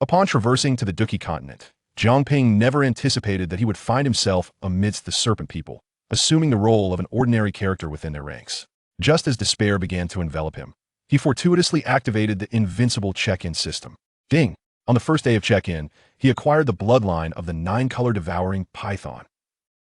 Upon traversing to the Dou Qi Continent, Jiang Ping never anticipated that he would find himself amidst the Serpent people, assuming the role of an ordinary character within their ranks. Just as despair began to envelop him, he fortuitously activated the invincible check-in system. Ding! On the first day of check-in, he acquired the bloodline of the Nine-Colored Devouring Python.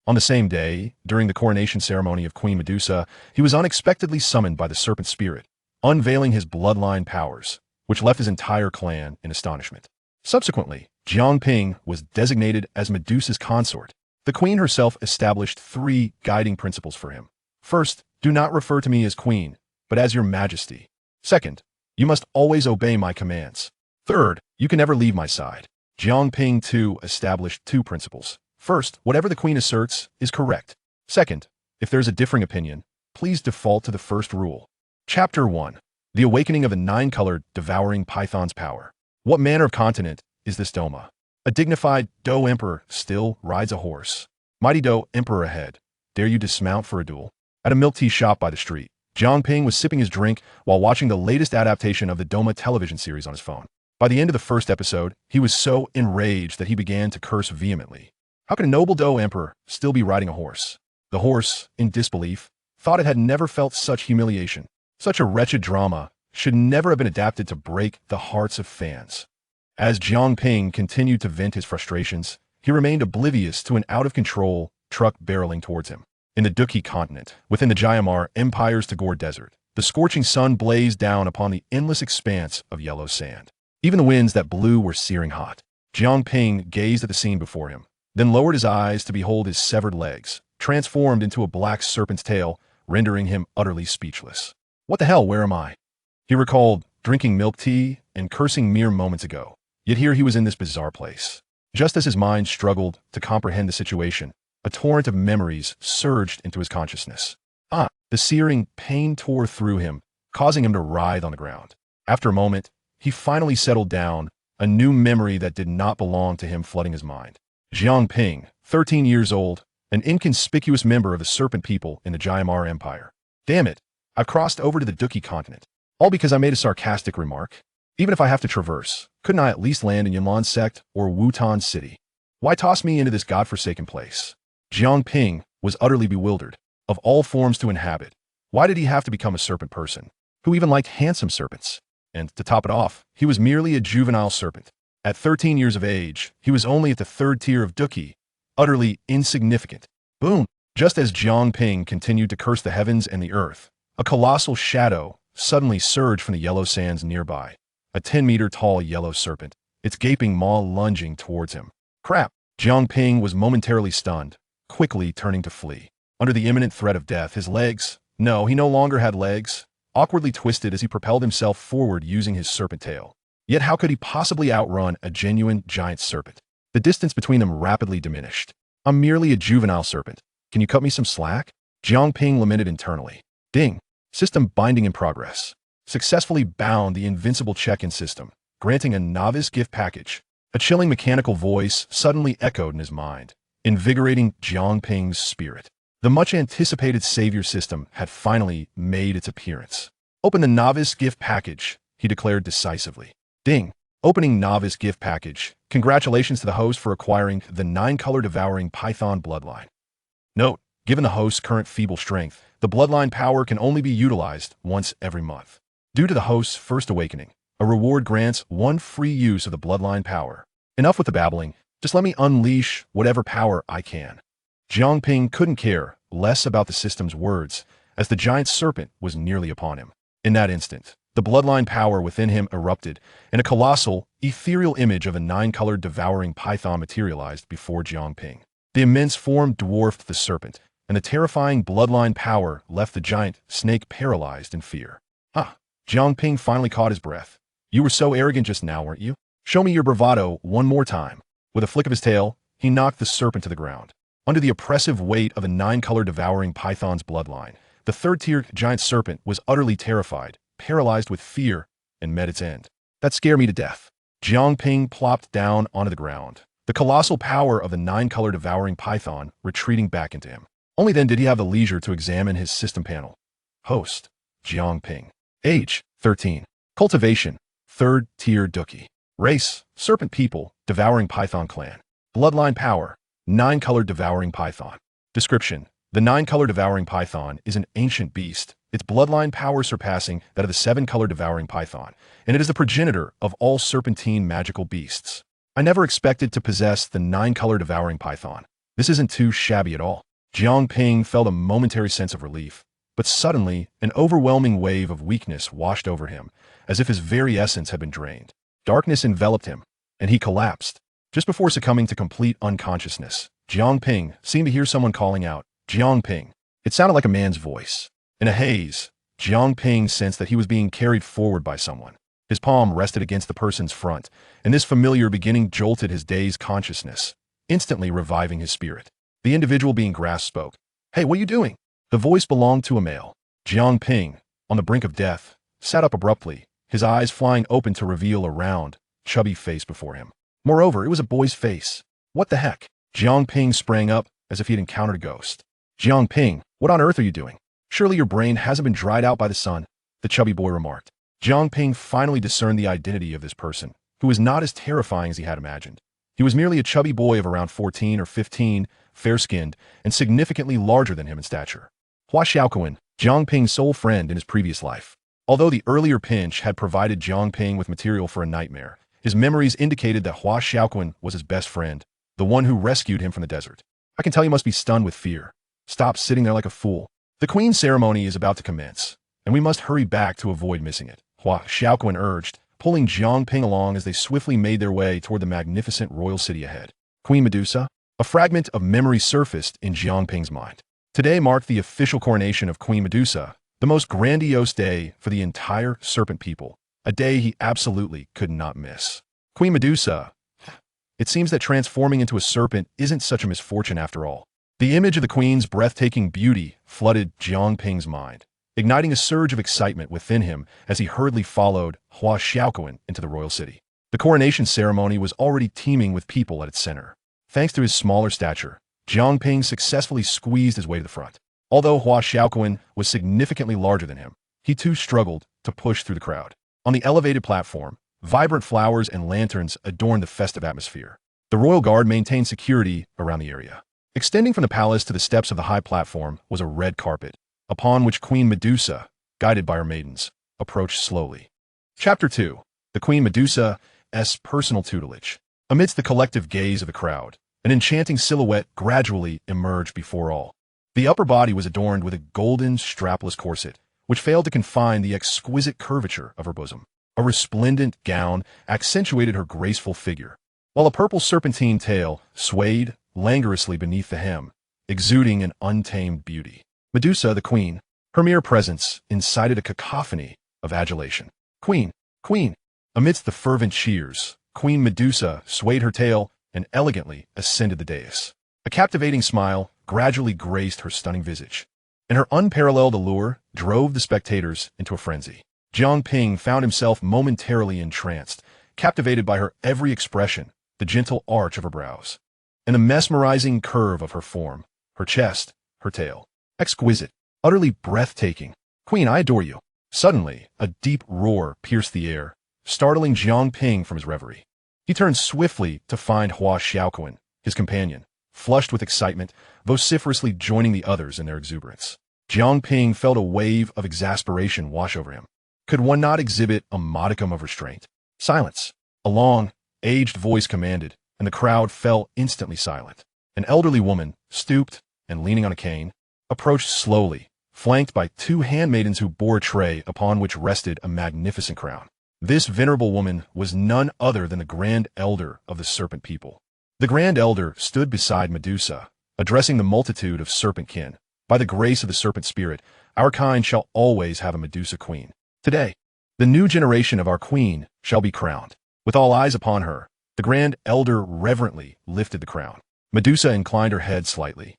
On the same day, during the coronation ceremony of Queen Medusa, he was unexpectedly summoned by the Serpent Spirit, unveiling his bloodline powers, which left his entire clan in astonishment. Subsequently, Jiang Ping was designated as Medusa's consort. The queen herself established 3 guiding principles for him. First, do not refer to me as queen, but as Your Majesty. Second, you must always obey my commands. Third, you can never leave my side. Jiang Ping too established 2 principles. First, whatever the queen asserts is correct. Second, if there's a differing opinion, please default to the first rule. Chapter 1. The Awakening of the Nine-Colored Devouring Python's Power. What manner of continent is this Doma? A dignified Dou Emperor still rides a horse. Mighty Dou Emperor ahead. Dare you dismount for a duel? At a milk tea shop by the street, Jiang Ping was sipping his drink while watching the latest adaptation of the Doma television series on his phone. By the end of the first episode, he was so enraged that he began to curse vehemently. How could a noble Dou Emperor still be riding a horse? The horse, in disbelief, thought it had never felt such humiliation. Such a wretched drama should never have been adapted to break the hearts of fans. As Jiang Ping continued to vent his frustrations, he remained oblivious to an out-of-control truck barreling towards him. In the Dou Qi Continent, within the Jiamar Empire's Tagore Desert, the scorching sun blazed down upon the endless expanse of yellow sand. Even the winds that blew were searing hot. Jiang Ping gazed at the scene before him, then lowered his eyes to behold his severed legs, transformed into a black serpent's tail, rendering him utterly speechless. What the hell, where am I? He recalled drinking milk tea and cursing mere moments ago. Yet here he was in this bizarre place. Just as his mind struggled to comprehend the situation, a torrent of memories surged into his consciousness. The searing pain tore through him, causing him to writhe on the ground. After a moment, he finally settled down, a new memory that did not belong to him flooding his mind. Jiang Ping, 13 years old, an inconspicuous member of the Serpent people in the Jiamar Empire. Damn it, I've crossed over to the Dou Qi Continent. All because I made a sarcastic remark. Even if I have to traverse, couldn't I at least land in Yunlan Sect or Wutan City? Why toss me into this godforsaken place? Jiang Ping was utterly bewildered. Of all forms to inhabit, why did he have to become a serpent person? Who even liked handsome serpents? And to top it off, he was merely a juvenile serpent. At 13 years of age, he was only at the 3rd tier of Dou Qi, utterly insignificant. Boom! Just as Jiang Ping continued to curse the heavens and the earth, a colossal shadow suddenly surged from the yellow sands nearby. A 10-meter-tall yellow serpent, its gaping maw lunging towards him. Crap! Jiang Ping was momentarily stunned, quickly turning to flee. Under the imminent threat of death, his legs, no, he no longer had legs, awkwardly twisted as he propelled himself forward using his serpent tail. Yet how could he possibly outrun a genuine giant serpent? The distance between them rapidly diminished. I'm merely a juvenile serpent. Can you cut me some slack? Jiang Ping lamented internally. Ding! System binding in progress. Successfully bound the invincible check-in system, granting a novice gift package. A chilling mechanical voice suddenly echoed in his mind, invigorating Jiang Ping's spirit. The much-anticipated savior system had finally made its appearance. Open the novice gift package, he declared decisively. Ding! Opening novice gift package. Congratulations to the host for acquiring the Nine-Colored Devouring Python bloodline. Note, given the host's current feeble strength, the bloodline power can only be utilized once every month. Due to the host's first awakening, a reward grants 1 free use of the bloodline power. Enough with the babbling, just let me unleash whatever power I can. Jiang Ping couldn't care less about the system's words, as the giant serpent was nearly upon him. In that instant, the bloodline power within him erupted, and a colossal, ethereal image of a nine-colored devouring python materialized before Jiang Ping. The immense form dwarfed the serpent, and the terrifying bloodline power left the giant snake paralyzed in fear. Jiang Ping finally caught his breath. You were so arrogant just now, weren't you? Show me your bravado one more time. With a flick of his tail, he knocked the serpent to the ground. Under the oppressive weight of a nine-colored devouring python's bloodline, the third-tier giant serpent was utterly terrified, paralyzed with fear, and met its end. That scared me to death. Jiang Ping plopped down onto the ground, the colossal power of the nine-colored devouring python retreating back into him. Only then did he have the leisure to examine his system panel. Host, Jiang Ping. Age, 13. Cultivation, 3rd tier Dou Qi. Race, Serpent People, Devouring Python Clan. Bloodline Power, Nine-Colored Devouring Python. Description: the Nine-Colored Devouring Python is an ancient beast, its bloodline power surpassing that of the Seven-Colored Devouring Python, and it is the progenitor of all serpentine magical beasts. I never expected to possess the Nine-Colored Devouring Python. This isn't too shabby at all. Jiang Ping felt a momentary sense of relief, but suddenly an overwhelming wave of weakness washed over him, as if his very essence had been drained. Darkness enveloped him, and he collapsed. Just before succumbing to complete unconsciousness, Jiang Ping seemed to hear someone calling out, "Jiang Ping." It sounded like a man's voice. In a haze, Jiang Ping sensed that he was being carried forward by someone. His palm rested against the person's front, and this familiar beginning jolted his dazed consciousness, instantly reviving his spirit. The individual being grasped spoke. "Hey, what are you doing?" The voice belonged to a male. Jiang Ping, on the brink of death, sat up abruptly, his eyes flying open to reveal a round, chubby face before him. Moreover, it was a boy's face. What the heck? Jiang Ping sprang up as if he had encountered a ghost. "Jiang Ping, what on earth are you doing? Surely your brain hasn't been dried out by the sun," the chubby boy remarked. Jiang Ping finally discerned the identity of this person, who was not as terrifying as he had imagined. He was merely a chubby boy of around 14 or 15, fair-skinned, and significantly larger than him in stature. Hua Xiaoquan, Jiang Ping's sole friend in his previous life. Although the earlier pinch had provided Jiang Ping with material for a nightmare, his memories indicated that Hua Xiaoquan was his best friend, the one who rescued him from the desert. "I can tell you must be stunned with fear. Stop sitting there like a fool. The Queen's ceremony is about to commence, and we must hurry back to avoid missing it," Hua Xiaoquan urged, pulling Jiang Ping along as they swiftly made their way toward the magnificent royal city ahead. Queen Medusa? A fragment of memory surfaced in Jiang Ping's mind. Today marked the official coronation of Queen Medusa, the most grandiose day for the entire serpent people, a day he absolutely could not miss. Queen Medusa. It seems that transforming into a serpent isn't such a misfortune after all. The image of the queen's breathtaking beauty flooded Jiang Ping's mind, igniting a surge of excitement within him as he hurriedly followed Hua Xiaoquan into the royal city. The coronation ceremony was already teeming with people at its center. Thanks to his smaller stature, Jiang Ping successfully squeezed his way to the front. Although Hua Xiaoquan was significantly larger than him, he too struggled to push through the crowd. On the elevated platform, vibrant flowers and lanterns adorned the festive atmosphere. The royal guard maintained security around the area. Extending from the palace to the steps of the high platform was a red carpet, upon which Queen Medusa, guided by her maidens, approached slowly. Chapter 2. The Queen Medusa's personal tutelage. Amidst the collective gaze of the crowd, an enchanting silhouette gradually emerged before all. The upper body was adorned with a golden, strapless corset, which failed to confine the exquisite curvature of her bosom. A resplendent gown accentuated her graceful figure, while a purple serpentine tail swayed languorously beneath the hem, exuding an untamed beauty. Medusa, the queen, her mere presence incited a cacophony of adulation. "Queen! Queen!" Amidst the fervent cheers, Queen Medusa swayed her tail and elegantly ascended the dais. A captivating smile gradually graced her stunning visage, and her unparalleled allure drove the spectators into a frenzy. Jiang Ping found himself momentarily entranced, captivated by her every expression, the gentle arch of her brows, and the mesmerizing curve of her form, her chest, her tail. Exquisite, utterly breathtaking. "Queen, I adore you." Suddenly, a deep roar pierced the air, startling Jiang Ping from his reverie. He turned swiftly to find Hua Xiaoquan, his companion, flushed with excitement, vociferously joining the others in their exuberance. Jiang Ping felt a wave of exasperation wash over him. Could one not exhibit a modicum of restraint? "Silence!" A long, aged voice commanded, and the crowd fell instantly silent. An elderly woman, stooped and leaning on a cane, approached slowly, flanked by two handmaidens who bore a tray upon which rested a magnificent crown. This venerable woman was none other than the Grand Elder of the Serpent People. The Grand Elder stood beside Medusa, addressing the multitude of serpent kin. "By the grace of the serpent spirit, our kind shall always have a Medusa queen. Today, the new generation of our queen shall be crowned." With all eyes upon her, the Grand Elder reverently lifted the crown. Medusa inclined her head slightly,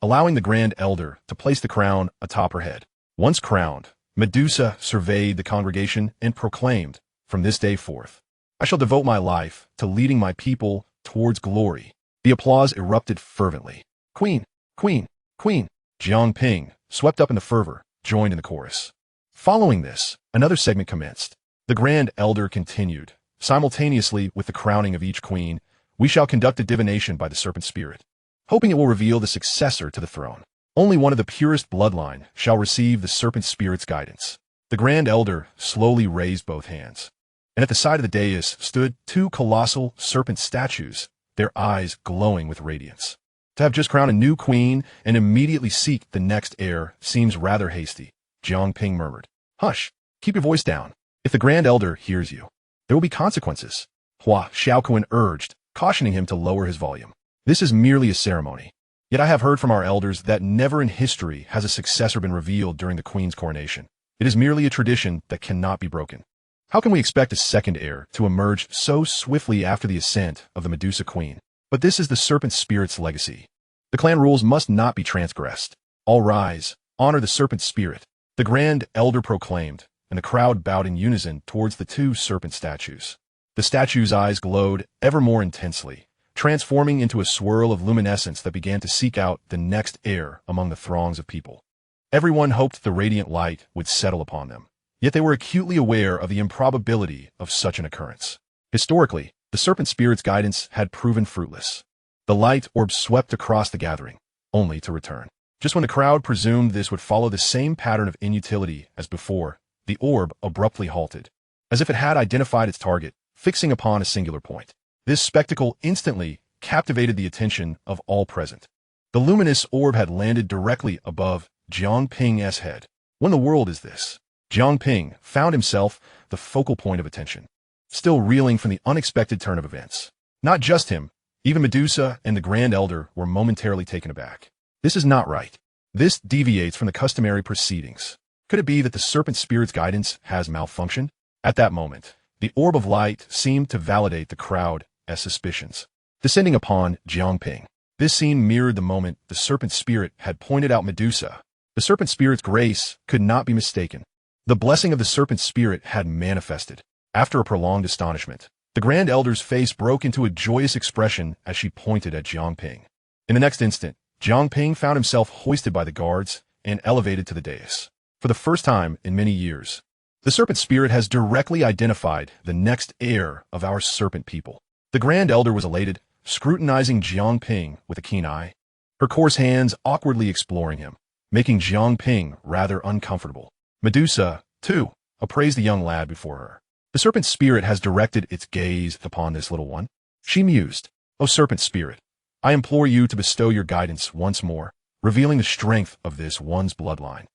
allowing the Grand Elder to place the crown atop her head. Once crowned, Medusa surveyed the congregation and proclaimed, "From this day forth, I shall devote my life to leading my people towards glory." The applause erupted fervently. "Queen! Queen! Queen!" Jiang Ping, swept up in the fervor, joined in the chorus. Following this, another segment commenced. The Grand Elder continued, Simultaneously with the crowning of each queen, we shall conduct a divination by the Serpent Spirit, hoping it will reveal the successor to the throne. Only one of the purest bloodline shall receive the Serpent Spirit's guidance. The Grand Elder slowly raised both hands, and at the side of the dais stood two colossal serpent statues, their eyes glowing with radiance. To have just crowned a new queen and immediately seek the next heir seems rather hasty, Jiang Ping murmured. Hush, keep your voice down. If the Grand Elder hears you, there will be consequences, Hua Xiaoquan urged, cautioning him to lower his volume. This is merely a ceremony. Yet I have heard from our elders that never in history has a successor been revealed during the queen's coronation. It is merely a tradition that cannot be broken. How can we expect a second heir to emerge so swiftly after the ascent of the Medusa queen? But this is the Serpent Spirit's legacy. The clan rules must not be transgressed. All rise, honor the Serpent Spirit, the Grand Elder proclaimed, and the crowd bowed in unison towards the two serpent statues. The statues' eyes glowed ever more intensely, transforming into a swirl of luminescence that began to seek out the next heir among the throngs of people. Everyone hoped the radiant light would settle upon them, yet they were acutely aware of the improbability of such an occurrence. Historically, the Serpent Spirit's guidance had proven fruitless. The light orb swept across the gathering, only to return. Just when the crowd presumed this would follow the same pattern of inutility as before, the orb abruptly halted, as if it had identified its target, fixing upon a singular point. This spectacle instantly captivated the attention of all present. The luminous orb had landed directly above Jiang Ping's head. When the world is this? Jiang Ping found himself the focal point of attention, still reeling from the unexpected turn of events. Not just him, even Medusa and the Grand Elder were momentarily taken aback. This is not right. This deviates from the customary proceedings. Could it be that the Serpent Spirit's guidance has malfunctioned? At that moment, the orb of light seemed to validate the crowd's suspicions, descending upon Jiang Ping. This scene mirrored the moment the Serpent Spirit had pointed out Medusa. The Serpent Spirit's grace could not be mistaken. The blessing of the Serpent Spirit had manifested. After a prolonged astonishment, the Grand Elder's face broke into a joyous expression as she pointed at Jiang Ping. In the next instant, Jiang Ping found himself hoisted by the guards and elevated to the dais. For the first time in many years, the Serpent Spirit has directly identified the next heir of our serpent people. The Grand Elder was elated, scrutinizing Jiang Ping with a keen eye, her coarse hands awkwardly exploring him, making Jiang Ping rather uncomfortable. Medusa, too, appraised the young lad before her. The Serpent Spirit has directed its gaze upon this little one. She mused, O Serpent Spirit, I implore you to bestow your guidance once more, revealing the strength of this one's bloodline.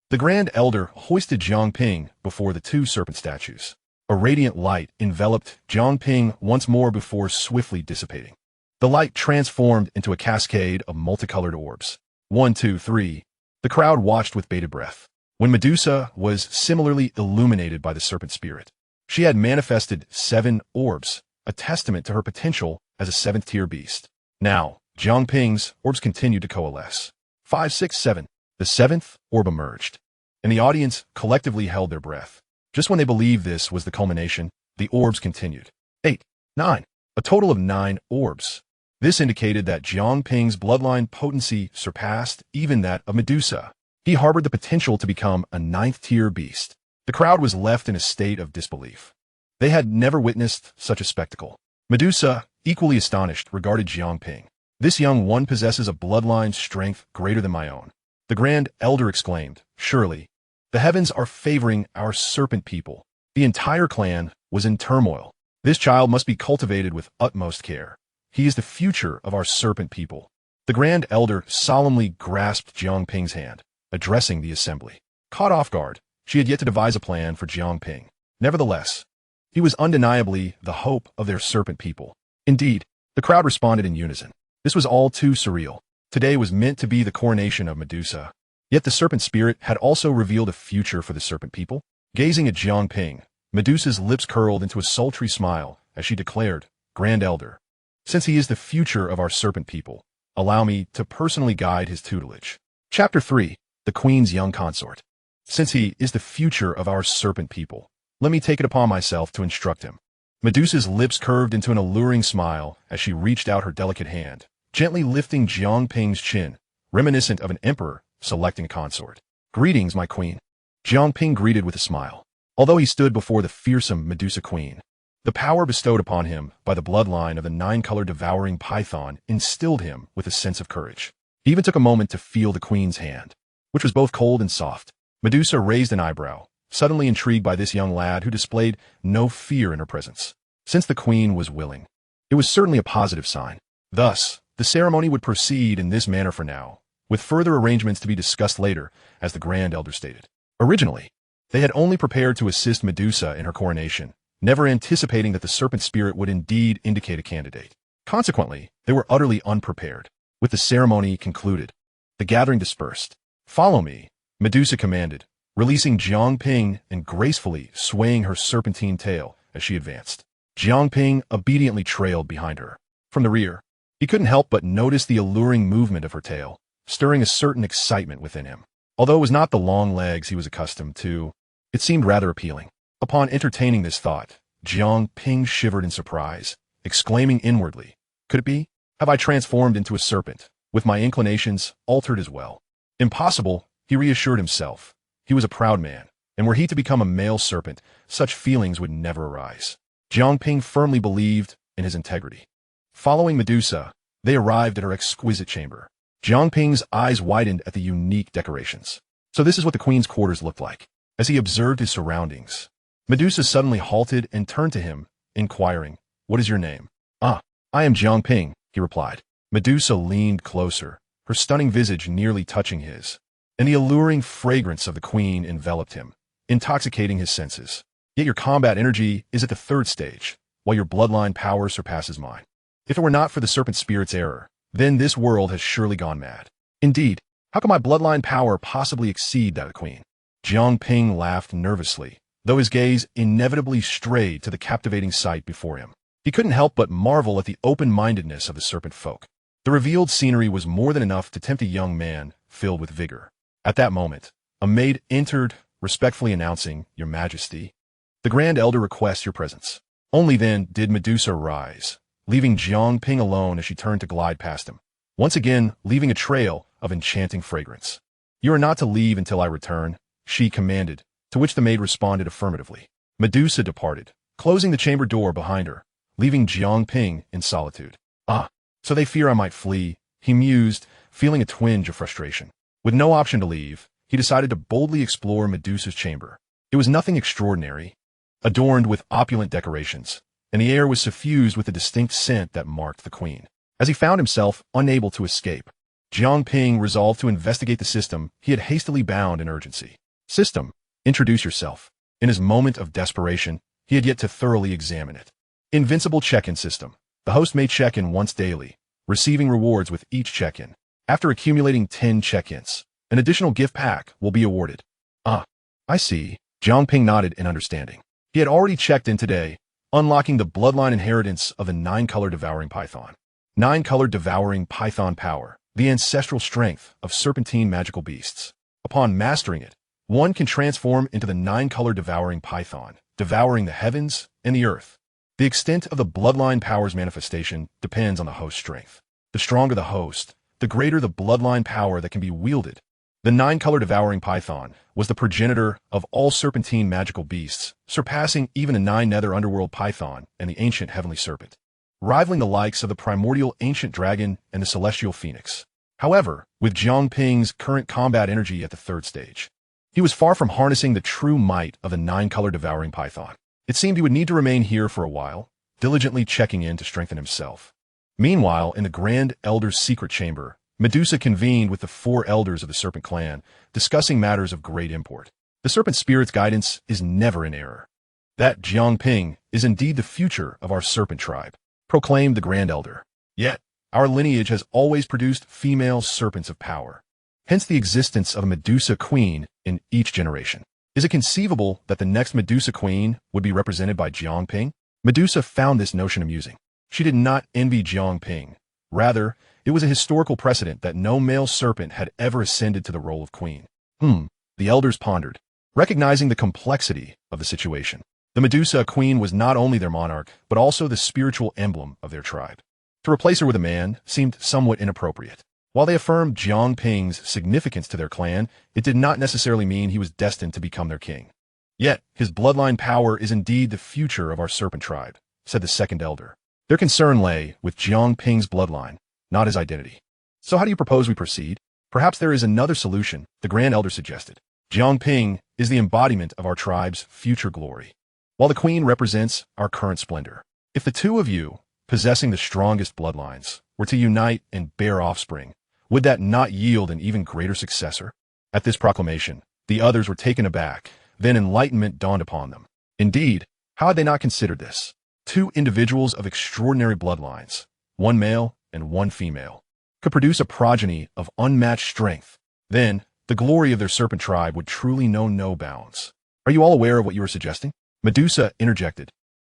The Grand Elder hoisted Jiang Ping before the two serpent statues. A radiant light enveloped Jiang Ping once more before swiftly dissipating. The light transformed into a cascade of multicolored orbs. 1, 2, 3. The crowd watched with bated breath. When Medusa was similarly illuminated by the Serpent Spirit, she had manifested 7 orbs, a testament to her potential as a 7th-tier beast. Now, Jiang Ping's orbs continued to coalesce. 5, 6, 7. The 7th orb emerged, and the audience collectively held their breath. Just when they believed this was the culmination, the orbs continued. 8, 9. A total of 9 orbs. This indicated that Jiang Ping's bloodline potency surpassed even that of Medusa. He harbored the potential to become a 9th-tier beast. The crowd was left in a state of disbelief. They had never witnessed such a spectacle. Medusa, equally astonished, regarded Jiang Ping. This young one possesses a bloodline strength greater than my own. The Grand Elder exclaimed, surely, the heavens are favoring our serpent people. The entire clan was in turmoil. This child must be cultivated with utmost care. He is the future of our serpent people. The Grand Elder solemnly grasped Jiang Ping's hand, addressing the assembly. Caught off guard, she had yet to devise a plan for Jiang Ping. Nevertheless, he was undeniably the hope of their serpent people. Indeed, the crowd responded in unison. This was all too surreal. Today was meant to be the coronation of Medusa. Yet the Serpent Spirit had also revealed a future for the serpent people. Gazing at Jiang Ping, Medusa's lips curled into a sultry smile as she declared, Grand Elder, since he is the future of our serpent people, allow me to personally guide his tutelage. Chapter 3. The Queen's Young Consort. Since he is the future of our serpent people, let me take it upon myself to instruct him. Medusa's lips curved into an alluring smile as she reached out her delicate hand, gently lifting Jiang Ping's chin, reminiscent of an emperor selecting a consort. Greetings, my queen. Jiang Ping greeted with a smile. Although he stood before the fearsome Medusa queen, The power bestowed upon him by the bloodline of the Nine-Colored Devouring Python instilled him with a sense of courage. He even took a moment to feel the queen's hand, which was both cold and soft. Medusa raised an eyebrow, suddenly intrigued by this young lad who displayed no fear in her presence. Since the queen was willing, it was certainly a positive sign. Thus, the ceremony would proceed in this manner for now, with further arrangements to be discussed later, as the Grand Elder stated. Originally, they had only prepared to assist Medusa in her coronation, never anticipating that the serpent spirit would indeed indicate a candidate. Consequently, they were utterly unprepared. With the ceremony concluded, the gathering dispersed. "Follow me," Medusa commanded, releasing Jiang Ping and gracefully swaying her serpentine tail as she advanced. Jiang Ping obediently trailed behind her. From the rear, he couldn't help but notice the alluring movement of her tail, stirring a certain excitement within him. Although it was not the long legs he was accustomed to, it seemed rather appealing. Upon entertaining this thought, Jiang Ping shivered in surprise, exclaiming inwardly, "Could it be? Have I transformed into a serpent, with my inclinations altered as well?" Impossible, he reassured himself. He was a proud man, and were he to become a male serpent, such feelings would never arise. Jiang Ping firmly believed in his integrity. Following Medusa, they arrived at her exquisite chamber. Jiang Ping's eyes widened at the unique decorations. So this is what the queen's quarters looked like. As he observed his surroundings, Medusa suddenly halted and turned to him, inquiring, "What is your name?" "Ah, I am Jiang Ping," he replied. Medusa leaned closer, her stunning visage nearly touching his, and the alluring fragrance of the queen enveloped him, intoxicating his senses. "Yet your combat energy is at the third stage, while your bloodline power surpasses mine. If it were not for the serpent spirit's error, then this world has surely gone mad. Indeed, how can my bloodline power possibly exceed that of the queen?" Jiang Ping laughed nervously, though his gaze inevitably strayed to the captivating sight before him. He couldn't help but marvel at the open-mindedness of the serpent folk. The revealed scenery was more than enough to tempt a young man filled with vigor. At that moment, a maid entered, respectfully announcing, "Your Majesty, the Grand Elder requests your presence." Only then did Medusa rise, leaving Jiang Ping alone as she turned to glide past him, once again leaving a trail of enchanting fragrance. "You are not to leave until I return," she commanded, to which the maid responded affirmatively. Medusa departed, closing the chamber door behind her, leaving Jiang Ping in solitude. "Ah, so they fear I might flee," he mused, feeling a twinge of frustration. With no option to leave, he decided to boldly explore Medusa's chamber. It was nothing extraordinary, adorned with opulent decorations, and the air was suffused with the distinct scent that marked the queen. As he found himself unable to escape, Jiang Ping resolved to investigate the system he had hastily bound in urgency. "System, introduce yourself." In his moment of desperation, he had yet to thoroughly examine it. Invincible check-in system. The host may check-in once daily, receiving rewards with each check-in. After accumulating 10 check-ins, an additional gift pack will be awarded. "Ah, I see." Jiang Ping nodded in understanding. He had already checked in today, unlocking the bloodline inheritance of the Nine-Colored Devouring Python. Nine-Colored Devouring Python power, the ancestral strength of serpentine magical beasts. Upon mastering it, one can transform into the Nine-Colored Devouring Python, devouring the heavens and the earth. The extent of the bloodline power's manifestation depends on the host's strength. The stronger the host, the greater the bloodline power that can be wielded. The Nine-Colored Devouring Python was the progenitor of all serpentine magical beasts, surpassing even the Nine-Nether Underworld Python and the ancient Heavenly Serpent, rivaling the likes of the primordial ancient dragon and the celestial phoenix. However, with Jiang Ping's current combat energy at the third stage, he was far from harnessing the true might of the Nine-Colored Devouring Python. It seemed he would need to remain here for a while, diligently checking in to strengthen himself. Meanwhile, in the Grand Elder's secret chamber, Medusa convened with the 4 elders of the Serpent Clan, discussing matters of great import. The Serpent Spirit's guidance is never in error. "That Jiang Ping is indeed the future of our Serpent tribe," proclaimed the Grand Elder. "Yet, our lineage has always produced female serpents of power. Hence the existence of a Medusa queen in each generation. Is it conceivable that the next Medusa queen would be represented by Jiang Ping?" Medusa found this notion amusing. She did not envy Jiang Ping. Rather, it was a historical precedent that no male serpent had ever ascended to the role of queen. The elders pondered, recognizing the complexity of the situation. The Medusa queen was not only their monarch, but also the spiritual emblem of their tribe. To replace her with a man seemed somewhat inappropriate. While they affirmed Jiang Ping's significance to their clan, it did not necessarily mean he was destined to become their king. Yet, his bloodline power is indeed the future of our serpent tribe, said the second elder. Their concern lay with Jiang Ping's bloodline, not his identity. So how do you propose we proceed? Perhaps there is another solution, the Grand Elder suggested. Jiang Ping is the embodiment of our tribe's future glory, while the Queen represents our current splendor. If the two of you, possessing the strongest bloodlines, were to unite and bear offspring, would that not yield an even greater successor? At this proclamation, the others were taken aback. Then enlightenment dawned upon them. Indeed, how had they not considered this? Two individuals of extraordinary bloodlines, one male and one female, could produce a progeny of unmatched strength. Then, the glory of their serpent tribe would truly know no bounds. Are you all aware of what you are suggesting? Medusa interjected,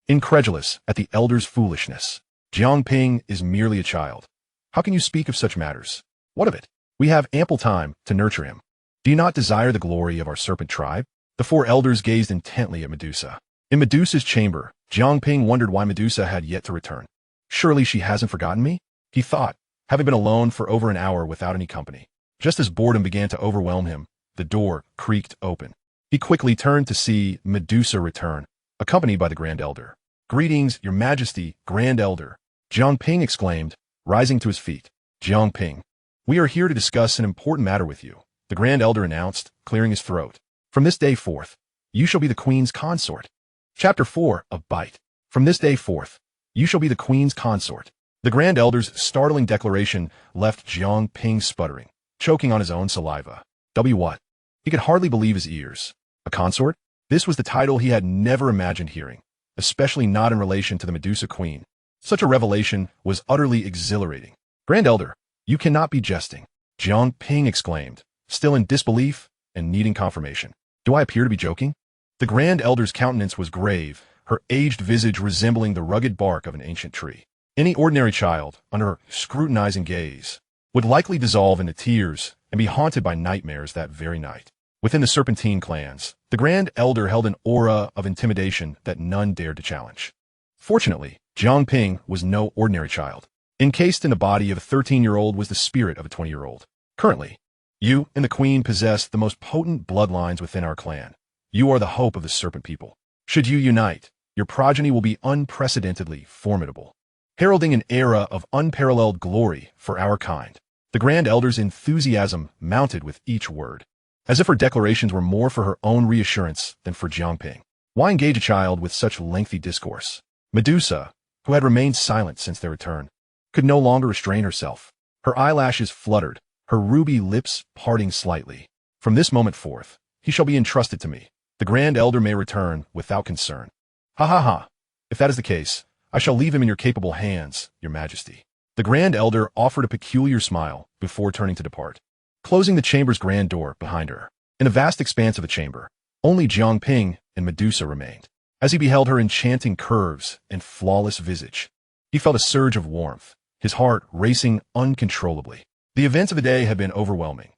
incredulous at the elder's foolishness. Jiang Ping is merely a child. How can you speak of such matters? What of it? We have ample time to nurture him. Do you not desire the glory of our serpent tribe? The four elders gazed intently at Medusa. In Medusa's chamber, Jiang Ping wondered why Medusa had yet to return. Surely she hasn't forgotten me? He thought, having been alone for over an hour without any company. Just as boredom began to overwhelm him, the door creaked open. He quickly turned to see Medusa return, accompanied by the Grand Elder. Greetings, Your Majesty, Grand Elder, Jiang Ping exclaimed, rising to his feet. Jiang Ping, we are here to discuss an important matter with you, the Grand Elder announced, clearing his throat. From this day forth, you shall be the Queen's consort. Chapter 4 of Bite. From this day forth, you shall be the Queen's consort. The Grand Elder's startling declaration left Jiang Ping sputtering, choking on his own saliva. What? He could hardly believe his ears. A consort? This was the title he had never imagined hearing, especially not in relation to the Medusa Queen. Such a revelation was utterly exhilarating. Grand Elder, you cannot be jesting, Jiang Ping exclaimed, still in disbelief and needing confirmation. Do I appear to be joking? The Grand Elder's countenance was grave, her aged visage resembling the rugged bark of an ancient tree. Any ordinary child, under her scrutinizing gaze, would likely dissolve into tears and be haunted by nightmares that very night. Within the Serpentine clans, the Grand Elder held an aura of intimidation that none dared to challenge. Fortunately, Jiang Ping was no ordinary child. Encased in the body of a 13-year-old was the spirit of a 20-year-old. Currently, you and the Queen possess the most potent bloodlines within our clan. You are the hope of the serpent people. Should you unite, your progeny will be unprecedentedly formidable, heralding an era of unparalleled glory for our kind. The Grand Elder's enthusiasm mounted with each word, as if her declarations were more for her own reassurance than for Jiang Ping. Why engage a child with such lengthy discourse? Medusa, who had remained silent since their return, could no longer restrain herself. Her eyelashes fluttered, her ruby lips parting slightly. From this moment forth, he shall be entrusted to me. The Grand Elder may return without concern. Ha ha ha. If that is the case, I shall leave him in your capable hands, Your Majesty. The Grand Elder offered a peculiar smile before turning to depart, closing the chamber's grand door behind her. In the vast expanse of the chamber, only Jiang Ping and Medusa remained. As he beheld her enchanting curves and flawless visage, he felt a surge of warmth, his heart racing uncontrollably. The events of the day had been overwhelming.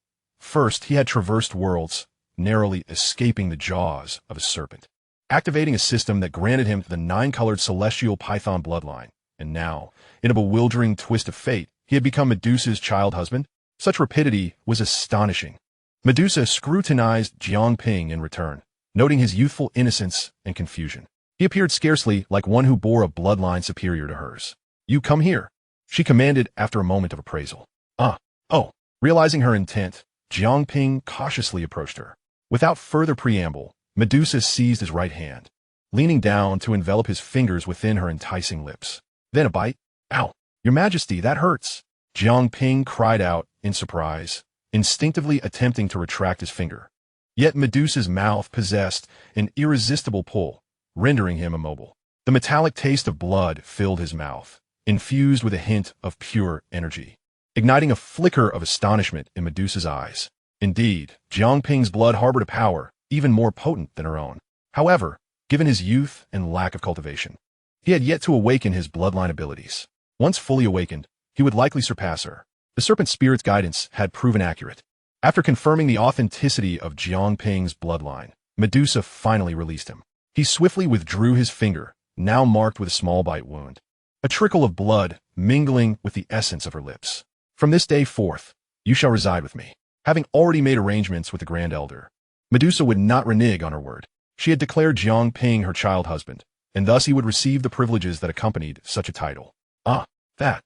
First, he had traversed worlds, narrowly escaping the jaws of a serpent, activating a system that granted him the Nine-Colored Celestial Python bloodline. And now, in a bewildering twist of fate, he had become Medusa's child husband. Such rapidity was astonishing. Medusa scrutinized Jiang Ping in return, noting his youthful innocence and confusion. He appeared scarcely like one who bore a bloodline superior to hers. You come here, she commanded after a moment of appraisal. Oh. Realizing her intent, Jiang Ping cautiously approached her. Without further preamble, Medusa seized his right hand, leaning down to envelop his fingers within her enticing lips. Then a bite. Ow! Your Majesty, that hurts! Jiang Ping cried out in surprise, instinctively attempting to retract his finger. Yet Medusa's mouth possessed an irresistible pull, rendering him immobile. The metallic taste of blood filled his mouth, infused with a hint of pure energy, igniting a flicker of astonishment in Medusa's eyes. Indeed, Jiang Ping's blood harbored a power even more potent than her own. However, given his youth and lack of cultivation, he had yet to awaken his bloodline abilities. Once fully awakened, he would likely surpass her. The serpent spirit's guidance had proven accurate. After confirming the authenticity of Jiang Ping's bloodline, Medusa finally released him. He swiftly withdrew his finger, now marked with a small bite wound, a trickle of blood mingling with the essence of her lips. From this day forth, you shall reside with me. Having already made arrangements with the Grand Elder, Medusa would not renege on her word. She had declared Jiang Ping her child husband, and thus he would receive the privileges that accompanied such a title. That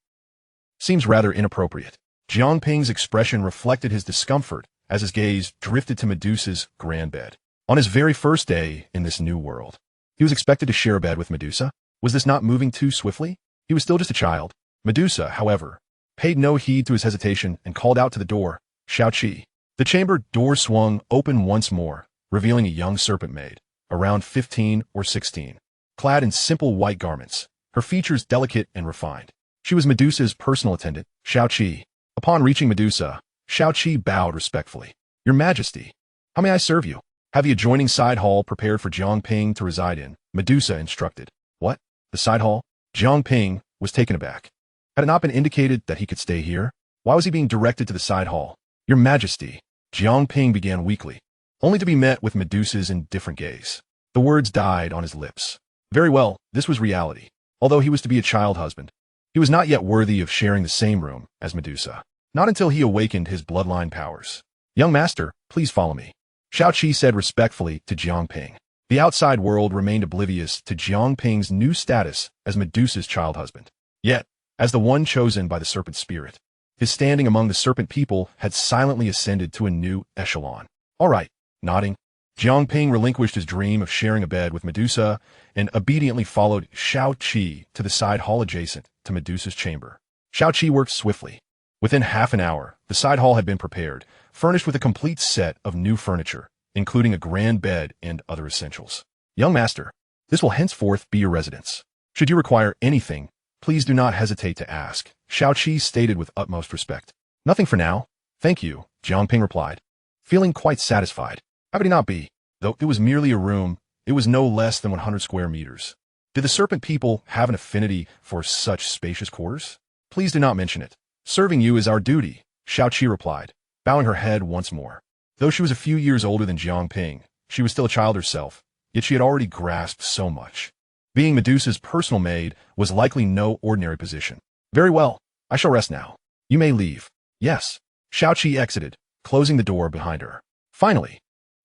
seems rather inappropriate. Jiang Ping's expression reflected his discomfort as his gaze drifted to Medusa's grand bed. On his very first day in this new world, he was expected to share a bed with Medusa. Was this not moving too swiftly? He was still just a child. Medusa, however, paid no heed to his hesitation and called out to the door, "Shao Qi." The chamber door swung open once more, revealing a young serpent maid, around 15 or 16, clad in simple white garments, her features delicate and refined. She was Medusa's personal attendant, Shao Qi. Upon reaching Medusa, Shao Qi bowed respectfully. "Your Majesty, how may I serve you?" "Have the adjoining side hall prepared for Jiang Ping to reside in," Medusa instructed. "What? The side hall?" Jiang Ping was taken aback. Had it not been indicated that he could stay here? Why was he being directed to the side hall? "Your Majesty," Jiang Ping began weakly, only to be met with Medusa's indifferent gaze. The words died on his lips. Very well, this was reality. Although he was to be a child husband, he was not yet worthy of sharing the same room as Medusa. Not until he awakened his bloodline powers. "Young master, please follow me," Shao Qi said respectfully to Jiang Ping. The outside world remained oblivious to Jiang Ping's new status as Medusa's child husband. Yet, as the one chosen by the serpent spirit, his standing among the serpent people had silently ascended to a new echelon. "All right," nodding, Jiang Ping relinquished his dream of sharing a bed with Medusa and obediently followed Shao Qi to the side hall adjacent to Medusa's chamber. Shao Qi worked swiftly. Within half an hour, the side hall had been prepared, furnished with a complete set of new furniture, including a grand bed and other essentials. "Young master, this will henceforth be your residence. Should you require anything, please do not hesitate to ask," Shao Qi stated with utmost respect. "Nothing for now, thank you," Jiang Ping replied, feeling quite satisfied. How could he not be? Though it was merely a room, it was no less than 100 square meters. Did the serpent people have an affinity for such spacious quarters? "Please do not mention it. Serving you is our duty," Shao Qi replied, bowing her head once more. Though she was a few years older than Jiang Ping, she was still a child herself, yet she had already grasped so much. Being Medusa's personal maid was likely no ordinary position. "Very well, I shall rest now. You may leave." "Yes." Shao Qi exited, closing the door behind her. Finally,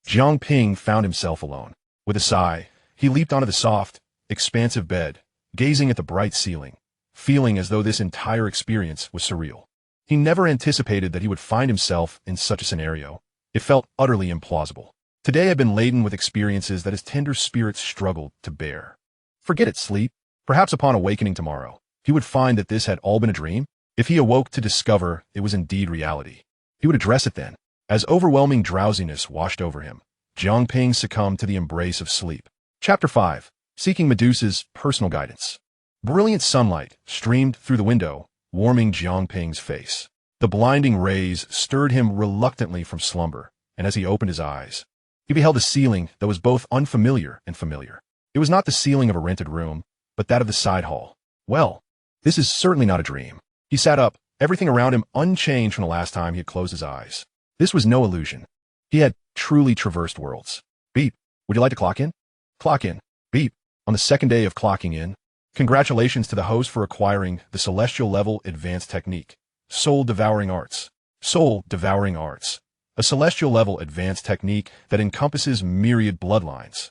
Jiang Ping found himself alone. With a sigh, he leaped onto the soft, expansive bed, gazing at the bright ceiling, feeling as though this entire experience was surreal. He never anticipated that he would find himself in such a scenario. It felt utterly implausible. Today had been laden with experiences that his tender spirit struggled to bear. Forget it, sleep. Perhaps upon awakening tomorrow, he would find that this had all been a dream. If he awoke to discover it was indeed reality, he would address it then. As overwhelming drowsiness washed over him, Jiang Ping succumbed to the embrace of sleep. Chapter 5. Seeking Medusa's personal guidance. Brilliant sunlight streamed through the window, warming Jiang Ping's face. The blinding rays stirred him reluctantly from slumber, and as he opened his eyes, he beheld a ceiling that was both unfamiliar and familiar. It was not the ceiling of a rented room, but that of the side hall. Well, this is certainly not a dream. He sat up, everything around him unchanged from the last time he had closed his eyes. This was no illusion. He had truly traversed worlds. Beep. Would you like to clock in? Clock in. Beep. On the second day of clocking in, congratulations to the host for acquiring the Celestial Level Advanced Technique, Soul Devouring Arts. Soul Devouring Arts. A Celestial Level Advanced Technique that encompasses myriad bloodlines,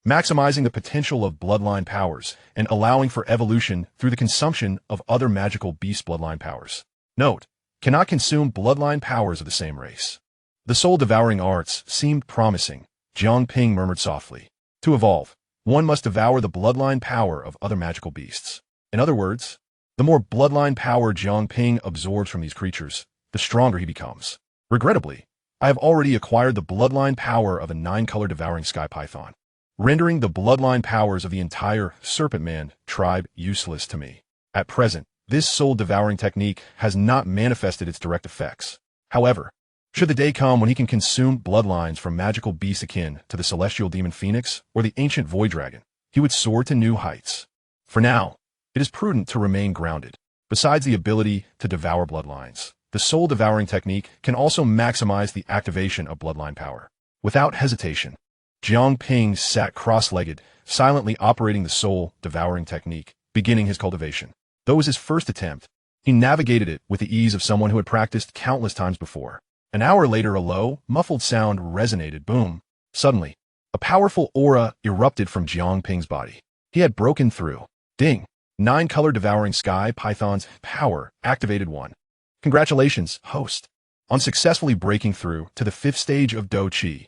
maximizing the potential of bloodline powers and allowing for evolution through the consumption of other magical beast bloodline powers. Note: cannot consume bloodline powers of the same race. The soul-devouring arts seemed promising, Jiang Ping murmured softly. To evolve, one must devour the bloodline power of other magical beasts. In other words, the more bloodline power Jiang Ping absorbs from these creatures, the stronger he becomes. Regrettably, I have already acquired the bloodline power of a nine-colored devouring sky python, rendering the bloodline powers of the entire Serpent Man tribe useless to me. At present, this soul-devouring technique has not manifested its direct effects. However, should the day come when he can consume bloodlines from magical beasts akin to the celestial demon phoenix or the ancient void dragon, he would soar to new heights. For now, it is prudent to remain grounded. Besides the ability to devour bloodlines, the soul-devouring technique can also maximize the activation of bloodline power. Without hesitation, Jiang Ping sat cross-legged, silently operating the soul-devouring technique, beginning his cultivation. Though it was his first attempt, he navigated it with the ease of someone who had practiced countless times before. An hour later, a low, muffled sound resonated. Boom. Suddenly, A powerful aura erupted from Jiang Ping's body. He had broken through. Ding! Nine-Colored Devouring Python's power activated 1. Congratulations, host, on successfully breaking through to the 5th stage of Dou Qi.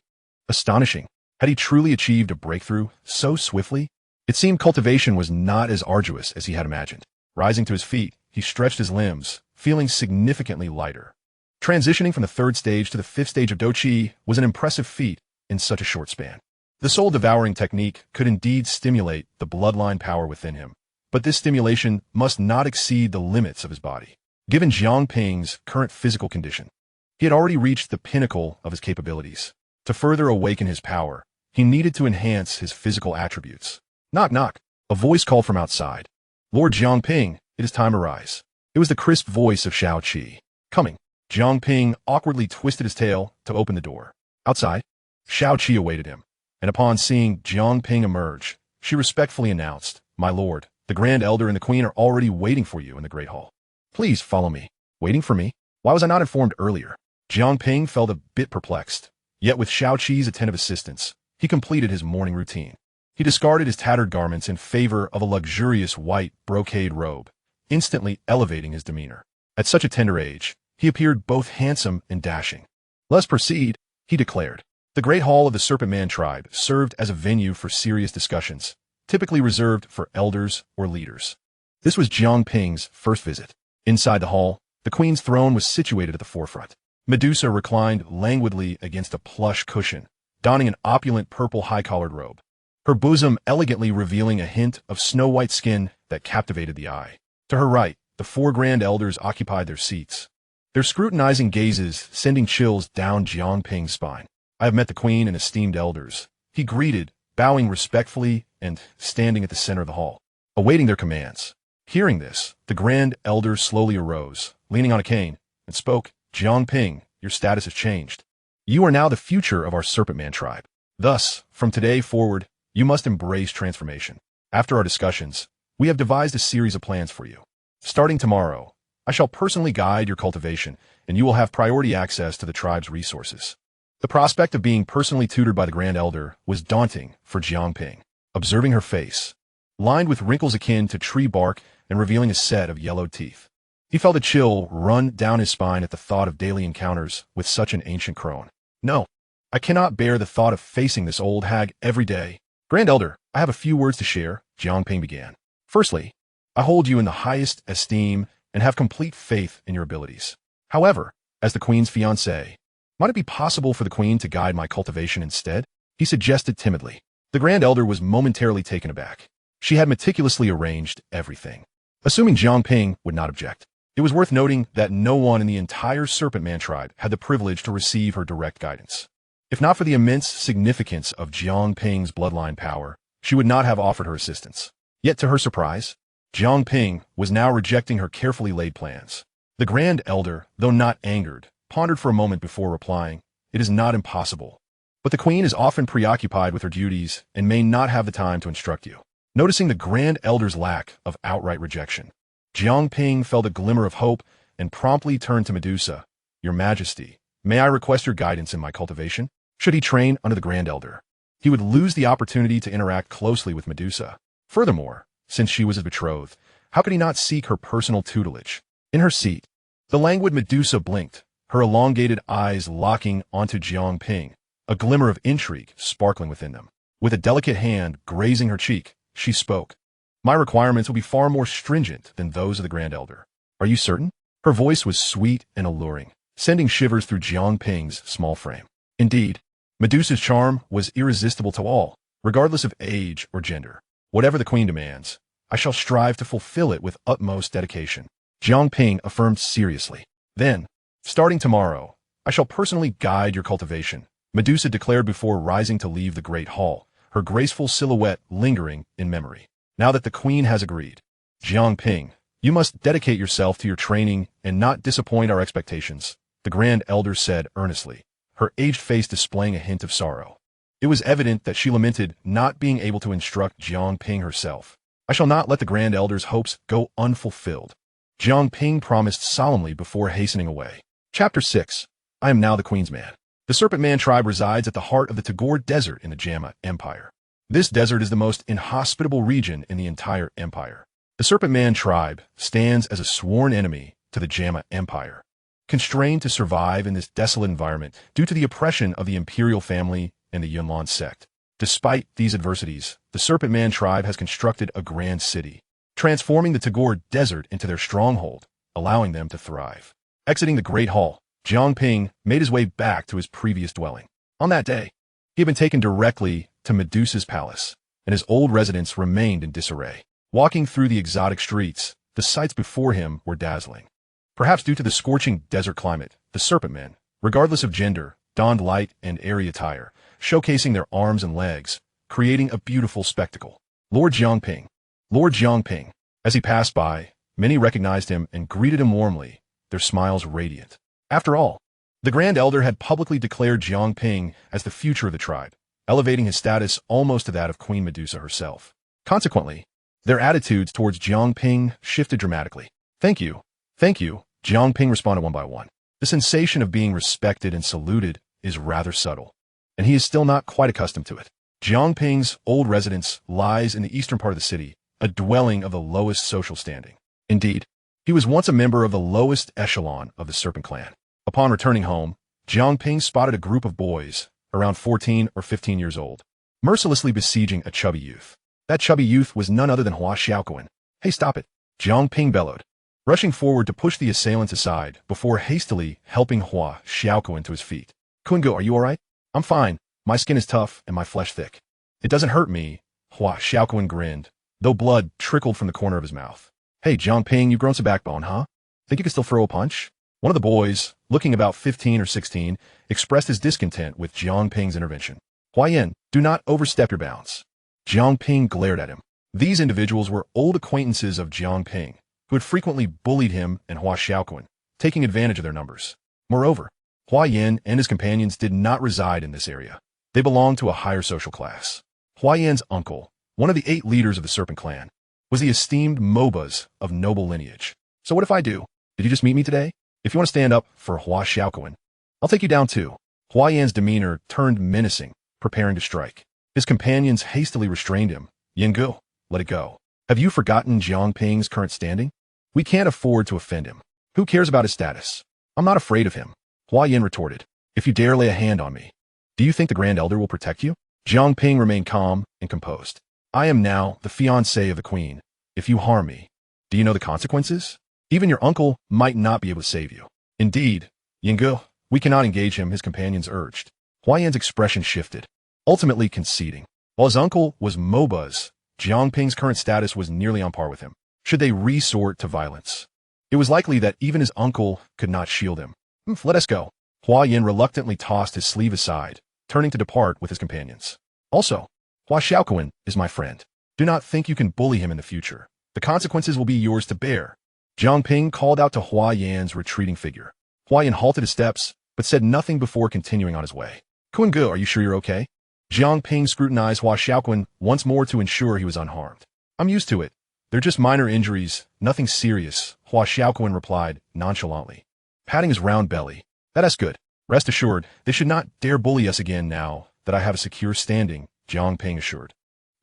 Astonishing. Had he truly achieved a breakthrough so swiftly? It seemed cultivation was not as arduous as he had imagined. Rising to his feet, he stretched his limbs, feeling significantly lighter. Transitioning from the 3rd stage to the 5th stage of Dou Qi was an impressive feat in such a short span. The soul-devouring technique could indeed stimulate the bloodline power within him, but this stimulation must not exceed the limits of his body. Given Jiang Ping's current physical condition, he had already reached the pinnacle of his capabilities. To further awaken his power, he needed to enhance his physical attributes. Knock, knock. A voice called from outside. Lord Jiang Ping, it is time to rise. It was the crisp voice of Shao Qi. Coming. Jiang Ping awkwardly twisted his tail to open the door. Outside, Shao Qi awaited him, and upon seeing Jiang Ping emerge, she respectfully announced, My lord, the Grand Elder and the Queen are already waiting for you in the Great Hall. Please follow me. Waiting for me? Why was I not informed earlier? Jiang Ping felt a bit perplexed, yet with Shao Qi's attentive assistance, he completed his morning routine. He discarded his tattered garments in favor of a luxurious white brocade robe, instantly elevating his demeanor. At such a tender age, he appeared both handsome and dashing. Let's proceed, he declared. The Great Hall of the Serpent Man tribe served as a venue for serious discussions, typically reserved for elders or leaders. This was Jiang Ping's first visit. Inside the hall, the Queen's throne was situated at the forefront. Medusa reclined languidly against a plush cushion, donning an opulent purple high-collared robe, her bosom elegantly revealing a hint of snow-white skin that captivated the eye. To her right, the 4 Grand Elders occupied their seats, their scrutinizing gazes sending chills down Jiang Ping's spine. I have met the Queen and esteemed elders, he greeted, bowing respectfully and standing at the center of the hall, awaiting their commands. Hearing this, the Grand Elder slowly arose, leaning on a cane, and spoke, Jiang Ping, your status has changed. You are now the future of our Serpent Man tribe. Thus, from today forward, you must embrace transformation. After our discussions, we have devised a series of plans for you. Starting tomorrow, I shall personally guide your cultivation, and you will have priority access to the tribe's resources. The prospect of being personally tutored by the Grand Elder was daunting for Jiang Ping. Observing her face, lined with wrinkles akin to tree bark and revealing a set of yellowed teeth, he felt a chill run down his spine at the thought of daily encounters with such an ancient crone. No, I cannot bear the thought of facing this old hag every day. Grand Elder, I have a few words to share, Jiang Ping began. Firstly, I hold you in the highest esteem and have complete faith in your abilities. However, as the Queen's fiancé, might it be possible for the Queen to guide my cultivation instead? He suggested timidly. The Grand Elder was momentarily taken aback. She had meticulously arranged everything, assuming Jiang Ping would not object. It was worth noting that no one in the entire Serpent Man tribe had the privilege to receive her direct guidance. If not for the immense significance of Jiang Ping's bloodline power, she would not have offered her assistance. Yet to her surprise, Jiang Ping was now rejecting her carefully laid plans. The Grand Elder, though not angered, pondered for a moment before replying, It is not impossible. But the Queen is often preoccupied with her duties and may not have the time to instruct you. Noticing the Grand Elder's lack of outright rejection, Jiang Ping felt a glimmer of hope and promptly turned to Medusa. Your Majesty, may I request your guidance in my cultivation? Should he train under the Grand Elder, he would lose the opportunity to interact closely with Medusa. Furthermore, since she was his betrothed, how could he not seek her personal tutelage? In her seat, the languid Medusa blinked, her elongated eyes locking onto Jiang Ping, a glimmer of intrigue sparkling within them. With a delicate hand grazing her cheek, she spoke. My requirements will be far more stringent than those of the Grand Elder. Are you certain? Her voice was sweet and alluring, sending shivers through Jiang Ping's small frame. Indeed, Medusa's charm was irresistible to all, regardless of age or gender. Whatever the Queen demands, I shall strive to fulfill it with utmost dedication, Jiang Ping affirmed seriously. Then, starting tomorrow, I shall personally guide your cultivation, Medusa declared before rising to leave the Great Hall, her graceful silhouette lingering in memory. Now that the Queen has agreed, Jiang Ping, you must dedicate yourself to your training and not disappoint our expectations, the Grand Elder said earnestly, her aged face displaying a hint of sorrow. It was evident that she lamented not being able to instruct Jiang Ping herself. I shall not let the Grand Elder's hopes go unfulfilled, Jiang Ping promised solemnly before hastening away. Chapter 6. I am now the Queen's man. The Serpent Man tribe resides at the heart of the Tagore Desert in the Jamma Empire. This desert is the most inhospitable region in the entire empire. The Serpent Man tribe stands as a sworn enemy to the Jamma Empire, constrained to survive in this desolate environment due to the oppression of the imperial family and the Yunlan sect. Despite these adversities, the Serpent Man tribe has constructed a grand city, transforming the Tagore Desert into their stronghold, allowing them to thrive. Exiting the Great Hall, Jiang Ping made his way back to his previous dwelling. On that day, he had been taken directly to Medusa's palace, and his old residence remained in disarray. Walking through the exotic streets, the sights before him were dazzling. Perhaps due to the scorching desert climate, the Serpent Men, regardless of gender, donned light and airy attire, showcasing their arms and legs, creating a beautiful spectacle. Lord Jiang Ping. Lord Jiang Ping. As he passed by, many recognized him and greeted him warmly, their smiles radiant. After all, the Grand Elder had publicly declared Jiang Ping as the future of the tribe, elevating his status almost to that of Queen Medusa herself. Consequently, their attitudes towards Jiang Ping shifted dramatically. Thank you. Thank you, Jiang Ping responded one by one. The sensation of being respected and saluted is rather subtle, and he is still not quite accustomed to it. Jiang Ping's old residence lies in the eastern part of the city, a dwelling of the lowest social standing. Indeed, he was once a member of the lowest echelon of the Serpent Clan. Upon returning home, Jiang Ping spotted a group of boys, around 14 or 15 years old, mercilessly besieging a chubby youth. That chubby youth was none other than Hua Xiaoquan. Hey, stop it! Jiang Ping bellowed, rushing forward to push the assailants aside before hastily helping Hua Xiaoquan to his feet. Kungo, are you all right? I'm fine. My skin is tough and my flesh thick. It doesn't hurt me, Hua Xiaoquan grinned, though blood trickled from the corner of his mouth. Hey, Jiang Ping, you've grown some backbone, huh? Think you can still throw a punch? One of the boys, looking about 15 or 16, expressed his discontent with Jiang Ping's intervention. Huayan, do not overstep your bounds. Jiang Ping glared at him. These individuals were old acquaintances of Jiang Ping, who had frequently bullied him and Hua Xiaoquan, taking advantage of their numbers. Moreover, Huayan and his companions did not reside in this area. They belonged to a higher social class. Huayan's uncle, one of the 8 leaders of the Serpent Clan, was the esteemed Mobas of noble lineage. So what if I do? Did you just meet me today? If you want to stand up for Hua Xiaoquan, I'll take you down too. Huayan's demeanor turned menacing, preparing to strike. His companions hastily restrained him. Yinggu, let it go. Have you forgotten Jiang Ping's current standing? We can't afford to offend him. Who cares about his status? I'm not afraid of him. Huayan retorted. If you dare lay a hand on me, do you think the Grand Elder will protect you? Jiang Ping remained calm and composed. I am now the fiancé of the Queen. If you harm me, do you know the consequences? Even your uncle might not be able to save you. Indeed, Yinggu, we cannot engage him, his companions urged. Huayan's expression shifted, ultimately conceding. While his uncle was Mobas, Jiang Ping's current status was nearly on par with him. Should they resort to violence? It was likely that even his uncle could not shield him. Let us go. Huayan reluctantly tossed his sleeve aside, turning to depart with his companions. Also, Hua Xiaoquan is my friend. Do not think you can bully him in the future. The consequences will be yours to bear. Jiang Ping called out to Huayan's retreating figure. Huayan halted his steps, but said nothing before continuing on his way. Kungu, are you sure you're okay? Jiang Ping scrutinized Hua Xiaoquan once more to ensure he was unharmed. I'm used to it. They're just minor injuries, nothing serious, Hua Xiaoquan replied nonchalantly, patting his round belly. That's good. Rest assured, they should not dare bully us again now that I have a secure standing, Jiang Ping assured.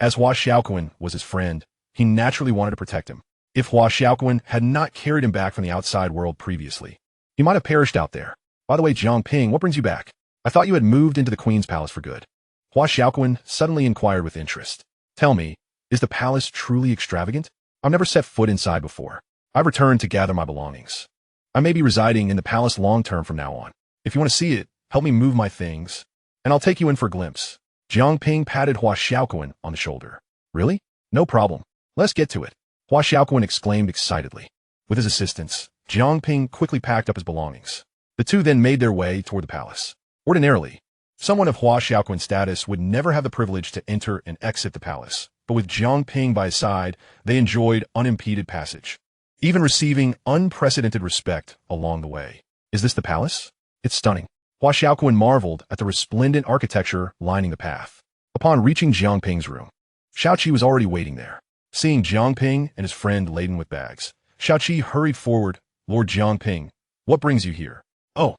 As Hua Xiaoquan was his friend, he naturally wanted to protect him. If Hua Xiaoquan had not carried him back from the outside world previously, he might have perished out there. By the way, Jiang Ping, what brings you back? I thought you had moved into the Queen's palace for good. Hua Xiaoquan suddenly inquired with interest. Tell me, is the palace truly extravagant? I've never set foot inside before. I've returned to gather my belongings. I may be residing in the palace long-term from now on. If you want to see it, help me move my things, and I'll take you in for a glimpse. Jiang Ping patted Hua Xiaoquan on the shoulder. Really? No problem. Let's get to it. Hua Xiaoquan exclaimed excitedly. With his assistance, Jiang Ping quickly packed up his belongings. The two then made their way toward the palace. Ordinarily, someone of Hua Xiaoquan's status would never have the privilege to enter and exit the palace, but with Jiang Ping by his side, they enjoyed unimpeded passage, even receiving unprecedented respect along the way. Is this the palace? It's stunning. Hua Xiaoquan marveled at the resplendent architecture lining the path. Upon reaching Jiang Ping's room, Xiaoqi was already waiting there. Seeing Jiang Ping and his friend laden with bags, Xiaoqi hurried forward. Lord Jiang Ping, what brings you here? Oh,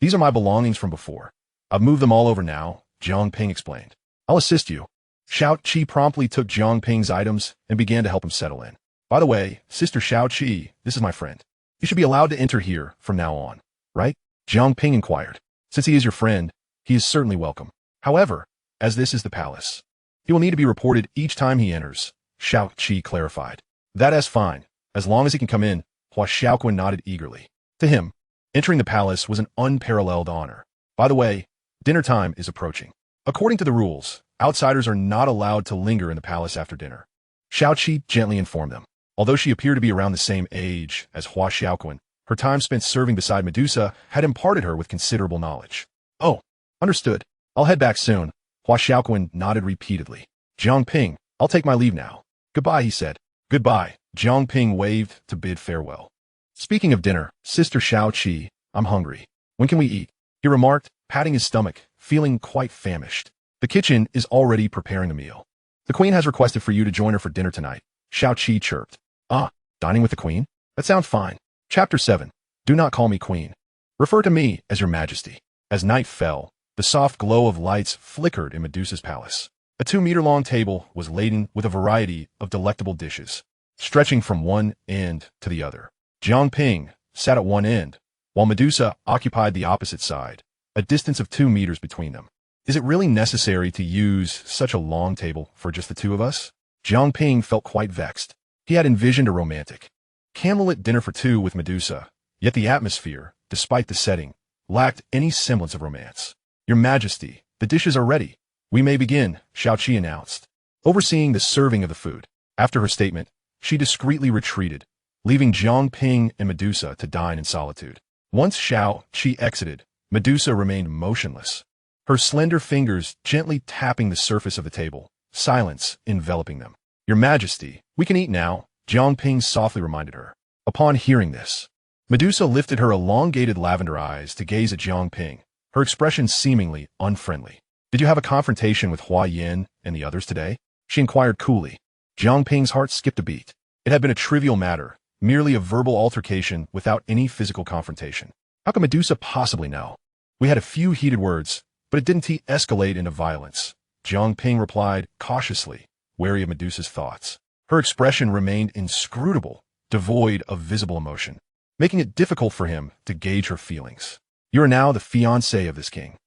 these are my belongings from before. I've moved them all over now, Jiang Ping explained. I'll assist you. Xiao Qi promptly took Jiang Ping's items and began to help him settle in. By the way, Sister Xiao Qi, this is my friend. You should be allowed to enter here from now on, right? Jiang Ping inquired. Since he is your friend, he is certainly welcome. However, as this is the palace, he will need to be reported each time he enters, Xiao Qi clarified. That is fine, as long as he can come in, Hua Xiaoquan nodded eagerly. To him, entering the palace was an unparalleled honor. By the way, dinner time is approaching. According to the rules, outsiders are not allowed to linger in the palace after dinner. Xiao Qi gently informed them. Although she appeared to be around the same age as Hua Xiaoquan, her time spent serving beside Medusa had imparted her with considerable knowledge. Oh, understood. I'll head back soon. Hua Xiaoquan nodded repeatedly. Jiang Ping, I'll take my leave now. Goodbye, he said. Goodbye. Jiang Ping waved to bid farewell. Speaking of dinner, Sister Xiao Qi, I'm hungry. When can we eat? He remarked, patting his stomach, feeling quite famished. The kitchen is already preparing the meal. The queen has requested for you to join her for dinner tonight, Xiao Qi chirped. Ah, dining with the queen? That sounds fine. Chapter 7. Do not call me queen. Refer to me as your majesty. As night fell, the soft glow of lights flickered in Medusa's palace. A 2-meter-long table was laden with a variety of delectable dishes, stretching from one end to the other. Jiang Ping sat at one end, while Medusa occupied the opposite side, a distance of 2 meters between them. Is it really necessary to use such a long table for just the two of us? Jiang Ping felt quite vexed. He had envisioned a romantic, candlelit dinner for two with Medusa, yet the atmosphere, despite the setting, lacked any semblance of romance. Your Majesty, the dishes are ready. We may begin, Xiao Qi announced, overseeing the serving of the food. After her statement, she discreetly retreated, leaving Jiang Ping and Medusa to dine in solitude. Once Xiao Qi exited, Medusa remained motionless, her slender fingers gently tapping the surface of the table, silence enveloping them. Your Majesty, we can eat now, Jiang Ping softly reminded her. Upon hearing this, Medusa lifted her elongated lavender eyes to gaze at Jiang Ping, her expression seemingly unfriendly. Did you have a confrontation with Hua Yin and the others today? She inquired coolly. Jiang Ping's heart skipped a beat. It had been a trivial matter, merely a verbal altercation without any physical confrontation. How could Medusa possibly know? We had a few heated words, but it didn't escalate into violence, Jiang Ping replied cautiously, wary of Medusa's thoughts. Her expression remained inscrutable, devoid of visible emotion, making it difficult for him to gauge her feelings. You are now the fiancé of this king.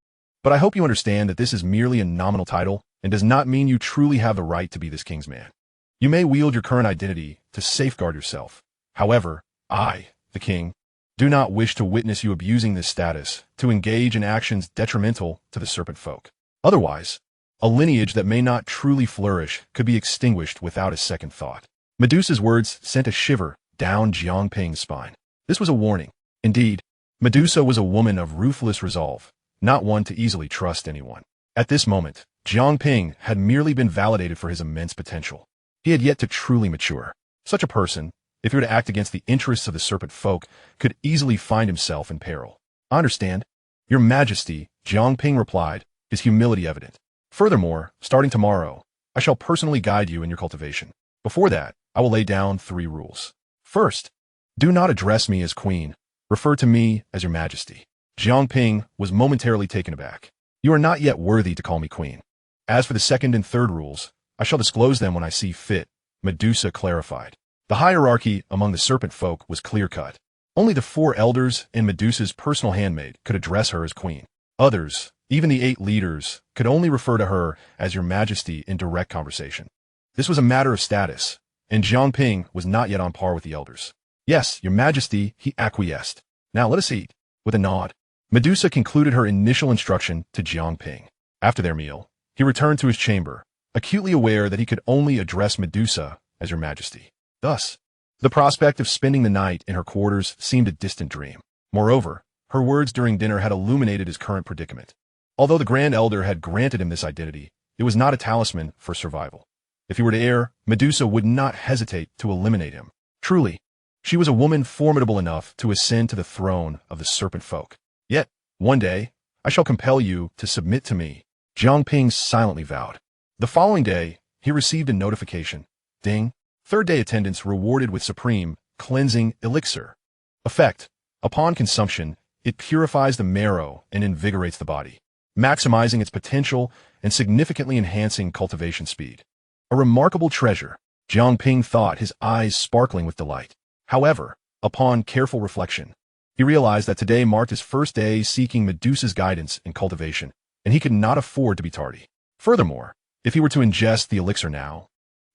But I hope you understand that this is merely a nominal title and does not mean you truly have the right to be this king's man. You may wield your current identity to safeguard yourself. However, I, the king, do not wish to witness you abusing this status to engage in actions detrimental to the serpent folk. Otherwise, a lineage that may not truly flourish could be extinguished without a second thought. Medusa's words sent a shiver down Jiang Ping's spine. This was a warning. Indeed, Medusa was a woman of ruthless resolve, not one to easily trust anyone. At this moment, Jiang Ping had merely been validated for his immense potential. He had yet to truly mature. Such a person, if he were to act against the interests of the serpent folk, could easily find himself in peril. I understand. Your Majesty, Jiang Ping replied, his humility evident. Furthermore, starting tomorrow, I shall personally guide you in your cultivation. Before that, I will lay down 3 rules. First, do not address me as queen. Refer to me as your Majesty. Jiang Ping was momentarily taken aback. You are not yet worthy to call me queen. As for the second and third rules, I shall disclose them when I see fit, Medusa clarified. The hierarchy among the serpent folk was clear-cut. Only the 4 elders and Medusa's personal handmaid could address her as queen. Others, even the 8 leaders, could only refer to her as your Majesty in direct conversation. This was a matter of status, and Jiang Ping was not yet on par with the elders. Yes, your Majesty, he acquiesced. Now let us eat. With a nod, Medusa concluded her initial instruction to Jiang Ping. After their meal, he returned to his chamber, acutely aware that he could only address Medusa as your Majesty. Thus, the prospect of spending the night in her quarters seemed a distant dream. Moreover, her words during dinner had illuminated his current predicament. Although the Grand Elder had granted him this identity, it was not a talisman for survival. If he were to err, Medusa would not hesitate to eliminate him. Truly, she was a woman formidable enough to ascend to the throne of the serpent folk. Yet, one day, I shall compel you to submit to me, Jiang Ping silently vowed. The following day, he received a notification. Ding. 3rd day attendance rewarded with supreme, cleansing elixir. Effect. Upon consumption, it purifies the marrow and invigorates the body. maximizing its potential and significantly enhancing cultivation speed. A remarkable treasure, Jiang Ping thought, his eyes sparkling with delight. However, upon careful reflection, he realized that today marked his first day seeking Medusa's guidance in cultivation, and he could not afford to be tardy. Furthermore, if he were to ingest the elixir now,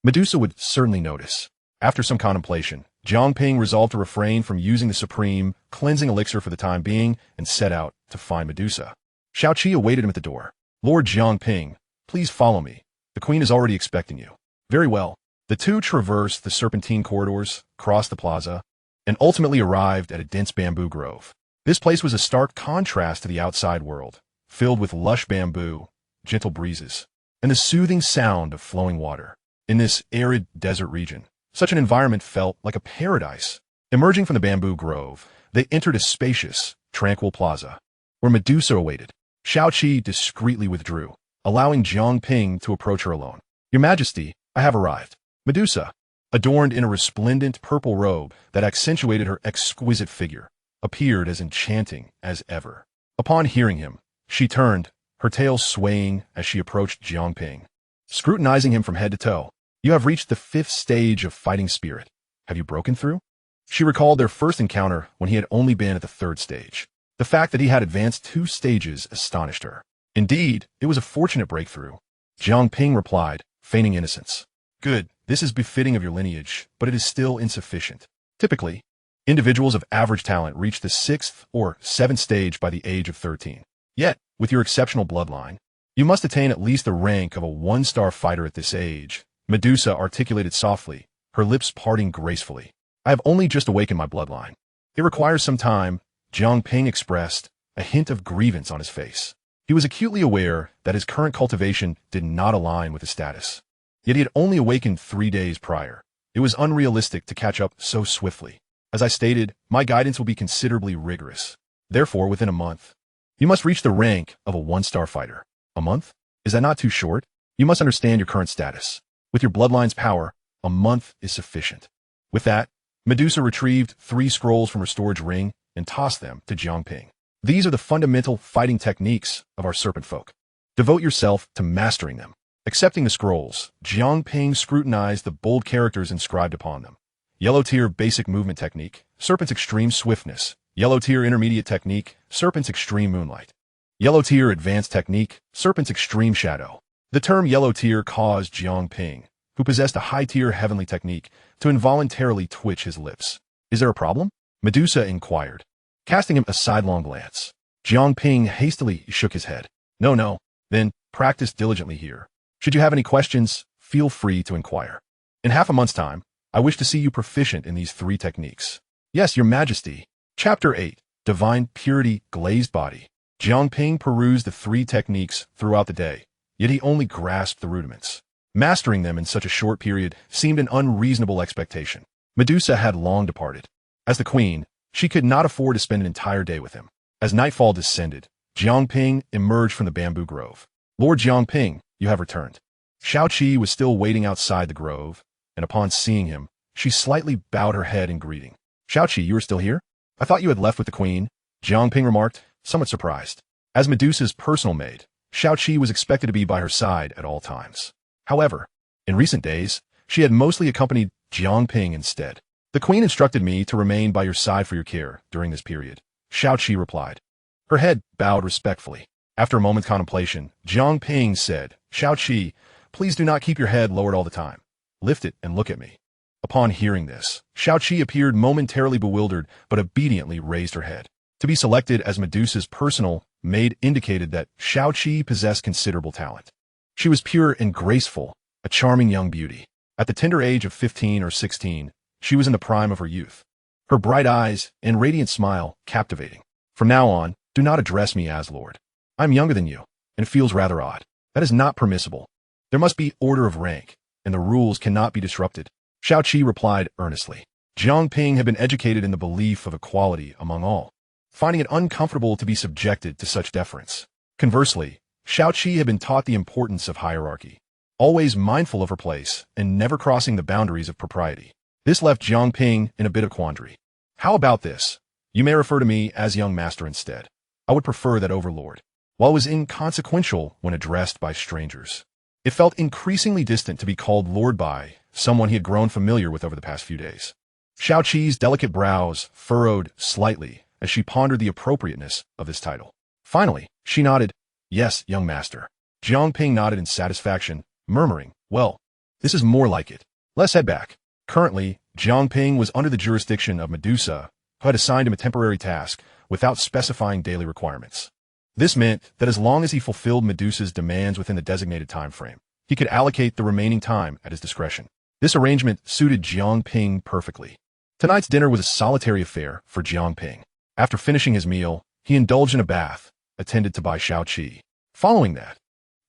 Medusa would certainly notice. After some contemplation, Jiang Ping resolved to refrain from using the supreme cleansing elixir for the time being and set out to find Medusa. Shao Qi awaited him at the door. "Lord Jiang Ping, please follow me. The queen is already expecting you." Very well. The two traversed the serpentine corridors, crossed the plaza, and ultimately arrived at a dense bamboo grove. This place was a stark contrast to the outside world, filled with lush bamboo, gentle breezes, and the soothing sound of flowing water. In this arid desert region, such an environment felt like a paradise. Emerging from the bamboo grove, they entered a spacious, tranquil plaza, where Medusa awaited. Shao Qi discreetly withdrew, allowing Jiang Ping to approach her alone. "Your Majesty, I have arrived." Medusa, adorned in a resplendent purple robe that accentuated her exquisite figure, appeared as enchanting as ever. Upon hearing him, she turned, her tail swaying as she approached Jiang Ping, scrutinizing him from head to toe. "You have reached the 5th stage of fighting spirit. Have you broken through?" She recalled their first encounter when he had only been at the 3rd stage. The fact that he had advanced 2 stages astonished her. Indeed, it was a fortunate breakthrough. Jiang Ping replied, feigning innocence. "Good, this is befitting of your lineage, but it is still insufficient. Typically, individuals of average talent reach the 6th or 7th stage by the age of 13. Yet, with your exceptional bloodline, you must attain at least the rank of a 1-star fighter at this age." Medusa articulated softly, her lips parting gracefully. "I have only just awakened my bloodline. It requires some time," Jiang Ping expressed, a hint of grievance on his face. He was acutely aware that his current cultivation did not align with his status. Yet he had only awakened 3 days prior. It was unrealistic to catch up so swiftly. "As I stated, my guidance will be considerably rigorous. Therefore, within a month, you must reach the rank of a 1-star fighter." "A month? Is that not too short? You must understand your current status. With your bloodline's power, a month is sufficient." With that, Medusa retrieved 3 scrolls from her storage ring and tossed them to Jiang Ping. "These are the fundamental fighting techniques of our serpent folk. Devote yourself to mastering them." Accepting the scrolls, Jiang Ping scrutinized the bold characters inscribed upon them. Yellow tier basic movement technique, Serpent's extreme swiftness. Yellow tier intermediate technique, Serpent's extreme moonlight. Yellow tier advanced technique, Serpent's extreme shadow. The term yellow tier caused Jiang Ping, who possessed a high tier heavenly technique, to involuntarily twitch his lips. "Is there a problem?" Medusa inquired, casting him a sidelong glance. Jiang Ping hastily shook his head. No. Then, practice diligently here. Should you have any questions, feel free to inquire. In half a month's time, I wish to see you proficient in these 3 techniques. "Yes, Your Majesty." Chapter 8, Divine Purity Glazed Body. Jiang Ping perused the 3 techniques throughout the day, yet he only grasped the rudiments. Mastering them in such a short period seemed an unreasonable expectation. Medusa had long departed. As the queen, she could not afford to spend an entire day with him. As nightfall descended, Jiang Ping emerged from the bamboo grove. "Lord Jiang Ping, you have returned." Shao Qi was still waiting outside the grove, and upon seeing him, she slightly bowed her head in greeting. "Shao Qi, you are still here? I thought you had left with the queen," Jiang Ping remarked, somewhat surprised. As Medusa's personal maid, Shao Qi was expected to be by her side at all times. However, in recent days, she had mostly accompanied Jiang Ping instead. "The queen instructed me to remain by your side for your care during this period," Shao Qi replied. Her head bowed respectfully. After a moment's contemplation, Jiang Ping said, "Shao Qi, please do not keep your head lowered all the time. Lift it and look at me." Upon hearing this, Shao Qi appeared momentarily bewildered, but obediently raised her head. To be selected as Medusa's personal maid indicated that Shao Qi possessed considerable talent. She was pure and graceful, a charming young beauty. At the tender age of 15 or 16, she was in the prime of her youth. Her bright eyes and radiant smile captivating. "From now on, do not address me as Lord. I'm younger than you, and it feels rather odd. That is not permissible. There must be order of rank, and the rules cannot be disrupted," Shao Qi replied earnestly. Jiang Ping had been educated in the belief of equality among all, finding it uncomfortable to be subjected to such deference. Conversely, Shao Qi had been taught the importance of hierarchy, always mindful of her place and never crossing the boundaries of propriety. This left Jiang Ping in a bit of quandary. "How about this? You may refer to me as young master instead. I would prefer that over lord." while it was inconsequential when addressed by strangers. It felt increasingly distant to be called Lord by someone he had grown familiar with over the past few days. Xiao Qi's delicate brows furrowed slightly as she pondered the appropriateness of this title. Finally, she nodded, "Yes, young master." Jiang Ping nodded in satisfaction, murmuring, "Well, this is more like it. Let's head back." Currently, Jiang Ping was under the jurisdiction of Medusa, who had assigned him a temporary task without specifying daily requirements. This meant that as long as he fulfilled Medusa's demands within the designated time frame, he could allocate the remaining time at his discretion. This arrangement suited Jiang Ping perfectly. Tonight's dinner was a solitary affair for Jiang Ping. After finishing his meal, he indulged in a bath, attended to by Xiao Qi. Following that,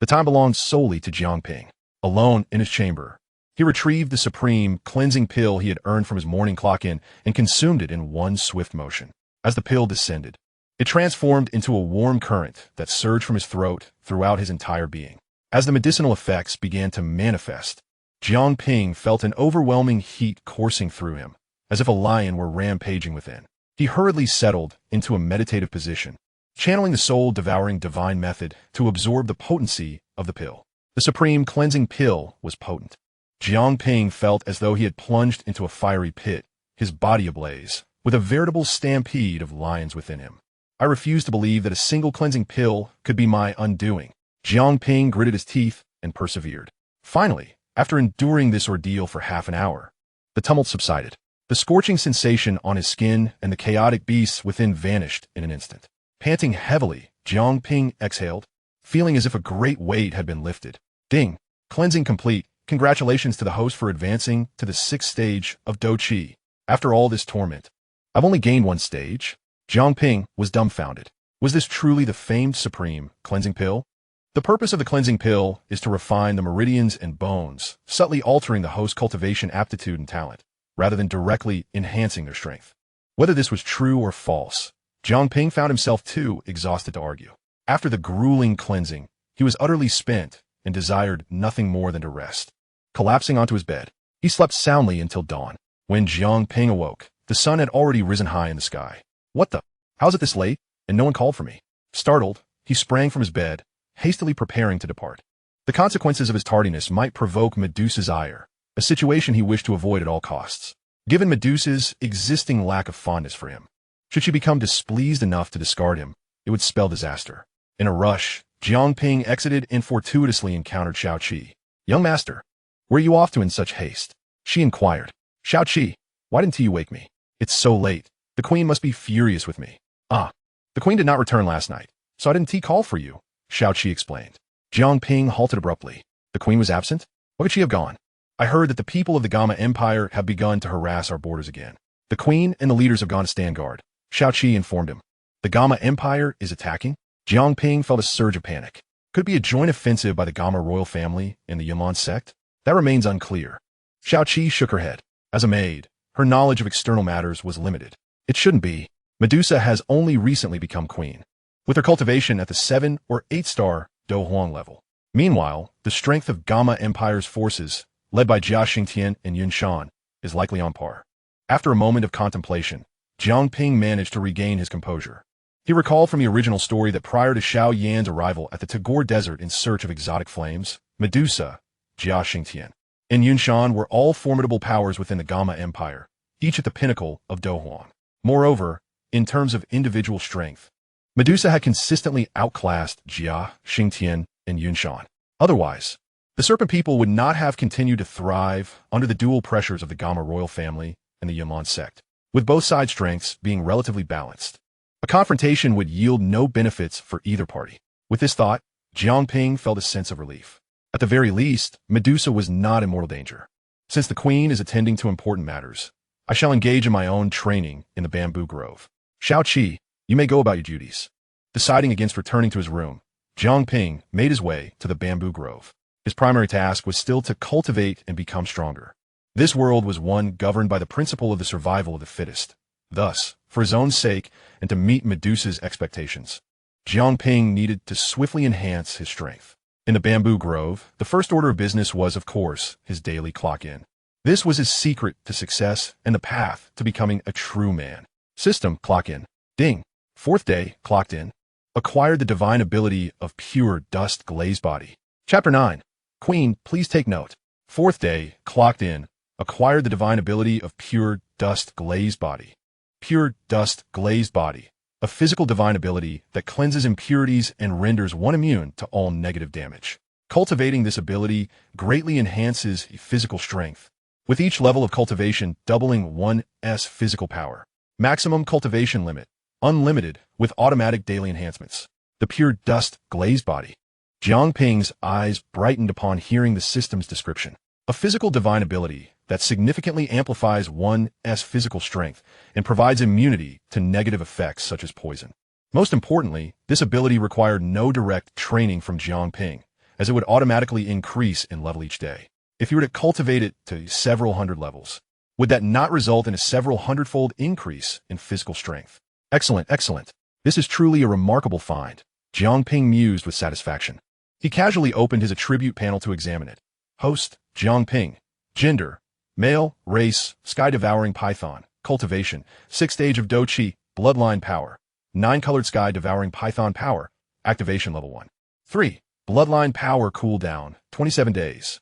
the time belonged solely to Jiang Ping. Alone in his chamber, he retrieved the supreme cleansing pill he had earned from his morning clock-in and consumed it in one swift motion. As the pill descended, it transformed into a warm current that surged from his throat throughout his entire being. As the medicinal effects began to manifest, Jiang Ping felt an overwhelming heat coursing through him, as if a lion were rampaging within. He hurriedly settled into a meditative position, channeling the soul-devouring divine method to absorb the potency of the pill. The supreme cleansing pill was potent. Jiang Ping felt as though he had plunged into a fiery pit, his body ablaze, with a veritable stampede of lions within him. "I refuse to believe that a single cleansing pill could be my undoing." Jiang Ping gritted his teeth and persevered. Finally, after enduring this ordeal for half an hour, the tumult subsided. The scorching sensation on his skin and the chaotic beasts within vanished in an instant. Panting heavily, Jiang Ping exhaled, feeling as if a great weight had been lifted. Ding! Cleansing complete. Congratulations to the host for advancing to the 6th stage of Dou Qi. After all this torment, I've only gained 1 stage. Jiang Ping was dumbfounded. Was this truly the famed supreme cleansing pill? The purpose of the cleansing pill is to refine the meridians and bones, subtly altering the host's cultivation aptitude and talent, rather than directly enhancing their strength. Whether this was true or false, Jiang Ping found himself too exhausted to argue. After the grueling cleansing, he was utterly spent and desired nothing more than to rest. Collapsing onto his bed, he slept soundly until dawn. When Jiang Ping awoke, the sun had already risen high in the sky. "What the? How's it this late? And no one called for me?" Startled, he sprang from his bed, hastily preparing to depart. The consequences of his tardiness might provoke Medusa's ire, a situation he wished to avoid at all costs. Given Medusa's existing lack of fondness for him, should she become displeased enough to discard him, it would spell disaster. In a rush, Jiang Ping exited and fortuitously encountered Xiao Qi. "Young master, where are you off to in such haste?" she inquired. "Xiao Qi, why didn't you wake me? It's so late. The queen must be furious with me." "Ah, the queen did not return last night, so I didn't call for you," Xiao Qi explained. Jiang Ping halted abruptly. The queen was absent? Where could she have gone? "I heard that the people of the Gamma Empire have begun to harass our borders again. The queen and the leaders have gone to stand guard," Xiao Qi informed him. "The Gamma Empire is attacking?" Jiang Ping felt a surge of panic. Could it be a joint offensive by the Gamma royal family and the Yunlan sect? That remains unclear. Xiao Qi shook her head. As a maid, her knowledge of external matters was limited. It shouldn't be. Medusa has only recently become queen, with her cultivation at the 7 or 8-star Dou Huang level. Meanwhile, the strength of Gamma Empire's forces, led by Jia Xingtian and Yun Shan, is likely on par. After a moment of contemplation, Jiang Ping managed to regain his composure. He recalled from the original story that prior to Xiao Yan's arrival at the Tagore Desert in search of exotic flames, Medusa, Jia Xingtian, and Yun Shan were all formidable powers within the Gamma Empire, each at the pinnacle of Dou Huang. Moreover, in terms of individual strength, Medusa had consistently outclassed Jia Xingtian and Yun Shan. Otherwise, the Serpent people would not have continued to thrive under the dual pressures of the Gamma royal family and the Yunlan sect, with both sides' strengths being relatively balanced. A confrontation would yield no benefits for either party. With this thought, Jiang Ping felt a sense of relief. At the very least, Medusa was not in mortal danger. Since the queen is attending to important matters, I shall engage in my own training in the bamboo grove. Xiao Qi, you may go about your duties. Deciding against returning to his room, Jiang Ping made his way to the bamboo grove. His primary task was still to cultivate and become stronger. This world was one governed by the principle of the survival of the fittest. Thus, for his own sake and to meet Medusa's expectations, Jiang Ping needed to swiftly enhance his strength. In the bamboo grove, the first order of business was, of course, his daily clock-in. This was his secret to success and the path to becoming a true man. System, clock-in. Ding. 4th day, clocked in. acquired the divine ability of pure dust glazed body. Chapter 9. Queen, please take note. 4th day, clocked in, acquired the divine ability of pure dust glazed body. Pure dust glazed body, a physical divine ability that cleanses impurities and renders one immune to all negative damage. Cultivating this ability greatly enhances physical strength, with each level of cultivation doubling one's physical power. Maximum cultivation limit, unlimited, with automatic daily enhancements. The pure dust glazed body. Jiang Ping's eyes brightened upon hearing the system's description. A physical divine ability that significantly amplifies one's physical strength and provides immunity to negative effects such as poison. Most importantly, this ability required no direct training from Jiang Ping, as it would automatically increase in level each day. If you were to cultivate it to several hundred levels, would that not result in a several hundredfold increase in physical strength? Excellent, excellent. This is truly a remarkable find, Jiang Ping mused with satisfaction. He casually opened his attribute panel to examine it. Host, Jiang Ping. Gender, male, race, sky-devouring python. Cultivation, 6th stage of Dou Qi, bloodline power. 9-colored sky-devouring python power, activation level 1. 3. Bloodline power cooldown, 27 days.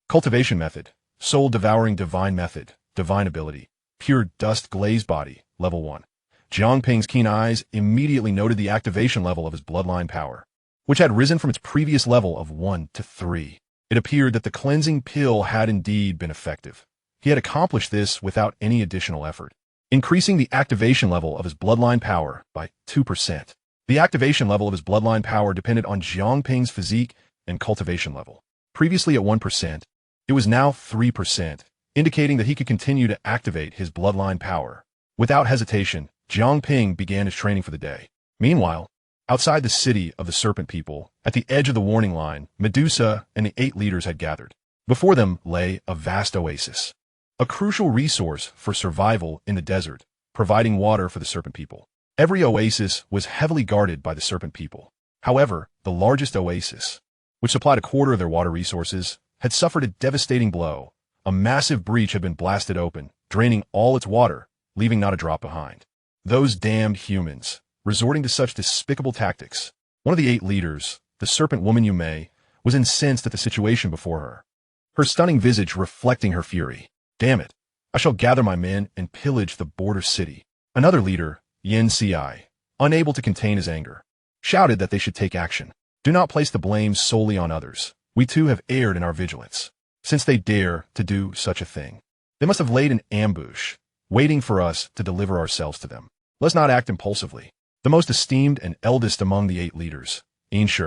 Cultivation method, soul-devouring divine method, divine ability. Pure dust glazed body, level 1. Jiang Ping's keen eyes immediately noted the activation level of his bloodline power, which had risen from its previous level of 1 to 3. It appeared that the cleansing pill had indeed been effective. He had accomplished this without any additional effort, increasing the activation level of his bloodline power by 2%. The activation level of his bloodline power depended on Jiang Ping's physique and cultivation level. Previously at 1%, it was now 3%, indicating that he could continue to activate his bloodline power. Without hesitation, Jiang Ping began his training for the day. Meanwhile, outside the city of the Serpent People, at the edge of the warning line, Medusa and the 8 leaders had gathered. Before them lay a vast oasis, a crucial resource for survival in the desert, providing water for the Serpent People. Every oasis was heavily guarded by the Serpent People. However, the largest oasis, which supplied a quarter of their water resources, had suffered a devastating blow. A massive breach had been blasted open, draining all its water, leaving not a drop behind. Those damned humans, resorting to such despicable tactics. One of the 8 leaders, the serpent woman Yume, was incensed at the situation before her, her stunning visage reflecting her fury. Damn it, I shall gather my men and pillage the border city. Another leader, Yin Ci, unable to contain his anger, shouted that they should take action. Do not place the blame solely on others. We too have erred in our vigilance. Since they dare to do such a thing, they must have laid an ambush, waiting for us to deliver ourselves to them. Let's not act impulsively. The most esteemed and eldest among the 8 leaders, Yin Shi,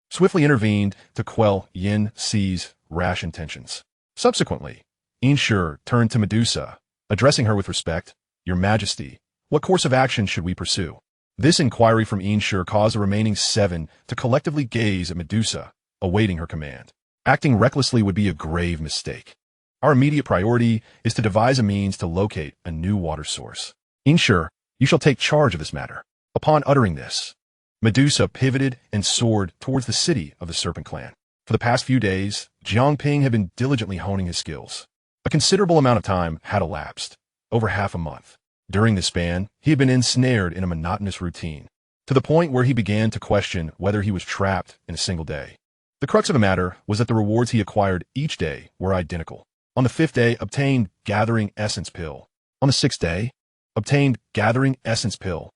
swiftly intervened to quell Yin Ci's rash intentions. Subsequently, Yin Shi turned to Medusa, addressing her with respect. Your Majesty, what course of action should we pursue? This inquiry from Yin Shi caused the remaining 7 to collectively gaze at Medusa, awaiting her command. Acting recklessly would be a grave mistake. Our immediate priority is to devise a means to locate a new water source. Yin Shi, you shall take charge of this matter. Upon uttering this, Medusa pivoted and soared towards the city of the Serpent Clan. For the past few days, Jiang Ping had been diligently honing his skills. A considerable amount of time had elapsed, over half a month. During this span, he had been ensnared in a monotonous routine, to the point where he began to question whether he was trapped in a single day. The crux of the matter was that the rewards he acquired each day were identical. On the 5th day, obtained Gathering Essence Pill. On the 6th day, obtained Gathering Essence Pill.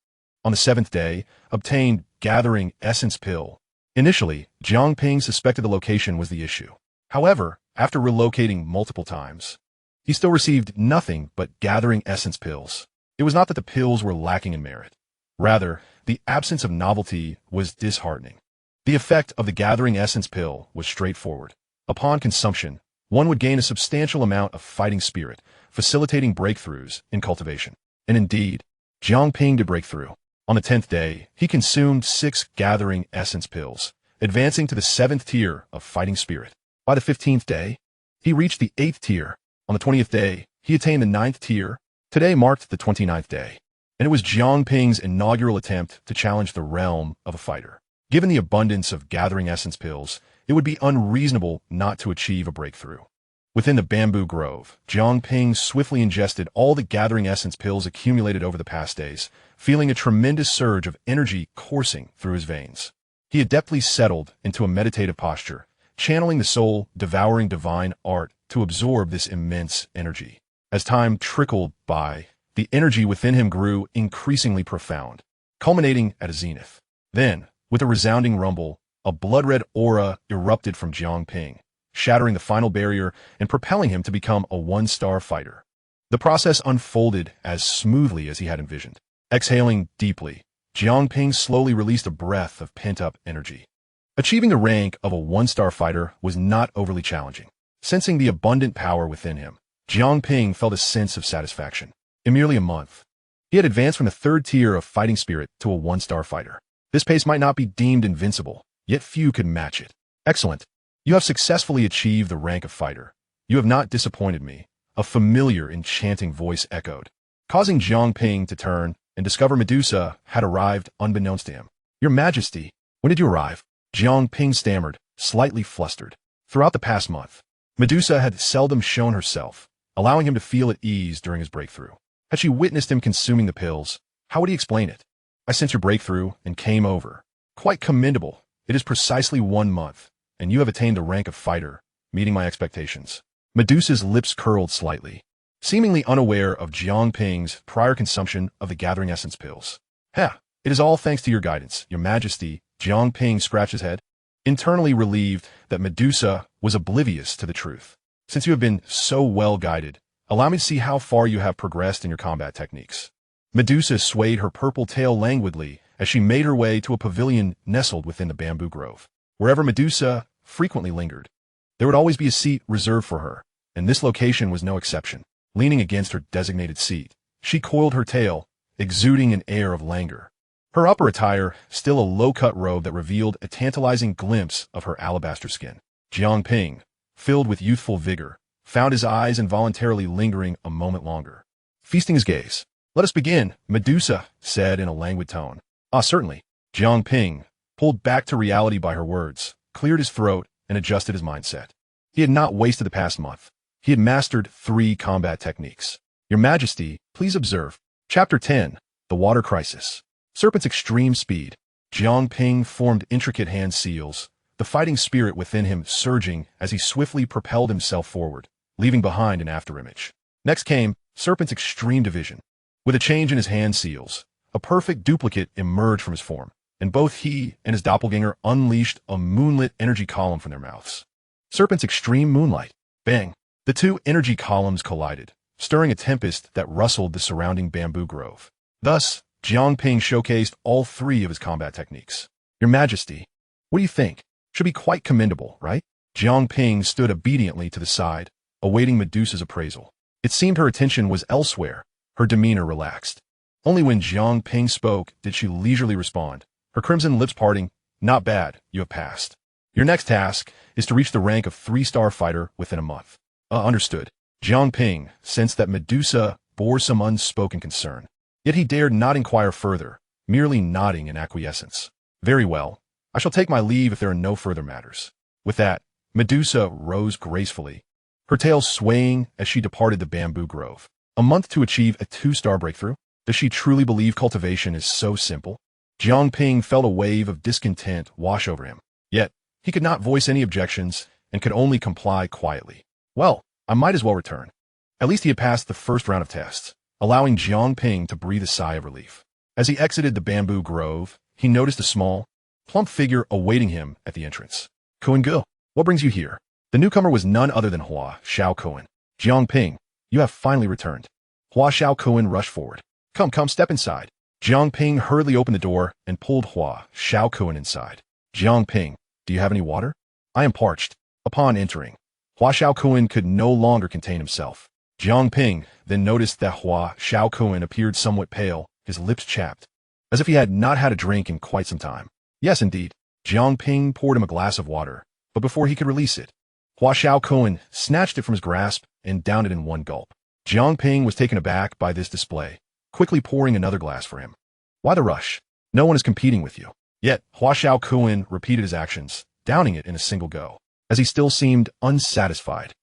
On the 7th day, obtained Gathering Essence Pill. Initially, Jiang Ping suspected the location was the issue. However, after relocating multiple times, he still received nothing but Gathering Essence Pills. It was not that the pills were lacking in merit. Rather, the absence of novelty was disheartening. The effect of the Gathering Essence Pill was straightforward. Upon consumption, one would gain a substantial amount of fighting spirit, facilitating breakthroughs in cultivation. And indeed, Jiang Ping did break through. On the 10th day, he consumed 6 Gathering Essence Pills, advancing to the 7th tier of fighting spirit. By the 15th day, he reached the 8th tier. On the 20th day, he attained the 9th tier. Today marked the 29th day, and it was Jiang Ping's inaugural attempt to challenge the realm of a fighter. Given the abundance of Gathering Essence Pills, it would be unreasonable not to achieve a breakthrough. Within the bamboo grove, Jiang Ping swiftly ingested all the gathering essence pills accumulated over the past days, feeling a tremendous surge of energy coursing through his veins. He adeptly settled into a meditative posture, channeling the soul-devouring divine art to absorb this immense energy. As time trickled by, the energy within him grew increasingly profound, culminating at a zenith. Then, with a resounding rumble, a blood-red aura erupted from Jiang Ping, shattering the final barrier and propelling him to become a one-star fighter. The process unfolded as smoothly as he had envisioned. Exhaling deeply, Jiang Ping slowly released a breath of pent-up energy. Achieving the rank of a one-star fighter was not overly challenging. Sensing the abundant power within him, Jiang Ping felt a sense of satisfaction. In merely a month, he had advanced from the third tier of fighting spirit to a one-star fighter. This pace might not be deemed invincible, yet few could match it. Excellent. You have successfully achieved the rank of fighter. You have not disappointed me, a familiar, enchanting voice echoed, causing Jiang Ping to turn and discover Medusa had arrived unbeknownst to him. Your Majesty, when did you arrive? Jiang Ping stammered, slightly flustered. Throughout the past month, Medusa had seldom shown herself, allowing him to feel at ease during his breakthrough. Had she witnessed him consuming the pills, how would he explain it? I sensed your breakthrough and came over. Quite commendable. It is precisely 1 month, and you have attained the rank of fighter, meeting my expectations. Medusa's lips curled slightly, seemingly unaware of Jiang Ping's prior consumption of the gathering essence pills. It is all thanks to your guidance, Your Majesty. Jiang Ping scratched his head, internally relieved that Medusa was oblivious to the truth. Since you have been so well guided, allow me to see how far you have progressed in your combat techniques. Medusa swayed her purple tail languidly as she made her way to a pavilion nestled within the bamboo grove. Wherever Medusa frequently lingered, there would always be a seat reserved for her, and this location was no exception. Leaning against her designated seat, she coiled her tail, exuding an air of languor. Her upper attire, still a low-cut robe that revealed a tantalizing glimpse of her alabaster skin. Jiang Ping, filled with youthful vigor, found his eyes involuntarily lingering a moment longer. Feasting his gaze. Let us begin, Medusa said in a languid tone. Certainly. Jiang Ping, pulled back to reality by her words, cleared his throat and adjusted his mindset. He had not wasted the past month. He had mastered 3 combat techniques. Your Majesty, please observe. Chapter 10, The Water Crisis. Serpent's extreme speed. Jiang Ping formed intricate hand seals, the fighting spirit within him surging as he swiftly propelled himself forward, leaving behind an afterimage. Next came Serpent's extreme division. With a change in his hand seals, a perfect duplicate emerged from his form, and both he and his doppelganger unleashed a moonlit energy column from their mouths. Serpent's extreme moonlight. Bang! The 2 energy columns collided, stirring a tempest that rustled the surrounding bamboo grove. Thus, Jiang Ping showcased all 3 of his combat techniques. Your Majesty, what do you think? Should be quite commendable, right? Jiang Ping stood obediently to the side, awaiting Medusa's appraisal. It seemed her attention was elsewhere, her demeanor relaxed. Only when Jiang Ping spoke did she leisurely respond, her crimson lips parting. Not bad, you have passed. Your next task is to reach the rank of 3-star fighter within a month. Understood. Jiang Ping sensed that Medusa bore some unspoken concern. Yet he dared not inquire further, merely nodding in acquiescence. Very well. I shall take my leave if there are no further matters. With that, Medusa rose gracefully, her tail swaying as she departed the bamboo grove. A month to achieve a 2-star breakthrough? Does she truly believe cultivation is so simple? Jiang Ping felt a wave of discontent wash over him. Yet, he could not voice any objections and could only comply quietly. Well, I might as well return. At least he had passed the first round of tests, allowing Jiang Ping to breathe a sigh of relief. As he exited the bamboo grove, he noticed a small, plump figure awaiting him at the entrance. Kuan-gu, what brings you here? The newcomer was none other than Hua Xiaokuan. Jiang Ping, you have finally returned. Hua Xiaokuan rushed forward. Come, step inside. Jiang Ping hurriedly opened the door and pulled Hua Xiaokuan inside. Jiang Ping, do you have any water? I am parched. Upon entering, Hua Xiaokuan could no longer contain himself. Jiang Ping then noticed that Hua Xiaokuan appeared somewhat pale, his lips chapped, as if he had not had a drink in quite some time. Yes, indeed. Jiang Ping poured him a glass of water, but before he could release it, Hua Xiaokuan snatched it from his grasp and downed it in one gulp. Jiang Ping was taken aback by this display, quickly pouring another glass for him. Why the rush? No one is competing with you. Yet, Hua Xiaokuan repeated his actions, downing it in a single go. As he still seemed unsatisfied,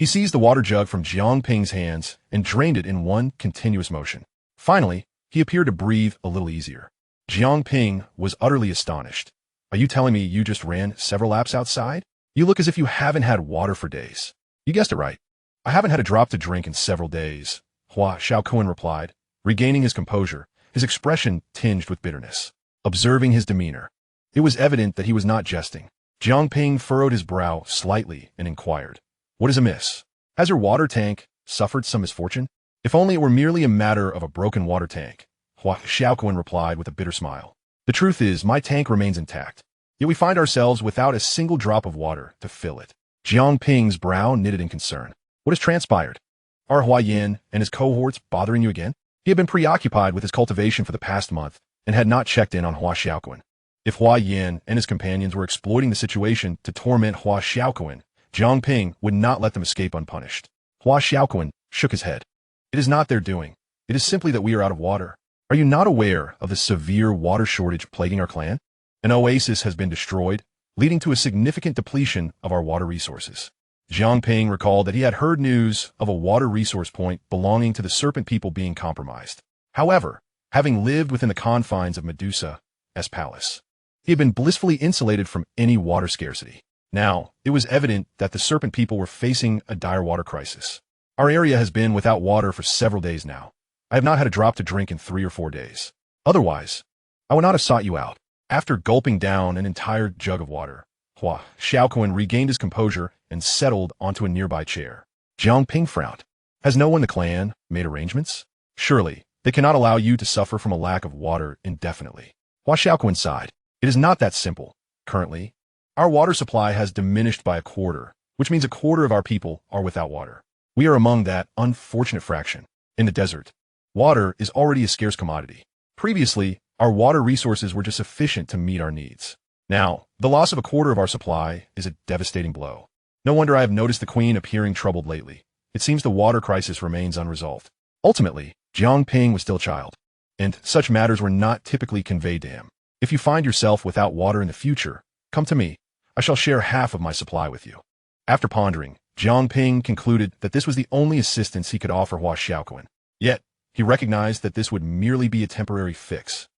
He seized the water jug from Jiang Ping's hands and drained it in one continuous motion. Finally, he appeared to breathe a little easier. Jiang Ping was utterly astonished. Are you telling me you just ran several laps outside? You look as if you haven't had water for days. You guessed it right. I haven't had a drop to drink in several days, Hua Xiaoquan replied, regaining his composure, his expression tinged with bitterness. Observing his demeanor, it was evident that he was not jesting. Jiang Ping furrowed his brow slightly and inquired, "What is amiss? Has your water tank suffered some misfortune?" "If only it were merely a matter of a broken water tank," Hua Xiaoquan replied with a bitter smile. "The truth is, my tank remains intact, yet we find ourselves without a single drop of water to fill it." Jiang Ping's brow knitted in concern. "What has transpired? Are Hua Yin and his cohorts bothering you again?" He had been preoccupied with his cultivation for the past month and had not checked in on Hua Xiaoquan. If Hua Yin and his companions were exploiting the situation to torment Hua Xiaoquan, Jiang Ping would not let them escape unpunished. Hua Xiaoquan shook his head. "It is not their doing. It is simply that we are out of water. Are you not aware of the severe water shortage plaguing our clan? An oasis has been destroyed, leading to a significant depletion of our water resources." Jiang Ping recalled that he had heard news of a water resource point belonging to the Serpent people being compromised. However, having lived within the confines of Medusa's palace, he had been blissfully insulated from any water scarcity. Now, it was evident that the Serpent people were facing a dire water crisis. "Our area has been without water for several days now. I have not had a drop to drink in 3 or 4 days. Otherwise, I would not have sought you out." After gulping down an entire jug of water, Hua Xiaoquan regained his composure and settled onto a nearby chair. Jiang Ping frowned. "Has no one in the clan made arrangements? Surely, they cannot allow you to suffer from a lack of water indefinitely." Hua Xiaoquan sighed. "It is not that simple. Currently, our water supply has diminished by a quarter, which means a quarter of our people are without water. We are among that unfortunate fraction. In the desert, water is already a scarce commodity. Previously, our water resources were just sufficient to meet our needs. Now, the loss of a quarter of our supply is a devastating blow. No wonder I have noticed the Queen appearing troubled lately. It seems the water crisis remains unresolved." Ultimately, Jiang Ping was still a child, and such matters were not typically conveyed to him. "If you find yourself without water in the future, come to me. I shall share half of my supply with you." After pondering, Jiang Ping concluded that this was the only assistance he could offer Hua Xiaoquan. Yet, he recognized that this would merely be a temporary fix,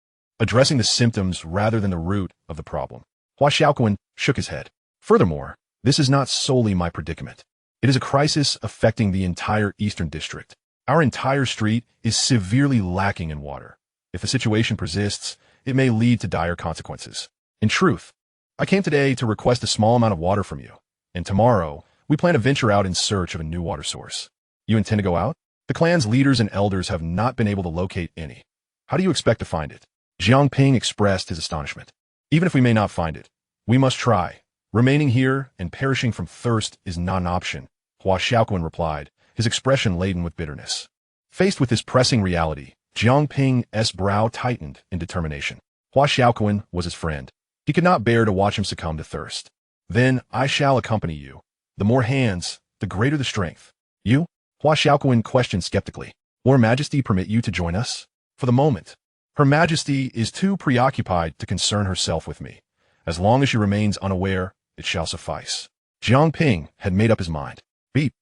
addressing the symptoms rather than the root of the problem. Hua Xiaoquan shook his head. "Furthermore, this is not solely my predicament. It is a crisis affecting the entire Eastern District. Our entire street is severely lacking in water. If the situation persists, it may lead to dire consequences. In truth, I came today to request a small amount of water from you, and tomorrow we plan to venture out in search of a new water source." "You intend to go out?" "The clan's leaders and elders have not been able to locate any. How do you expect to find it?" Jiang Ping expressed his astonishment. "Even if we may not find it, we must try. Remaining here and perishing from thirst is not an option," Hua Xiaoquan replied, his expression laden with bitterness. Faced with this pressing reality, Jiang Ping's brow tightened in determination. Hua Xiaoquan was his friend. He could not bear to watch him succumb to thirst. "Then I shall accompany you. The more hands, the greater the strength." "You?" Hua Xiaoquan questioned skeptically. "Will Her Majesty permit you to join us?" "For the moment, Her Majesty is too preoccupied to concern herself with me. As long as she remains unaware, it shall suffice." Jiang Ping had made up his mind. Beep.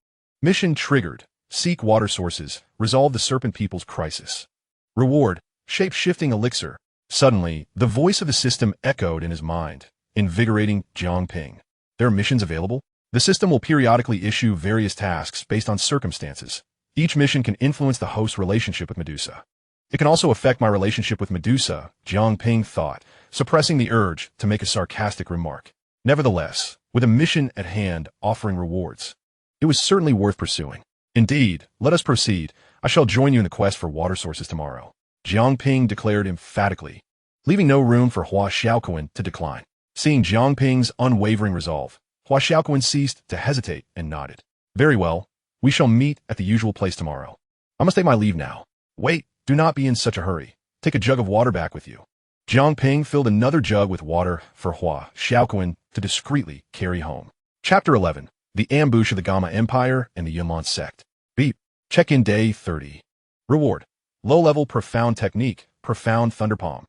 Mission triggered. Seek water sources. Resolve the Serpent People's crisis. Reward. Shape-shifting elixir. Suddenly, the voice of the system echoed in his mind, invigorating Jiang Ping. "There are missions available? The system will periodically issue various tasks based on circumstances. Each mission can influence the host's relationship with Medusa. It can also affect my relationship with Medusa," Jiang Ping thought, suppressing the urge to make a sarcastic remark. Nevertheless, with a mission at hand offering rewards, it was certainly worth pursuing. "Indeed, let us proceed. I shall join you in the quest for water sources tomorrow," Jiang Ping declared emphatically, leaving no room for Hua Xiaoquan to decline. Seeing Jiang Ping's unwavering resolve, Hua Xiaoquan ceased to hesitate and nodded. "Very well. We shall meet at the usual place tomorrow. I must take my leave now." "Wait, do not be in such a hurry. Take a jug of water back with you." Jiang Ping filled another jug with water for Hua Xiaoquan to discreetly carry home. Chapter 11. The Ambush of the Gamma Empire and the Yunlan Sect. Beep. Check-in Day 30. Reward. Low-level Profound Technique, Profound Thunderpalm.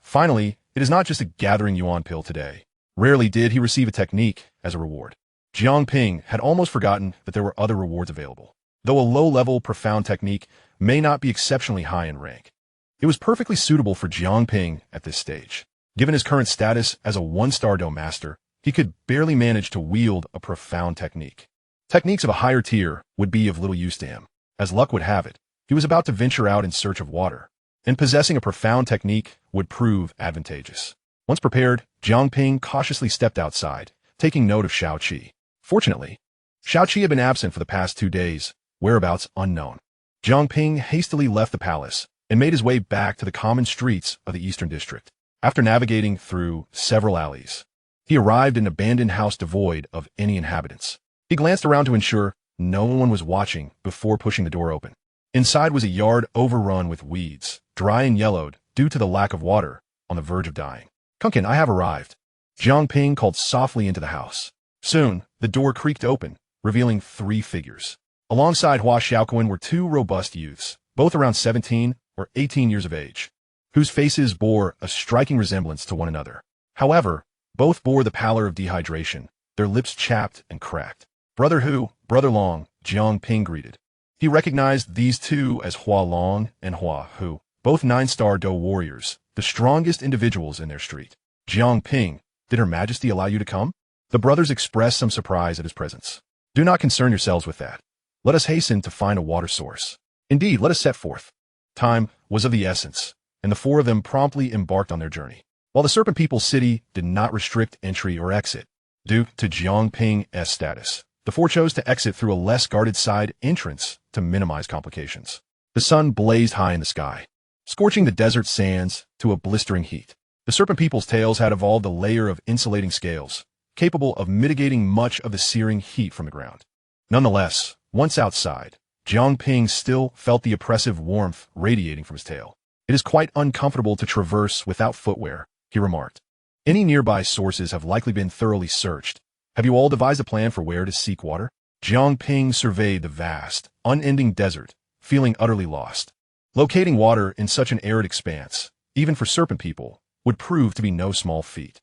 Finally, it is not just a gathering yuan pill today. Rarely did he receive a technique as a reward. Jiang Ping had almost forgotten that there were other rewards available. Though a low-level, profound technique may not be exceptionally high in rank, it was perfectly suitable for Jiang Ping at this stage. Given his current status as a one-star Dou master, he could barely manage to wield a profound technique. Techniques of a higher tier would be of little use to him. As luck would have it, he was about to venture out in search of water, and possessing a profound technique would prove advantageous. Once prepared, Jiang Ping cautiously stepped outside, taking note of Shao Qi. Fortunately, Shao Qi had been absent for the past 2 days, whereabouts unknown. Jiang Ping hastily left the palace and made his way back to the common streets of the Eastern District. After navigating through several alleys, he arrived in an abandoned house devoid of any inhabitants. He glanced around to ensure no one was watching before pushing the door open. Inside was a yard overrun with weeds, dry and yellowed due to the lack of water, on the verge of dying. "Kunkin, I have arrived," Jiang Ping called softly into the house. Soon, the door creaked open, revealing 3 figures. Alongside Hua Xiaoquan were 2 robust youths, both around 17 or 18 years of age, whose faces bore a striking resemblance to one another. However, both bore the pallor of dehydration, their lips chapped and cracked. "Brother Hu, Brother Long," Jiang Ping greeted. He recognized these 2 as Hua Long and Hua Hu, both 9-star Dou warriors, the strongest individuals in their street. "Jiang Ping, did Her Majesty allow you to come?" The brothers expressed some surprise at his presence. "Do not concern yourselves with that. Let us hasten to find a water source. Indeed, let us set forth." Time was of the essence, and the 4 of them promptly embarked on their journey. While the Serpent People's city did not restrict entry or exit, due to Jiang Ping's status, the 4 chose to exit through a less guarded side entrance to minimize complications. The sun blazed high in the sky, scorching the desert sands to a blistering heat. The Serpent People's tails had evolved a layer of insulating scales, capable of mitigating much of the searing heat from the ground. Nonetheless, once outside, Jiang Ping still felt the oppressive warmth radiating from his tail. "It is quite uncomfortable to traverse without footwear," he remarked. "Any nearby sources have likely been thoroughly searched. Have you all devised a plan for where to seek water?" Jiang Ping surveyed the vast, unending desert, feeling utterly lost. Locating water in such an arid expanse, even for Serpent People, would prove to be no small feat.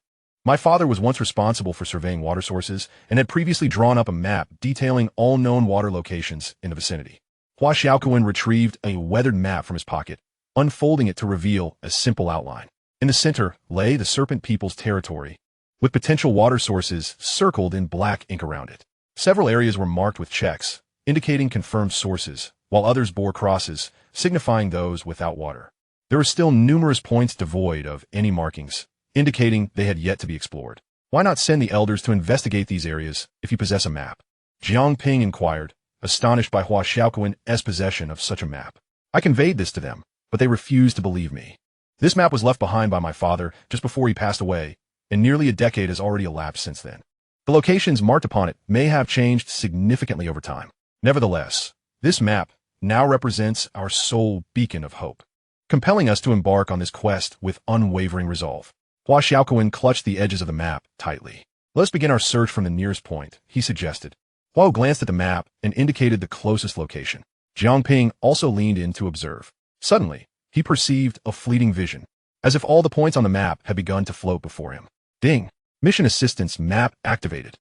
"My father was once responsible for surveying water sources and had previously drawn up a map detailing all known water locations in the vicinity." Hua Xiaoquan retrieved a weathered map from his pocket, unfolding it to reveal a simple outline. In the center lay the Serpent People's territory, with potential water sources circled in black ink around it. Several areas were marked with checks, indicating confirmed sources, while others bore crosses, signifying those without water. There were still numerous points devoid of any markings, indicating they had yet to be explored. "Why not send the elders to investigate these areas if you possess a map?" Jiang Ping inquired, astonished by Hua Xiaoquan's possession of such a map. "I conveyed this to them, but they refused to believe me. This map was left behind by my father just before he passed away, and nearly a decade has already elapsed since then. The locations marked upon it may have changed significantly over time. Nevertheless, this map now represents our sole beacon of hope, compelling us to embark on this quest with unwavering resolve." Hua Xiaoquan clutched the edges of the map tightly. "Let us begin our search from the nearest point," he suggested. Hua glanced at the map and indicated the closest location. Jiang Ping also leaned in to observe. Suddenly, he perceived a fleeting vision, as if all the points on the map had begun to float before him. Ding! Mission Assistance Map activated.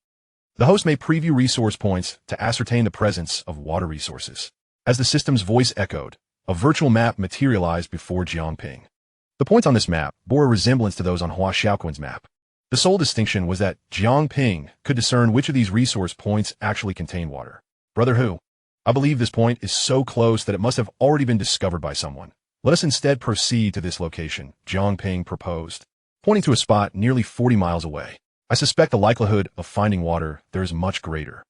The host may preview resource points to ascertain the presence of water resources. As the system's voice echoed, a virtual map materialized before Jiang Ping. The points on this map bore a resemblance to those on Hua Xiaoquan's map. The sole distinction was that Jiang Ping could discern which of these resource points actually contained water. "Brother Hu, I believe this point is so close that it must have already been discovered by someone. Let us instead proceed to this location," Jiang Ping proposed, pointing to a spot nearly 40 miles away. "I suspect the likelihood of finding water there is much greater."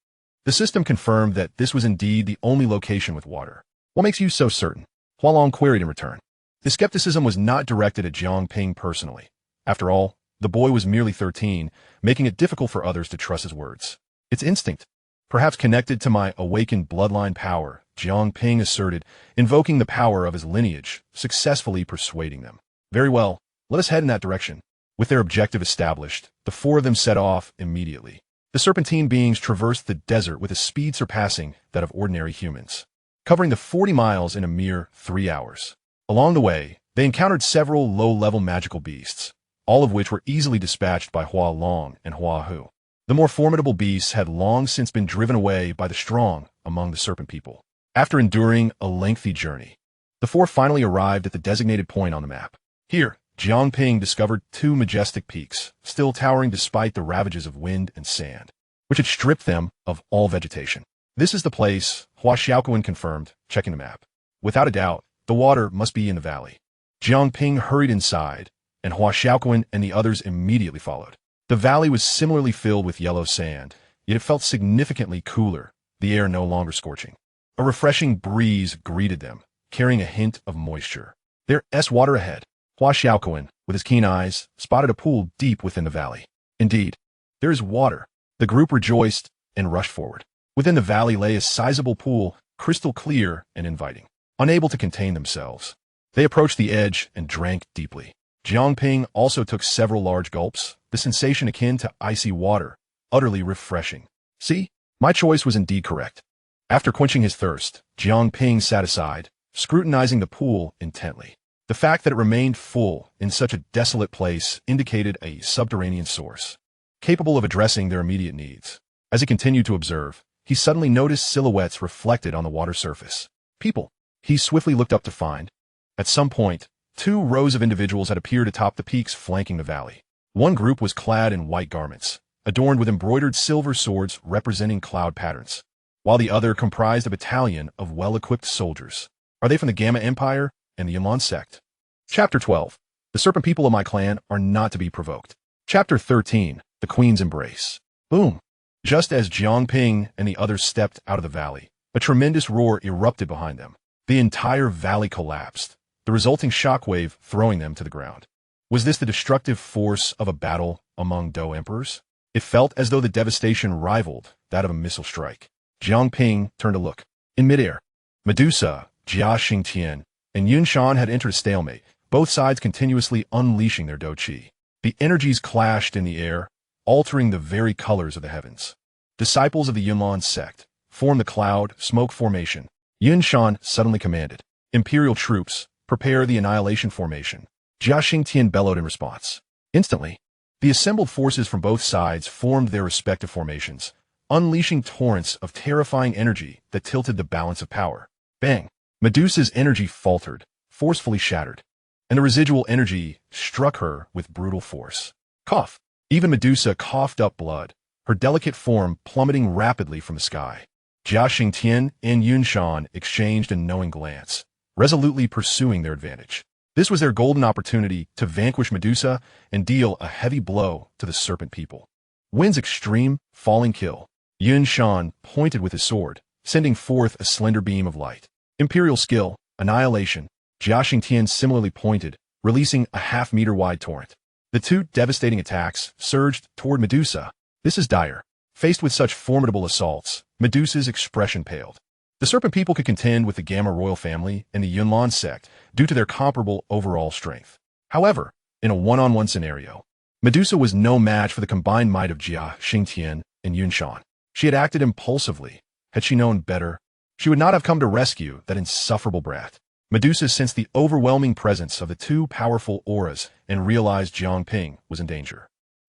The system confirmed that this was indeed the only location with water. "What makes you so certain?" Hualong queried in return. The skepticism was not directed at Jiang Ping personally. After all, the boy was merely 13, making it difficult for others to trust his words. "It's instinct, perhaps connected to my awakened bloodline power," Jiang Ping asserted, invoking the power of his lineage, successfully persuading them. "Very well, let us head in that direction." With their objective established, the 4 of them set off immediately. The serpentine beings traversed the desert with a speed surpassing that of ordinary humans, covering the 40 miles in a mere 3 hours. Along the way, they encountered several low-level magical beasts, all of which were easily dispatched by Hua Long and Hua Hu. The more formidable beasts had long since been driven away by the strong among the serpent people. After enduring a lengthy journey, the four finally arrived at the designated point on the map. Here, Jiang Ping discovered two majestic peaks, still towering despite the ravages of wind and sand, which had stripped them of all vegetation. This is the place, Hua Xiaoquan confirmed, checking the map. Without a doubt, the water must be in the valley. Jiang Ping hurried inside, and Hua Xiaoquan and the others immediately followed. The valley was similarly filled with yellow sand, yet it felt significantly cooler, the air no longer scorching. A refreshing breeze greeted them, carrying a hint of moisture. There's water ahead. Hua Xiaoquan, with his keen eyes, spotted a pool deep within the valley. Indeed, there is water. The group rejoiced and rushed forward. Within the valley lay a sizable pool, crystal clear and inviting. Unable to contain themselves, they approached the edge and drank deeply. Jiang Ping also took several large gulps, the sensation akin to icy water, utterly refreshing. See, my choice was indeed correct. After quenching his thirst, Jiang Ping sat aside, scrutinizing the pool intently. The fact that it remained full in such a desolate place indicated a subterranean source, capable of addressing their immediate needs. As he continued to observe, he suddenly noticed silhouettes reflected on the water surface. People. He swiftly looked up to find. At some point, two rows of individuals had appeared atop the peaks flanking the valley. One group was clad in white garments, adorned with embroidered silver swords representing cloud patterns, while the other comprised a battalion of well-equipped soldiers. Are they from the Gamma Empire and the Yunlan sect? Chapter 12. The serpent people of my clan are not to be provoked. Chapter 13. The Queen's Embrace. Boom. Just as Jiang Ping and the others stepped out of the valley, a tremendous roar erupted behind them. The entire valley collapsed, the resulting shockwave throwing them to the ground. Was this the destructive force of a battle among Dou emperors? It felt as though the devastation rivaled that of a missile strike. Jiang Ping turned to look. In midair, Medusa, Jia Xingtian, and Yun Shan had entered a stalemate, both sides continuously unleashing their Dou Qi. The energies clashed in the air, altering the very colors of the heavens. Disciples of the Yunlan sect formed the cloud smoke formation. Yun Shan suddenly commanded, Imperial troops, prepare the annihilation formation. Jia Xingtian bellowed in response. Instantly, the assembled forces from both sides formed their respective formations, unleashing torrents of terrifying energy that tilted the balance of power. Bang! Medusa's energy faltered, forcefully shattered, and the residual energy struck her with brutal force. Cough! Even Medusa coughed up blood, her delicate form plummeting rapidly from the sky. Jia Xingtian and Yun Shan exchanged a knowing glance, resolutely pursuing their advantage. This was their golden opportunity to vanquish Medusa and deal a heavy blow to the serpent people. Wind's extreme, falling kill. Yun Shan pointed with his sword, sending forth a slender beam of light. Imperial skill, annihilation. Jia Xingtian similarly pointed, releasing a half-meter-wide torrent. The two devastating attacks surged toward Medusa. This is dire. Faced with such formidable assaults, Medusa's expression paled. The serpent people could contend with the Gamma royal family and the Yunlan sect due to their comparable overall strength. However, in a one-on-one scenario, Medusa was no match for the combined might of Jia Xingtian and Yun Shan. She had acted impulsively. Had she known better, she would not have come to rescue that insufferable brat. Medusa sensed the overwhelming presence of the two powerful auras and realized Jiang Ping was in danger.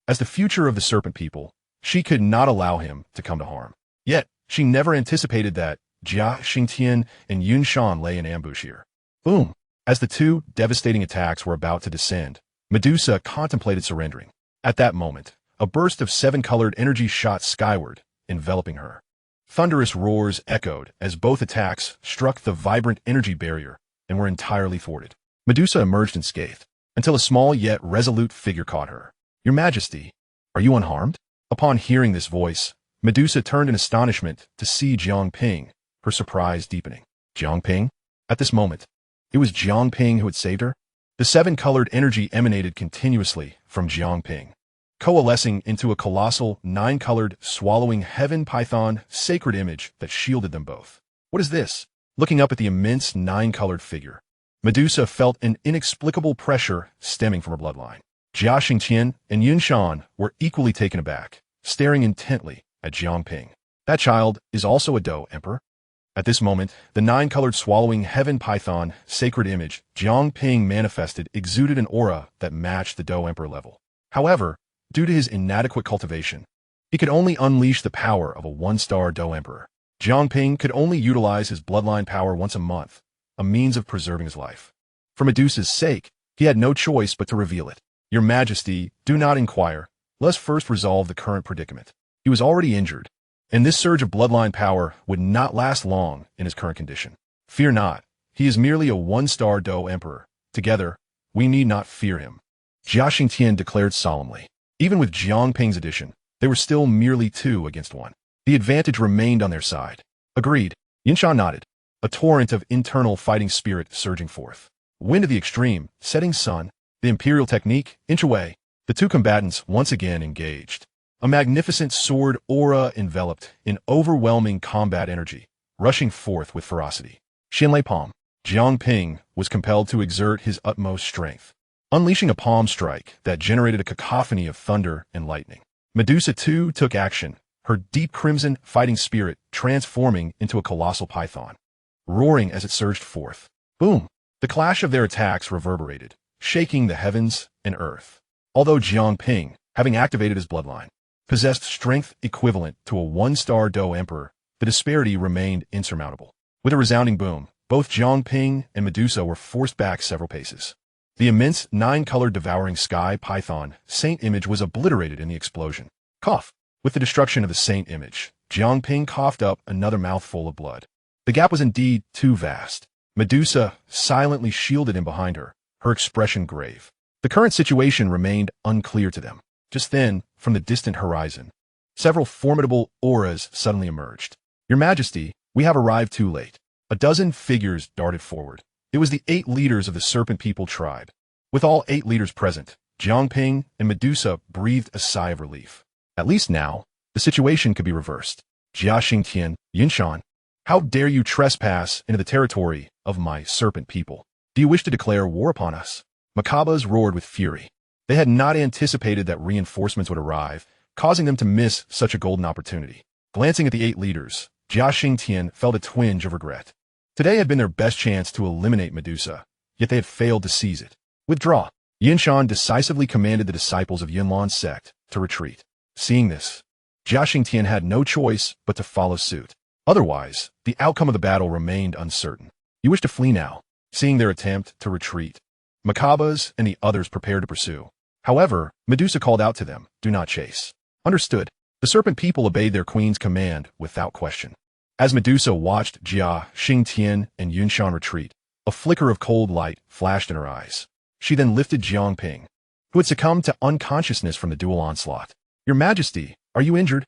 As the future of the serpent people, she could not allow him to come to harm. Yet, she never anticipated that Jia Xingtian and Yun Shan lay in ambush here. Boom! As the two devastating attacks were about to descend, Medusa contemplated surrendering. At that moment, a burst of seven-colored energy shot skyward, enveloping her. Thunderous roars echoed as both attacks struck the vibrant energy barrier and were entirely thwarted. Medusa emerged unscathed, until a small yet resolute figure caught her. Your Majesty, are you unharmed? Upon hearing this voice, Medusa turned in astonishment to see Jiang Ping, her surprise deepening. Jiang Ping? At this moment, it was Jiang Ping who had saved her. The seven-colored energy emanated continuously from Jiang Ping, coalescing into a colossal, nine-colored, swallowing heaven python sacred image that shielded them both. What is this? Looking up at the immense nine-colored figure, Medusa felt an inexplicable pressure stemming from her bloodline. Jia Xingtian and Yun Shan were equally taken aback, staring intently at Jiang Ping. That child is also a Dou emperor. At this moment, the nine-colored swallowing heaven python sacred image Jiang Ping manifested exuded an aura that matched the Dou emperor level. However, due to his inadequate cultivation, He could only unleash the power of a one-star Dou Emperor. Jiang Ping could only utilize his bloodline power once a month, a means of preserving his life. For Medusa's sake, he had no choice but to reveal it. Your Majesty, do not inquire. Let's first resolve the current predicament. He was already injured, and this surge of bloodline power would not last long in his current condition. Fear not. He is merely a one-star Dou Emperor. Together, we need not fear him. Jia Xingtian declared solemnly. Even with Jiang Ping's addition, they were still merely 2 against 1. The advantage remained on their side. Agreed. Yinshan nodded, a torrent of internal fighting spirit surging forth. Wind of the extreme, setting sun, the imperial technique, inch away. The 2 combatants once again engaged. A magnificent sword aura enveloped in overwhelming combat energy, rushing forth with ferocity. Xinlei Palm. Jiang Ping was compelled to exert his utmost strength, unleashing a palm strike that generated a cacophony of thunder and lightning. Medusa too took action, her deep crimson fighting spirit transforming into a colossal python, roaring as it surged forth. Boom! The clash of their attacks reverberated, shaking the heavens and earth. Although Jiang Ping, having activated his bloodline, possessed strength equivalent to a one-star Dou Emperor, the disparity remained insurmountable. With a resounding boom, both Jiang Ping and Medusa were forced back several paces. The immense Nine-Colored Devouring Sky Python Saint image was obliterated in the explosion. Cough! With the destruction of the Saint image, Jiang Ping coughed up another mouthful of blood. The gap was indeed too vast. Medusa silently shielded him behind her, her expression grave. The current situation remained unclear to them. Just then, from the distant horizon, several formidable auras suddenly emerged. Your Majesty, we have arrived too late. A dozen figures darted forward. It was the 8 leaders of the Serpent People tribe. With all 8 leaders present, Jiang Ping and Medusa breathed a sigh of relief. At least now, the situation could be reversed. Jia Xingtian, Yinshan, how dare you trespass into the territory of my Serpent People? Do you wish to declare war upon us? Macabas roared with fury. They had not anticipated that reinforcements would arrive, causing them to miss such a golden opportunity. Glancing at the 8 leaders, Jia Xingtian felt a twinge of regret. Today had been their best chance to eliminate Medusa, yet they had failed to seize it. Withdraw. Yinshan decisively commanded the disciples of Yinlan's sect to retreat. Seeing this, Jia Xingtian had no choice but to follow suit. Otherwise, the outcome of the battle remained uncertain. You wish to flee now, seeing their attempt to retreat. Macabas and the others prepared to pursue. However, Medusa called out to them, do not chase. Understood. The Serpent People obeyed their queen's command without question. As Medusa watched Jia Xingtian and Yinshan retreat, a flicker of cold light flashed in her eyes. She then lifted Jiang Ping, who had succumbed to unconsciousness from the dual onslaught. Your Majesty, are you injured?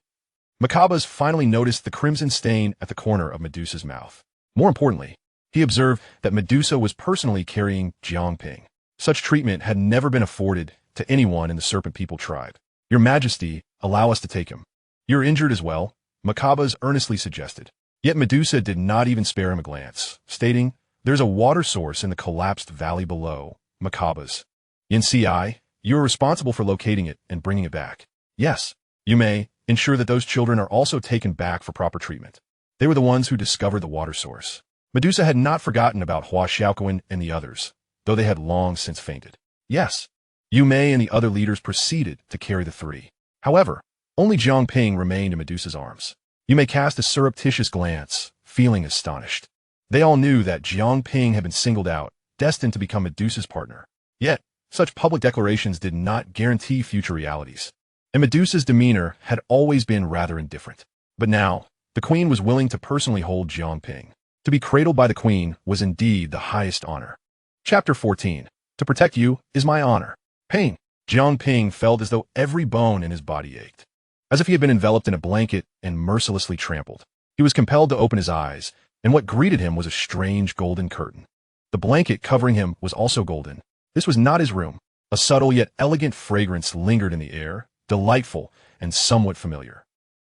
Macabas finally noticed the crimson stain at the corner of Medusa's mouth. More importantly, he observed that Medusa was personally carrying Jiang Ping. Such treatment had never been afforded to anyone in the Serpent People tribe. Your Majesty, allow us to take him. You're injured as well, Macabas earnestly suggested. Yet Medusa did not even spare him a glance, stating, there's a water source in the collapsed valley below, Macabas. Yin-Si, you are responsible for locating it and bringing it back. Yes, you may ensure that those children are also taken back for proper treatment. They were the ones who discovered the water source. Medusa had not forgotten about Hua Xiaoquan and the others, though they had long since fainted. Yes, Yu Mei and the other leaders proceeded to carry the 3. However, only Jiang Ping remained in Medusa's arms. Yu Mei cast a surreptitious glance, feeling astonished. They all knew that Jiang Ping had been singled out, destined to become Medusa's partner. Yet, such public declarations did not guarantee future realities. And Medusa's demeanor had always been rather indifferent. But now, the queen was willing to personally hold Jiang Ping. To be cradled by the queen was indeed the highest honor. Chapter 14. To protect you is my honor. Pain. Jiang Ping felt as though every bone in his body ached, as if he had been enveloped in a blanket and mercilessly trampled. He was compelled to open his eyes, and what greeted him was a strange golden curtain. The blanket covering him was also golden. This was not his room. A subtle yet elegant fragrance lingered in the air, delightful and somewhat familiar.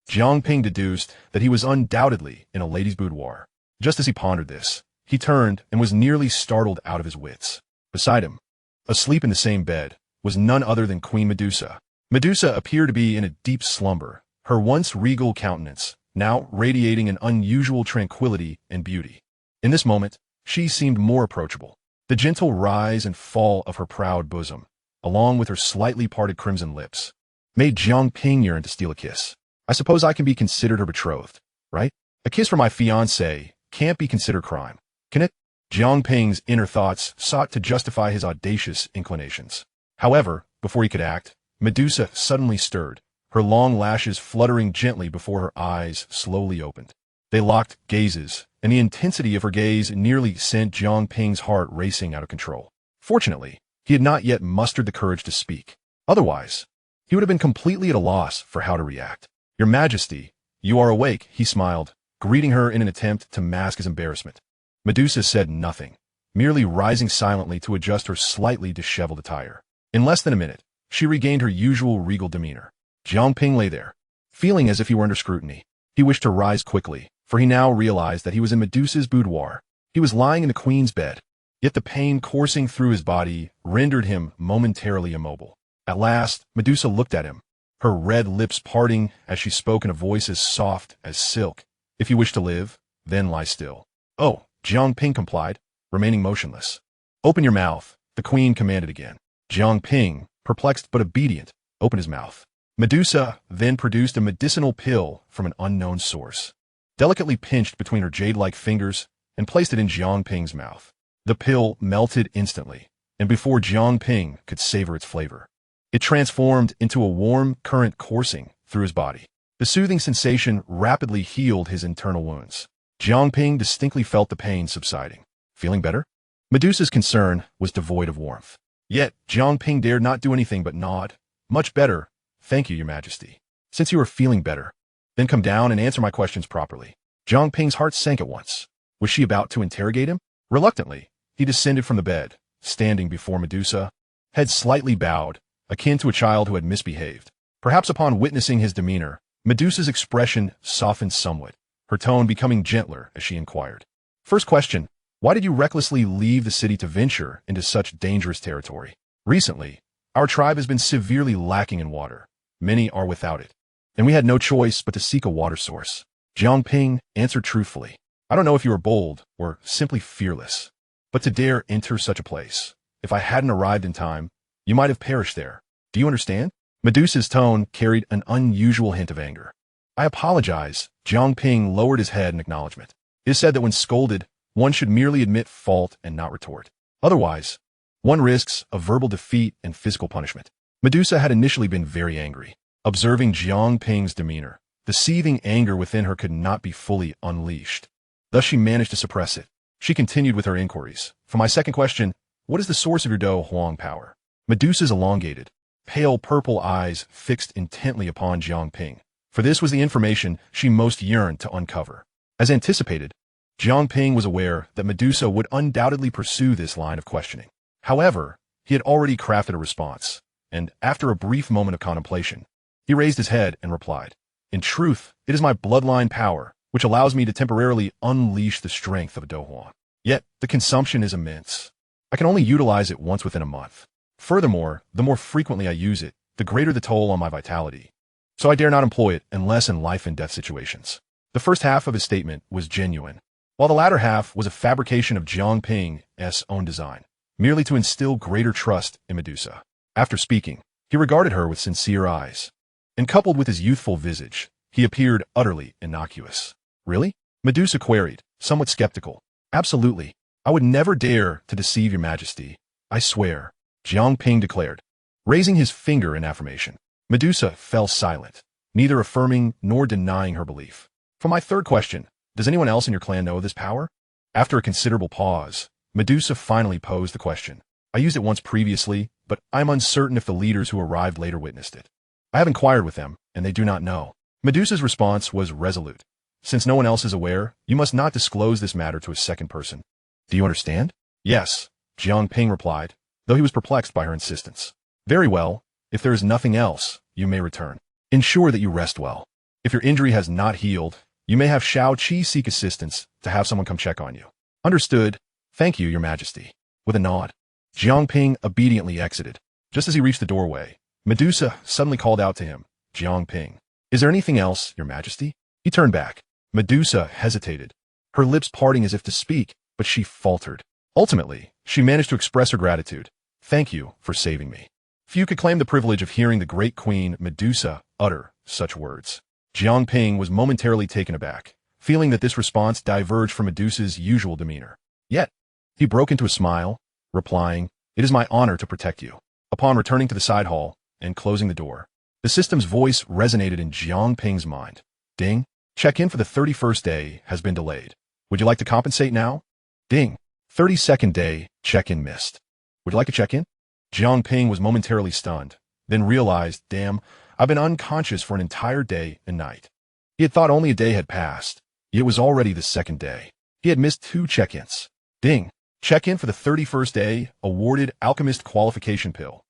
Jiang Ping deduced that he was undoubtedly in a lady's boudoir. Just as he pondered this, he turned and was nearly startled out of his wits. Beside him, asleep in the same bed, was none other than Queen Medusa. Medusa appeared to be in a deep slumber, her once regal countenance now radiating an unusual tranquility and beauty. In this moment, she seemed more approachable. The gentle rise and fall of her proud bosom, along with her slightly parted crimson lips, made Jiang Ping yearn to steal a kiss. I suppose I can be considered her betrothed, right? A kiss from my fiancé can't be considered crime, can it? Jiang Ping's inner thoughts sought to justify his audacious inclinations. However, before he could act, Medusa suddenly stirred, her long lashes fluttering gently before her eyes slowly opened. They locked gazes, and the intensity of her gaze nearly sent Jiang Ping's heart racing out of control. Fortunately, he had not yet mustered the courage to speak. Otherwise, he would have been completely at a loss for how to react. Your Majesty, you are awake, he smiled, greeting her in an attempt to mask his embarrassment. Medusa said nothing, merely rising silently to adjust her slightly disheveled attire. In less than a minute, she regained her usual regal demeanor. Jiang Ping lay there, feeling as if he were under scrutiny. He wished to rise quickly, for he now realized that he was in Medusa's boudoir. He was lying in the queen's bed, yet the pain coursing through his body rendered him momentarily immobile. At last, Medusa looked at him, her red lips parting as she spoke in a voice as soft as silk. If you wish to live, then lie still. Oh, Jiang Ping complied, remaining motionless. Open your mouth, the queen commanded again. Jiang Ping, perplexed but obedient, opened his mouth. Medusa then produced a medicinal pill from an unknown source, delicately pinched between her jade-like fingers, and placed it in Jiang Ping's mouth. The pill melted instantly, and before Jiang Ping could savor its flavor, it transformed into a warm current coursing through his body. The soothing sensation rapidly healed his internal wounds. Jiang Ping distinctly felt the pain subsiding. Feeling better? Medusa's concern was devoid of warmth. Yet, Jiang Ping dared not do anything but nod. Much better. Thank you, Your Majesty. Since you are feeling better, then come down and answer my questions properly. Jiang Ping's heart sank at once. Was she about to interrogate him? Reluctantly, he descended from the bed, standing before Medusa, head slightly bowed, akin to a child who had misbehaved. Perhaps upon witnessing his demeanor, Medusa's expression softened somewhat, her tone becoming gentler as she inquired. First question, why did you recklessly leave the city to venture into such dangerous territory? Recently, our tribe has been severely lacking in water. Many are without it, and we had no choice but to seek a water source. Jiang Ping answered truthfully. I don't know if you are bold or simply fearless, but to dare enter such a place. If I hadn't arrived in time, you might have perished there. Do you understand? Medusa's tone carried an unusual hint of anger. I apologize. Jiang Ping lowered his head in acknowledgement. It is said that when scolded, one should merely admit fault and not retort. Otherwise, one risks a verbal defeat and physical punishment. Medusa had initially been very angry. Observing Jiang Ping's demeanor, the seething anger within her could not be fully unleashed. Thus she managed to suppress it. She continued with her inquiries. For my second question, what is the source of your Dou Huang power? Medusa's elongated, pale purple eyes fixed intently upon Jiang Ping, for this was the information she most yearned to uncover. As anticipated, Jiang Ping was aware that Medusa would undoubtedly pursue this line of questioning. However, he had already crafted a response, and after a brief moment of contemplation, he raised his head and replied, in truth, it is my bloodline power, which allows me to temporarily unleash the strength of a Dou Huang. Yet, the consumption is immense. I can only utilize it once within a month. Furthermore, the more frequently I use it, the greater the toll on my vitality. So I dare not employ it unless in life and death situations. The first half of his statement was genuine, while the latter half was a fabrication of Jiang Ping's own design, merely to instill greater trust in Medusa. After speaking, he regarded her with sincere eyes, and coupled with his youthful visage, he appeared utterly innocuous. Really? Medusa queried, somewhat skeptical. Absolutely. I would never dare to deceive Your Majesty. I swear, Jiang Ping declared, raising his finger in affirmation. Medusa fell silent, neither affirming nor denying her belief. For my third question, does anyone else in your clan know of this power? After a considerable pause, Medusa finally posed the question. I used it once previously, but I'm uncertain if the leaders who arrived later witnessed it. I have inquired with them, and they do not know. Medusa's response was resolute. Since no one else is aware, you must not disclose this matter to a second person. Do you understand? Yes, Jiang Ping replied, though he was perplexed by her insistence. Very well. If there is nothing else, you may return. Ensure that you rest well. If your injury has not healed, you may have Shao Qi seek assistance to have someone come check on you. Understood. Thank you, Your Majesty. With a nod, Jiang Ping obediently exited. Just as he reached the doorway, Medusa suddenly called out to him, Jiang Ping, is there anything else, Your Majesty? He turned back. Medusa hesitated, her lips parting as if to speak, but she faltered. Ultimately, she managed to express her gratitude. Thank you for saving me. Few could claim the privilege of hearing the great Queen Medusa utter such words. Jiang Ping was momentarily taken aback, feeling that this response diverged from Medusa's usual demeanor. Yet, he broke into a smile, replying, "It is my honor to protect you." Upon returning to the side hall and closing the door, the system's voice resonated in Jiang Ping's mind. Ding. Check-in for the 31st day has been delayed. Would you like to compensate now? Ding. 32nd day, check-in missed. Would you like to check in? Jiang Ping was momentarily stunned, then realized, damn, I've been unconscious for an entire day and night. He had thought only a day had passed, yet it was already the second day. He had missed 2 check-ins. Ding. Check-in for the 31st day, awarded Alchemist Qualification Pill.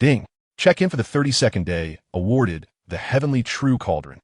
Ding. Check-in for the 32nd day, awarded the Heavenly True Cauldron.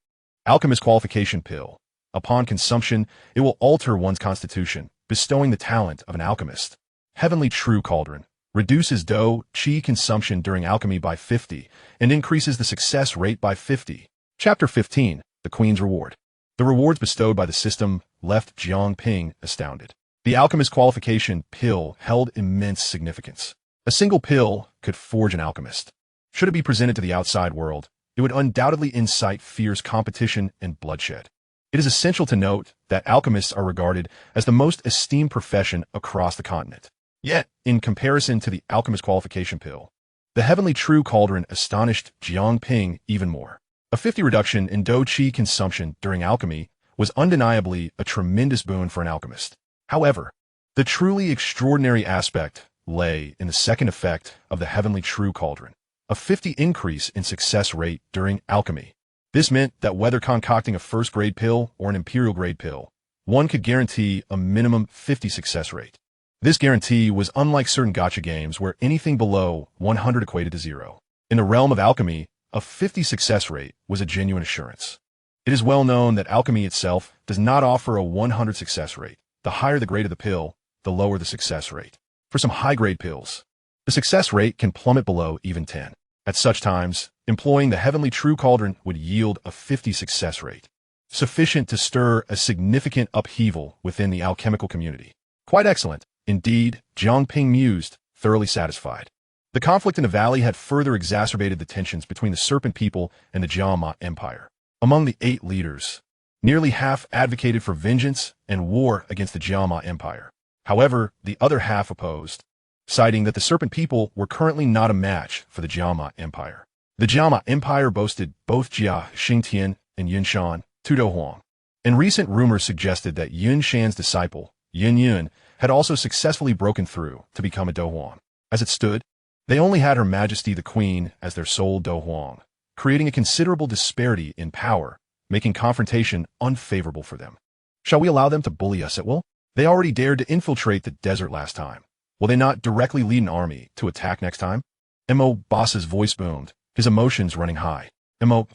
Alchemist Qualification Pill. Upon consumption, it will alter one's constitution, bestowing the talent of an alchemist. Heavenly True Cauldron. Reduces Dou Qi consumption during alchemy by 50 and increases the success rate by 50. Chapter 15. The Queen's Reward. The rewards bestowed by the system left Jiang Ping astounded. The Alchemist Qualification Pill held immense significance. A single pill could forge an alchemist. Should it be presented to the outside world, it would undoubtedly incite fierce competition and bloodshed. It is essential to note that alchemists are regarded as the most esteemed profession across the continent. Yet, in comparison to the Alchemist Qualification Pill, the Heavenly True Cauldron astonished Jiang Ping even more. A 50 reduction in Dou Qi consumption during alchemy was undeniably a tremendous boon for an alchemist. However, the truly extraordinary aspect lay in the second effect of the Heavenly True Cauldron, a 50 increase in success rate during alchemy. This meant that whether concocting a first-grade pill or an imperial-grade pill, one could guarantee a minimum 50 success rate. This guarantee was unlike certain gacha games where anything below 100 equated to 0. In the realm of alchemy, a 50 success rate was a genuine assurance. It is well known that alchemy itself does not offer a 100 success rate. The higher the grade of the pill, the lower the success rate. For some high-grade pills, the success rate can plummet below even 10. At such times, employing the Heavenly True Cauldron would yield a 50 success rate, sufficient to stir a significant upheaval within the alchemical community. Quite excellent. Indeed, Jiang Ping mused, thoroughly satisfied. The conflict in the valley had further exacerbated the tensions between the Serpent people and the Jiang Empire. Among the 8 leaders, nearly half advocated for vengeance and war against the Jiang Empire. However, the other half opposed, citing that the Serpent people were currently not a match for the Jiang Empire. The Jiang Empire boasted both Jia Xingtian and Yun Shan, two Dou Huang, and recent rumors suggested that Yun Shan's disciple, Yun Yun, had also successfully broken through to become a Dou Huang. As it stood, they only had Her Majesty the Queen as their sole Dou Huang, creating a considerable disparity in power, making confrontation unfavorable for them. Shall we allow them to bully us at will? They already dared to infiltrate the desert last time. Will they not directly lead an army to attack next time? Mo Boss's voice boomed, his emotions running high. Mo,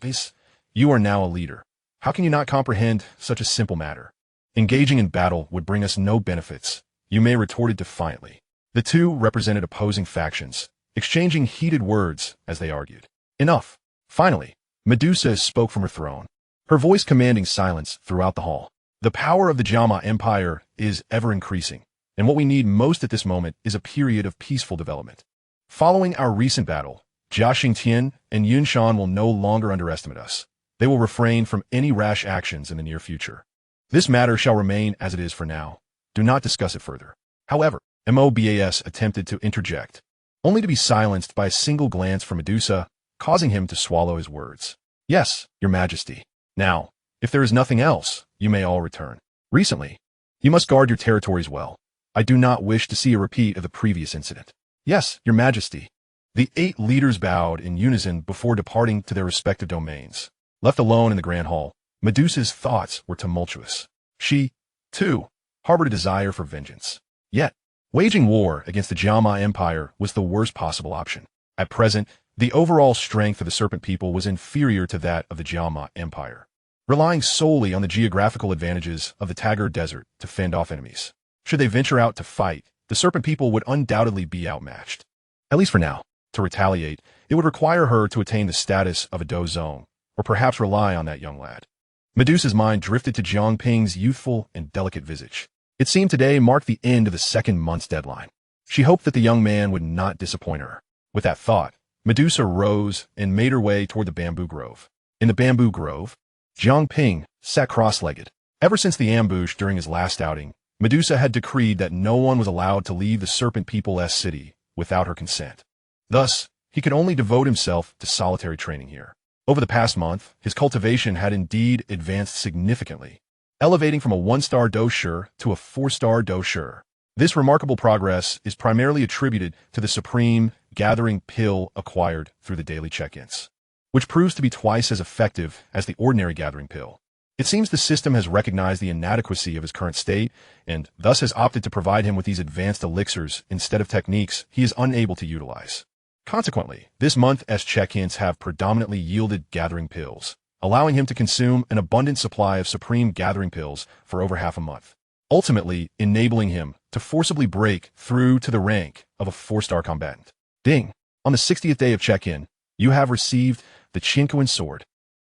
you are now a leader. How can you not comprehend such a simple matter? Engaging in battle would bring us no benefits. You may retorted defiantly. The two represented opposing factions, exchanging heated words as they argued. Enough. Finally, Medusa spoke from her throne, her voice commanding silence throughout the hall. The power of the Jiang Empire is ever increasing, and what we need most at this moment is a period of peaceful development. Following our recent battle, Jia Xingtian and Yun Shan will no longer underestimate us. They will refrain from any rash actions in the near future. This matter shall remain as it is for now. Do not discuss it further. However, Mobas attempted to interject, only to be silenced by a single glance from Medusa, causing him to swallow his words. Yes, Your Majesty. Now, if there is nothing else, you may all return. Recently, you must guard your territories well. I do not wish to see a repeat of the previous incident. Yes, Your Majesty. The 8 leaders bowed in unison before departing to their respective domains. Left alone in the Grand Hall, Medusa's thoughts were tumultuous. She, too, harbored a desire for vengeance. Yet, waging war against the Jiang Empire was the worst possible option. At present, the overall strength of the Serpent people was inferior to that of the Jiang Empire, relying solely on the geographical advantages of the Tagar Desert to fend off enemies. Should they venture out to fight, the Serpent people would undoubtedly be outmatched. At least for now. To retaliate, it would require her to attain the status of a Dou Zone, or perhaps rely on that young lad. Medusa's mind drifted to Jiang Ping's youthful and delicate visage. It seemed today marked the end of the second month's deadline. She hoped that the young man would not disappoint her. With that thought, Medusa rose and made her way toward the bamboo grove. In the bamboo grove, Jiang Ping sat cross-legged. Ever since the ambush during his last outing, Medusa had decreed that no one was allowed to leave the Serpent People's city without her consent. Thus, he could only devote himself to solitary training here. Over the past month, his cultivation had indeed advanced significantly, elevating from a 1-star Dou Qi to a 4-star Dou Qi. This remarkable progress is primarily attributed to the supreme gathering pill acquired through the daily check-ins, which proves to be twice as effective as the ordinary gathering pill. It seems the system has recognized the inadequacy of his current state and thus has opted to provide him with these advanced elixirs instead of techniques he is unable to utilize. Consequently, this month's check-ins have predominantly yielded gathering pills, allowing him to consume an abundant supply of supreme gathering pills for over half a month, ultimately enabling him to forcibly break through to the rank of a 4-star combatant. Ding! On the 60th day of check-in, you have received the Qin Sword.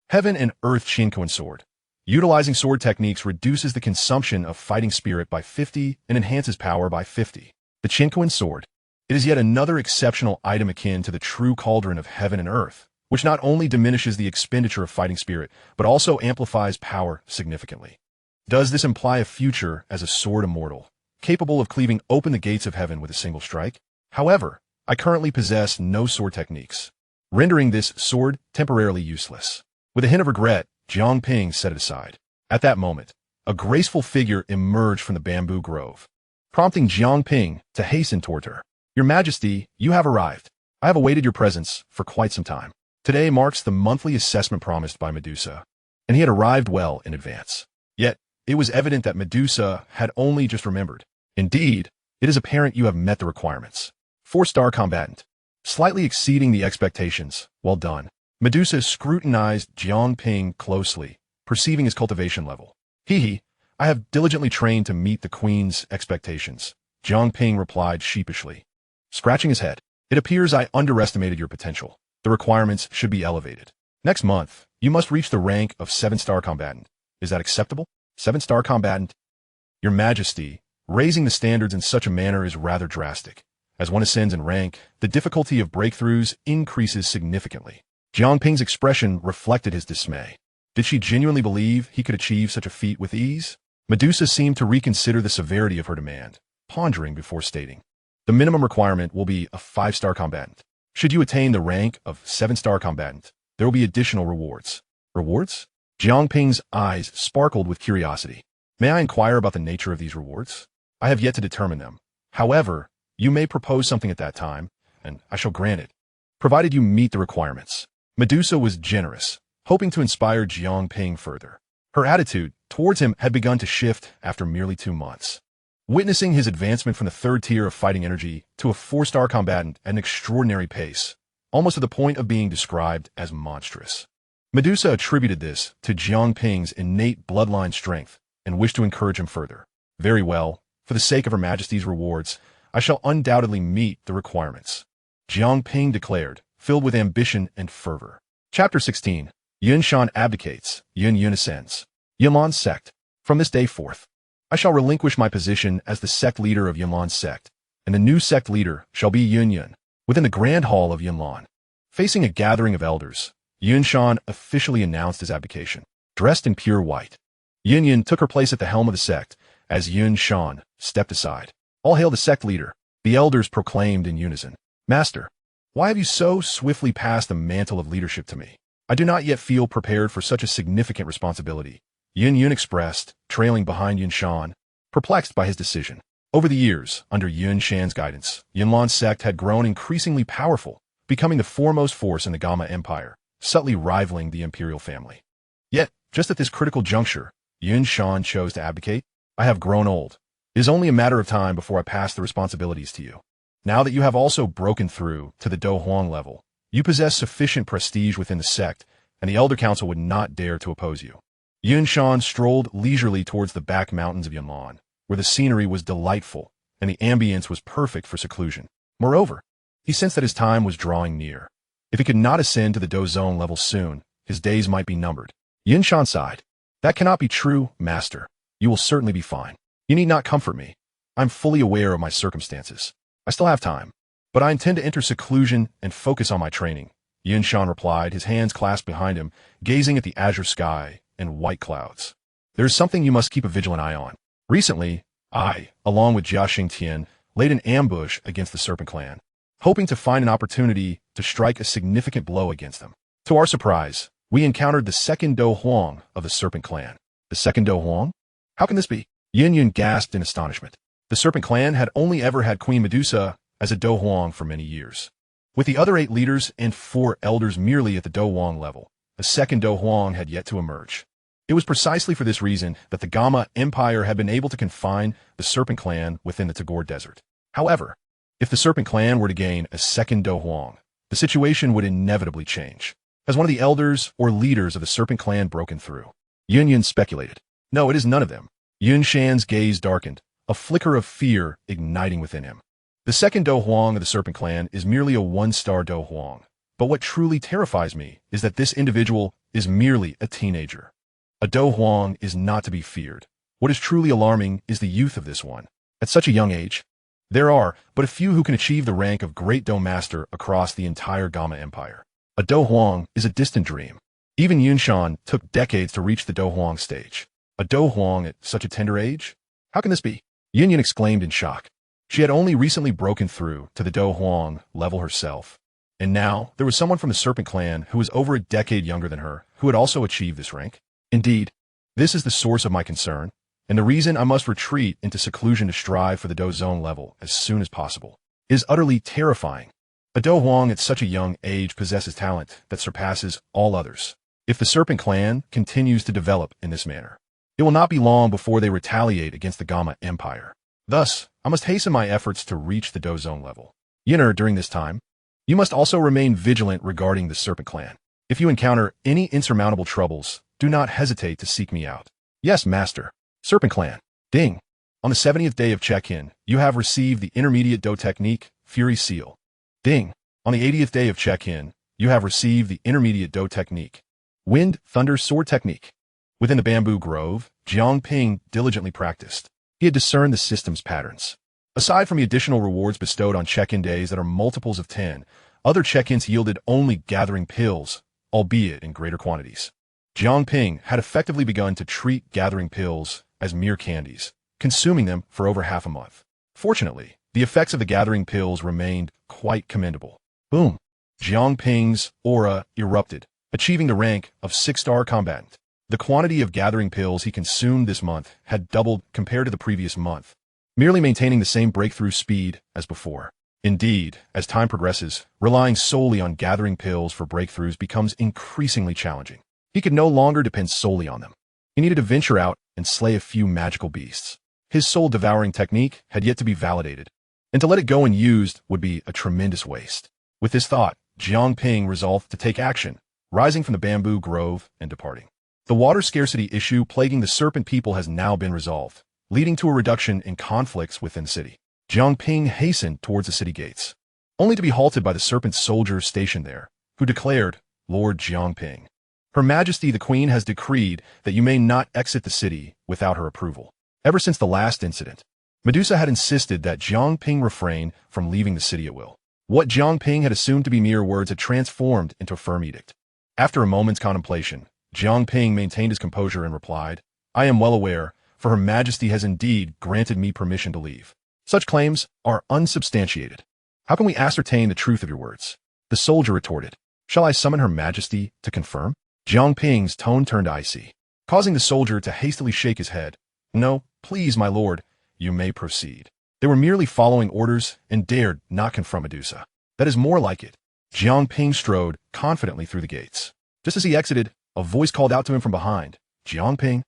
Heaven and Earth Qin Sword. Utilizing sword techniques reduces the consumption of fighting spirit by 50 and enhances power by 50. The Qin Sword. It is yet another exceptional item akin to the true cauldron of heaven and earth, which not only diminishes the expenditure of fighting spirit, but also amplifies power significantly. Does this imply a future as a sword immortal, capable of cleaving open the gates of heaven with a single strike? However, I currently possess no sword techniques, rendering this sword temporarily useless. With a hint of regret, Jiang Ping set it aside. At that moment, a graceful figure emerged from the bamboo grove, prompting Jiang Ping to hasten toward her. Your Majesty, you have arrived. I have awaited your presence for quite some time. Today marks the monthly assessment promised by Medusa, and he had arrived well in advance. Yet, it was evident that Medusa had only just remembered. Indeed, it is apparent you have met the requirements. 4-star combatant. Slightly exceeding the expectations. Well done. Medusa scrutinized Jiang Ping closely, perceiving his cultivation level. I have diligently trained to meet the Queen's expectations, Jiang Ping replied sheepishly. Scratching his head, it appears I underestimated your potential. The requirements should be elevated. Next month, you must reach the rank of 7-star combatant. Is that acceptable? 7-star combatant? Your Majesty, raising the standards in such a manner is rather drastic. As one ascends in rank, the difficulty of breakthroughs increases significantly. Jiang Ping's expression reflected his dismay. Did she genuinely believe he could achieve such a feat with ease? Medusa seemed to reconsider the severity of her demand, pondering before stating. The minimum requirement will be a 5-star combatant. Should you attain the rank of 7-star combatant, there will be additional rewards. Rewards? Jiang Ping's eyes sparkled with curiosity. May I inquire about the nature of these rewards? I have yet to determine them. However, you may propose something at that time, and I shall grant it, provided you meet the requirements. Medusa was generous, hoping to inspire Jiang Ping further. Her attitude towards him had begun to shift after merely 2 months. Witnessing his advancement from the 3rd tier of fighting energy to a 4-star combatant at an extraordinary pace, almost to the point of being described as monstrous. Medusa attributed this to Jiang Ping's innate bloodline strength and wished to encourage him further. Very well, for the sake of Her Majesty's rewards, I shall undoubtedly meet the requirements, Jiang Ping declared, filled with ambition and fervor. Chapter 16. Yun Shan abdicates, Yun ascends. Yunlan's sect. From this day forth, I shall relinquish my position as the sect leader of Yunlan's sect, and the new sect leader shall be Yun. Within the grand hall of Yunlan, facing a gathering of elders, Yun Shan officially announced his abdication. Dressed in pure white, Yun took her place at the helm of the sect as Yun Shan stepped aside. All hail the sect leader, the elders proclaimed in unison. Master, why have you so swiftly passed the mantle of leadership to me? I do not yet feel prepared for such a significant responsibility, Yun expressed, trailing behind Yun Shan, perplexed by his decision. Over the years, under Yun Shan's guidance, Yunlan's sect had grown increasingly powerful, becoming the foremost force in the Gamma Empire, subtly rivaling the imperial family. Yet, just at this critical juncture, Yun Shan chose to abdicate. I have grown old. It is only a matter of time before I pass the responsibilities to you. Now that you have also broken through to the Do Huang level, you possess sufficient prestige within the sect, and the Elder Council would not dare to oppose you. Yun Shan strolled leisurely towards the back mountains of Yunlan, where the scenery was delightful, and the ambience was perfect for seclusion. Moreover, he sensed that his time was drawing near. If he could not ascend to the Do Zone level soon, his days might be numbered. Yun Shan sighed. That cannot be true, Master. You will certainly be fine. You need not comfort me. I'm fully aware of my circumstances. I still have time, but I intend to enter seclusion and focus on my training, Yun Shan replied, his hands clasped behind him, gazing at the azure sky and white clouds. There is something you must keep a vigilant eye on. Recently, I, along with Jia Tian, laid an ambush against the Serpent Clan, hoping to find an opportunity to strike a significant blow against them. To our surprise, we encountered the second Dou Huang of the Serpent Clan. The second Dou Huang? How can this be? Yin Yun gasped in astonishment. The Serpent Clan had only ever had Queen Medusa as a Dou Huang for many years. With the other 8 leaders and 4 elders merely at the Dou Huang level, a second Dou Huang had yet to emerge. It was precisely for this reason that the Gamma Empire had been able to confine the Serpent Clan within the Tagore Desert. However, if the Serpent Clan were to gain a second Dou Huang, the situation would inevitably change. Has one of the elders or leaders of the Serpent Clan broken through? Yun Yun speculated. No, it is none of them. Yun Shan's gaze darkened, a flicker of fear igniting within him. The second Dou Huang of the Serpent Clan is merely a 1-star Dou Huang, but what truly terrifies me is that this individual is merely a teenager. A Dou Huang is not to be feared. What is truly alarming is the youth of this one. At such a young age, there are but a few who can achieve the rank of Great Dou Master across the entire Gamma Empire. A Dou Huang is a distant dream. Even Yun Shan took decades to reach the Dou Huang stage. A Dou Huang at such a tender age? How can this be? Yin Yun exclaimed in shock. She had only recently broken through to the Dou Huang level herself. And now, there was someone from the Serpent Clan who was over a decade younger than her who had also achieved this rank. Indeed, this is the source of my concern, and the reason I must retreat into seclusion to strive for the Dou Zone level as soon as possible. It is utterly terrifying. A Dou Huang at such a young age possesses talent that surpasses all others. If the Serpent Clan continues to develop in this manner, it will not be long before they retaliate against the Gamma Empire. Thus, I must hasten my efforts to reach the Dou Zone level. Yinner, during this time, you must also remain vigilant regarding the Serpent Clan. If you encounter any insurmountable troubles, do not hesitate to seek me out. Yes, Master. Serpent Clan. Ding. On the 70th day of check-in, you have received the Intermediate Dou Technique, Fury Seal. Ding. On the 80th day of check-in, you have received the Intermediate Dou Technique, Wind, Thunder, Sword Technique. Within the bamboo grove, Jiang Ping diligently practiced. He had discerned the system's patterns. Aside from the additional rewards bestowed on check-in days that are multiples of 10, other check-ins yielded only gathering pills, albeit in greater quantities. Jiang Ping had effectively begun to treat gathering pills as mere candies, consuming them for over half a month. Fortunately, the effects of the gathering pills remained quite commendable. Boom! Jiang Ping's aura erupted, achieving the rank of 6-star combatant. The quantity of gathering pills he consumed this month had doubled compared to the previous month, merely maintaining the same breakthrough speed as before. Indeed, as time progresses, relying solely on gathering pills for breakthroughs becomes increasingly challenging. He could no longer depend solely on them. He needed to venture out and slay a few magical beasts. His soul-devouring technique had yet to be validated, and to let it go unused would be a tremendous waste. With this thought, Jiang Ping resolved to take action, rising from the bamboo grove and departing. The water scarcity issue plaguing the serpent people has now been resolved, leading to a reduction in conflicts within the city. Jiang Ping hastened towards the city gates, only to be halted by the serpent soldiers stationed there, who declared, Lord Jiang Ping, Her Majesty the Queen has decreed that you may not exit the city without her approval. Ever since the last incident, Medusa had insisted that Jiang Ping refrain from leaving the city at will. What Jiang Ping had assumed to be mere words had transformed into a firm edict. After a moment's contemplation, Jiang Ping maintained his composure and replied, I am well aware, for Her Majesty has indeed granted me permission to leave. Such claims are unsubstantiated. How can we ascertain the truth of your words? The soldier retorted, Shall I summon Her Majesty to confirm? Jiang Ping's tone turned icy, causing the soldier to hastily shake his head. No, please, my lord, you may proceed. They were merely following orders and dared not confront Medusa. That is more like it. Jiang Ping strode confidently through the gates. Just as he exited, a voice called out to him from behind, Jiang Ping.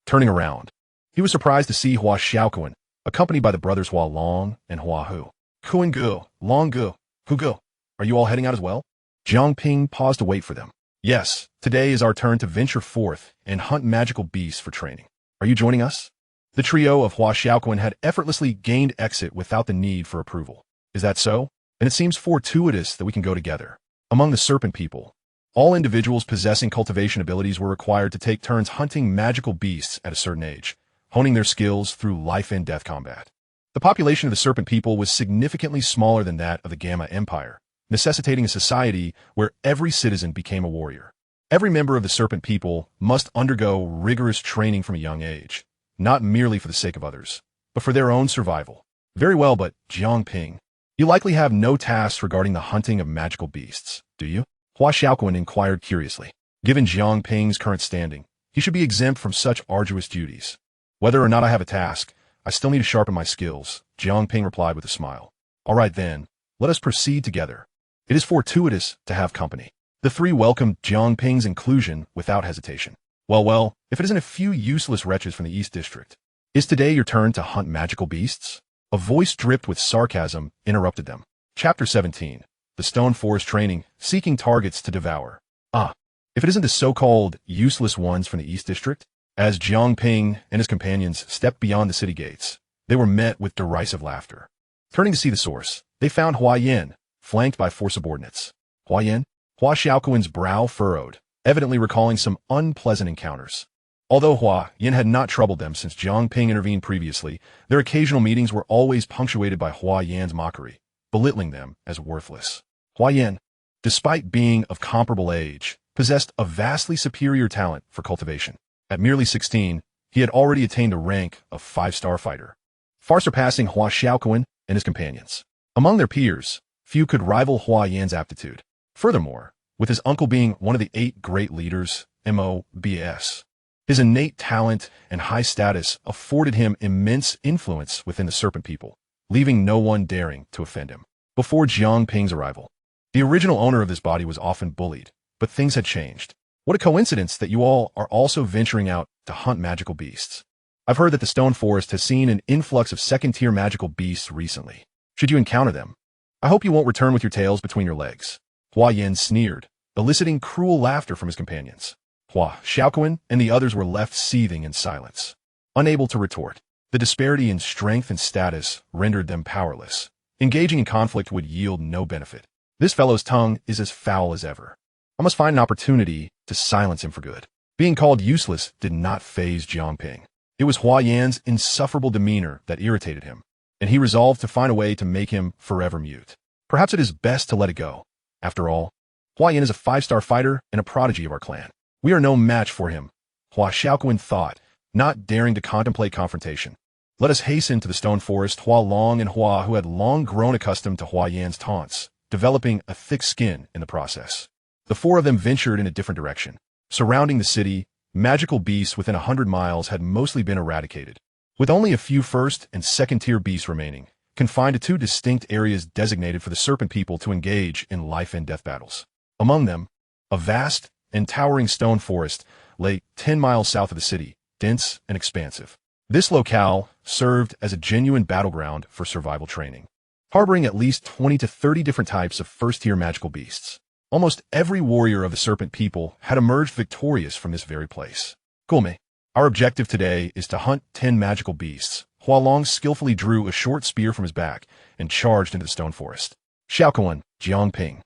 Turning around, he was surprised to see Hua Xiaoquan, accompanied by the brothers Hua Long and Hua Hu. Kuan Gu, Long Gu, Hu Gu, are you all heading out as well? Jiang Ping paused to wait for them. Yes, today is our turn to venture forth and hunt magical beasts for training. Are you joining us? The trio of Hua Xiaoquan had effortlessly gained exit without the need for approval. Is that so? And it seems fortuitous that we can go together. Among the serpent people, all individuals possessing cultivation abilities were required to take turns hunting magical beasts at a certain age, honing their skills through life and death combat. The population of the serpent people was significantly smaller than that of the Gamma Empire, necessitating a society where every citizen became a warrior. Every member of the Serpent people must undergo rigorous training from a young age, not merely for the sake of others, but for their own survival. Very well, but Jiang Ping, you likely have no tasks regarding the hunting of magical beasts, do you? Hua Xiaoquan inquired curiously. Given Jiang Ping's current standing, he should be exempt from such arduous duties. Whether or not I have a task, I still need to sharpen my skills, Jiang Ping replied with a smile. All right then, let us proceed together. It is fortuitous to have company. The three welcomed Jiang Ping's inclusion without hesitation. Well, if it isn't a few useless wretches from the East District. Is today your turn to hunt magical beasts? A voice dripped with sarcasm interrupted them. Chapter 17. The Stone Forest Training, Seeking Targets to Devour. If it isn't the so-called useless ones from the East District? As Jiang Ping and his companions stepped beyond the city gates, they were met with derisive laughter. Turning to see the source, they found Hua Yin, flanked by four subordinates. Hua Yin? Hua Xiaoquan's brow furrowed, evidently recalling some unpleasant encounters. Although Hua Yin had not troubled them since Jiang Ping intervened previously, their occasional meetings were always punctuated by Hua Yin's mockery, belittling them as worthless. Hua Yin, despite being of comparable age, possessed a vastly superior talent for cultivation. At merely 16, he had already attained the rank of 5-star fighter, far surpassing Hua Xiaoquan and his companions. Among their peers, few could rival Hua Yin's aptitude. Furthermore, with his uncle being one of the 8 great leaders, MOBS, his innate talent and high status afforded him immense influence within the Serpent people, leaving no one daring to offend him. Before Jiang Ping's arrival, the original owner of this body was often bullied, but things had changed. What a coincidence that you all are also venturing out to hunt magical beasts. I've heard that the Stone Forest has seen an influx of second-tier magical beasts recently. Should you encounter them, I hope you won't return with your tails between your legs. Hua Yin sneered, eliciting cruel laughter from his companions. Hua Xiaoquan and the others were left seething in silence, unable to retort. The disparity in strength and status rendered them powerless. Engaging in conflict would yield no benefit. This fellow's tongue is as foul as ever. I must find an opportunity to silence him for good. Being called useless did not faze Jiang Ping. It was Hua Yan's insufferable demeanor that irritated him, and he resolved to find a way to make him forever mute. Perhaps it is best to let it go. After all, Hua Yan is a 5-star fighter and a prodigy of our clan. We are no match for him, Hua Xiaoquan thought, not daring to contemplate confrontation. Let us hasten to the Stone Forest. Hua Long and Hua, who had long grown accustomed to Hua Yan's taunts, developing a thick skin in the process. The four of them ventured in a different direction. Surrounding the city, magical beasts within 100 miles had mostly been eradicated, with only a few first and second-tier beasts remaining, confined to 2 distinct areas designated for the Serpent people to engage in life-and-death battles. Among them, a vast and towering stone forest lay 10 miles south of the city, dense and expansive. This locale served as a genuine battleground for survival training, harboring at least 20 to 30 different types of first-tier magical beasts. Almost every warrior of the Serpent people had emerged victorious from this very place. Gome, our objective today is to hunt 10 magical beasts. Hua Long skillfully drew a short spear from his back and charged into the stone forest. Xiaoquan, Jiang Ping,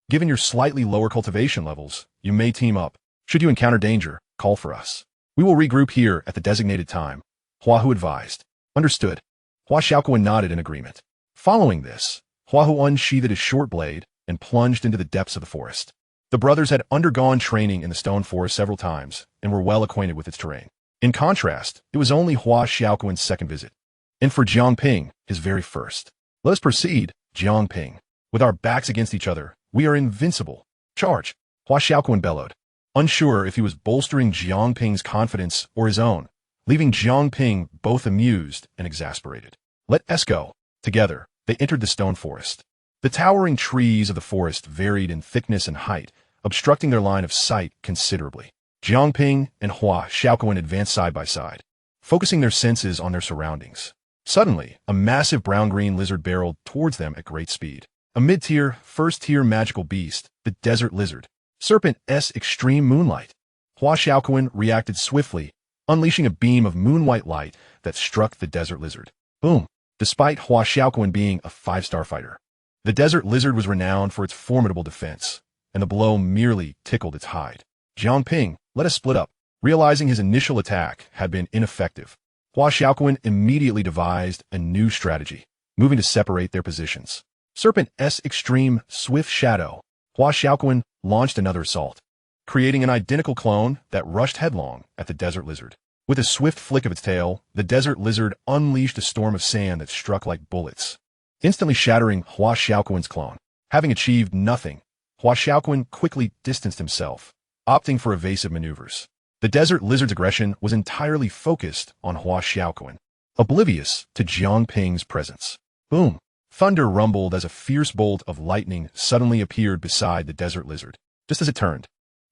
given your slightly lower cultivation levels, you may team up. Should you encounter danger, call for us. We will regroup here at the designated time, Hua Hu advised. Understood. Hua Xiaoquan nodded in agreement. Following this, Hua Hu unsheathed his short blade and plunged into the depths of the forest. The brothers had undergone training in the stone forest several times and were well acquainted with its terrain. In contrast, it was only Hua Xiaoquan's second visit, and for Jiang Ping, his very first. Let us proceed, Jiang Ping. With our backs against each other, we are invincible. Charge! Hua Xiaoquan bellowed, unsure if he was bolstering Jiang Ping's confidence or his own, leaving Jiang Ping both amused and exasperated. Let us go. Together, they entered the stone forest. The towering trees of the forest varied in thickness and height, obstructing their line of sight considerably. Jiang Ping and Hua Xiaoquan advanced side by side, focusing their senses on their surroundings. Suddenly, a massive brown-green lizard barreled towards them at great speed. A mid-tier, first-tier magical beast, the desert lizard. Serpent S Extreme Moonlight. Hua Xiaoquan reacted swiftly, unleashing a beam of moon-white light that struck the desert lizard. Boom! Despite Hua Xiaoquan being a 5-star fighter, the desert lizard was renowned for its formidable defense, and the blow merely tickled its hide. Jiang Ping, let us split up. Realizing his initial attack had been ineffective, Hua Xiaoquan immediately devised a new strategy, moving to separate their positions. Serpent S Extreme Swift Shadow. Hua Xiaoquan launched another assault, creating an identical clone that rushed headlong at the desert lizard. With a swift flick of its tail, the desert lizard unleashed a storm of sand that struck like bullets, instantly shattering Hua Xiaoquan's clone. Having achieved nothing, Hua Xiaoquan quickly distanced himself, opting for evasive maneuvers. The desert lizard's aggression was entirely focused on Hua Xiaoquan, oblivious to Jiang Ping's presence. Boom! Thunder rumbled as a fierce bolt of lightning suddenly appeared beside the desert lizard. Just as it turned,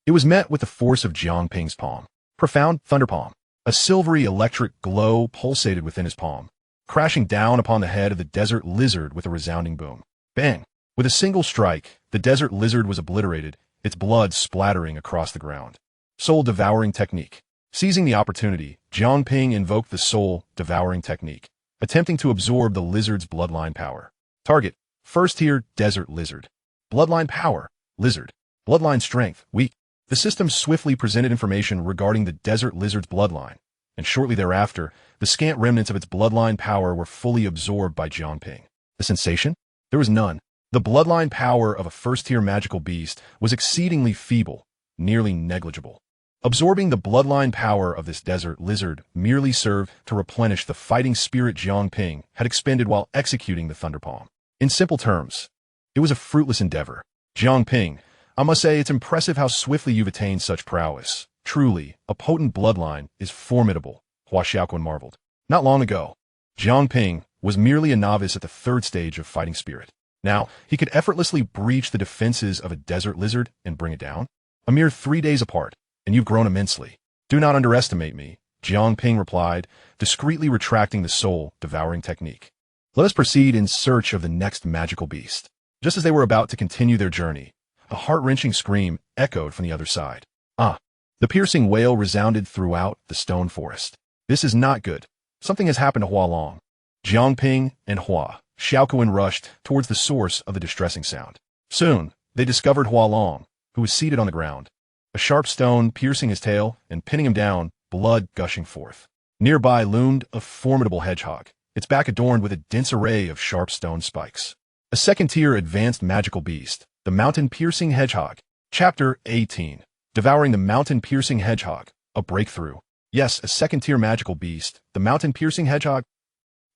it was met with the force of Jiang Ping's palm. Profound thunder palm. A silvery electric glow pulsated within his palm, crashing down upon the head of the desert lizard with a resounding boom. Bang! With a single strike, the desert lizard was obliterated, its blood splattering across the ground. Soul-devouring technique. Seizing the opportunity, Jiang Ping invoked the soul-devouring technique, attempting to absorb the lizard's bloodline power. Target: first-tier desert lizard. Bloodline power: lizard. Bloodline strength: weak. The system swiftly presented information regarding the desert lizard's bloodline, and shortly thereafter, the scant remnants of its bloodline power were fully absorbed by Jiang Ping. The sensation? There was none. The bloodline power of a first-tier magical beast was exceedingly feeble, nearly negligible. Absorbing the bloodline power of this desert lizard merely served to replenish the fighting spirit Jiang Ping had expended while executing the Thunder Palm. In simple terms, it was a fruitless endeavor. Jiang Ping, I must say it's impressive how swiftly you've attained such prowess. Truly, a potent bloodline is formidable, Hua Xiaoquan marveled. Not long ago, Jiang Ping was merely a novice at the third stage of fighting spirit. Now, he could effortlessly breach the defenses of a desert lizard and bring it down. A mere 3 days apart, and you've grown immensely. Do not underestimate me, Jiang Ping replied, discreetly retracting the soul-devouring technique. Let us proceed in search of the next magical beast. Just as they were about to continue their journey, a heart-wrenching scream echoed from the other side. Ah! The piercing wail resounded throughout the stone forest. This is not good. Something has happened to Hua Long. Jiang Ping and Hua Xiaoquan rushed towards the source of the distressing sound. Soon, they discovered Hua Long, who was seated on the ground, a sharp stone piercing his tail and pinning him down, blood gushing forth. Nearby loomed a formidable hedgehog, its back adorned with a dense array of sharp stone spikes. A second-tier advanced magical beast, the mountain-piercing hedgehog. Chapter 18. Devouring the mountain-piercing hedgehog, a breakthrough. Yes, a second-tier magical beast, the mountain-piercing hedgehog.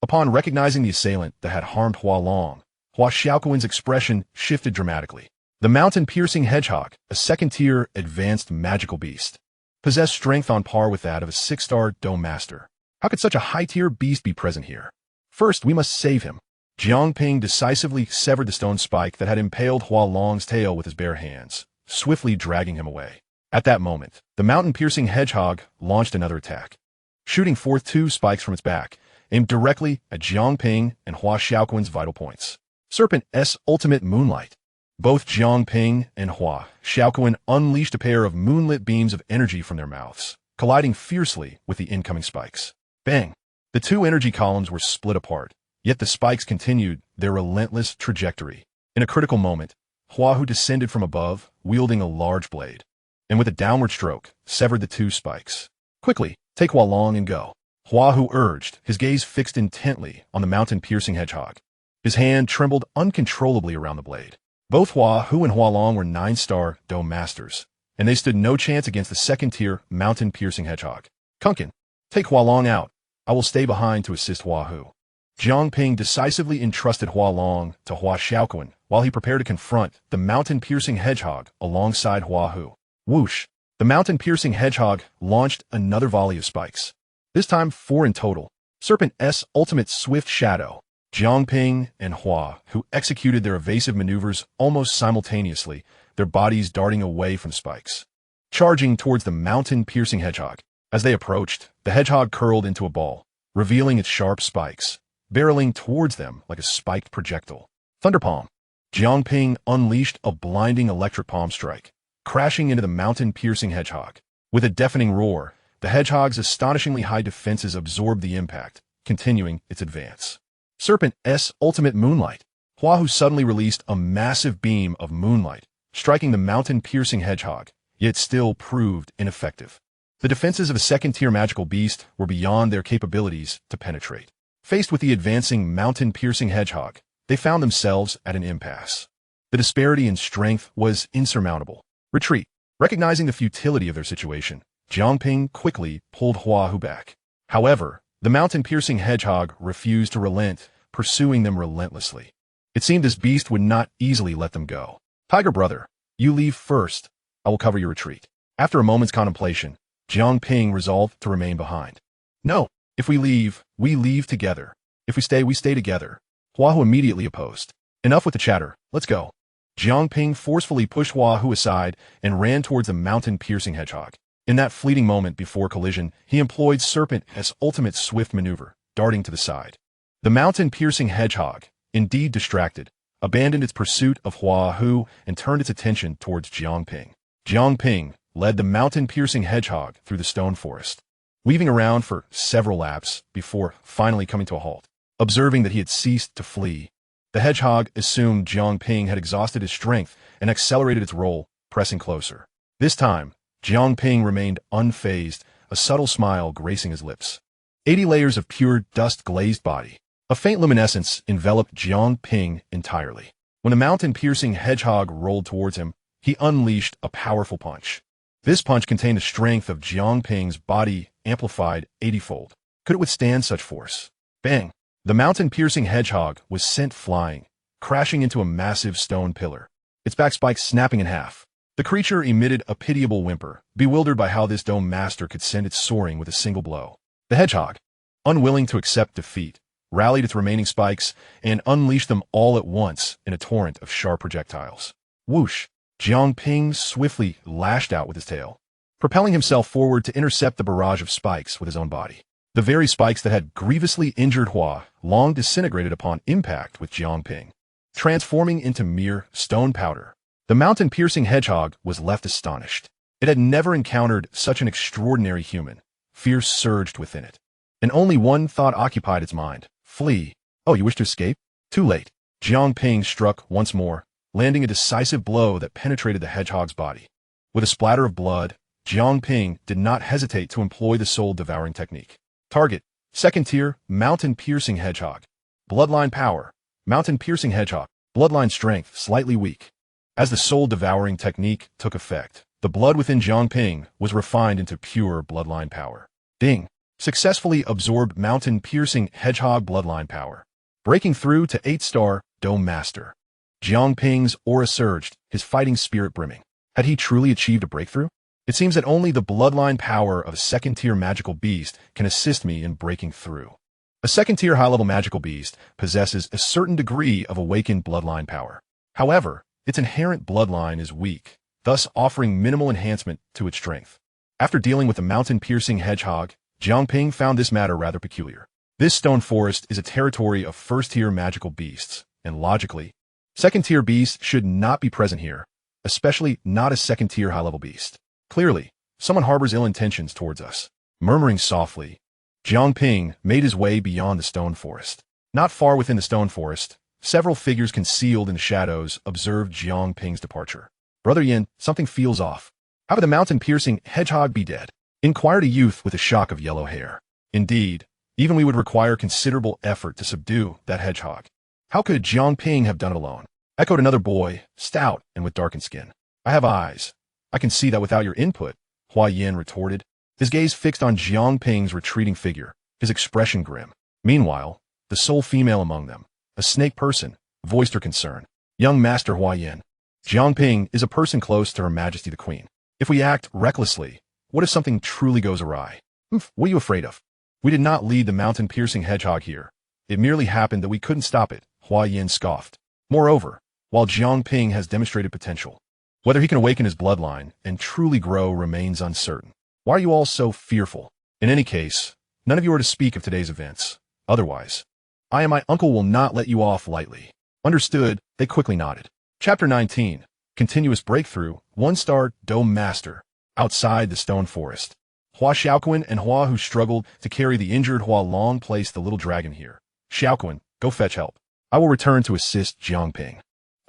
Upon recognizing the assailant that had harmed Hua Long, Hua Xiaoquan's expression shifted dramatically. The mountain-piercing hedgehog, a second-tier advanced magical beast, possessed strength on par with that of a 6-star Dome Master. How could such a high-tier beast be present here? First, we must save him. Jiang Ping decisively severed the stone spike that had impaled Hua Long's tail with his bare hands, swiftly dragging him away. At that moment, the mountain-piercing hedgehog launched another attack, shooting forth 2 spikes from its back, aimed directly at Jiang Ping and Hua Xiaoquan's vital points. Serpent's ultimate moonlight. Both Jiang Ping and Hua Xiaoquan unleashed a pair of moonlit beams of energy from their mouths, colliding fiercely with the incoming spikes. Bang! The 2 energy columns were split apart, yet the spikes continued their relentless trajectory. In a critical moment, Hua, who descended from above, wielding a large blade, and with a downward stroke, severed the 2 spikes. Quickly, take Hua Long and go. Hua, who urged, his gaze fixed intently on the mountain-piercing hedgehog. His hand trembled uncontrollably around the blade. Both Hua Hu and Hua Long were 9-star Dome Masters, and they stood no chance against the second-tier mountain-piercing hedgehog. Kunkin, take Hua Long out. I will stay behind to assist Hua Hu. Jiang Ping decisively entrusted Hua Long to Hua Xiaoquan while he prepared to confront the mountain-piercing hedgehog alongside Hua Hu. Whoosh! The mountain-piercing hedgehog launched another volley of spikes. This time 4 in total. Serpent's ultimate swift shadow. Jiang Ping and Hua, who executed their evasive maneuvers almost simultaneously, their bodies darting away from spikes, charging towards the mountain-piercing hedgehog. As they approached, the hedgehog curled into a ball, revealing its sharp spikes, barreling towards them like a spiked projectile. Thunder Palm. Jiang Ping unleashed a blinding electric palm strike, crashing into the mountain-piercing hedgehog. With a deafening roar, the hedgehog's astonishingly high defenses absorbed the impact, continuing its advance. Serpent's ultimate moonlight. Hua Hu suddenly released a massive beam of moonlight, striking the mountain-piercing hedgehog, yet still proved ineffective. The defenses of a second-tier magical beast were beyond their capabilities to penetrate. Faced with the advancing mountain-piercing hedgehog, they found themselves at an impasse. The disparity in strength was insurmountable. Retreat. Recognizing the futility of their situation, Jiang Ping quickly pulled Hua Hu back. However, the mountain-piercing hedgehog refused to relent, pursuing them relentlessly. It seemed this beast would not easily let them go. Tiger brother, you leave first. I will cover your retreat. After a moment's contemplation, Jiang Ping resolved to remain behind. No, if we leave together. If we stay together. Hua Hu immediately opposed. Enough with the chatter, let's go. Jiang Ping forcefully pushed Hua Hu aside and ran towards the mountain-piercing hedgehog. In that fleeting moment before collision, he employed Serpent as ultimate swift maneuver, darting to the side. The mountain-piercing hedgehog, indeed distracted, abandoned its pursuit of Hua Hu and turned its attention towards Jiang Ping. Jiang Ping led the mountain-piercing hedgehog through the stone forest, weaving around for several laps before finally coming to a halt. Observing that he had ceased to flee, the hedgehog assumed Jiang Ping had exhausted his strength and accelerated its roll, pressing closer. This time, Jiang Ping remained unfazed, a subtle smile gracing his lips. 80 layers of pure dust-glazed body. A faint luminescence enveloped Jiang Ping entirely. When the mountain-piercing hedgehog rolled towards him, he unleashed a powerful punch. This punch contained the strength of Jiang Ping's body amplified 80-fold. Could it withstand such force? Bang! The mountain-piercing hedgehog was sent flying, crashing into a massive stone pillar, its back spikes snapping in half. The creature emitted a pitiable whimper, bewildered by how this dome master could send it soaring with a single blow. The hedgehog, unwilling to accept defeat, rallied its remaining spikes and unleashed them all at once in a torrent of sharp projectiles. Whoosh! Jiang Ping swiftly lashed out with his tail, propelling himself forward to intercept the barrage of spikes with his own body. The very spikes that had grievously injured Hua long disintegrated upon impact with Jiang Ping, transforming into mere stone powder. The mountain-piercing hedgehog was left astonished. It had never encountered such an extraordinary human. Fear surged within it, and only one thought occupied its mind. Flee. Oh, you wish to escape? Too late. Jiang Ping struck once more, landing a decisive blow that penetrated the hedgehog's body. With a splatter of blood, Jiang Ping did not hesitate to employ the soul-devouring technique. Target, second tier, mountain-piercing hedgehog. Bloodline power, mountain-piercing hedgehog. Bloodline strength, slightly weak. As the soul-devouring technique took effect, the blood within Jiang Ping was refined into pure bloodline power. Ding! Successfully absorbed mountain-piercing hedgehog bloodline power. Breaking through to 8-star, Dome Master. Jiang Ping's aura surged, his fighting spirit brimming. Had he truly achieved a breakthrough? It seems that only the bloodline power of a second-tier magical beast can assist me in breaking through. A second-tier high-level magical beast possesses a certain degree of awakened bloodline power. However, its inherent bloodline is weak, thus offering minimal enhancement to its strength. After dealing with the mountain-piercing hedgehog, Jiang Ping found this matter rather peculiar. This stone forest is a territory of first-tier magical beasts, and logically, second-tier beasts should not be present here, especially not a second-tier high-level beast. Clearly, someone harbors ill intentions towards us. Murmuring softly, Jiang Ping made his way beyond the stone forest. Not far within the stone forest, several figures concealed in the shadows observed Jiang Ping's departure. Brother Yin, something feels off. How could the mountain-piercing hedgehog be dead? Inquired a youth with a shock of yellow hair. Indeed, even we would require considerable effort to subdue that hedgehog. How could Jiang Ping have done it alone? Echoed another boy, stout and with darkened skin. I have eyes. I can see that without your input, Hua Yin retorted, his gaze fixed on Jiang Ping's retreating figure, his expression grim. Meanwhile, the sole female among them, a snake person, voiced her concern. Young Master Hua Yin, Jiang Ping is a person close to Her Majesty the Queen. If we act recklessly, what if something truly goes awry? What are you afraid of? We did not lead the mountain-piercing hedgehog here. It merely happened that we couldn't stop it, Hua Yin scoffed. Moreover, while Jiang Ping has demonstrated potential, whether he can awaken his bloodline and truly grow remains uncertain. Why are you all so fearful? In any case, none of you are to speak of today's events. Otherwise, I and my uncle will not let you off lightly. Understood, they quickly nodded. Chapter 19. Continuous Breakthrough, 1-star Dome Master. Outside the stone forest, Hua Xiaoquan and Hua Hu struggled to carry the injured Hua Long placed the little dragon here. Xiaoquan, go fetch help. I will return to assist Jiang Ping.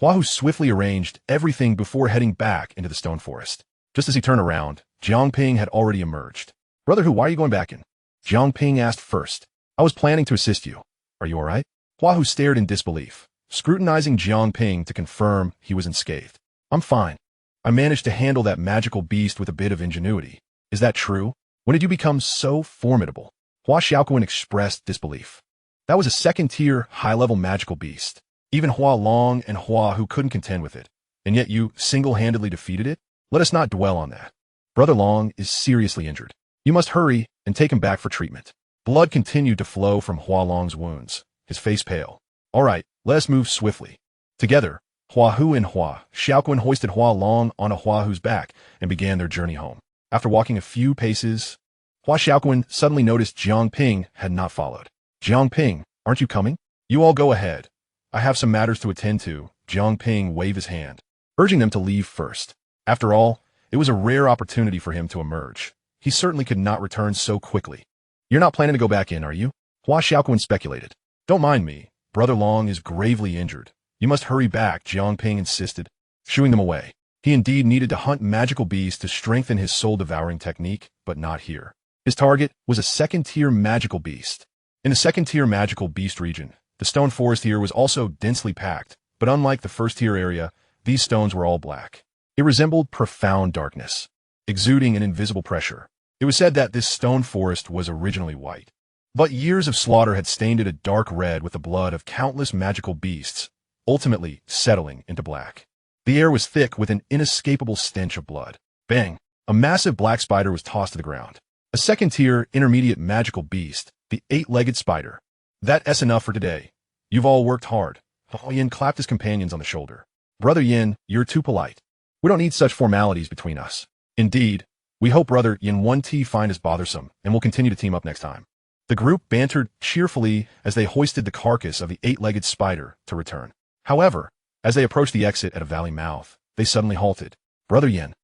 Hua Hu swiftly arranged everything before heading back into the stone forest. Just as he turned around, Jiang Ping had already emerged. Brother Hu, why are you going back in? Jiang Ping asked first. I was planning to assist you. Are you all right? Hua Hu stared in disbelief, scrutinizing Jiang Ping to confirm he was unscathed. I'm fine. I managed to handle that magical beast with a bit of ingenuity. Is that true? When did you become so formidable? Hua Xiaoquan expressed disbelief. That was a second-tier, high-level magical beast. Even Hua Long and Hua Hu couldn't contend with it. And yet you single-handedly defeated it? Let us not dwell on that. Brother Long is seriously injured. You must hurry and take him back for treatment. Blood continued to flow from Hua Long's wounds, his face pale. All right, let us move swiftly. Together, Hua Hu and Hua Xiaoquan hoisted Hua Long on a Hua Hu's back and began their journey home. After walking a few paces, Hua Xiaoquan suddenly noticed Jiang Ping had not followed. Jiang Ping, aren't you coming? You all go ahead. I have some matters to attend to. Jiang Ping waved his hand, urging them to leave first. After all, it was a rare opportunity for him to emerge. He certainly could not return so quickly. You're not planning to go back in, are you? Hua Xiaoquan speculated. Don't mind me. Brother Long is gravely injured. You must hurry back, Jiang Ping insisted, shooing them away. He indeed needed to hunt magical beasts to strengthen his soul-devouring technique, but not here. His target was a second-tier magical beast. In the second-tier magical beast region, the stone forest here was also densely packed, but unlike the first-tier area, these stones were all black. It resembled profound darkness, exuding an invisible pressure. It was said that this stone forest was originally white, but years of slaughter had stained it a dark red with the blood of countless magical beasts, ultimately settling into black. The air was thick with an inescapable stench of blood. Bang! A massive black spider was tossed to the ground. A second-tier, intermediate magical beast, the eight-legged spider. That's enough for today. You've all worked hard. Hua Yin clapped his companions on the shoulder. Brother Yin, you're too polite. We don't need such formalities between us. Indeed, we hope Brother Yin won't find us bothersome, and will continue to team up next time. The group bantered cheerfully as they hoisted the carcass of the eight-legged spider to return. However, as they approached the exit at a valley mouth, they suddenly halted. Brother Yin.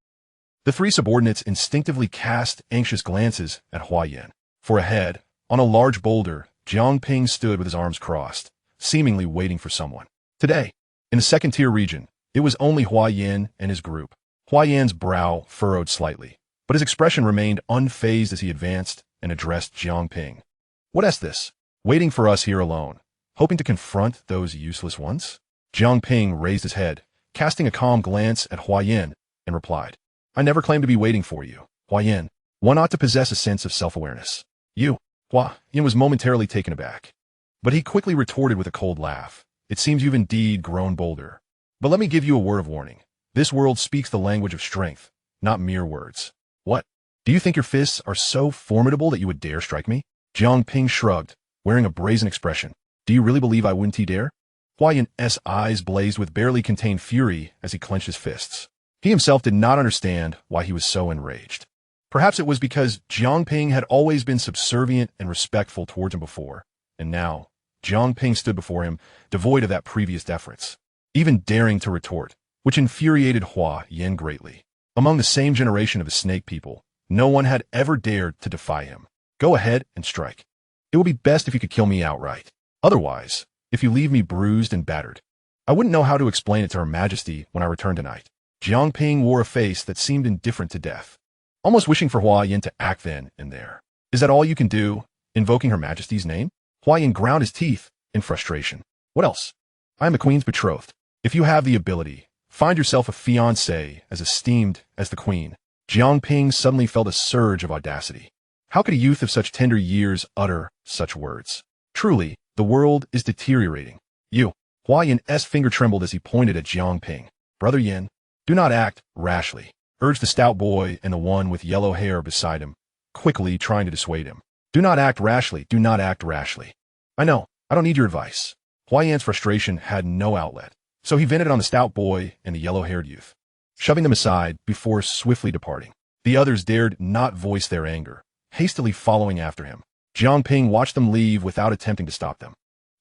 The three subordinates instinctively cast anxious glances at Hua Yin. For ahead, on a large boulder, Jiang Ping stood with his arms crossed, seemingly waiting for someone. Today, in the second-tier region, it was only Hua Yin and his group. Hua Yin's brow furrowed slightly, but his expression remained unfazed as he advanced and addressed Jiang Ping. What is this? Waiting for us here alone, hoping to confront those useless ones? Jiang Ping raised his head, casting a calm glance at Hua Yin, and replied, I never claimed to be waiting for you, Hua Yin. One ought to possess a sense of self-awareness. Hua Yin was momentarily taken aback, but he quickly retorted with a cold laugh. It seems you've indeed grown bolder. But let me give you a word of warning. This world speaks the language of strength, not mere words. What? Do you think your fists are so formidable that you would dare strike me? Jiang Ping shrugged, wearing a brazen expression. Do you really believe I wouldn't dare? Hua Yin's eyes blazed with barely contained fury as he clenched his fists. He himself did not understand why he was so enraged. Perhaps it was because Jiang Ping had always been subservient and respectful towards him before, and now Jiang Ping stood before him, devoid of that previous deference, even daring to retort, which infuriated Hua Yin greatly. Among the same generation of the snake people, no one had ever dared to defy him. Go ahead and strike. It will be best if you could kill me outright. Otherwise, if you leave me bruised and battered, I wouldn't know how to explain it to Her Majesty when I return tonight. Jiang Ping wore a face that seemed indifferent to death, almost wishing for Hua Yin to act then and there. Is that all you can do, invoking Her Majesty's name? Hua Yin ground his teeth in frustration. What else? I am the Queen's betrothed. If you have the ability, find yourself a fiancé as esteemed as the Queen. Jiang Ping suddenly felt a surge of audacity. How could a youth of such tender years utter such words? Truly, the world is deteriorating. Hua Yin's finger trembled as he pointed at Jiang Ping. Brother Yin, do not act rashly, urged the stout boy and the one with yellow hair beside him, quickly trying to dissuade him. Do not act rashly, do not act rashly. I know, I don't need your advice. Hua Yin's frustration had no outlet, so he vented on the stout boy and the yellow-haired youth, shoving them aside before swiftly departing. The others dared not voice their anger, hastily following after him. Jiang Ping watched them leave without attempting to stop them.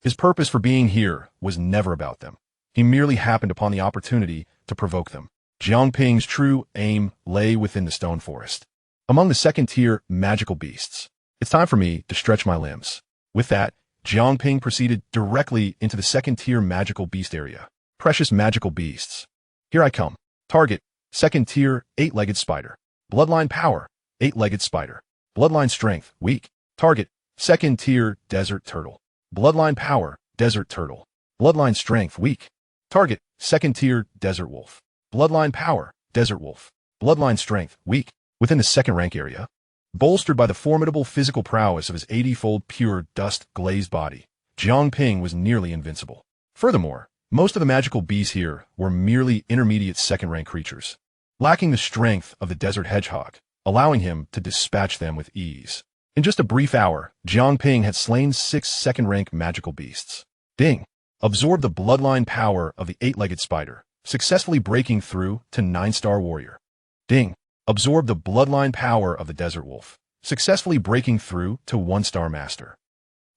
His purpose for being here was never about them. He merely happened upon the opportunity to provoke them. Jiang Ping's true aim lay within the stone forest, among the second-tier magical beasts. It's time for me to stretch my limbs. With that, Jiang Ping proceeded directly into the second-tier magical beast area. Precious magical beasts. Here I come. Target, second-tier, eight-legged spider. Bloodline power, eight-legged spider. Bloodline strength, weak. Target, second-tier, desert turtle. Bloodline power, desert turtle. Bloodline strength, weak. Target, second-tier, desert wolf. Bloodline power, Desert Wolf. Bloodline strength, weak. Within the second rank area. Bolstered by the formidable physical prowess of his 80-fold pure dust-glazed body, Jiang Ping was nearly invincible. Furthermore, most of the magical beasts here were merely intermediate second-rank creatures, lacking the strength of the desert hedgehog, allowing him to dispatch them with ease. In just a brief hour, Jiang Ping had slain 6 second-rank magical beasts. Ding! Absorbed the bloodline power of the 8-legged spider, successfully breaking through to 9-star warrior. Ding! Absorbed the bloodline power of the desert wolf, successfully breaking through to 1-star master.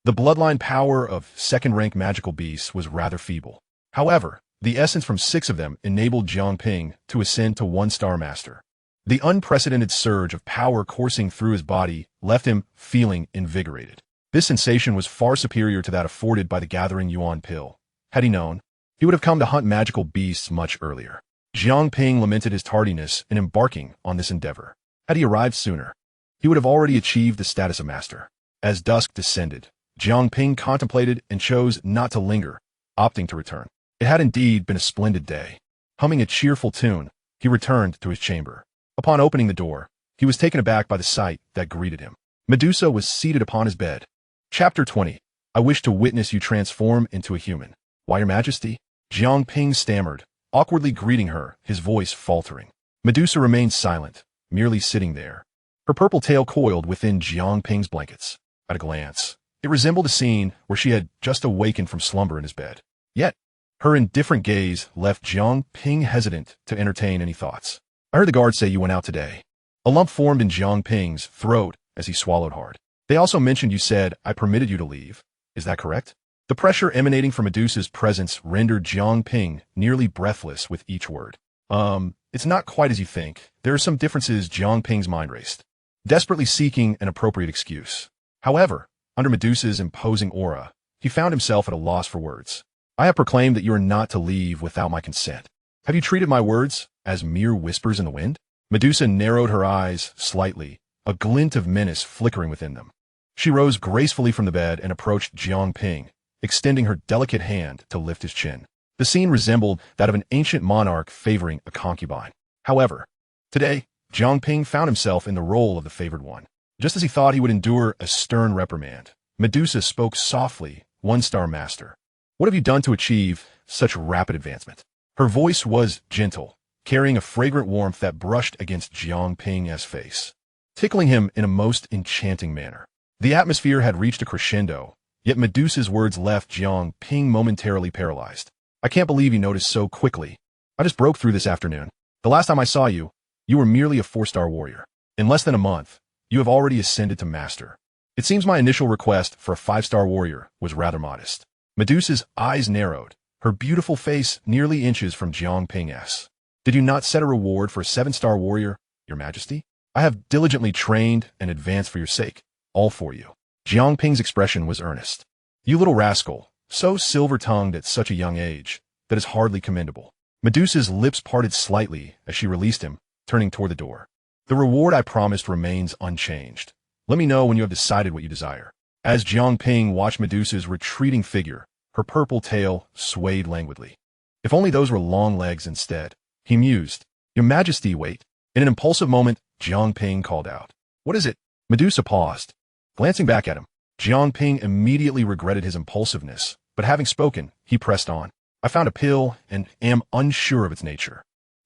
The bloodline power of second-rank magical beasts was rather feeble. However, the essence from 6 of them enabled Jiang Ping to ascend to 1-star master. The unprecedented surge of power coursing through his body left him feeling invigorated. This sensation was far superior to that afforded by the gathering yuan pill. Had he known, he would have come to hunt magical beasts much earlier. Jiang Ping lamented his tardiness in embarking on this endeavor. Had he arrived sooner, he would have already achieved the status of master. As dusk descended, Jiang Ping contemplated and chose not to linger, opting to return. It had indeed been a splendid day. Humming a cheerful tune, he returned to his chamber. Upon opening the door, he was taken aback by the sight that greeted him. Medusa was seated upon his bed. Chapter 20. I wish to witness you transform into a human. Why, Your Majesty? Jiang Ping stammered, awkwardly greeting her, his voice faltering. Medusa remained silent, merely sitting there, her purple tail coiled within Jiang Ping's blankets. At a glance, it resembled a scene where she had just awakened from slumber in his bed. Yet, her indifferent gaze left Jiang Ping hesitant to entertain any thoughts. I heard the guards say you went out today. A lump formed in Jiang Ping's throat as he swallowed hard. They also mentioned you said I permitted you to leave. Is that correct? The pressure emanating from Medusa's presence rendered Jiang Ping nearly breathless with each word. It's not quite as you think. There are some differences. Jiang Ping's mind raced, desperately seeking an appropriate excuse. However, under Medusa's imposing aura, he found himself at a loss for words. I have proclaimed that you are not to leave without my consent. Have you treated my words as mere whispers in the wind? Medusa narrowed her eyes slightly, a glint of menace flickering within them. She rose gracefully from the bed and approached Jiang Ping, extending her delicate hand to lift his chin. The scene resembled that of an ancient monarch favoring a concubine. However, today, Jiang Ping found himself in the role of the favored one. Just as he thought he would endure a stern reprimand, Medusa spoke softly, 1-star master. What have you done to achieve such rapid advancement? Her voice was gentle, carrying a fragrant warmth that brushed against Jiang Ping's face, tickling him in a most enchanting manner. The atmosphere had reached a crescendo, yet Medusa's words left Jiang Ping momentarily paralyzed. I can't believe you noticed so quickly. I just broke through this afternoon. The last time I saw you, you were merely a 4-star warrior. In less than a month, you have already ascended to master. It seems my initial request for a 5-star warrior was rather modest. Medusa's eyes narrowed, her beautiful face nearly inches from Jiang Ping's. Did you not set a reward for a 7-star warrior, Your Majesty? I have diligently trained and advanced for your sake, all for you. Jiang Ping's expression was earnest. You little rascal, so silver-tongued at such a young age, that is hardly commendable. Medusa's lips parted slightly as she released him, turning toward the door. The reward I promised remains unchanged. Let me know when you have decided what you desire. As Jiang Ping watched Medusa's retreating figure, her purple tail swayed languidly. If only those were long legs instead, he mused. Your Majesty, wait. In an impulsive moment, Jiang Ping called out. What is it? Medusa paused. Glancing back at him, Jiang Ping immediately regretted his impulsiveness, but having spoken, he pressed on. I found a pill and am unsure of its nature.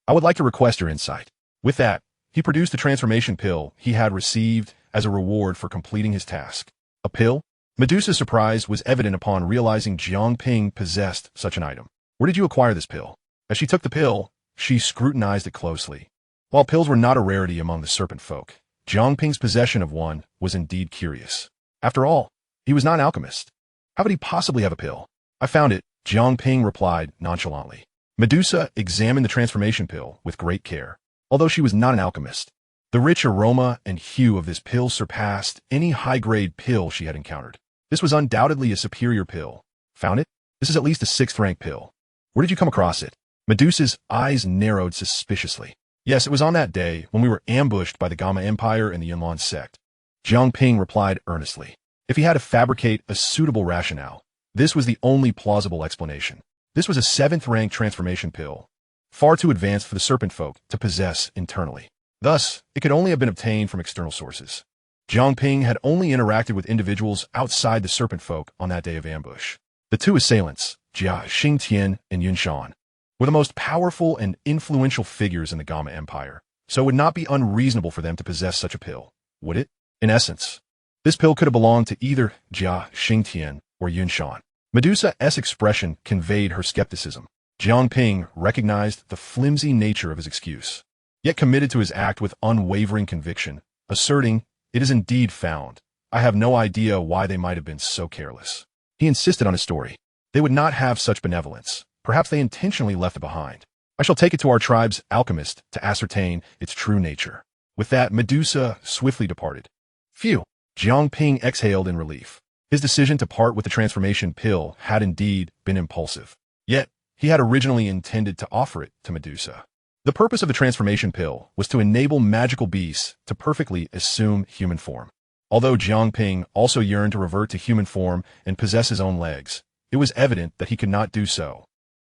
I would like to request your insight. With that, he produced the transformation pill he had received as a reward for completing his task. A pill? Medusa's surprise was evident upon realizing Jiang Ping possessed such an item. Where did you acquire this pill? As she took the pill, she scrutinized it closely. While pills were not a rarity among the serpent folk, Jiang Ping's possession of one was indeed curious. After all, he was not an alchemist. How could he possibly have a pill? I found it, Jiang Ping replied nonchalantly. Medusa examined the transformation pill with great care. Although she was not an alchemist, the rich aroma and hue of this pill surpassed any high-grade pill she had encountered. This was undoubtedly a superior pill. Found it? This is at least a 6th-rank pill. Where did you come across it? Medusa's eyes narrowed suspiciously. Yes, it was on that day when we were ambushed by the Gamma Empire and the Yunlan sect. Jiang Ping replied earnestly. If he had to fabricate a suitable rationale, this was the only plausible explanation. This was a 7th-rank transformation pill, far too advanced for the serpent folk to possess internally. Thus, it could only have been obtained from external sources. Jiang Ping had only interacted with individuals outside the serpent folk on that day of ambush. The two assailants, Jia Xingtian and Yun Shan, were the most powerful and influential figures in the Gamma Empire, so it would not be unreasonable for them to possess such a pill, would it? In essence, this pill could have belonged to either Jia Xingtian or Yun Shan. Medusa's expression conveyed her skepticism. Jiang Ping recognized the flimsy nature of his excuse, yet committed to his act with unwavering conviction, asserting, "It is indeed found. I have no idea why they might have been so careless." He insisted on his story. They would not have such benevolence. Perhaps they intentionally left it behind. I shall take it to our tribe's alchemist to ascertain its true nature. With that, Medusa swiftly departed. Phew! Jiang Ping exhaled in relief. His decision to part with the transformation pill had indeed been impulsive. Yet, he had originally intended to offer it to Medusa. The purpose of the transformation pill was to enable magical beasts to perfectly assume human form. Although Jiang Ping also yearned to revert to human form and possess his own legs, it was evident that he could not do so.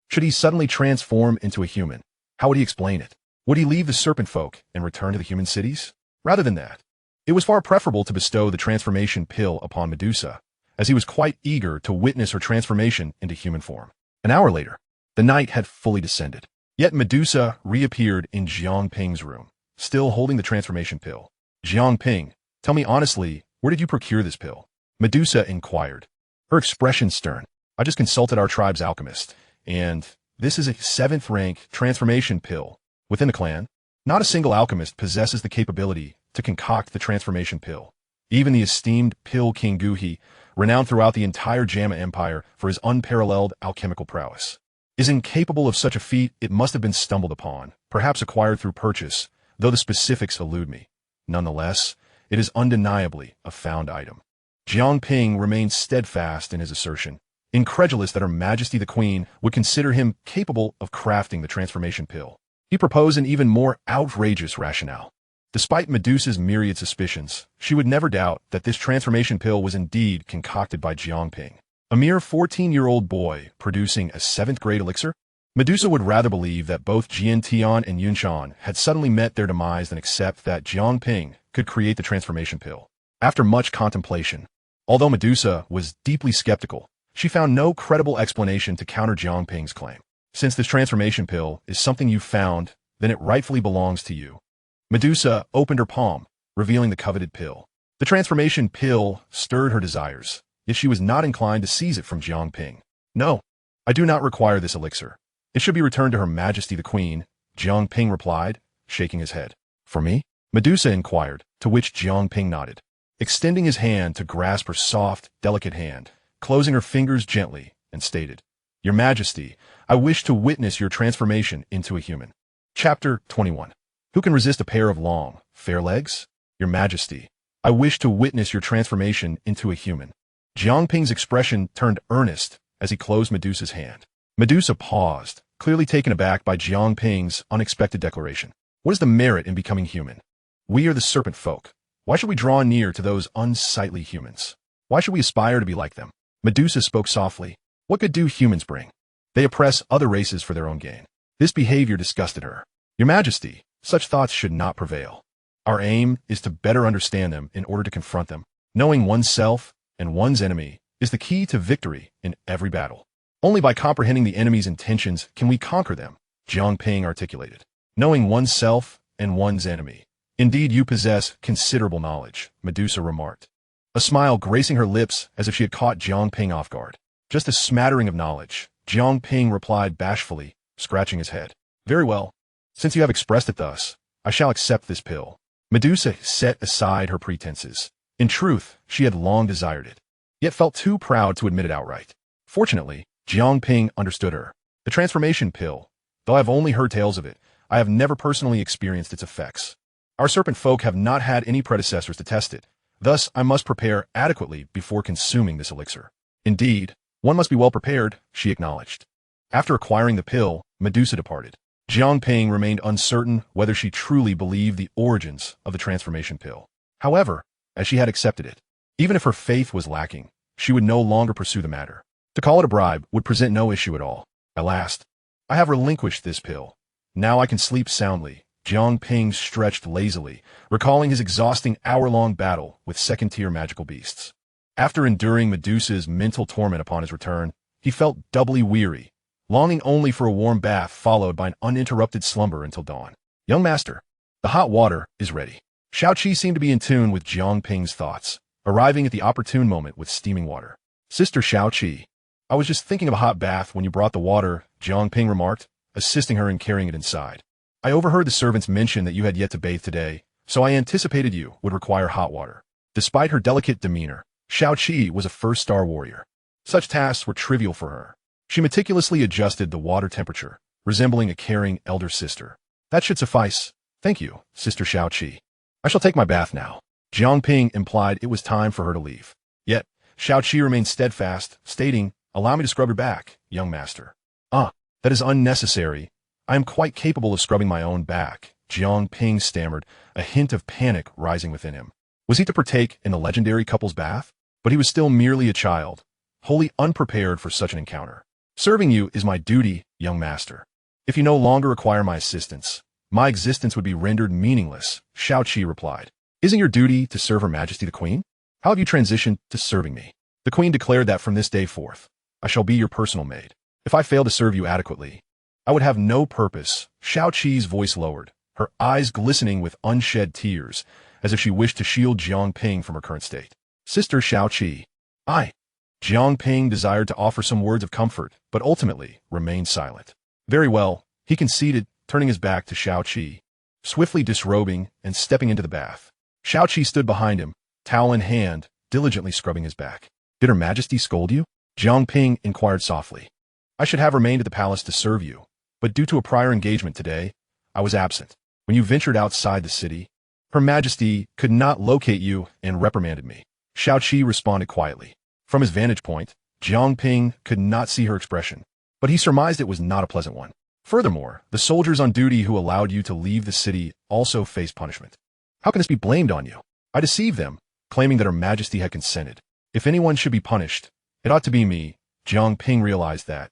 Should he suddenly transform into a human, how would he explain it? Would he leave the serpent folk and return to the human cities? Rather than that, it was far preferable to bestow the transformation pill upon Medusa, as he was quite eager to witness her transformation into human form. An hour later, the night had fully descended. Yet Medusa reappeared in Jiang Ping's room, still holding the transformation pill. Jiang Ping, tell me honestly, where did you procure this pill? Medusa inquired, her expression stern. I just consulted our tribe's alchemist, and this is a 7th-rank transformation pill. Within the clan, not a single alchemist possesses the capability to concoct the transformation pill. Even the esteemed Pill King Guhi, renowned throughout the entire Gamma Empire for his unparalleled alchemical prowess, is incapable of such a feat. It must have been stumbled upon, perhaps acquired through purchase, though the specifics elude me. Nonetheless, it is undeniably a found item. Jiang Ping remained steadfast in his assertion, incredulous that Her Majesty the Queen would consider him capable of crafting the transformation pill. He proposed an even more outrageous rationale. Despite Medusa's myriad suspicions, she would never doubt that this transformation pill was indeed concocted by Jiang Ping. A mere 14-year-old boy producing a 7th-grade elixir? Medusa would rather believe that both Jian Tian and Yun Shan had suddenly met their demise than accept that Jiang Ping could create the transformation pill. After much contemplation, although Medusa was deeply skeptical, she found no credible explanation to counter Jiang Ping's claim. Since this transformation pill is something you found, then it rightfully belongs to you. Medusa opened her palm, revealing the coveted pill. The transformation pill stirred her desires, yet she was not inclined to seize it from Jiang Ping. No, I do not require this elixir. It should be returned to Her Majesty the Queen, Jiang Ping replied, shaking his head. For me? Medusa inquired, to which Jiang Ping nodded, extending his hand to grasp her soft, delicate hand, closing her fingers gently, and stated, Your Majesty, I wish to witness your transformation into a human. Chapter 21. Who can resist a pair of long, fair legs? Your Majesty, I wish to witness your transformation into a human. Jiang Ping's expression turned earnest as he closed Medusa's hand. Medusa paused, clearly taken aback by Jiang Ping's unexpected declaration. What is the merit in becoming human? We are the serpent folk. Why should we draw near to those unsightly humans? Why should we aspire to be like them? Medusa spoke softly. What good do humans bring? They oppress other races for their own gain. This behavior disgusted her. Your Majesty, such thoughts should not prevail. Our aim is to better understand them in order to confront them. Knowing oneself and one's enemy is the key to victory in every battle. Only by comprehending the enemy's intentions can we conquer them, Jiang Ping articulated. Knowing oneself and one's enemy. Indeed, you possess considerable knowledge, Medusa remarked, a smile gracing her lips as if she had caught Jiang Ping off guard. Just a smattering of knowledge, Jiang Ping replied bashfully, scratching his head. Very well. Since you have expressed it thus, I shall accept this pill. Medusa set aside her pretenses. In truth, she had long desired it, yet felt too proud to admit it outright. Fortunately, Jiang Ping understood her. The transformation pill, though I have only heard tales of it, I have never personally experienced its effects. Our serpent folk have not had any predecessors to test it, thus I must prepare adequately before consuming this elixir. Indeed, one must be well prepared, she acknowledged. After acquiring the pill, Medusa departed. Jiang Ping remained uncertain whether she truly believed the origins of the transformation pill. However, as she had accepted it, even if her faith was lacking, she would no longer pursue the matter. To call it a bribe would present no issue at all. At last, I have relinquished this pill. Now I can sleep soundly. Jiang Ping stretched lazily, recalling his exhausting hour-long battle with second-tier magical beasts. After enduring Medusa's mental torment upon his return, he felt doubly weary, longing only for a warm bath followed by an uninterrupted slumber until dawn. Young master, the hot water is ready. Shao Qi seemed to be in tune with Jiang Ping's thoughts, arriving at the opportune moment with steaming water. Sister Shao Qi, I was just thinking of a hot bath when you brought the water, Jiang Ping remarked, assisting her in carrying it inside. I overheard the servants mention that you had yet to bathe today, so I anticipated you would require hot water. Despite her delicate demeanor, Shao Qi was a first-star warrior. Such tasks were trivial for her. She meticulously adjusted the water temperature, resembling a caring elder sister. That should suffice. Thank you, Sister Shao Qi. I shall take my bath now. Jiang Ping implied it was time for her to leave. Yet, Shao Qi remained steadfast, stating, Allow me to scrub your back, young master. That is unnecessary. I am quite capable of scrubbing my own back, Jiang Ping stammered, a hint of panic rising within him. Was he to partake in the legendary couple's bath? But he was still merely a child, wholly unprepared for such an encounter. Serving you is my duty, young master. If you no longer require my assistance, my existence would be rendered meaningless, Shao Qi replied. Isn't your duty to serve Her Majesty the Queen? How have you transitioned to serving me? The Queen declared that from this day forth, I shall be your personal maid. If I fail to serve you adequately, I would have no purpose. Shao Qi's voice lowered, her eyes glistening with unshed tears, as if she wished to shield Jiang Ping from her current state. Sister Shao Qi, Jiang Ping desired to offer some words of comfort, but ultimately remained silent. Very well, he conceded, turning his back to Shao Qi, swiftly disrobing and stepping into the bath. Shao Qi stood behind him, towel in hand, diligently scrubbing his back. Did Her Majesty scold you? Jiang Ping inquired softly. I should have remained at the palace to serve you, but due to a prior engagement today, I was absent. When you ventured outside the city, Her Majesty could not locate you and reprimanded me. Shao Qi responded quietly. From his vantage point, Jiang Ping could not see her expression, but he surmised it was not a pleasant one. Furthermore, the soldiers on duty who allowed you to leave the city also faced punishment. How can this be blamed on you? I deceived them, claiming that Her Majesty had consented. If anyone should be punished, it ought to be me. Jiang Ping realized that.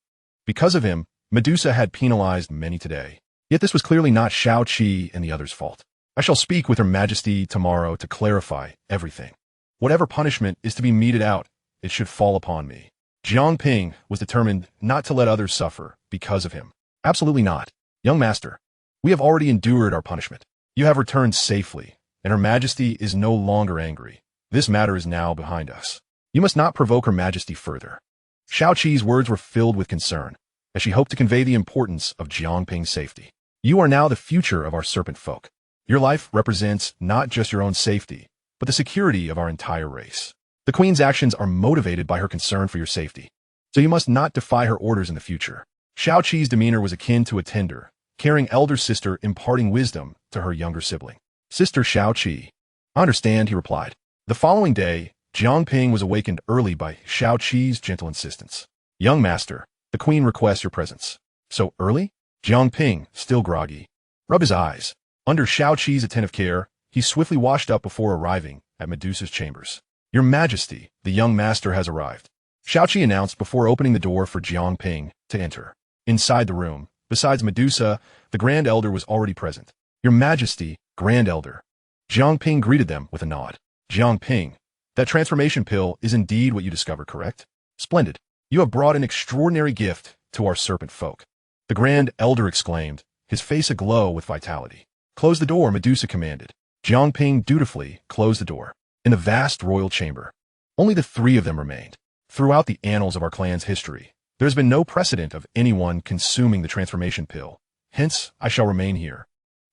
Because of him, Medusa had penalized many today. Yet this was clearly not Shao Qi and the others' fault. I shall speak with Her Majesty tomorrow to clarify everything. Whatever punishment is to be meted out, it should fall upon me. Jiang Ping was determined not to let others suffer because of him. Absolutely not. Young master, we have already endured our punishment. You have returned safely, and Her Majesty is no longer angry. This matter is now behind us. You must not provoke Her Majesty further. Shao Qi's words were filled with concern, as she hoped to convey the importance of Jiang Ping's safety. You are now the future of our serpent folk. Your life represents not just your own safety, but the security of our entire race. The Queen's actions are motivated by her concern for your safety, so you must not defy her orders in the future. Shao Qi's demeanor was akin to a tender, caring elder sister imparting wisdom to her younger sibling. Sister Shao Qi. I understand, he replied. The following day, Jiang Ping was awakened early by Shao Qi's gentle insistence. Young master, the Queen requests your presence. So early? Jiang Ping, still groggy, rubbed his eyes. Under Shao Qi's attentive care, he swiftly washed up before arriving at Medusa's chambers. Your Majesty, the young master has arrived. Shao Qi announced before opening the door for Jiang Ping to enter. Inside the room, besides Medusa, the Grand Elder was already present. Your Majesty, Grand Elder. Jiang Ping greeted them with a nod. Jiang Ping, that transformation pill is indeed what you discovered, correct? Splendid. You have brought an extraordinary gift to our serpent folk. The Grand Elder exclaimed, his face aglow with vitality. Close the door, Medusa commanded. Jiang Ping dutifully closed the door. In the vast royal chamber, only the three of them remained. Throughout the annals of our clan's history, there has been no precedent of anyone consuming the transformation pill. Hence, I shall remain here,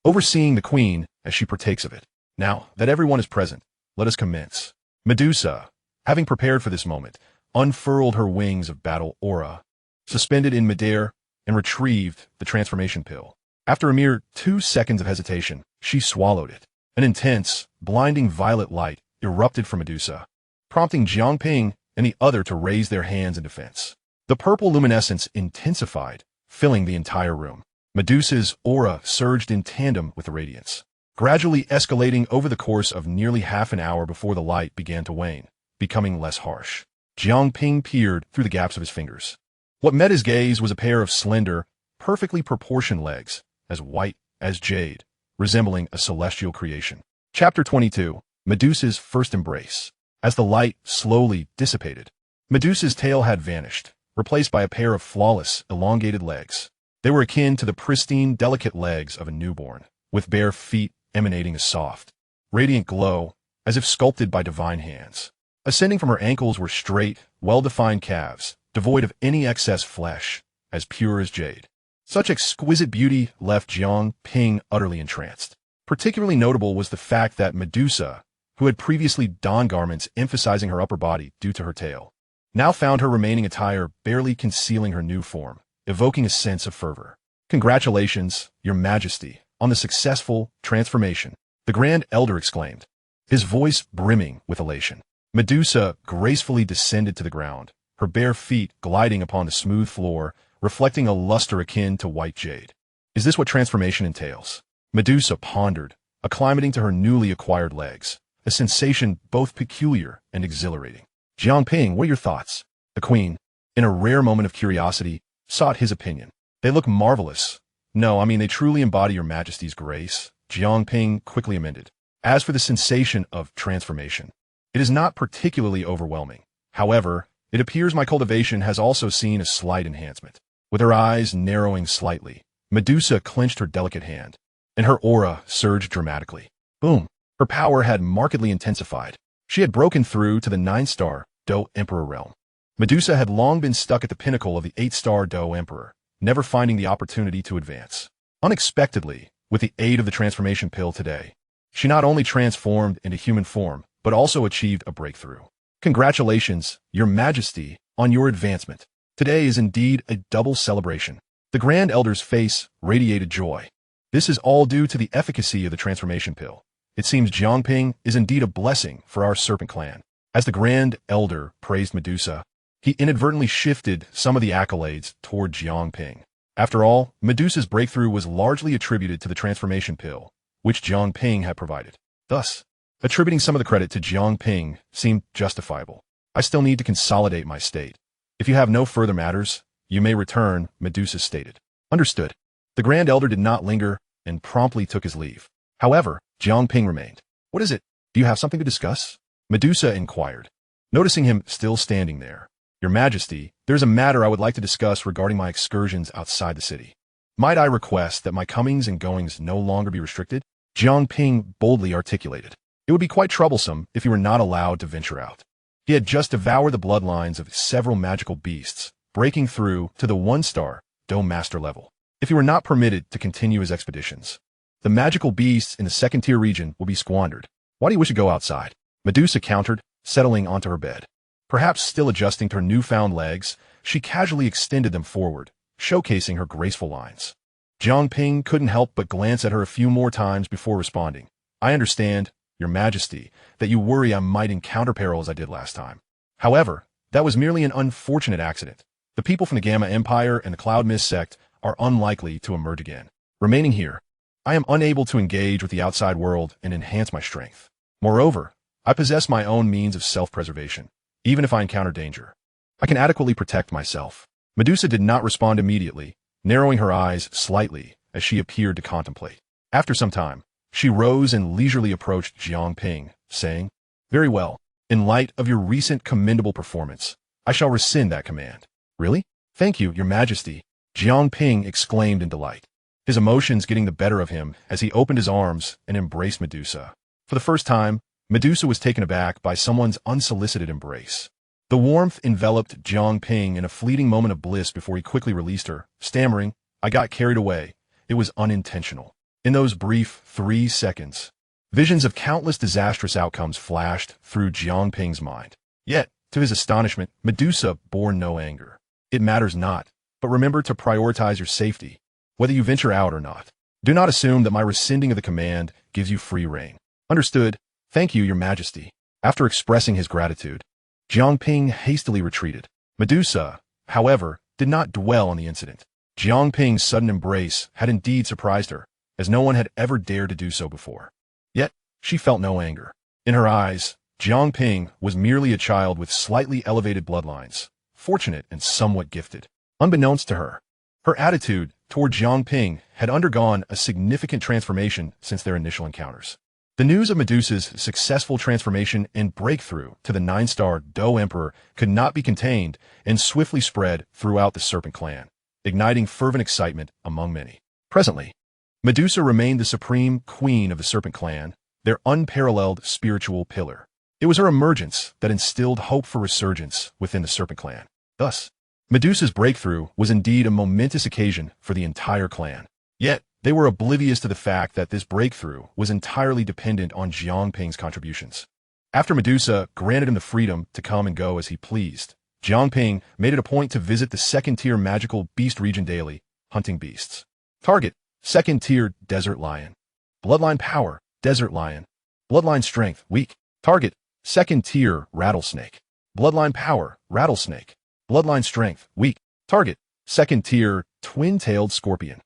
overseeing the Queen as she partakes of it. Now that everyone is present, let us commence. Medusa, having prepared for this moment, unfurled her wings of battle aura, suspended in midair, and retrieved the transformation pill. After a mere 2 seconds of hesitation, she swallowed it. An intense, blinding violet light erupted from Medusa, prompting Jiang Ping and the other to raise their hands in defense. The purple luminescence intensified, filling the entire room. Medusa's aura surged in tandem with the radiance, gradually escalating over the course of nearly half an hour before the light began to wane, becoming less harsh. Jiang Ping peered through the gaps of his fingers. What met his gaze was a pair of slender, perfectly proportioned legs, as white as jade, resembling a celestial creation. Chapter 22. Medusa's First Embrace. As the light slowly dissipated, Medusa's tail had vanished, replaced by a pair of flawless, elongated legs. They were akin to the pristine, delicate legs of a newborn, with bare feet emanating a soft, radiant glow, as if sculpted by divine hands. Ascending from her ankles were straight, well-defined calves, devoid of any excess flesh, as pure as jade. Such exquisite beauty left Jiang Ping utterly entranced. Particularly notable was the fact that Medusa, who had previously donned garments emphasizing her upper body due to her tail, now found her remaining attire barely concealing her new form, evoking a sense of fervor. "Congratulations, Your Majesty, on the successful transformation," the Grand Elder exclaimed, his voice brimming with elation. Medusa gracefully descended to the ground, her bare feet gliding upon the smooth floor, reflecting a luster akin to white jade. "Is this what transformation entails?" Medusa pondered, acclimating to her newly acquired legs, a sensation both peculiar and exhilarating. "Jiang Ping, what are your thoughts?" The queen, in a rare moment of curiosity, sought his opinion. "They look marvelous." "No, I mean they truly embody Your Majesty's grace," Jiang Ping quickly amended. "As for the sensation of transformation, it is not particularly overwhelming. However, it appears my cultivation has also seen a slight enhancement." With her eyes narrowing slightly, Medusa clenched her delicate hand, and her aura surged dramatically. Boom! Her power had markedly intensified. She had broken through to the 9-star Dou Emperor realm. Medusa had long been stuck at the pinnacle of the 8-star Dou Emperor, never finding the opportunity to advance. Unexpectedly, with the aid of the transformation pill today, she not only transformed into human form, but also achieved a breakthrough. "Congratulations, Your Majesty, on your advancement. Today is indeed a double celebration." The Grand Elder's face radiated joy. "This is all due to the efficacy of the transformation pill. It seems Jiang Ping is indeed a blessing for our Serpent Clan." As the Grand Elder praised Medusa, he inadvertently shifted some of the accolades toward Jiang Ping. After all, Medusa's breakthrough was largely attributed to the transformation pill, which Jiang Ping had provided. Thus, attributing some of the credit to Jiang Ping seemed justifiable. "I still need to consolidate my state. If you have no further matters, you may return," Medusa stated. "Understood." The Grand Elder did not linger and promptly took his leave. However, Jiang Ping remained. "What is it? Do you have something to discuss?" Medusa inquired, noticing him still standing there. "Your Majesty, there's a matter I would like to discuss regarding my excursions outside the city. Might I request that my comings and goings no longer be restricted?" Jiang Ping boldly articulated. It would be quite troublesome if he were not allowed to venture out. He had just devoured the bloodlines of several magical beasts, breaking through to the 1-star Dou Master level. If he were not permitted to continue his expeditions, the magical beasts in the 2nd-tier region will be squandered. "Why do you wish to go outside?" Medusa countered, settling onto her bed. Perhaps still adjusting to her newfound legs, she casually extended them forward, showcasing her graceful lines. Jiang Ping couldn't help but glance at her a few more times before responding. "I understand, Your Majesty, that you worry I might encounter peril as I did last time. However, that was merely an unfortunate accident. The people from the Gamma Empire and the Cloud Mist sect are unlikely to emerge again. Remaining here, I am unable to engage with the outside world and enhance my strength. Moreover, I possess my own means of self-preservation. Even if I encounter danger, I can adequately protect myself." Medusa did not respond immediately, narrowing her eyes slightly as she appeared to contemplate. After some time, she rose and leisurely approached Jiang Ping, saying, "Very well. In light of your recent commendable performance, I shall rescind that command." "Really? Thank you, Your Majesty," Jiang Ping exclaimed in delight, his emotions getting the better of him as he opened his arms and embraced Medusa. For the first time, Medusa was taken aback by someone's unsolicited embrace. The warmth enveloped Jiang Ping in a fleeting moment of bliss before he quickly released her, stammering, "I got carried away. It was unintentional." In those brief 3 seconds, visions of countless disastrous outcomes flashed through Jiang Ping's mind. Yet, to his astonishment, Medusa bore no anger. "It matters not, but remember to prioritize your safety, whether you venture out or not. Do not assume that my rescinding of the command gives you free rein." "Understood. Thank you, Your Majesty." After expressing his gratitude, Jiang Ping hastily retreated. Medusa, however, did not dwell on the incident. Jiang Ping's sudden embrace had indeed surprised her, as no one had ever dared to do so before. Yet, she felt no anger. In her eyes, Jiang Ping was merely a child with slightly elevated bloodlines, fortunate and somewhat gifted. Unbeknownst to her, her attitude toward Jiang Ping had undergone a significant transformation since their initial encounters. The news of Medusa's successful transformation and breakthrough to the 9-star Dou Emperor could not be contained and swiftly spread throughout the Serpent Clan, igniting fervent excitement among many. Presently, Medusa remained the supreme queen of the Serpent Clan, their unparalleled spiritual pillar. It was her emergence that instilled hope for resurgence within the Serpent Clan. Thus, Medusa's breakthrough was indeed a momentous occasion for the entire clan. Yet, they were oblivious to the fact that this breakthrough was entirely dependent on Jiang Ping's contributions. After Medusa granted him the freedom to come and go as he pleased, Jiang Ping made it a point to visit the second-tier magical beast region daily, hunting beasts. Target: second-tier desert lion. Bloodline power: desert lion. Bloodline strength: weak. Target: second-tier rattlesnake. Bloodline power: rattlesnake. Bloodline strength: weak. Target: second-tier twin-tailed scorpion.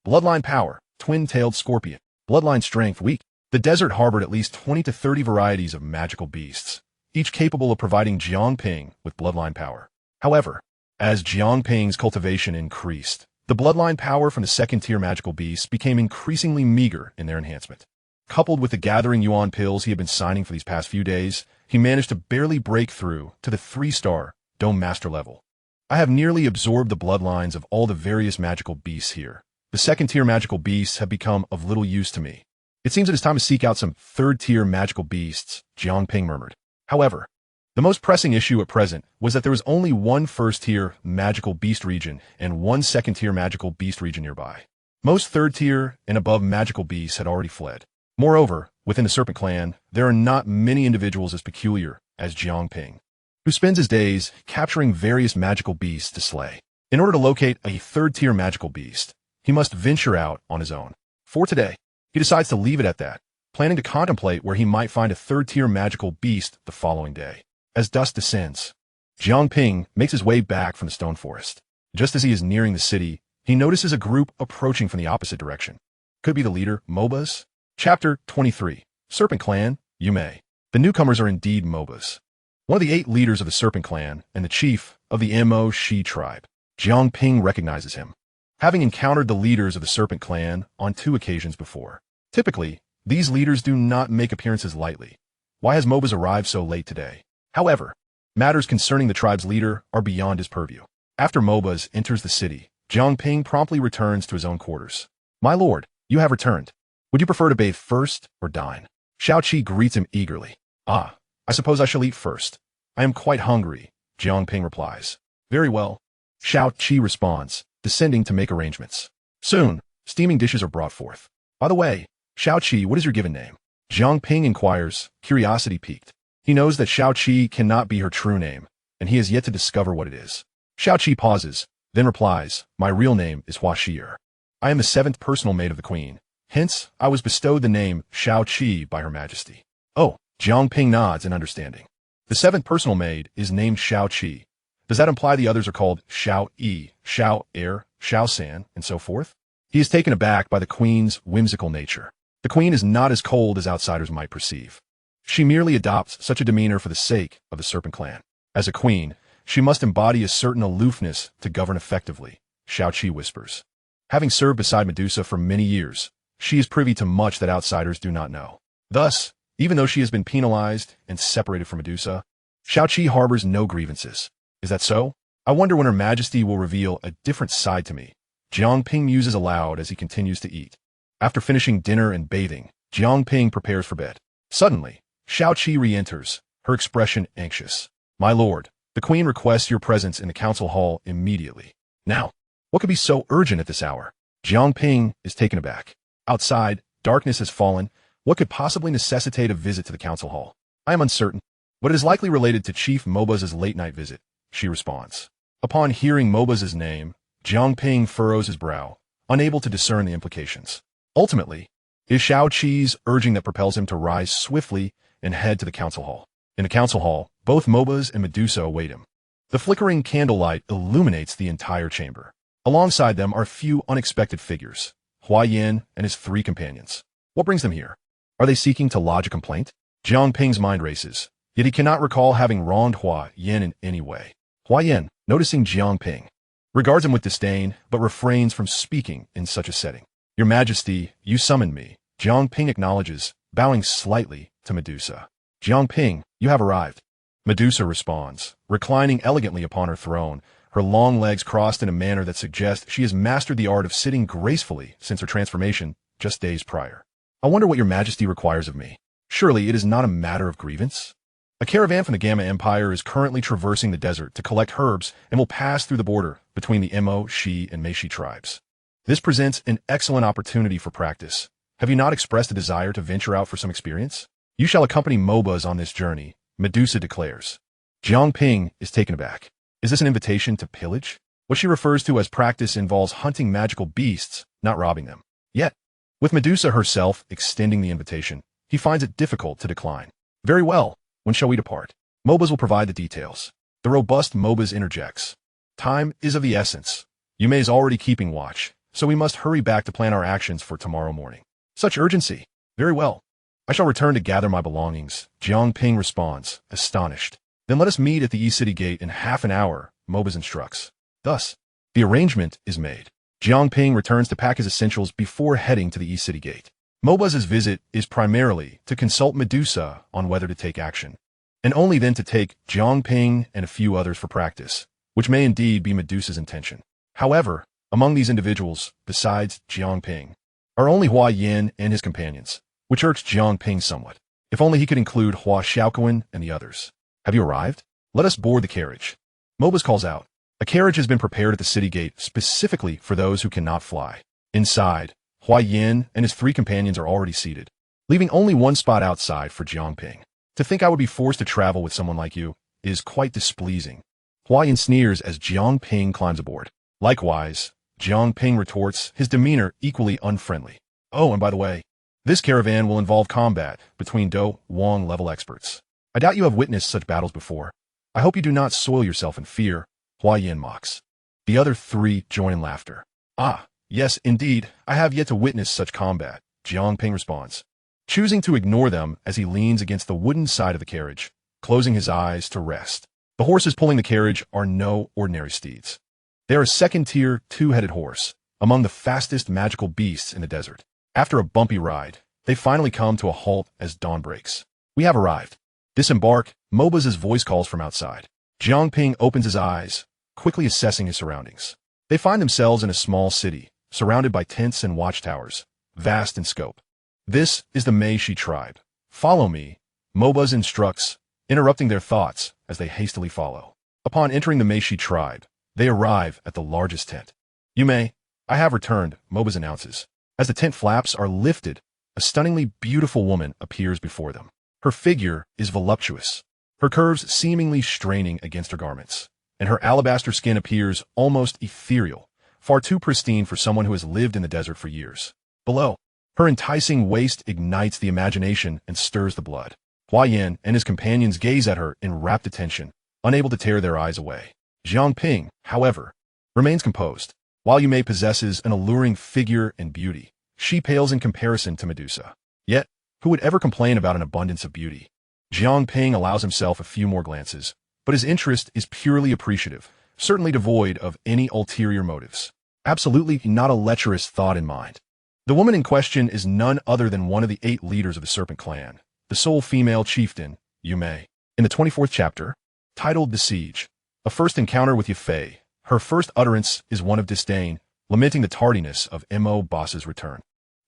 Bloodline power: twin-tailed scorpion. Bloodline strength: weak. The desert harbored at least 20 to 30 varieties of magical beasts, each capable of providing Jiang Ping with bloodline power. However, as Jiang Ping's cultivation increased, the bloodline power from the second-tier magical beasts became increasingly meager in their enhancement. Coupled with the gathering yuan pills he had been signing for these past few days, he managed to barely break through to the 3-star Dome Master level. I have nearly absorbed the bloodlines of all the various magical beasts here. The second-tier magical beasts have become of little use to me. It seems it is time to seek out some third-tier magical beasts, Jiang Ping murmured. However, the most pressing issue at present was that there was only one first-tier magical beast region and one second-tier magical beast region nearby. Most third-tier and above magical beasts had already fled. Moreover, within the Serpent Clan, there are not many individuals as peculiar as Jiang Ping, who spends his days capturing various magical beasts to slay. In order to locate a third-tier magical beast, he must venture out on his own. For today, he decides to leave it at that, planning to contemplate where he might find a third-tier magical beast the following day. As dusk descends, Jiang Ping makes his way back from the stone forest. Just as he is nearing the city, he notices a group approaching from the opposite direction. Could be the leader, MOBAs? Chapter 23. Serpent Clan, you may. The newcomers are indeed MOBAs. One of the 8 leaders of the Serpent Clan and the chief of the Mo Shi tribe. Jiang Ping recognizes him, having encountered the leaders of the Serpent Clan on 2 occasions before. Typically, these leaders do not make appearances lightly. Why has MOBAs arrived so late today? However, matters concerning the tribe's leader are beyond his purview. After MOBAs enters the city, Jiang Ping promptly returns to his own quarters. My lord, you have returned. Would you prefer to bathe first or dine? Xiao Qi greets him eagerly. Ah, I suppose I shall eat first. I am quite hungry, Jiang Ping replies. Very well. Xiao Qi responds, descending to make arrangements. Soon, steaming dishes are brought forth. By the way, Xiao Qi, what is your given name? Jiang Ping inquires, curiosity piqued. He knows that Xiao Qi cannot be her true name, and he has yet to discover what it is. Xiao Qi pauses, then replies, my real name is Hua Shi'er. I am the 7th personal maid of the queen. Hence, I was bestowed the name Xiao Qi by Her Majesty. Oh, Jiang Ping nods in understanding. The 7th personal maid is named Xiao Qi. Does that imply the others are called Xiao Yi, Xiao Er, Xiao San, and so forth? He is taken aback by the queen's whimsical nature. The queen is not as cold as outsiders might perceive. She merely adopts such a demeanor for the sake of the Serpent Clan. As a queen, she must embody a certain aloofness to govern effectively, Xiao Qi whispers. Having served beside Medusa for many years, she is privy to much that outsiders do not know. Thus, even though she has been penalized and separated from Medusa, Xiao Qi harbors no grievances. Is that so? I wonder when Her Majesty will reveal a different side to me. Jiang Ping muses aloud as he continues to eat. After finishing dinner and bathing, Jiang Ping prepares for bed. Suddenly, Xiao Qi re-enters, her expression anxious. My lord, the queen requests your presence in the council hall immediately. Now, what could be so urgent at this hour? Jiang Ping is taken aback. Outside, darkness has fallen. What could possibly necessitate a visit to the council hall? I am uncertain, but it is likely related to Chief Mobaz's late-night visit, she responds. Upon hearing Mobaz's name, Jiang Ping furrows his brow, unable to discern the implications. Ultimately, it is Xiao Qi's urging that propels him to rise swiftly and head to the council hall. In the council hall, both Mobaz and Medusa await him. The flickering candlelight illuminates the entire chamber. Alongside them are a few unexpected figures, Hua Yin and his 3 companions. What brings them here? Are they seeking to lodge a complaint? Jiang Ping's mind races, yet he cannot recall having wronged Hua Yin in any way. Hua Yin, noticing Jiang Ping, regards him with disdain, but refrains from speaking in such a setting. Your Majesty, you summoned me. Jiang Ping acknowledges, bowing slightly to Medusa. Jiang Ping, you have arrived. Medusa responds, reclining elegantly upon her throne, her long legs crossed in a manner that suggests she has mastered the art of sitting gracefully since her transformation just days prior. I wonder what your Majesty requires of me. Surely it is not a matter of grievance? A caravan from the Gamma Empire is currently traversing the desert to collect herbs and will pass through the border between the Mo, Shi, and Meishi tribes. This presents an excellent opportunity for practice. Have you not expressed a desire to venture out for some experience? You shall accompany MOBAs on this journey, Medusa declares. Jiang Ping is taken aback. Is this an invitation to pillage? What she refers to as practice involves hunting magical beasts, not robbing them. Yet, with Medusa herself extending the invitation, he finds it difficult to decline. Very well, when shall we depart? MOBAs will provide the details. The robust MOBAs interjects. Time is of the essence. Yume is already keeping watch, so we must hurry back to plan our actions for tomorrow morning. Such urgency. Very well. I shall return to gather my belongings. Jiang Ping responds, astonished. Then let us meet at the E-City Gate in half an hour, MOBAs instructs. Thus, the arrangement is made. Jiang Ping returns to pack his essentials before heading to the E-City Gate. MOBA's visit is primarily to consult Medusa on whether to take action, and only then to take Jiang Ping and a few others for practice, which may indeed be Medusa's intention. However, among these individuals, besides Jiang Ping, are only Hua Yin and his companions, which irks Jiang Ping somewhat. If only he could include Hua Xiaoquan and the others. Have you arrived? Let us board the carriage. MOBAs calls out. A carriage has been prepared at the city gate specifically for those who cannot fly. Inside, Hua Yin and his 3 companions are already seated, leaving only one spot outside for Jiang Ping. To think I would be forced to travel with someone like you is quite displeasing. Hua Yin sneers as Jiang Ping climbs aboard. Likewise, Jiang Ping retorts, his demeanor equally unfriendly. Oh, and by the way, this caravan will involve combat between Dou Wang level experts. I doubt you have witnessed such battles before. I hope you do not soil yourself in fear, Hua Yin mocks. The other 3 join in laughter. Ah, yes, indeed, I have yet to witness such combat, Jiang Ping responds, choosing to ignore them as he leans against the wooden side of the carriage, closing his eyes to rest. The horses pulling the carriage are no ordinary steeds. They are a second-tier, 2-headed horse, among the fastest magical beasts in the desert. After a bumpy ride, they finally come to a halt as dawn breaks. We have arrived. Disembark, MOBA's voice calls from outside. Jiang Ping opens his eyes, quickly assessing his surroundings. They find themselves in a small city, surrounded by tents and watchtowers, vast in scope. This is the Meishi tribe. Follow me, MOBAs instructs, interrupting their thoughts as they hastily follow. Upon entering the Meishi tribe, they arrive at the largest tent. Yume, I have returned, MOBAs announces. As the tent flaps are lifted, a stunningly beautiful woman appears before them. Her figure is voluptuous, her curves seemingly straining against her garments, and her alabaster skin appears almost ethereal, far too pristine for someone who has lived in the desert for years. Below, her enticing waist ignites the imagination and stirs the blood. Hua Yin and his companions gaze at her in rapt attention, unable to tear their eyes away. Jiang Ping, however, remains composed. While Yume possesses an alluring figure and beauty, she pales in comparison to Medusa. Yet, who would ever complain about an abundance of beauty? Jiang Ping allows himself a few more glances, but his interest is purely appreciative, certainly devoid of any ulterior motives. Absolutely not a lecherous thought in mind. The woman in question is none other than one of the 8 leaders of the Serpent Clan, the sole female chieftain, Yume. In the 24th chapter, titled The Siege, a first encounter with Yafei, her first utterance is one of disdain, lamenting the tardiness of Mo Boss's return.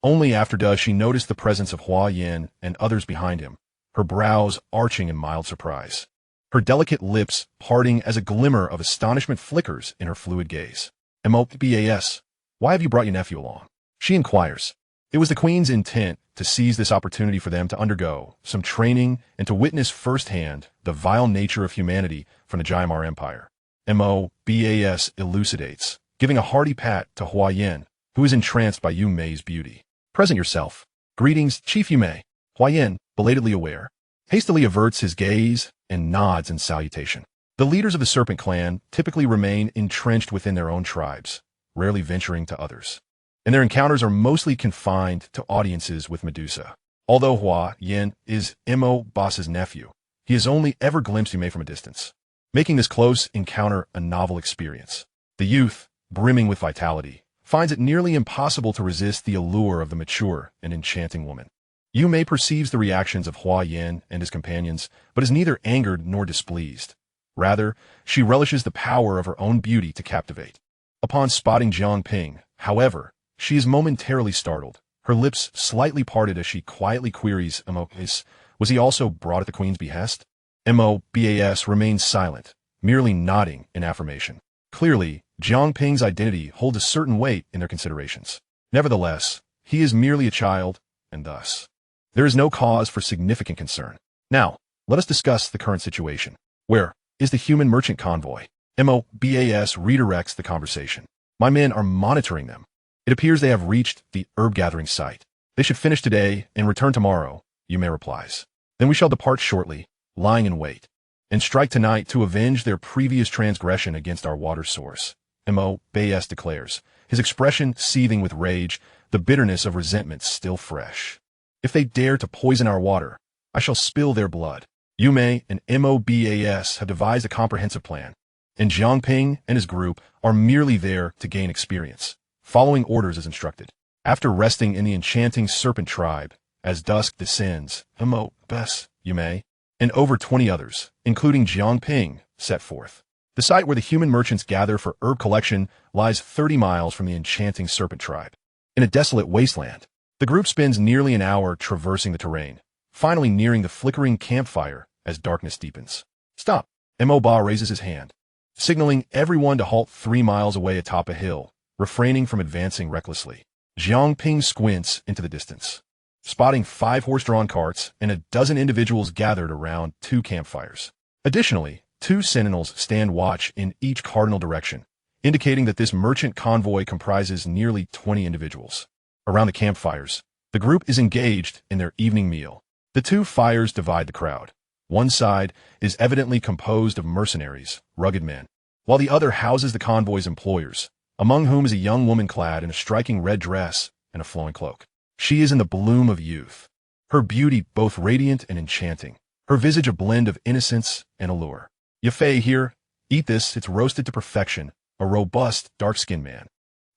Only after does she notice the presence of Hua Yin and others behind him, her brows arching in mild surprise. Her delicate lips parting as a glimmer of astonishment flickers in her fluid gaze. MOBAS, why have you brought your nephew along? She inquires. It was the Queen's intent to seize this opportunity for them to undergo some training and to witness firsthand the vile nature of humanity from the Jiamar Empire. MOBAS elucidates, giving a hearty pat to Hua Yin, who is entranced by Yume's beauty. Present yourself. Greetings, Chief Yume. Hua Yin, belatedly aware, hastily averts his gaze and nods in salutation. The leaders of the Serpent Clan typically remain entrenched within their own tribes, rarely venturing to others, and their encounters are mostly confined to audiences with Medusa. Although Hua Yin is Mo Boss's nephew, he has only ever glimpsed Yume from a distance, making this close encounter a novel experience. The youth, brimming with vitality, finds it nearly impossible to resist the allure of the mature and enchanting woman. Yu Mei perceives the reactions of Hua Yin and his companions, but is neither angered nor displeased. Rather, she relishes the power of her own beauty to captivate. Upon spotting Jiang Ping, however, she is momentarily startled, her lips slightly parted as she quietly queries, was he also brought at the queen's behest? MOBAS remains silent, merely nodding in affirmation. Clearly, Jiang Ping's identity holds a certain weight in their considerations. Nevertheless, he is merely a child, and thus, there is no cause for significant concern. Now, let us discuss the current situation. Where is the human merchant convoy? MOBAS redirects the conversation. My men are monitoring them. It appears they have reached the herb-gathering site. They should finish today and return tomorrow, Yu Mei replies. Then we shall depart shortly, lying in wait, and strike tonight to avenge their previous transgression against our water source. MOBAS declares, his expression seething with rage, the bitterness of resentment still fresh. If they dare to poison our water, I shall spill their blood. Yu Mei and MOBAS have devised a comprehensive plan, and Jiang Ping and his group are merely there to gain experience, following orders as instructed. After resting in the enchanting Serpent tribe, as dusk descends, MOBAS, Yu Mei, and over 20 others, including Jiang Ping, set forth. The site where the human merchants gather for herb collection lies 30 miles from the enchanting Serpent tribe. In a desolate wasteland, the group spends nearly an hour traversing the terrain, finally nearing the flickering campfire as darkness deepens. Stop! MOBA raises his hand, signaling everyone to halt 3 miles away atop a hill, refraining from advancing recklessly. Jiang Ping squints into the distance, spotting 5 horse-drawn carts and a dozen individuals gathered around 2 campfires. Additionally, 2 sentinels stand watch in each cardinal direction, indicating that this merchant convoy comprises nearly 20 individuals. Around the campfires, the group is engaged in their evening meal. The 2 fires divide the crowd. One side is evidently composed of mercenaries, rugged men, while the other houses the convoy's employers, among whom is a young woman clad in a striking red dress and a flowing cloak. She is in the bloom of youth, her beauty both radiant and enchanting, her visage a blend of innocence and allure. Yafei here, eat this, it's roasted to perfection, a robust, dark-skinned man,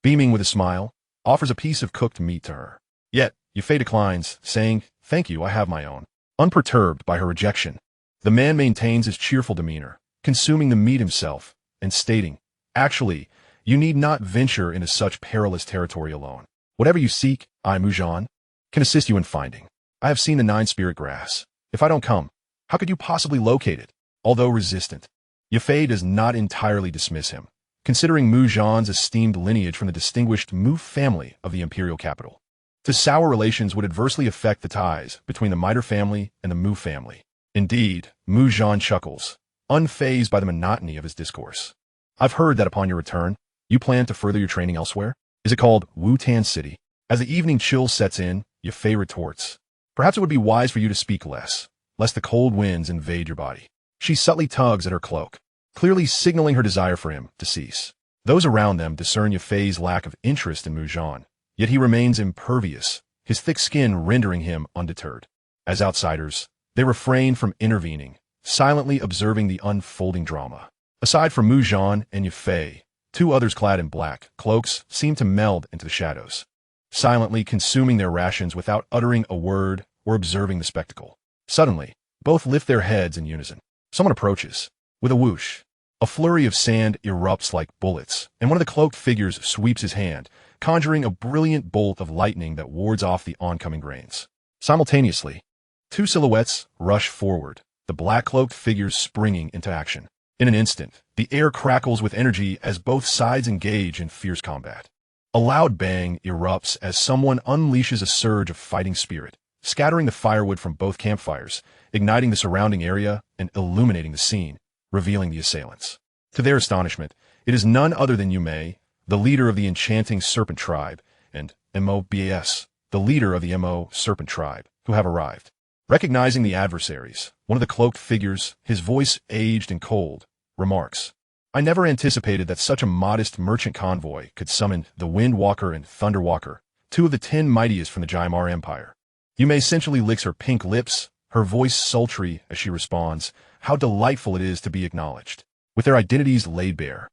beaming with a smile, offers a piece of cooked meat to her. Yet, Yafei declines, saying, "Thank you, I have my own." Unperturbed by her rejection, the man maintains his cheerful demeanor, consuming the meat himself, and stating, "Actually, you need not venture into such perilous territory alone. Whatever you seek, I, Mujan, can assist you in finding. I have seen the 9-spirit grass. If I don't come, how could you possibly locate it?" Although resistant, Yafei does not entirely dismiss him, considering Mujan's esteemed lineage from the distinguished Mu family of the imperial capital. To sour relations would adversely affect the ties between the Miter family and the Mu family. Indeed, Mujan chuckles, unfazed by the monotony of his discourse. "I've heard that upon your return, you plan to further your training elsewhere? Is it called Wu-Tan City?" As the evening chill sets in, Yafei retorts, "Perhaps it would be wise for you to speak less, lest the cold winds invade your body." She subtly tugs at her cloak, clearly signaling her desire for him to cease. Those around them discern Yafei's lack of interest in Mujan, yet he remains impervious, his thick skin rendering him undeterred. As outsiders, they refrain from intervening, silently observing the unfolding drama. Aside from Mujan and Yafei, 2 others clad in black cloaks seem to meld into the shadows, silently consuming their rations without uttering a word or observing the spectacle. Suddenly, both lift their heads in unison. Someone approaches. With a whoosh, a flurry of sand erupts like bullets, and one of the cloaked figures sweeps his hand, conjuring a brilliant bolt of lightning that wards off the oncoming rains. Simultaneously, 2 silhouettes rush forward, the black-cloaked figures springing into action. In an instant, the air crackles with energy as both sides engage in fierce combat. A loud bang erupts as someone unleashes a surge of fighting spirit, scattering the firewood from both campfires, igniting the surrounding area and illuminating the scene, revealing the assailants. To their astonishment, it is none other than Yu Mei, the leader of the enchanting Serpent tribe, and MOBAS, the leader of the MO Serpent tribe, who have arrived. Recognizing the adversaries, one of the cloaked figures, his voice aged and cold, remarks, "I never anticipated that such a modest merchant convoy could summon the Windwalker and Thunderwalker, 2 of the 10 mightiest from the Jaimar Empire." Yu Mei essentially licks her pink lips, her voice sultry as she responds, "How delightful it is to be acknowledged, with their identities laid bare."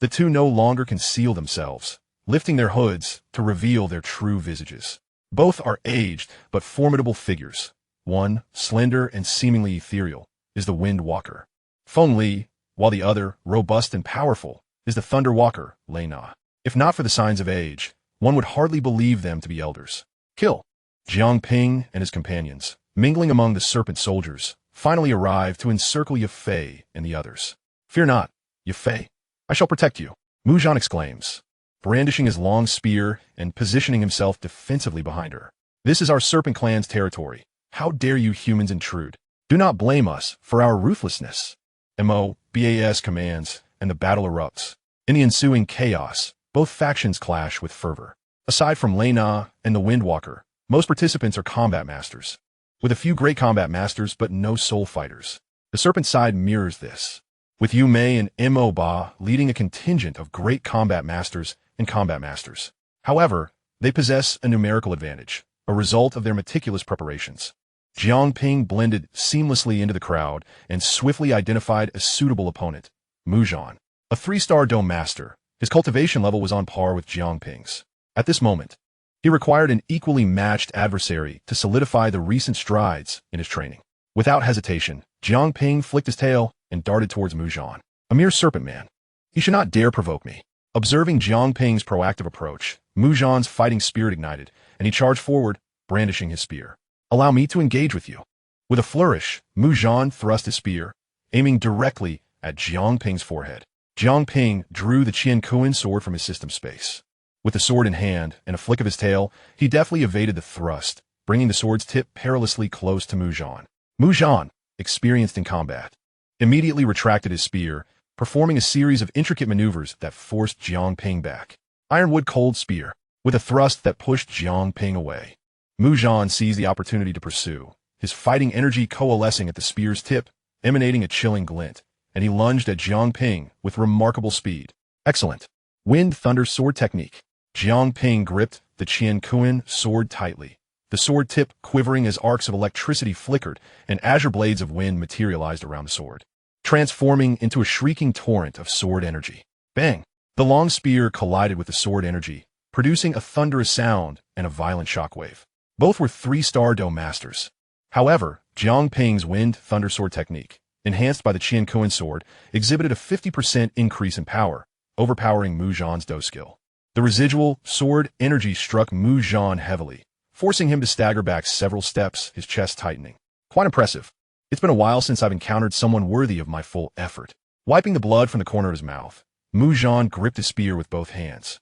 The two no longer conceal themselves, lifting their hoods to reveal their true visages. Both are aged but formidable figures. One, slender and seemingly ethereal, is the Wind Walker, Feng Li, while the other, robust and powerful, is the Thunder Walker, Lei Na. If not for the signs of age, one would hardly believe them to be elders. Kill. Jiang Ping and his companions, mingling among the serpent soldiers, finally arrive to encircle Ye Fei and the others. Fear not, Ye Fei. I shall protect you, Mu Zhan exclaims, brandishing his long spear and positioning himself defensively behind her. This is our Serpent Clan's territory. How dare you humans intrude? Do not blame us for our ruthlessness. MO/BAS commands, and the battle erupts. In the ensuing chaos, both factions clash with fervor. Aside from Lei Na and the Windwalker, most participants are combat masters, with a few great combat masters but no soul fighters. The Serpent side mirrors this, with Yu Mei and Mo Ba leading a contingent of great combat masters and combat masters. However, they possess a numerical advantage, a result of their meticulous preparations. Jiang Ping blended seamlessly into the crowd and swiftly identified a suitable opponent, Mu Zhan. A 3-star Dome Master, his cultivation level was on par with Jiang Ping's. At this moment, he required an equally matched adversary to solidify the recent strides in his training. Without hesitation, Jiang Ping flicked his tail and darted towards Mu Zhan. A mere serpent man. He should not dare provoke me. Observing Jiang Ping's proactive approach, Mu Zhan's fighting spirit ignited, and he charged forward, brandishing his spear. Allow me to engage with you. With a flourish, Mu Zhan thrust his spear, aiming directly at Jiang Ping's forehead. Jiang Ping drew the Qian sword from his system space. With the sword in hand and a flick of his tail, he deftly evaded the thrust, bringing the sword's tip perilously close to Mu Zhan. Mu Zhan, experienced in combat, immediately retracted his spear, performing a series of intricate maneuvers that forced Jiang Ping back. Ironwood Cold Spear, with a thrust that pushed Jiang Ping away. Mu Zhan seized the opportunity to pursue, his fighting energy coalescing at the spear's tip, emanating a chilling glint, and he lunged at Jiang Ping with remarkable speed. Excellent. Wind Thunder Sword Technique. Jiang Ping gripped the Qian sword tightly, the sword tip quivering as arcs of electricity flickered and azure blades of wind materialized around the sword, transforming into a shrieking torrent of sword energy. Bang! The long spear collided with the sword energy, producing a thunderous sound and a violent shockwave. Both were 3-star Dome Masters. However, Jiang Ping's Wind Thunder Sword Technique, enhanced by the Qian sword, exhibited a 50% increase in power, overpowering Mu Zhan's Dou skill. The residual sword energy struck Mu Zhan heavily, forcing him to stagger back several steps, his chest tightening. Quite impressive. It's been a while since I've encountered someone worthy of my full effort. Wiping the blood from the corner of his mouth, Mu Zhan gripped his spear with both hands,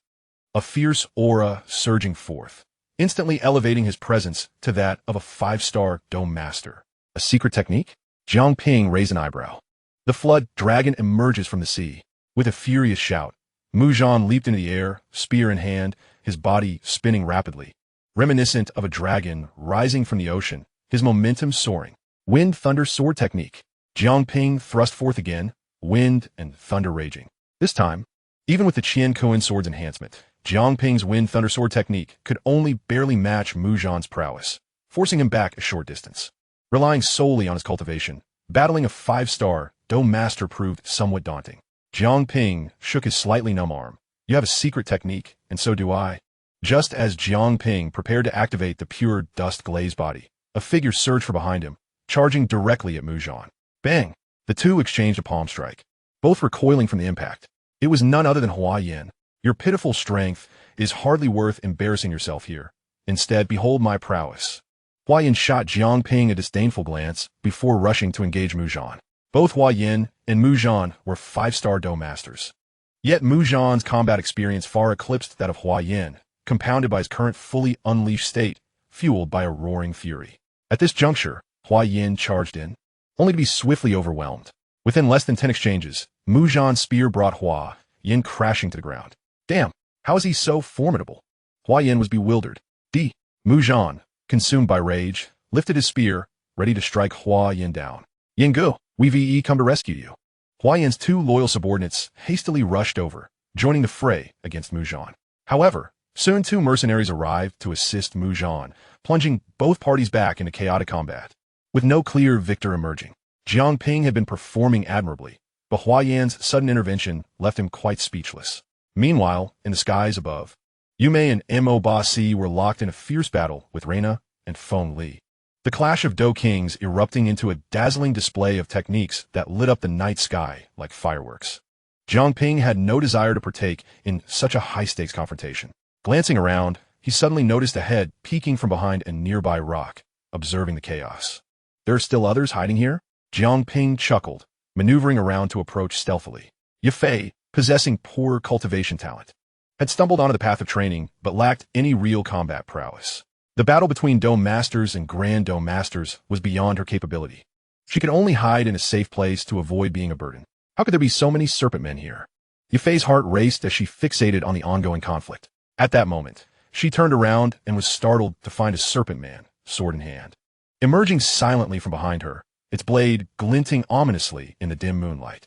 a fierce aura surging forth, instantly elevating his presence to that of a 5-star Dome Master. A secret technique? Jiang Ping raised an eyebrow. The flood dragon emerges from the sea. With a furious shout, Mu Zhan leaped into the air, spear in hand, his body spinning rapidly, reminiscent of a dragon rising from the ocean, his momentum soaring. Wind Thunder Sword Technique. Jiang Ping thrust forth again, wind and thunder raging. This time, even with the Qian sword's enhancement, Jiang Ping's Wind Thunder Sword Technique could only barely match Mu Zhan's prowess, forcing him back a short distance. Relying solely on his cultivation, battling a 5-star Dome Master proved somewhat daunting. Jiang Ping shook his slightly numb arm. You have a secret technique, and so do I. Just as Jiang Ping prepared to activate the pure dust glaze body, a figure surged from behind him, charging directly at Mu Zhan. Bang! The two exchanged a palm strike, both recoiling from the impact. It was none other than Hua Yin. Your pitiful strength is hardly worth embarrassing yourself here. Instead, behold my prowess. Hua Yin shot Jiang Ping a disdainful glance before rushing to engage Mu Zhan. Both Hua Yin and Mu Zhan were 5-star Dome Masters. Yet Mu Zhan's combat experience far eclipsed that of Hua Yin, compounded by his current fully unleashed state, fueled by a roaring fury. At this juncture, Hua Yin charged in, only to be swiftly overwhelmed. Within less than 10 exchanges, Mu Zhan's spear brought Hua Yin crashing to the ground. Damn, how is he so formidable? Hua Yin was bewildered. Mu Zhan, consumed by rage, lifted his spear, ready to strike Hua Yin down. Yin Gu, we VE come to rescue you. Hua Yin's 2 loyal subordinates hastily rushed over, joining the fray against Mu Zhan. However, soon 2 mercenaries arrived to assist Mu Zhan, plunging both parties back into chaotic combat. With no clear victor emerging, Jiang Ping had been performing admirably, but Hua Yan's sudden intervention left him quite speechless. Meanwhile, in the skies above, Yu Mei and Mo Ba Si were locked in a fierce battle with Reina and Feng Li. The clash of Dou Kings erupting into a dazzling display of techniques that lit up the night sky like fireworks. Jiang Ping had no desire to partake in such a high-stakes confrontation. Glancing around, he suddenly noticed a head peeking from behind a nearby rock, observing the chaos. There are still others hiding here? Jiang Ping chuckled, maneuvering around to approach stealthily. Ye Fei, possessing poor cultivation talent, had stumbled onto the path of training but lacked any real combat prowess. The battle between Dou Masters and Grand Dou Masters was beyond her capability. She could only hide in a safe place to avoid being a burden. How could there be so many serpent men here? Ye Fei's heart raced as she fixated on the ongoing conflict. At that moment, she turned around and was startled to find a serpent man, sword in hand, emerging silently from behind her, its blade glinting ominously in the dim moonlight.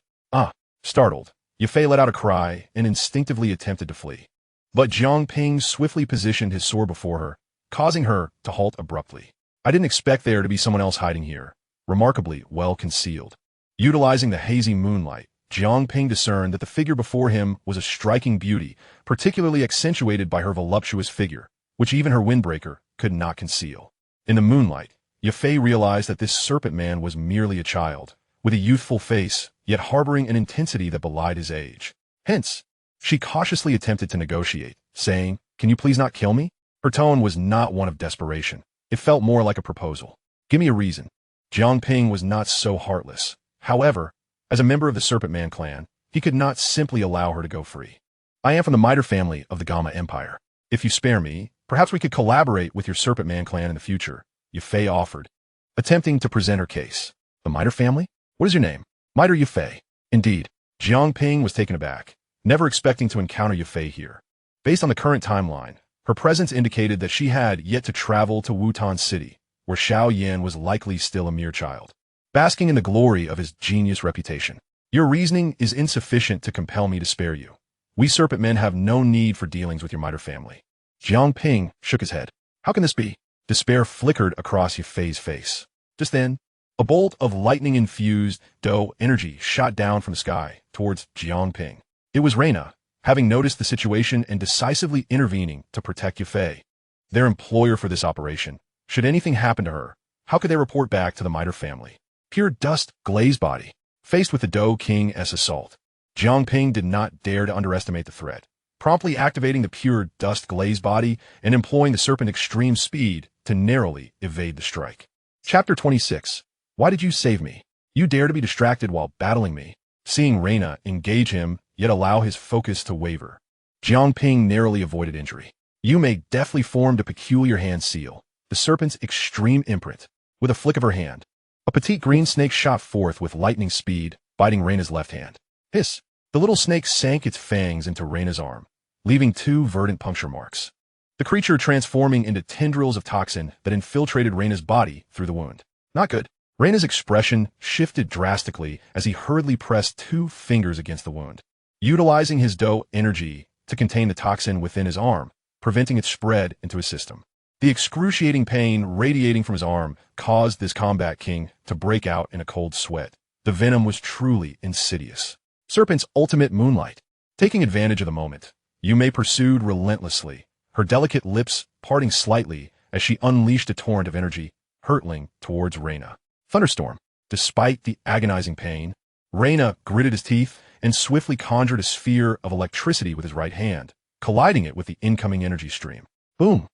Startled, Ye Fei let out a cry and instinctively attempted to flee. But Jiang Ping swiftly positioned his sword before her, causing her to halt abruptly. I didn't expect there to be someone else hiding here, remarkably well concealed. Utilizing the hazy moonlight, Jiang Ping discerned that the figure before him was a striking beauty, particularly accentuated by her voluptuous figure, which even her windbreaker could not conceal. In the moonlight, Ye Fei realized that this serpent man was merely a child, with a youthful face, yet harboring an intensity that belied his age. Hence, she cautiously attempted to negotiate, saying, "Can you please not kill me?" Her tone was not one of desperation. It felt more like a proposal. Give me a reason. Jiang Ping was not so heartless. However, as a member of the Serpent Man clan, he could not simply allow her to go free. I am from the Mitre family of the Gamma Empire. If you spare me, perhaps we could collaborate with your Serpent Man clan in the future, Ye Fei offered, attempting to present her case. The Mitre family? What is your name? Mitre Ye Fei. Indeed. Jiang Ping was taken aback, never expecting to encounter Ye Fei here. Based on the current timeline, her presence indicated that she had yet to travel to Wutan City, where Xiao Yan was likely still a mere child, basking in the glory of his genius reputation. Your reasoning is insufficient to compel me to spare you. We serpent men have no need for dealings with your Mitre family. Jiang Ping shook his head. How can this be? Despair flickered across Ye Fei's face. Just then, a bolt of lightning-infused Dou energy shot down from the sky towards Jiang Ping. It was Reina, having noticed the situation and decisively intervening to protect Ye Fei. Their employer for this operation. Should anything happen to her, how could they report back to the Mitre family? Pure dust glazed body. Faced with the Dou King's assault, Jiang Ping did not dare to underestimate the threat, promptly activating the pure dust glazed body and employing the serpent extreme speed to narrowly evade the strike. Chapter 26. Why did you save me? You dare to be distracted while battling me. Seeing Reina engage him, yet allow his focus to waver, Jiang Ping narrowly avoided injury. Yu Mei deftly formed a peculiar hand seal, the serpent's extreme imprint. With a flick of her hand, a petite green snake shot forth with lightning speed, biting Reina's left hand. Hiss! The little snake sank its fangs into Reina's arm, leaving 2 verdant puncture marks. The creature transforming into tendrils of toxin that infiltrated Reina's body through the wound. Not good. Reina's expression shifted drastically as he hurriedly pressed 2 fingers against the wound, utilizing his Dou energy to contain the toxin within his arm, preventing its spread into his system. The excruciating pain radiating from his arm caused this combat king to break out in a cold sweat. The venom was truly insidious. Serpent's ultimate moonlight. Taking advantage of the moment, Yu Mei pursued relentlessly, her delicate lips parting slightly as she unleashed a torrent of energy, hurtling towards Reina. Thunderstorm. Despite the agonizing pain, Reina gritted his teeth and swiftly conjured a sphere of electricity with his right hand, colliding it with the incoming energy stream. Boom!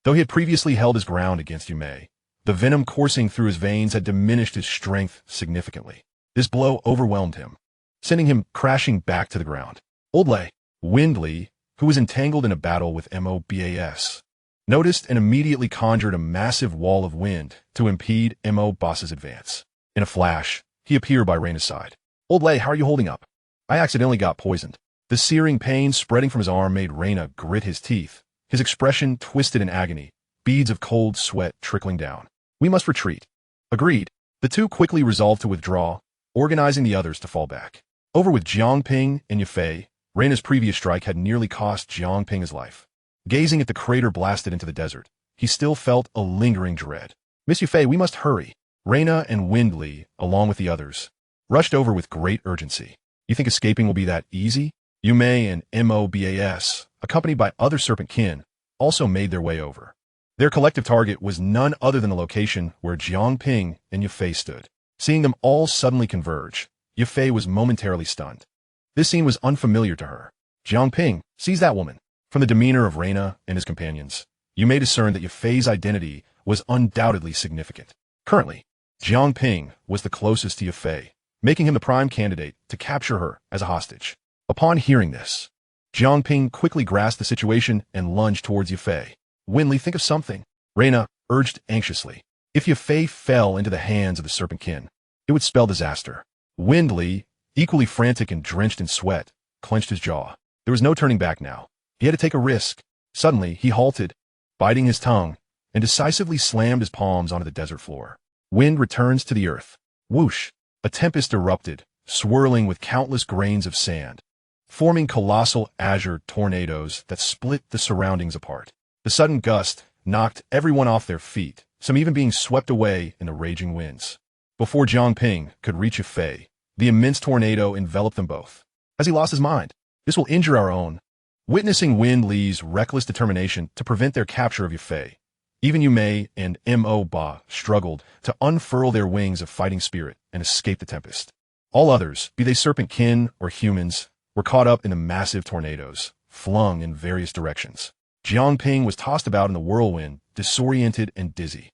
Though he had previously held his ground against Yu Mei, the venom coursing through his veins had diminished his strength significantly. This blow overwhelmed him, sending him crashing back to the ground. Old Lei, Windley, who was entangled in a battle with MOBAS, noticed and immediately conjured a massive wall of wind to impede Mo Boss's advance. In a flash, he appeared by Reina's side. Old Lei, how are you holding up? I accidentally got poisoned. The searing pain spreading from his arm made Reina grit his teeth, his expression twisted in agony, beads of cold sweat trickling down. We must retreat. Agreed. The 2 quickly resolved to withdraw, organizing the others to fall back. Over with Jiang Ping and Ye Fei, Reina's previous strike had nearly cost Jiang Ping his life. Gazing at the crater blasted into the desert, he still felt a lingering dread. Miss Ye Fei, we must hurry. Reina and Windley, along with the others, rushed over with great urgency. You think escaping will be that easy? Yumei and Mobas, accompanied by other serpent kin, also made their way over. Their collective target was none other than the location where Jiang Ping and Yafei stood. Seeing them all suddenly converge, Yafei was momentarily stunned. This scene was unfamiliar to her. Jiang Ping sees that woman. From the demeanor of Reina and his companions, you may discern that Yafei's identity was undoubtedly significant. Currently, Jiang Ping was the closest to Yafei, making him the prime candidate to capture her as a hostage. Upon hearing this, Jiang Ping quickly grasped the situation and lunged towards Yafei. Winley, think of something, Reina urged anxiously. If Yafei fell into the hands of the serpent kin, it would spell disaster. Winley, equally frantic and drenched in sweat, clenched his jaw. There was no turning back now. He had to take a risk. Suddenly, he halted, biting his tongue, and decisively slammed his palms onto the desert floor. Wind returns to the earth. Whoosh! A tempest erupted, swirling with countless grains of sand, forming colossal azure tornadoes that split the surroundings apart. The sudden gust knocked everyone off their feet, some even being swept away in the raging winds. Before Jiang Ping could reach Yafei, the immense tornado enveloped them both. Has he lost his mind? This will injure our own. Witnessing Wen Li's reckless determination to prevent their capture of Yafei, even Yumei and Mo Ba struggled to unfurl their wings of fighting spirit and escape the tempest. All others, be they serpent kin or humans, were caught up in the massive tornadoes, flung in various directions. Jiang Ping was tossed about in the whirlwind, disoriented and dizzy.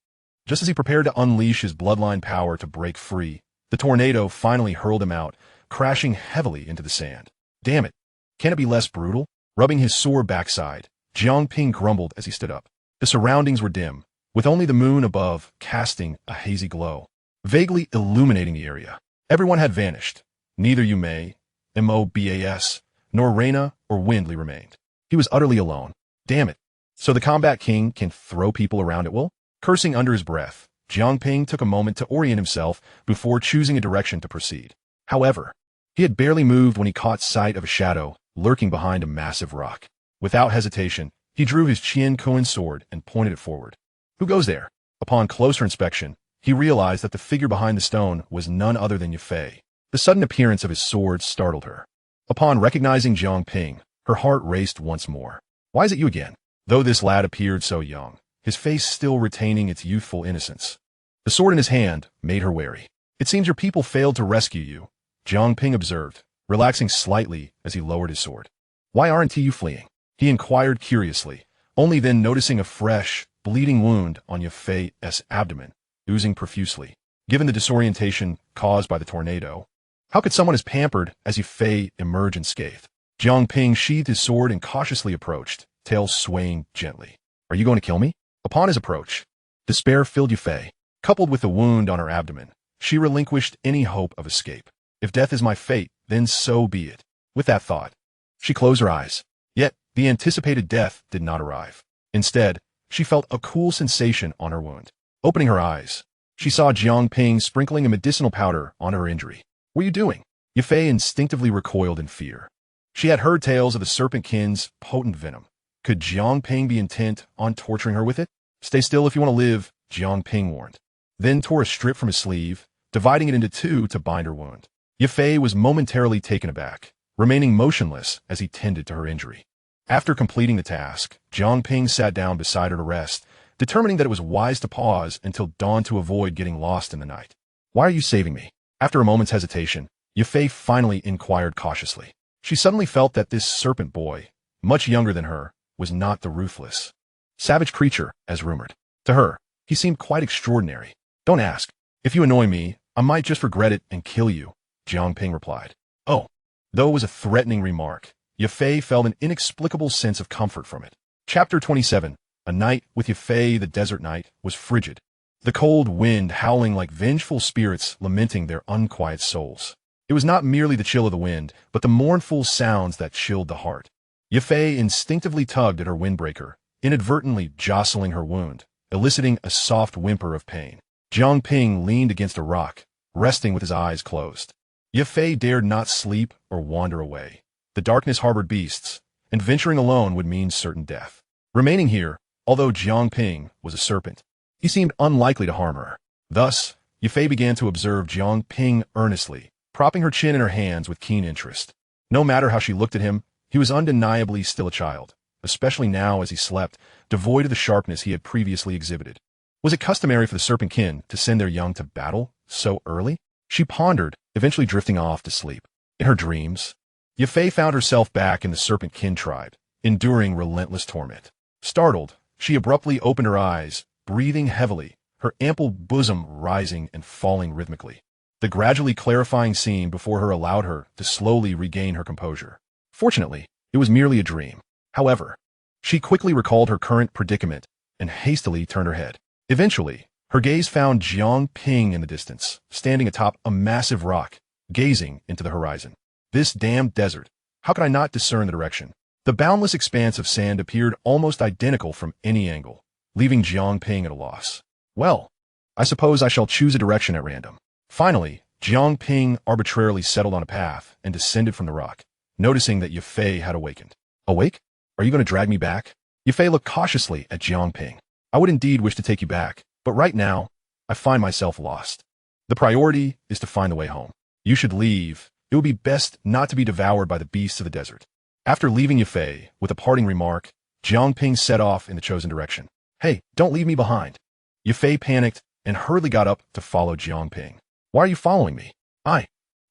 Just as he prepared to unleash his bloodline power to break free, the tornado finally hurled him out, crashing heavily into the sand. Damn it! Can it be less brutal? Rubbing his sore backside, Jiang Ping grumbled as he stood up. The surroundings were dim, with only the moon above casting a hazy glow, vaguely illuminating the area. Everyone had vanished. Neither Yumei, Mobas, nor Reina or Windley remained. He was utterly alone. Damn it. So the combat king can throw people around at will? Cursing under his breath, Jiang Ping took a moment to orient himself before choosing a direction to proceed. However, he had barely moved when he caught sight of a shadow lurking behind a massive rock. Without hesitation, he drew his Qian Kuan sword and pointed it forward. Who goes there? Upon closer inspection, he realized that the figure behind the stone was none other than Yafei. The sudden appearance of his sword startled her. Upon recognizing Jiang Ping, her heart raced once more. Why is it you again? Though this lad appeared so young, his face still retaining its youthful innocence. The sword in his hand made her wary. It seems your people failed to rescue you, Jiang Ping observed, relaxing slightly as he lowered his sword. Why aren't you fleeing? He inquired curiously, only then noticing a fresh, bleeding wound on Yafei's abdomen, oozing profusely. Given the disorientation caused by the tornado, how could someone as pampered as Yafei emerge unscathed? Jiang Ping sheathed his sword and cautiously approached, tail swaying gently. Are you going to kill me? Upon his approach, despair filled Yafei. Coupled with the wound on her abdomen, she relinquished any hope of escape. If death is my fate, then so be it. With that thought, she closed her eyes. Yet, the anticipated death did not arrive. Instead, she felt a cool sensation on her wound. Opening her eyes, she saw Jiang Ping sprinkling a medicinal powder on her injury. What are you doing? Yafei instinctively recoiled in fear. She had heard tales of the serpent kin's potent venom. Could Jiang Ping be intent on torturing her with it? Stay still if you want to live, Jiang Ping warned. Then tore a strip from his sleeve, dividing it into two to bind her wound. Yafei was momentarily taken aback, remaining motionless as he tended to her injury. After completing the task, Jiang Ping sat down beside her to rest, determining that it was wise to pause until dawn to avoid getting lost in the night. Why are you saving me? After a moment's hesitation, Yafei finally inquired cautiously. She suddenly felt that this serpent boy, much younger than her, was not the ruthless, savage creature, as rumored. To her, he seemed quite extraordinary. Don't ask. If you annoy me, I might just regret it and kill you, Jiang Ping replied. Oh. Though it was a threatening remark, Yafei felt an inexplicable sense of comfort from it. Chapter 27. A night with Yafei. The desert night was frigid, the cold wind howling like vengeful spirits lamenting their unquiet souls. It was not merely the chill of the wind, but the mournful sounds that chilled the heart. Yafei instinctively tugged at her windbreaker, inadvertently jostling her wound, eliciting a soft whimper of pain. Jiang Ping leaned against a rock, resting with his eyes closed. Yafei dared not sleep or wander away. The darkness harbored beasts, and venturing alone would mean certain death. Remaining here, although Jiang Ping was a serpent, he seemed unlikely to harm her. Thus, Yafei began to observe Jiang Ping earnestly, propping her chin in her hands with keen interest. No matter how she looked at him, he was undeniably still a child, especially now as he slept, devoid of the sharpness he had previously exhibited. Was it customary for the Serpent Kin to send their young to battle so early? She pondered, eventually drifting off to sleep. In her dreams, Yafei found herself back in the Serpent Kin tribe, enduring relentless torment. Startled, she abruptly opened her eyes, breathing heavily, her ample bosom rising and falling rhythmically. The gradually clarifying scene before her allowed her to slowly regain her composure. Fortunately, it was merely a dream. However, she quickly recalled her current predicament and hastily turned her head. Eventually, her gaze found Jiang Ping in the distance, standing atop a massive rock, gazing into the horizon. This damned desert. How could I not discern the direction? The boundless expanse of sand appeared almost identical from any angle, leaving Jiang Ping at a loss. Well, I suppose I shall choose a direction at random. Finally, Jiang Ping arbitrarily settled on a path and descended from the rock, noticing that Yafei had awakened. Awake? Are you going to drag me back? Yafei looked cautiously at Jiang Ping. I would indeed wish to take you back, but right now, I find myself lost. The priority is to find the way home. You should leave. It would be best not to be devoured by the beasts of the desert. After leaving Yafei with a parting remark, Jiang Ping set off in the chosen direction. Hey, don't leave me behind. Yafei panicked and hurriedly got up to follow Jiang Ping. Why are you following me? I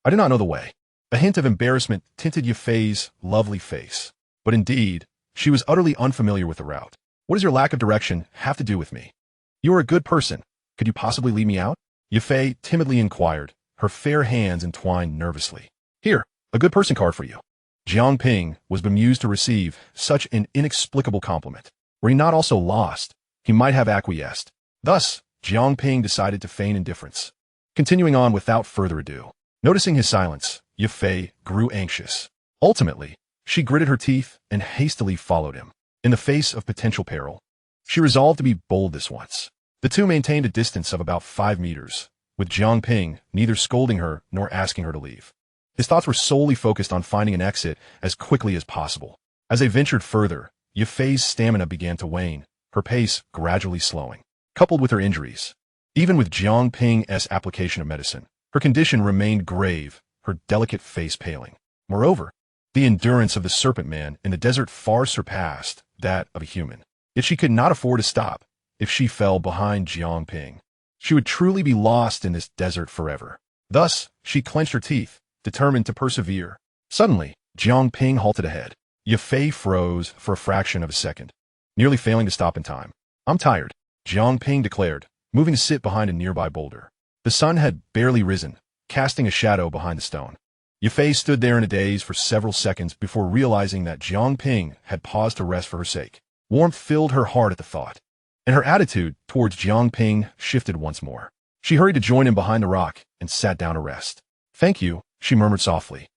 do not know the way. A hint of embarrassment tinted Yafei's lovely face. But indeed, she was utterly unfamiliar with the route. What does your lack of direction have to do with me? You are a good person. Could you possibly lead me out? Yafei timidly inquired, her fair hands entwined nervously. Here, a good person card for you. Jiang Ping was bemused to receive such an inexplicable compliment. Were he not also lost, he might have acquiesced. Thus, Jiang Ping decided to feign indifference. Continuing on without further ado. Noticing his silence, Yafei grew anxious. Ultimately, she gritted her teeth and hastily followed him. In the face of potential peril, she resolved to be bold this once. The two maintained a distance of about 5 meters, with Jiang Ping neither scolding her nor asking her to leave. His thoughts were solely focused on finding an exit as quickly as possible. As they ventured further, Yafei's stamina began to wane, her pace gradually slowing. Coupled with her injuries, even with Jiang Ping's application of medicine, her condition remained grave, her delicate face paling. Moreover, the endurance of the Serpent Man in the desert far surpassed that of a human. Yet she could not afford to stop. If she fell behind Jiang Ping, she would truly be lost in this desert forever. Thus, she clenched her teeth, determined to persevere. Suddenly, Jiang Ping halted ahead. Yafei froze for a fraction of a second, nearly failing to stop in time. I'm tired, Jiang Ping declared, moving to sit behind a nearby boulder. The sun had barely risen, casting a shadow behind the stone. Yafei stood there in a daze for several seconds before realizing that Jiang Ping had paused to rest for her sake. Warmth filled her heart at the thought, and her attitude towards Jiang Ping shifted once more. She hurried to join him behind the rock and sat down to rest. Thank you, she murmured softly.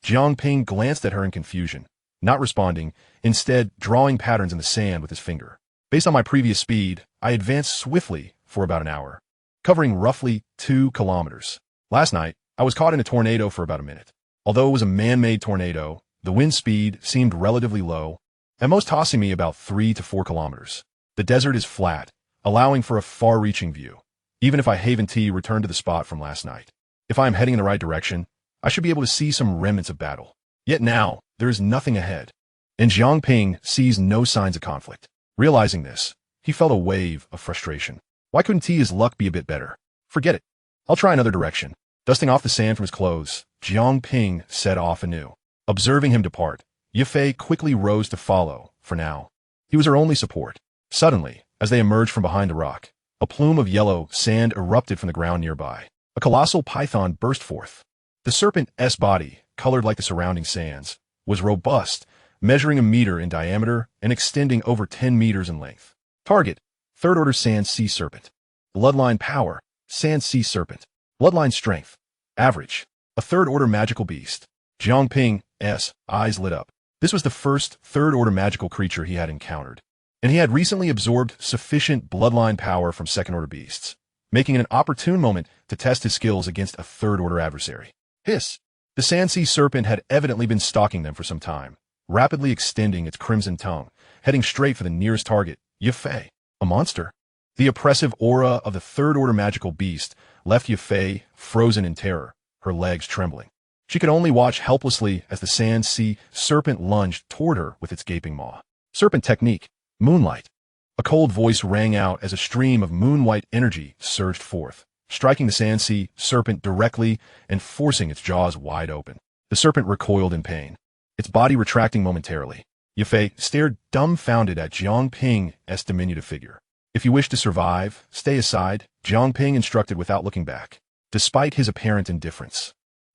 Jiang Ping glanced at her in confusion, not responding, instead drawing patterns in the sand with his finger. Based on my previous speed, I advanced swiftly for about an hour, covering roughly 2 kilometers. Last night, I was caught in a tornado for about a minute. Although it was a man-made tornado, the wind speed seemed relatively low, at most tossing me about 3 to 4 kilometers. The desert is flat, allowing for a far-reaching view, even if I Haven-T return to the spot from last night. If I am heading in the right direction, I should be able to see some remnants of battle. Yet now, there is nothing ahead, and Jiang Ping sees no signs of conflict. Realizing this, he felt a wave of frustration. Why couldn't his luck be a bit better? Forget it. I'll try another direction. Dusting off the sand from his clothes, Jiang Ping set off anew. Observing him depart, Yafei quickly rose to follow, for now. He was her only support. Suddenly, as they emerged from behind a rock, a plume of yellow sand erupted from the ground nearby. A colossal python burst forth. The serpent's body, colored like the surrounding sands, was robust, measuring 1 meter in diameter and extending over 10 meters in length. Target: Third Order Sand Sea Serpent. Bloodline Power: Sand Sea Serpent. Bloodline Strength: Average. A Third Order Magical Beast. Jiang Ping's eyes lit up. This was the first Third Order magical creature he had encountered, and he had recently absorbed sufficient bloodline power from Second Order beasts, making it an opportune moment to test his skills against a Third Order adversary. Hiss! The Sand Sea Serpent had evidently been stalking them for some time, rapidly extending its crimson tongue, heading straight for the nearest target, Yafei. A monster? The oppressive aura of the Third Order magical beast left Yafei frozen in terror, her legs trembling. She could only watch helplessly as the sand sea serpent lunged toward her with its gaping maw. Serpent technique, moonlight. A cold voice rang out as a stream of moon-white energy surged forth, striking the sand sea serpent directly and forcing its jaws wide open. The serpent recoiled in pain, its body retracting momentarily. Yafei stared dumbfounded at Jiang Ping's diminutive figure. If you wish to survive, stay aside, Jiang Ping instructed without looking back. Despite his apparent indifference,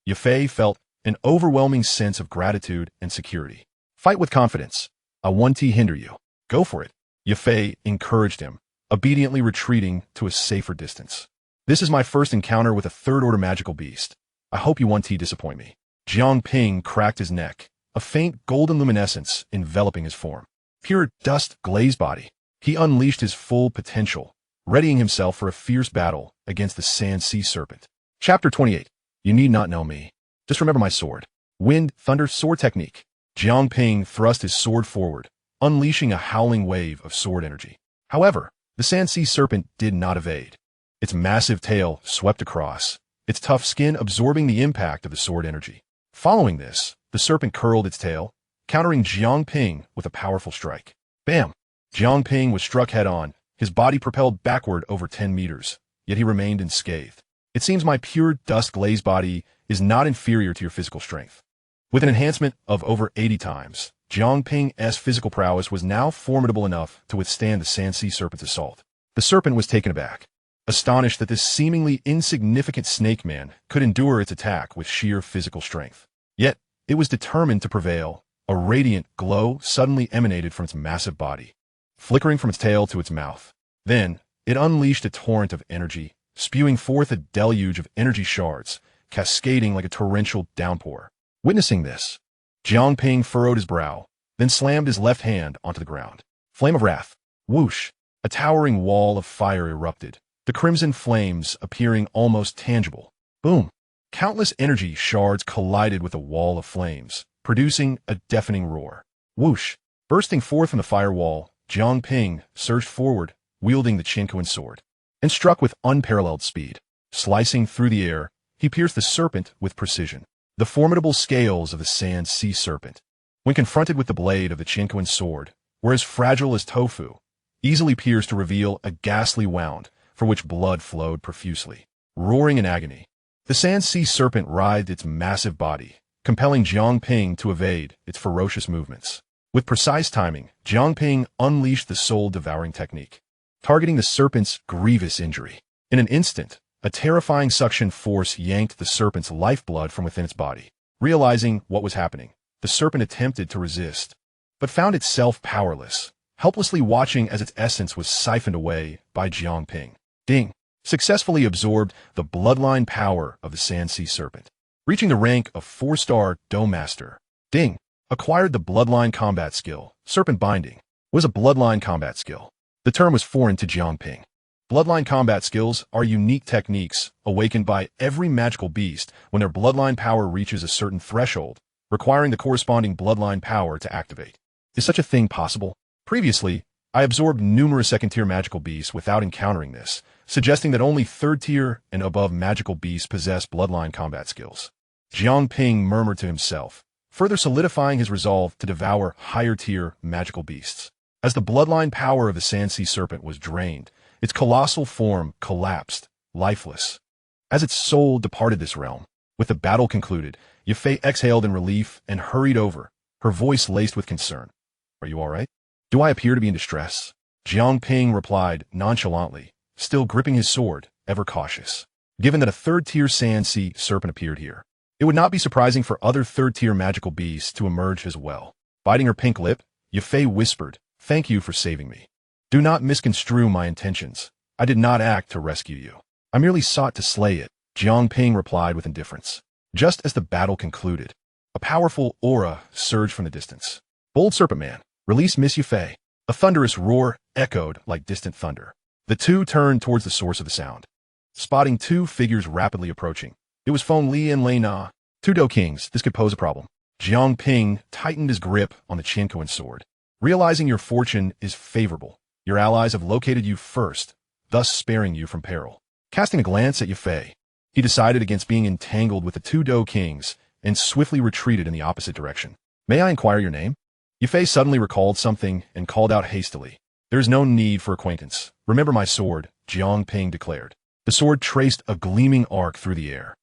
Yafei felt an overwhelming sense of gratitude and security. Fight with confidence. I won't hinder you. Go for it. Yafei encouraged him, obediently retreating to a safer distance. This is my first encounter with a third-order magical beast. I hope you won't disappoint me. Jiang Ping cracked his neck, a faint golden luminescence enveloping his form. Pure dust-glazed body. He unleashed his full potential, readying himself for a fierce battle against the sand sea serpent. Chapter 28. You need not know me. Just remember my sword. Wind, thunder, sword technique. Jiang Ping thrust his sword forward, unleashing a howling wave of sword energy. However, the sand sea serpent did not evade. Its massive tail swept across, its tough skin absorbing the impact of the sword energy. Following this, the serpent curled its tail, countering Jiang Ping with a powerful strike. Bam! Jiang Ping was struck head-on, his body propelled backward over 10 meters, yet he remained unscathed. It seems my pure dust-glazed body is not inferior to your physical strength. With an enhancement of over 80 times, Jiang Ping's physical prowess was now formidable enough to withstand the sand sea serpent's assault. The serpent was taken aback, astonished that this seemingly insignificant snake man could endure its attack with sheer physical strength. Yet, it was determined to prevail. A radiant glow suddenly emanated from its massive body, flickering from its tail to its mouth. Then, it unleashed a torrent of energy, spewing forth a deluge of energy shards, cascading like a torrential downpour. Witnessing this, Jiang Ping furrowed his brow, then slammed his left hand onto the ground. Flame of wrath. Whoosh! A towering wall of fire erupted, the crimson flames appearing almost tangible. Boom! Countless energy shards collided with a wall of flames, producing a deafening roar. Whoosh! Bursting forth from the firewall, Jiang Ping surged forward, wielding the Qinquan sword, and struck with unparalleled speed. Slicing through the air, he pierced the serpent with precision. The formidable scales of the sand sea serpent, when confronted with the blade of the Qinquan sword, were as fragile as tofu, easily pierced to reveal a ghastly wound for which blood flowed profusely. Roaring in agony, the sand sea serpent writhed its massive body, compelling Jiang Ping to evade its ferocious movements. With precise timing, Jiang Ping unleashed the soul-devouring technique, targeting the serpent's grievous injury. In an instant, a terrifying suction force yanked the serpent's lifeblood from within its body. Realizing what was happening, the serpent attempted to resist, but found itself powerless, helplessly watching as its essence was siphoned away by Jiang Ping. Ding! Successfully absorbed the bloodline power of the sand sea serpent. Reaching the rank of 4-star Dou Master, Ding acquired the bloodline combat skill. Serpent binding was a bloodline combat skill. The term was foreign to Jiang Ping. Bloodline combat skills are unique techniques awakened by every magical beast when their bloodline power reaches a certain threshold, requiring the corresponding bloodline power to activate. Is such a thing possible? Previously, I absorbed numerous second-tier magical beasts without encountering this, suggesting that only third-tier and above magical beasts possess bloodline combat skills. Jiang Ping murmured to himself, further solidifying his resolve to devour higher-tier magical beasts. As the bloodline power of the sand sea serpent was drained, its colossal form collapsed, lifeless. As its soul departed this realm, with the battle concluded, Yafei exhaled in relief and hurried over, her voice laced with concern. Are you all right? Do I appear to be in distress? Jiang Ping replied nonchalantly, still gripping his sword, ever cautious. Given that a third-tier sand sea serpent appeared here, it would not be surprising for other third-tier magical beasts to emerge as well. Biting her pink lip, Yafei whispered, "Thank you for saving me. Do not misconstrue my intentions. I did not act to rescue you. I merely sought to slay it," Jiang Ping replied with indifference. Just as the battle concluded, a powerful aura surged from the distance. "Bold Serpent Man, release Miss Yafei." A thunderous roar echoed like distant thunder. The two turned towards the source of the sound, spotting two figures rapidly approaching. It was Feng Li and Lei Na, two Dou Kings. This could pose a problem. Jiang Ping tightened his grip on the Qinquan sword. Realizing your fortune is favorable, your allies have located you first, thus sparing you from peril. Casting a glance at Yafei, He decided against being entangled with the two Dou kings and swiftly retreated in the opposite direction. May I inquire your name? Yufei suddenly recalled something and called out hastily. There is no need for acquaintance. Remember my sword, Jiang Ping declared. The sword traced a gleaming arc through the air,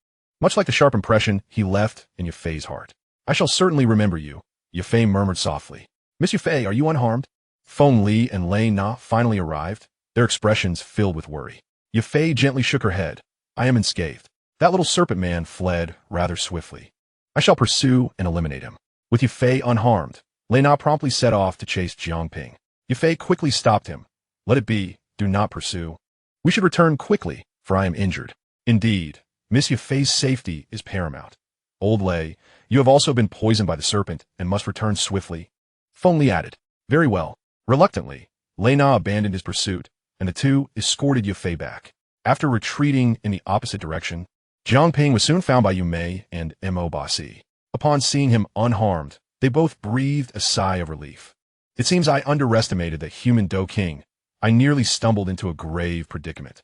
much like the sharp impression he left in Yufei's heart. I shall certainly remember you, Yufei murmured softly. Miss Yufei, are you unharmed? Feng Li and Lei Na finally arrived, their expressions filled with worry. Yufei gently shook her head. I am unscathed. That little serpent man fled rather swiftly. I shall pursue and eliminate him. With Yufei unharmed, Lei Na promptly set off to chase Jiang Ping. Yufei quickly stopped him. Let it be. Do not pursue. We should return quickly, for I am injured. Indeed, Miss Yufei's safety is paramount. Old Lei, you have also been poisoned by the serpent and must return swiftly. Feng Li added. Very well. Reluctantly, Lei Na abandoned his pursuit, and the two escorted Yufei back. After retreating in the opposite direction, Jiang Ping was soon found by Yu Mei and Mo Ba. Upon seeing him unharmed, they both breathed a sigh of relief. It seems I underestimated the human Dou King. I nearly stumbled into a grave predicament.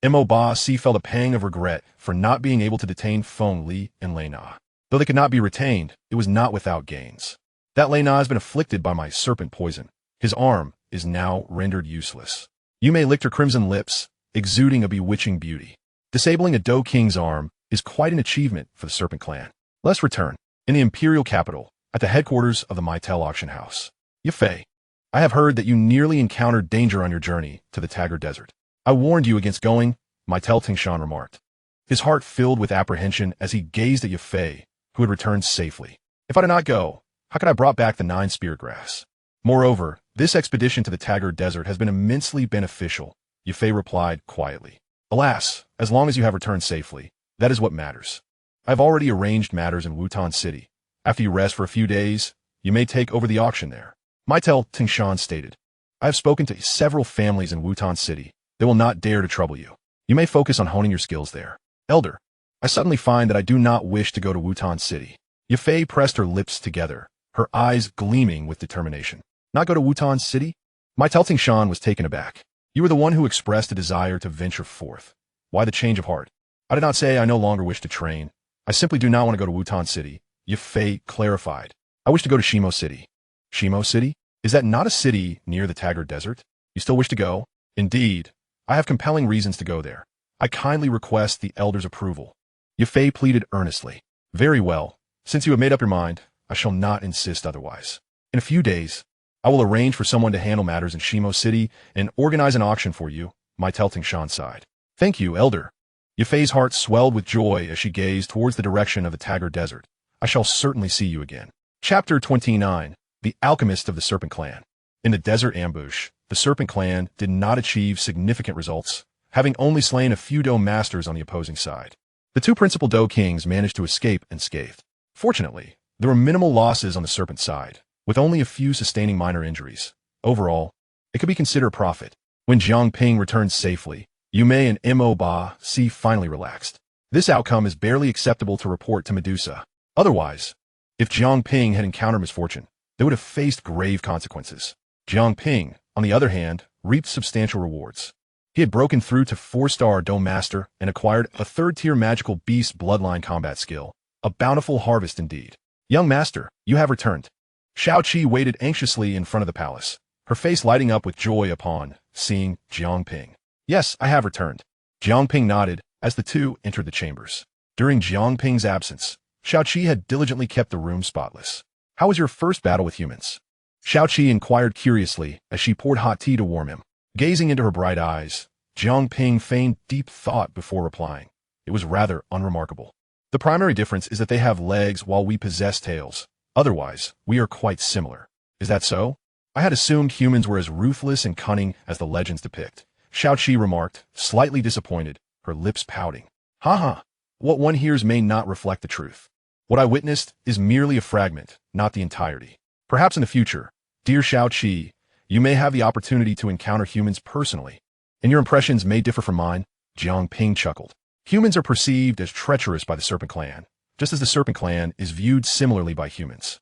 Mo Ba felt a pang of regret for not being able to detain Feng Li and Lei Na. Though they could not be retained, it was not without gains. That Lei Na has been afflicted by my serpent poison. His arm is now rendered useless. Yu Mei licked her crimson lips, exuding a bewitching beauty. Disabling a Dou King's arm is quite an achievement for the Serpent Clan. Let's return. In the imperial capital, at the headquarters of the Maitel auction house. Yufei, I have heard that you nearly encountered danger on your journey to the Taggart Desert. I warned you against going, Maitel Tingshan remarked. His heart filled with apprehension as he gazed at Yufei, who had returned safely. If I did not go, how could I brought back the 9 spirit grass? Moreover, this expedition to the Taggart Desert has been immensely beneficial, Yufei replied quietly. Alas, as long as you have returned safely, that is what matters. I have already arranged matters in Wutan City. After you rest for a few days, you may take over the auction there. Maitel Tingshan stated. I have spoken to several families in Wutan City. They will not dare to trouble you. You may focus on honing your skills there. Elder, I suddenly find that I do not wish to go to Wutan City. Yufei pressed her lips together, her eyes gleaming with determination. Not go to Wutan City? Maitel Tingshan was taken aback. You were the one who expressed a desire to venture forth. Why the change of heart? I did not say I no longer wish to train. I simply do not want to go to Wutan City. Yufei clarified. I wish to go to Shimo City. Shimo City? Is that not a city near the Taggart Desert? You still wish to go? Indeed. I have compelling reasons to go there. I kindly request the elder's approval. Yufei pleaded earnestly. Very well. Since you have made up your mind, I shall not insist otherwise. In a few days, I will arrange for someone to handle matters in Shimo City and organize an auction for you, Maitel Tingshan sighed. Thank you, elder. Yufei's heart swelled with joy as she gazed towards the direction of the Taggart Desert. I shall certainly see you again. Chapter 29. The Alchemist of the Serpent Clan. In the desert ambush, the Serpent Clan did not achieve significant results, having only slain a few Dou masters on the opposing side. The two principal Dou kings managed to escape unscathed. Fortunately, there were minimal losses on the Serpent side, with only a few sustaining minor injuries. Overall, it could be considered a profit. When Jiang Ping returned safely, Yu Mei and Mo Ba finally relaxed. This outcome is barely acceptable to report to Medusa. Otherwise, if Jiang Ping had encountered misfortune, they would have faced grave consequences. Jiang Ping, on the other hand, reaped substantial rewards. He had broken through to 4-star Dou Master and acquired a 3rd-tier magical beast bloodline combat skill, a bountiful harvest indeed. Young Master, you have returned. Shao Qi waited anxiously in front of the palace, her face lighting up with joy upon seeing Jiang Ping. Yes, I have returned. Jiang Ping nodded as the two entered the chambers. During Jiang Ping's absence, Shao Qi had diligently kept the room spotless. How was your first battle with humans? Shao Qi inquired curiously as she poured hot tea to warm him. Gazing into her bright eyes, Jiang Ping feigned deep thought before replying. It was rather unremarkable. The primary difference is that they have legs while we possess tails. Otherwise, we are quite similar. Is that so? I had assumed humans were as ruthless and cunning as the legends depict. Shao Qi remarked, slightly disappointed, her lips pouting. Ha. What one hears may not reflect the truth. What I witnessed is merely a fragment, not the entirety. Perhaps in the future, dear Shao Qi, you may have the opportunity to encounter humans personally, and your impressions may differ from mine, Jiang Ping chuckled. Humans are perceived as treacherous by the Serpent Clan, just as the Serpent Clan is viewed similarly by humans.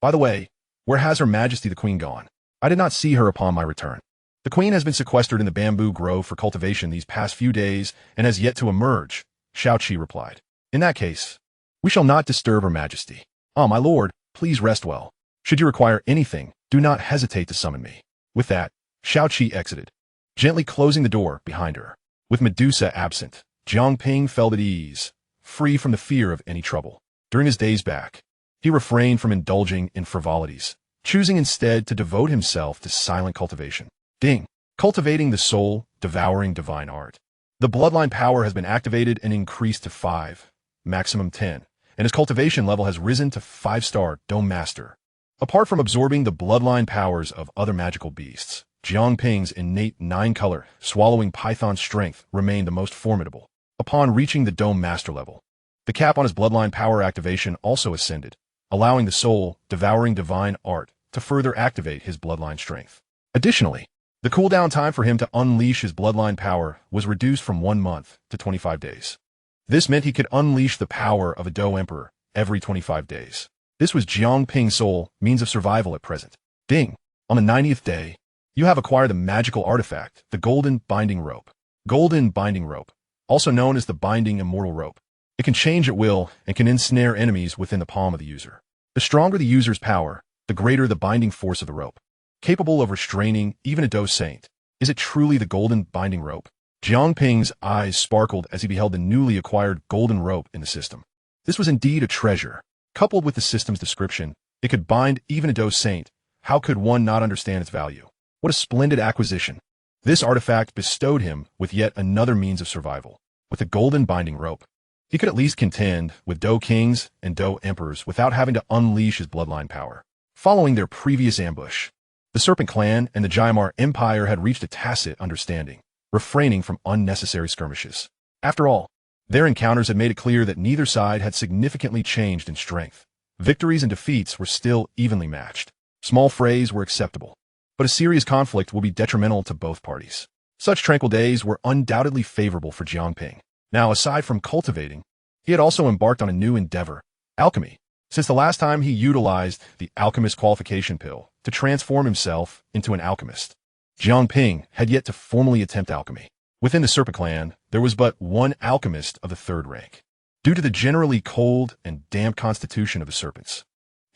By the way, where has Her Majesty the Queen gone? I did not see her upon my return. The Queen has been sequestered in the bamboo grove for cultivation these past few days and has yet to emerge, Shao Qi replied. In that case, we shall not disturb Her Majesty. Ah, my lord, please rest well. Should you require anything, do not hesitate to summon me. With that, Shao Qi exited, gently closing the door behind her. With Medusa absent, Jiang Ping felt at ease, free from the fear of any trouble. During his days back, he refrained from indulging in frivolities, choosing instead to devote himself to silent cultivation. Ding! Cultivating the soul, devouring divine art. The bloodline power has been activated and increased to 5, maximum 10, and his cultivation level has risen to 5-star Dome Master. Apart from absorbing the bloodline powers of other magical beasts, Jiang Ping's innate 9-color, swallowing python strength remained the most formidable. Upon reaching the Dome Master level, the cap on his bloodline power activation also ascended, allowing the soul, devouring divine art, to further activate his bloodline strength. Additionally, the cooldown time for him to unleash his bloodline power was reduced from 1 month to 25 days. This meant he could unleash the power of a Dou Emperor every 25 days. This was Jiang Ping's sole means of survival at present. Ding! On the 90th day, you have acquired the magical artifact, the Golden Binding Rope. Golden Binding Rope, also known as the Binding Immortal Rope. It can change at will and can ensnare enemies within the palm of the user. The stronger the user's power, the greater the binding force of the rope, capable of restraining even a Dou Saint. Is it truly the Golden Binding Rope? Jiang Ping's eyes sparkled as he beheld the newly acquired golden rope in the system. This was indeed a treasure. Coupled with the system's description, it could bind even a Dou Saint. How could one not understand its value? What a splendid acquisition. This artifact bestowed him with yet another means of survival. With the Golden Binding Rope, he could at least contend with Dou Kings and Dou Emperors without having to unleash his bloodline power. Following their previous ambush, the Serpent Clan and the Jiamar Empire had reached a tacit understanding, refraining from unnecessary skirmishes. After all, their encounters had made it clear that neither side had significantly changed in strength. Victories and defeats were still evenly matched. Small frays were acceptable, but a serious conflict will be detrimental to both parties. Such tranquil days were undoubtedly favorable for Jiang Ping. Now, aside from cultivating, he had also embarked on a new endeavor, alchemy. Since the last time he utilized the alchemist qualification pill to transform himself into an alchemist, Jiang Ping had yet to formally attempt alchemy. Within the Serpent Clan, there was but one alchemist of the 3rd rank. Due to the generally cold and damp constitution of the serpents,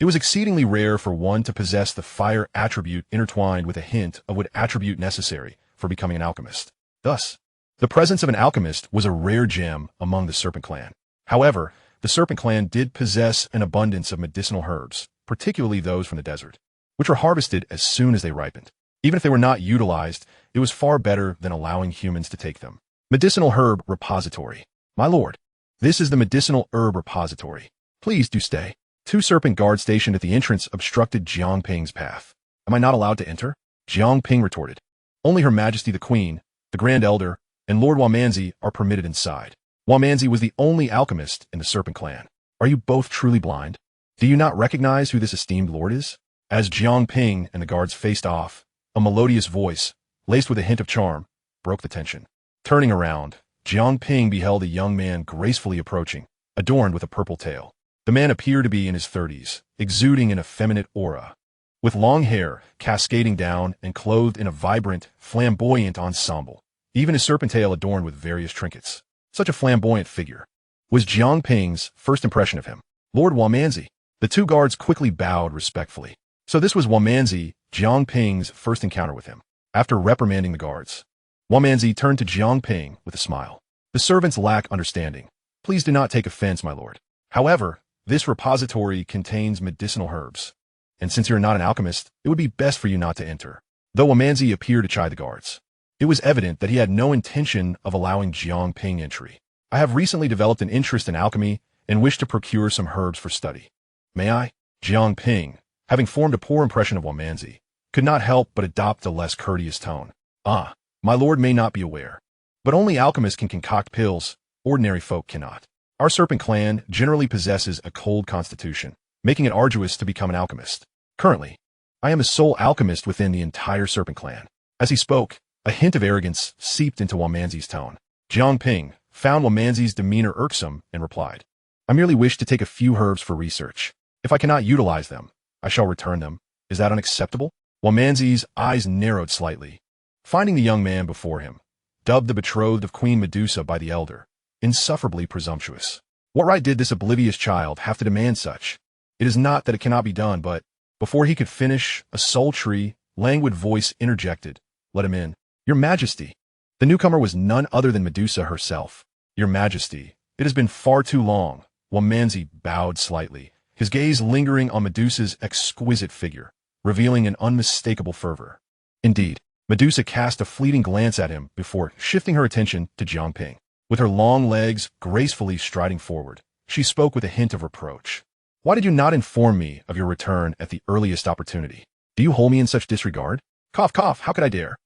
it was exceedingly rare for one to possess the fire attribute intertwined with a hint of what attribute necessary for becoming an alchemist. Thus, the presence of an alchemist was a rare gem among the Serpent Clan. However, the Serpent Clan did possess an abundance of medicinal herbs, particularly those from the desert, which were harvested as soon as they ripened. Even if they were not utilized, it was far better than allowing humans to take them. Medicinal Herb Repository. My lord, this is the Medicinal Herb Repository. Please do stay. 2 serpent guards stationed at the entrance obstructed Jiang Ping's path. Am I not allowed to enter? Jiang Ping retorted. Only Her Majesty the Queen, the Grand Elder, and Lord Wamanzi are permitted inside. Wamanzi was the only alchemist in the Serpent Clan. Are you both truly blind? Do you not recognize who this esteemed lord is? As Jiang Ping and the guards faced off, a melodious voice, laced with a hint of charm, broke the tension. Turning around, Jiang Ping beheld a young man gracefully approaching, adorned with a purple tail. The man appeared to be in his 30s, exuding an effeminate aura. With long hair cascading down and clothed in a vibrant, flamboyant ensemble, even his serpent tail adorned with various trinkets. Such a flamboyant figure was Jiang Ping's first impression of him. Lord Wamanzi. The 2 guards quickly bowed respectfully. So this was Wamanzi, Jiang Ping's first encounter with him. After reprimanding the guards, Wamanzi turned to Jiang Ping with a smile. The servants lack understanding. Please do not take offense, my lord. However, this repository contains medicinal herbs, and since you're not an alchemist, it would be best for you not to enter. Though Wamanzi appeared to chide the guards, it was evident that he had no intention of allowing Jiang Ping entry. I have recently developed an interest in alchemy and wish to procure some herbs for study. May I? Jiang Ping, having formed a poor impression of Wamanzi, could not help but adopt a less courteous tone. Ah, my lord may not be aware, but only alchemists can concoct pills, ordinary folk cannot. Our Serpent Clan generally possesses a cold constitution, making it arduous to become an alchemist. Currently, I am the sole alchemist within the entire Serpent Clan. As he spoke, a hint of arrogance seeped into Wamanzi's tone. Jiang Ping found Wamanzi's demeanor irksome and replied, I merely wish to take a few herbs for research. If I cannot utilize them, I shall return them. Is that unacceptable? Wamanzi's eyes narrowed slightly. Finding the young man before him, dubbed the betrothed of Queen Medusa by the elder, insufferably presumptuous. What right did this oblivious child have to demand such? It is not that it cannot be done, but before he could finish, a sultry, languid voice interjected. Let him in. Your Majesty. The newcomer was none other than Medusa herself. Your Majesty, it has been far too long. Wamansy bowed slightly, his gaze lingering on Medusa's exquisite figure, revealing an unmistakable fervor. Indeed, Medusa cast a fleeting glance at him before shifting her attention to Jiang Ping. With her long legs gracefully striding forward, she spoke with a hint of reproach. Why did you not inform me of your return at the earliest opportunity? Do you hold me in such disregard? Cough, cough, how could I dare?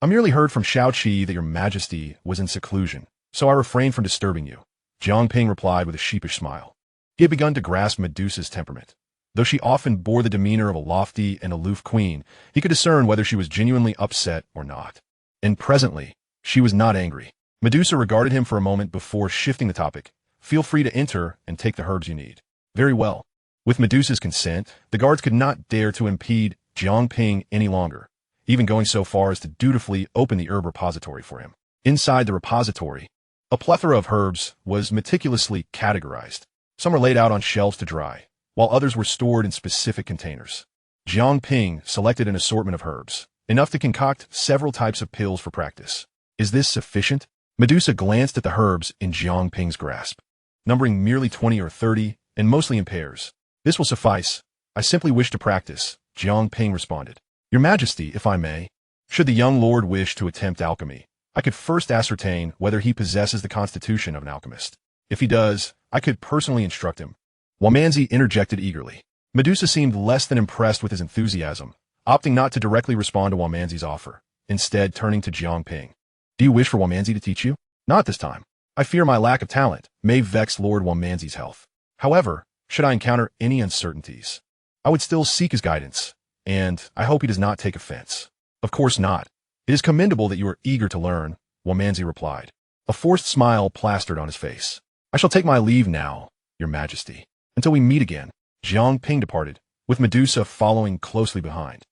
I merely heard from Shao Qi that your Majesty was in seclusion, so I refrained from disturbing you. Jiang Ping replied with a sheepish smile. He had begun to grasp Medusa's temperament. Though she often bore the demeanor of a lofty and aloof queen, he could discern whether she was genuinely upset or not. And presently, she was not angry. Medusa regarded him for a moment before shifting the topic. Feel free to enter and take the herbs you need. Very well. With Medusa's consent, the guards could not dare to impede Jiang Ping any longer, even going so far as to dutifully open the herb repository for him. Inside the repository, a plethora of herbs was meticulously categorized. Some were laid out on shelves to dry, while others were stored in specific containers. Jiang Ping selected an assortment of herbs, enough to concoct several types of pills for practice. Is this sufficient? Medusa glanced at the herbs in Jiang Ping's grasp, numbering merely 20 or 30, and mostly in pairs. This will suffice. I simply wish to practice, Jiang Ping responded. Your Majesty, if I may, should the young lord wish to attempt alchemy, I could first ascertain whether he possesses the constitution of an alchemist. If he does, I could personally instruct him. Wamansy interjected eagerly. Medusa seemed less than impressed with his enthusiasm, opting not to directly respond to Wamansy's offer, instead turning to Jiang Ping. Do you wish for Wamansy to teach you? Not this time. I fear my lack of talent may vex Lord Wamansy's health. However, should I encounter any uncertainties, I would still seek his guidance, and I hope he does not take offense. Of course not. It is commendable that you are eager to learn, Wamansy replied. A forced smile plastered on his face. I shall take my leave now, Your Majesty. Until we meet again. Jiang Ping departed, with Medusa following closely behind.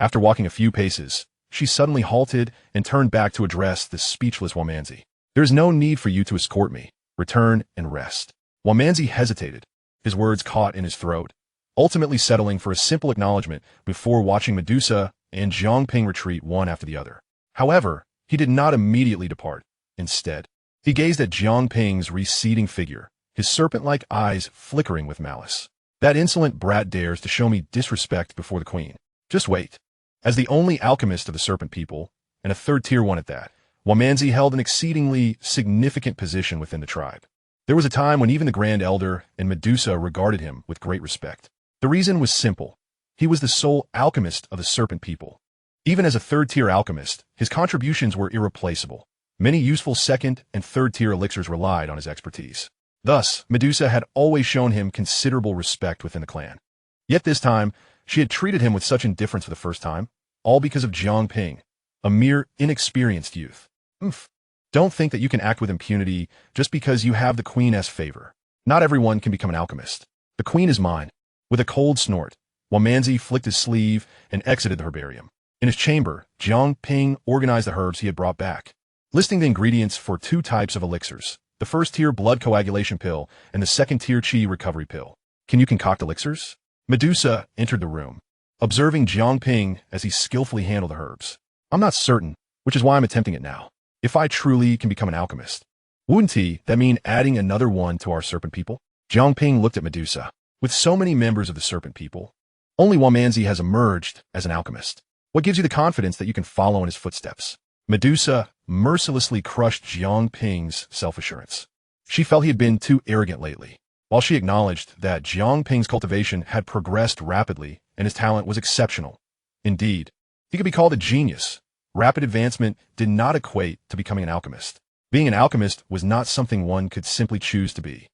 After walking a few paces, she suddenly halted and turned back to address the speechless Wamansy. There is no need for you to escort me. Return and rest. Wamansy hesitated, his words caught in his throat, ultimately settling for a simple acknowledgement before watching Medusa and Jiang Ping retreat one after the other. However, he did not immediately depart. Instead, he gazed at Jiang Ping's receding figure, his serpent-like eyes flickering with malice. That insolent brat dares to show me disrespect before the queen. Just wait. As the only alchemist of the serpent people, and a third-tier one at that, Wamansy held an exceedingly significant position within the tribe. There was a time when even the Grand Elder and Medusa regarded him with great respect. The reason was simple. He was the sole alchemist of the serpent people. Even as a third-tier alchemist, his contributions were irreplaceable. Many useful second- and third-tier elixirs relied on his expertise. Thus, Medusa had always shown him considerable respect within the clan. Yet this time, she had treated him with such indifference for the first time, all because of Jiang Ping, a mere inexperienced youth. Don't think that you can act with impunity just because you have the queen's favor. Not everyone can become an alchemist. The queen is mine. With a cold snort, Wamansy flicked his sleeve and exited the herbarium. In his chamber, Jiang Ping organized the herbs he had brought back, listing the ingredients for two types of elixirs, the first-tier blood coagulation pill and the second-tier qi recovery pill. Can you concoct elixirs? Medusa entered the room, observing Jiang Ping as he skillfully handled the herbs. I'm not certain, which is why I'm attempting it now. If I truly can become an alchemist, wouldn't that mean adding another one to our serpent people? Jiang Ping looked at Medusa. With so many members of the serpent people, only Wamansy has emerged as an alchemist. What gives you the confidence that you can follow in his footsteps? Medusa mercilessly crushed Jiang Ping's self-assurance. She felt he had been too arrogant lately. While she acknowledged that Jiang Ping's cultivation had progressed rapidly and his talent was exceptional. Indeed, he could be called a genius. Rapid advancement did not equate to becoming an alchemist. Being an alchemist was not something one could simply choose to be.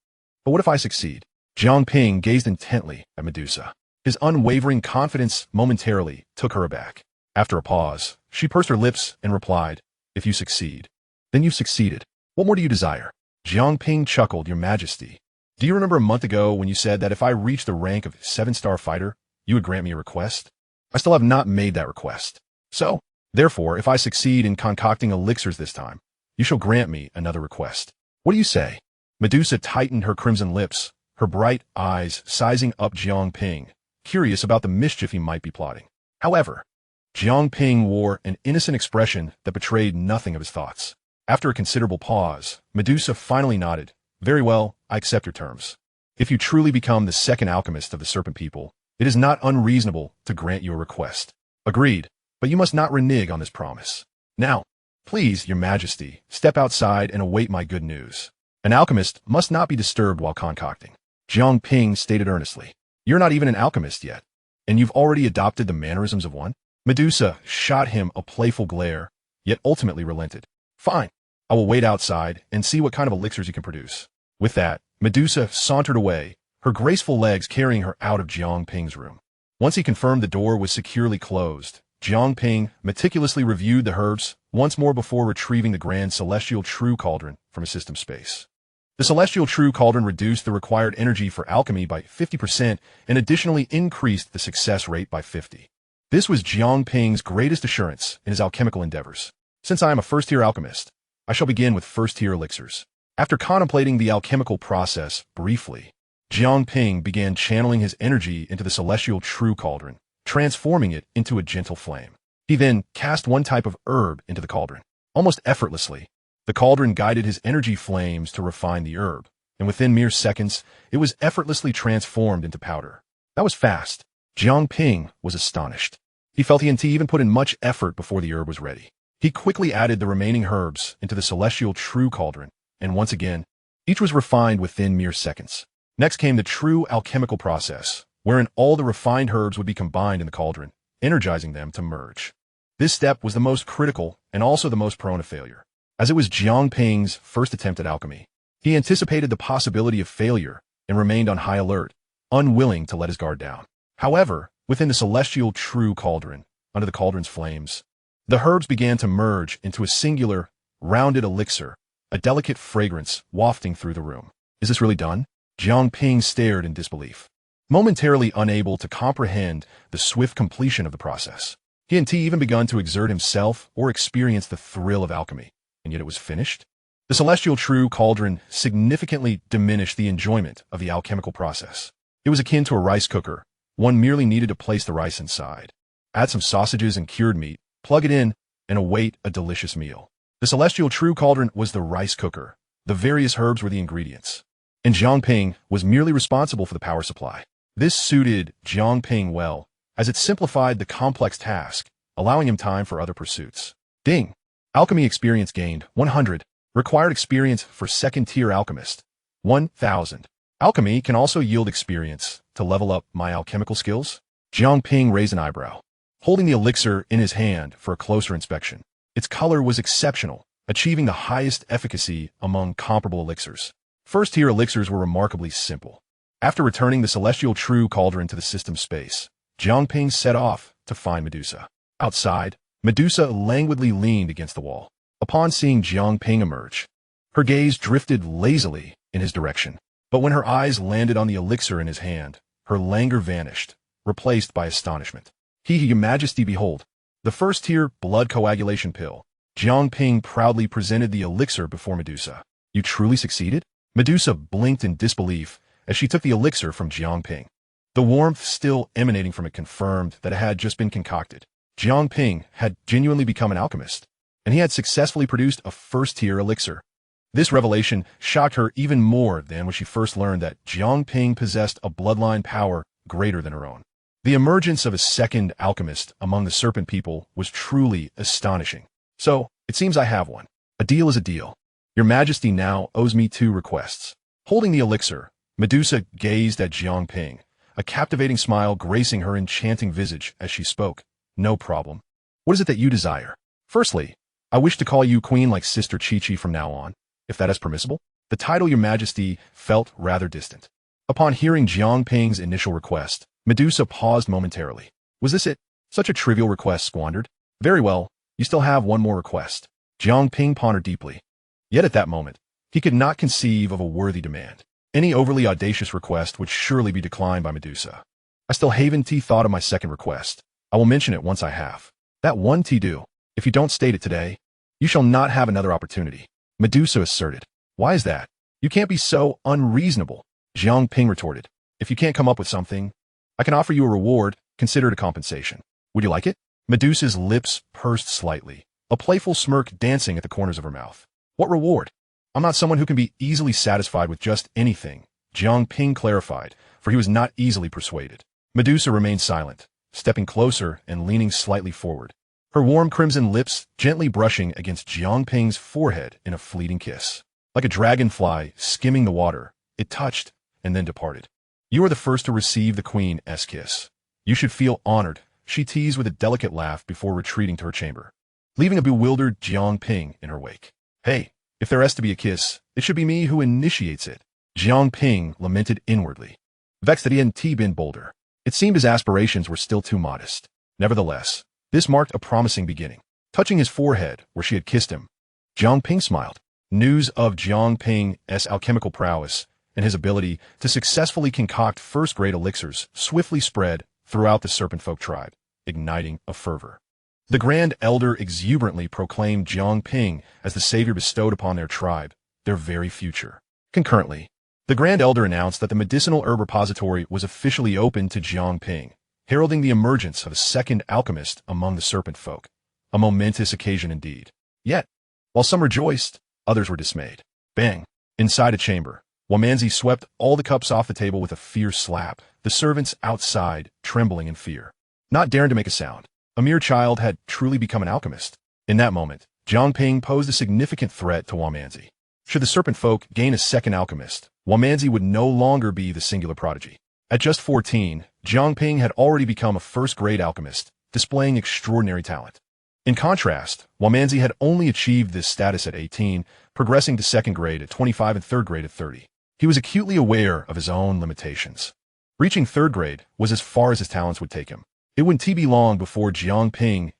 But what if I succeed? Jiang Ping gazed intently at Medusa. His unwavering confidence momentarily took her aback. After a pause, she pursed her lips and replied, If you succeed, then you've succeeded. What more do you desire? Jiang Ping chuckled, Your Majesty. Do you remember a month ago when you said that if I reached the rank of 7-star fighter, you would grant me a request? I still have not made that request. So, therefore, if I succeed in concocting elixirs this time, you shall grant me another request. What do you say? Medusa tightened her crimson lips, her bright eyes sizing up Jiang Ping, curious about the mischief he might be plotting. However, Jiang Ping wore an innocent expression that betrayed nothing of his thoughts. After a considerable pause, Medusa finally nodded. Very well, I accept your terms. If you truly become the second alchemist of the Serpent People, it is not unreasonable to grant your request. Agreed, but you must not renege on this promise. Now, please, Your Majesty, step outside and await my good news. An alchemist must not be disturbed while concocting. Jiang Ping stated earnestly. You're not even an alchemist yet, and you've already adopted the mannerisms of one? Medusa shot him a playful glare, yet ultimately relented. Fine, I will wait outside and see what kind of elixirs you can produce. With that, Medusa sauntered away, her graceful legs carrying her out of Jiang Ping's room. Once he confirmed the door was securely closed, Jiang Ping meticulously reviewed the herbs once more before retrieving the Grand Celestial True Cauldron from his system space. The Celestial True Cauldron reduced the required energy for alchemy by 50% and additionally increased the success rate by 50%. This was Jiang Ping's greatest assurance in his alchemical endeavors. Since I am a first-tier alchemist, I shall begin with first-tier elixirs. After contemplating the alchemical process briefly, Jiang Ping began channeling his energy into the Celestial True Cauldron, transforming it into a gentle flame. He then cast one type of herb into the cauldron. Almost effortlessly, the cauldron guided his energy flames to refine the herb, and within mere seconds, it was effortlessly transformed into powder. That was fast. Jiang Ping was astonished. He felt he hadn't even put in much effort before the herb was ready. He quickly added the remaining herbs into the Celestial True Cauldron, and once again, each was refined within mere seconds. Next came the true alchemical process, wherein all the refined herbs would be combined in the cauldron, energizing them to merge. This step was the most critical and also the most prone to failure. As it was Jiang Ping's first attempt at alchemy, he anticipated the possibility of failure and remained on high alert, unwilling to let his guard down. However, within the Celestial True Cauldron, under the cauldron's flames, the herbs began to merge into a singular, rounded elixir, a delicate fragrance wafting through the room. Is this really done? Jiang Ping stared in disbelief, momentarily unable to comprehend the swift completion of the process. He hadn't even begun to exert himself or experience the thrill of alchemy, and yet it was finished? The Celestial True Cauldron significantly diminished the enjoyment of the alchemical process. It was akin to a rice cooker. One merely needed to place the rice inside, add some sausages and cured meat, plug it in, and await a delicious meal. The Celestial True Cauldron was the rice cooker. The various herbs were the ingredients, and Jiang Ping was merely responsible for the power supply. This suited Jiang Ping well, as it simplified the complex task, allowing him time for other pursuits. Ding! Alchemy experience gained, 100. Required experience for second-tier alchemist, 1,000. Alchemy can also yield experience to level up my alchemical skills. Jiang Ping raised an eyebrow, holding the elixir in his hand for a closer inspection. Its color was exceptional, achieving the highest efficacy among comparable elixirs. First-tier elixirs were remarkably simple. After returning the Celestial True Cauldron to the system space, Jiang Ping set off to find Medusa. Outside, Medusa languidly leaned against the wall. Upon seeing Jiang Ping emerge, her gaze drifted lazily in his direction. But when her eyes landed on the elixir in his hand, her languor vanished, replaced by astonishment. Your Majesty, behold, the first-tier blood coagulation pill. Jiang Ping proudly presented the elixir before Medusa. You truly succeeded? Medusa blinked in disbelief as she took the elixir from Jiang Ping. The warmth still emanating from it confirmed that it had just been concocted. Jiang Ping had genuinely become an alchemist, and he had successfully produced a first-tier elixir. This revelation shocked her even more than when she first learned that Jiang Ping possessed a bloodline power greater than her own. The emergence of a second alchemist among the Serpent People was truly astonishing. So, it seems I have one. A deal is a deal. Your Majesty now owes me 2 requests. Holding the elixir, Medusa gazed at Jiang Ping, a captivating smile gracing her enchanting visage as she spoke. No problem. What is it that you desire? Firstly, I wish to call you Queen like Sister Chi-Chi from now on, if that is permissible. The title Your Majesty felt rather distant. Upon hearing Jiang Ping's initial request, Medusa paused momentarily. Was this it? Such a trivial request squandered? Very well, you still have one more request. Jiang Ping pondered deeply. Yet at that moment, he could not conceive of a worthy demand. Any overly audacious request would surely be declined by Medusa. I still haven't thought of my second request. I will mention it once I have. That one do. If you don't state it today, you shall not have another opportunity. Medusa asserted. Why is that? You can't be so unreasonable, Jiang Ping retorted. If you can't come up with something, I can offer you a reward, consider it a compensation. Would you like it? Medusa's lips pursed slightly, a playful smirk dancing at the corners of her mouth. What reward? I'm not someone who can be easily satisfied with just anything, Jiang Ping clarified, for he was not easily persuaded. Medusa remained silent, stepping closer and leaning slightly forward, her warm crimson lips gently brushing against Jiang Ping's forehead in a fleeting kiss. Like a dragonfly skimming the water, it touched and then departed. You are the first to receive the Queen's kiss. You should feel honored, she teased with a delicate laugh before retreating to her chamber, leaving a bewildered Jiang Ping in her wake. Hey, if there has to be a kiss, it should be me who initiates it, Jiang Ping lamented inwardly, vexed that he hadn't been bolder. It seemed his aspirations were still too modest. Nevertheless, this marked a promising beginning. Touching his forehead where she had kissed him, Jiang Ping smiled. News of Jiang Ping's alchemical prowess and his ability to successfully concoct first-grade elixirs swiftly spread throughout the serpent folk tribe, igniting a fervor. The Grand Elder exuberantly proclaimed Jiang Ping as the savior bestowed upon their tribe, their very future. Concurrently, the Grand Elder announced that the medicinal herb repository was officially open to Jiang Ping, heralding the emergence of a second alchemist among the serpent folk. A momentous occasion indeed. Yet, while some rejoiced, others were dismayed. Bang! Inside a chamber, Wamanzi swept all the cups off the table with a fierce slap, the servants outside trembling in fear, not daring to make a sound. A mere child had truly become an alchemist. In that moment, Jiang Ping posed a significant threat to Wamanzi. Should the serpent folk gain a second alchemist, Wamanzi would no longer be the singular prodigy. At just 14, Jiang Ping had already become a first-grade alchemist, displaying extraordinary talent. In contrast, Wamanzi had only achieved this status at 18, progressing to second grade at 25 and third grade at 30. He was acutely aware of his own limitations. Reaching third grade was as far as his talents would take him. It wouldn't be long before Jiang Ping's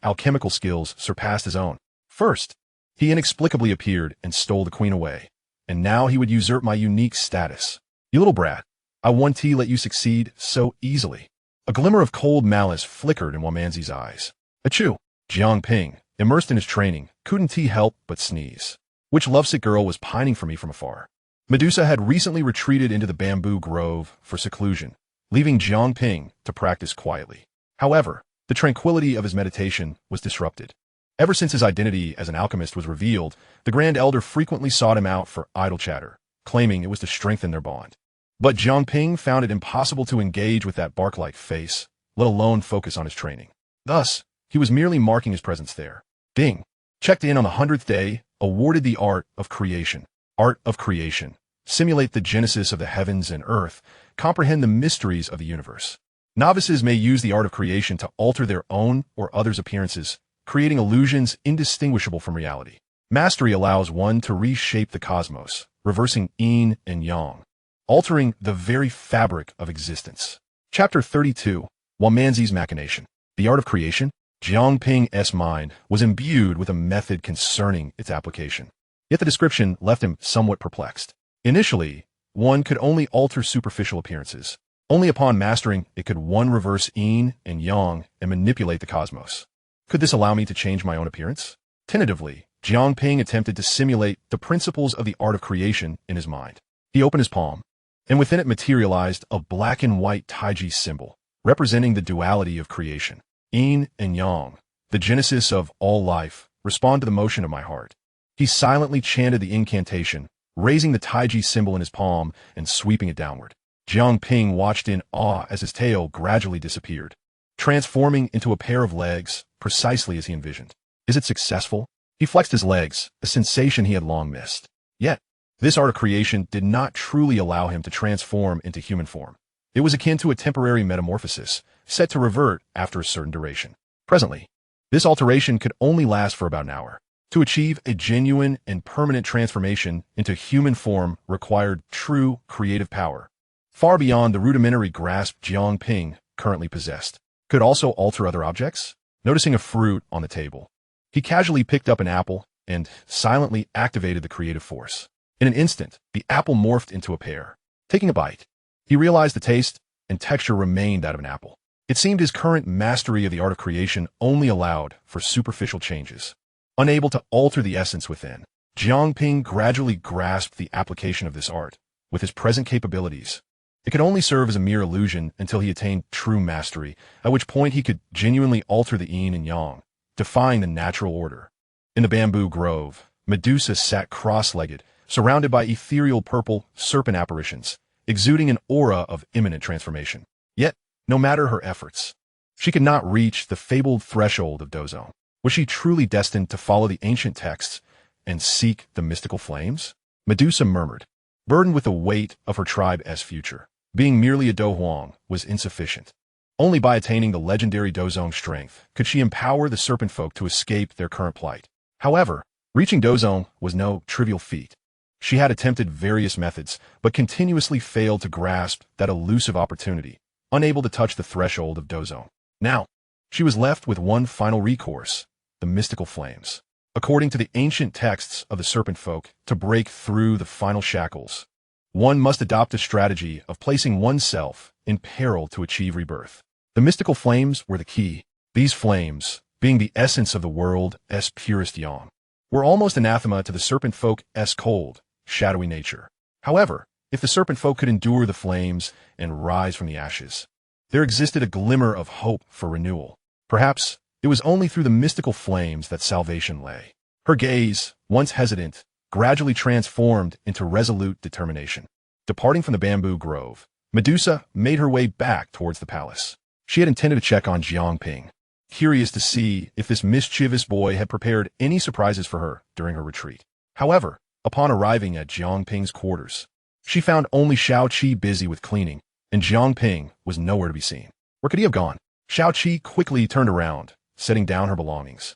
alchemical skills surpassed his own. First, he inexplicably appeared and stole the queen away, and now he would usurp my unique status. You little brat, I won't let you succeed so easily. A glimmer of cold malice flickered in Wamanzi's eyes. Achoo! Jiang Ping, immersed in his training, couldn't help but sneeze. Which lovesick girl was pining for me from afar? Medusa had recently retreated into the bamboo grove for seclusion, leaving Jiang Ping to practice quietly. However, the tranquility of his meditation was disrupted. Ever since his identity as an alchemist was revealed, the Grand Elder frequently sought him out for idle chatter, claiming it was to strengthen their bond. But Jiang Ping found it impossible to engage with that bark-like face, let alone focus on his training. Thus, he was merely marking his presence there. Ding! Checked in on the 100th day, awarded the art of creation. Art of creation. Simulate the genesis of the heavens and earth, comprehend the mysteries of the universe. Novices may use the art of creation to alter their own or others' appearances, creating illusions indistinguishable from reality. Mastery allows one to reshape the cosmos, reversing yin and yang, altering the very fabric of existence. Chapter 32, Wamanzi's Machination. The art of creation? Jiang Ping's mind was imbued with a method concerning its application. Yet the description left him somewhat perplexed. Initially, one could only alter superficial appearances. Only upon mastering it could one reverse yin and yang and manipulate the cosmos. Could this allow me to change my own appearance? Tentatively, Jiang Ping attempted to simulate the principles of the art of creation in his mind. He opened his palm, and within it materialized a black and white taiji symbol, representing the duality of creation. Yin and yang, the genesis of all life, respond to the motion of my heart. He silently chanted the incantation, raising the taiji symbol in his palm and sweeping it downward. Jiang Ping watched in awe as his tail gradually disappeared, transforming into a pair of legs, precisely as he envisioned. Is it successful? He flexed his legs, a sensation he had long missed. Yet, this art of creation did not truly allow him to transform into human form. It was akin to a temporary metamorphosis, set to revert after a certain duration. Presently, this alteration could only last for about an hour. To achieve a genuine and permanent transformation into human form required true creative power, far beyond the rudimentary grasp Jiang Ping currently possessed. Could also alter other objects? Noticing a fruit on the table, he casually picked up an apple and silently activated the creative force. In an instant, the apple morphed into a pear. Taking a bite, he realized the taste and texture remained that of an apple. It seemed his current mastery of the art of creation only allowed for superficial changes, unable to alter the essence within. Jiang Ping gradually grasped the application of this art. With his present capabilities, it could only serve as a mere illusion until he attained true mastery, at which point he could genuinely alter the yin and yang, defying the natural order. In the bamboo grove, Medusa sat cross-legged, surrounded by ethereal purple serpent apparitions, exuding an aura of imminent transformation. Yet, no matter her efforts, she could not reach the fabled threshold of Dou Qi. Was she truly destined to follow the ancient texts and seek the mystical flames? Medusa murmured, burdened with the weight of her tribe's future. Being merely a Dou Huang was insufficient. Only by attaining the legendary Dou Qi strength could she empower the serpent folk to escape their current plight. However, reaching Dou Qi was no trivial feat. She had attempted various methods, but continuously failed to grasp that elusive opportunity, unable to touch the threshold of Dou Qi. Now, she was left with one final recourse, the mystical flames. According to the ancient texts of the serpent folk, to break through the final shackles, one must adopt a strategy of placing oneself in peril to achieve rebirth. The mystical flames were the key. These flames, being the essence of the world's purest yang, were almost anathema to the serpent folk's cold, shadowy nature. However, if the serpent folk could endure the flames and rise from the ashes, there existed a glimmer of hope for renewal. Perhaps it was only through the mystical flames that salvation lay. Her gaze, once hesitant, gradually transformed into resolute determination. Departing from the bamboo grove, Medusa made her way back towards the palace. She had intended to check on Jiang Ping, curious to see if this mischievous boy had prepared any surprises for her during her retreat. However, upon arriving at Jiang Ping's quarters, she found only Shao Qi busy with cleaning, and Jiang Ping was nowhere to be seen. Where could he have gone? Shao Qi quickly turned around, setting down her belongings,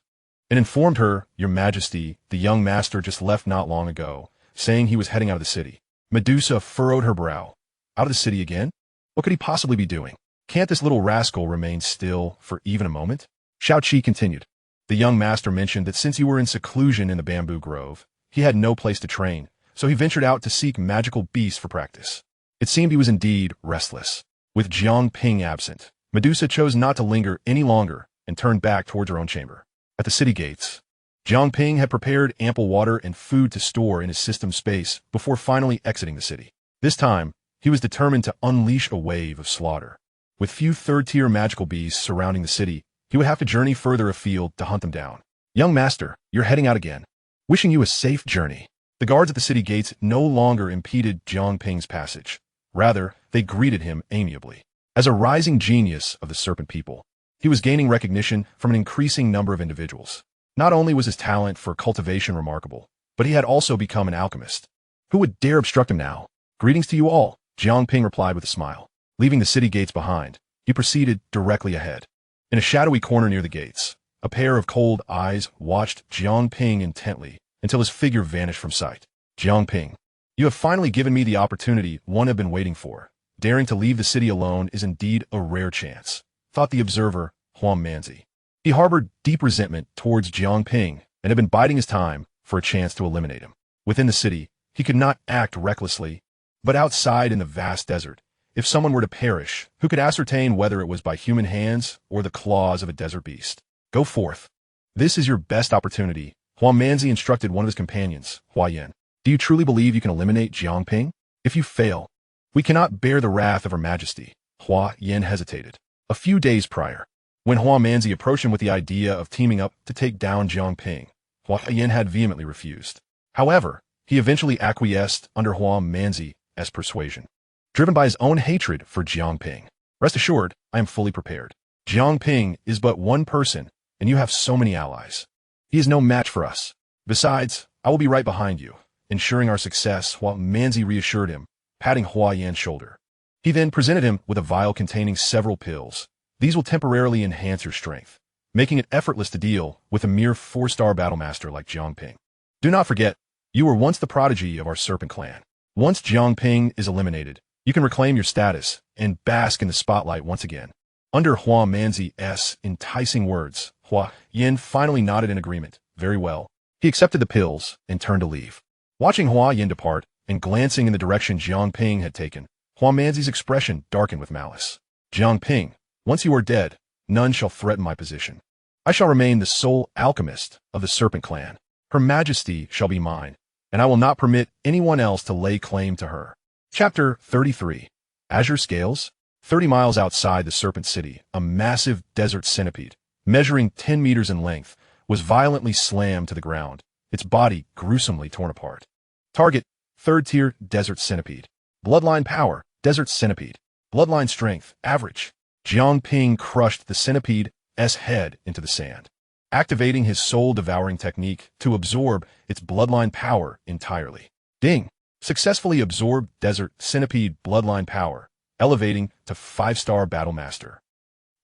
and informed her, "Your Majesty, the young master just left not long ago, saying he was heading out of the city." Medusa furrowed her brow. Out of the city again? What could he possibly be doing? Can't this little rascal remain still for even a moment? Shao Qi continued. The young master mentioned that since you were in seclusion in the bamboo grove, he had no place to train, so he ventured out to seek magical beasts for practice. It seemed he was indeed restless. With Jiang Ping absent, Medusa chose not to linger any longer and turned back towards her own chamber. At the city gates, Jiang Ping had prepared ample water and food to store in his system space before finally exiting the city. This time, he was determined to unleash a wave of slaughter. With few third-tier magical beasts surrounding the city, he would have to journey further afield to hunt them down. Young master, you're heading out again. Wishing you a safe journey. The guards at the city gates no longer impeded Jiang Ping's passage. Rather, they greeted him amiably. As a rising genius of the serpent people, he was gaining recognition from an increasing number of individuals. Not only was his talent for cultivation remarkable, but he had also become an alchemist. Who would dare obstruct him now? Greetings to you all, Jiang Ping replied with a smile. Leaving the city gates behind, he proceeded directly ahead. In a shadowy corner near the gates, a pair of cold eyes watched Jiang Ping intently until his figure vanished from sight. Jiang Ping, you have finally given me the opportunity one have been waiting for. Daring to leave the city alone is indeed a rare chance, thought the observer, Huang Manzi. He harbored deep resentment towards Jiang Ping and had been biding his time for a chance to eliminate him. Within the city, he could not act recklessly, but outside in the vast desert, if someone were to perish, who could ascertain whether it was by human hands or the claws of a desert beast? Go forth. This is your best opportunity, Huang Manzi instructed one of his companions, Hua Yan. Do you truly believe you can eliminate Jiang Ping? If you fail, we cannot bear the wrath of Her Majesty. Hua Yan hesitated. A few days prior, when Huang Manzi approached him with the idea of teaming up to take down Jiang Ping, Hua Yan had vehemently refused. However, he eventually acquiesced under Huang Manzi's persuasion, driven by his own hatred for Jiang Ping. Rest assured, I am fully prepared. Jiang Ping is but one person, and you have so many allies. He is no match for us. Besides, I will be right behind you, ensuring our success, Huang Manzi reassured him, patting Hua Yan's shoulder. He then presented him with a vial containing several pills. These will temporarily enhance your strength, making it effortless to deal with a mere 4-star battlemaster like Jiang Ping. Do not forget, you were once the prodigy of our Serpent Clan. Once Jiang Ping is eliminated, you can reclaim your status and bask in the spotlight once again. Under Huang Manzi's enticing words, Hua Yan finally nodded in agreement. Very well. He accepted the pills and turned to leave. Watching Hua Yan depart and glancing in the direction Jiang Ping had taken, Huang Manzi's expression darkened with malice. Jiang Ping, once you are dead, none shall threaten my position. I shall remain the sole alchemist of the Serpent Clan. Her Majesty shall be mine, and I will not permit anyone else to lay claim to her. Chapter 33. Azure Scales. 30 miles outside the Serpent City, a massive desert centipede, measuring 10 meters in length, was violently slammed to the ground, its body gruesomely torn apart. Target: third-tier desert centipede. Bloodline power: desert centipede. Bloodline strength: average. Jiang Ping crushed the centipede's head into the sand, activating his soul-devouring technique to absorb its bloodline power entirely. Ding! Successfully absorbed desert centipede bloodline power, elevating to 5-star battle master.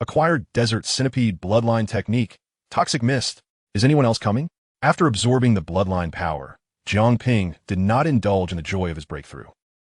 Acquired desert centipede bloodline technique, toxic mist. Is anyone else coming? After absorbing the bloodline power, Jiang Ping did not indulge in the joy of his breakthrough.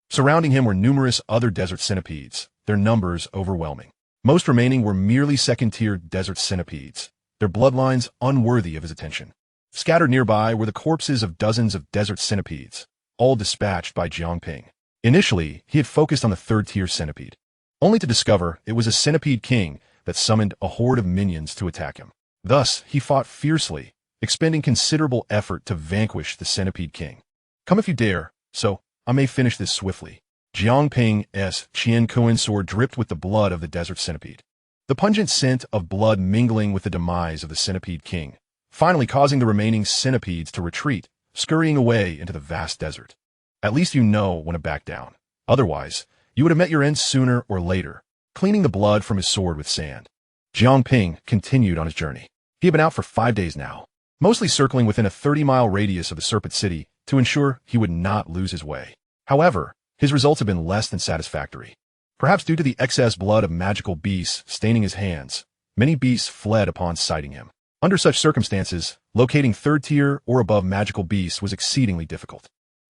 Surrounding him were numerous other desert centipedes, their numbers overwhelming. Most remaining were merely second-tier desert centipedes, their bloodlines unworthy of his attention. Scattered nearby were the corpses of dozens of desert centipedes, all dispatched by Jiang Ping. Initially, he had focused on the third-tier centipede, only to discover it was a centipede king that summoned a horde of minions to attack him. Thus, he fought fiercely, expending considerable effort to vanquish the centipede king. Come if you dare, so I may finish this swiftly. Jiang Ping's Qian sword dripped with the blood of the desert centipede, the pungent scent of blood mingling with the demise of the centipede king, finally causing the remaining centipedes to retreat, scurrying away into the vast desert. At least you know when to back down. Otherwise, you would have met your end sooner or later, cleaning the blood from his sword with sand. Jiang Ping continued on his journey. He had been out for 5 days now, mostly circling within a 30-mile radius of the Serpent City to ensure he would not lose his way. However, his results have been less than satisfactory. Perhaps due to the excess blood of magical beasts staining his hands, many beasts fled upon sighting him. Under such circumstances, locating third-tier or above magical beasts was exceedingly difficult.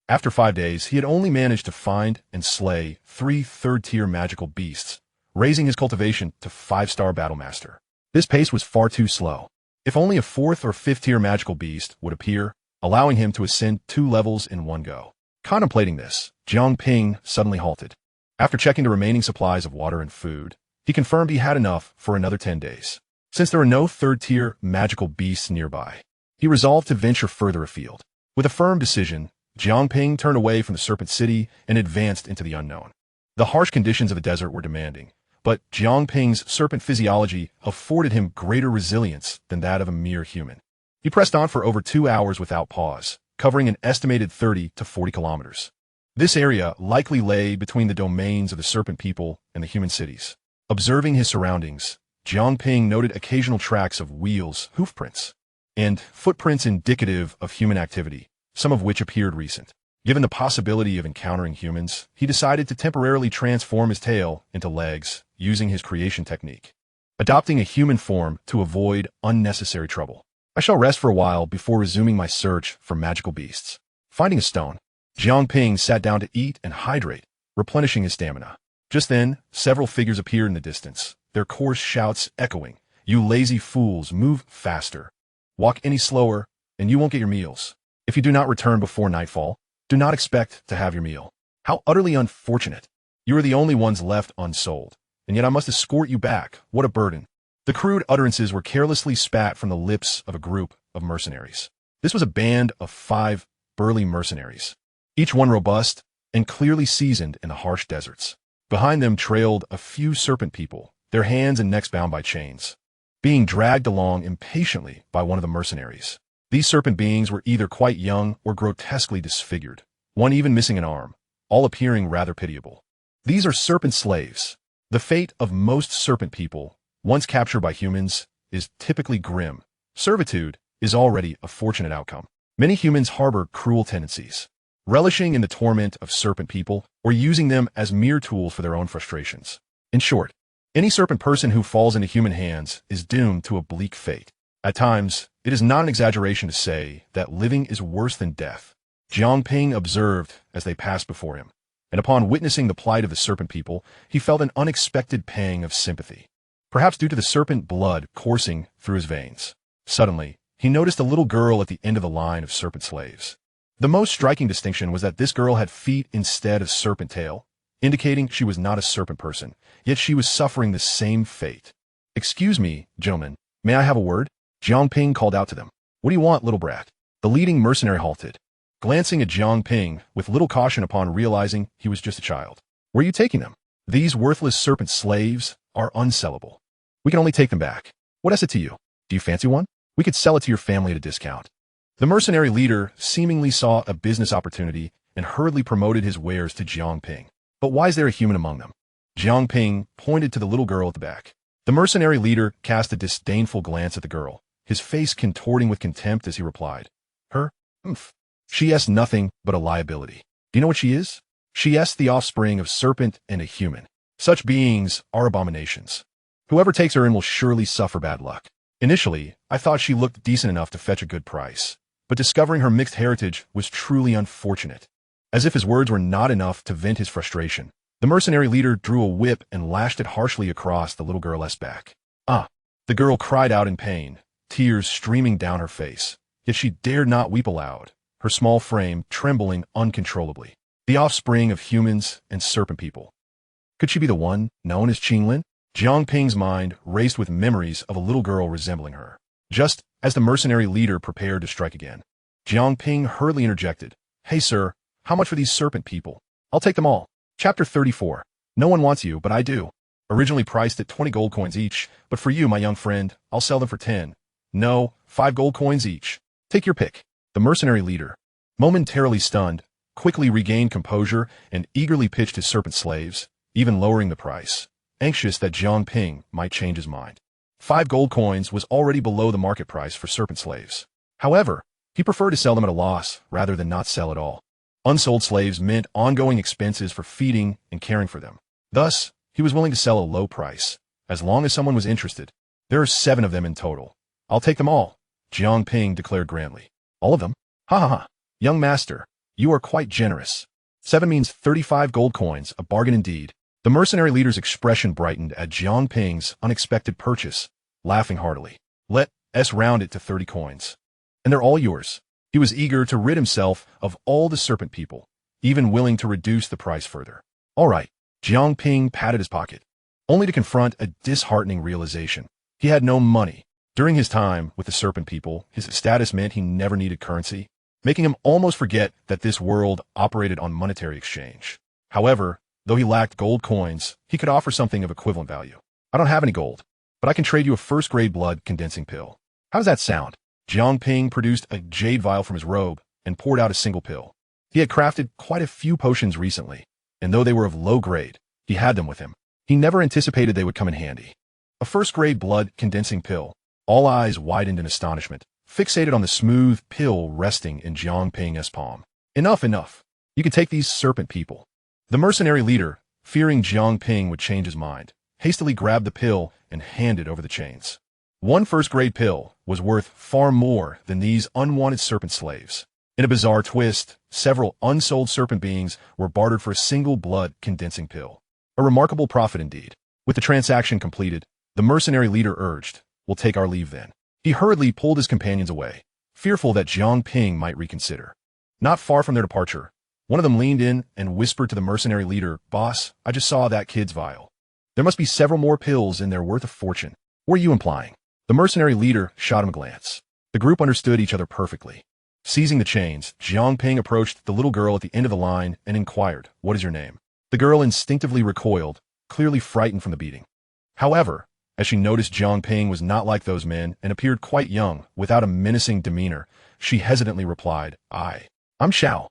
After 5 days, he had only managed to find and slay 3 third-tier magical beasts, raising his cultivation to 5-star battle master. This pace was far too slow. If only a 4th or 5th-tier magical beast would appear, allowing him to ascend 2 levels in one go. Contemplating this, Jiang Ping suddenly halted. After checking the remaining supplies of water and food, he confirmed he had enough for another 10 days. Since there were no third-tier magical beasts nearby, he resolved to venture further afield. With a firm decision, Jiang Ping turned away from the Serpent City and advanced into the unknown. The harsh conditions of the desert were demanding, but Jiang Ping's serpent physiology afforded him greater resilience than that of a mere human. He pressed on for over 2 hours without pause, covering an estimated 30 to 40 kilometers. This area likely lay between the domains of the serpent people and the human cities. Observing his surroundings, Jiang Ping noted occasional tracks of wheels, hoofprints, and footprints indicative of human activity, some of which appeared recent. Given the possibility of encountering humans, he decided to temporarily transform his tail into legs using his creation technique, adopting a human form to avoid unnecessary trouble. I shall rest for a while before resuming my search for magical beasts. Finding a stone, Jiang Ping sat down to eat and hydrate, replenishing his stamina. Just then, several figures appeared in the distance, their coarse shouts echoing, "You lazy fools, move faster. Walk any slower, and you won't get your meals. If you do not return before nightfall, do not expect to have your meal. How utterly unfortunate. You are the only ones left unsold, and yet I must escort you back. What a burden." The crude utterances were carelessly spat from the lips of a group of mercenaries. This was a band of 5 burly mercenaries, each one robust and clearly seasoned in the harsh deserts. Behind them trailed a few serpent people, their hands and necks bound by chains, being dragged along impatiently by one of the mercenaries. These serpent beings were either quite young or grotesquely disfigured, one even missing an arm, all appearing rather pitiable. These are serpent slaves. The fate of most serpent people, once captured by humans, is typically grim. Servitude is already a fortunate outcome. Many humans harbor cruel tendencies, relishing in the torment of serpent people or using them as mere tools for their own frustrations. In short, any serpent person who falls into human hands is doomed to a bleak fate. At times, it is not an exaggeration to say that living is worse than death. Jiang Ping observed as they passed before him, and upon witnessing the plight of the serpent people, he felt an unexpected pang of sympathy, perhaps due to the serpent blood coursing through his veins. Suddenly, he noticed a little girl at the end of the line of serpent slaves. The most striking distinction was that this girl had feet instead of serpent tail, indicating she was not a serpent person, yet she was suffering the same fate. "Excuse me, gentlemen, may I have a word?" Jiang Ping called out to them. "What do you want, little brat?" The The leading mercenary halted, glancing at Jiang Ping with little caution upon realizing he was just a child. Where are you taking them? These worthless serpent slaves are unsellable. We can only take them back. What is it to you? Do you fancy one? We could sell it to your family at a discount. The mercenary leader seemingly saw a business opportunity and hurriedly promoted his wares to Jiang Ping. But why is there a human among them? Jiang Ping pointed to the little girl at the back. The mercenary leader cast a disdainful glance at the girl, his face contorting with contempt as he replied. Her? She is nothing but a liability. Do you know what she is? She is the offspring of serpent and a human. Such beings are abominations. Whoever takes her in will surely suffer bad luck. Initially, I thought she looked decent enough to fetch a good price, but discovering her mixed heritage was truly unfortunate. As if his words were not enough to vent his frustration, the mercenary leader drew a whip and lashed it harshly across the little girl's back. Ah! The girl cried out in pain, tears streaming down her face, yet she dared not weep aloud, her small frame trembling uncontrollably. The offspring of humans and serpent people. Could she be the one known as Qinglin? Jiang Ping's mind raced with memories of a little girl resembling her. Just as the mercenary leader prepared to strike again, Jiang Ping hurriedly interjected, Hey sir, how much for these serpent people? I'll take them all. Chapter 34. No one wants you, but I do. Originally priced at 20 gold coins each, but for you, my young friend, I'll sell them for 10. No, 5 gold coins each. Take your pick. The mercenary leader, momentarily stunned, quickly regained composure and eagerly pitched his serpent slaves, even lowering the price, anxious that Jiang Ping might change his mind. 5 gold coins was already below the market price for serpent slaves. However, he preferred to sell them at a loss rather than not sell at all. Unsold slaves meant ongoing expenses for feeding and caring for them. Thus, he was willing to sell a low price, as long as someone was interested. There are 7 of them in total. I'll take them all, Jiang Ping declared grandly. All of them? Ha ha ha. Young master, you are quite generous. 7 means 35 gold coins, a bargain indeed. The mercenary leader's expression brightened at Jiang Ping's unexpected purchase, laughing heartily. Let's round it to 30 coins. And they're all yours. He was eager to rid himself of all the serpent people, even willing to reduce the price further. All right, Jiang Ping patted his pocket, only to confront a disheartening realization. He had no money. During his time with the serpent people, his status meant he never needed currency, making him almost forget that this world operated on monetary exchange. However, though he lacked gold coins, he could offer something of equivalent value. I don't have any gold, but I can trade you a first-grade blood condensing pill. How does that sound? Jiang Ping produced a jade vial from his robe and poured out a single pill. He had crafted quite a few potions recently, and though they were of low grade, he had them with him. He never anticipated they would come in handy. A first-grade blood condensing pill. All eyes widened in astonishment, fixated on the smooth pill resting in Jiang Ping's palm. Enough. You can take these serpent people. The mercenary leader, fearing Jiang Ping would change his mind, hastily grabbed the pill and handed over the chains. One first-grade pill was worth far more than these unwanted serpent slaves. In a bizarre twist, several unsold serpent beings were bartered for a single blood-condensing pill. A remarkable profit indeed. With the transaction completed, the mercenary leader urged, We'll take our leave then. He hurriedly pulled his companions away, fearful that Jiang Ping might reconsider. Not far from their departure, one of them leaned in and whispered to the mercenary leader, Boss, I just saw that kid's vial. There must be several more pills in there worth a fortune. What are you implying? The mercenary leader shot him a glance. The group understood each other perfectly. Seizing the chains, Jiang Ping approached the little girl at the end of the line and inquired, What is your name? The girl instinctively recoiled, clearly frightened from the beating. However, as she noticed Jiang Ping was not like those men and appeared quite young, without a menacing demeanor, she hesitantly replied, I'm Xiao.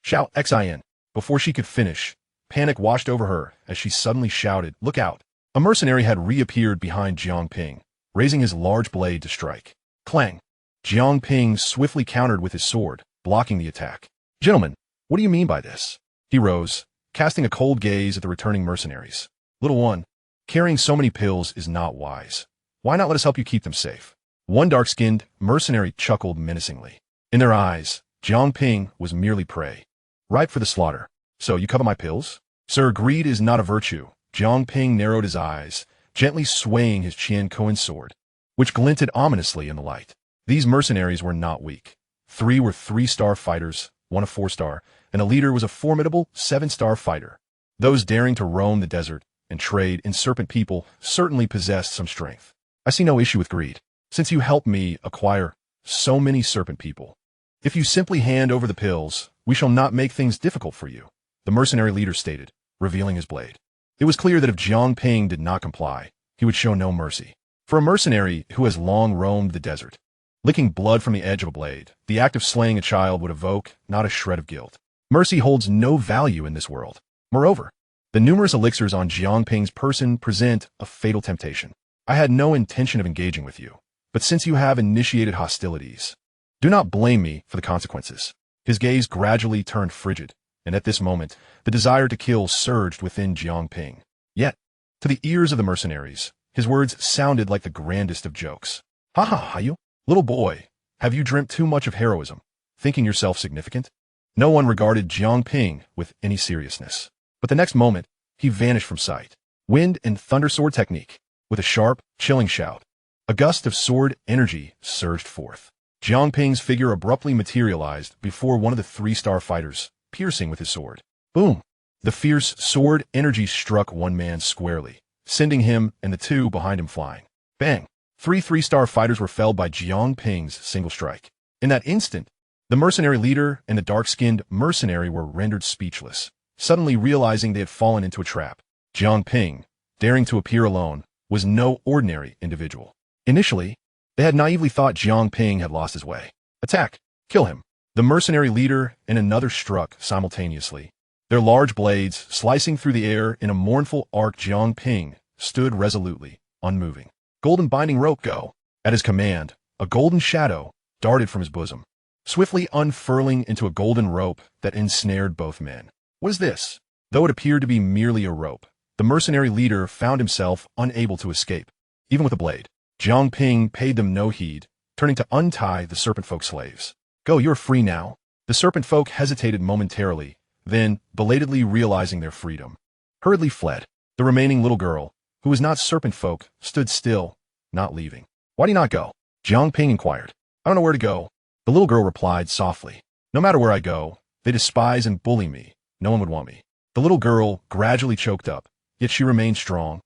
Xiao Xin. Before she could finish, panic washed over her as she suddenly shouted, Look out! A mercenary had reappeared behind Jiang Ping, raising his large blade to strike. Clang! Jiang Ping swiftly countered with his sword, blocking the attack. Gentlemen, what do you mean by this? He rose, casting a cold gaze at the returning mercenaries. Little one, carrying so many pills is not wise. Why not let us help you keep them safe? One dark-skinned mercenary chuckled menacingly. In their eyes, Jiang Ping was merely prey, ripe for the slaughter. So you covet my pills? Sir, greed is not a virtue. Jiang Ping narrowed his eyes, gently swaying his Qian Koan sword, which glinted ominously in the light. These mercenaries were not weak. 3 were 3-star fighters, 1 a 4-star, and a leader was a formidable 7-star fighter. Those daring to roam the desert and trade in serpent people certainly possessed some strength. I see no issue with greed, since you helped me acquire so many serpent people. If you simply hand over the pills, we shall not make things difficult for you, the mercenary leader stated, revealing his blade. It was clear that if Jiang Ping did not comply, he would show no mercy. For a mercenary who has long roamed the desert, licking blood from the edge of a blade, the act of slaying a child would evoke not a shred of guilt. Mercy holds no value in this world. Moreover, the numerous elixirs on Jiang Ping's person present a fatal temptation. I had no intention of engaging with you, but since you have initiated hostilities, do not blame me for the consequences. His gaze gradually turned frigid, and at this moment, the desire to kill surged within Jiang Ping. Yet, to the ears of the mercenaries, his words sounded like the grandest of jokes. Ha ha ha you, little boy, have you dreamt too much of heroism, thinking yourself significant? No one regarded Jiang Ping with any seriousness. But the next moment, he vanished from sight. Wind and thunder sword technique. With a sharp, chilling shout, a gust of sword energy surged forth. Jiang Ping's figure abruptly materialized before one of the 3-star fighters, piercing with his sword. Boom! The fierce sword energy struck one man squarely, sending him and the two behind him flying. Bang! 3-star fighters were felled by Jiang Ping's single strike. In that instant, the mercenary leader and the dark-skinned mercenary were rendered speechless, suddenly realizing they had fallen into a trap. Jiang Ping, daring to appear alone, was no ordinary individual. Initially, they had naively thought Jiang Ping had lost his way. Attack! Kill him! The mercenary leader and another struck simultaneously. Their large blades slicing through the air in a mournful arc. Jiang Ping stood resolutely, unmoving. Golden binding rope, go! At his command, a golden shadow darted from his bosom, swiftly unfurling into a golden rope that ensnared both men. What is this? Though it appeared to be merely a rope, the mercenary leader found himself unable to escape. Even with a blade, Jiang Ping paid them no heed, turning to untie the serpent folk slaves. Go, you're free now. The serpent folk hesitated momentarily, then, belatedly realizing their freedom, hurriedly fled. The remaining little girl, who was not serpent folk, stood still, not leaving. Why do you not go? Jiang Ping inquired. I don't know where to go. The little girl replied softly. No matter where I go, they despise and bully me. No one would want me. The little girl gradually choked up, yet she remained strong,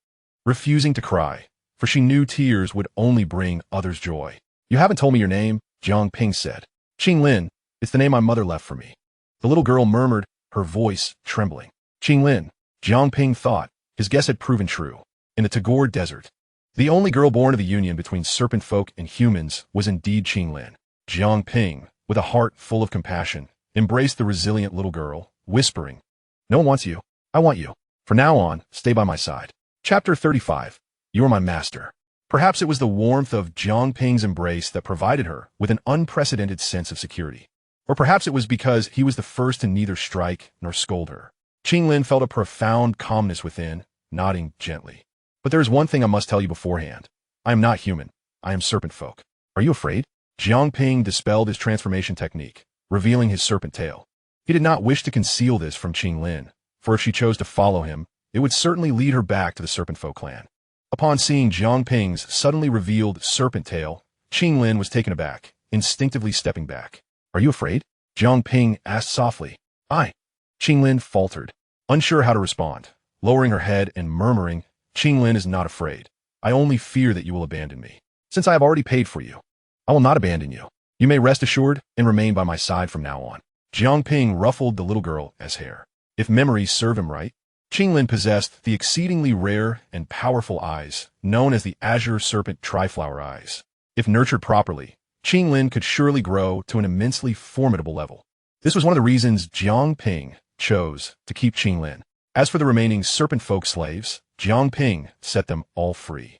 refusing to cry, for she knew tears would only bring others joy. You haven't told me your name, Jiang Ping said. Qing Lin, it's the name my mother left for me. The little girl murmured, her voice trembling. Qing Lin, Jiang Ping thought, his guess had proven true. In the Tagore Desert, the only girl born of the union between serpent folk and humans was indeed Qing Lin. Jiang Ping, with a heart full of compassion, embraced the resilient little girl, whispering, No one wants you. I want you. From now on, stay by my side. Chapter 35. You are my master. Perhaps it was the warmth of Jiang Ping's embrace that provided her with an unprecedented sense of security. Or perhaps it was because he was the first to neither strike nor scold her. Qing Lin felt a profound calmness within, nodding gently. But there is one thing I must tell you beforehand. I am not human. I am serpent folk. Are you afraid? Jiang Ping dispelled his transformation technique, revealing his serpent tail. He did not wish to conceal this from Qing Lin, for if she chose to follow him, it would certainly lead her back to the Serpent Folk clan. Upon seeing Jiang Ping's suddenly revealed serpent tail, Qing Lin was taken aback, instinctively stepping back. Are you afraid? Jiang Ping asked softly. I. Qing Lin faltered, unsure how to respond, lowering her head and murmuring, Qing Lin is not afraid. I only fear that you will abandon me. Since I have already paid for you, I will not abandon you. You may rest assured and remain by my side from now on. Jiang Ping ruffled the little girl's hair. If memories serve him right, Qing Lin possessed the exceedingly rare and powerful eyes, known as the Azure Serpent Triflower Eyes. If nurtured properly, Qing Lin could surely grow to an immensely formidable level. This was one of the reasons Jiang Ping chose to keep Qing Lin. As for the remaining serpent folk slaves, Jiang Ping set them all free.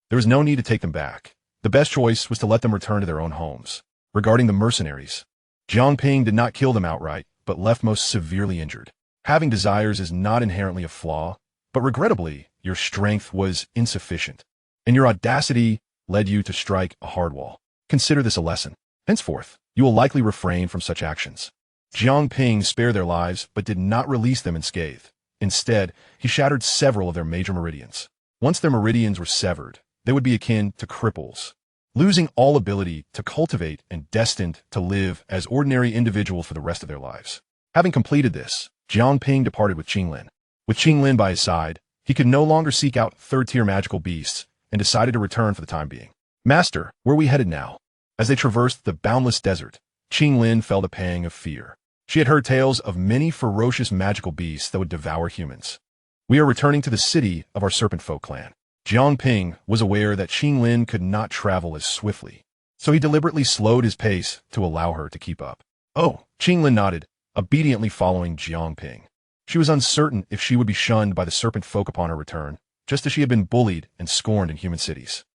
There was no need to take them back. The best choice was to let them return to their own homes. Regarding the mercenaries, Jiang Ping did not kill them outright, but left most severely injured. Having desires is not inherently a flaw, but regrettably, your strength was insufficient, and your audacity led you to strike a hard wall. Consider this a lesson. Henceforth, you will likely refrain from such actions. Jiang Ping spared their lives, but did not release them unscathed. Instead, he shattered several of their major meridians. Once their meridians were severed, they would be akin to cripples, losing all ability to cultivate and destined to live as ordinary individuals for the rest of their lives. Having completed this, Jiang Ping departed with Qing Lin. With Qing Lin by his side, he could no longer seek out third-tier magical beasts and decided to return for the time being. Master, where are we headed now? As they traversed the boundless desert, Qinglin felt a pang of fear. She had heard tales of many ferocious magical beasts that would devour humans. We are returning to the city of our Serpent Folk clan. Jiang Ping was aware that Qinglin could not travel as swiftly, so he deliberately slowed his pace to allow her to keep up. Oh, Qinglin nodded, obediently following Jiang Ping. She was uncertain if she would be shunned by the Serpent Folk upon her return, just as she had been bullied and scorned in human cities.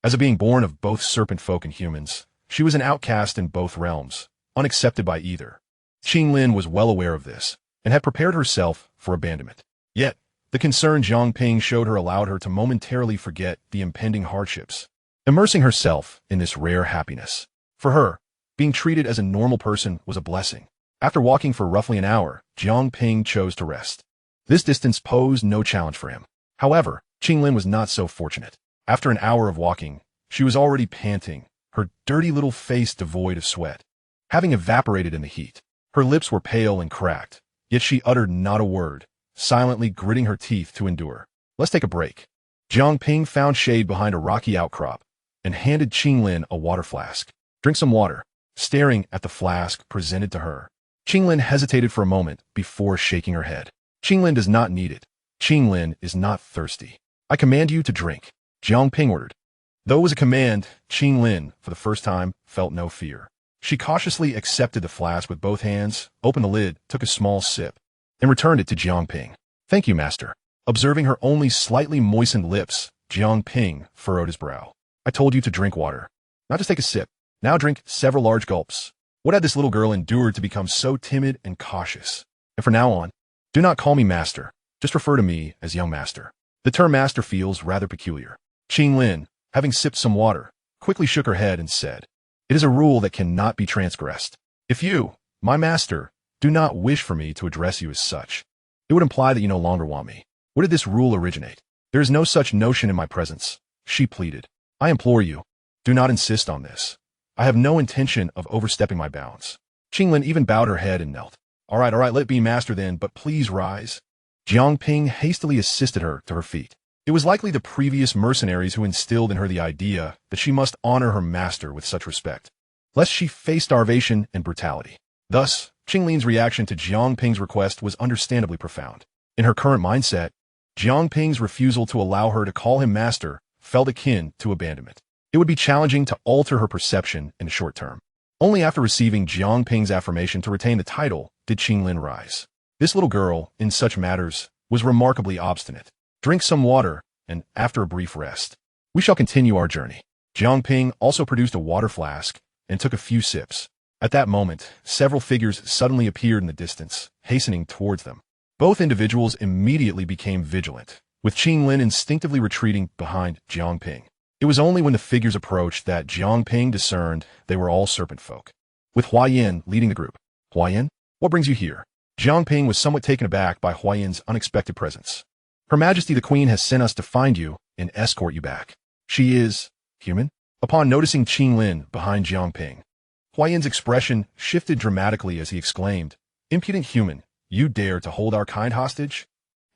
As a being born of both Serpent Folk and humans, she was an outcast in both realms, unaccepted by either. Qinglin was well aware of this, and had prepared herself for abandonment. Yet, the concern Jiang Ping showed her allowed her to momentarily forget the impending hardships, immersing herself in this rare happiness. For her, being treated as a normal person was a blessing. After walking for roughly an hour, Jiang Ping chose to rest. This distance posed no challenge for him. However, Qinglin was not so fortunate. After an hour of walking, she was already panting, her dirty little face devoid of sweat, having evaporated in the heat. Her lips were pale and cracked, yet she uttered not a word, silently gritting her teeth to endure. Let's take a break. Jiang Ping found shade behind a rocky outcrop and handed Qinglin a water flask. Drink some water. Staring at the flask presented to her, Qinglin hesitated for a moment before shaking her head. Qinglin does not need it. Qinglin is not thirsty. I command you to drink, Jiang Ping ordered. Though it was a command, Qinglin, for the first time, felt no fear. She cautiously accepted the flask with both hands, opened the lid, took a small sip, and returned it to Jiang Ping. Thank you, master. Observing her only slightly moistened lips, Jiang Ping furrowed his brow. I told you to drink water, not just take a sip. Now drink several large gulps. What had this little girl endured to become so timid and cautious? And from now on, do not call me master. Just refer to me as young master. The term master feels rather peculiar. Qinglin, having sipped some water, quickly shook her head and said, It is a rule that cannot be transgressed. If you, my master, do not wish for me to address you as such, it would imply that you no longer want me. Where did this rule originate? There is no such notion in my presence, she pleaded. I implore you, do not insist on this. I have no intention of overstepping my bounds. Qinglin even bowed her head and knelt. All right, let me master then, but please rise. Jiang Ping hastily assisted her to her feet. It was likely the previous mercenaries who instilled in her the idea that she must honor her master with such respect, lest she face starvation and brutality. Thus, Qinglin's reaction to Jiang Ping's request was understandably profound. In her current mindset, Jiang Ping's refusal to allow her to call him master felt akin to abandonment. It would be challenging to alter her perception in the short term. Only after receiving Jiang Ping's affirmation to retain the title did Qinglin rise. This little girl, in such matters, was remarkably obstinate. Drink some water, and after a brief rest, we shall continue our journey. Jiang Ping also produced a water flask and took a few sips. At that moment, several figures suddenly appeared in the distance, hastening towards them. Both individuals immediately became vigilant, with Qinglin instinctively retreating behind Jiang Ping. It was only when the figures approached that Jiang Ping discerned they were all serpent folk, with Huayan leading the group. Huayan, what brings you here? Jiang Ping was somewhat taken aback by Huayan's unexpected presence. Her Majesty the Queen has sent us to find you and escort you back. She is human? Upon noticing Qinglin behind Jiang Ping, Huayan's expression shifted dramatically as he exclaimed, Impudent human, you dare to hold our kind hostage?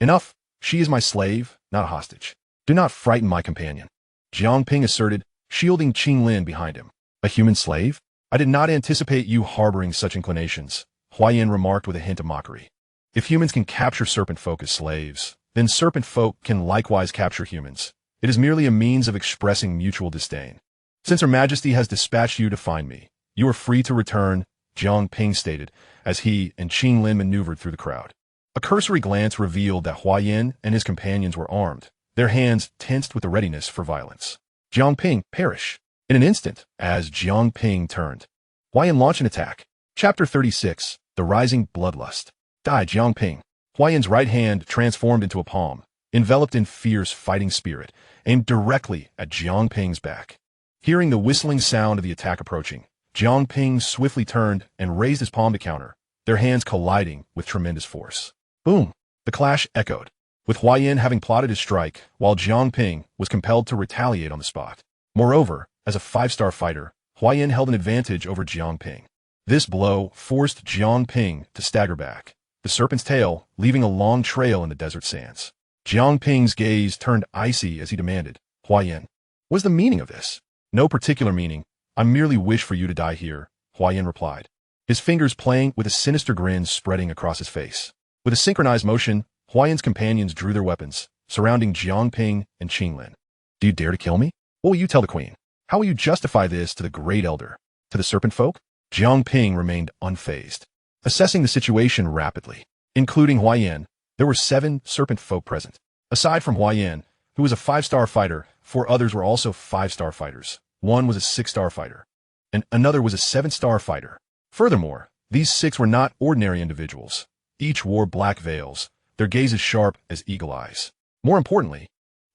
Enough, she is my slave, not a hostage. Do not frighten my companion. Jiang Ping asserted, shielding Qinglin behind him. A human slave? I did not anticipate you harboring such inclinations, Huayan remarked with a hint of mockery. If humans can capture serpent folk as slaves, then serpent folk can likewise capture humans. It is merely a means of expressing mutual disdain. Since Her Majesty has dispatched you to find me, you are free to return, Jiang Ping stated, as he and Qinglin maneuvered through the crowd. A cursory glance revealed that Huayan and his companions were armed, their hands tensed with the readiness for violence. Jiang Ping, perish. In an instant, as Jiang Ping turned, Huayan launched an attack. Chapter 36, The Rising Bloodlust. Die, Jiang Ping. Huayan's right hand transformed into a palm, enveloped in fierce fighting spirit, aimed directly at Jiang Ping's back. Hearing the whistling sound of the attack approaching, Jiang Ping swiftly turned and raised his palm to counter, their hands colliding with tremendous force. Boom! The clash echoed, with Huayan having plotted his strike, while Jiang Ping was compelled to retaliate on the spot. Moreover, as a five-star fighter, Huayan held an advantage over Jiang Ping. This blow forced Jiang Ping to stagger back, the serpent's tail leaving a long trail in the desert sands. Jiang Ping's gaze turned icy as he demanded, Huayan, what is the meaning of this? No particular meaning. I merely wish for you to die here, Huayan replied, his fingers playing with a sinister grin spreading across his face. With a synchronized motion, Huayan's companions drew their weapons, surrounding Jiang Ping and Qinglin. Do you dare to kill me? What will you tell the queen? How will you justify this to the great elder? To the serpent folk? Jiang Ping remained unfazed, assessing the situation rapidly. Including Huayan, there were 7 serpent folk present. Aside from Huayan, who was a 5-star fighter, 4 others were also 5-star fighters. One was a 6-star fighter, and another was a 7-star fighter. Furthermore, these 6 were not ordinary individuals. Each wore black veils, their gazes sharp as eagle eyes. More importantly,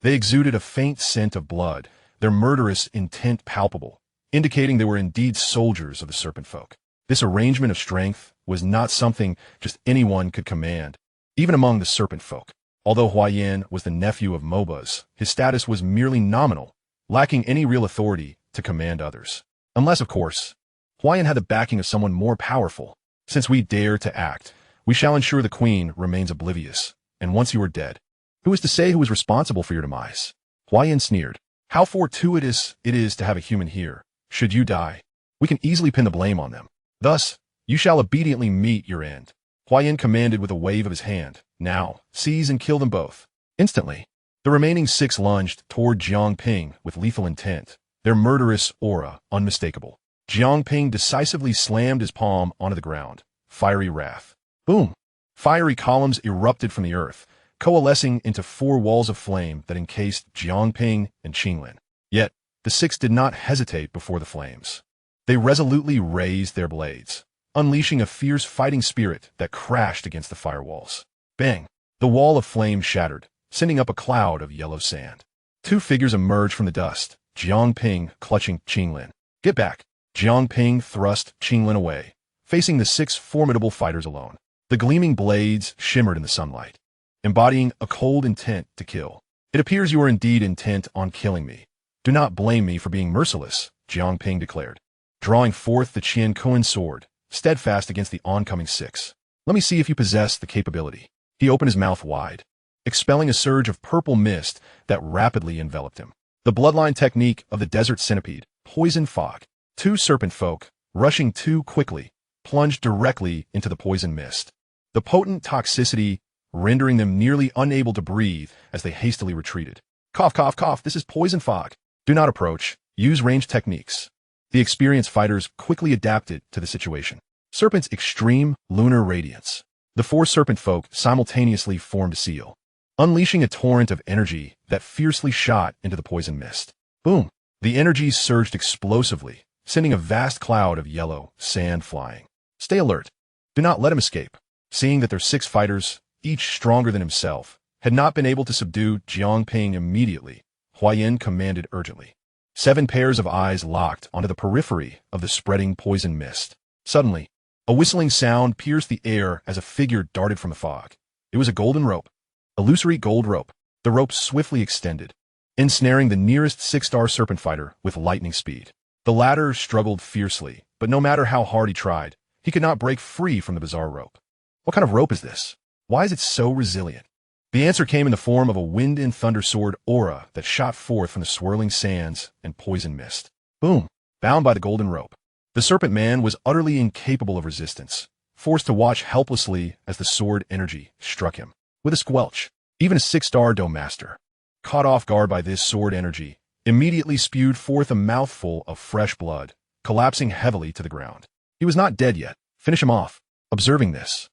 they exuded a faint scent of blood, their murderous intent palpable, indicating they were indeed soldiers of the serpent folk. This arrangement of strength was not something just anyone could command, even among the serpent folk. Although Huayan was the nephew of Mobuz, his status was merely nominal, lacking any real authority to command others. Unless, of course, Huayan had the backing of someone more powerful. Since we dare to act, we shall ensure the queen remains oblivious, and once you are dead, who is to say who is responsible for your demise? Huayan sneered. How fortuitous it is to have a human here. Should you die, we can easily pin the blame on them. Thus, you shall obediently meet your end. Huayan commanded with a wave of his hand. Now, seize and kill them both. Instantly, the remaining 6 lunged toward Jiang Ping with lethal intent, their murderous aura unmistakable. Jiang Ping decisively slammed his palm onto the ground. Fiery wrath. Boom! Fiery columns erupted from the earth, coalescing into 4 walls of flame that encased Jiang Ping and Qinglin. Yet, the 6 did not hesitate before the flames. They resolutely raised their blades, unleashing a fierce fighting spirit that crashed against the firewalls. Bang! The wall of flame shattered, sending up a cloud of yellow sand. 2 figures emerged from the dust, Jiang Ping clutching Qinglin. Get back! Jiang Ping thrust Qinglin away, facing the 6 formidable fighters alone. The gleaming blades shimmered in the sunlight, embodying a cold intent to kill. It appears you are indeed intent on killing me. Do not blame me for being merciless, Jiang Ping declared, drawing forth the Qian sword, steadfast against the oncoming 6. Let me see if you possess the capability. He opened his mouth wide, expelling a surge of purple mist that rapidly enveloped him. The bloodline technique of the desert centipede, poison fog. 2 serpent folk, rushing too quickly, plunged directly into the poison mist. The potent toxicity rendering them nearly unable to breathe as they hastily retreated. Cough, cough, cough, this is poison fog. Do not approach. Use ranged techniques. The experienced fighters quickly adapted to the situation. Serpent's extreme lunar radiance. The 4 serpent folk simultaneously formed a seal, unleashing a torrent of energy that fiercely shot into the poison mist. Boom! The energy surged explosively, sending a vast cloud of yellow sand flying. Stay alert. Do not let him escape. Seeing that their 6 fighters, each stronger than himself, had not been able to subdue Jiang Ping immediately, Huayan commanded urgently. 7 pairs of eyes locked onto the periphery of the spreading poison mist. Suddenly, a whistling sound pierced the air as a figure darted from the fog. It was a golden rope. Illusory gold rope. The rope swiftly extended, ensnaring the nearest 6-star serpent fighter with lightning speed. The latter struggled fiercely, but no matter how hard he tried, he could not break free from the bizarre rope. What kind of rope is this? Why is it so resilient? The answer came in the form of a wind and thunder sword aura that shot forth from the swirling sands and poison mist. Boom! Bound by the golden rope, the serpent man was utterly incapable of resistance, forced to watch helplessly as the sword energy struck him. With a squelch, even a 6-star Dou Master, caught off guard by this sword energy, immediately spewed forth a mouthful of fresh blood, collapsing heavily to the ground. He was not dead yet. Finish him off. Observing this,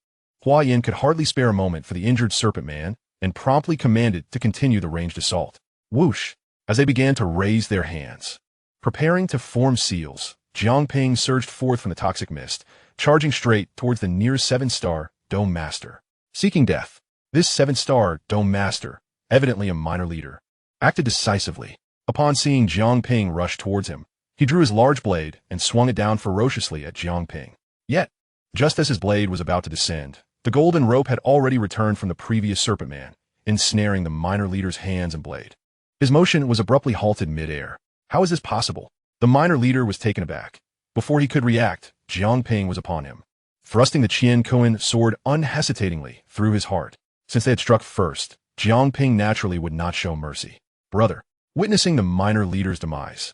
Huayan could hardly spare a moment for the injured serpent man and promptly commanded to continue the ranged assault. Whoosh! As they began to raise their hands, preparing to form seals, Jiang Ping surged forth from the toxic mist, charging straight towards the near 7-star Dou Master. Seeking death, this 7-star Dou Master, evidently a minor leader, acted decisively. Upon seeing Jiang Ping rush towards him, he drew his large blade and swung it down ferociously at Jiang Ping. Yet, just as his blade was about to descend, the golden rope had already returned from the previous serpent man, ensnaring the minor leader's hands and blade. His motion was abruptly halted mid-air. How is this possible? The minor leader was taken aback. Before he could react, Jiang Ping was upon him, thrusting the Qian sword unhesitatingly through his heart. Since they had struck first, Jiang Ping naturally would not show mercy. Brother, witnessing the minor leader's demise,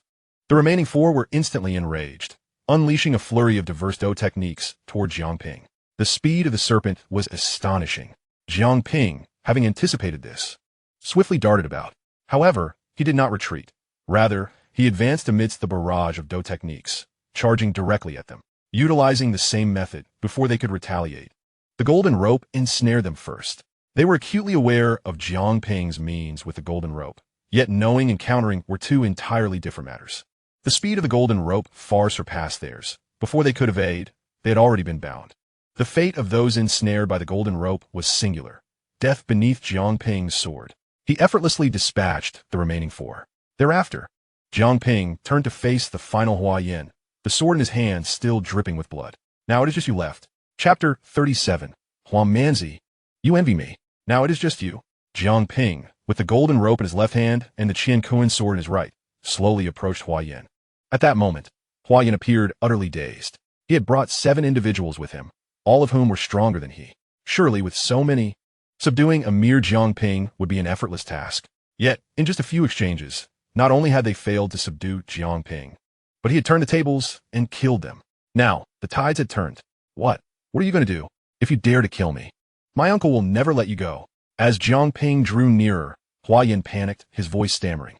the remaining 4 were instantly enraged. unleashing a flurry of diverse Dou techniques toward Jiang Ping. The speed of the serpent was astonishing. Jiang Ping, having anticipated this, swiftly darted about. However, he did not retreat. Rather, he advanced amidst the barrage of Dou techniques, charging directly at them, utilizing the same method before they could retaliate. The golden rope ensnared them first. They were acutely aware of Jiang Ping's means with the golden rope, yet knowing and countering were two entirely different matters. The speed of the golden rope far surpassed theirs. Before they could evade, they had already been bound. The fate of those ensnared by the golden rope was singular. Death beneath Jiang Ping's sword. He effortlessly dispatched the remaining four. Thereafter, Jiang Ping turned to face the final Huayan, the sword in his hand still dripping with blood. Now it is just you left. Chapter 37. Huamanzi, you envy me. Now it is just you. Jiang Ping, with the golden rope in his left hand and the Qiankuan sword in his right, slowly approached Huayan. At that moment, Huayan appeared utterly dazed. He had brought 7 individuals with him, all of whom were stronger than he. Surely with so many, subduing a mere Jiang Ping would be an effortless task. Yet, in just a few exchanges, not only had they failed to subdue Jiang Ping, but he had turned the tables and killed them. Now, the tides had turned. What? What are you going to do? If you dare to kill me, my uncle will never let you go. As Jiang Ping drew nearer, Huayan panicked, his voice stammering.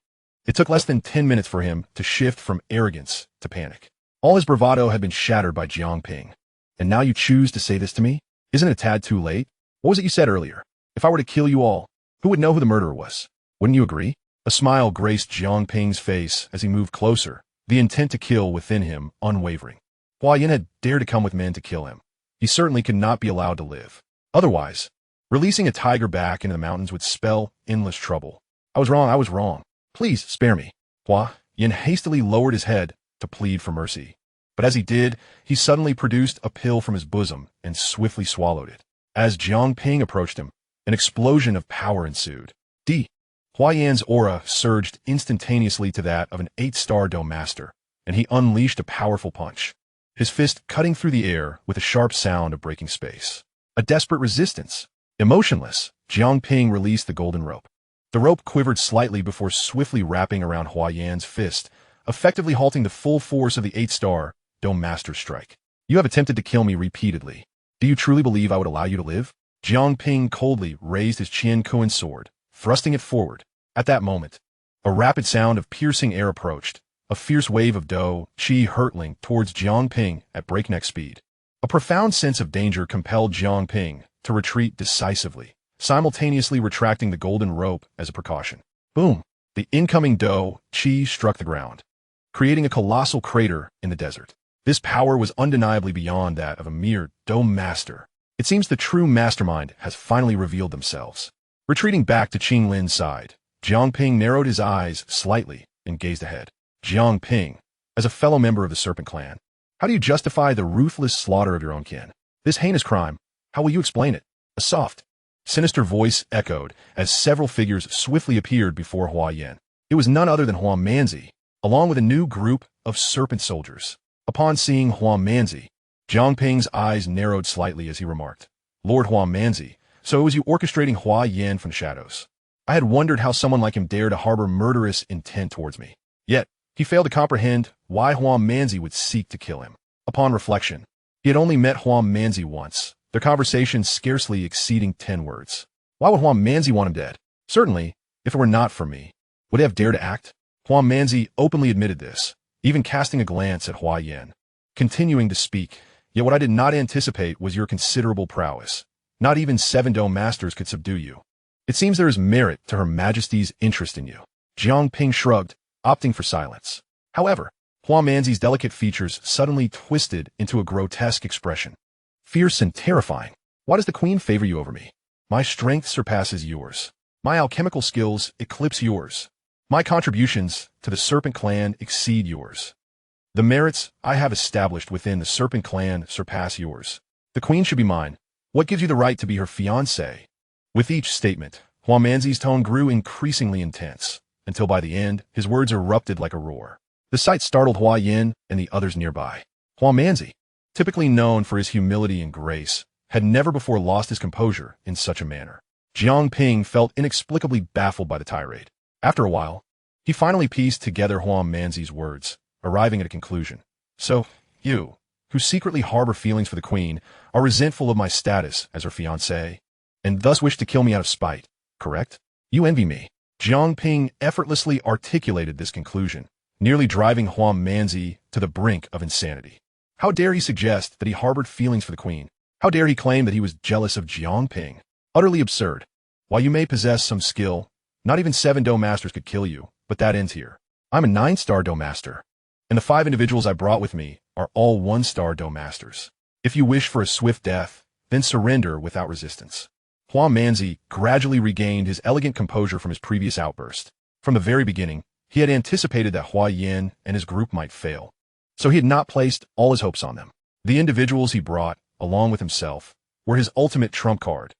It took less than 10 minutes for him to shift from arrogance to panic. All his bravado had been shattered by Jiang Ping. And now you choose to say this to me? Isn't it a tad too late? What was it you said earlier? If I were to kill you all, who would know who the murderer was? Wouldn't you agree? A smile graced Jiang Ping's face as he moved closer, the intent to kill within him unwavering. Huayan had dared to come with men to kill him. He certainly could not be allowed to live. Otherwise, releasing a tiger back into the mountains would spell endless trouble. I was wrong. Please spare me. Huayan hastily lowered his head to plead for mercy. But as he did, he suddenly produced a pill from his bosom and swiftly swallowed it. As Jiang Ping approached him, an explosion of power ensued. Huayan's aura surged instantaneously to that of an 8-star Dou master, and he unleashed a powerful punch, his fist cutting through the air with a sharp sound of breaking space. A desperate resistance. Emotionless, Jiang Ping released the golden rope. The rope quivered slightly before swiftly wrapping around Huayan's fist, effectively halting the full force of the 8-star Dou master's strike. You have attempted to kill me repeatedly. Do you truly believe I would allow you to live? Jiang Ping coldly raised his Qiankuan sword, thrusting it forward. At that moment, a rapid sound of piercing air approached, a fierce wave of Dou Qi hurtling towards Jiang Ping at breakneck speed. A profound sense of danger compelled Jiang Ping to retreat decisively, simultaneously retracting the golden rope as a precaution. Boom! The incoming Dou Qi struck the ground, creating a colossal crater in the desert. This power was undeniably beyond that of a mere Dou master. It seems the true mastermind has finally revealed themselves. Retreating back to Qing Lin's side, Jiang Ping narrowed his eyes slightly and gazed ahead. Jiang Ping, as a fellow member of the Serpent Clan, how do you justify the ruthless slaughter of your own kin? This heinous crime, how will you explain it? A soft, sinister voice echoed as several figures swiftly appeared before Huayan. It was none other than Huamanzi, along with a new group of serpent soldiers. Upon seeing Huamanzi, Jiang Ping's eyes narrowed slightly as he remarked, Lord Huamanzi, so it was you orchestrating Huayan from the shadows. I had wondered how someone like him dared to harbor murderous intent towards me. Yet, he failed to comprehend why Huamanzi would seek to kill him. Upon reflection, he had only met Huamanzi once, their conversation scarcely exceeding 10 words. Why would Huamanzi want him dead? Certainly, if it were not for me, would he have dared to act? Huamanzi openly admitted this, even casting a glance at Huayan. Continuing to speak, yet what I did not anticipate was your considerable prowess. Not even 7 Dou masters could subdue you. It seems there is merit to Her Majesty's interest in you. Jiang Ping shrugged, opting for silence. However, Huamanzi's delicate features suddenly twisted into a grotesque expression. Fierce and terrifying. Why does the Queen favor you over me? My strength surpasses yours. My alchemical skills eclipse yours. My contributions to the Serpent Clan exceed yours. The merits I have established within the Serpent Clan surpass yours. The Queen should be mine. What gives you the right to be her fiancé? With each statement, Huamanzi's tone grew increasingly intense, until by the end, his words erupted like a roar. The sight startled Huayan and the others nearby. Huamanzi, typically known for his humility and grace, had never before lost his composure in such a manner. Jiang Ping felt inexplicably baffled by the tirade. After a while, he finally pieced together Huamanzi's words, arriving at a conclusion. So, You, who secretly harbor feelings for the queen, are resentful of my status as her fiancé, and thus wish to kill me out of spite, correct? You envy me. Jiang Ping effortlessly articulated this conclusion, nearly driving Huang Manzi to the brink of insanity. How dare he suggest that he harbored feelings for the queen? How dare he claim that he was jealous of Jiang Ping? Utterly absurd. While you may possess some skill, not even 7 Dou Masters could kill you, but that ends here. I'm a 9-star Dou Master, and the 5 individuals I brought with me are all 1-star Dou Masters. If you wish for a swift death, then surrender without resistance. Huang Manzi gradually regained his elegant composure from his previous outburst. From the very beginning, he had anticipated that Hua Yin and his group might fail, so he had not placed all his hopes on them. The individuals he brought, along with himself, were his ultimate trump card.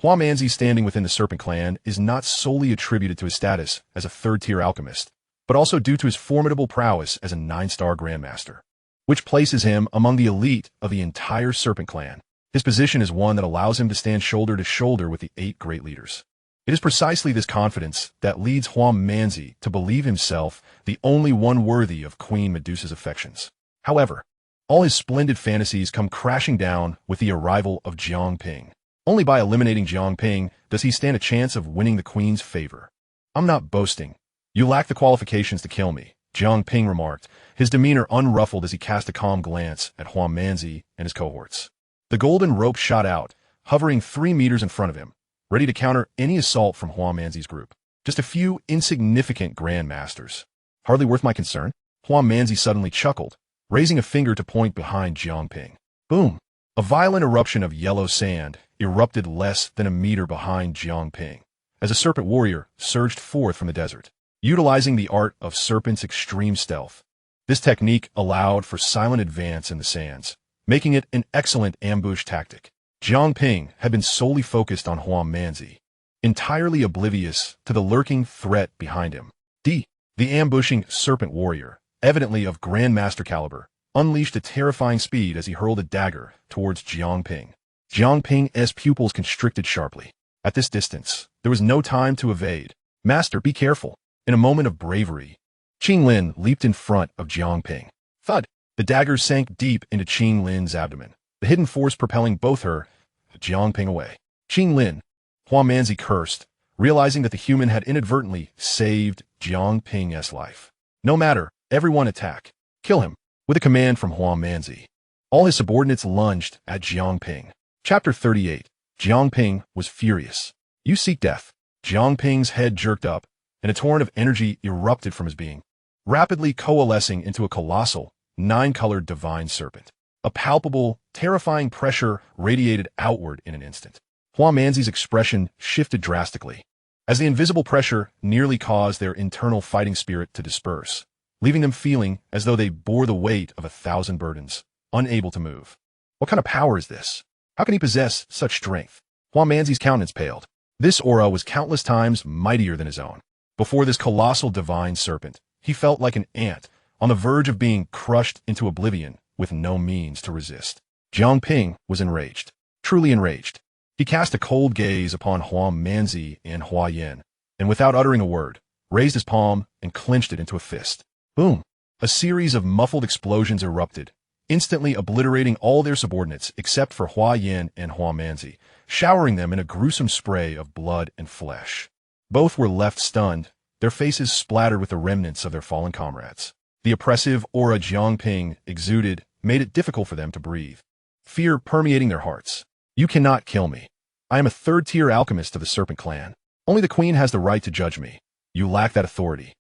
Huang Manzi's standing within the Serpent Clan is not solely attributed to his status as a 3rd-tier alchemist, but also due to his formidable prowess as a 9-star Grandmaster, which places him among the elite of the entire Serpent Clan. His position is one that allows him to stand shoulder to shoulder with the 8 great leaders. It is precisely this confidence that leads Huang Manzi to believe himself the only one worthy of Queen Medusa's affections. However, all his splendid fantasies come crashing down with the arrival of Jiang Ping. Only by eliminating Jiang Ping does he stand a chance of winning the queen's favor. I'm not boasting. You lack the qualifications to kill me, Jiang Ping remarked, his demeanor unruffled as he cast a calm glance at Huang Manzi and his cohorts. The golden rope shot out, hovering 3 meters in front of him, ready to counter any assault from Huang Manzi's group. Just a few insignificant grandmasters. Hardly worth my concern? Huang Manzi suddenly chuckled, raising a finger to point behind Jiang Ping. Boom! A violent eruption of yellow sand erupted less than a meter behind Jiang Ping, as a serpent warrior surged forth from the desert, utilizing the art of serpent's extreme stealth. This technique allowed for silent advance in the sands, making it an excellent ambush tactic. Jiang Ping had been solely focused on Huang Manzi, entirely oblivious to the lurking threat behind him. The ambushing serpent warrior, evidently of Grandmaster caliber, unleashed a terrifying speed as he hurled a dagger towards Jiang Ping. Jiang Ping's pupils constricted sharply. At this distance, there was no time to evade. Master, be careful. In a moment of bravery, Qing Lin leaped in front of Jiang Ping. Thud! The dagger sank deep into Qing Lin's abdomen, the hidden force propelling both her and Jiang Ping away. Qing Lin, Huang Manzi cursed, realizing that the human had inadvertently saved Jiang Ping's life. No matter, everyone attack. Kill him. With a command from Huang Manzi, all his subordinates lunged at Jiang Ping. Chapter 38. Jiang Ping was furious. You seek death. Jiang Ping's head jerked up, and a torrent of energy erupted from his being, rapidly coalescing into a colossal, 9-colored divine serpent. A palpable, terrifying pressure radiated outward in an instant. Huang Manzi's expression shifted drastically, as the invisible pressure nearly caused their internal fighting spirit to disperse, leaving them feeling as though they bore the weight of 1,000 burdens, unable to move. What kind of power is this? How can he possess such strength? Huang Manzi's countenance paled. This aura was countless times mightier than his own. Before this colossal divine serpent, he felt like an ant, on the verge of being crushed into oblivion with no means to resist. Jiang Ping was enraged, truly enraged. He cast a cold gaze upon Huang Manzi and Hua Yin, and without uttering a word, raised his palm and clenched it into a fist. Boom! A series of muffled explosions erupted, instantly obliterating all their subordinates except for Hua Yin and Huang Manzi, showering them in a gruesome spray of blood and flesh. Both were left stunned, their faces splattered with the remnants of their fallen comrades. The oppressive aura Jiang Ping exuded made it difficult for them to breathe, fear permeating their hearts. You cannot kill me. I am a 3rd-tier alchemist of the Serpent Clan. Only the Queen has the right to judge me. You lack that authority.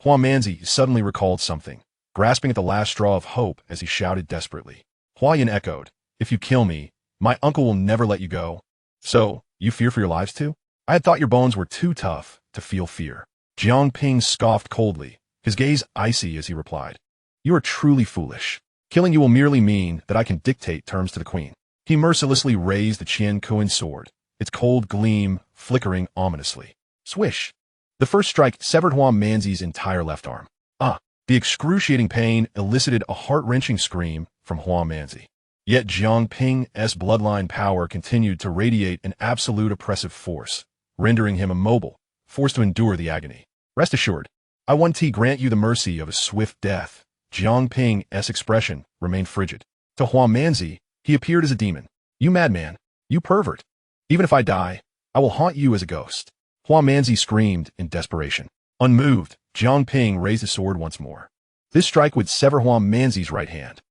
Huang Manzi suddenly recalled something, grasping at the last straw of hope as he shouted desperately. Hua Yin echoed, If you kill me, my uncle will never let you go. So, you fear for your lives too? I had thought your bones were too tough to feel fear. Jiang Ping scoffed coldly, his gaze icy as he replied. You are truly foolish. Killing you will merely mean that I can dictate terms to the Queen. He mercilessly raised the Qian Kuan sword, its cold gleam flickering ominously. Swish! The first strike severed Huang Manzi's entire left arm. The excruciating pain elicited a heart-wrenching scream from Huang Manzi. Yet Jiang Ping's bloodline power continued to radiate an absolute oppressive force, rendering him immobile, forced to endure the agony. Rest assured, I grant you the mercy of a swift death, Jiang Ping's expression remained frigid. To Huamanzi, he appeared as a demon. You madman! You pervert! Even if I die, I will haunt you as a ghost. Huamanzi screamed in desperation. Unmoved, Jiang Ping raised his sword once more. This strike would sever Huamanzi's right hand.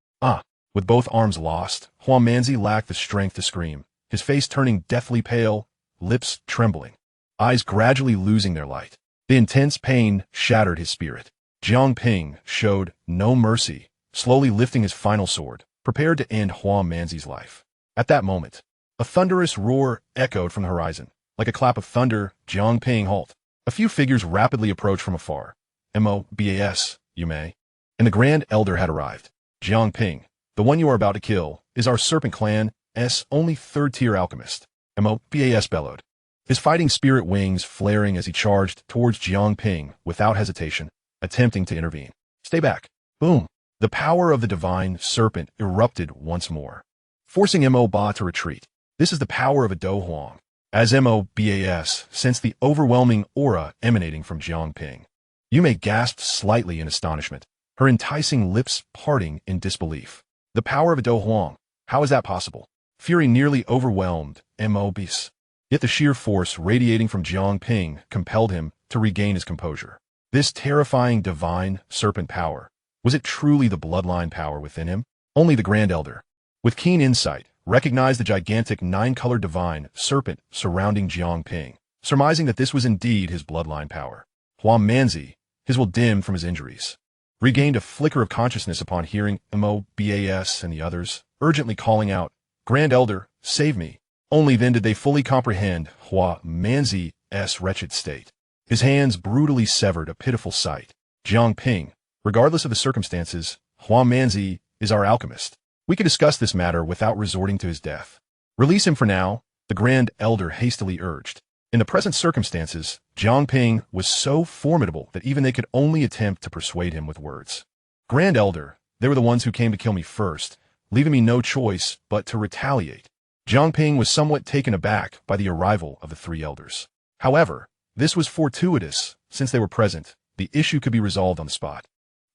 With both arms lost, Huamanzi lacked the strength to scream, his face turning deathly pale, lips trembling, eyes gradually losing their light. The intense pain shattered his spirit. Jiang Ping showed no mercy, slowly lifting his final sword, prepared to end Huamanzi's life. At that moment, a thunderous roar echoed from the horizon. Like a clap of thunder, Jiang Ping halted. A few figures rapidly approached from afar. MOBAS, you may. And the Grand Elder had arrived. Jiang Ping, the one you are about to kill, is our Serpent Clan's only third-tier alchemist. MOBAS bellowed, his fighting spirit wings flaring as he charged towards Jiang Ping without hesitation, attempting to intervene. Stay back. Boom. The power of the divine serpent erupted once more, forcing MOBA to retreat. This is the power of a Dou Huang. As MOBAS sensed the overwhelming aura emanating from Jiang Ping, Yume gasped slightly in astonishment, her enticing lips parting in disbelief. The power of a Dou Huang. How is that possible? Fury nearly overwhelmed MOBAS. Yet the sheer force radiating from Jiang Ping compelled him to regain his composure. This terrifying divine serpent power, was it truly the bloodline power within him? Only the Grand Elder, with keen insight, recognized the gigantic nine-colored divine serpent surrounding Jiang Ping, surmising that this was indeed his bloodline power. Huamanzi, his will dimmed from his injuries, regained a flicker of consciousness upon hearing MOBAS and the others, urgently calling out, Grand Elder, save me. Only then did they fully comprehend Huamanzi's wretched state. His hands brutally severed, a pitiful sight. Jiang Ping, regardless of the circumstances, Huamanzi is our alchemist. We can discuss this matter without resorting to his death. Release him for now, the Grand Elder hastily urged. In the present circumstances, Jiang Ping was so formidable that even they could only attempt to persuade him with words. Grand Elder, they were the ones who came to kill me first, leaving me no choice but to retaliate. Jiang Ping was somewhat taken aback by the arrival of the three elders. However, this was fortuitous. Since they were present, the issue could be resolved on the spot,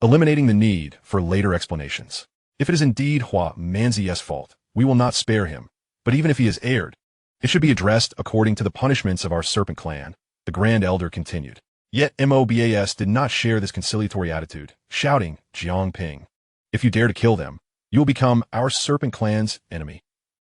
eliminating the need for later explanations. If it is indeed Huamanzi's fault, we will not spare him. But even if he has erred, it should be addressed according to the punishments of our Serpent Clan, the Grand Elder continued. Yet MOBAS did not share this conciliatory attitude, shouting, Jiang Ping, if you dare to kill them, you will become our Serpent Clan's enemy.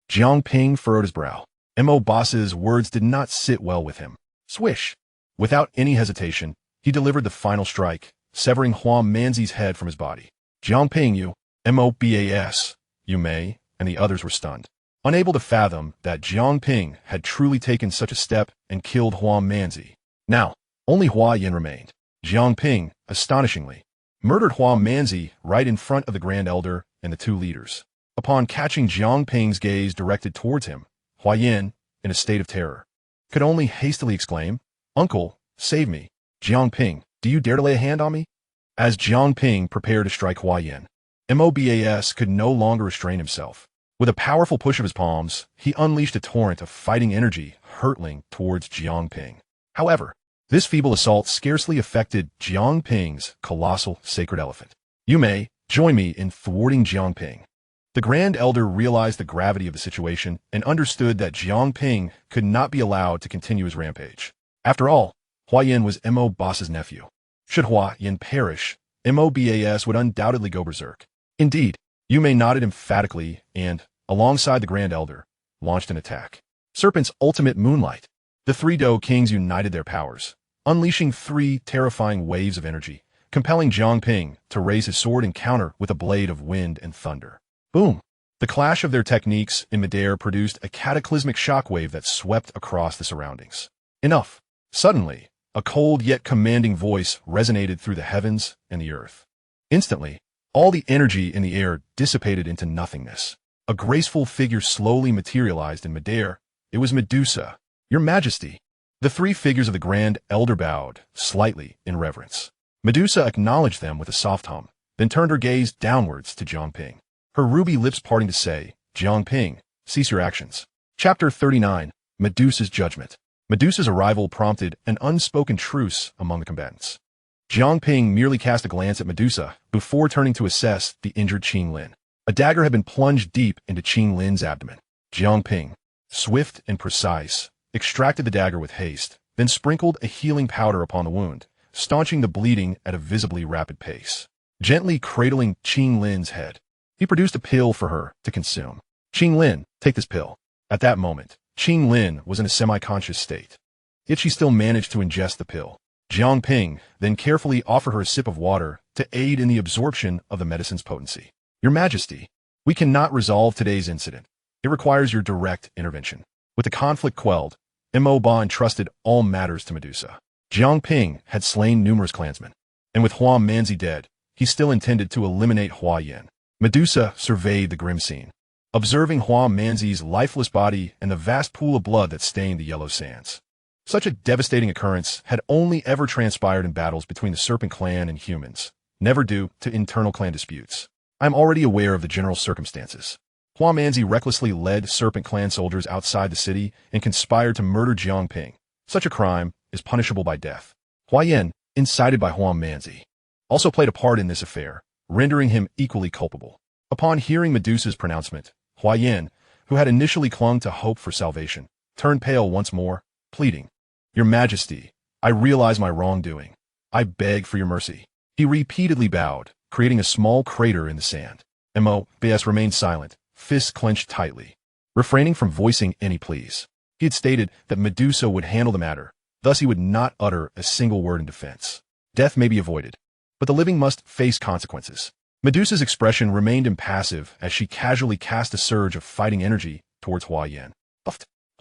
Jiang Ping furrowed his brow. MOBAS's words did not sit well with him. Swish! Without any hesitation, he delivered the final strike, severing Huamanzi's head from his body. Jiang Ping, you, MOBAS, you may, and the others were stunned, unable to fathom that Jiang Ping had truly taken such a step and killed Huamanzi. Now, only Huayan remained. Jiang Ping, astonishingly, murdered Huamanzi right in front of the Grand Elder and the two leaders. Upon catching Jiang Ping's gaze directed towards him, Huayan, in a state of terror, could only hastily exclaim, Uncle, save me. Jiang Ping, do you dare to lay a hand on me? As Jiang Ping prepared to strike Huayan, MOBAS could no longer restrain himself. With a powerful push of his palms, he unleashed a torrent of fighting energy hurtling towards Jiang Ping. However, this feeble assault scarcely affected Jiang Ping's colossal sacred elephant. You may join me in thwarting Jiang Ping. The Grand Elder realized the gravity of the situation and understood that Jiang Ping could not be allowed to continue his rampage. After all, Huayan was MOBAS's nephew. Should Huayan perish, MOBAS would undoubtedly go berserk. Indeed, Yume nodded emphatically and, alongside the Grand Elder, launched an attack. Serpent's ultimate moonlight. The three Dou Kings united their powers, unleashing three terrifying waves of energy, compelling Jiang Ping to raise his sword and counter with a blade of wind and thunder. Boom! The clash of their techniques in midair produced a cataclysmic shockwave that swept across the surroundings. Enough! Suddenly, a cold yet commanding voice resonated through the heavens and the earth. Instantly, all the energy in the air dissipated into nothingness. A graceful figure slowly materialized in midair. It was Medusa. Your Majesty. The three figures of the Grand Elder bowed, slightly in reverence. Medusa acknowledged them with a soft hum, then turned her gaze downwards to Jiang Ping, her ruby lips parting to say, Jiang Ping, cease your actions. Chapter 39, Medusa's Judgment. Medusa's arrival prompted an unspoken truce among the combatants. Jiang Ping merely cast a glance at Medusa before turning to assess the injured Qing Lin. A dagger had been plunged deep into Qing Lin's abdomen. Jiang Ping, swift and precise, extracted the dagger with haste, then sprinkled a healing powder upon the wound, staunching the bleeding at a visibly rapid pace. Gently cradling Qing Lin's head, he produced a pill for her to consume. Qing Lin, take this pill. At that moment, Qing Lin was in a semi-conscious state. Yet she still managed to ingest the pill. Jiang Ping then carefully offered her a sip of water to aid in the absorption of the medicine's potency. Your Majesty, we cannot resolve today's incident. It requires your direct intervention. With the conflict quelled, Mo Ba entrusted all matters to Medusa. Jiang Ping had slain numerous clansmen, and with Hua Manzi dead, he still intended to eliminate Hua Yan. Medusa surveyed the grim scene, observing Hua Manzi's lifeless body and the vast pool of blood that stained the yellow sands. Such a devastating occurrence had only ever transpired in battles between the Serpent Clan and humans, never due to internal clan disputes. I am already aware of the general circumstances. Hua Manzi recklessly led Serpent Clan soldiers outside the city and conspired to murder Jiang Ping. Such a crime is punishable by death. Hua Yan, incited by Hua Manzi, also played a part in this affair, rendering him equally culpable. Upon hearing Medusa's pronouncement, Hua Yan, who had initially clung to hope for salvation, turned pale once more, pleading, Your Majesty, I realize my wrongdoing. I beg for your mercy. He repeatedly bowed, creating a small crater in the sand. Mo.Bs remained silent, fists clenched tightly, refraining from voicing any pleas. He had stated that Medusa would handle the matter, thus he would not utter a single word in defense. Death may be avoided, but the living must face consequences. Medusa's expression remained impassive as she casually cast a surge of fighting energy towards Hua Yan.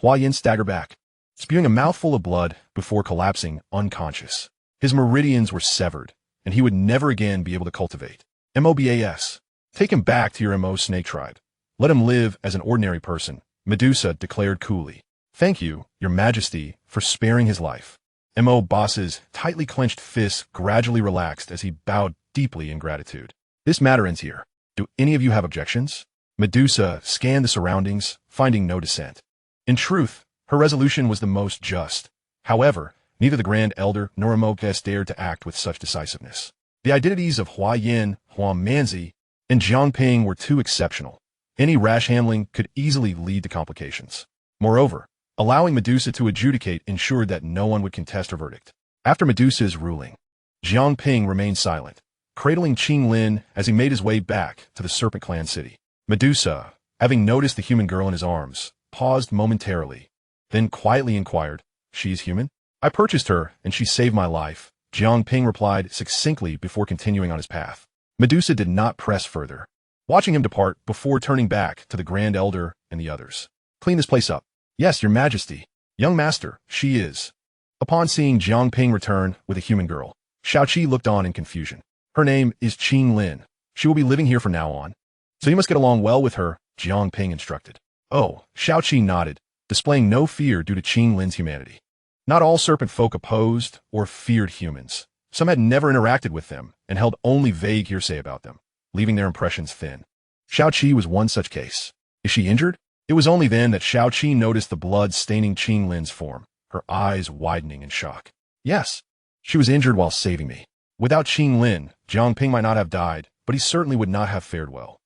Hua Yan staggered back, spewing a mouthful of blood before collapsing unconscious. His meridians were severed, and he would never again be able to cultivate. Mobas. Take him back to your Mo snake tribe. Let him live as an ordinary person, Medusa declared coolly. Thank you, Your Majesty, for sparing his life. Mo Boss's tightly clenched fists gradually relaxed as he bowed deeply in gratitude. This matter ends here. Do any of you have objections? Medusa scanned the surroundings, finding no dissent. In truth, her resolution was the most just. However, neither the Grand Elder nor Mo-Kes dared to act with such decisiveness. The identities of Hua Yan, Hua Manzi, and Jiang Ping were too exceptional. Any rash handling could easily lead to complications. Moreover, allowing Medusa to adjudicate ensured that no one would contest her verdict. After Medusa's ruling, Jiang Ping remained silent, cradling Qing Lin as he made his way back to the Serpent Clan city. Medusa, having noticed the human girl in his arms, paused momentarily, then quietly inquired, She is human? I purchased her, and she saved my life, Jiang Ping replied succinctly before continuing on his path. Medusa did not press further, watching him depart before turning back to the Grand Elder and the others. Clean this place up. Yes, Your Majesty. Young master, she is. Upon seeing Jiang Ping return with a human girl, Shaoqi looked on in confusion. Her name is Qing Lin. She will be living here from now on. So you must get along well with her, Jiang Ping instructed. Oh, Shaoqi nodded, displaying no fear due to Qing Lin's humanity. Not all serpent folk opposed or feared humans. Some had never interacted with them and held only vague hearsay about them, leaving their impressions thin. Shaoqi was one such case. Is she injured? It was only then that Shaoqi noticed the blood staining Qing Lin's form, her eyes widening in shock. Yes, she was injured while saving me. Without Qing Lin, Jiang Ping might not have died, but he certainly would not have fared well.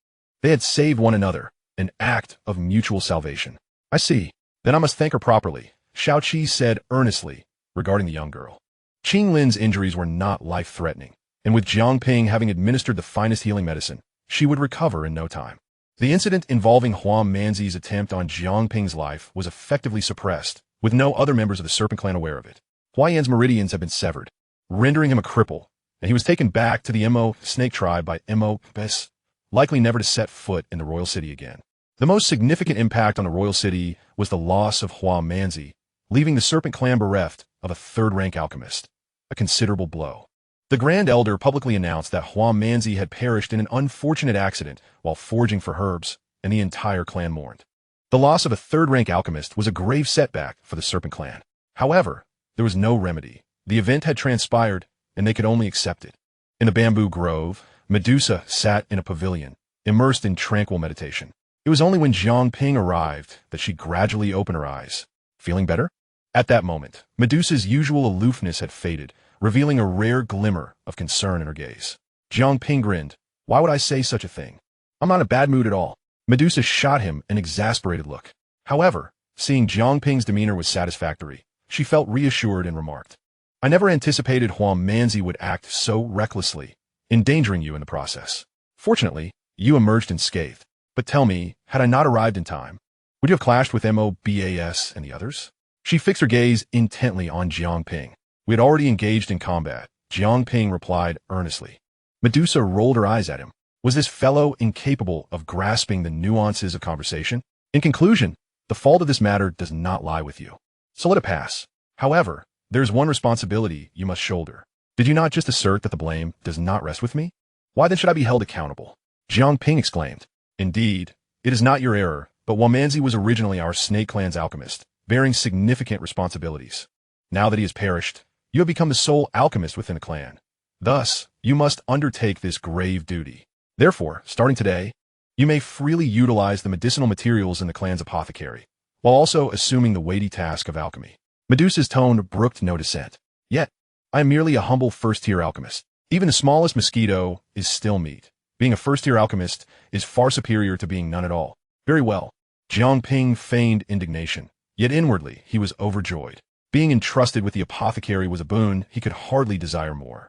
They had saved one another, an act of mutual salvation. I see. Then I must thank her properly, Shaoqi said earnestly regarding the young girl. Qing Lin's injuries were not life-threatening, and with Jiang Ping having administered the finest healing medicine, she would recover in no time. The incident involving Hua Manzi's attempt on Jiang Ping's life was effectively suppressed, with no other members of the Serpent Clan aware of it. Hua Yan's meridians had been severed, rendering him a cripple, and he was taken back to the Mo snake tribe by Mo-Bes, likely never to set foot in the royal city again. The most significant impact on the royal city was the loss of Hua Manzi, leaving the Serpent Clan bereft of a third-rank alchemist, a considerable blow. The Grand Elder publicly announced that Hua Manzi had perished in an unfortunate accident while foraging for herbs, and the entire clan mourned. The loss of a third-rank alchemist was a grave setback for the Serpent Clan. However, there was no remedy. The event had transpired, and they could only accept it. In the bamboo grove, Medusa sat in a pavilion, immersed in tranquil meditation. It was only when Jiang Ping arrived that she gradually opened her eyes. Feeling better? At that moment, Medusa's usual aloofness had faded, revealing a rare glimmer of concern in her gaze. Jiang Ping grinned. Why would I say such a thing? I'm not in a bad mood at all. Medusa shot him an exasperated look. However, seeing Jiang Ping's demeanor was satisfactory, she felt reassured and remarked, I never anticipated Huang Manzi would act so recklessly, endangering you in the process. Fortunately, you emerged unscathed. But tell me, had I not arrived in time, would you have clashed with MOBAS and the others? She fixed her gaze intently on Jiang Ping. We had already engaged in combat, Jiang Ping replied earnestly. Medusa rolled her eyes at him. Was this fellow incapable of grasping the nuances of conversation? In conclusion, the fault of this matter does not lie with you. So let it pass. However, there is one responsibility you must shoulder. Did you not just assert that the blame does not rest with me? Why then should I be held accountable? Jiang Ping exclaimed. Indeed, it is not your error, but Wamanzi was originally our Snake Clan's alchemist, bearing significant responsibilities. Now that he has perished, you have become the sole alchemist within the clan. Thus, you must undertake this grave duty. Therefore, starting today, you may freely utilize the medicinal materials in the clan's apothecary, while also assuming the weighty task of alchemy. Medusa's tone brooked no dissent. Yet, I am merely a humble first-tier alchemist. Even the smallest mosquito is still meat. Being a first-tier alchemist is far superior to being none at all. Very well. Jiang Ping feigned indignation, yet inwardly he was overjoyed. Being entrusted with the apothecary was a boon he could hardly desire more.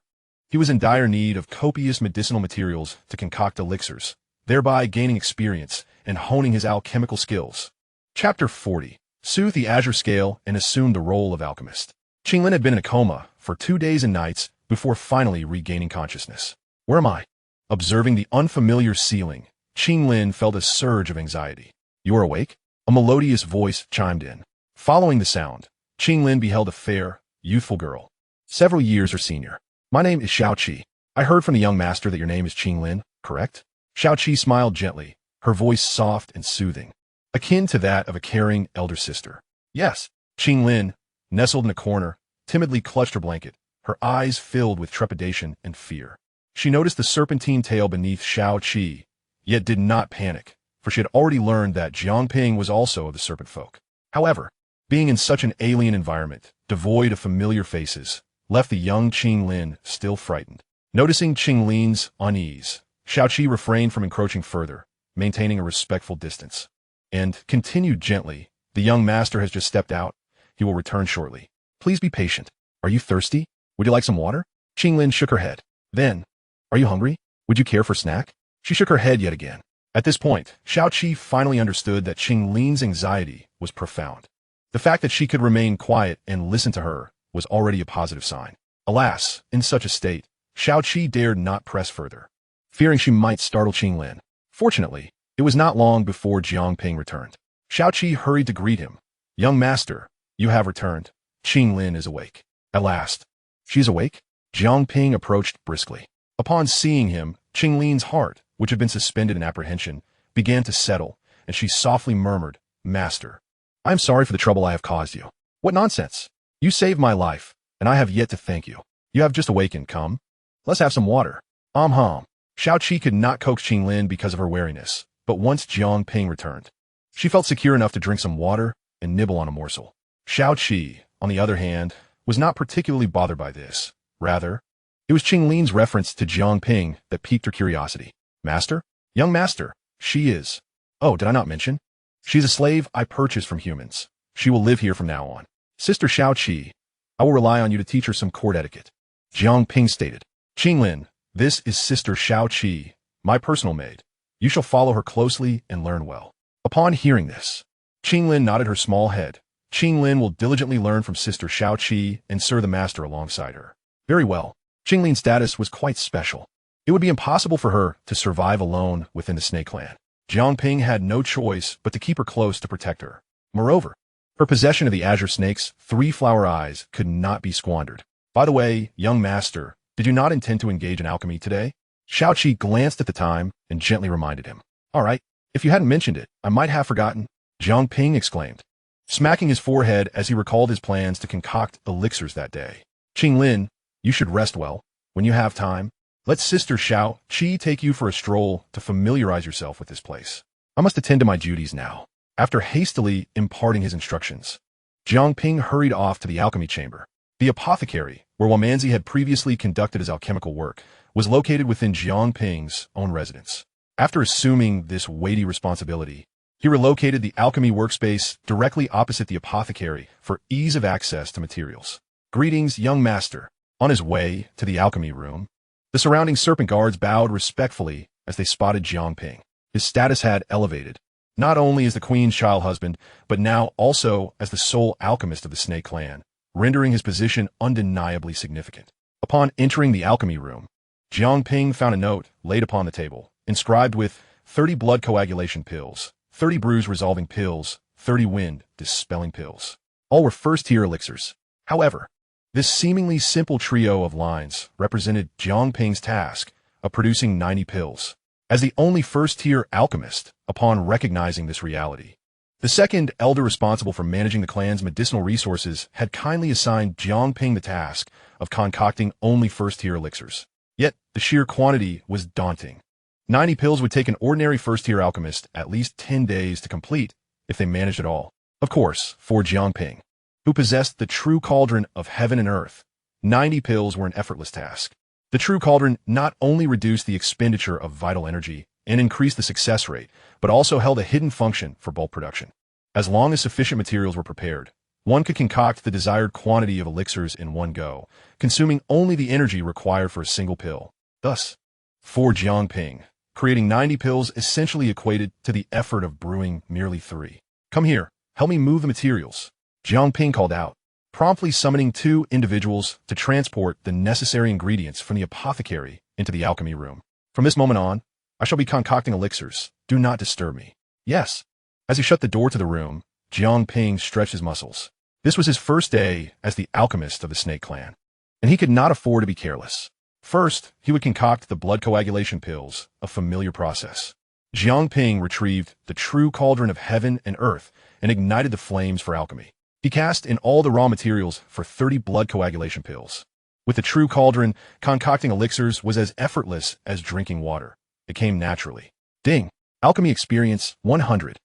He was in dire need of copious medicinal materials to concoct elixirs, thereby gaining experience and honing his alchemical skills. Chapter 40. Soothe the azure scale and assumed the role of alchemist. Qinglin had been in a coma for 2 days and nights before finally regaining consciousness. Where am I? Observing the unfamiliar ceiling, Qinglin felt a surge of anxiety. You are awake? A melodious voice chimed in. Following the sound, Qinglin beheld a fair, youthful girl, several years her senior. My name is Xiaoqi. I heard from the young master that your name is Qinglin, correct? Xiaoqi smiled gently, her voice soft and soothing, akin to that of a caring elder sister. Yes, Qinglin, nestled in a corner, timidly clutched her blanket, her eyes filled with trepidation and fear. She noticed the serpentine tail beneath Xiaoqi, yet did not panic, for she had already learned that Jiang Ping was also of the serpent folk. However, being in such an alien environment, devoid of familiar faces, left the young Qinglin still frightened. Noticing Qinglin's unease, Xiaoqi refrained from encroaching further, maintaining a respectful distance, and continued gently, the young master has just stepped out. He will return shortly. Please be patient. Are you thirsty? Would you like some water? Qinglin shook her head. Then, are you hungry? Would you care for a snack? She shook her head yet again. At this point, Xiaoqi finally understood that Qinglin's anxiety was profound. The fact that she could remain quiet and listen to her was already a positive sign. Alas, in such a state, Xiaoqi dared not press further, fearing she might startle Qinglin. Fortunately, it was not long before Jiang Ping returned. Xiaoqi hurried to greet him. Young master, you have returned. Qinglin is awake. At last. She is awake? Jiang Ping approached briskly. Upon seeing him, Qinglin's heart, which had been suspended in apprehension, began to settle, and she softly murmured, Master, I am sorry for the trouble I have caused you. What nonsense! You saved my life, and I have yet to thank you. You have just awakened, come. Let's have some water. Xiaoqi could not coax Qinglin because of her wariness, but once Jiang Ping returned, she felt secure enough to drink some water and nibble on a morsel. Xiaoqi, on the other hand, was not particularly bothered by this. Rather, it was Qinglin's reference to Jiang Ping that piqued her curiosity. Master? Young master, she is. Oh, did I not mention? She's a slave I purchased from humans. She will live here from now on. Sister Xiaoqi, I will rely on you to teach her some court etiquette. Jiang Ping stated. Qinglin, this is Sister Xiaoqi, my personal maid. You shall follow her closely and learn well. Upon hearing this, Qinglin nodded her small head. Qinglin will diligently learn from Sister Xiaoqi and serve the master alongside her. Very well. Qinglin's status was quite special. It would be impossible for her to survive alone within the Snake Clan. Jiang Ping had no choice but to keep her close to protect her. Moreover, her possession of the azure snake's 3 flower eyes could not be squandered. By the way, young master, did you not intend to engage in alchemy today? Xiaoqi glanced at the time and gently reminded him. All right, if you hadn't mentioned it, I might have forgotten. Jiang Ping exclaimed, smacking his forehead as he recalled his plans to concoct elixirs that day. Qinglin, you should rest well. When you have time, let Sister Xiaoqi take you for a stroll to familiarize yourself with this place. I must attend to my duties now. After hastily imparting his instructions, Jiang Ping hurried off to the alchemy chamber. The apothecary, where Wamanzi had previously conducted his alchemical work, was located within Jiang Ping's own residence. After assuming this weighty responsibility, he relocated the alchemy workspace directly opposite the apothecary for ease of access to materials. Greetings, young master. On his way to the alchemy room, the surrounding serpent guards bowed respectfully as they spotted Jiang Ping. His status had elevated, not only as the queen's child husband, but now also as the sole alchemist of the Snake Clan, rendering his position undeniably significant. Upon entering the alchemy room, Jiang Ping found a note laid upon the table, inscribed with 30 blood coagulation pills, 30 bruise resolving pills, 30 wind dispelling pills. All were first-tier elixirs. However, this seemingly simple trio of lines represented Jiang Ping's task of producing 90 pills. As the only first-tier alchemist, upon recognizing this reality, the second elder responsible for managing the clan's medicinal resources had kindly assigned Jiang Ping the task of concocting only first-tier elixirs. Yet, the sheer quantity was daunting. 90 pills would take an ordinary first-tier alchemist at least 10 days to complete if they managed it all. Of course, for Jiang Ping, who possessed the true cauldron of heaven and earth, 90 pills were an effortless task. The true cauldron not only reduced the expenditure of vital energy and increased the success rate, but also held a hidden function for bulk production. As long as sufficient materials were prepared, one could concoct the desired quantity of elixirs in one go, consuming only the energy required for a single pill. Thus, for Jiang Ping, creating 90 pills essentially equated to the effort of brewing merely 3. Come here, help me move the materials, Jiang Ping called out, promptly summoning 2 individuals to transport the necessary ingredients from the apothecary into the alchemy room. From this moment on, I shall be concocting elixirs. Do not disturb me. Yes. As he shut the door to the room, Jiang Ping stretched his muscles. This was his first day as the alchemist of the Snake Clan, and he could not afford to be careless. First, he would concoct the blood coagulation pills, a familiar process. Jiang Ping retrieved the true cauldron of heaven and earth and ignited the flames for alchemy. He cast in all the raw materials for 30 blood coagulation pills. With the true cauldron, concocting elixirs was as effortless as drinking water. It came naturally. Ding! Alchemy experience 100.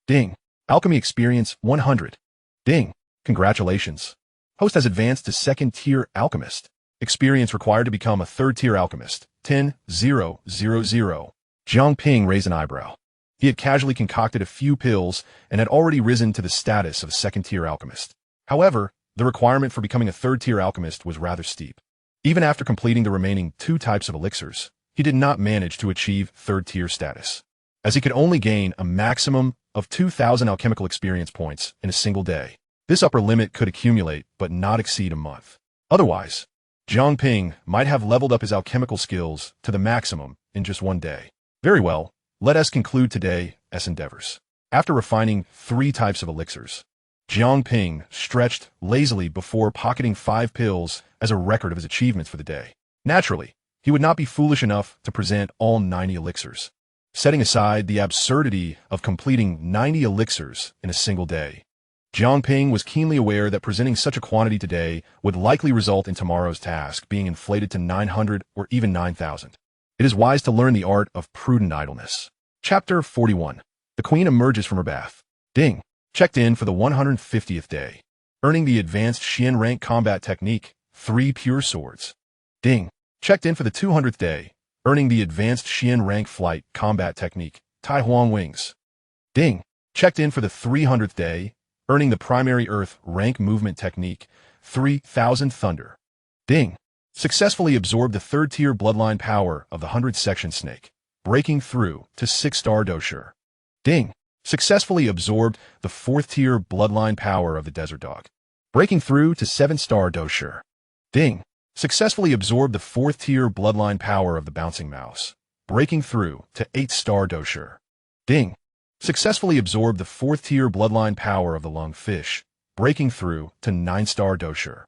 Ding! Alchemy experience 100. Ding! Congratulations. Host has advanced to second-tier alchemist. Experience required to become a third-tier alchemist. 10,000. Jiang Ping raised an eyebrow. He had casually concocted a few pills and had already risen to the status of a second-tier alchemist. However, the requirement for becoming a third-tier alchemist was rather steep. Even after completing the remaining 2 types of elixirs, he did not manage to achieve third-tier status, as he could only gain a maximum of 2,000 alchemical experience points in a single day. This upper limit could accumulate but not exceed a month. Otherwise, Jiang Ping might have leveled up his alchemical skills to the maximum in just one day. Very well, let us conclude today's endeavors. After refining 3 types of elixirs, Jiang Ping stretched lazily before pocketing 5 pills as a record of his achievements for the day. Naturally, he would not be foolish enough to present all 90 elixirs. Setting aside the absurdity of completing 90 elixirs in a single day, Jiang Ping was keenly aware that presenting such a quantity today would likely result in tomorrow's task being inflated to 900 or even 9,000. It is wise to learn the art of prudent idleness. Chapter 41. The Queen emerges from her bath. Ding. Checked in for the 150th day. Earning the Advanced Xian Rank Combat Technique, 3 Pure Swords. Ding. Checked in for the 200th day. Earning the Advanced Xian Rank Flight Combat Technique, Tai Huang Wings. Ding. Checked in for the 300th day. Earning the Primary Earth Rank Movement Technique, 3000 Thunder. Ding. Successfully absorbed the 3rd-tier bloodline power of the 100-section snake, breaking through to 6-star Dou Qi. Ding. Successfully absorbed the 4th-tier bloodline power of the desert dog, breaking through to 7-star Dou Qi. Ding. Successfully absorbed the 4th-tier bloodline power of the bouncing mouse, breaking through to 8-star Dou Qi. Ding. Successfully absorbed the 4th-tier bloodline power of the lungfish, breaking through to 9-star Dou Qi.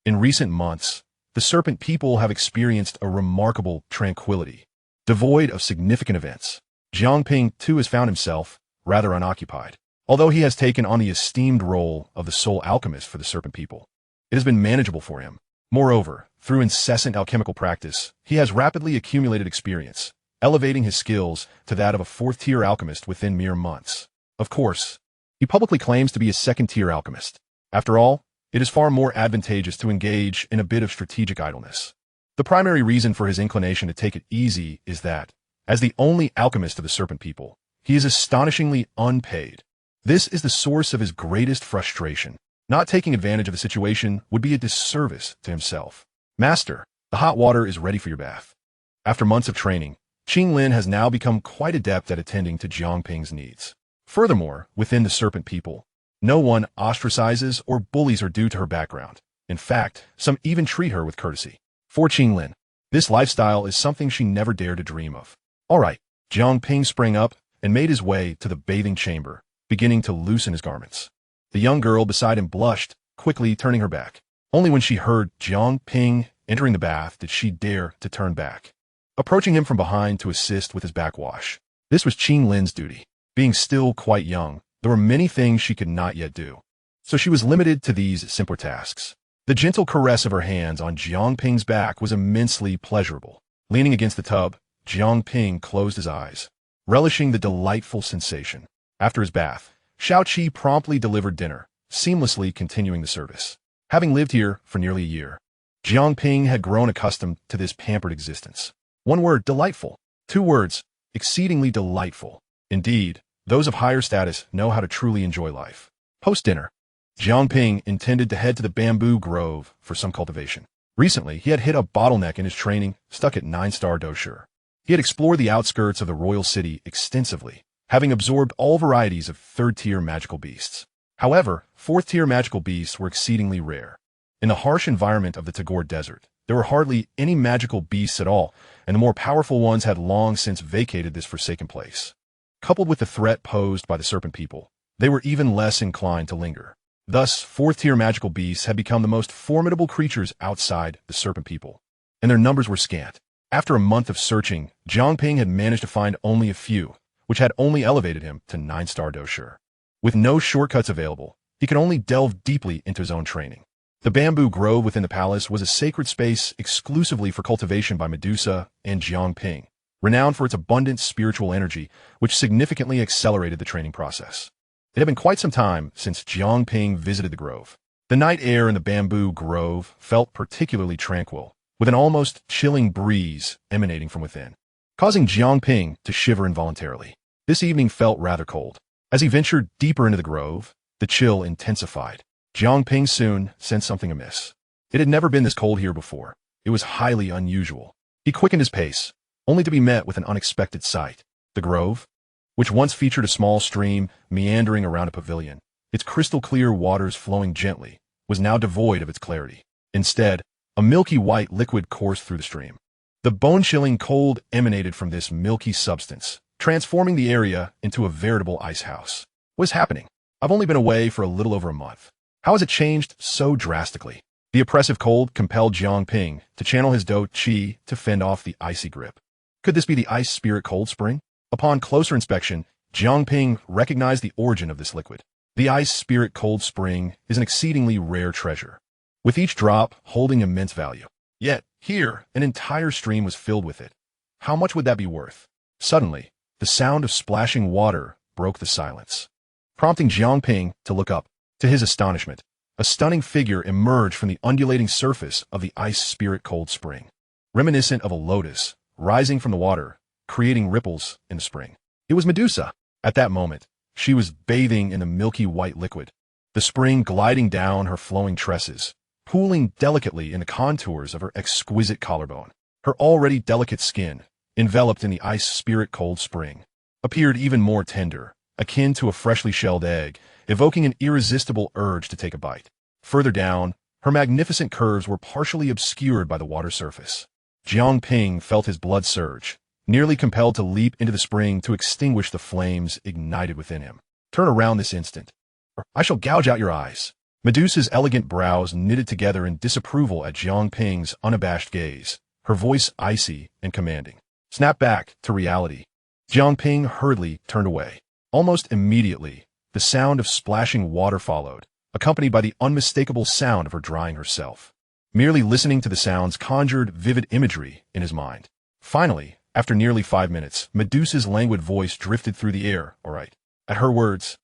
In recent months, the serpent people have experienced a remarkable tranquility, devoid of significant events. Jiang Ping, too, has found himself rather unoccupied. Although he has taken on the esteemed role of the sole alchemist for the serpent people, it has been manageable for him. Moreover, through incessant alchemical practice, he has rapidly accumulated experience, elevating his skills to that of a 4th-tier alchemist within mere months. Of course, he publicly claims to be a 2nd-tier alchemist. After all, it is far more advantageous to engage in a bit of strategic idleness. The primary reason for his inclination to take it easy is that, as the only alchemist of the Serpent people, he is astonishingly unpaid. This is the source of his greatest frustration. Not taking advantage of the situation would be a disservice to himself. Master, the hot water is ready for your bath. After months of training, Qinglin has now become quite adept at attending to Jiang Ping's needs. Furthermore, within the Serpent people, no one ostracizes or bullies her due to her background. In fact, some even treat her with courtesy. For Qinglin, this lifestyle is something she never dared to dream of. All right, Jiang Ping sprang up and made his way to the bathing chamber, beginning to loosen his garments. The young girl beside him blushed, quickly turning her back. Only when she heard Jiang Ping entering the bath did she dare to turn back, approaching him from behind to assist with his backwash. This was Qinglin's duty. Being still quite young, there were many things she could not yet do, so she was limited to these simpler tasks. The gentle caress of her hands on Jiang Ping's back was immensely pleasurable. Leaning against the tub, Jiang Ping closed his eyes, relishing the delightful sensation. After his bath, Shaoqi promptly delivered dinner, seamlessly continuing the service. Having lived here for nearly a year, Jiang Ping had grown accustomed to this pampered existence. One word, delightful. Two words, exceedingly delightful. Indeed, those of higher status know how to truly enjoy life. Post-dinner, Jiang Ping intended to head to the bamboo grove for some cultivation. Recently, he had hit a bottleneck in his training, stuck at 9-star Dou Qi. He had explored the outskirts of the royal city extensively, having absorbed all varieties of third-tier magical beasts. However, fourth-tier magical beasts were exceedingly rare. In the harsh environment of the Tagore Desert, there were hardly any magical beasts at all, and the more powerful ones had long since vacated this forsaken place. Coupled with the threat posed by the Serpent people, they were even less inclined to linger. Thus, fourth-tier magical beasts had become the most formidable creatures outside the Serpent people, and their numbers were scant. After a month of searching, Jiang Ping had managed to find only a few, which had only elevated him to 9-star Dou Qi. With no shortcuts available, he could only delve deeply into his own training. The bamboo grove within the palace was a sacred space exclusively for cultivation by Medusa and Jiang Ping, renowned for its abundant spiritual energy, which significantly accelerated the training process. It had been quite some time since Jiang Ping visited the grove. The night air in the bamboo grove felt particularly tranquil, with an almost chilling breeze emanating from within, causing Jiang Ping to shiver involuntarily. This evening felt rather cold. As he ventured deeper into the grove, the chill intensified. Jiang Ping soon sensed something amiss. It had never been this cold here before. It was highly unusual. He quickened his pace, only to be met with an unexpected sight. The grove, which once featured a small stream meandering around a pavilion, its crystal-clear waters flowing gently, was now devoid of its clarity. Instead, a milky white liquid coursed through the stream. The bone-chilling cold emanated from this milky substance, transforming the area into a veritable ice house. What is happening? I've only been away for a little over a month. How has it changed so drastically? The oppressive cold compelled Jiang Ping to channel his Dou Qi to fend off the icy grip. Could this be the ice spirit cold spring? Upon closer inspection, Jiang Ping recognized the origin of this liquid. The ice spirit cold spring is an exceedingly rare treasure, with each drop holding immense value. Yet, here, an entire stream was filled with it. How much would that be worth? Suddenly, the sound of splashing water broke the silence, prompting Jiang Ping to look up. To his astonishment, a stunning figure emerged from the undulating surface of the ice spirit cold spring, reminiscent of a lotus, rising from the water, creating ripples in the spring. It was Medusa. At that moment, she was bathing in the milky white liquid, the spring gliding down her flowing tresses, pooling delicately in the contours of her exquisite collarbone. Her already delicate skin, enveloped in the ice spirit cold spring, appeared even more tender, akin to a freshly shelled egg, evoking an irresistible urge to take a bite. Further down, her magnificent curves were partially obscured by the water surface. Jiang Ping felt his blood surge, nearly compelled to leap into the spring to extinguish the flames ignited within him. Turn around this instant, or I shall gouge out your eyes. Medusa's elegant brows knitted together in disapproval at Jiang Ping's unabashed gaze, her voice icy and commanding. Snap back to reality. Jiang Ping hurriedly turned away. Almost immediately, the sound of splashing water followed, accompanied by the unmistakable sound of her drying herself. Merely listening to the sounds conjured vivid imagery in his mind. Finally, after nearly 5 minutes, Medusa's languid voice drifted through the air. All right. At her words,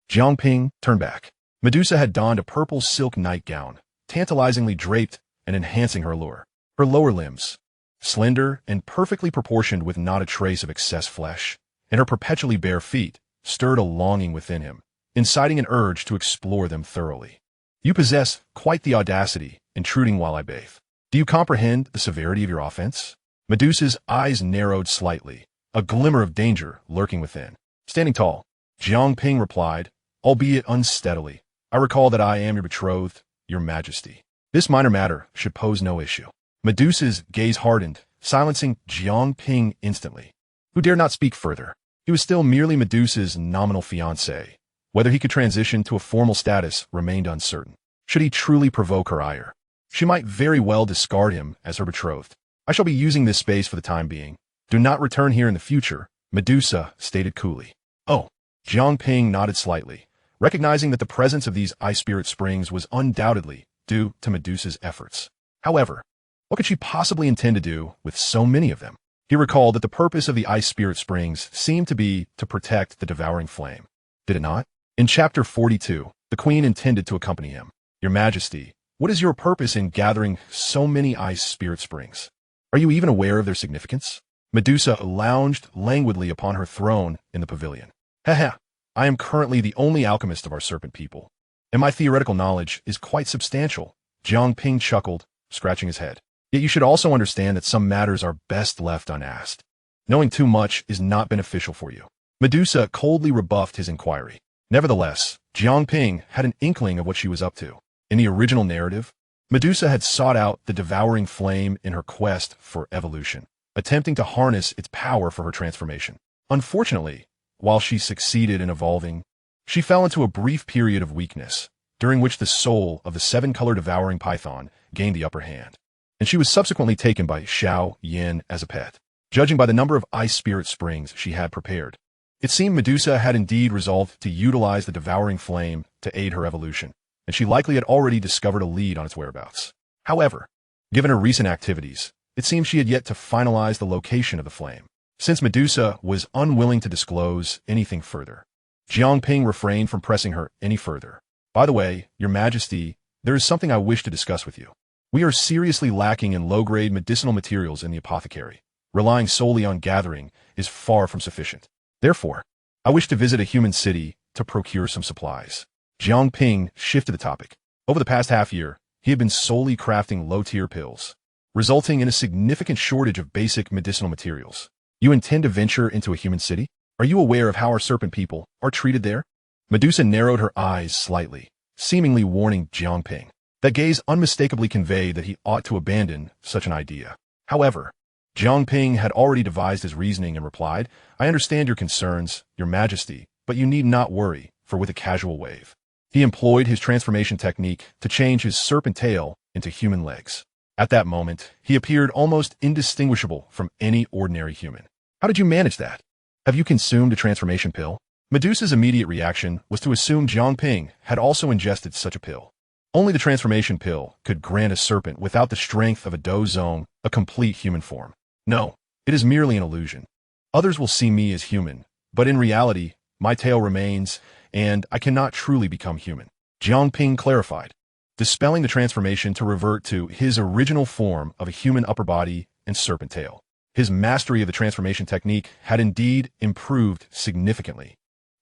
Jiang Ping turned back. Medusa had donned a purple silk nightgown, tantalizingly draped and enhancing her allure. Her lower limbs, slender and perfectly proportioned with not a trace of excess flesh, and her perpetually bare feet stirred a longing within him, inciting an urge to explore them thoroughly. You possess quite the audacity, intruding while I bathe. Do you comprehend the severity of your offense? Medusa's eyes narrowed slightly, a glimmer of danger lurking within. Standing tall, Jiang Ping replied, albeit unsteadily, I recall that I am your betrothed, Your Majesty. This minor matter should pose no issue. Medusa's gaze hardened, silencing Jiang Ping instantly, who dared not speak further. He was still merely Medusa's nominal fiancé. Whether he could transition to a formal status remained uncertain. Should he truly provoke her ire, she might very well discard him as her betrothed. I shall be using this space for the time being. Do not return here in the future, Medusa stated coolly. Oh, Jiang Ping nodded slightly, recognizing that the presence of these ice spirit springs was undoubtedly due to Medusa's efforts. However, what could she possibly intend to do with so many of them? He recalled that the purpose of the ice spirit springs seemed to be to protect the devouring flame. Did it not? In chapter 42, the queen intended to accompany him. Your Majesty, what is your purpose in gathering so many ice spirit springs? Are you even aware of their significance? Medusa lounged languidly upon her throne in the pavilion. Haha, I am currently the only alchemist of our serpent people, and my theoretical knowledge is quite substantial. Jiang Ping chuckled, scratching his head. Yet you should also understand that some matters are best left unasked. Knowing too much is not beneficial for you. Medusa coldly rebuffed his inquiry. Nevertheless, Jiang Ping had an inkling of what she was up to. In the original narrative, Medusa had sought out the devouring flame in her quest for evolution, attempting to harness its power for her transformation. Unfortunately, while she succeeded in evolving, she fell into a brief period of weakness, during which the soul of the 7-colored devouring python gained the upper hand, and she was subsequently taken by Xiao Yin as a pet. Judging by the number of ice spirit springs she had prepared, it seemed Medusa had indeed resolved to utilize the devouring flame to aid her evolution, and she likely had already discovered a lead on its whereabouts. However, given her recent activities, it seemed she had yet to finalize the location of the flame. Since Medusa was unwilling to disclose anything further, Jiang Ping refrained from pressing her any further. By the way, Your Majesty, there is something I wish to discuss with you. We are seriously lacking in low-grade medicinal materials in the apothecary. Relying solely on gathering is far from sufficient. Therefore, I wish to visit a human city to procure some supplies. Jiang Ping shifted the topic. Over the past half year, he had been solely crafting low-tier pills, resulting in a significant shortage of basic medicinal materials. You intend to venture into a human city? Are you aware of how our serpent people are treated there? Medusa narrowed her eyes slightly, seemingly warning Jiang Ping. That gaze unmistakably conveyed that he ought to abandon such an idea. However, Jiang Ping had already devised his reasoning and replied, I understand your concerns, Your Majesty, but you need not worry, for with a casual wave. He employed his transformation technique to change his serpent tail into human legs. At that moment, he appeared almost indistinguishable from any ordinary human. How did you manage that? Have you consumed a transformation pill? Medusa's immediate reaction was to assume Jiang Ping had also ingested such a pill. Only the transformation pill could grant a serpent without the strength of a Dou Zong a complete human form. No, it is merely an illusion. Others will see me as human, but in reality, my tail remains, and I cannot truly become human. Jiang Ping clarified, dispelling the transformation to revert to his original form of a human upper body and serpent tail. His mastery of the transformation technique had indeed improved significantly,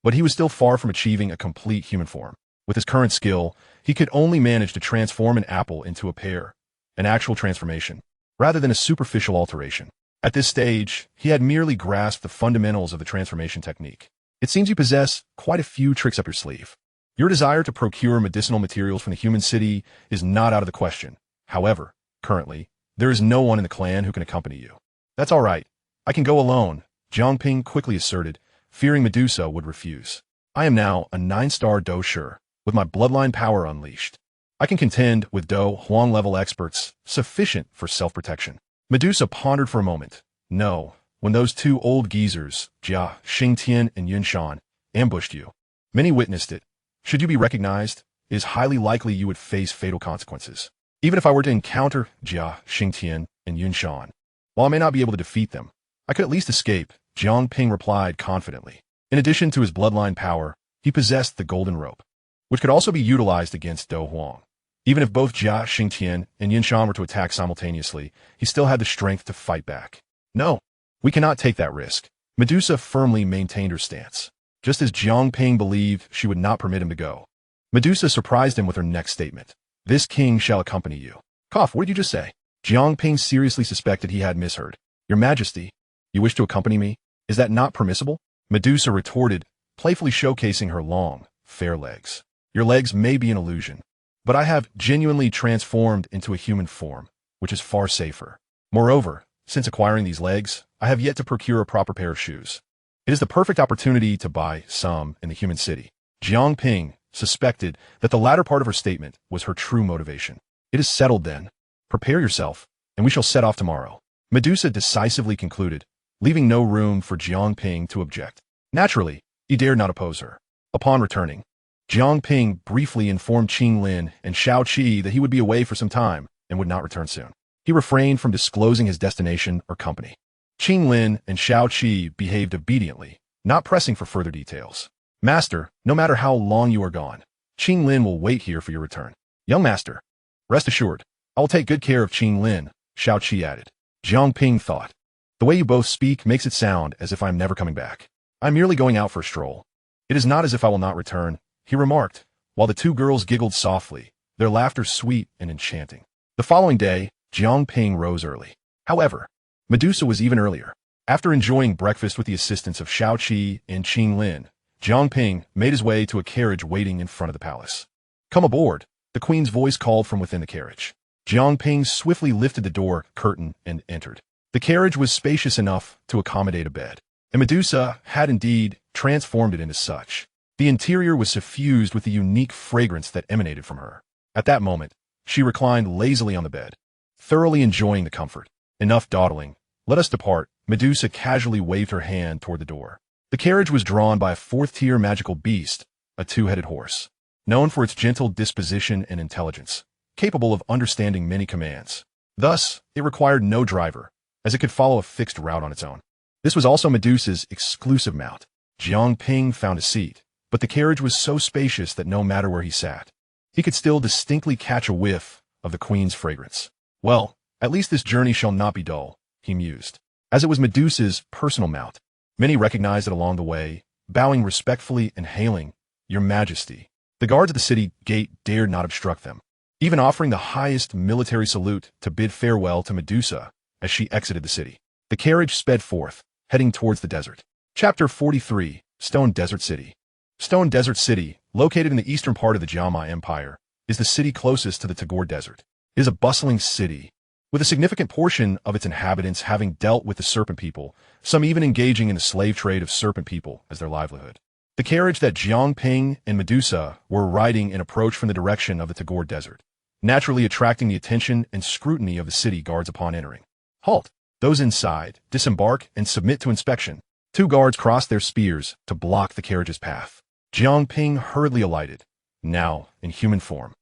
but he was still far from achieving a complete human form. With his current skill, he could only manage to transform an apple into a pear, an actual transformation, rather than a superficial alteration. At this stage, he had merely grasped the fundamentals of the transformation technique. It seems you possess quite a few tricks up your sleeve. Your desire to procure medicinal materials from the human city is not out of the question. However, currently, there is no one in the clan who can accompany you. That's all right. I can go alone, Jiang Ping quickly asserted, fearing Medusa would refuse. I am now a 9-star Dou Shi, with my bloodline power unleashed. I can contend with Dou Huang-level experts, sufficient for self-protection. Medusa pondered for a moment. No, when those two old geezers, Jia Xingtian and Yunshan, ambushed you. Many witnessed it. Should you be recognized, it is highly likely you would face fatal consequences. Even if I were to encounter Jia Xingtian and Yunshan, while I may not be able to defeat them, I could at least escape, Jiang Ping replied confidently. In addition to his bloodline power, he possessed the golden rope. which could also be utilized against Dou Huang. Even if both Jia Xingtian and Yin Shan were to attack simultaneously, he still had the strength to fight back. No, we cannot take that risk. Medusa firmly maintained her stance, just as Jiang Ping believed she would not permit him to go. Medusa surprised him with her next statement. This king shall accompany you. Cough, what did you just say? Jiang Ping seriously suspected he had misheard. Your Majesty, you wish to accompany me? Is that not permissible? Medusa retorted, playfully showcasing her long, fair legs. Your legs may be an illusion, but I have genuinely transformed into a human form, which is far safer. Moreover, since acquiring these legs, I have yet to procure a proper pair of shoes. It is the perfect opportunity to buy some in the human city. Jiang Ping suspected that the latter part of her statement was her true motivation. It is settled then. Prepare yourself, and we shall set off tomorrow. Medusa decisively concluded, leaving no room for Jiang Ping to object. Naturally, he dared not oppose her. Upon returning, Jiang Ping briefly informed Qing Lin and Shao Qi that he would be away for some time and would not return soon. He refrained from disclosing his destination or company. Qing Lin and Shao Qi behaved obediently, not pressing for further details. Master, no matter how long you are gone, Qing Lin will wait here for your return. Young master, rest assured, I will take good care of Qing Lin, Shao Qi added. Jiang Ping thought, the way you both speak makes it sound as if I am never coming back. I am merely going out for a stroll. It is not as if I will not return, he remarked, while the two girls giggled softly, their laughter sweet and enchanting. The following day, Jiang Ping rose early. However, Medusa was even earlier. After enjoying breakfast with the assistance of Shao Qi and Qing Lin, Jiang Ping made his way to a carriage waiting in front of the palace. Come aboard, the queen's voice called from within the carriage. Jiang Ping swiftly lifted the door curtain and entered. The carriage was spacious enough to accommodate a bed, and Medusa had indeed transformed it into such. The interior was suffused with the unique fragrance that emanated from her. At that moment, she reclined lazily on the bed, thoroughly enjoying the comfort. Enough dawdling. Let us depart. Medusa casually waved her hand toward the door. The carriage was drawn by a fourth-tier magical beast, a two-headed horse, known for its gentle disposition and intelligence, capable of understanding many commands. Thus, it required no driver, as it could follow a fixed route on its own. This was also Medusa's exclusive mount. Jiang Ping found a seat, but the carriage was so spacious that no matter where he sat, he could still distinctly catch a whiff of the queen's fragrance. Well, at least this journey shall not be dull, he mused. As it was Medusa's personal mount, many recognized it along the way, bowing respectfully and hailing, Your Majesty. The guards at the city gate dared not obstruct them, even offering the highest military salute to bid farewell to Medusa as she exited the city. The carriage sped forth, heading towards the desert. Chapter 43, Stone Desert City. Stone Desert City, located in the eastern part of the Jiamai Empire, is the city closest to the Tagore Desert. It is a bustling city, with a significant portion of its inhabitants having dealt with the serpent people, some even engaging in the slave trade of serpent people as their livelihood. The carriage that Jiang Ping and Medusa were riding in approached from the direction of the Tagore Desert, naturally attracting the attention and scrutiny of the city guards upon entering. Halt! Those inside, disembark and submit to inspection. Two guards crossed their spears to block the carriage's path. Jiang Ping hurriedly alighted, now in human form.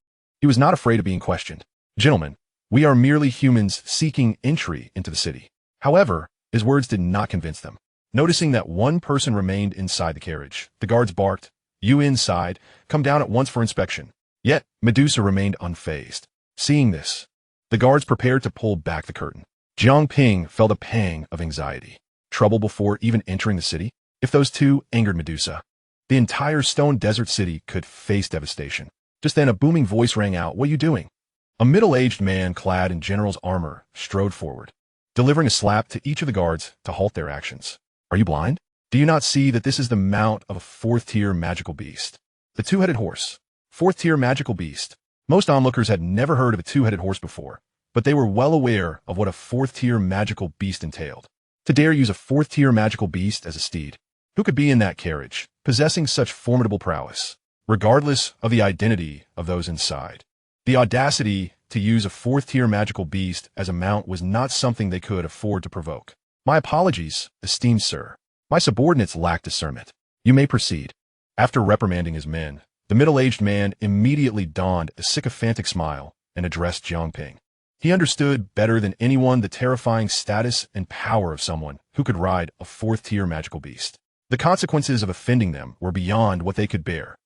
He was not afraid of being questioned. Gentlemen, we are merely humans seeking entry into the city. However, his words did not convince them. Noticing that one person remained inside the carriage, the guards barked, "You inside, come down at once for inspection." Yet, Medusa remained unfazed. Seeing this, the guards prepared to pull back the curtain. Jiang Ping felt a pang of anxiety. Trouble before even entering the city? If those two angered Medusa, the entire Stone Desert City could face devastation. Just then a booming voice rang out, "What are you doing?" A middle-aged man clad in general's armor strode forward, delivering a slap to each of the guards to halt their actions. Are you blind? Do you not see that this is the mount of a fourth-tier magical beast? The two-headed horse. Fourth-tier magical beast. Most onlookers had never heard of a two-headed horse before, but they were well aware of what a fourth-tier magical beast entailed. To dare use a fourth-tier magical beast as a steed, who could be in that carriage, possessing such formidable prowess, regardless of the identity of those inside? The audacity to use a fourth-tier magical beast as a mount was not something they could afford to provoke. My apologies, esteemed sir. My subordinates lack discernment. You may proceed. After reprimanding his men, the middle-aged man immediately donned a sycophantic smile and addressed Jiang Ping. He understood better than anyone the terrifying status and power of someone who could ride a fourth-tier magical beast. The consequences of offending them were beyond what they could bear.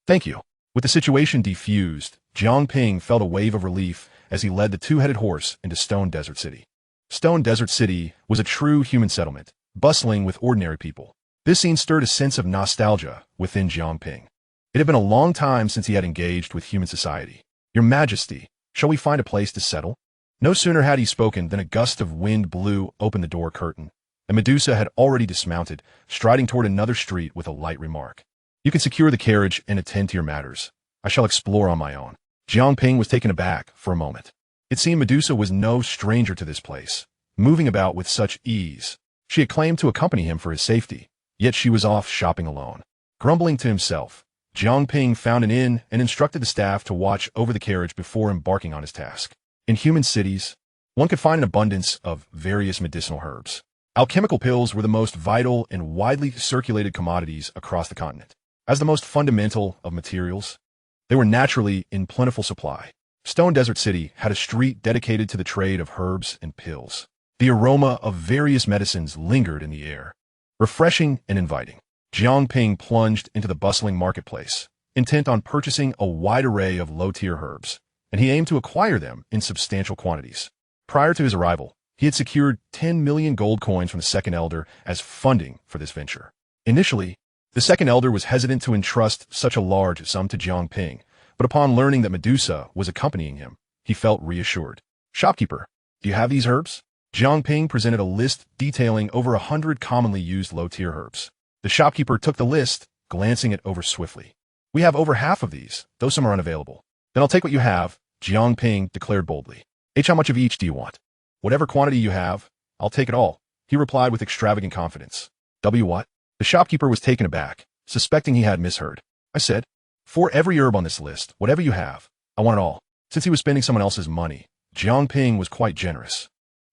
Thank you. With the situation defused, Jiang Ping felt a wave of relief as he led the two-headed horse into Stone Desert City. Stone Desert City was a true human settlement, bustling with ordinary people. This scene stirred a sense of nostalgia within Jiang Ping. It had been a long time since he had engaged with human society. "Your Majesty, shall we find a place to settle?" No sooner had he spoken than a gust of wind blew open the door curtain, and Medusa had already dismounted, striding toward another street with a light remark. "You can secure the carriage and attend to your matters. I shall explore on my own." Jiang Ping was taken aback for a moment. It seemed Medusa was no stranger to this place, moving about with such ease. She had claimed to accompany him for his safety, yet she was off shopping alone. Grumbling to himself, Jiang Ping found an inn and instructed the staff to watch over the carriage before embarking on his task. In human cities, one could find an abundance of various medicinal herbs. Alchemical pills were the most vital and widely circulated commodities across the continent. As the most fundamental of materials, they were naturally in plentiful supply. Stone Desert City had a street dedicated to the trade of herbs and pills. The aroma of various medicines lingered in the air, refreshing and inviting. Jiang Ping plunged into the bustling marketplace, intent on purchasing a wide array of low-tier herbs, and he aimed to acquire them in substantial quantities. Prior to his arrival, he had secured 10 million gold coins from the Second Elder as funding for this venture. Initially, the Second Elder was hesitant to entrust such a large sum to Jiang Ping, but upon learning that Medusa was accompanying him, he felt reassured. "Shopkeeper, do you have these herbs?" Jiang Ping presented a list detailing over 100 commonly used low-tier herbs. The shopkeeper took the list, glancing it over swiftly. "We have over half of these, though some are unavailable." "Then I'll take what you have," Jiang Ping declared boldly. "How much of each do you want?" "Whatever quantity you have, I'll take it all," he replied with extravagant confidence. What?" The shopkeeper was taken aback, suspecting he had misheard. "I said, for every herb on this list, whatever you have, I want it all." Since he was spending someone else's money, Jiang Ping was quite generous.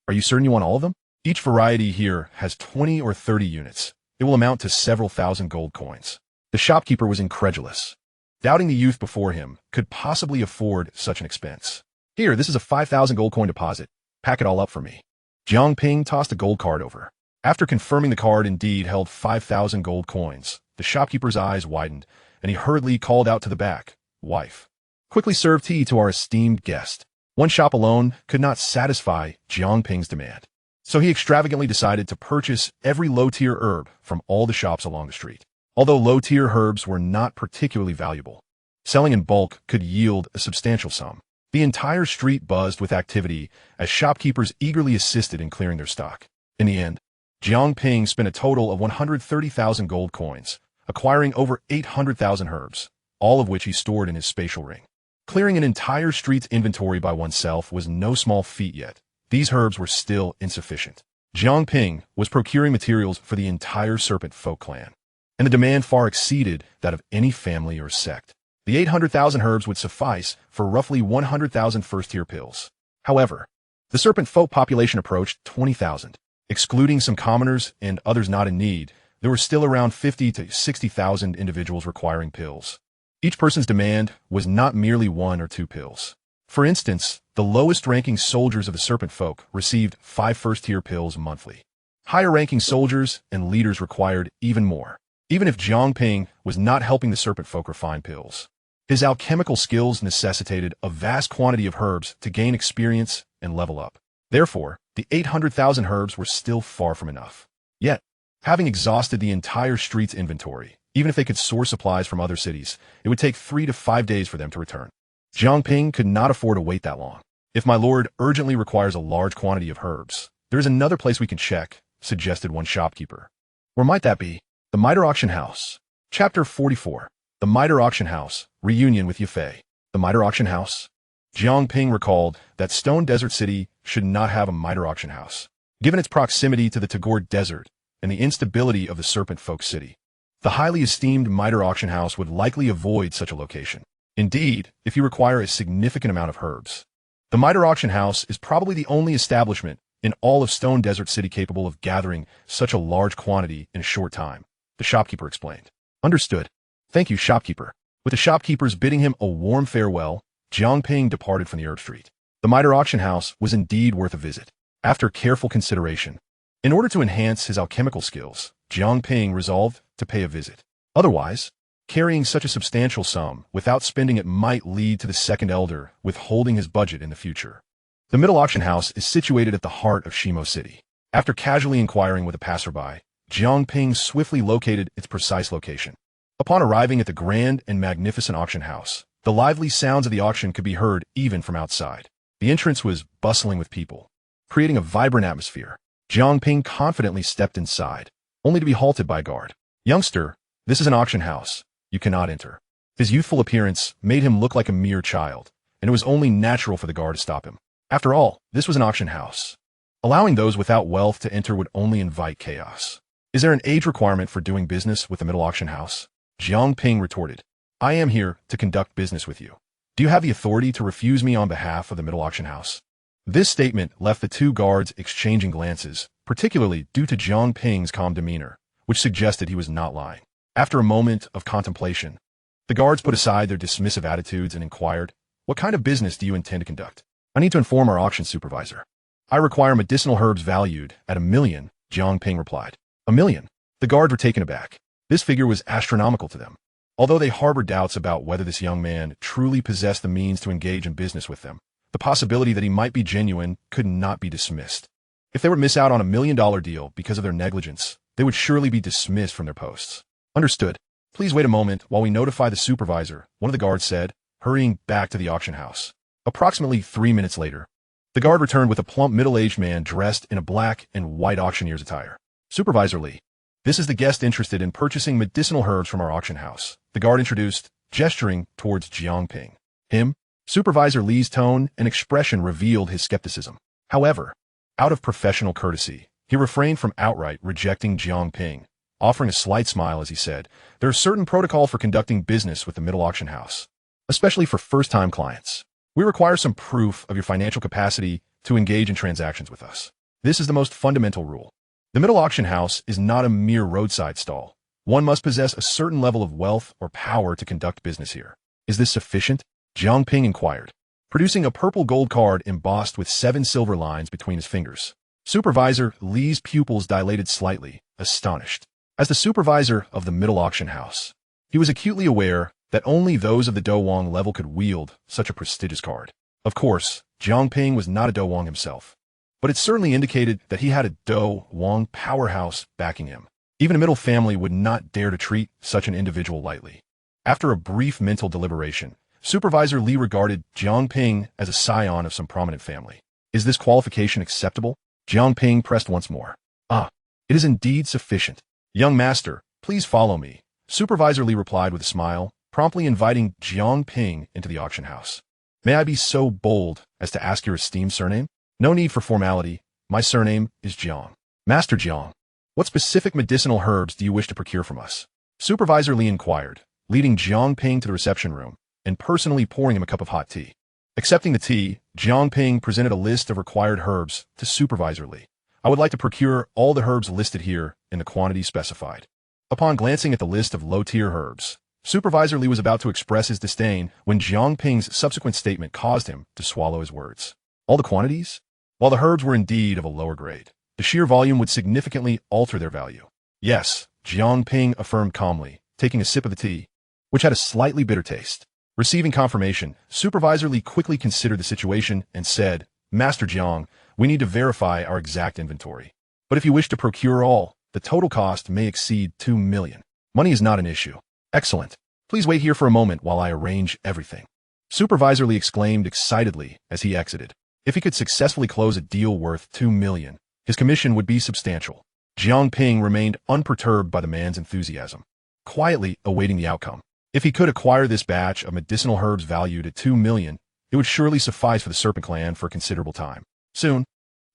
"Are you certain you want all of them? Each variety here has 20 or 30 units. It will amount to several thousand gold coins." The shopkeeper was incredulous, doubting the youth before him could possibly afford such an expense. "Here, this is a 5,000 gold coin deposit. Pack it all up for me." Jiang Ping tossed a gold card over. After confirming the card indeed held 5,000 gold coins, the shopkeeper's eyes widened, and he hurriedly called out to the back, "Wife, quickly serve tea to our esteemed guest." One shop alone could not satisfy Jiang Ping's demand, so he extravagantly decided to purchase every low-tier herb from all the shops along the street. Although low-tier herbs were not particularly valuable, selling in bulk could yield a substantial sum. The entire street buzzed with activity as shopkeepers eagerly assisted in clearing their stock. In the end, Jiang Ping spent a total of 130,000 gold coins, acquiring over 800,000 herbs, all of which he stored in his spatial ring. Clearing an entire street's inventory by oneself was no small feat yet. These herbs were still insufficient. Jiang Ping was procuring materials for the entire Serpent folk clan, and the demand far exceeded that of any family or sect. The 800,000 herbs would suffice for roughly 100,000 first-tier pills. However, the Serpent folk population approached 20,000. Excluding some commoners and others not in need, there were still around 50 to 60,000 individuals requiring pills. Each person's demand was not merely 1 or 2 pills. For instance, the lowest-ranking soldiers of the Serpent folk received 5 first-tier pills monthly. Higher-ranking soldiers and leaders required even more, even if Jiang Ping was not helping the Serpent folk refine pills. His alchemical skills necessitated a vast quantity of herbs to gain experience and level up. Therefore, the 800,000 herbs were still far from enough. Yet, having exhausted the entire street's inventory, even if they could source supplies from other cities, it would take 3 to 5 days for them to return. Jiang Ping could not afford to wait that long. "If my lord urgently requires a large quantity of herbs, there is another place we can check," suggested one shopkeeper. "Where might that be?" The Mitre Auction House. Chapter 44. The Mitre Auction House. Reunion with Yafei. The Mitre Auction House. Jiang Ping recalled that Stone Desert City should not have a Mitre Auction House, given its proximity to the Tagore Desert and the instability of the Serpent Folk City. The highly esteemed Mitre Auction House would likely avoid such a location. Indeed, if you require a significant amount of herbs, the Mitre Auction House is probably the only establishment in all of Stone Desert City capable of gathering such a large quantity in a short time, the shopkeeper explained. "Understood. Thank you, shopkeeper." With the shopkeepers bidding him a warm farewell, Jiang Ping departed from the herb street. The Mitre Auction House was indeed worth a visit. After careful consideration, in order to enhance his alchemical skills, Jiang Ping resolved to pay a visit. Otherwise, Carrying such a substantial sum without spending it might lead to the second elder withholding his budget in the future. The middle auction house is situated at the heart of Shimo City. After casually inquiring with a passerby, Jiang Ping swiftly located its precise location. Upon arriving at the grand and magnificent auction house, the lively sounds of the auction could be heard even from outside. The entrance was bustling with people, creating a vibrant atmosphere. Jiang Ping confidently stepped inside, only to be halted by a guard. "Youngster, this is an auction house. You cannot enter." His youthful appearance made him look like a mere child, and it was only natural for the guard to stop him. After all, this was an auction house. Allowing those without wealth to enter would only invite chaos. "Is there an age requirement for doing business with the middle auction house?" Jiang Ping retorted. "I am here to conduct business with you. Do you have the authority to refuse me on behalf of the middle auction house?" This statement left the two guards exchanging glances, particularly due to Jiang Ping's calm demeanor, which suggested he was not lying. After a moment of contemplation, the guards put aside their dismissive attitudes and inquired, "What kind of business do you intend to conduct?" "I need to inform our auction supervisor. I require medicinal herbs valued at 1,000,000, Jiang Ping replied. 1,000,000? The guards were taken aback. This figure was astronomical to them. Although they harbored doubts about whether this young man truly possessed the means to engage in business with them, the possibility that he might be genuine could not be dismissed. If they would miss out on a $1 million deal because of their negligence, they would surely be dismissed from their posts. "Understood. Please wait a moment while we notify the supervisor," one of the guards said, hurrying back to the auction house. Approximately 3 minutes later, the guard returned with a plump middle-aged man dressed in a black and white auctioneer's attire. "Supervisor Lee, this is the guest interested in purchasing medicinal herbs from our auction house," the guard introduced, gesturing towards Jiang Ping. "Him?" Supervisor Lee's tone and expression revealed his skepticism. However, out of professional courtesy, he refrained from outright rejecting Jiang Ping, offering a slight smile as he said, "There are certain protocols for conducting business with the middle auction house, especially for first-time clients. We require some proof of your financial capacity to engage in transactions with us. This is the most fundamental rule. The middle auction house is not a mere roadside stall. One must possess a certain level of wealth or power to conduct business here." "Is this sufficient?" Jiang Ping inquired, producing a purple gold card embossed with 7 silver lines between his fingers. Supervisor Lee's pupils dilated slightly, astonished. As the supervisor of the middle auction house, he was acutely aware that only those of the Dou Wang level could wield such a prestigious card. Of course, Jiang Ping was not a Dou Wang himself, but it certainly indicated that he had a Dou Wang powerhouse backing him. Even a middle family would not dare to treat such an individual lightly. After a brief mental deliberation, Supervisor Lee regarded Jiang Ping as a scion of some prominent family. "Is this qualification acceptable?" Jiang Ping pressed once more. "Ah, it is indeed sufficient. Young master, please follow me," Supervisor Lee replied with a smile, promptly inviting Jiang Ping into the auction house. "May I be so bold as to ask your esteemed surname?" "No need for formality. My surname is Jiang." "Master Jiang, what specific medicinal herbs do you wish to procure from us?" Supervisor Lee inquired, leading Jiang Ping to the reception room and personally pouring him a cup of hot tea. Accepting the tea, Jiang Ping presented a list of required herbs to Supervisor Lee. "I would like to procure all the herbs listed here in the quantity specified." Upon glancing at the list of low-tier herbs, Supervisor Lee was about to express his disdain when Jiang Ping's subsequent statement caused him to swallow his words. All the quantities? While the herbs were indeed of a lower grade, the sheer volume would significantly alter their value. "Yes," Jiang Ping affirmed calmly, taking a sip of the tea, which had a slightly bitter taste. Receiving confirmation, Supervisor Lee quickly considered the situation and said, "Master Jiang, we need to verify our exact inventory. But if you wish to procure all, the total cost may exceed 2 million. Money is not an issue." "Excellent. Please wait here for a moment while I arrange everything." Supervisor Lee exclaimed excitedly as he exited. If he could successfully close a deal worth 2 million, his commission would be substantial. Jiang Ping remained unperturbed by the man's enthusiasm, quietly awaiting the outcome. If he could acquire this batch of medicinal herbs valued at 2 million, it would surely suffice for the Serpent Clan for a considerable time. Soon,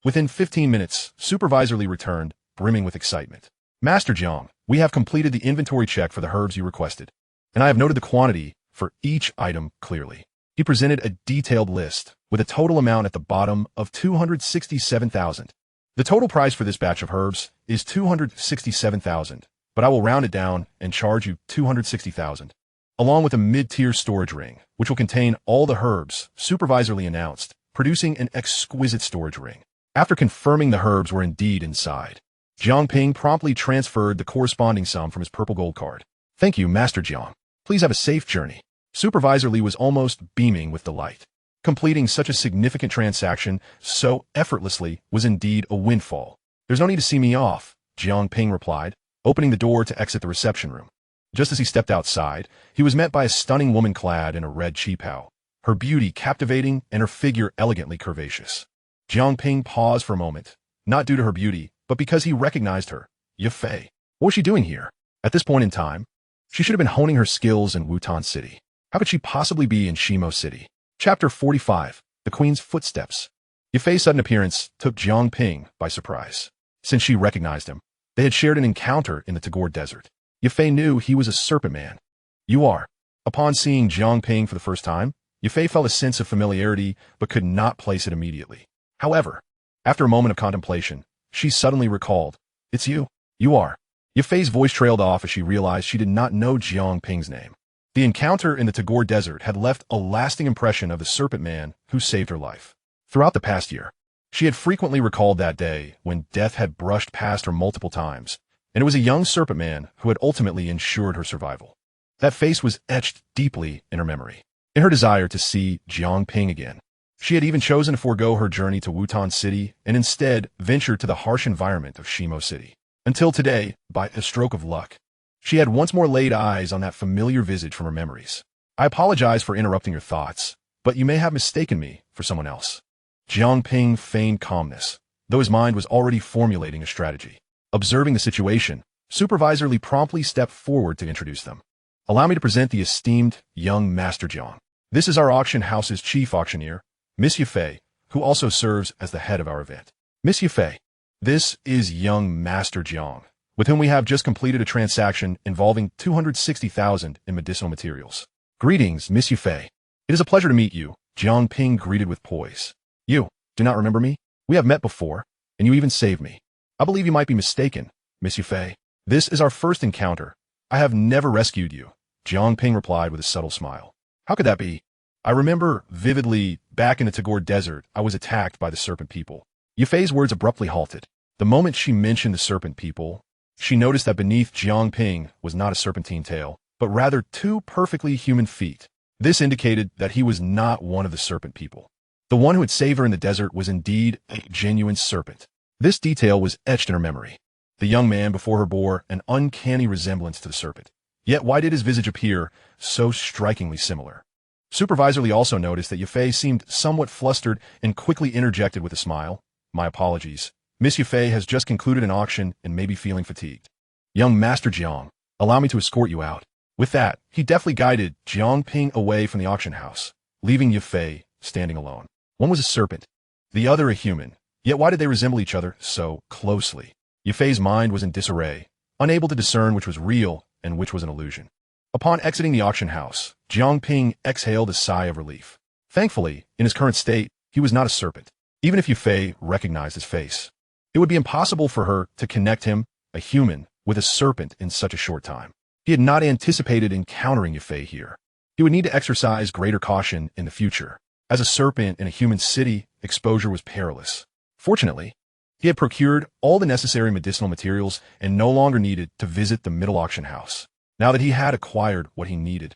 within 15 minutes, Supervisor Lee returned, brimming with excitement. "Master Jiang, we have completed the inventory check for the herbs you requested, and I have noted the quantity for each item clearly." He presented a detailed list with a total amount at the bottom of 267,000. "The total price for this batch of herbs is 267,000, but I will round it down and charge you 260,000. Along with a mid-tier storage ring, which will contain all the herbs," Supervisor Lee announced, producing an exquisite storage ring. After confirming the herbs were indeed inside, Jiang Ping promptly transferred the corresponding sum from his purple gold card. Thank you, Master Jiang. Please have a safe journey. Supervisor Li was almost beaming with delight. Completing such a significant transaction so effortlessly was indeed a windfall. There's no need to see me off, Jiang Ping replied, opening the door to exit the reception room. Just as he stepped outside, he was met by a stunning woman clad in a red qipao, her beauty captivating and her figure elegantly curvaceous. Jiang Ping paused for a moment, not due to her beauty, but because he recognized her. Yafei. What was she doing here? At this point in time, she should have been honing her skills in Wutan City. How could she possibly be in Shimo City? Chapter 45. The Queen's Footsteps. Yafei's sudden appearance took Jiang Ping by surprise. Since she recognized him, they had shared an encounter in the Tagore Desert. Yafei knew he was a Serpent Man. You are. Upon seeing Jiang Ping for the first time, Yafei felt a sense of familiarity but could not place it immediately. However, after a moment of contemplation, she suddenly recalled, It's you. You are. Yafei's voice trailed off as she realized she did not know Jiang Ping's name. The encounter in the Tagore Desert had left a lasting impression of the Serpent Man who saved her life. Throughout the past year, she had frequently recalled that day when death had brushed past her multiple times, and it was a young Serpent Man who had ultimately ensured her survival. That face was etched deeply in her memory. In her desire to see Jiang Ping again, she had even chosen to forego her journey to Wutan City and instead ventured to the harsh environment of Shimo City. Until today, by a stroke of luck, she had once more laid eyes on that familiar visage from her memories. I apologize for interrupting your thoughts, but you may have mistaken me for someone else. Jiang Ping feigned calmness, though his mind was already formulating a strategy. Observing the situation, Supervisor Li promptly stepped forward to introduce them. Allow me to present the esteemed young Master Jiang. This is our auction house's chief auctioneer, Miss Yafei, who also serves as the head of our event. Miss Yafei, this is young Master Jiang, with whom we have just completed a transaction involving 260,000 in medicinal materials. Greetings, Miss Yafei. It is a pleasure to meet you, Jiang Ping greeted with poise. You do not remember me? We have met before, and you even saved me. I believe you might be mistaken, Miss Yafei. This is our first encounter. I have never rescued you, Jiang Ping replied with a subtle smile. How could that be? I remember vividly back in the Tagore Desert, I was attacked by the Serpent People. Yafei's words abruptly halted. The moment she mentioned the Serpent People, she noticed that beneath Jiang Ping was not a serpentine tail, but rather two perfectly human feet. This indicated that he was not one of the Serpent People. The one who had saved her in the desert was indeed a genuine serpent. This detail was etched in her memory. The young man before her bore an uncanny resemblance to the serpent. Yet why did his visage appear so strikingly similar? Supervisor Li also noticed that Yafei seemed somewhat flustered and quickly interjected with a smile. My apologies. Miss Yafei has just concluded an auction and may be feeling fatigued. Young Master Jiang, allow me to escort you out. With that, he deftly guided Jiang Ping away from the auction house, leaving Yafei standing alone. One was a serpent, the other a human. Yet why did they resemble each other so closely? Yafei's mind was in disarray, unable to discern which was real and which was an illusion. Upon exiting the auction house, Jiang Ping exhaled a sigh of relief. Thankfully, in his current state, he was not a serpent. Even if Yafei recognized his face, it would be impossible for her to connect him, a human, with a serpent in such a short time. He had not anticipated encountering Yafei here. He would need to exercise greater caution in the future. As a serpent in a human city, exposure was perilous. Fortunately, he had procured all the necessary medicinal materials and no longer needed to visit the middle auction house. Now that he had acquired what he needed,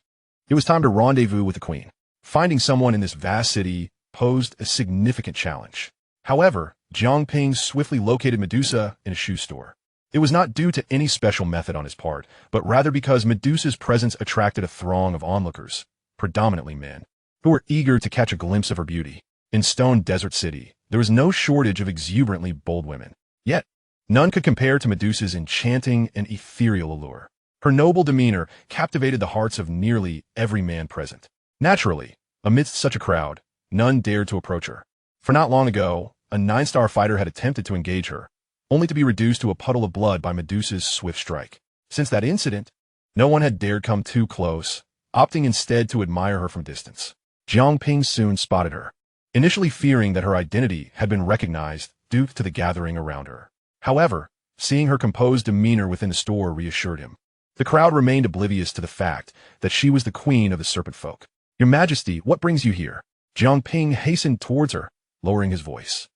it was time to rendezvous with the queen. Finding someone in this vast city posed a significant challenge. However, Jiang Ping swiftly located Medusa in a shoe store. It was not due to any special method on his part, but rather because Medusa's presence attracted a throng of onlookers, predominantly men, who were eager to catch a glimpse of her beauty. In Stone Desert City, there was no shortage of exuberantly bold women. Yet, none could compare to Medusa's enchanting and ethereal allure. Her noble demeanor captivated the hearts of nearly every man present. Naturally, amidst such a crowd, none dared to approach her. For not long ago, a 9-star fighter had attempted to engage her, only to be reduced to a puddle of blood by Medusa's swift strike. Since that incident, no one had dared come too close, opting instead to admire her from distance. Jiang Ping soon spotted her, initially fearing that her identity had been recognized due to the gathering around her. However, seeing her composed demeanor within the store reassured him. The crowd remained oblivious to the fact that she was the queen of the serpent folk. Your Majesty, what brings you here? Jiang Ping hastened towards her, lowering his voice.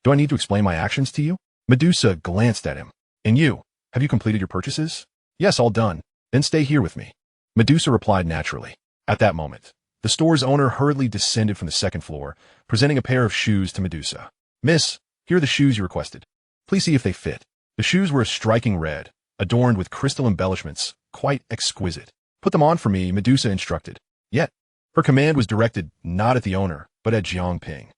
Do I need to explain my actions to you? Medusa glanced at him. And you, have you completed your purchases? Yes, all done. Then stay here with me. Medusa replied naturally. At that moment, the store's owner hurriedly descended from the second floor, presenting a pair of shoes to Medusa. Miss, here are the shoes you requested. Please see if they fit. The shoes were a striking red, adorned with crystal embellishments, quite exquisite. Put them on for me, Medusa instructed. Yet, her command was directed not at the owner, but at Jiang Ping.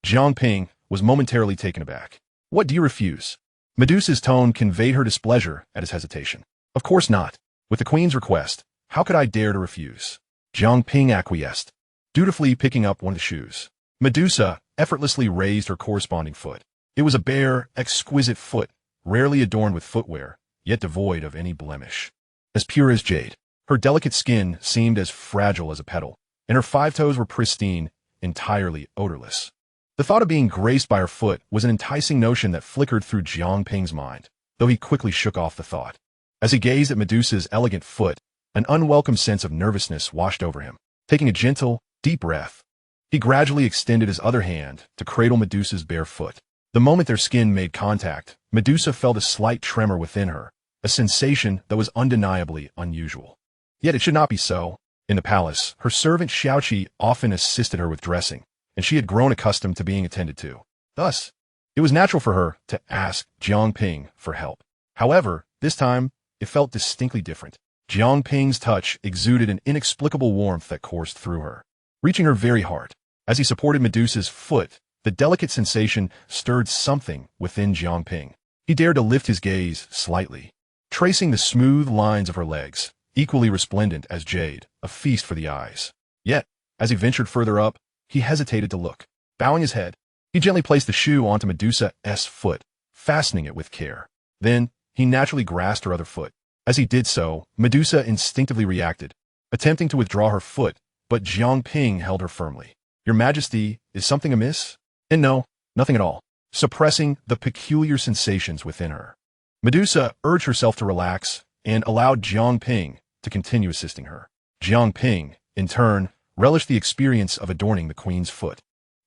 Jiang Ping was momentarily taken aback. What do you refuse? Medusa's tone conveyed her displeasure at his hesitation. Of course not. With the queen's request, how could I dare to refuse? Jiang Ping acquiesced, dutifully picking up one of the shoes. Medusa effortlessly raised her corresponding foot. It was a bare, exquisite foot, rarely adorned with footwear, yet devoid of any blemish. As pure as jade, her delicate skin seemed as fragile as a petal, and her 5 toes were pristine, entirely odorless. The thought of being graced by her foot was an enticing notion that flickered through Jiang Ping's mind, though he quickly shook off the thought. As he gazed at Medusa's elegant foot, an unwelcome sense of nervousness washed over him. Taking a gentle, deep breath, he gradually extended his other hand to cradle Medusa's bare foot. The moment their skin made contact, Medusa felt a slight tremor within her, a sensation that was undeniably unusual. Yet it should not be so. In the palace, her servant Xiaoqi often assisted her with dressing, and she had grown accustomed to being attended to. Thus, it was natural for her to ask Jiang Ping for help. However, this time, it felt distinctly different. Jiang Ping's touch exuded an inexplicable warmth that coursed through her, reaching her very heart. As he supported Medusa's foot, the delicate sensation stirred something within Jiang Ping. He dared to lift his gaze slightly, tracing the smooth lines of her legs, equally resplendent as jade, a feast for the eyes. Yet, as he ventured further up, he hesitated to look. Bowing his head, he gently placed the shoe onto Medusa's foot, fastening it with care. Then, he naturally grasped her other foot. As he did so, Medusa instinctively reacted, attempting to withdraw her foot, but Jiang Ping held her firmly. Your Majesty, is something amiss? And no, nothing at all. Suppressing the peculiar sensations within her, Medusa urged herself to relax and allowed Jiang Ping to continue assisting her. Jiang Ping, in turn, relished the experience of adorning the queen's foot.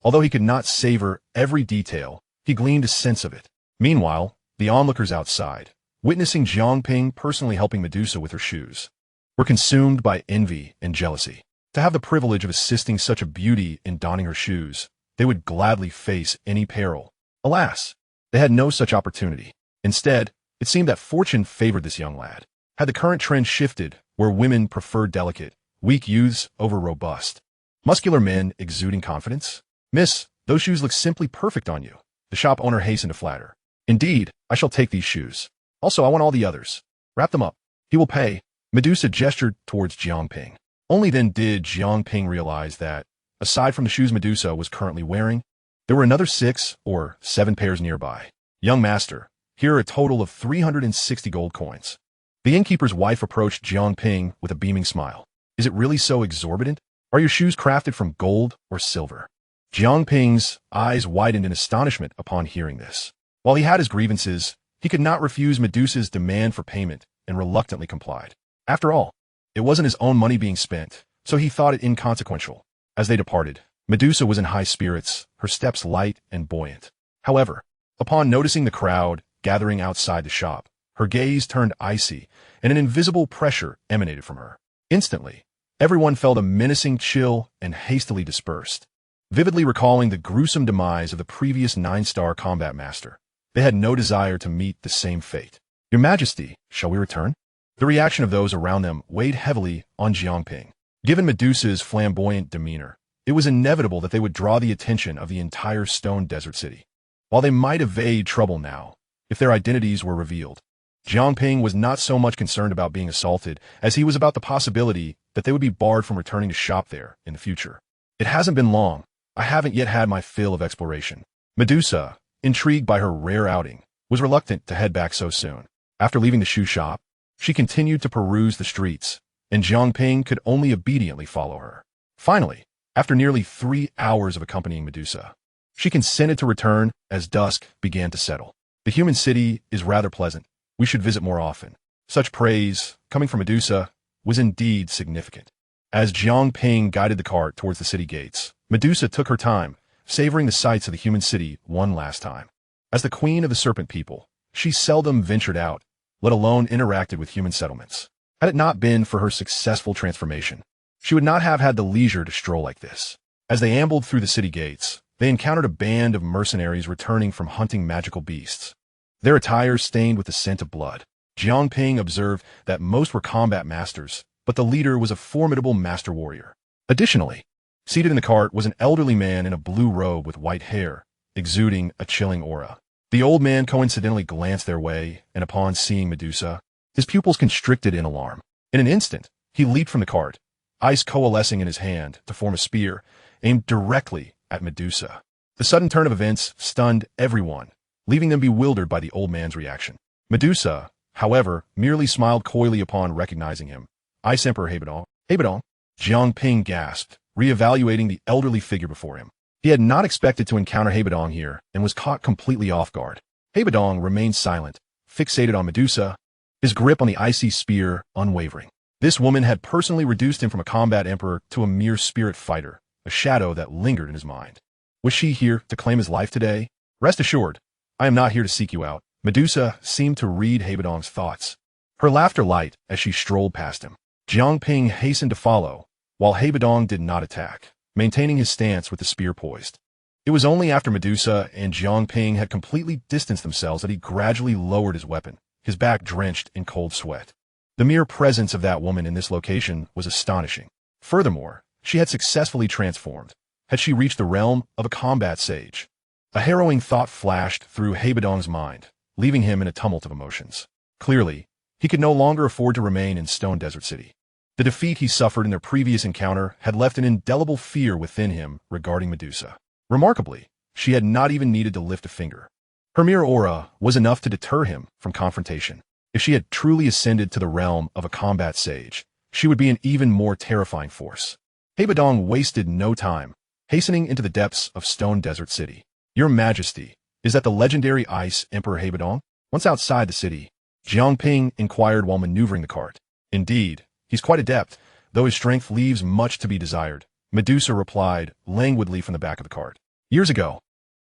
Although he could not savor every detail, he gleaned a sense of it. Meanwhile, the onlookers outside, witnessing Jiang Ping personally helping Medusa with her shoes, were consumed by envy and jealousy. To have the privilege of assisting such a beauty in donning her shoes, they would gladly face any peril. Alas, they had no such opportunity. Instead, it seemed that fortune favored this young lad. Had the current trend shifted, where women preferred delicate, weak youths over robust, muscular men exuding confidence? Miss, those shoes look simply perfect on you, the shop owner hastened to flatter. Indeed, I shall take these shoes. Also, I want all the others. Wrap them up. He will pay. Medusa gestured towards Jiang Ping. Only then did Jiang Ping realize that, aside from the shoes Medusa was currently wearing, there were another 6 or 7 pairs nearby. Young master, here are a total of 360 gold coins. The innkeeper's wife approached Jiang Ping with a beaming smile. Is it really so exorbitant? Are your shoes crafted from gold or silver? Jiang Ping's eyes widened in astonishment upon hearing this. While he had his grievances, he could not refuse Medusa's demand for payment and reluctantly complied. After all, it wasn't his own money being spent, so he thought it inconsequential. As they departed, Medusa was in high spirits, her steps light and buoyant. However, upon noticing the crowd gathering outside the shop, her gaze turned icy, and an invisible pressure emanated from her. Instantly, everyone felt a menacing chill and hastily dispersed. Vividly recalling the gruesome demise of the previous 9-star combat master, they had no desire to meet the same fate. Your Majesty, shall we return? The reaction of those around them weighed heavily on Jiang Ping. Given Medusa's flamboyant demeanor, it was inevitable that they would draw the attention of the entire stone desert city. While they might evade trouble now, if their identities were revealed, Jiang Ping was not so much concerned about being assaulted as he was about the possibility that they would be barred from returning to shop there in the future. It hasn't been long. I haven't yet had my fill of exploration. Medusa, intrigued by her rare outing, was reluctant to head back so soon. After leaving the shoe shop, she continued to peruse the streets, and Jiang Ping could only obediently follow her. Finally, after nearly 3 hours of accompanying Medusa, she consented to return as dusk began to settle. The human city is rather pleasant. We should visit more often. Such praise, coming from Medusa, was indeed significant. As Jiang Ping guided the cart towards the city gates, Medusa took her time, savoring the sights of the human city one last time. As the queen of the serpent people, she seldom ventured out, let alone interacted with human settlements. Had it not been for her successful transformation, she would not have had the leisure to stroll like this. As they ambled through the city gates, they encountered a band of mercenaries returning from hunting magical beasts. Their attire stained with the scent of blood. Jiang Ping observed that most were combat masters, but the leader was a formidable master warrior. Additionally, seated in the cart was an elderly man in a blue robe with white hair, exuding a chilling aura. The old man coincidentally glanced their way, and upon seeing Medusa, his pupils constricted in alarm. In an instant, he leaped from the cart, ice coalescing in his hand to form a spear, aimed directly at Medusa. The sudden turn of events stunned everyone, leaving them bewildered by the old man's reaction. Medusa, however, merely smiled coyly upon recognizing him. Ice Emperor Hebedong. Hebedong? Jiang Ping gasped, reevaluating the elderly figure before him. He had not expected to encounter Hebedong here and was caught completely off guard. Hebedong remained silent, fixated on Medusa, his grip on the icy spear unwavering. This woman had personally reduced him from a combat emperor to a mere spirit fighter, a shadow that lingered in his mind. Was she here to claim his life today? Rest assured, I am not here to seek you out. Medusa seemed to read Hebedong's thoughts. Her laughter light as she strolled past him. Jiang Ping hastened to follow, while Hebedong did not attack, maintaining his stance with the spear poised. It was only after Medusa and Jiang Ping had completely distanced themselves that he gradually lowered his weapon, his back drenched in cold sweat. The mere presence of that woman in this location was astonishing. Furthermore, she had successfully transformed. Had she reached the realm of a combat sage? A harrowing thought flashed through Hebedong's mind, leaving him in a tumult of emotions. Clearly, he could no longer afford to remain in Stone Desert City. The defeat he suffered in their previous encounter had left an indelible fear within him regarding Medusa. Remarkably, she had not even needed to lift a finger. Her mere aura was enough to deter him from confrontation. If she had truly ascended to the realm of a combat sage, she would be an even more terrifying force. Hebedong wasted no time, hastening into the depths of Stone Desert City. Your Majesty, is that the legendary Ice Emperor Hebedong? Once outside the city, Jiang Ping inquired while maneuvering the cart. Indeed, he's quite adept, though his strength leaves much to be desired, Medusa replied languidly from the back of the cart. Years ago,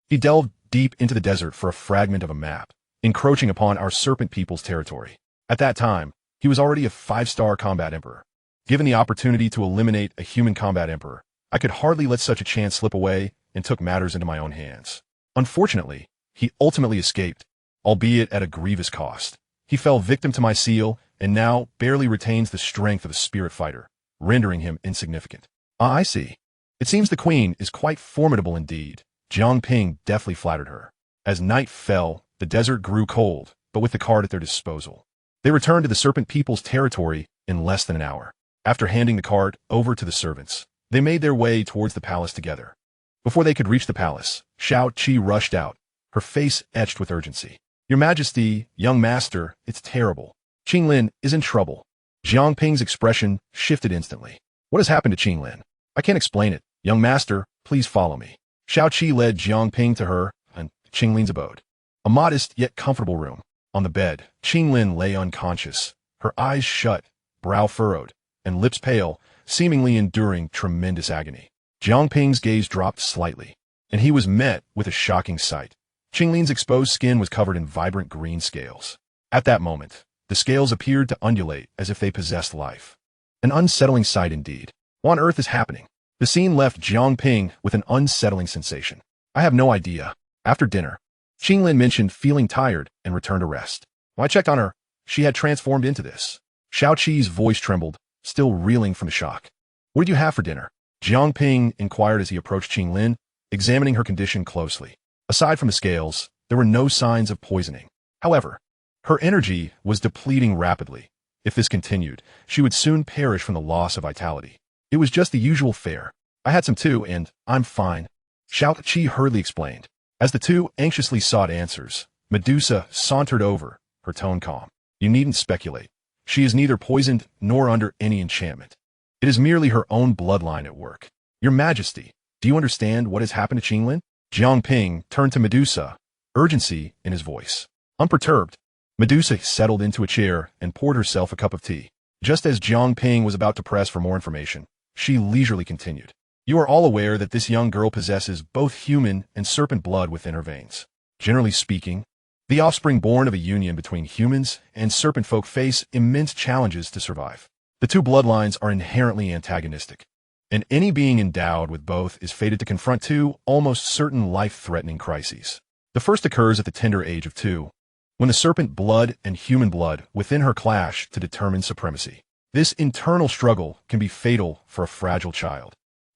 he delved deep into the desert for a fragment of a map, encroaching upon our serpent people's territory. At that time, he was already a 5-star combat emperor. Given the opportunity to eliminate a human combat emperor, I could hardly let such a chance slip away and took matters into my own hands. Unfortunately, he ultimately escaped, albeit at a grievous cost. He fell victim to my seal and now barely retains the strength of a spirit fighter, rendering him insignificant. Ah, I see. It seems the queen is quite formidable indeed. Jiang Ping deftly flattered her. As night fell, the desert grew cold, but with the cart at their disposal. They returned to the serpent people's territory in less than an hour. After handing the cart over to the servants, they made their way towards the palace together. Before they could reach the palace, Shao Qi rushed out, her face etched with urgency. Your Majesty, young master, it's terrible. Qinglin is in trouble. Jiang Ping's expression shifted instantly. What has happened to Qinglin? I can't explain it. Young master, please follow me. Shao Qi led Jiang Ping to her and Qinglin's abode. A modest yet comfortable room. On the bed, Qinglin lay unconscious, her eyes shut, brow furrowed, and lips pale, seemingly enduring tremendous agony. Jiang Ping's gaze dropped slightly, and he was met with a shocking sight. Qinglin's exposed skin was covered in vibrant green scales. At that moment, the scales appeared to undulate as if they possessed life. An unsettling sight indeed. What on earth is happening? The scene left Jiang Ping with an unsettling sensation. I have no idea. After dinner, Qinglin mentioned feeling tired and returned to rest. When I checked on her, she had transformed into this. Shao Qi's voice trembled, still reeling from the shock. What did you have for dinner? Jiang Ping inquired as he approached Qinglin, examining her condition closely. Aside from the scales, there were no signs of poisoning. However, her energy was depleting rapidly. If this continued, she would soon perish from the loss of vitality. It was just the usual fare. I had some too, and I'm fine. Shao Qi hurriedly explained. As the two anxiously sought answers, Medusa sauntered over, her tone calm. You needn't speculate. She is neither poisoned nor under any enchantment. It is merely her own bloodline at work. Your Majesty, do you understand what has happened to Qinglin? Jiang Ping turned to Medusa, urgency in his voice. Unperturbed, Medusa settled into a chair and poured herself a cup of tea. Just as Jiang Ping was about to press for more information, she leisurely continued. You are all aware that this young girl possesses both human and serpent blood within her veins. Generally speaking, The offspring born of a union between humans and serpent folk face immense challenges to survive. The two bloodlines are inherently antagonistic, and any being endowed with both is fated to confront two almost certain life-threatening crises. The first occurs at the tender age of 2, when the serpent blood and human blood within her clash to determine supremacy. This internal struggle can be fatal for a fragile child,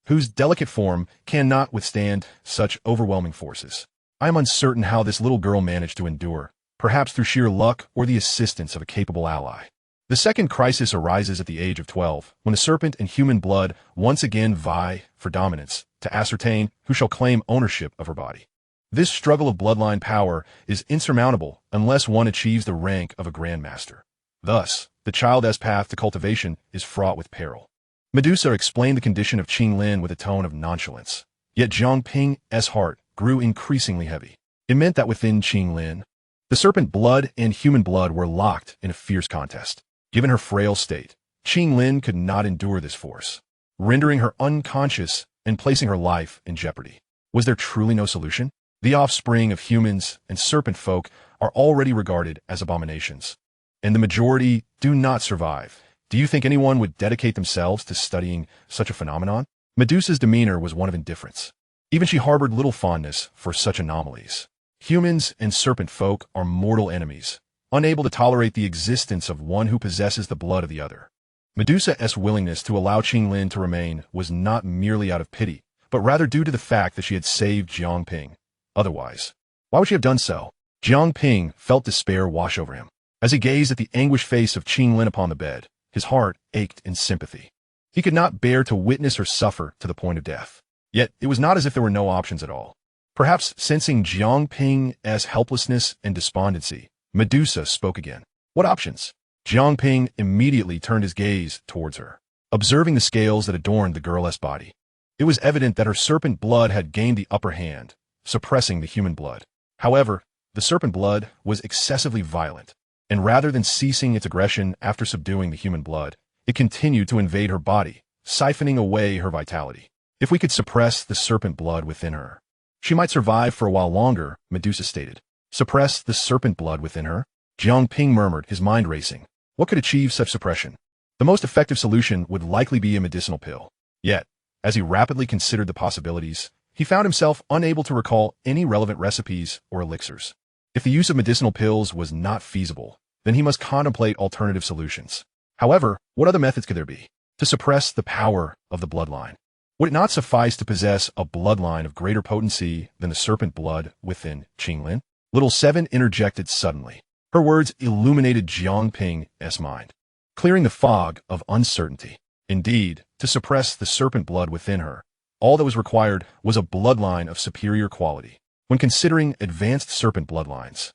whose delicate form cannot withstand such overwhelming forces. I am uncertain how this little girl managed to endure, perhaps through sheer luck or the assistance of a capable ally. The second crisis arises at the age of 12, when the serpent and human blood once again vie for dominance to ascertain who shall claim ownership of her body. This struggle of bloodline power is insurmountable unless one achieves the rank of a grandmaster. Thus, the child's path to cultivation is fraught with peril. Medusa explained the condition of Qinglin with a tone of nonchalance, yet Jiang Ping's heart grew increasingly heavy. It meant that within Qinglin, the serpent blood and human blood were locked in a fierce contest. Given her frail state, Qinglin could not endure this force, rendering her unconscious and placing her life in jeopardy. Was there truly no solution? The offspring of humans and serpent folk are already regarded as abominations, and the majority do not survive. Do you think anyone would dedicate themselves to studying such a phenomenon? Medusa's demeanor was one of indifference. Even she harbored little fondness for such anomalies. Humans and serpent folk are mortal enemies, unable to tolerate the existence of one who possesses the blood of the other. Medusa's willingness to allow Qinglin to remain was not merely out of pity, but rather due to the fact that she had saved Jiang Ping. Otherwise, why would she have done so? Jiang Ping felt despair wash over him. As he gazed at the anguished face of Qinglin upon the bed, his heart ached in sympathy. He could not bear to witness her suffer to the point of death. Yet, it was not as if there were no options at all. Perhaps sensing Jiang Ping's helplessness and despondency, Medusa spoke again. What options? Jiang Ping immediately turned his gaze towards her, observing the scales that adorned the girl's body. It was evident that her serpent blood had gained the upper hand, suppressing the human blood. However, the serpent blood was excessively violent, and rather than ceasing its aggression after subduing the human blood, it continued to invade her body, siphoning away her vitality. If we could suppress the serpent blood within her, she might survive for a while longer, Medusa stated. Suppress the serpent blood within her? Jiang Ping murmured, his mind racing. What could achieve such suppression? The most effective solution would likely be a medicinal pill. Yet, as he rapidly considered the possibilities, he found himself unable to recall any relevant recipes or elixirs. If the use of medicinal pills was not feasible, then he must contemplate alternative solutions. However, what other methods could there be to suppress the power of the bloodline? Would it not suffice to possess a bloodline of greater potency than the serpent blood within Qinglin? Little Seven interjected suddenly. Her words illuminated Jiang Ping's mind, clearing the fog of uncertainty. Indeed, to suppress the serpent blood within her, all that was required was a bloodline of superior quality. When considering advanced serpent bloodlines,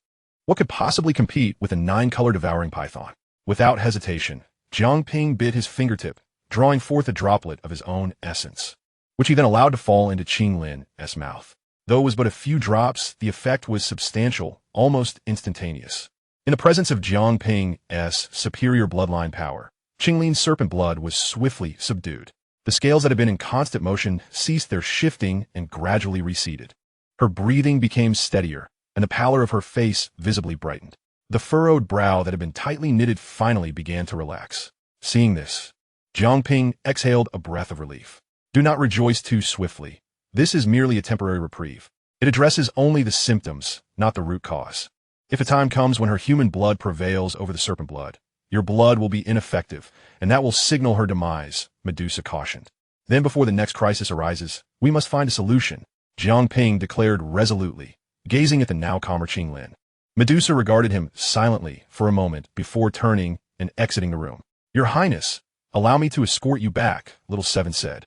what could possibly compete with a Nine-Colored Devouring Python? Without hesitation, Jiang Ping bit his fingertip, drawing forth a droplet of his own essence, which he then allowed to fall into Qinglin's mouth. Though it was but a few drops, the effect was substantial, almost instantaneous. In the presence of Jiang Ping's superior bloodline power, Qinglin's serpent blood was swiftly subdued. The scales that had been in constant motion ceased their shifting and gradually receded. Her breathing became steadier, and the pallor of her face visibly brightened. The furrowed brow that had been tightly knitted finally began to relax. Seeing this, Jiang Ping exhaled a breath of relief. Do not rejoice too swiftly. This is merely a temporary reprieve. It addresses only the symptoms, not the root cause. If a time comes when her human blood prevails over the serpent blood, your blood will be ineffective, and that will signal her demise, Medusa cautioned. Then before the next crisis arises, we must find a solution, Jiang Ping declared resolutely, gazing at the now calmer Qinglin. Medusa regarded him silently for a moment before turning and exiting the room. Your Highness, allow me to escort you back, Little Seven said,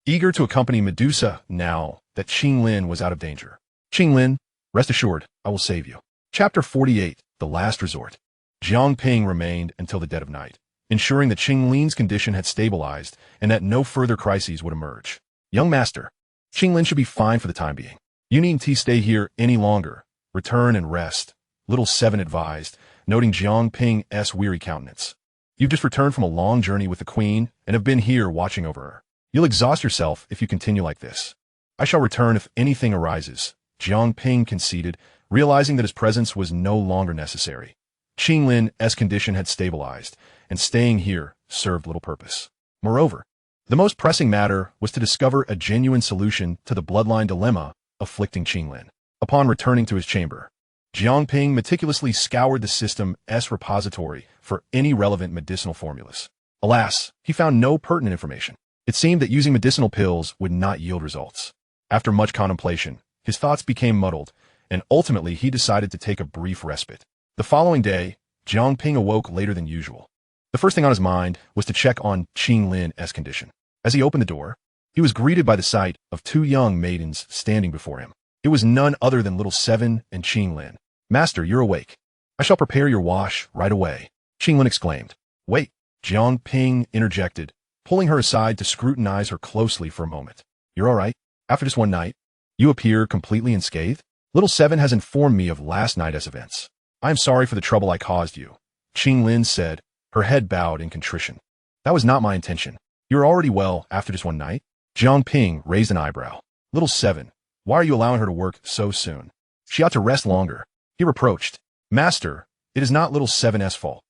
eager to accompany Medusa now that Qinglin was out of danger. Qinglin, rest assured, I will save you. Chapter 48, The Last Resort. Jiang Ping remained until the dead of night, ensuring that Qinglin's condition had stabilized and that no further crises would emerge. Young master, Qinglin should be fine for the time being. You needn't stay here any longer. Return and rest, Little Seven advised, noting Jiang Ping's weary countenance. You've just returned from a long journey with the Queen and have been here watching over her. You'll exhaust yourself if you continue like this. I shall return if anything arises, Jiang Ping conceded, realizing that his presence was no longer necessary. Qinglin's condition had stabilized, and staying here served little purpose. Moreover, the most pressing matter was to discover a genuine solution to the bloodline dilemma afflicting Qinglin. Upon returning to his chamber, Jiang Ping meticulously scoured the system's repository for any relevant medicinal formulas. Alas, he found no pertinent information. It seemed that using medicinal pills would not yield results. After much contemplation, his thoughts became muddled, and ultimately he decided to take a brief respite. The following day, Jiang Ping awoke later than usual. The first thing on his mind was to check on Qinglin's condition. As he opened the door, he was greeted by the sight of two young maidens standing before him. It was none other than little Seven and Qinglin. "Master, you're awake. I shall prepare your wash right away," Qinglin exclaimed. "Wait," Jiang Ping interjected, pulling her aside to scrutinize her closely for a moment. "You're all right? After just one night, you appear completely unscathed? Little Seven has informed me of last night's events. I am sorry for the trouble I caused you," Qinglin said, her head bowed in contrition. "That was not my intention. You're already well after just one night?" Jiang Ping raised an eyebrow. "Little Seven, why are you allowing her to work so soon? She ought to rest longer," he reproached. "Master, it is not little Seven's fault.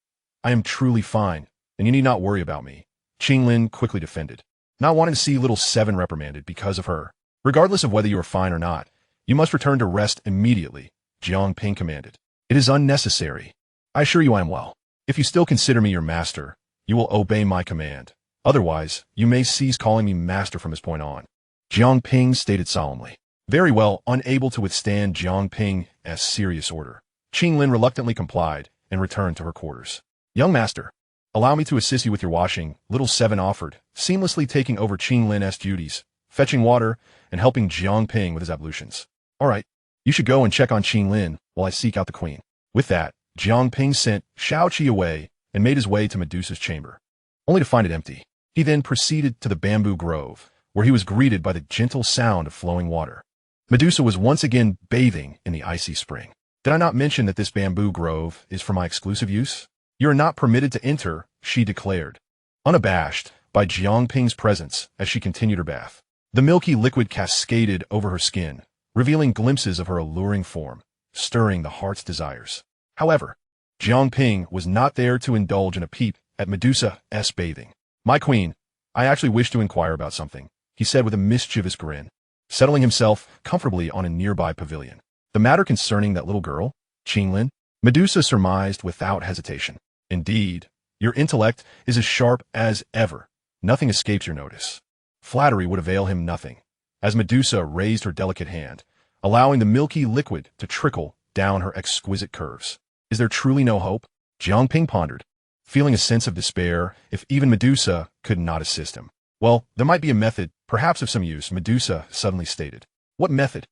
I am truly fine, and you need not worry about me," Qinglin quickly defended, not wanting to see little Seven reprimanded because of her. "Regardless of whether you are fine or not, you must return to rest immediately," Jiang Ping commanded. "It is unnecessary. I assure you I am well. If you still consider me your master, you will obey my command. Otherwise, you may cease calling me master from this point on," Jiang Ping stated solemnly. Very well, unable to withstand Jiang Ping's serious order, Qinglin reluctantly complied and returned to her quarters. "Young master, allow me to assist you with your washing," little Seven offered, seamlessly taking over Qinglin's duties, fetching water, and helping Jiang Ping with his ablutions. "All right, you should go and check on Qinglin while I seek out the queen." With that, Jiang Ping sent Shaoqi away and made his way to Medusa's chamber, only to find it empty. He then proceeded to the bamboo grove, where he was greeted by the gentle sound of flowing water. Medusa was once again bathing in the icy spring. "Did I not mention that this bamboo grove is for my exclusive use? You are not permitted to enter," she declared, unabashed by Jiang Ping's presence as she continued her bath. The milky liquid cascaded over her skin, revealing glimpses of her alluring form, stirring the heart's desires. However, Jiang Ping was not there to indulge in a peep at Medusa's bathing. "My queen, I actually wish to inquire about something," he said with a mischievous grin, settling himself comfortably on a nearby pavilion. "The matter concerning that little girl, Qinglin?" Medusa surmised without hesitation. "Indeed, your intellect is as sharp as ever. Nothing escapes your notice." Flattery would avail him nothing, as Medusa raised her delicate hand, allowing the milky liquid to trickle down her exquisite curves. "Is there truly no hope?" Jiang Ping pondered, feeling a sense of despair if even Medusa could not assist him. "Well, there might be a method, perhaps of some use," Medusa suddenly stated. "What method?"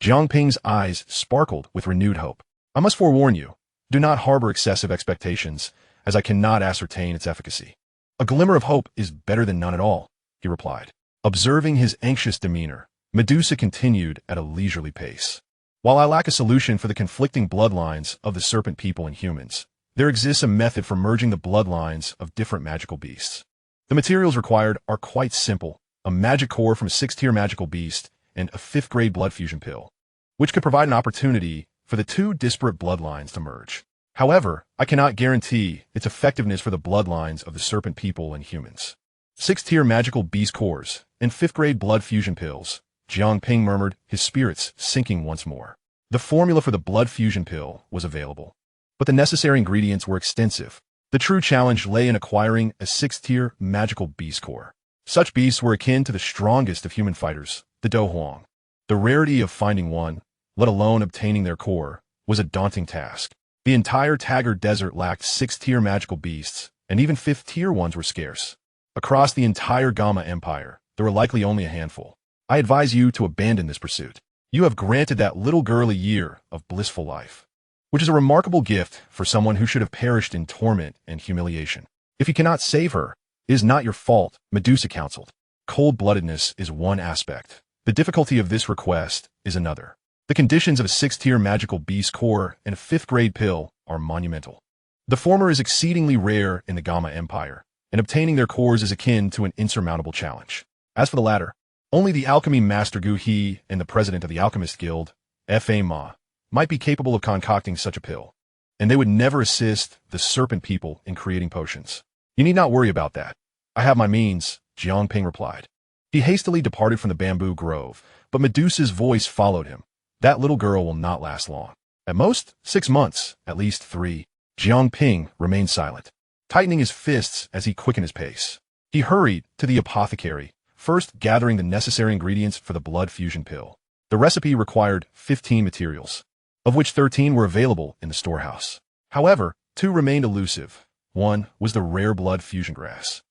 Jiang Ping's eyes sparkled with renewed hope. "I must forewarn you, do not harbor excessive expectations, as I cannot ascertain its efficacy." "A glimmer of hope is better than none at all," he replied. Observing his anxious demeanor, Medusa continued at a leisurely pace. "While I lack a solution for the conflicting bloodlines of the serpent people and humans, there exists a method for merging the bloodlines of different magical beasts. The materials required are quite simple: a magic core from a 6th-tier magical beast and a 5th-grade blood fusion pill, which could provide an opportunity for the two disparate bloodlines to merge. However, I cannot guarantee its effectiveness for the bloodlines of the serpent people and humans." 6th-tier magical beast cores and 5th-grade blood fusion pills, Jiang Ping murmured, his spirits sinking once more. The formula for the blood fusion pill was available, but the necessary ingredients were extensive. The true challenge lay in acquiring a 6th-tier magical beast core. Such beasts were akin to the strongest of human fighters, the Dou Huang. The rarity of finding one, let alone obtaining their core, was a daunting task. The entire Taggart Desert lacked 6th-tier magical beasts, and even 5th-tier ones were scarce. Across the entire Gamma Empire, there were likely only a handful. I advise you to abandon this pursuit. You have granted that little girl a year of blissful life, which is a remarkable gift for someone who should have perished in torment and humiliation. If you cannot save her, it is not your fault," Medusa counseled. "Cold-bloodedness is one aspect. The difficulty of this request is another. The conditions of a 6th-tier magical beast core and a 5th-grade pill are monumental. The former is exceedingly rare in the Gamma Empire, and obtaining their cores is akin to an insurmountable challenge. As for the latter, only the alchemy master Gu He and the president of the Alchemist Guild, Fa Ma, might be capable of concocting such a pill, and they would never assist the Serpent people in creating potions. You need not worry about that. I have my means, Jiang Ping replied. He hastily departed from the bamboo grove, but Medusa's voice followed him. That little girl will not last long. At most, 6 months, at least 3. Jiang Ping remained silent, tightening his fists as he quickened his pace. He hurried to the apothecary, first gathering the necessary ingredients for the blood fusion pill. The recipe required 15 materials, of which 13 were available in the storehouse. However, 2 remained elusive. One was the rare blood fusion grass,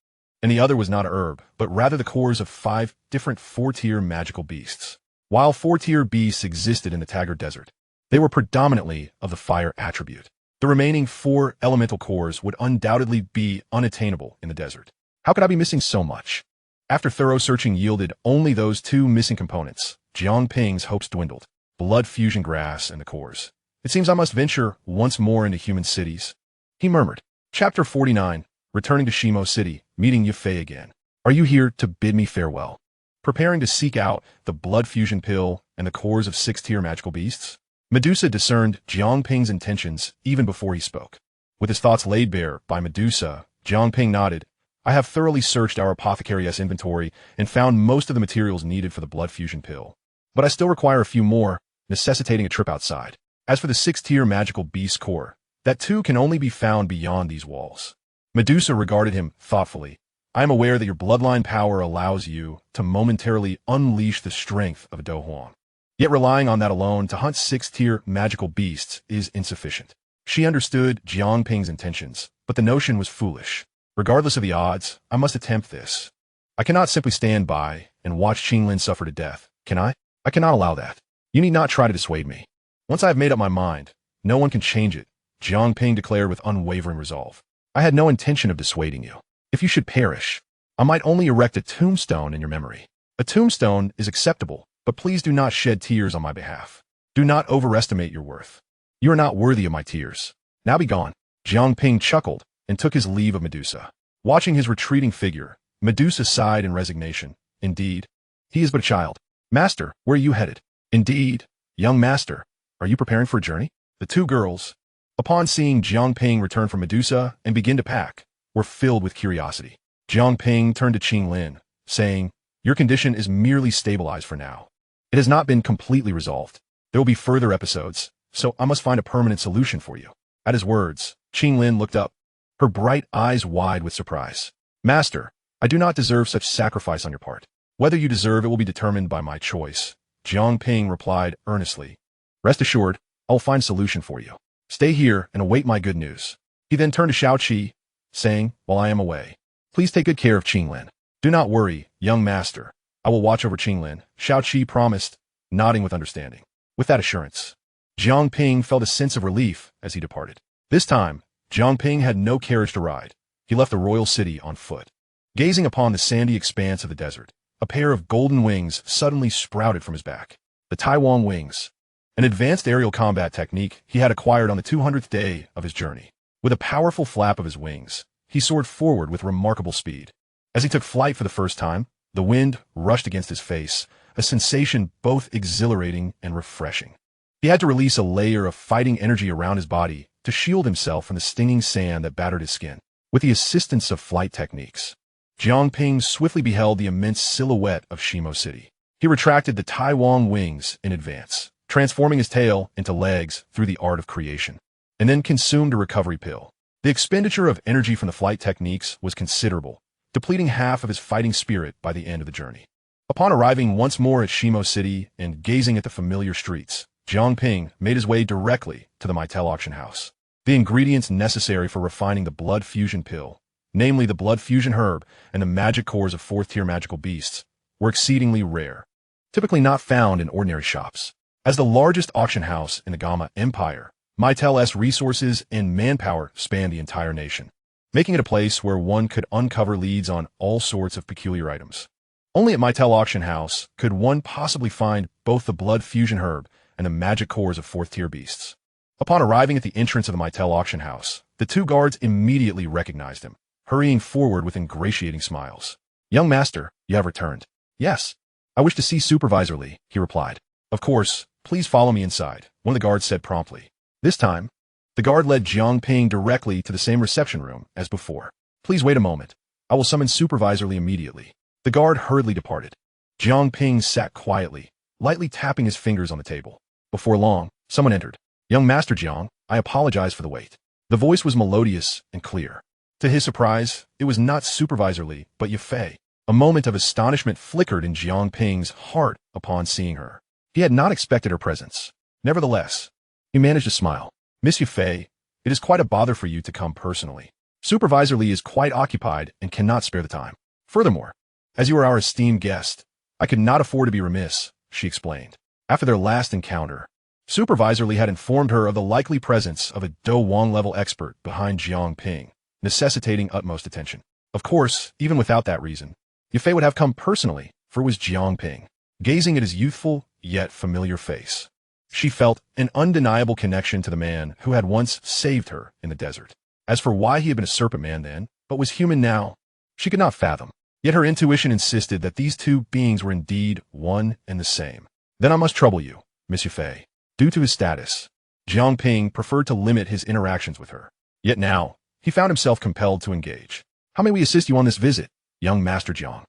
and the other was not a herb, but rather the cores of 5 different 4-tier magical beasts. While 4-tier beasts existed in the Taggart Desert, they were predominantly of the fire attribute. The remaining 4 elemental cores would undoubtedly be unattainable in the desert. How could I be missing so much? After thorough searching yielded only those 2 missing components, Jiang Ping's hopes dwindled. Blood fusion grass and the cores. It seems I must venture once more into human cities, he murmured. Chapter 49, returning to Shimo City, meeting Yafei again. Are you here to bid me farewell? Preparing to seek out the blood fusion pill and the cores of 6-tier magical beasts? Medusa discerned Jiang Ping's intentions even before he spoke. With his thoughts laid bare by Medusa, Jiang Ping nodded. I have thoroughly searched our apothecary's inventory and found most of the materials needed for the blood fusion pill. But I still require a few more, necessitating a trip outside. As for the 6-tier magical beast core, that too can only be found beyond these walls. Medusa regarded him thoughtfully. I am aware that your bloodline power allows you to momentarily unleash the strength of a Dou Huang. Yet relying on that alone to hunt 6-tier magical beasts is insufficient. She understood Jiang Ping's intentions, but the notion was foolish. Regardless of the odds, I must attempt this. I cannot simply stand by and watch Qinglin suffer to death, can I? I cannot allow that. You need not try to dissuade me. Once I have made up my mind, no one can change it, Jiang Ping declared with unwavering resolve. I had no intention of dissuading you. If you should perish, I might only erect a tombstone in your memory. A tombstone is acceptable, but please do not shed tears on my behalf. Do not overestimate your worth. You are not worthy of my tears. Now be gone. Jiang Ping chuckled and took his leave of Medusa. Watching his retreating figure, Medusa sighed in resignation. Indeed, he is but a child. Master, where are you headed? Indeed, young master, are you preparing for a journey? The 2 girls, upon seeing Jiang Ping return from Medusa and begin to pack, were filled with curiosity. Jiang Ping turned to Qinglin, saying, your condition is merely stabilized for now. It has not been completely resolved. There will be further episodes, so I must find a permanent solution for you. At his words, Qinglin looked up, her bright eyes wide with surprise. Master, I do not deserve such sacrifice on your part. Whether you deserve it will be determined by my choice, Jiang Ping replied earnestly. Rest assured, I will find a solution for you. Stay here and await my good news. He then turned to Shao Qi, saying, while I am away, please take good care of Qinglin. Do not worry, young master. I will watch over Qinglin, Shao Qi promised, nodding with understanding. With that assurance, Jiang Ping felt a sense of relief as he departed. This time, Jiang Ping had no carriage to ride. He left the royal city on foot. Gazing upon the sandy expanse of the desert, a pair of golden wings suddenly sprouted from his back. The Taiwan wings, an advanced aerial combat technique he had acquired on the 200th day of his journey. With a powerful flap of his wings, he soared forward with remarkable speed. As he took flight for the first time, the wind rushed against his face, a sensation both exhilarating and refreshing. He had to release a layer of fighting energy around his body to shield himself from the stinging sand that battered his skin. With the assistance of flight techniques, Jiang Ping swiftly beheld the immense silhouette of Shimo City. He retracted the Taiwan wings in advance, transforming his tail into legs through the art of creation, and then consumed a recovery pill. The expenditure of energy from the flight techniques was considerable, depleting half of his fighting spirit by the end of the journey. Upon arriving once more at Shimo City and gazing at the familiar streets, Jiang Ping made his way directly to the Maitel auction house. The ingredients necessary for refining the blood fusion pill, namely the blood fusion herb and the magic cores of 4th-tier magical beasts, were exceedingly rare, typically not found in ordinary shops. As the largest auction house in the Gamma Empire, Maitel's resources and manpower spanned the entire nation, making it a place where one could uncover leads on all sorts of peculiar items. Only at Maitel Auction House could one possibly find both the blood fusion herb and the magic cores of 4th-tier beasts. Upon arriving at the entrance of the Maitel Auction House, the 2 guards immediately recognized him, hurrying forward with ingratiating smiles. Young master, you have returned. Yes. I wish to see Supervisor Li, he replied. Of course, Please follow me inside, one of the guards said promptly. This time, the guard led Jiang Ping directly to the same reception room as before. Please wait a moment. I will summon Supervisor Li immediately. The guard hurriedly departed. Jiang Ping sat quietly, lightly tapping his fingers on the table. Before long, someone entered. Young Master Jiang, I apologize for the wait. The voice was melodious and clear. To his surprise, it was not Supervisor Li, but Yafei. A moment of astonishment flickered in Jiang Ping's heart upon seeing her. He had not expected her presence. Nevertheless, he managed to smile. Miss Yafei, it is quite a bother for you to come personally. Supervisor Li is quite occupied and cannot spare the time. Furthermore, as you are our esteemed guest, I could not afford to be remiss, she explained. After their last encounter, Supervisor Li had informed her of the likely presence of a Dou Wang-level expert behind Jiang Ping, necessitating utmost attention. Of course, even without that reason, Yafei would have come personally, for it was Jiang Ping. Gazing at his youthful, yet familiar face, she felt an undeniable connection to the man who had once saved her in the desert. As for why he had been a serpent man then, but was human now, she could not fathom. Yet her intuition insisted that these two beings were indeed one and the same. Then I must trouble you, Miss Yafei. Due to his status, Jiang Ping preferred to limit his interactions with her. Yet now, he found himself compelled to engage. How may we assist you on this visit, young Master Jiang?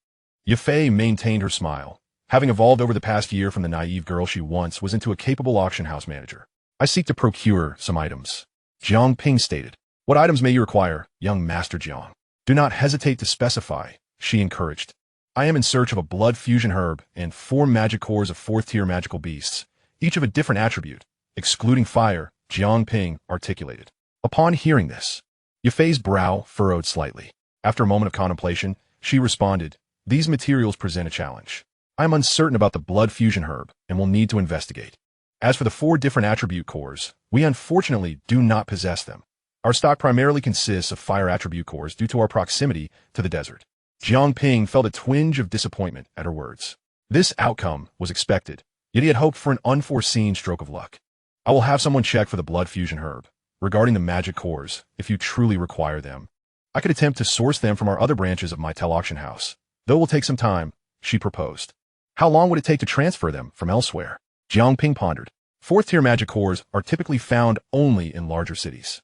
Yafei maintained her smile, having evolved over the past year from the naive girl she once was into a capable auction house manager. I seek to procure some items, Jiang Ping stated. What items may you require, young Master Jiang? Do not hesitate to specify, she encouraged. I am in search of a blood fusion herb and 4 magic cores of 4th-tier magical beasts, each of a different attribute, excluding fire, Jiang Ping articulated. Upon hearing this, Yafei's brow furrowed slightly. After a moment of contemplation, she responded, these materials present a challenge. I am uncertain about the blood fusion herb and will need to investigate. As for the 4 different attribute cores, we unfortunately do not possess them. Our stock primarily consists of fire attribute cores due to our proximity to the desert. Jiang Ping felt a twinge of disappointment at her words. This outcome was expected, yet he had hoped for an unforeseen stroke of luck. I will have someone check for the blood fusion herb. Regarding the magic cores, if you truly require them, I could attempt to source them from our other branches of my auction house, though it will take some time, she proposed. How long would it take to transfer them from elsewhere? Jiang Ping pondered. 4th-tier magic cores are typically found only in larger cities.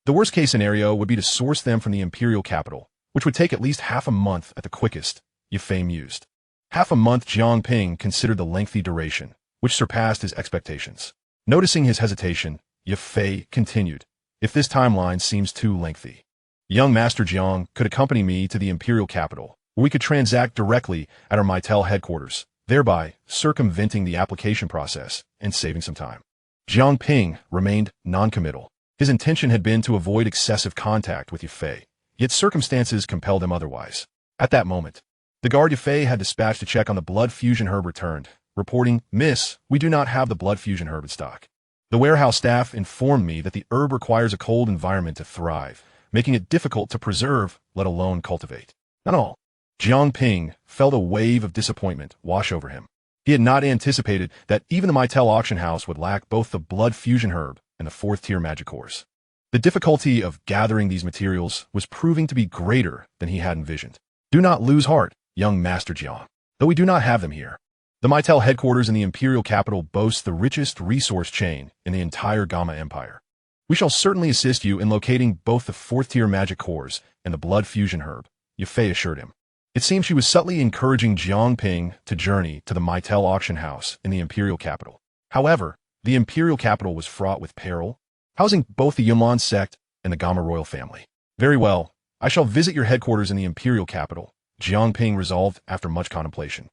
The worst-case scenario would be to source them from the imperial capital, which would take at least half a month at the quickest, Yafei mused. Half a month Jiang Ping considered the lengthy duration, which surpassed his expectations. Noticing his hesitation, Yafei continued, if this timeline seems too lengthy, young Master Jiang could accompany me to the imperial capital, where we could transact directly at our Mitel headquarters, thereby circumventing the application process and saving some time. Jiang Ping remained non-committal. His intention had been to avoid excessive contact with Yafei, yet circumstances compelled him otherwise. At that moment, the guard Yafei had dispatched to check on the blood fusion herb returned, reporting, Miss, we do not have the blood fusion herb in stock. The warehouse staff informed me that the herb requires a cold environment to thrive, making it difficult to preserve, let alone cultivate. Not all. Jiang Ping felt a wave of disappointment wash over him. He had not anticipated that even the Mitel auction house would lack both the blood fusion herb and the 4th-tier magic cores. The difficulty of gathering these materials was proving to be greater than he had envisioned. Do not lose heart, young Master Jiang, though we do not have them here. The Mitel headquarters in the imperial capital boasts the richest resource chain in the entire Gamma Empire. We shall certainly assist you in locating both the 4th-tier magic cores and the blood fusion herb, Yafei assured him. It seemed she was subtly encouraging Jiang Ping to journey to the Mitel auction house in the imperial capital. However, the imperial capital was fraught with peril, housing both the Yunlan sect and the Gamma royal family. Very well, I shall visit your headquarters in the imperial capital, Jiang Ping resolved after much contemplation.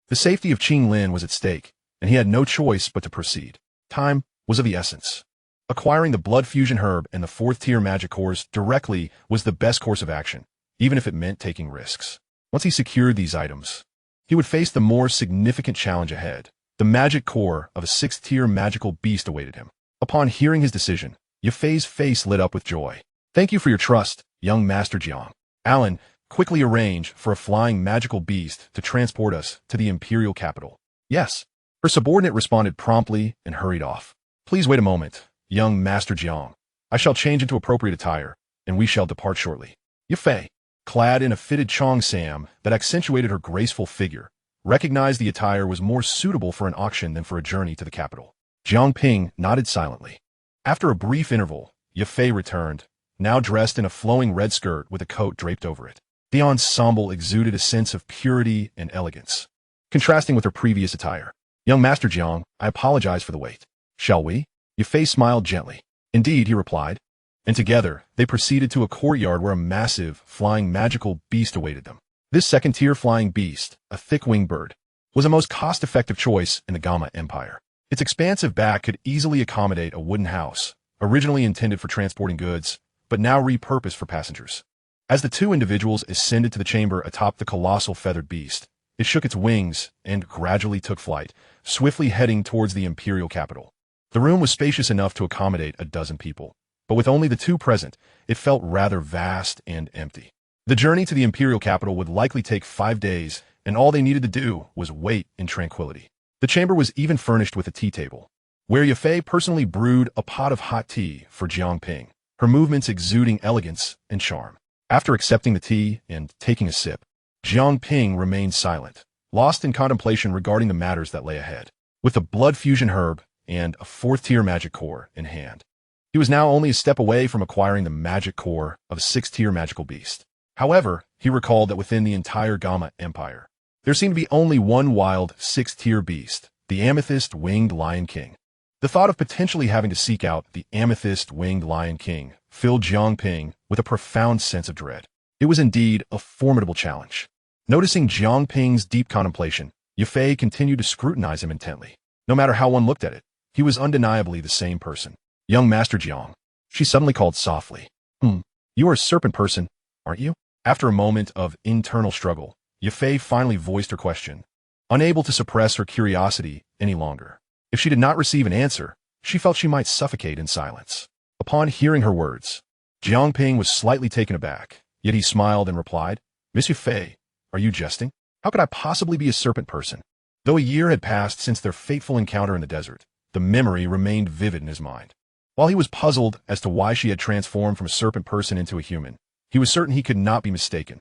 The safety of Qinglin was at stake, and he had no choice but to proceed. Time was of the essence. Acquiring the blood fusion herb and the 4th-tier magic cores directly was the best course of action, even if it meant taking risks. Once he secured these items, he would face the more significant challenge ahead. The magic core of a 6th-tier magical beast awaited him. Upon hearing his decision, Yafei's face lit up with joy. Thank you for your trust, young Master Jiang. Alan, quickly arrange for a flying magical beast to transport us to the imperial capital. Yes. Her subordinate responded promptly and hurried off. Please wait a moment, young Master Jiang. I shall change into appropriate attire, and we shall depart shortly. Yafei, clad in a fitted cheongsam that accentuated her graceful figure, recognized the attire was more suitable for an auction than for a journey to the capital. Jiang Ping nodded silently. After a brief interval, Yafei returned, now dressed in a flowing red skirt with a coat draped over it. The ensemble exuded a sense of purity and elegance, contrasting with her previous attire. "Young Master Jiang, I apologize for the wait. Shall we?" Yafei smiled gently. "Indeed," he replied. And together, they proceeded to a courtyard where a massive, flying magical beast awaited them. This second-tier flying beast, a thick-winged bird, was a most cost-effective choice in the Gamma Empire. Its expansive back could easily accommodate a wooden house, originally intended for transporting goods, but now repurposed for passengers. As the two individuals ascended to the chamber atop the colossal feathered beast, it shook its wings and gradually took flight, swiftly heading towards the imperial capital. The room was spacious enough to accommodate a dozen people, but with only the two present, it felt rather vast and empty. The journey to the imperial capital would likely take 5 days, and all they needed to do was wait in tranquility. The chamber was even furnished with a tea table, where Yafei personally brewed a pot of hot tea for Jiang Ping, her movements exuding elegance and charm. After accepting the tea and taking a sip, Jiang Ping remained silent, lost in contemplation regarding the matters that lay ahead. With a blood fusion herb and a 4th-tier magic core in hand, he was now only a step away from acquiring the magic core of a 6th-tier magical beast. However, he recalled that within the entire Gamma Empire, there seemed to be only one wild 6th-tier beast, the Amethyst-Winged Lion King. The thought of potentially having to seek out the Amethyst-Winged Lion King filled Jiang Ping with a profound sense of dread. It was indeed a formidable challenge. Noticing Jiang Ping's deep contemplation, Yafei continued to scrutinize him intently. No matter how one looked at it, he was undeniably the same person. "Young Master Jiang," she suddenly called softly. You are a serpent person, aren't you?" After a moment of internal struggle, Yafei finally voiced her question, unable to suppress her curiosity any longer. If she did not receive an answer, she felt she might suffocate in silence. Upon hearing her words, Jiang Ping was slightly taken aback, yet he smiled and replied, "Miss Yafei, are you jesting? How could I possibly be a serpent person?" Though a year had passed since their fateful encounter in the desert, the memory remained vivid in his mind. While he was puzzled as to why she had transformed from a serpent person into a human, he was certain he could not be mistaken.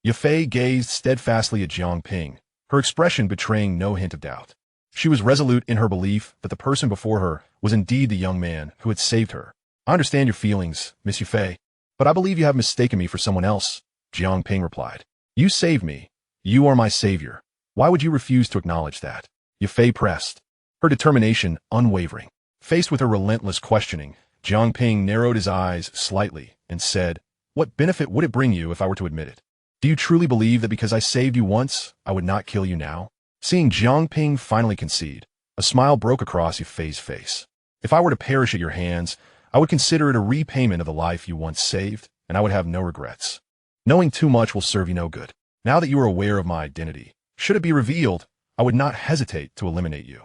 Yafei gazed steadfastly at Jiang Ping, her expression betraying no hint of doubt. She was resolute in her belief that the person before her was indeed the young man who had saved her. "I understand your feelings, Miss Yafei, but I believe you have mistaken me for someone else," Jiang Ping replied. "You saved me. You are my savior. Why would you refuse to acknowledge that?" Yafei pressed, her determination unwavering. Faced with her relentless questioning, Jiang Ping narrowed his eyes slightly and said, "What benefit would it bring you if I were to admit it? Do you truly believe that because I saved you once, I would not kill you now?" Seeing Jiang Ping finally concede, a smile broke across Yafei's face. "If I were to perish at your hands, I would consider it a repayment of the life you once saved, and I would have no regrets. Knowing too much will serve you no good. Now that you are aware of my identity, should it be revealed, I would not hesitate to eliminate you.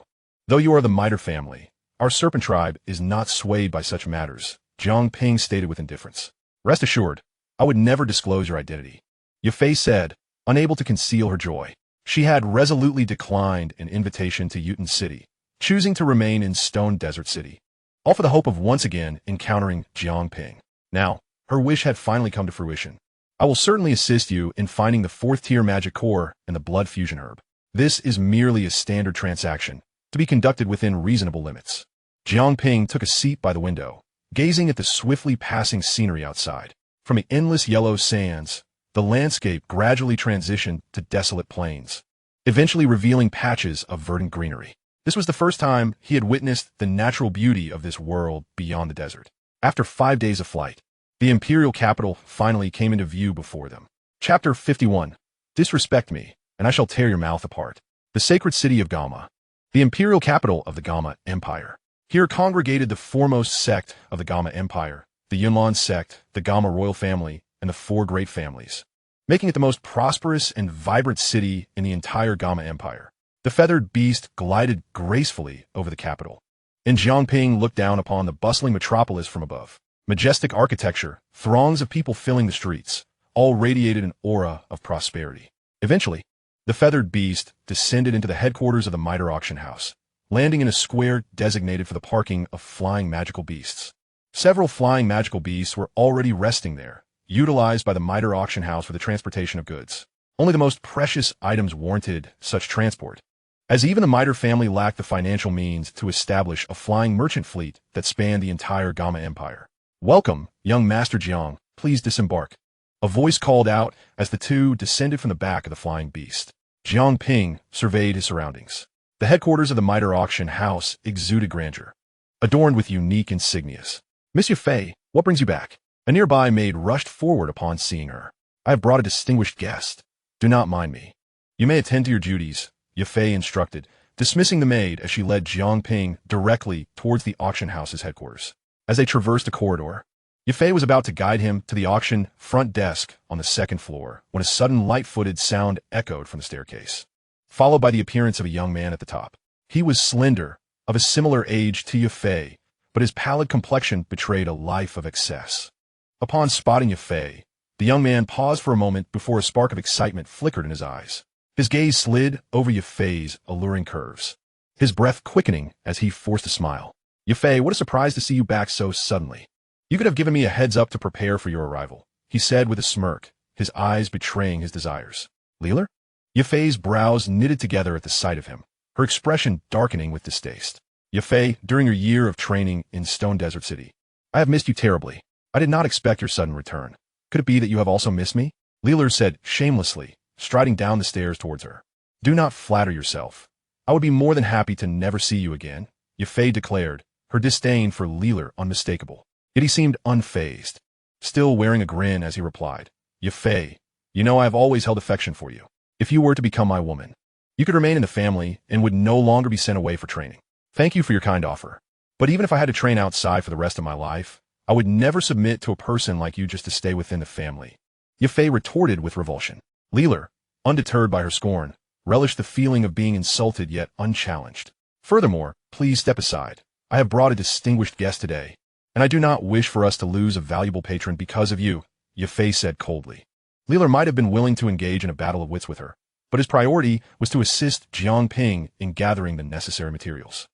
Though you are the Miter family, our serpent tribe is not swayed by such matters," Jiang Ping stated with indifference. "Rest assured, I would never disclose your identity," Yafei said, unable to conceal her joy. She had resolutely declined an invitation to Yuten City, choosing to remain in Stone Desert City, all for the hope of once again encountering Jiang Ping. Now, her wish had finally come to fruition. "I will certainly assist you in finding the 4th-tier magic core and the blood fusion herb. This is merely a standard transaction, to be conducted within reasonable limits." Jiang Ping took a seat by the window, gazing at the swiftly passing scenery outside. From the endless yellow sands, the landscape gradually transitioned to desolate plains, eventually revealing patches of verdant greenery. This was the first time he had witnessed the natural beauty of this world beyond the desert. After 5 days of flight, the imperial capital finally came into view before them. Chapter 51. Disrespect me, and I shall tear your mouth apart. The sacred city of Gamma, the imperial capital of the Gamma Empire. Here congregated the foremost sect of the Gamma Empire, the Yunlan sect, the Gamma royal family, and the 4 great families, making it the most prosperous and vibrant city in the entire Gamma Empire. The feathered beast glided gracefully over the capital, and Jiang Ping looked down upon the bustling metropolis from above. Majestic architecture, throngs of people filling the streets, all radiated an aura of prosperity. Eventually, the feathered beast descended into the headquarters of the Miter auction house, landing in a square designated for the parking of flying magical beasts. Several flying magical beasts were already resting there, utilized by the Miter auction house for the transportation of goods. Only the most precious items warranted such transport, as even the Mitre family lacked the financial means to establish a flying merchant fleet that spanned the entire Gamma Empire. "Welcome, young Master Jiang, please disembark," a voice called out as the two descended from the back of the flying beast. Jiang Ping surveyed his surroundings. The headquarters of the Mitre auction house exuded grandeur, adorned with unique insignias. "Miss Yafei, what brings you back?" A nearby maid rushed forward upon seeing her. "I have brought a distinguished guest. Do not mind me. You may attend to your duties," Yafei instructed, dismissing the maid as she led Jiang Ping directly towards the auction house's headquarters. As they traversed a corridor, Yafei was about to guide him to the auction front desk on the second floor when a sudden light-footed sound echoed from the staircase, followed by the appearance of a young man at the top. He was slender, of a similar age to Yafei, but his pallid complexion betrayed a life of excess. Upon spotting Yafei, the young man paused for a moment before a spark of excitement flickered in his eyes. His gaze slid over Yafei's alluring curves, his breath quickening as he forced a smile. "Yafei, what a surprise to see you back so suddenly. You could have given me a heads up to prepare for your arrival," he said with a smirk, his eyes betraying his desires. "Leeler?" Yafei's brows knitted together at the sight of him, her expression darkening with distaste. "Yafei, during your year of training in Stone Desert City, I have missed you terribly. I did not expect your sudden return. Could it be that you have also missed me?" Leeler said shamelessly, striding down the stairs towards her. "Do not flatter yourself. I would be more than happy to never see you again," Yafei declared, her disdain for Leeler unmistakable. Yet he seemed unfazed, still wearing a grin as he replied, "Yafei, you know I have always held affection for you. If you were to become my woman, you could remain in the family and would no longer be sent away for training. Thank you for your kind offer. But even if I had to train outside for the rest of my life, I would never submit to a person like you just to stay within the family," Yafei retorted with revulsion. Leeler, undeterred by her scorn, relished the feeling of being insulted yet unchallenged. "Furthermore, please step aside. I have brought a distinguished guest today, and I do not wish for us to lose a valuable patron because of you," Yafei said coldly. Leeler might have been willing to engage in a battle of wits with her, but his priority was to assist Jiang Ping in gathering the necessary materials.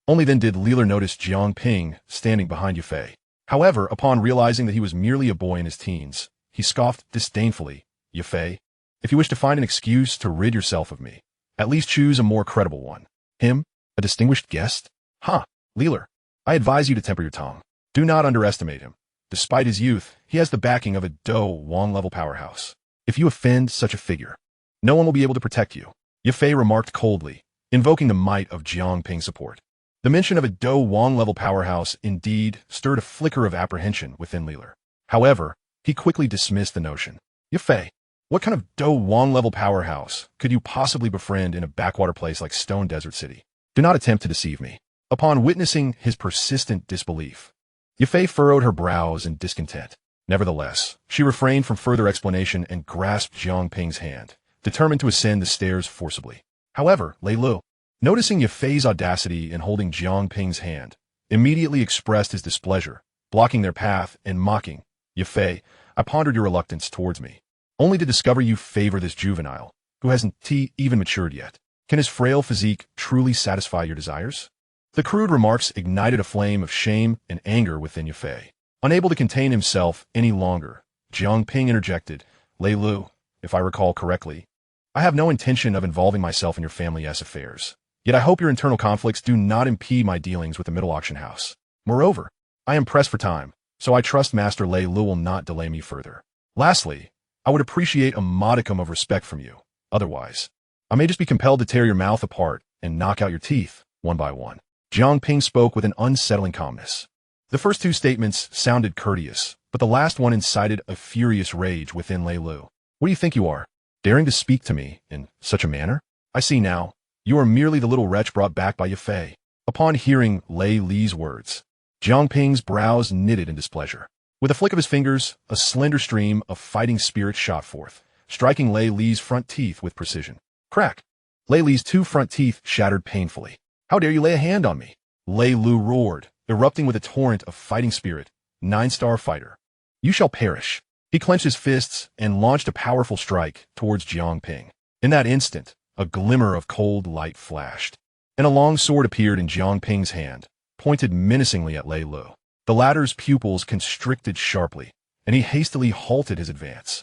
Only then did Leeler notice Jiang Ping standing behind Yafei. However, upon realizing that he was merely a boy in his teens, he scoffed disdainfully. "Yafei, if you wish to find an excuse to rid yourself of me, at least choose a more credible one." "Him? A distinguished guest? Ha! Leeler, I advise you to temper your tongue. Do not underestimate him. Despite his youth, he has the backing of a Dou Wang-level powerhouse. If you offend such a figure, no one will be able to protect you," Yafei remarked coldly, invoking the might of Jiang Ping's support. The mention of a Dou Wang-level powerhouse indeed stirred a flicker of apprehension within Leeler. However, he quickly dismissed the notion. "Yafei, what kind of Dou Wang-level powerhouse could you possibly befriend in a backwater place like Stone Desert City? Do not attempt to deceive me." Upon witnessing his persistent disbelief, Yafei furrowed her brows in discontent. Nevertheless, she refrained from further explanation and grasped Jiang Ping's hand, determined to ascend the stairs forcibly. However, Lei Lu, noticing Yafei's audacity in holding Jiang Ping's hand, immediately expressed his displeasure, blocking their path and mocking, "Yafei, I pondered your reluctance towards me, only to discover you favor this juvenile, who hasn't even matured yet. Can his frail physique truly satisfy your desires?" The crude remarks ignited a flame of shame and anger within Yafei. Unable to contain himself any longer, Jiang Ping interjected, "Lei Lu, if I recall correctly, I have no intention of involving myself in your family's affairs. Yet I hope your internal conflicts do not impede my dealings with the middle auction house. Moreover, I am pressed for time, so I trust Master Lei Lu will not delay me further. Lastly, I would appreciate a modicum of respect from you. Otherwise, I may just be compelled to tear your mouth apart and knock out your teeth, one by one." Jiang Ping spoke with an unsettling calmness. The first two statements sounded courteous, but the last one incited a furious rage within Lei Lu. "What do you think you are, daring to speak to me in such a manner? I see now, you are merely the little wretch brought back by Yafei." Upon hearing Lei Li's words, Jiang Ping's brows knitted in displeasure. With a flick of his fingers, a slender stream of fighting spirit shot forth, striking Lei Li's front teeth with precision. Crack! Lei Li's two front teeth shattered painfully. "How dare you lay a hand on me?" Lei Lu roared, erupting with a torrent of fighting spirit. "Nine-star fighter. You shall perish." He clenched his fists and launched a powerful strike towards Jiang Ping. In that instant, a glimmer of cold light flashed, and a long sword appeared in Jiang Ping's hand, pointed menacingly at Lei Lu. The latter's pupils constricted sharply, and he hastily halted his advance,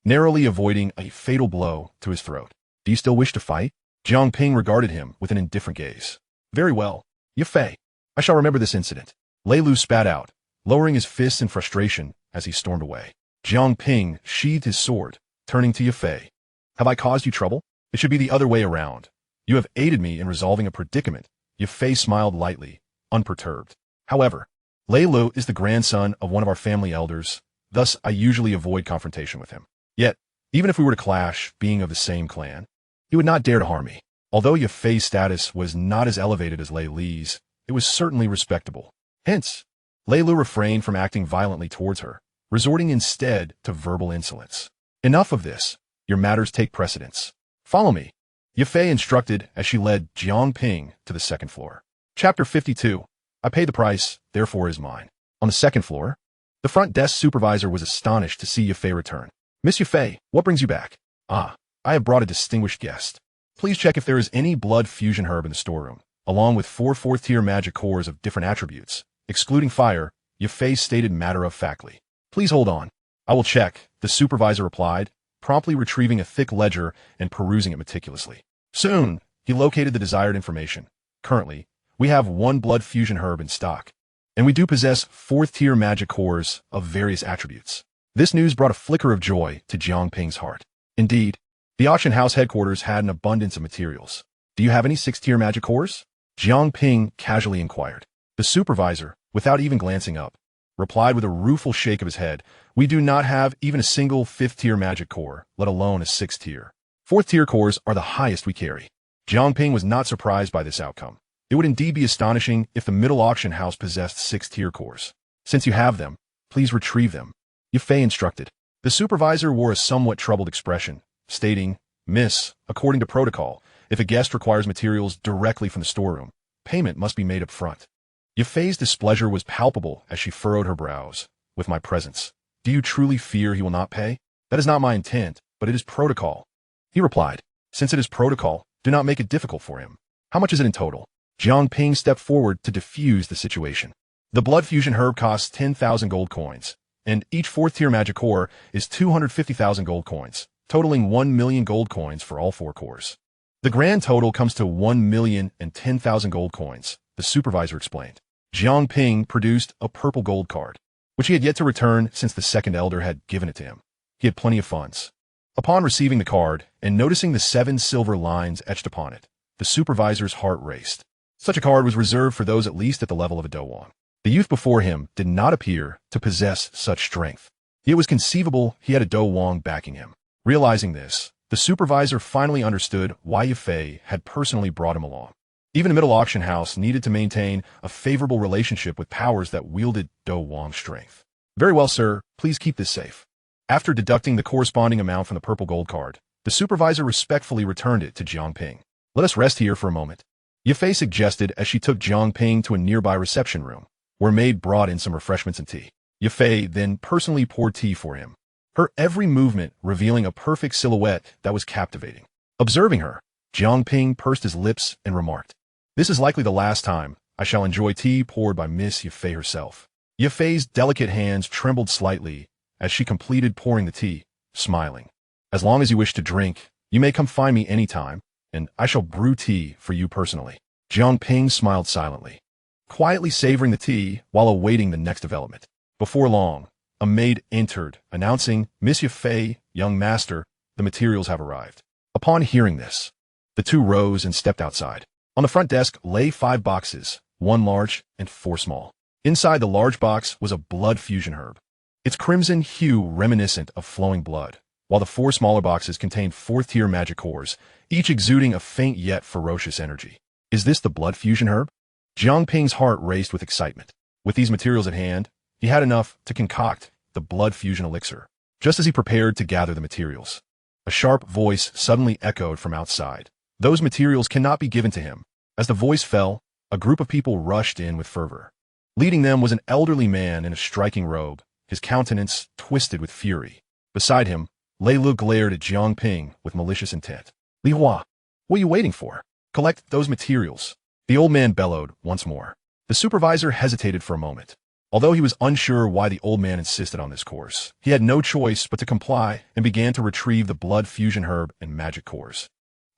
narrowly avoiding a fatal blow to his throat. "Do you still wish to fight?" Jiang Ping regarded him with an indifferent gaze. Very well, Ye Fei. I shall remember this incident. Lei Lu spat out, lowering his fists in frustration as he stormed away. Jiang Ping sheathed his sword, turning to Ye Fei. Have I caused you trouble? It should be the other way around. You have aided me in resolving a predicament. Ye Fei smiled lightly, unperturbed. However, Lei Lu is the grandson of one of our family elders, thus I usually avoid confrontation with him. Yet, even if we were to clash, being of the same clan, he would not dare to harm me. Although Ye Fei's status was not as elevated as Lei Li's, it was certainly respectable. Hence, Lei Lu refrained from acting violently towards her, resorting instead to verbal insolence. Enough of this. Your matters take precedence. Follow me. Ye Fei instructed as she led Jiang Ping to the second floor. Chapter 52. I pay the price, therefore is mine. On the second floor, the front desk supervisor was astonished to see Ye Fei return. Miss Ye Fei, what brings you back? Ah, I have brought a distinguished guest. Please check if there is any blood fusion herb in the storeroom, along with 4 fourth-tier magic cores of different attributes, excluding fire, Ye Fei stated matter-of-factly. Please hold on. I will check, the supervisor replied, promptly retrieving a thick ledger and perusing it meticulously. Soon, he located the desired information. Currently, we have 1 blood fusion herb in stock, and we do possess 4th-tier magic cores of various attributes. This news brought a flicker of joy to Jiang Ping's heart. Indeed, the auction house headquarters had an abundance of materials. Do you have any 6th-tier magic cores? Jiang Ping casually inquired. The supervisor, without even glancing up, replied with a rueful shake of his head, we do not have even a single 5th-tier magic core, let alone a 6th-tier. 4th-tier cores are the highest we carry. Jiang Ping was not surprised by this outcome. It would indeed be astonishing if the middle auction house possessed 6th-tier cores. Since you have them, please retrieve them. Ye Fei instructed. The supervisor wore a somewhat troubled expression, stating, Miss, according to protocol, if a guest requires materials directly from the storeroom, payment must be made up front. Ye Fei's displeasure was palpable as she furrowed her brows. With my presence, do you truly fear he will not pay? That is not my intent, but it is protocol. He replied, since it is protocol, do not make it difficult for him. How much is it in total? Jiang Ping stepped forward to diffuse the situation. The blood fusion herb costs 10,000 gold coins, and each 4th-tier magic core is 250,000 gold coins, totaling 1 million gold coins for all 4 cores. The grand total comes to 1,010,000 gold coins, the supervisor explained. Jiang Ping produced a purple gold card, which he had yet to return since the second elder had given it to him. He had plenty of funds. Upon receiving the card and noticing the 7 silver lines etched upon it, the supervisor's heart raced. Such a card was reserved for those at least at the level of a Dou. The youth before him did not appear to possess such strength. It was conceivable he had a Dou backing him. Realizing this, the supervisor finally understood why Ye Fei had personally brought him along. Even a middle auction house needed to maintain a favorable relationship with powers that wielded Dou strength. Very well, sir, please keep this safe. After deducting the corresponding amount from the purple gold card, the supervisor respectfully returned it to Jiang Ping. Let us rest here for a moment, Ye Fei suggested as she took Jiang Ping to a nearby reception room, where a maid brought in some refreshments and tea. Ye Fei then personally poured tea for him, her every movement revealing a perfect silhouette that was captivating. Observing her, Jiang Ping pursed his lips and remarked, this is likely the last time I shall enjoy tea poured by Miss Ye Fei herself. Ye Fei's delicate hands trembled slightly as she completed pouring the tea, smiling. As long as you wish to drink, you may come find me any time, and I shall brew tea for you personally. Jiang Ping smiled silently, quietly savoring the tea while awaiting the next development. Before long, a maid entered, announcing, Miss Ye Fei, young master, the materials have arrived. Upon hearing this, the two rose and stepped outside. On the front desk lay 5 boxes, 1 large and 4 small. Inside the large box was a blood fusion herb, its crimson hue reminiscent of flowing blood, while the 4 smaller boxes contained 4th-tier magic cores, each exuding a faint yet ferocious energy. Is this the blood fusion herb? Jiang Ping's heart raced with excitement. With these materials at hand, he had enough to concoct the blood fusion elixir. Just as he prepared to gather the materials, a sharp voice suddenly echoed from outside. Those materials cannot be given to him. As the voice fell, a group of people rushed in with fervor. Leading them was an elderly man in a striking robe, his countenance twisted with fury. Beside him, Lei Lu glared at Jiang Ping with malicious intent. Li Hua, what are you waiting for? Collect those materials. The old man bellowed once more. The supervisor hesitated for a moment. Although he was unsure why the old man insisted on this course, he had no choice but to comply and began to retrieve the blood fusion herb and magic cores.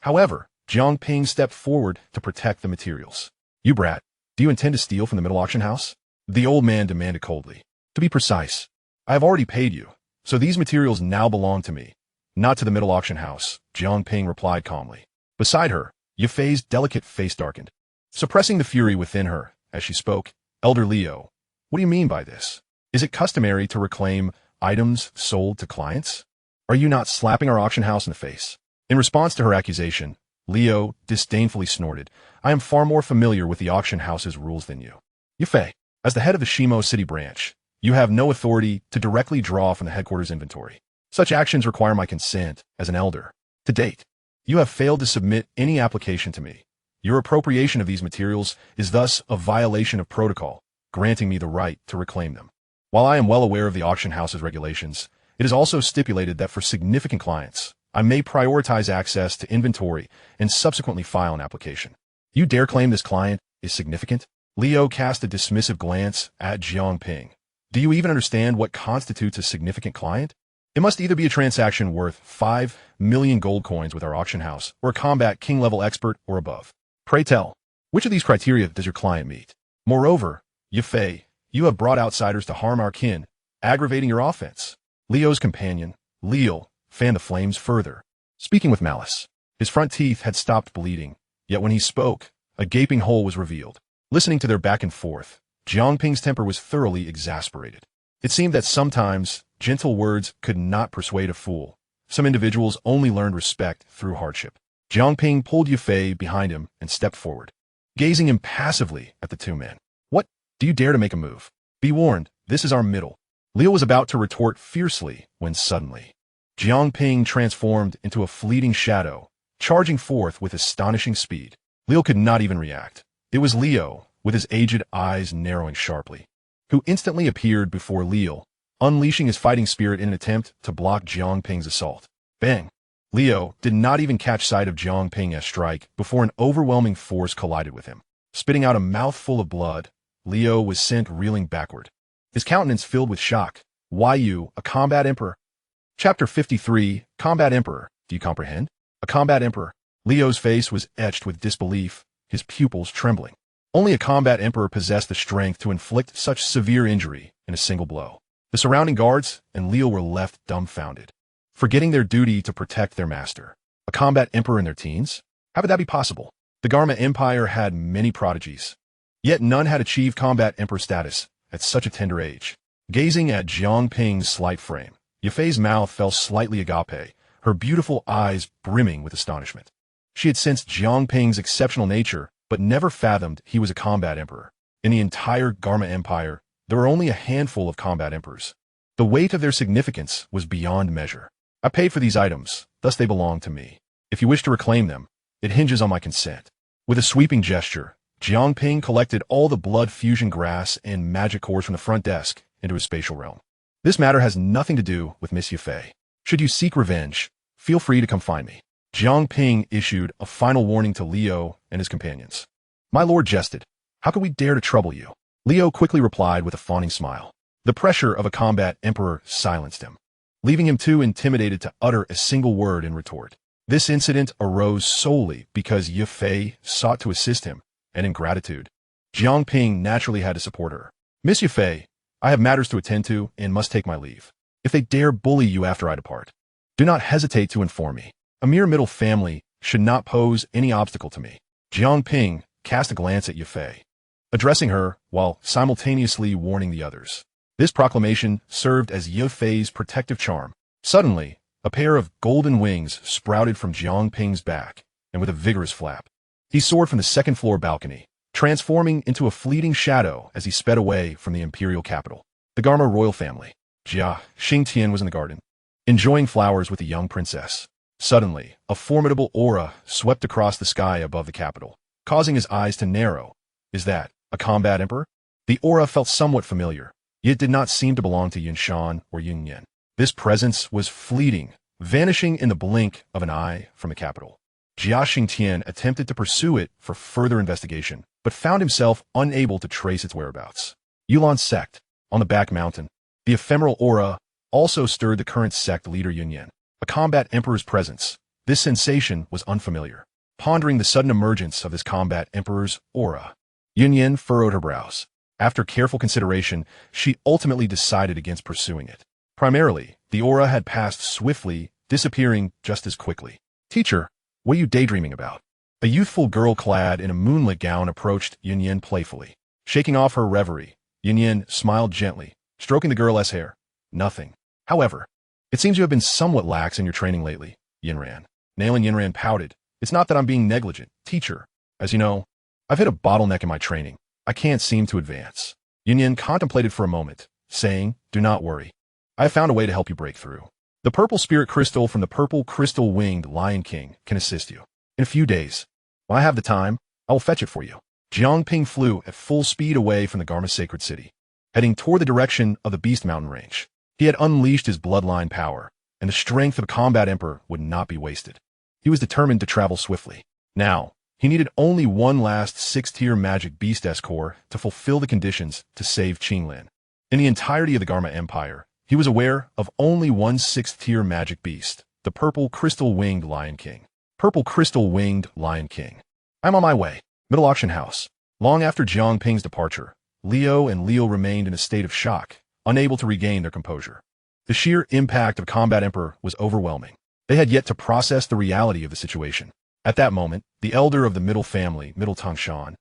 However, Jiang Ping stepped forward to protect the materials. You brat, do you intend to steal from the middle auction house? The old man demanded coldly. To be precise, I have already paid you, so these materials now belong to me, not to the middle auction house, Jiang Ping replied calmly. Beside her, Yafei's delicate face darkened, suppressing the fury within her as she spoke. Elder Liu, what do you mean by this? Is it customary to reclaim items sold to clients? Are you not slapping our auction house in the face? In response to her accusation, Liu disdainfully snorted. I am far more familiar with the auction house's rules than you. Yafei, as the head of the Shimo City branch, you have no authority to directly draw from the headquarters inventory. Such actions require my consent as an elder. To date, you have failed to submit any application to me. Your appropriation of these materials is thus a violation of protocol, granting me the right to reclaim them. While I am well aware of the auction house's regulations, it is also stipulated that for significant clients, I may prioritize access to inventory and subsequently file an application. You dare claim this client is significant? Liu cast a dismissive glance at Jiang Ping. Do you even understand what constitutes a significant client? It must either be a transaction worth 5 million gold coins with our auction house, or a combat king-level expert or above. Pray tell, which of these criteria does your client meet? Moreover, Yafei, you have brought outsiders to harm our kin, aggravating your offense. Liu's companion, Liu, fanned the flames further, speaking with malice. His front teeth had stopped bleeding, yet when he spoke, a gaping hole was revealed. Listening to their back and forth, Jiang Ping's temper was thoroughly exasperated. It seemed that sometimes gentle words could not persuade a fool. Some individuals only learned respect through hardship. Jiang Ping pulled Yafei behind him and stepped forward, gazing impassively at the two men. What? Do you dare to make a move? Be warned, this is our middle. Liu was about to retort fiercely when suddenly, Jiang Ping transformed into a fleeting shadow, charging forth with astonishing speed. Liu could not even react. It was Liu, with his aged eyes narrowing sharply, who instantly appeared before Liu, unleashing his fighting spirit in an attempt to block Jiang Ping's assault. Bang! Liu did not even catch sight of Jiang Ping's strike before an overwhelming force collided with him. Spitting out a mouthful of blood, Liu was sent reeling backward, his countenance filled with shock. Why you, a combat emperor? Chapter 53, Combat Emperor, do you comprehend? A combat emperor. Liu's face was etched with disbelief, his pupils trembling. Only a combat emperor possessed the strength to inflict such severe injury in a single blow. The surrounding guards and Liu were left dumbfounded, forgetting their duty to protect their master. A combat emperor in their teens? How could that be possible? The Garma Empire had many prodigies, yet none had achieved combat emperor status at such a tender age. Gazing at Jiang Ping's slight frame, Yafei's mouth fell slightly agape, her beautiful eyes brimming with astonishment. She had sensed Jiang Ping's exceptional nature, but never fathomed he was a combat emperor. In the entire Garma Empire, there were only a handful of combat emperors. The weight of their significance was beyond measure. I paid for these items, thus they belong to me. If you wish to reclaim them, it hinges on my consent. With a sweeping gesture, Jiang Ping collected all the blood fusion grass and magic cores from the front desk into his spatial realm. This matter has nothing to do with Miss Yafei. Should you seek revenge, feel free to come find me. Jiang Ping issued a final warning to Liu and his companions. My lord jested. How could we dare to trouble you? Liu quickly replied with a fawning smile. The pressure of a combat emperor silenced him, leaving him too intimidated to utter a single word in retort. This incident arose solely because Yafei sought to assist him, and in gratitude, Jiang Ping naturally had to support her. Miss Yafei, I have matters to attend to and must take my leave. If they dare bully you after I depart, do not hesitate to inform me. A mere middle family should not pose any obstacle to me. Jiang Ping cast a glance at Yafei, addressing her while simultaneously warning the others. This proclamation served as Yafei's protective charm. Suddenly, a pair of golden wings sprouted from Jiang Ping's back, and with a vigorous flap, he soared from the second-floor balcony, transforming into a fleeting shadow as he sped away from the imperial capital. The Garma royal family. Jia Xingtian was in the garden, enjoying flowers with a young princess. Suddenly, a formidable aura swept across the sky above the capital, causing his eyes to narrow. Is that a combat emperor? The aura felt somewhat familiar, yet did not seem to belong to Yinshan or Yingyan. This presence was fleeting, vanishing in the blink of an eye from the capital. Jia Xingtian attempted to pursue it for further investigation, but found himself unable to trace its whereabouts. Yulan sect, on the back mountain. The ephemeral aura also stirred the current sect leader Yunyan. A combat emperor's presence. This sensation was unfamiliar. pondering the sudden emergence of this combat emperor's aura. Yin furrowed her brows. After careful consideration, she ultimately decided against pursuing it. Primarily, the aura had passed swiftly, disappearing just as quickly. Teacher, what are you daydreaming about? A youthful girl clad in a moonlit gown approached Yin playfully. Shaking off her reverie, Yin smiled gently, stroking the girl's hair. Nothing. However, it seems you have been somewhat lax in your training lately, Yinran. Nailing Yinran pouted. It's not that I'm being negligent, teacher. As you know, I've hit a bottleneck in my training. I can't seem to advance. Yin contemplated for a moment, saying, do not worry. I have found a way to help you break through. The purple spirit crystal from the purple crystal-winged Lion King can assist you. In a few days, when I have the time, I will fetch it for you. Jiang Ping flew at full speed away from the Garma Sacred City, heading toward the direction of the Beast Mountain Range. He had unleashed his bloodline power, and the strength of a combat emperor would not be wasted. He was determined to travel swiftly. Now, he needed only one last 6th-tier magic beast core to fulfill the conditions to save Qinglan. In the entirety of the Garma Empire, he was aware of only one 6th-tier magic beast, the purple crystal-winged Lion King. Purple crystal-winged Lion King. I'm on my way. Middle Auction House. Long after Jiang Ping's departure, Leo remained in a state of shock, unable to regain their composure. The sheer impact of Combat Emperor was overwhelming. They had yet to process the reality of the situation. At that moment, the elder of the Middle family, Middle Tangshan,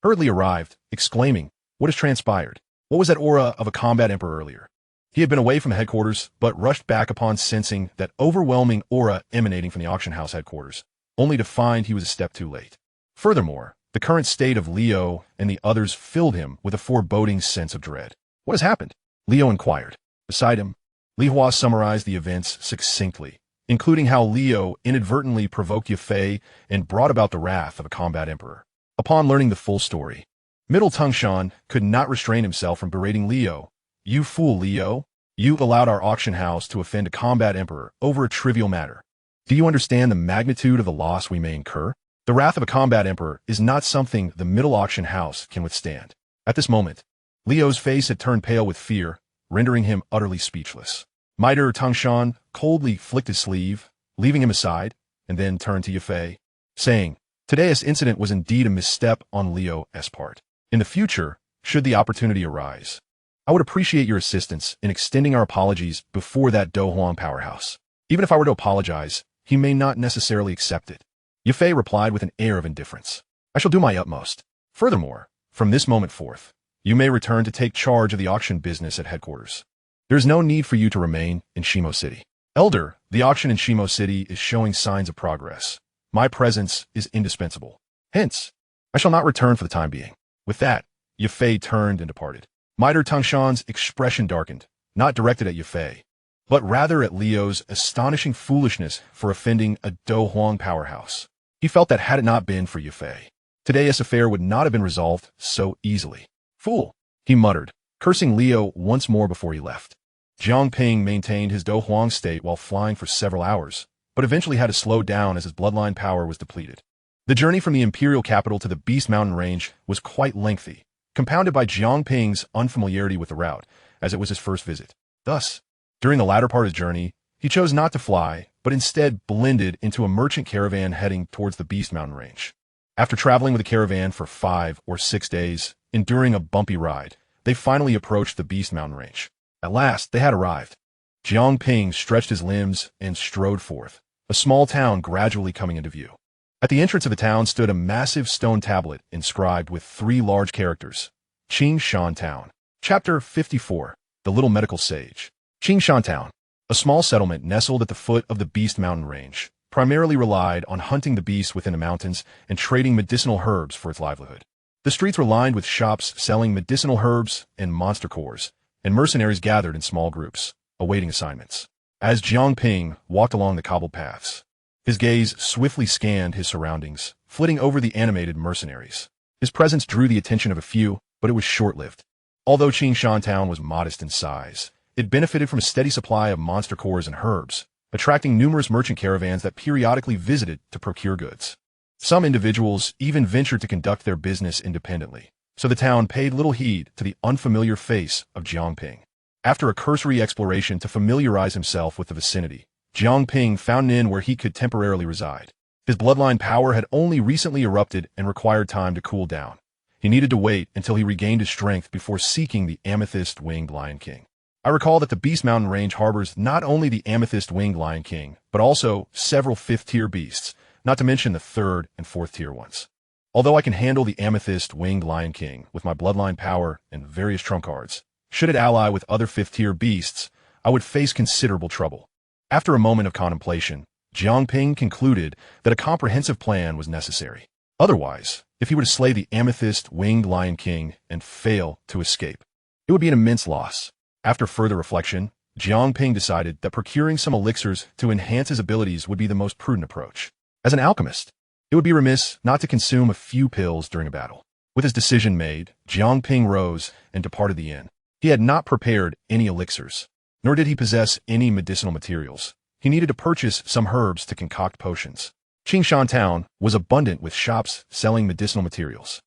hurriedly arrived, exclaiming, what has transpired? What was that aura of a Combat Emperor earlier? He had been away from headquarters, but rushed back upon sensing that overwhelming aura emanating from the auction house headquarters, only to find he was a step too late. Furthermore, the current state of Leo and the others filled him with a foreboding sense of dread. What has happened? Leo inquired. Beside him, Li Hua summarized the events succinctly, including how Leo inadvertently provoked Ye Fei and brought about the wrath of a combat emperor. Upon learning the full story, Middle Tangshan could not restrain himself from berating Leo. You fool, Leo. You allowed our auction house to offend a combat emperor over a trivial matter. Do you understand the magnitude of the loss we may incur? The wrath of a combat emperor is not something the Middle Auction House can withstand. At this moment, Leo's face had turned pale with fear, rendering him utterly speechless. Mitre Tangshan coldly flicked his sleeve, leaving him aside, and then turned to Ye Fei, saying, today's incident was indeed a misstep on Leo's part. In the future, should the opportunity arise, I would appreciate your assistance in extending our apologies before that Do Huang powerhouse. Even if I were to apologize, he may not necessarily accept it. Ye Fei replied with an air of indifference. I shall do my utmost. Furthermore, from this moment forth, you may return to take charge of the auction business at headquarters. There is no need for you to remain in Shimo City. Elder, the auction in Shimo City is showing signs of progress. My presence is indispensable. Hence, I shall not return for the time being. With that, Ye Fei turned and departed. Mitre Tangshan's expression darkened, not directed at Ye Fei, but rather at Leo's astonishing foolishness for offending a Do Huang powerhouse. He felt that had it not been for Ye Fei, today's affair would not have been resolved so easily. Fool, he muttered, cursing Leo once more before he left. Jiang Ping maintained his Do Huang state while flying for several hours, but eventually had to slow down as his bloodline power was depleted. The journey from the imperial capital to the Beast Mountain Range was quite lengthy, compounded by Jiang Ping's unfamiliarity with the route, as it was his first visit. Thus, during the latter part of his journey, he chose not to fly, but instead blended into a merchant caravan heading towards the Beast Mountain Range. After traveling with the caravan for 5 or 6 days, enduring a bumpy ride, they finally approached the Beast Mountain Range. At last, they had arrived. Jiang Ping stretched his limbs and strode forth, a small town gradually coming into view. At the entrance of the town stood a massive stone tablet inscribed with 3 large characters. Qingshan Town. Chapter 54. The Little Medical Sage. Qingshan Town, a small settlement nestled at the foot of the Beast Mountain Range, primarily relied on hunting the beasts within the mountains and trading medicinal herbs for its livelihood. The streets were lined with shops selling medicinal herbs and monster cores, and mercenaries gathered in small groups, awaiting assignments. As Jiang Ping walked along the cobbled paths, his gaze swiftly scanned his surroundings, flitting over the animated mercenaries. His presence drew the attention of a few, but it was short-lived. Although Qingshan Town was modest in size, it benefited from a steady supply of monster cores and herbs, attracting numerous merchant caravans that periodically visited to procure goods. Some individuals even ventured to conduct their business independently, so the town paid little heed to the unfamiliar face of Jiang Ping. After a cursory exploration to familiarize himself with the vicinity, Jiang Ping found an inn where he could temporarily reside. His bloodline power had only recently erupted and required time to cool down. He needed to wait until he regained his strength before seeking the Amethyst-Winged Lion King. I recall that the Beast Mountain Range harbors not only the Amethyst-Winged Lion King, but also several 5th-tier beasts, not to mention the 3rd and 4th-tier ones. Although I can handle the Amethyst-Winged Lion King with my bloodline power and various trump cards, should it ally with other 5th-tier beasts, I would face considerable trouble. After a moment of contemplation, Jiang Ping concluded that a comprehensive plan was necessary. Otherwise, if he were to slay the Amethyst-Winged Lion King and fail to escape, it would be an immense loss. After further reflection, Jiang Ping decided that procuring some elixirs to enhance his abilities would be the most prudent approach. As an alchemist, it would be remiss not to consume a few pills during a battle. With his decision made, Jiang Ping rose and departed the inn. He had not prepared any elixirs, nor did he possess any medicinal materials. He needed to purchase some herbs to concoct potions. Qingshan Town was abundant with shops selling medicinal materials.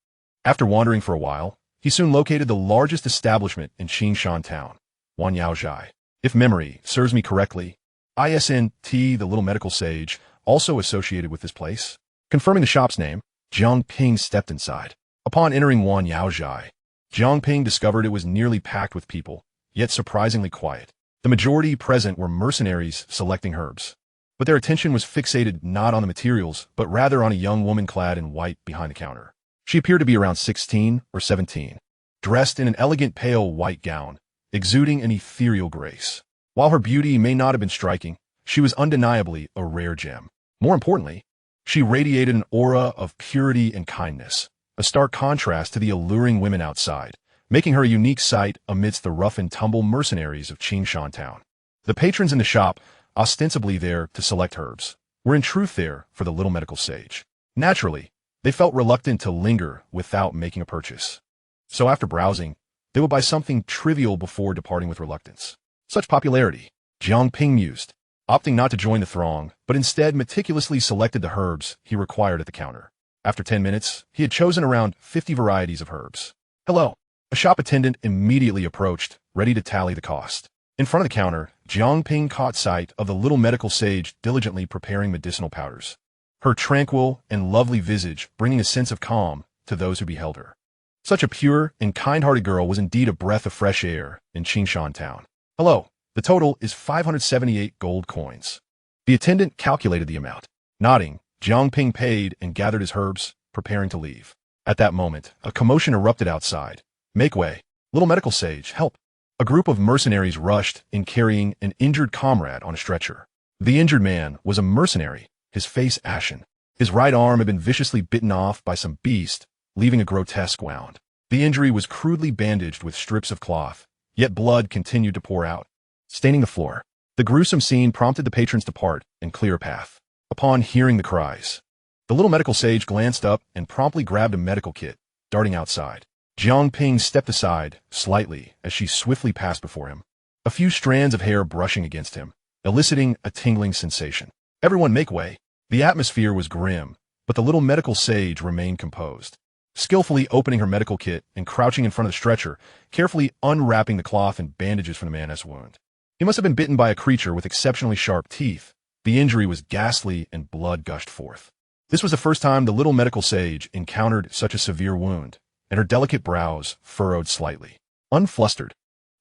After wandering for a while, he soon located the largest establishment in Qingshan Town, Wanyaozhai. If memory serves me correctly, ISNT, the little medical sage, also associated with this place. Confirming the shop's name, Jiang Ping stepped inside. Upon entering Wanyaozhai, Jiang Ping discovered it was nearly packed with people, yet surprisingly quiet. The majority present were mercenaries selecting herbs, but their attention was fixated not on the materials, but rather on a young woman clad in white behind the counter. She appeared to be around 16 or 17, dressed in an elegant pale white gown, exuding an ethereal grace. While her beauty may not have been striking, she was undeniably a rare gem. More importantly, she radiated an aura of purity and kindness, a stark contrast to the alluring women outside, making her a unique sight amidst the rough-and-tumble mercenaries of Qingshan Town. The patrons in the shop, ostensibly there to select herbs, were in truth there for the little medical sage. Naturally, they felt reluctant to linger without making a purchase. So after browsing, they would buy something trivial before departing with reluctance. Such popularity, Jiang Ping mused, opting not to join the throng, but instead meticulously selected the herbs he required at the counter. After 10 minutes, he had chosen around 50 varieties of herbs. Hello. A shop attendant immediately approached, ready to tally the cost. In front of the counter, Jiang Ping caught sight of the little medical sage diligently preparing medicinal powders, her tranquil and lovely visage bringing a sense of calm to those who beheld her. Such a pure and kind-hearted girl was indeed a breath of fresh air in Qingshan Town. Hello, the total is 578 gold coins. The attendant calculated the amount. Nodding, Jiang Ping paid and gathered his herbs, preparing to leave. At that moment, a commotion erupted outside. Make way. Little medical sage, help. A group of mercenaries rushed in carrying an injured comrade on a stretcher. The injured man was a mercenary, his face ashen. His right arm had been viciously bitten off by some beast, leaving a grotesque wound. The injury was crudely bandaged with strips of cloth, yet blood continued to pour out, staining the floor. The gruesome scene prompted the patrons to part and clear a path. Upon hearing the cries, the little medical sage glanced up and promptly grabbed a medical kit, darting outside. Jiang Ping stepped aside slightly as she swiftly passed before him, a few strands of hair brushing against him, eliciting a tingling sensation. Everyone make way. The atmosphere was grim, but the little medical sage remained composed, skillfully opening her medical kit and crouching in front of the stretcher, carefully unwrapping the cloth and bandages from the man's wound. He must have been bitten by a creature with exceptionally sharp teeth. The injury was ghastly and blood gushed forth. This was the first time the little medical sage encountered such a severe wound, and her delicate brows furrowed slightly. Unflustered,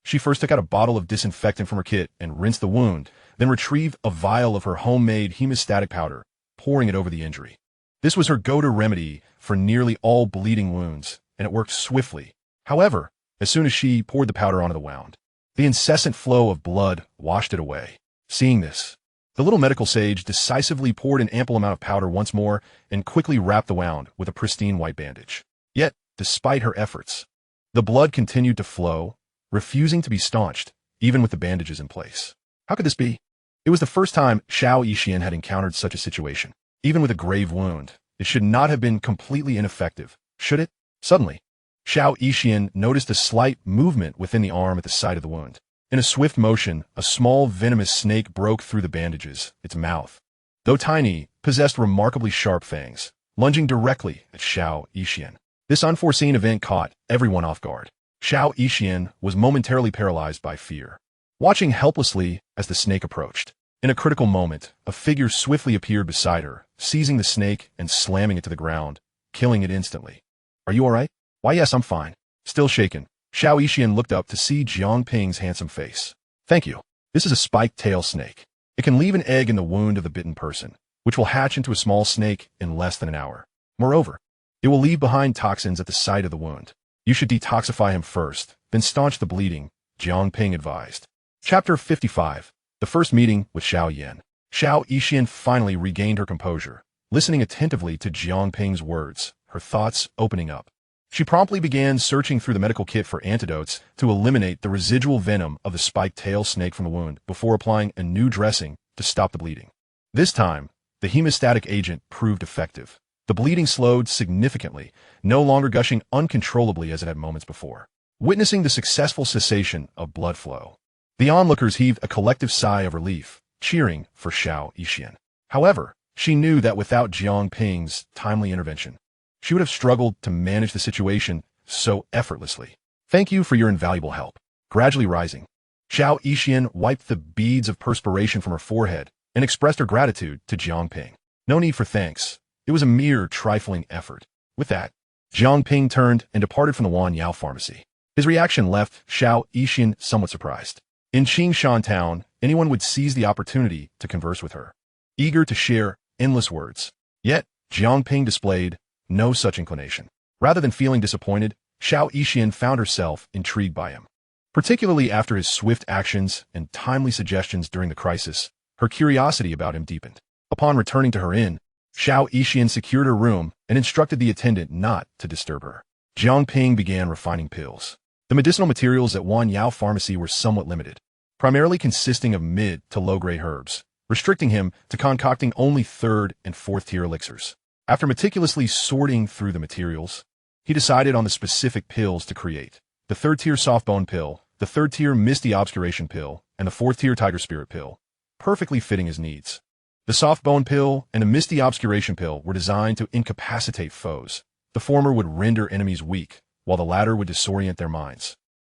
she first took out a bottle of disinfectant from her kit and rinsed the wound, then retrieved a vial of her homemade hemostatic powder, pouring it over the injury. This was her go-to remedy for nearly all bleeding wounds, and it worked swiftly. However, as soon as she poured the powder onto the wound, the incessant flow of blood washed it away. Seeing this, the little medical sage decisively poured an ample amount of powder once more and quickly wrapped the wound with a pristine white bandage. Yet, despite her efforts, the blood continued to flow, refusing to be staunched, even with the bandages in place. How could this be? It was the first time Xiao Yixian had encountered such a situation. Even with a grave wound, it should not have been completely ineffective, should it? Suddenly, Xiao Yixian noticed a slight movement within the arm at the site of the wound. In a swift motion, a small venomous snake broke through the bandages, its mouth, though tiny, possessed remarkably sharp fangs, lunging directly at Xiao Yixian. This unforeseen event caught everyone off guard. Xiao Yixian was momentarily paralyzed by fear, watching helplessly as the snake approached. In a critical moment, a figure swiftly appeared beside her, seizing the snake and slamming it to the ground, killing it instantly. Are you alright? Why yes, I'm fine. Still shaken, Xiao Yixian looked up to see Jiang Ping's handsome face. Thank you. This is a spiked tail snake. It can leave an egg in the wound of the bitten person, which will hatch into a small snake in less than an hour. Moreover, it will leave behind toxins at the site of the wound. You should detoxify him first, then staunch the bleeding, Jiang Ping advised. Chapter 55. The first meeting with Xiao Yan. Xiao Yixian finally regained her composure, listening attentively to Jiang Ping's words, her thoughts opening up. She promptly began searching through the medical kit for antidotes to eliminate the residual venom of the spiked tail snake from the wound before applying a new dressing to stop the bleeding. This time, the hemostatic agent proved effective. The bleeding slowed significantly, no longer gushing uncontrollably as it had moments before. Witnessing the successful cessation of blood flow, the onlookers heaved a collective sigh of relief, cheering for Xiao Yixian. However, she knew that without Jiang Ping's timely intervention, she would have struggled to manage the situation so effortlessly. Thank you for your invaluable help. Gradually rising, Xiao Yixian wiped the beads of perspiration from her forehead and expressed her gratitude to Jiang Ping. No need for thanks. It was a mere trifling effort. With that, Jiang Ping turned and departed from the Wan Yao pharmacy. His reaction left Xiao Yixian somewhat surprised. In Qingshan town, anyone would seize the opportunity to converse with her, eager to share endless words. Yet, Jiang Ping displayed no such inclination. Rather than feeling disappointed, Xiao Yixian found herself intrigued by him. Particularly after his swift actions and timely suggestions during the crisis, her curiosity about him deepened. Upon returning to her inn, Xiao Yixian secured her room and instructed the attendant not to disturb her. Jiang Ping began refining pills. The medicinal materials at Wan Yao Pharmacy were somewhat limited, primarily consisting of mid to low-grade herbs, restricting him to concocting only third and fourth-tier elixirs. After meticulously sorting through the materials, he decided on the specific pills to create: the third-tier soft bone pill, the third-tier misty obscuration pill, and the fourth-tier tiger spirit pill, perfectly fitting his needs. The soft bone pill and the misty obscuration pill were designed to incapacitate foes. The former would render enemies weak, while the latter would disorient their minds,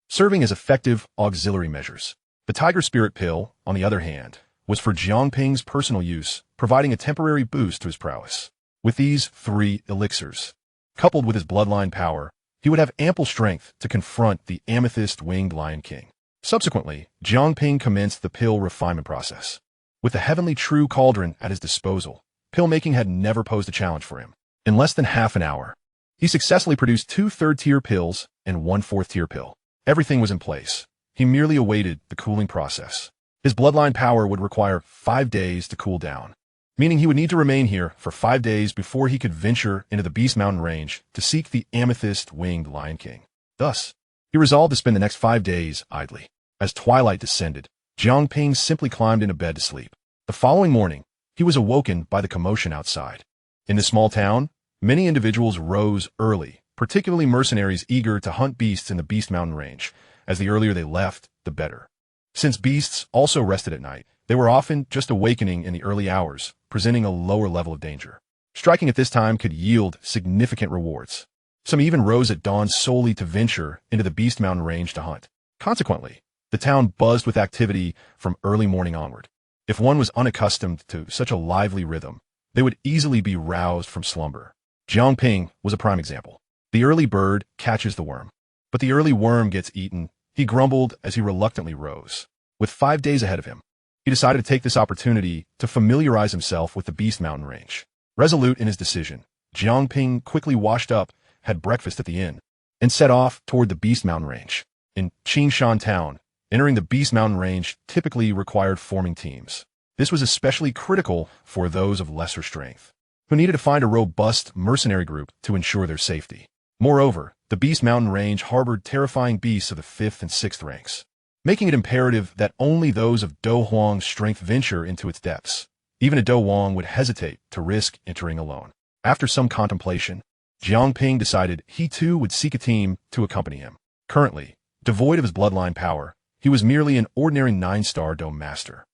serving as effective auxiliary measures. The tiger spirit pill, on the other hand, was for Jiang Ping's personal use, providing a temporary boost to his prowess. With these 3 elixirs, coupled with his bloodline power, he would have ample strength to confront the amethyst-winged Lion King. Subsequently, Jiang Ping commenced the pill refinement process. With the heavenly true cauldron at his disposal, pill-making had never posed a challenge for him. In less than half an hour, he successfully produced 2 third-tier pills and 1 fourth-tier pill. Everything was in place. He merely awaited the cooling process. His bloodline power would require 5 days to cool down, meaning he would need to remain here for 5 days before he could venture into the Beast Mountain range to seek the amethyst-winged Lion King. Thus, he resolved to spend the next 5 days idly. As twilight descended, Jiang Ping simply climbed into bed to sleep. The following morning, he was awoken by the commotion outside. In the small town, many individuals rose early, particularly mercenaries eager to hunt beasts in the Beast Mountain range, as the earlier they left, the better. Since beasts also rested at night, they were often just awakening in the early hours, presenting a lower level of danger. Striking at this time could yield significant rewards. Some even rose at dawn solely to venture into the Beast Mountain range to hunt. Consequently, the town buzzed with activity from early morning onward. If one was unaccustomed to such a lively rhythm, they would easily be roused from slumber. Jiang Ping was a prime example. The early bird catches the worm, but the early worm gets eaten, he grumbled as he reluctantly rose. With 5 days ahead of him, he decided to take this opportunity to familiarize himself with the Beast Mountain range. Resolute in his decision, Jiang Ping quickly washed up, had breakfast at the inn, and set off toward the Beast Mountain range. In Qingshan town, entering the Beast Mountain range typically required forming teams. This was especially critical for those of lesser strength, who needed to find a robust mercenary group to ensure their safety. Moreover, the Beast Mountain range harbored terrifying beasts of the 5th and 6th ranks, making it imperative that only those of Dou Huang's strength venture into its depths. Even a Dou Huang would hesitate to risk entering alone. After some contemplation, Jiang Ping decided he too would seek a team to accompany him. Currently, devoid of his bloodline power, he was merely an ordinary 9-star Dome Master,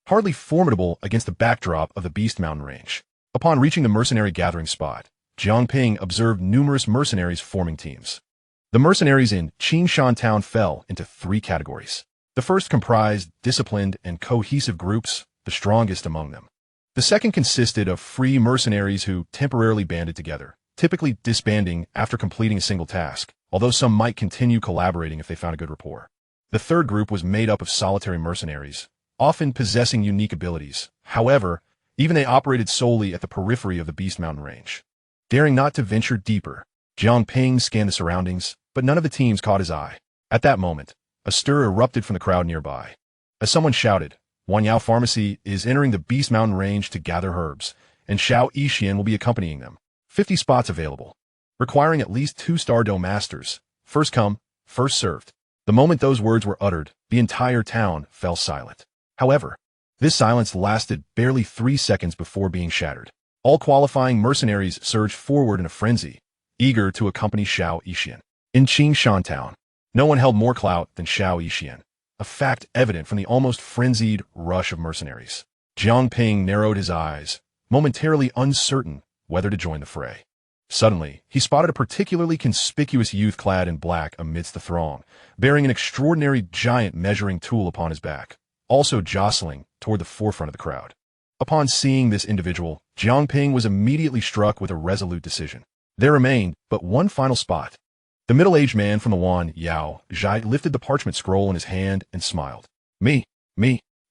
hardly formidable against the backdrop of the Beast Mountain range. Upon reaching the mercenary gathering spot, Jiang Ping observed numerous mercenaries forming teams. The mercenaries in Qingshan town fell into 3 categories. The first comprised disciplined and cohesive groups the strongest among them. The second consisted of free mercenaries who temporarily banded together, typically disbanding after completing a single task, although some might continue collaborating if they found a good rapport. The third group was made up of solitary mercenaries, often possessing unique abilities. However, even they operated solely at the periphery of the Beast Mountain range. Daring not to venture deeper, Jiang Ping scanned the surroundings, but none of the teams caught his eye. At that moment, a stir erupted from the crowd nearby. As someone shouted, Wanyao Pharmacy is entering the Beast Mountain range to gather herbs, and Xiao Yixian will be accompanying them. 50 spots available, requiring at least 2-star Dou Masters. First come, first served. The moment those words were uttered, the entire town fell silent. However, this silence lasted barely 3 seconds before being shattered. All qualifying mercenaries surged forward in a frenzy, eager to accompany Xiao Yixian. In Qingshan Town, no one held more clout than Xiao Yixian, a fact evident from the almost frenzied rush of mercenaries. Jiang Ping narrowed his eyes, momentarily uncertain whether to join the fray. Suddenly, he spotted a particularly conspicuous youth clad in black amidst the throng, bearing an extraordinary giant measuring tool upon his back, also jostling toward the forefront of the crowd. Upon seeing this individual, Jiang Ping was immediately struck with a resolute decision. There remained but one final spot. The middle-aged man from the Wan Yao Zhai lifted the parchment scroll in his hand and smiled. Me.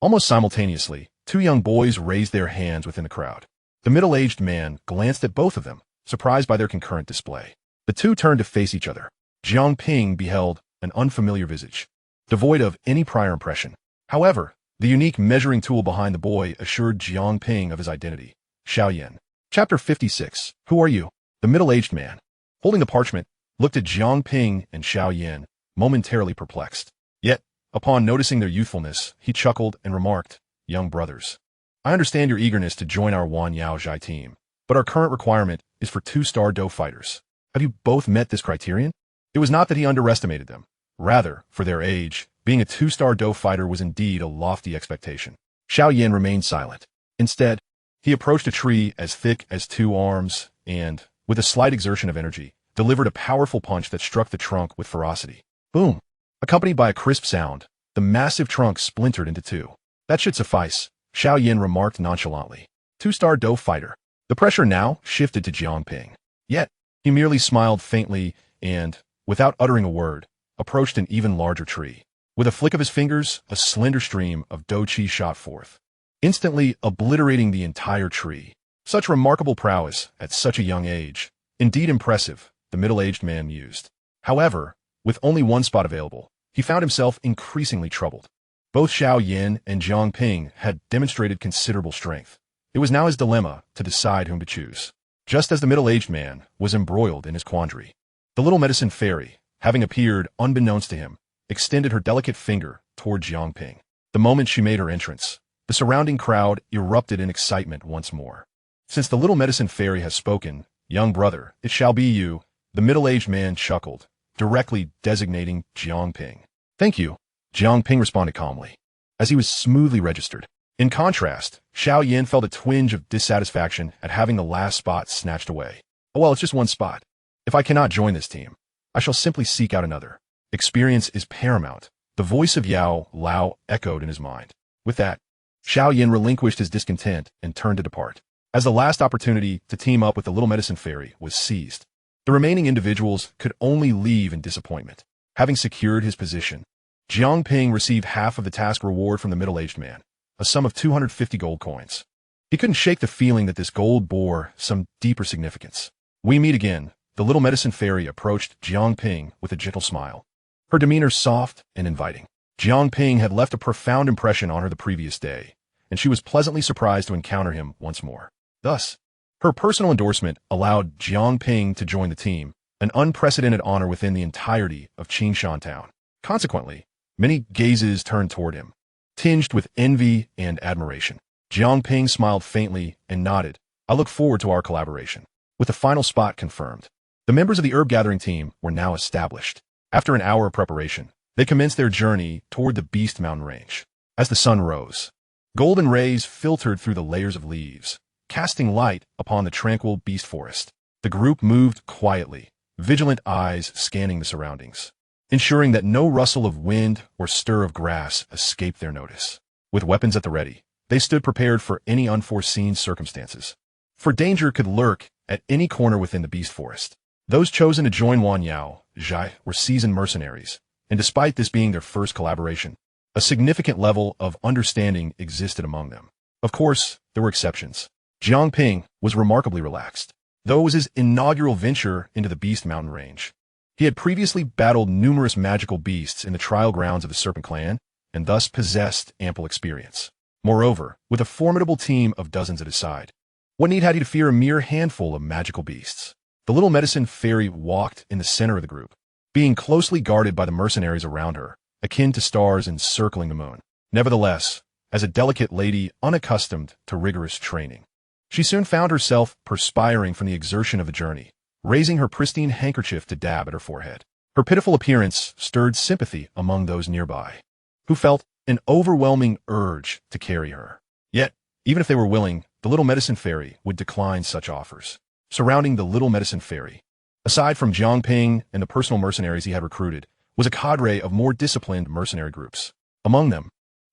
Almost simultaneously, 2 young boys raised their hands within the crowd. The middle-aged man glanced at both of them, surprised by their concurrent display. The two turned to face each other. Jiang Ping beheld an unfamiliar visage, devoid of any prior impression. However, the unique measuring tool behind the boy assured Jiang Ping of his identity. Xiao Yan. Chapter 56. Who are you? The middle-aged man, holding the parchment, looked at Jiang Ping and Xiao Yan, momentarily perplexed. Yet, upon noticing their youthfulness, he chuckled and remarked, Young brothers, I understand your eagerness to join our Wan Yao Zhai team, but our current requirement is for 2-star Dou fighters. Have you both met this criterion? It was not that he underestimated them. Rather, for their age, being a 2-star Dou fighter was indeed a lofty expectation. Xiao Yan remained silent. Instead, he approached a tree as thick as 2 arms and, with a slight exertion of energy, delivered a powerful punch that struck the trunk with ferocity. Boom! Accompanied by a crisp sound, the massive trunk splintered into 2. That should suffice, Xiao Yan remarked nonchalantly. 2-star Dou fighter. The pressure now shifted to Jiang Ping. Yet, he merely smiled faintly and, without uttering a word, approached an even larger tree. With a flick of his fingers, a slender stream of Dou Qi shot forth, instantly obliterating the entire tree. Such remarkable prowess at such a young age. Indeed impressive, the middle-aged man mused. However, with only 1 spot available, he found himself increasingly troubled. Both Xiao Yan and Jiang Ping had demonstrated considerable strength. It was now his dilemma to decide whom to choose. Just as the middle-aged man was embroiled in his quandary, the little medicine fairy, having appeared unbeknownst to him, extended her delicate finger toward Jiang Ping. The moment she made her entrance, the surrounding crowd erupted in excitement once more. Since the little medicine fairy has spoken, young brother, it shall be you, the middle-aged man chuckled, directly designating Jiang Ping. Thank you, Jiang Ping responded calmly, as he was smoothly registered. In contrast, Xiao Yan felt a twinge of dissatisfaction at having the last spot snatched away. Oh well, it's just 1 spot. If I cannot join this team, I shall simply seek out another. Experience is paramount. The voice of Yao Lao echoed in his mind. With that, Xiao Yan relinquished his discontent and turned to depart. As the last opportunity to team up with the little medicine fairy was seized, the remaining individuals could only leave in disappointment. Having secured his position, Jiang Ping received half of the task reward from the middle-aged man, a sum of 250 gold coins. He couldn't shake the feeling that this gold bore some deeper significance. We meet again. The little medicine fairy approached Jiang Ping with a gentle smile, her demeanor soft and inviting. Jiang Ping had left a profound impression on her the previous day, and she was pleasantly surprised to encounter him once more. Thus, her personal endorsement allowed Jiang Ping to join the team, an unprecedented honor within the entirety of Qingshan Town. Consequently, many gazes turned toward him, tinged with envy and admiration. Jiang Ping smiled faintly and nodded. I look forward to our collaboration. With the final spot confirmed, the members of the herb-gathering team were now established. After an hour of preparation, they commenced their journey toward the Beast Mountain range. As the sun rose, golden rays filtered through the layers of leaves, casting light upon the tranquil beast forest. The group moved quietly, vigilant eyes scanning the surroundings, ensuring that no rustle of wind or stir of grass escaped their notice. With weapons at the ready, They stood prepared for any unforeseen circumstances. For danger could lurk at any corner within the beast forest. Those chosen to join Wan Yao, Zhai, were seasoned mercenaries, and despite this being their first collaboration, a significant level of understanding existed among them. Of course, there were exceptions. Jiang Ping was remarkably relaxed. Though it was his inaugural venture into the Beast Mountain range, he had previously battled numerous magical beasts in the trial grounds of the Serpent Clan, and thus possessed ample experience. Moreover, with a formidable team of dozens at his side, what need had he to fear a mere handful of magical beasts? The little medicine fairy walked in the center of the group, being closely guarded by the mercenaries around her, akin to stars encircling the moon. Nevertheless, as a delicate lady unaccustomed to rigorous training, she soon found herself perspiring from the exertion of the journey, raising her pristine handkerchief to dab at her forehead. Her pitiful appearance stirred sympathy among those nearby, who felt an overwhelming urge to carry her. Yet, even if they were willing, the little medicine fairy would decline such offers. Surrounding the little medicine fairy, aside from Jiang Ping and the personal mercenaries he had recruited, was a cadre of more disciplined mercenary groups. Among them,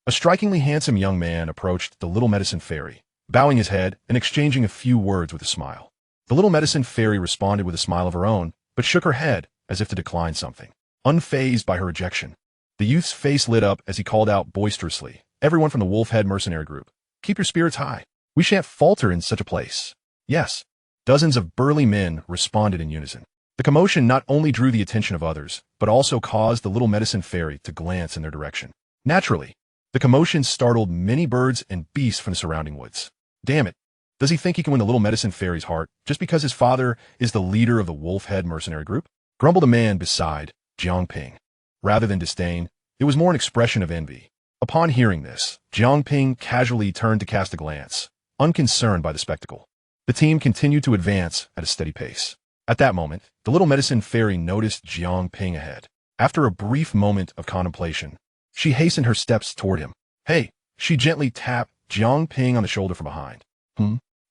a strikingly handsome young man approached the little medicine fairy, bowing his head and exchanging a few words with a smile. The little medicine fairy responded with a smile of her own, but shook her head as if to decline something. Unfazed by her rejection, the youth's face lit up as he called out boisterously, "Everyone from the Wolf Head mercenary group, keep your spirits high. We shan't falter in such a place." Yes. Dozens of burly men responded in unison. The commotion not only drew the attention of others, but also caused the little medicine fairy to glance in their direction. Naturally, the commotion startled many birds and beasts from the surrounding woods. Damn it. Does he think he can win the little medicine fairy's heart just because his father is the leader of the Wolf Head mercenary group? Grumbled a man beside Jiang Ping. Rather than disdain, it was more an expression of envy. Upon hearing this, Jiang Ping casually turned to cast a glance, unconcerned by the spectacle. The team continued to advance at a steady pace. At that moment, the little medicine fairy noticed Jiang Ping ahead. After a brief moment of contemplation, she hastened her steps toward him. "Hey," she gently tapped Jiang Ping on the shoulder from behind.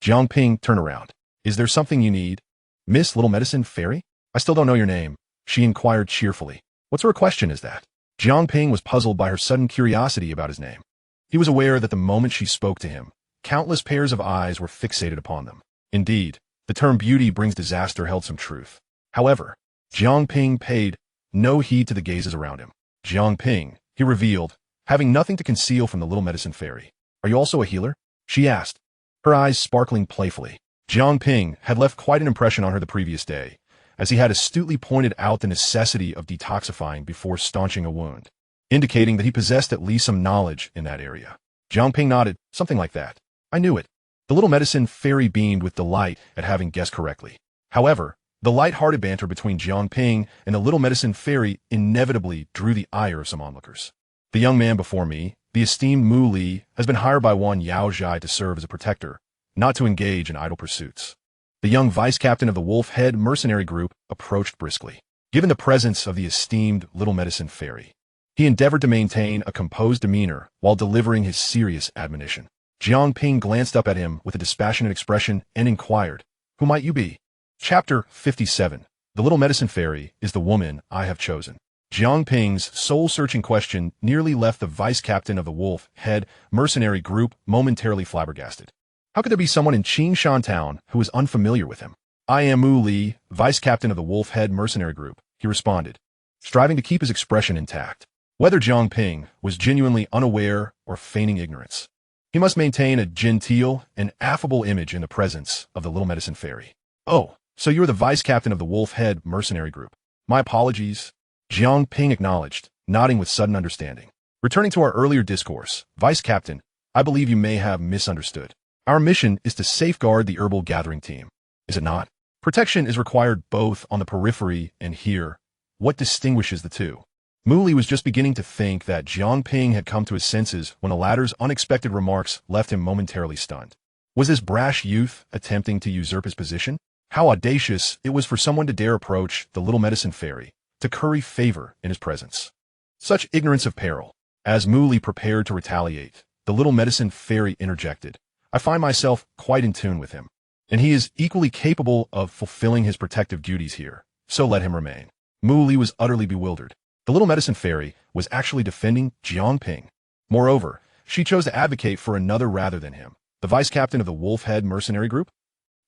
Jiang Ping turned around. "Is there something you need, Miss Little Medicine Fairy?" "I still don't know your name," she inquired cheerfully. "What sort of question is that?" Jiang Ping was puzzled by her sudden curiosity about his name. He was aware that the moment she spoke to him, countless pairs of eyes were fixated upon them. Indeed, the term beauty brings disaster held some truth. However, Jiang Ping paid no heed to the gazes around him. "Jiang Ping," he revealed, having nothing to conceal from the little medicine fairy. "Are you also a healer?" she asked, her eyes sparkling playfully. Jiang Ping had left quite an impression on her the previous day, as he had astutely pointed out the necessity of detoxifying before staunching a wound, indicating that he possessed at least some knowledge in that area. Jiang Ping nodded, "Something like that. I knew it." The little medicine fairy beamed with delight at having guessed correctly. However, the light-hearted banter between Jiang Ping and the little medicine fairy inevitably drew the ire of some onlookers. "The young man before me, the esteemed Mu Li, has been hired by Wan Yao Zhai to serve as a protector, not to engage in idle pursuits." The young vice-captain of the Wolf Head mercenary group approached briskly. Given the presence of the esteemed little medicine fairy, he endeavored to maintain a composed demeanor while delivering his serious admonition. Jiang Ping glanced up at him with a dispassionate expression and inquired, "Who might you be?" Chapter 57. The Little Medicine Fairy is the woman I have chosen. Jiang Ping's soul-searching question nearly left the vice-captain of the Wolf Head mercenary group momentarily flabbergasted. How could there be someone in Qingshan Town who was unfamiliar with him? "I am Mu Li, vice-captain of the Wolf Head mercenary group," he responded, striving to keep his expression intact. Whether Jiang Ping was genuinely unaware or feigning ignorance, he must maintain a genteel and affable image in the presence of the little medicine fairy. "Oh, so you're the vice-captain of the Wolf Head mercenary group. My apologies," Jiang Ping acknowledged, nodding with sudden understanding. "Returning to our earlier discourse, Vice-Captain, I believe you may have misunderstood. Our mission is to safeguard the herbal gathering team, is it not? Protection is required both on the periphery and here. What distinguishes the two?" Mu Li was just beginning to think that Jiang Ping had come to his senses when the latter's unexpected remarks left him momentarily stunned. Was this brash youth attempting to usurp his position? How audacious it was for someone to dare approach the little medicine fairy, to curry favor in his presence. Such ignorance of peril. As Mu Li prepared to retaliate, the little medicine fairy interjected, "I find myself quite in tune with him, and he is equally capable of fulfilling his protective duties here, so let him remain." Mu Li was utterly bewildered. The little medicine fairy was actually defending Jiang Ping. Moreover, she chose to advocate for another rather than him, the vice captain of the Wolf-Head mercenary group?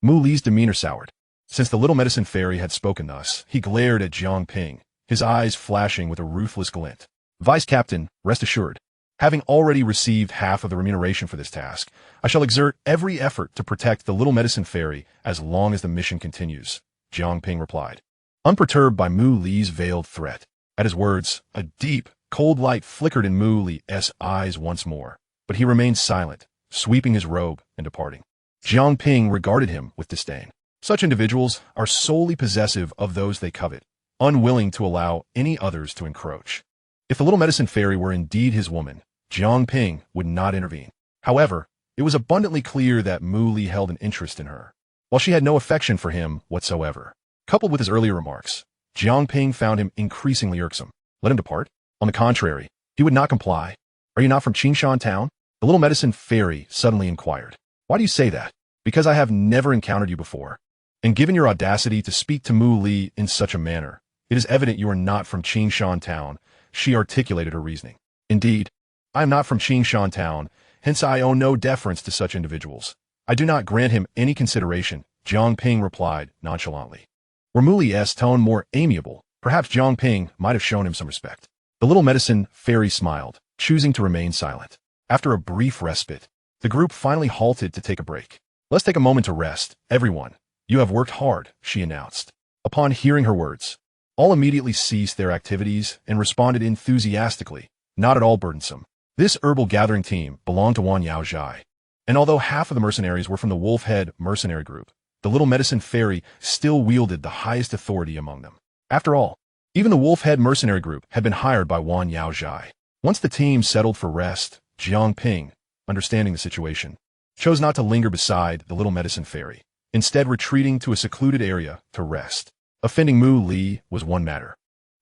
Mu Li's demeanor soured. Since the little medicine fairy had spoken thus, he glared at Jiang Ping, his eyes flashing with a ruthless glint. Vice Captain, rest assured. Having already received half of the remuneration for this task, I shall exert every effort to protect the little medicine fairy as long as the mission continues, Jiang Ping replied, unperturbed by Mu Li's veiled threat. At his words, a deep, cold light flickered in Mu Li's eyes once more, but he remained silent, sweeping his robe and departing. Jiang Ping regarded him with disdain. Such individuals are solely possessive of those they covet, unwilling to allow any others to encroach. If the little medicine fairy were indeed his woman, Jiang Ping would not intervene. However, it was abundantly clear that Mu Li held an interest in her, while she had no affection for him whatsoever. Coupled with his earlier remarks, Jiang Ping found him increasingly irksome. Let him depart? On the contrary, he would not comply. Are you not from Qingshan town? The little medicine fairy suddenly inquired. Why do you say that? Because I have never encountered you before. And given your audacity to speak to Mu Li in such a manner, it is evident you are not from Qingshan town, she articulated her reasoning. Indeed, I am not from Qingshan town, hence I owe no deference to such individuals. I do not grant him any consideration, Jiang Ping replied nonchalantly. Were Mu Li's tone more amiable, perhaps Jiang Ping might have shown him some respect. The little medicine fairy smiled, choosing to remain silent. After a brief respite, the group finally halted to take a break. Let's take a moment to rest, everyone. You have worked hard, she announced. Upon hearing her words, all immediately ceased their activities and responded enthusiastically, not at all burdensome. This herbal gathering team belonged to Wan Yaozhai, and although half of the mercenaries were from the Wolf-Head mercenary group, the little medicine fairy still wielded the highest authority among them. After all, even the Wolf-Head mercenary group had been hired by Wan Yaozhai. Once the team settled for rest, Jiang Ping, understanding the situation, chose not to linger beside the little medicine fairy, instead retreating to a secluded area to rest. Offending Mu Li was one matter,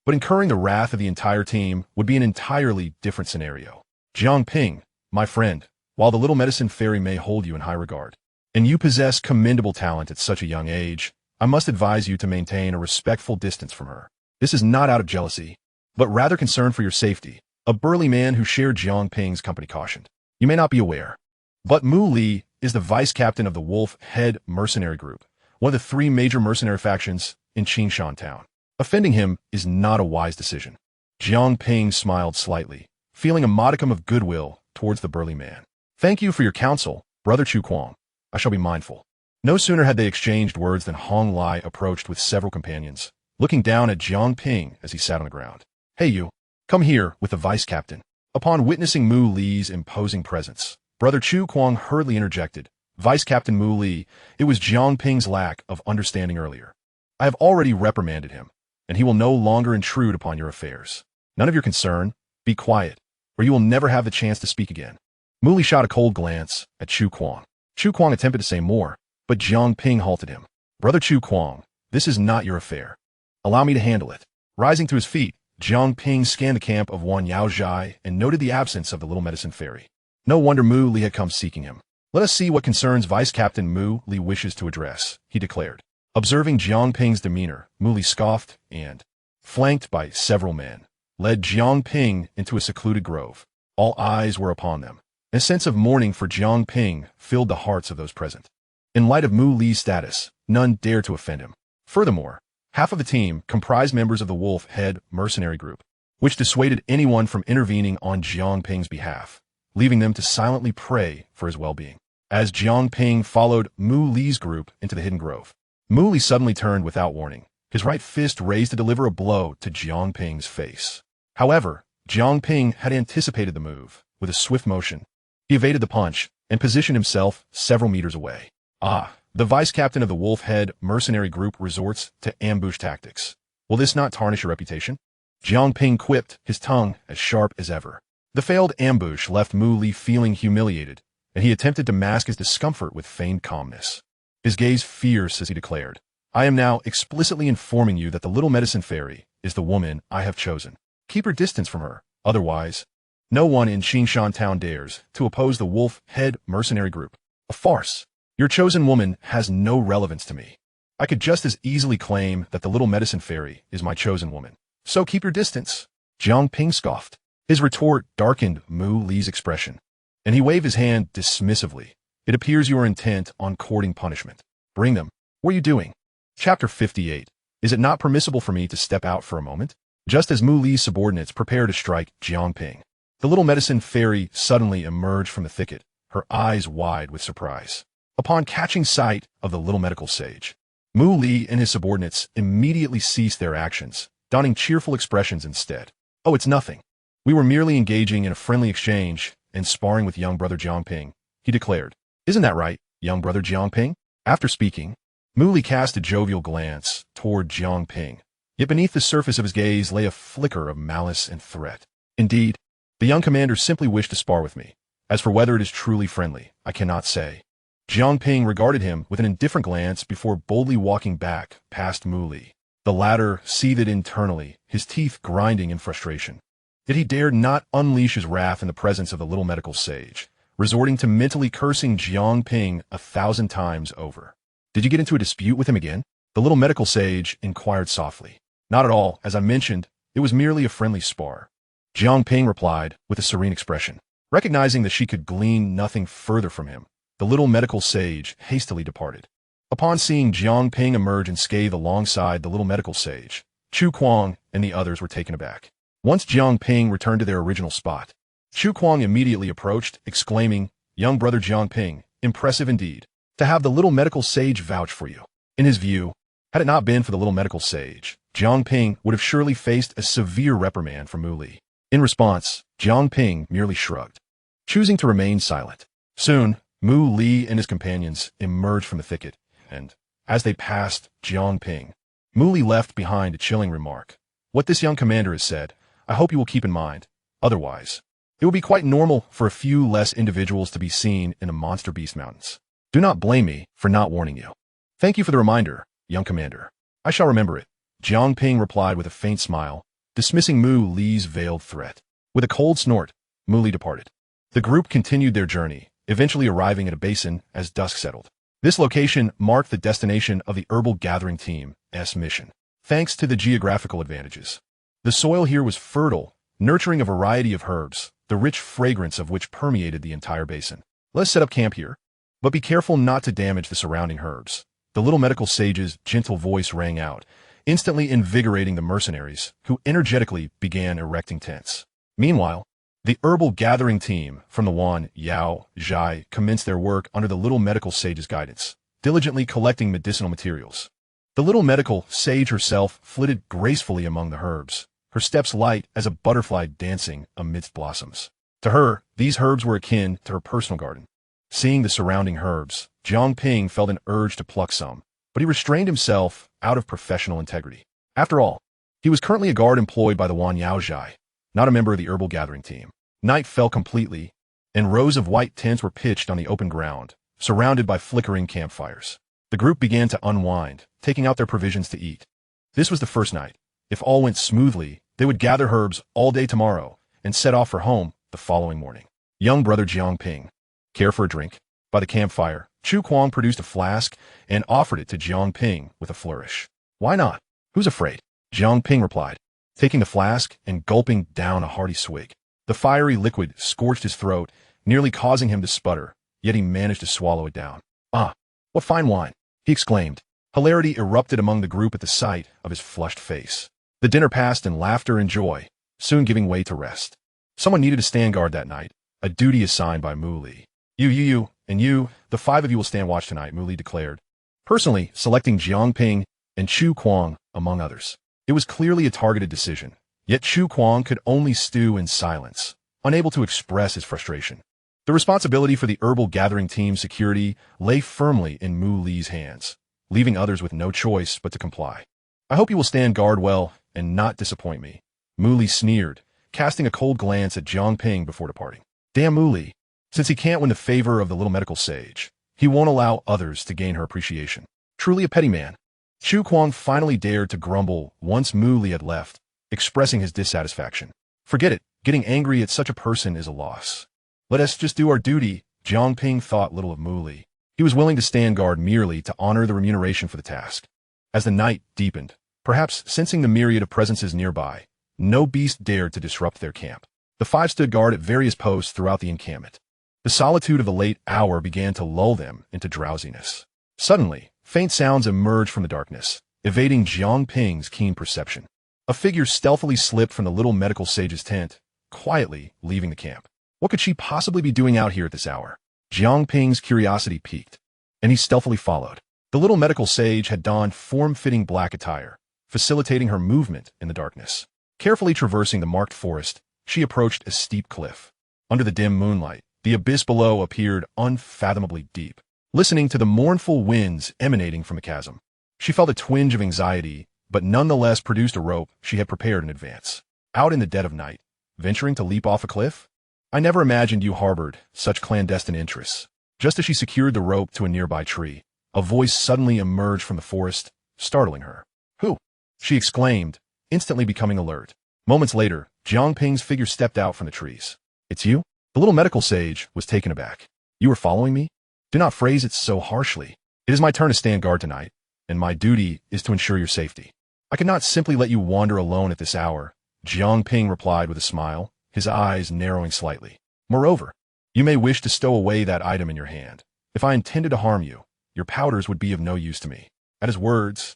but incurring the wrath of the entire team would be an entirely different scenario. Jiang Ping, my friend, while the little medicine fairy may hold you in high regard, and you possess commendable talent at such a young age, I must advise you to maintain a respectful distance from her. This is not out of jealousy, but rather concern for your safety, a burly man who shared Jiang Ping's company cautioned. You may not be aware, but Mu Li is the vice captain of the Wolf-Head mercenary group, one of the three major mercenary factions in Qingshan town. Offending him is not a wise decision. Jiang Ping smiled slightly, feeling a modicum of goodwill towards the burly man. Thank you for your counsel, Brother Chu Kuang. I shall be mindful. No sooner had they exchanged words than Hong Lai approached with several companions, looking down at Jiang Ping as he sat on the ground. Hey you, come here with the vice captain. Upon witnessing Mu Li's imposing presence, Brother Chu Kuang hurriedly interjected. Vice Captain Mu Li, it was Jiang Ping's lack of understanding earlier. I have already reprimanded him, and he will no longer intrude upon your affairs. None of your concern. Be quiet, or you will never have the chance to speak again. Mu Li shot a cold glance at Chu Kuang. Chu Kuang attempted to say more, but Jiang Ping halted him. Brother Chu Kuang, this is not your affair. Allow me to handle it. Rising to his feet, Jiang Ping scanned the camp of Wan Yaozhai and noted the absence of the little medicine fairy. No wonder Mu Li had come seeking him. Let us see what concerns Vice Captain Mu Li wishes to address, he declared. Observing Jiang Ping's demeanor, Mu Li scoffed and, flanked by several men, led Jiang Ping into a secluded grove. All eyes were upon them. A sense of mourning for Jiang Ping filled the hearts of those present. In light of Mu Li's status, none dared to offend him. Furthermore, half of the team comprised members of the Wolf-Head mercenary group, which dissuaded anyone from intervening on Jiang Ping's behalf, leaving them to silently pray for his well-being. As Jiang Ping followed Mu Li's group into the hidden grove, Mu Li suddenly turned without warning, his right fist raised to deliver a blow to Jiang Ping's face. However, Jiang Ping had anticipated the move. With a swift motion, he evaded the punch and positioned himself several meters away. The vice captain of the Wolf-Head mercenary group resorts to ambush tactics. Will this not tarnish your reputation? Jiang Ping quipped, his tongue as sharp as ever. The failed ambush left Mu Li feeling humiliated, and he attempted to mask his discomfort with feigned calmness. His gaze fierce as he declared, I am now explicitly informing you that the little medicine fairy is the woman I have chosen. Keep your distance from her, otherwise, no one in Qingshan town dares to oppose the Wolf-Head mercenary group. A farce. Your chosen woman has no relevance to me. I could just as easily claim that the little medicine fairy is my chosen woman. So keep your distance. Jiang Ping scoffed. His retort darkened Mu Li's expression. and he waved his hand dismissively. It appears you are intent on courting punishment. Bring them. What are you doing? Chapter 58. Is it not permissible for me to step out for a moment? Just as Mu Li's subordinates prepare to strike Jiang Ping, the little medicine fairy suddenly emerged from the thicket, her eyes wide with surprise. Upon catching sight of the little medical sage, Mu Li and his subordinates immediately ceased their actions, donning cheerful expressions instead. Oh, it's nothing. We were merely engaging in a friendly exchange and sparring with young brother Jiang Ping, he declared. Isn't that right, young brother Jiang Ping? After speaking, Mu Li cast a jovial glance toward Jiang Ping, yet beneath the surface of his gaze lay a flicker of malice and threat. Indeed, the young commander simply wished to spar with me. As for whether it is truly friendly, I cannot say. Jiang Ping regarded him with an indifferent glance before boldly walking back past Mu Li. The latter seethed internally, his teeth grinding in frustration. Yet he dared not unleash his wrath in the presence of the little medical sage, resorting to mentally cursing Jiang Ping 1,000 times over. Did you get into a dispute with him again? The little medical sage inquired softly. Not at all, as I mentioned, it was merely a friendly spar. Jiang Ping replied with a serene expression. Recognizing that she could glean nothing further from him, the little medical sage hastily departed. Upon seeing Jiang Ping emerge and scathe alongside the little medical sage, Chu Kuang and the others were taken aback. Once Jiang Ping returned to their original spot, Chu Kuang immediately approached, exclaiming, Young brother Jiang Ping, impressive indeed, to have the little medical sage vouch for you. In his view, had it not been for the little medical sage, Jiang Ping would have surely faced a severe reprimand from Mu Li. In response, Jiang Ping merely shrugged, choosing to remain silent. Soon, Mu Li and his companions emerged from the thicket, and, as they passed Jiang Ping, Mu Li left behind a chilling remark. What this young commander has said, I hope you will keep in mind. Otherwise, it will be quite normal for a few less individuals to be seen in the Monster Beast Mountains. Do not blame me for not warning you. Thank you for the reminder, young commander. I shall remember it. Jiang Ping replied with a faint smile, dismissing Mu Li's veiled threat. With a cold snort, Mu Li departed. The group continued their journey, eventually arriving at a basin as dusk settled. This location marked the destination of the herbal gathering team's mission. Thanks to the geographical advantages, the soil here was fertile, nurturing a variety of herbs, the rich fragrance of which permeated the entire basin. Let's set up camp here, but be careful not to damage the surrounding herbs. The little medical sage's gentle voice rang out, instantly invigorating the mercenaries, who energetically began erecting tents. Meanwhile, the herbal gathering team from the Wan Yao Zhai commenced their work under the little medical sage's guidance, diligently collecting medicinal materials. The little medical sage herself flitted gracefully among the herbs, her steps light as a butterfly dancing amidst blossoms. To her, these herbs were akin to her personal garden. Seeing the surrounding herbs, Jiang Ping felt an urge to pluck some, but he restrained himself out of professional integrity. After all, he was currently a guard employed by the Wan Yao Zhai, not a member of the herbal gathering team. Night fell completely, and rows of white tents were pitched on the open ground, surrounded by flickering campfires. The group began to unwind, taking out their provisions to eat. This was the first night. If all went smoothly, they would gather herbs all day tomorrow and set off for home the following morning. Young brother Jiang Ping, care for a drink? By the campfire, Chu Kuang produced a flask and offered it to Jiang Ping with a flourish. Why not? Who's afraid? Jiang Ping replied, taking the flask and gulping down a hearty swig. The fiery liquid scorched his throat, nearly causing him to sputter, yet he managed to swallow it down. Ah, what fine wine! He exclaimed. Hilarity erupted among the group at the sight of his flushed face. The dinner passed in laughter and joy, soon giving way to rest. Someone needed to stand guard that night, a duty assigned by Mu Li. You, and you, the 5 of you will stand watch tonight, Mu Li declared, personally selecting Jiang Ping and Chu Kuang, among others. It was clearly a targeted decision, yet Chu Kuang could only stew in silence, unable to express his frustration. The responsibility for the herbal gathering team's security lay firmly in Mu Li's hands, leaving others with no choice but to comply. I hope you will stand guard well and not disappoint me, Mu Li sneered, casting a cold glance at Jiang Ping before departing. Damn Mu Li. Since he can't win the favor of the little medical sage, he won't allow others to gain her appreciation. Truly a petty man. Chu Kuang finally dared to grumble once Mu Li had left, expressing his dissatisfaction. Forget it, getting angry at such a person is a loss. Let us just do our duty. Jiang Ping thought little of Mu Li. He was willing to stand guard merely to honor the remuneration for the task. As the night deepened, perhaps sensing the myriad of presences nearby, no beast dared to disrupt their camp. The 5 stood guard at various posts throughout the encampment. The solitude of the late hour began to lull them into drowsiness. Suddenly, faint sounds emerged from the darkness, evading Jiang Ping's keen perception. A figure stealthily slipped from the little medical sage's tent, quietly leaving the camp. What could she possibly be doing out here at this hour? Jiang Ping's curiosity piqued, and he stealthily followed. The little medical sage had donned form-fitting black attire, facilitating her movement in the darkness. Carefully traversing the marked forest, she approached a steep cliff. Under the dim moonlight, the abyss below appeared unfathomably deep. Listening to the mournful winds emanating from the chasm, she felt a twinge of anxiety, but nonetheless produced a rope she had prepared in advance. Out in the dead of night, venturing to leap off a cliff? I never imagined you harbored such clandestine interests. Just as she secured the rope to a nearby tree, a voice suddenly emerged from the forest, startling her. Who? She exclaimed, instantly becoming alert. Moments later, Jiang Ping's figure stepped out from the trees. It's you? The little medical sage was taken aback. You were following me? Do not phrase it so harshly. It is my turn to stand guard tonight, and my duty is to ensure your safety. I cannot simply let you wander alone at this hour, Jiang Ping replied with a smile, his eyes narrowing slightly. Moreover, you may wish to stow away that item in your hand. If I intended to harm you, your powders would be of no use to me. At his words,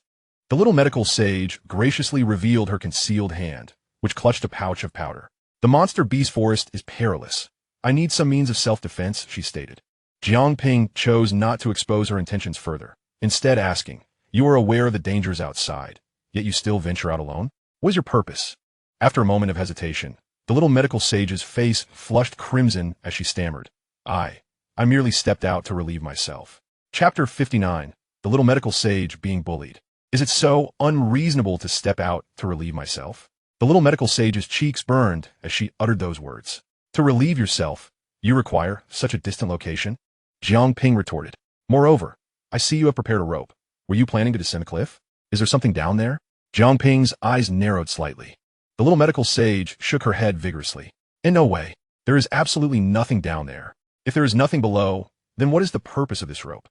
the little medical sage graciously revealed her concealed hand, which clutched a pouch of powder. The monster beast forest is perilous. I need some means of self-defense, she stated. Jiang Ping chose not to expose her intentions further, instead asking, you are aware of the dangers outside, yet you still venture out alone? What is your purpose? After a moment of hesitation, the little medical sage's face flushed crimson as she stammered. I merely stepped out to relieve myself. Chapter 59. The little medical sage being bullied. Is it so unreasonable to step out to relieve myself? The little medical sage's cheeks burned as she uttered those words. To relieve yourself, you require such a distant location? Jiang Ping retorted. Moreover, I see you have prepared a rope. Were you planning to descend the cliff? Is there something down there? Jiang Ping's eyes narrowed slightly. The little medical sage shook her head vigorously. In no way. There is absolutely nothing down there. If there is nothing below, then what is the purpose of this rope?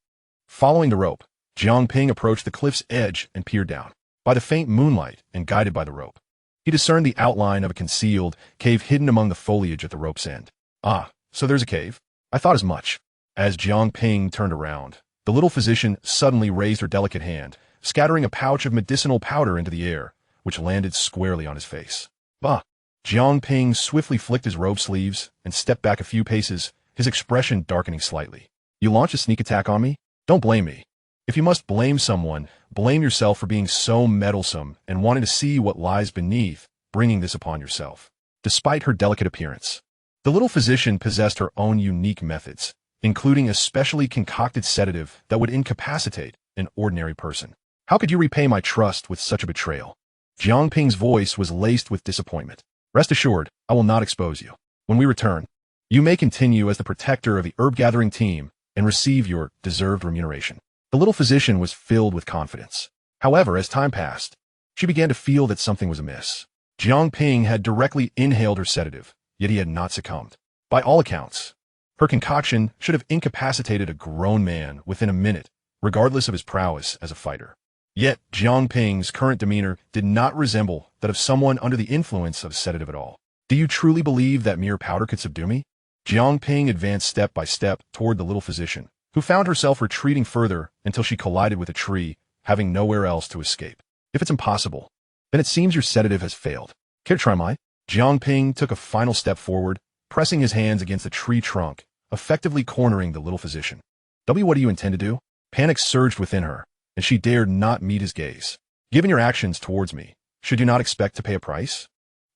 Following the rope, Jiang Ping approached the cliff's edge and peered down. By the faint moonlight and guided by the rope, he discerned the outline of a concealed cave hidden among the foliage at the rope's end. Ah, so there's a cave. I thought as much. As Jiang Ping turned around, the little physician suddenly raised her delicate hand, scattering a pouch of medicinal powder into the air, which landed squarely on his face. Bah! Jiang Ping swiftly flicked his robe sleeves and stepped back a few paces, his expression darkening slightly. You launch a sneak attack on me? Don't blame me. If you must blame someone, blame yourself for being so meddlesome and wanting to see what lies beneath, bringing this upon yourself. Despite her delicate appearance, the little physician possessed her own unique methods, including a specially concocted sedative that would incapacitate an ordinary person. How could you repay my trust with such a betrayal? Jiang Ping's voice was laced with disappointment. Rest assured, I will not expose you. When we return, you may continue as the protector of the herb-gathering team and receive your deserved remuneration. The little physician was filled with confidence. However, as time passed, she began to feel that something was amiss. Jiang Ping had directly inhaled her sedative, yet he had not succumbed. By all accounts, her concoction should have incapacitated a grown man within a minute, regardless of his prowess as a fighter. Yet, Jiang Ping's current demeanor did not resemble that of someone under the influence of sedative at all. Do you truly believe that mere powder could subdue me? Jiang Ping advanced step by step toward the little physician, who found herself retreating further until she collided with a tree, having nowhere else to escape. If it's impossible, then it seems your sedative has failed. Care to try mine? Jiang Ping took a final step forward, pressing his hands against the tree trunk, effectively cornering the little physician. What do you intend to do? Panic surged within her, and she dared not meet his gaze. Given your actions towards me, should you not expect to pay a price?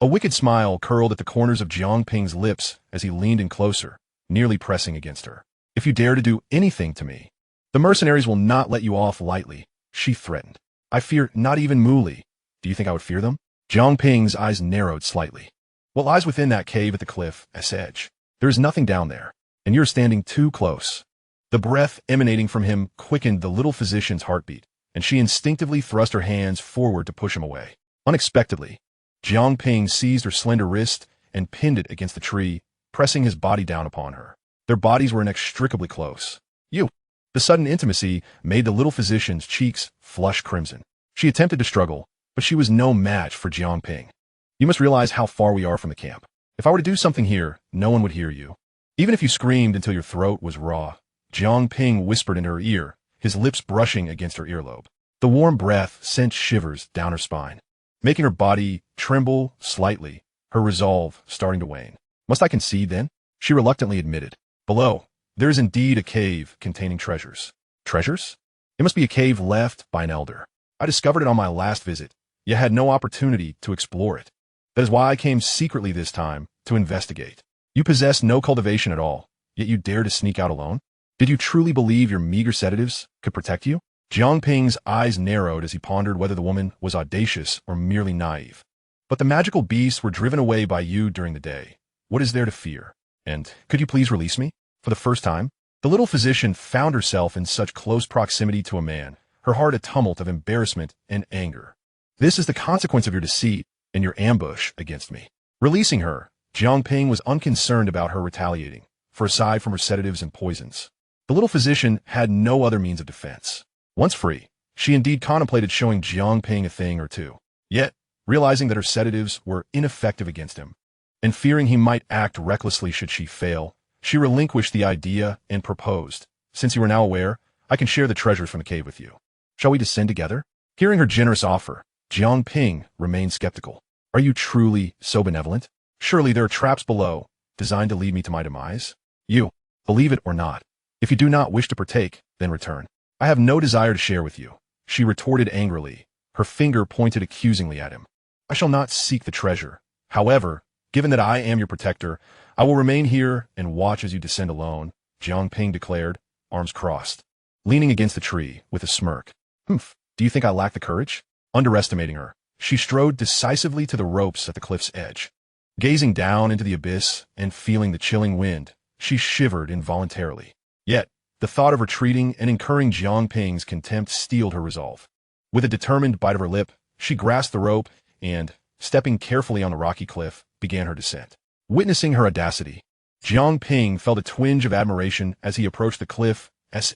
A wicked smile curled at the corners of Jiang Ping's lips as he leaned in closer, nearly pressing against her. If you dare to do anything to me, the mercenaries will not let you off lightly, she threatened. I fear not even Muli. Do you think I would fear them? Jiang Ping's eyes narrowed slightly. What lies within that cave at the cliff's edge? There is nothing down there, and you're standing too close. The breath emanating from him quickened the little physician's heartbeat, and she instinctively thrust her hands forward to push him away. Unexpectedly, Jiang Ping seized her slender wrist and pinned it against the tree, pressing his body down upon her. Their bodies were inextricably close. The sudden intimacy made the little physician's cheeks flush crimson. She attempted to struggle, but she was no match for Jiang Ping. You must realize how far we are from the camp. If I were to do something here, no one would hear you. Even if you screamed until your throat was raw, Jiang Ping whispered in her ear, his lips brushing against her earlobe. The warm breath sent shivers down her spine, making her body tremble slightly, her resolve starting to wane. Must I concede, then? She reluctantly admitted. Below, there is indeed a cave containing treasures. Treasures? It must be a cave left by an elder. I discovered it on my last visit, yet had no opportunity to explore it. That is why I came secretly this time, to investigate. You possess no cultivation at all, yet you dare to sneak out alone? Did you truly believe your meager sedatives could protect you? Jiang Ping's eyes narrowed as he pondered whether the woman was audacious or merely naive. But the magical beasts were driven away by you during the day. What is there to fear? And could you please release me? For the first time, the little physician found herself in such close proximity to a man, her heart a tumult of embarrassment and anger. This is the consequence of your deceit and your ambush against me. Releasing her, Jiang Ping was unconcerned about her retaliating, for aside from her sedatives and poisons, the little physician had no other means of defense. Once free, she indeed contemplated showing Jiang Ping a thing or two. Yet, realizing that her sedatives were ineffective against him, and fearing he might act recklessly should she fail, she relinquished the idea and proposed, "Since you are now aware, I can share the treasures from the cave with you. Shall we descend together?" Hearing her generous offer, Jiang Ping remained skeptical. "Are you truly so benevolent? Surely there are traps below, designed to lead me to my demise? You, believe it or not. If you do not wish to partake, then return. I have no desire to share with you," she retorted angrily, her finger pointed accusingly at him. "I shall not seek the treasure. However, given that I am your protector, I will remain here and watch as you descend alone," Jiang Ping declared, arms crossed, leaning against the tree with a smirk. "Humph, do you think I lack the courage?" Underestimating her, she strode decisively to the ropes at the cliff's edge. Gazing down into the abyss and feeling the chilling wind, she shivered involuntarily. Yet, the thought of retreating and incurring Jiang Ping's contempt steeled her resolve. With a determined bite of her lip, she grasped the rope and, stepping carefully on the rocky cliff, began her descent. Witnessing her audacity, Jiang Ping felt a twinge of admiration as he approached the cliff's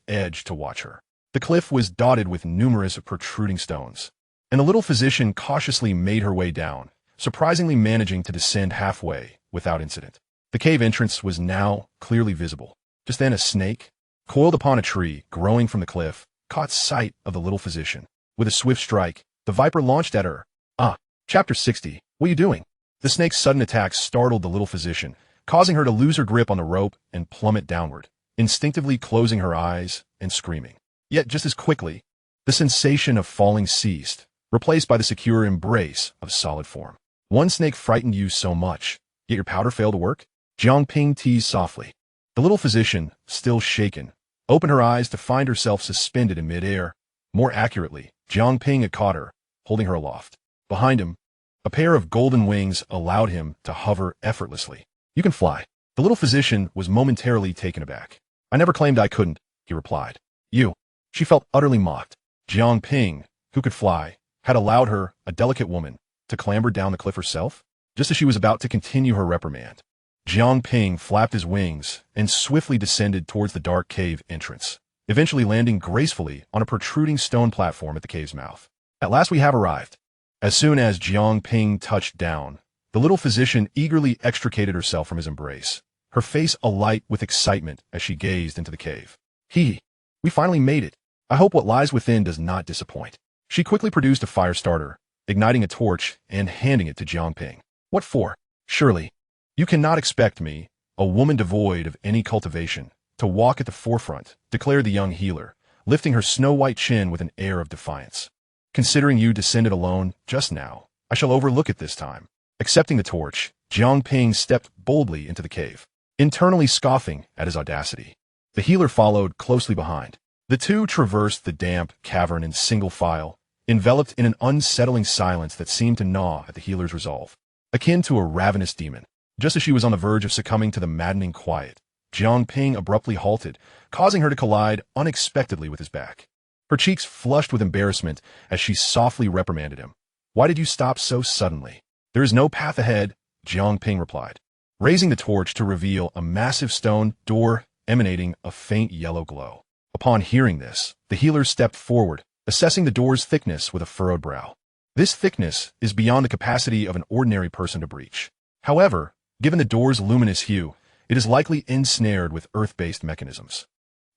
edge to watch her. The cliff was dotted with numerous protruding stones, and the little physician cautiously made her way down, surprisingly managing to descend halfway without incident. The cave entrance was now clearly visible. Just then a snake, coiled upon a tree growing from the cliff, caught sight of the little physician. With a swift strike, the viper launched at her. Chapter 60. What are you doing? The snake's sudden attack startled the little physician, causing her to lose her grip on the rope and plummet downward, instinctively closing her eyes and screaming. Yet just as quickly, the sensation of falling ceased, replaced by the secure embrace of solid form. One snake frightened you so much, yet your powder failed to work? Jiang Ping teased softly. The little physician, still shaken, opened her eyes to find herself suspended in midair. More accurately, Jiang Ping had caught her, holding her aloft. Behind him, a pair of golden wings allowed him to hover effortlessly. "You can fly." The little physician was momentarily taken aback. "I never claimed I couldn't," he replied. "You." She felt utterly mocked. Jiang Ping, who could fly, had allowed her, a delicate woman, to clamber down the cliff herself? Just as she was about to continue her reprimand, Jiang Ping flapped his wings and swiftly descended towards the dark cave entrance, eventually landing gracefully on a protruding stone platform at the cave's mouth. "At last we have arrived." As soon as Jiang Ping touched down, the little physician eagerly extricated herself from his embrace, her face alight with excitement as she gazed into the cave. We finally made it. I hope what lies within does not disappoint." She quickly produced a fire starter, igniting a torch and handing it to Jiang Ping. "What for? Surely, you cannot expect me, a woman devoid of any cultivation, to walk at the forefront," declared the young healer, lifting her snow-white chin with an air of defiance. "Considering you descended alone just now, I shall overlook it this time." Accepting the torch, Jiang Ping stepped boldly into the cave, internally scoffing at his audacity. The healer followed closely behind. The two traversed the damp cavern in single file, enveloped in an unsettling silence that seemed to gnaw at the healer's resolve, akin to a ravenous demon. Just as she was on the verge of succumbing to the maddening quiet, Jiang Ping abruptly halted, causing her to collide unexpectedly with his back. Her cheeks flushed with embarrassment as she softly reprimanded him. "Why did you stop so suddenly?" "There is no path ahead," Jiang Ping replied, raising the torch to reveal a massive stone door emanating a faint yellow glow. Upon hearing this, the healer stepped forward, assessing the door's thickness with a furrowed brow. This thickness is beyond the capacity of an ordinary person to breach. However, given the door's luminous hue, It is likely ensnared with earth-based mechanisms.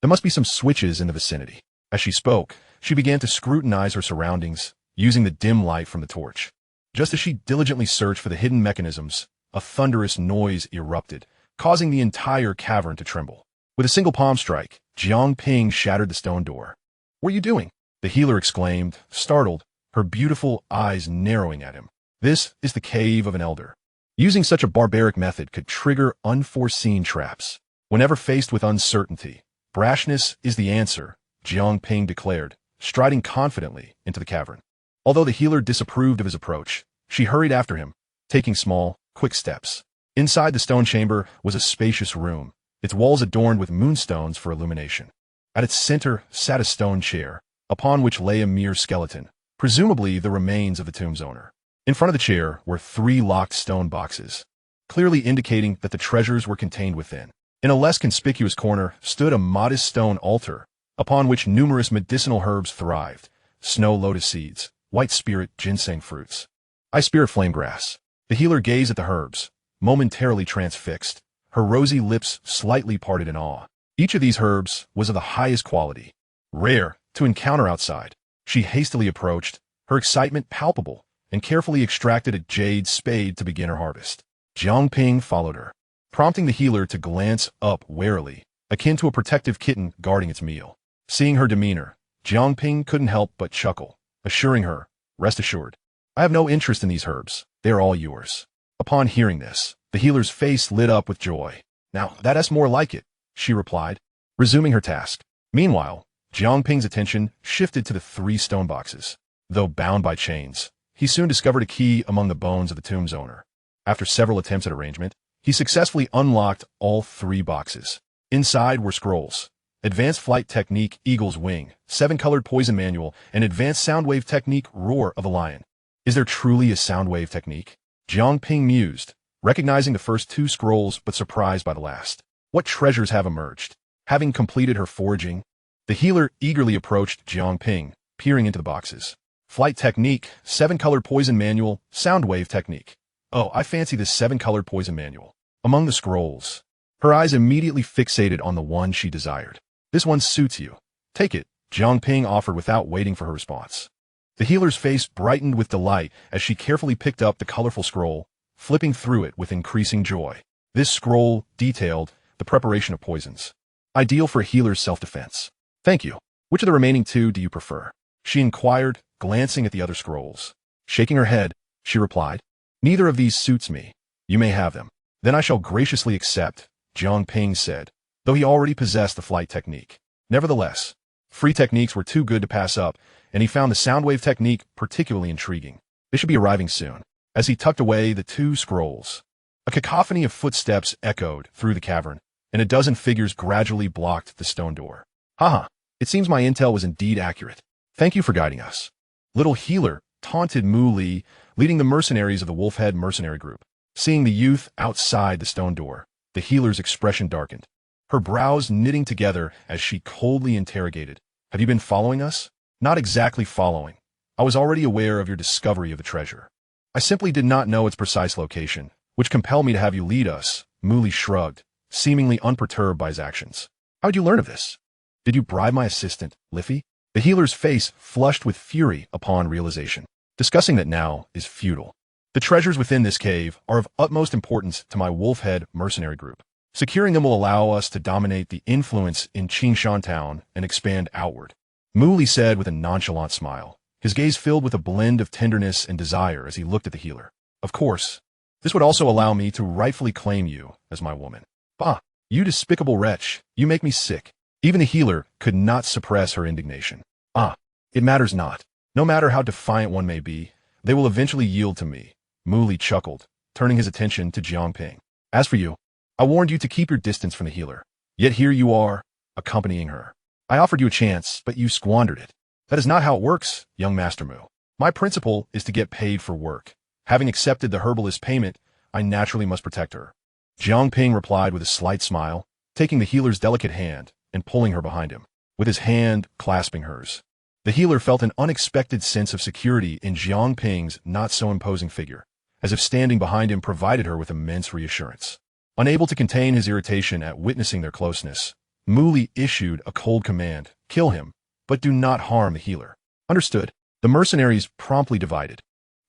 There must be some switches in the vicinity. As she spoke, she began to scrutinize her surroundings, using the dim light from the torch. Just as she diligently searched for the hidden mechanisms, a thunderous noise erupted, causing the entire cavern to tremble. With a single palm strike, Jiang Ping shattered the stone door. "What are you doing?" the healer exclaimed, startled, her beautiful eyes narrowing at him. "This is the cave of an elder. Using such a barbaric method could trigger unforeseen traps. Whenever faced with uncertainty, brashness is the answer," Jiang Ping declared, striding confidently into the cavern. Although the healer disapproved of his approach, she hurried after him, taking small, quick steps. Inside the stone chamber was a spacious room, its walls adorned with moonstones for illumination. At its center sat a stone chair, upon which lay a mere skeleton, presumably the remains of the tomb's owner. In front of the chair were 3 locked stone boxes, clearly indicating that the treasures were contained within. In a less conspicuous corner stood a modest stone altar, upon which numerous medicinal herbs thrived: snow lotus seeds, white spirit ginseng fruits, eye spirit flame grass. The healer gazed at the herbs, momentarily transfixed, her rosy lips slightly parted in awe. Each of these herbs was of the highest quality, rare to encounter outside. She hastily approached, her excitement palpable, and carefully extracted a jade spade to begin her harvest. Jiang Ping followed her, prompting the healer to glance up warily, akin to a protective kitten guarding its meal. Seeing her demeanor, Jiang Ping couldn't help but chuckle, assuring her, "Rest assured, I have no interest in these herbs. They are all yours." Upon hearing this, the healer's face lit up with joy. "Now, that's more like it," she replied, resuming her task. Meanwhile, Jiang Ping's attention shifted to the 3 stone boxes. Though bound by chains, he soon discovered a key among the bones of the tomb's owner. After several attempts at arrangement, he successfully unlocked all 3 boxes. Inside were scrolls: Advanced Flight Technique Eagle's Wing, 7-Colored Poison Manual, and Advanced Soundwave Technique Roar of a Lion. Is there truly a soundwave technique? Jiang Ping mused, recognizing the first 2 scrolls but surprised by the last. What treasures have emerged? Having completed her foraging, the healer eagerly approached Jiang Ping, peering into the boxes. Flight Technique, 7-Colored Poison Manual, Soundwave Technique. "Oh, I fancy this 7-Colored Poison Manual." Among the scrolls, her eyes immediately fixated on the one she desired. "This one suits you. Take it," Jiang Ping offered without waiting for her response. The healer's face brightened with delight as she carefully picked up the colorful scroll, flipping through it with increasing joy. This scroll detailed the preparation of poisons, ideal for a healer's self-defense. "Thank you. Which of the remaining 2 do you prefer?" she inquired, glancing at the other scrolls. Shaking her head, she replied, "Neither of these suits me. You may have them." "Then I shall graciously accept," Jiang Ping said, though he already possessed the flight technique. Nevertheless, free techniques were too good to pass up, and he found the soundwave technique particularly intriguing. They should be arriving soon. As he tucked away the 2 scrolls, a cacophony of footsteps echoed through the cavern, and a dozen figures gradually blocked the stone door. "Haha, it seems my intel was indeed accurate. Thank you for guiding us." Little Healer taunted Mu Li, leading the mercenaries of the Wolfhead mercenary group. Seeing the youth outside the stone door, the healer's expression darkened, her brows knitting together as she coldly interrogated, "Have you been following us?" "Not exactly following. I was already aware of your discovery of the treasure. I simply did not know its precise location, which compelled me to have you lead us." Mu Li shrugged, seemingly unperturbed by his actions. "How did you learn of this? Did you bribe my assistant, Liffy?" The healer's face flushed with fury upon realization. Discussing that now is futile. The treasures within this cave are of utmost importance to my Wolfhead mercenary group. Securing them will allow us to dominate the influence in Qingshan Town and expand outward. Mu Li said with a nonchalant smile, his gaze filled with a blend of tenderness and desire as he looked at the healer. "Of course, this would also allow me to rightfully claim you as my woman." "Bah, you despicable wretch, you make me sick." Even the healer could not suppress her indignation. "Ah, it matters not. No matter how defiant one may be, they will eventually yield to me." Mu Li chuckled, turning his attention to Jiang Ping. "As for you, I warned you to keep your distance from the healer. Yet here you are, accompanying her. I offered you a chance, but you squandered it. That is not how it works, young Master Mu. My principle is to get paid for work. Having accepted the herbalist's payment, I naturally must protect her." Jiang Ping replied with a slight smile, taking the healer's delicate hand and pulling her behind him, with his hand clasping hers. The healer felt an unexpected sense of security in Jiang Ping's not-so-imposing figure, as if standing behind him provided her with immense reassurance. Unable to contain his irritation at witnessing their closeness, Mu Li issued a cold command, "Kill him, but do not harm the healer." Understood. The mercenaries promptly divided,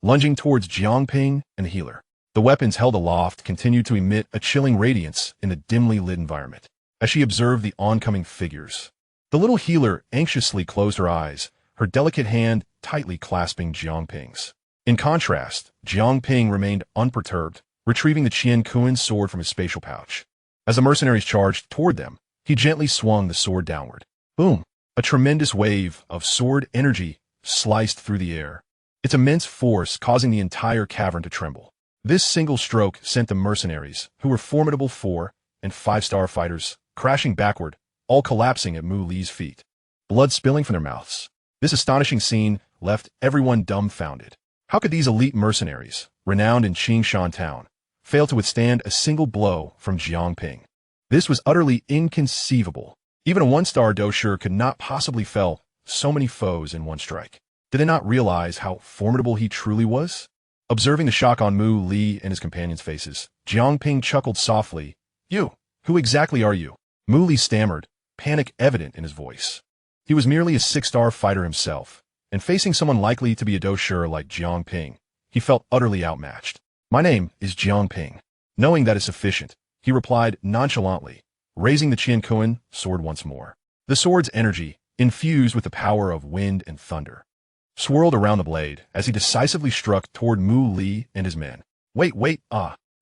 lunging towards Jiang Ping and the healer. The weapons held aloft continued to emit a chilling radiance in the dimly lit environment. As she observed the oncoming figures, the little healer anxiously closed her eyes, her delicate hand tightly clasping Jiang Ping's. In contrast, Jiang Ping remained unperturbed, retrieving the Qian Kuan's sword from his spatial pouch. As the mercenaries charged toward them, he gently swung the sword downward. Boom! A tremendous wave of sword energy sliced through the air, its immense force causing the entire cavern to tremble. This single stroke sent the mercenaries, who were formidable 4- and 5-star fighters, crashing backward, all collapsing at Mu Li's feet, blood spilling from their mouths. This astonishing scene left everyone dumbfounded. How could these elite mercenaries, renowned in Qingshan town, fail to withstand a single blow from Jiang Ping? This was utterly inconceivable. Even a 1-star Dou Qi could not possibly fell so many foes in one strike. Did they not realize how formidable he truly was? Observing the shock on Mu Li and his companions' faces, Jiang Ping chuckled softly. "You, who exactly are you?" Mu Li stammered, panic evident in his voice. He was merely a 6-star fighter himself, and facing someone likely to be a Dou Qi like Jiang Ping, he felt utterly outmatched. "My name is Jiang Ping." Knowing that is sufficient, he replied nonchalantly, raising the Qian Kuan sword once more. The sword's energy, infused with the power of wind and thunder, swirled around the blade as he decisively struck toward Mu Li and his men. Wait,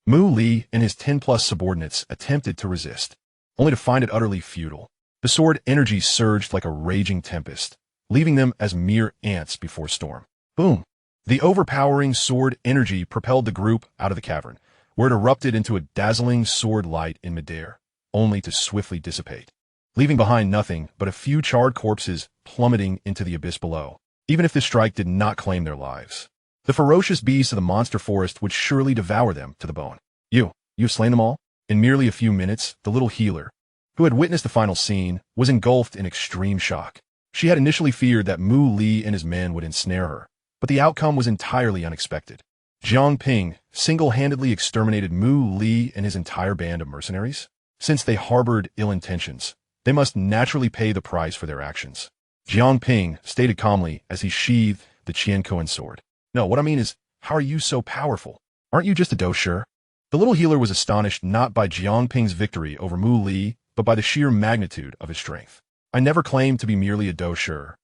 Mu Li and his 10+ subordinates attempted to resist, only to find it utterly futile. The sword energy surged like a raging tempest, leaving them as mere ants before storm. Boom! The overpowering sword energy propelled the group out of the cavern, where it erupted into a dazzling sword light in midair, only to swiftly dissipate, leaving behind nothing but a few charred corpses plummeting into the abyss below. Even if this strike did not claim their lives, the ferocious beasts of the monster forest would surely devour them to the bone. You've slain them all? In merely a few minutes, the little healer, who had witnessed the final scene, was engulfed in extreme shock. She had initially feared that Mu Li and his men would ensnare her, but the outcome was entirely unexpected. Jiang Ping single-handedly exterminated Mu Li and his entire band of mercenaries. Since they harbored ill intentions, they must naturally pay the price for their actions. Jiang Ping stated calmly as he sheathed the Qian Kuan sword. "No, what I mean is, how are you so powerful? Aren't you just a Dou Qi?" The little healer was astonished not by Jiang Ping's victory over Mu Li, but by the sheer magnitude of his strength. "I never claimed to be merely a Dou Qi."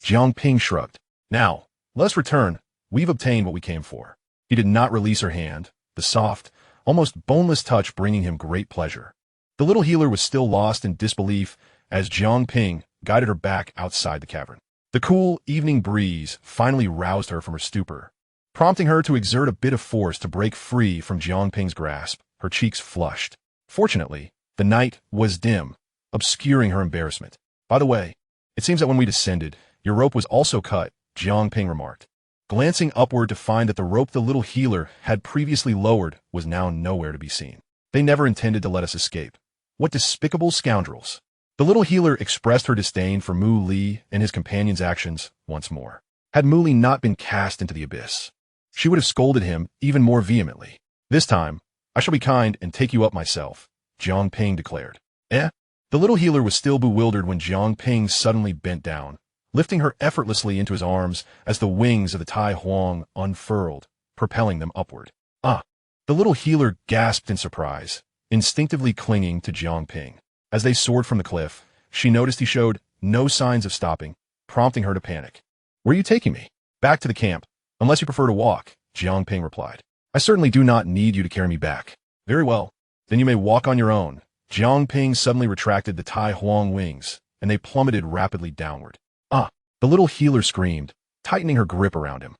Jiang Ping shrugged. "Now, let's return. We've obtained what we came for." He did not release her hand, the soft, almost boneless touch bringing him great pleasure. The little healer was still lost in disbelief as Jiang Ping guided her back outside the cavern. The cool evening breeze finally roused her from her stupor, prompting her to exert a bit of force to break free from Jiang Ping's grasp, her cheeks flushed. Fortunately, the night was dim, obscuring her embarrassment. "By the way, it seems that when we descended, your rope was also cut," Jiang Ping remarked, glancing upward to find that the rope the little healer had previously lowered was now nowhere to be seen. "They never intended to let us escape. What despicable scoundrels." The little healer expressed her disdain for Mu Li and his companion's actions once more. Had Mu Li not been cast into the abyss, she would have scolded him even more vehemently. "This time, I shall be kind and take you up myself," Jiang Ping declared. The little healer was still bewildered when Jiang Ping suddenly bent down, lifting her effortlessly into his arms as the wings of the Tai Huang unfurled, propelling them upward. The little healer gasped in surprise, instinctively clinging to Jiang Ping. As they soared from the cliff, she noticed he showed no signs of stopping, prompting her to panic. "Where are you taking me?" "Back to the camp, unless you prefer to walk," Jiang Ping replied. "I certainly do not need you to carry me back." "Very well, then you may walk on your own." Jiang Ping suddenly retracted the Tai Huang wings, and they plummeted rapidly downward. The little healer screamed, tightening her grip around him.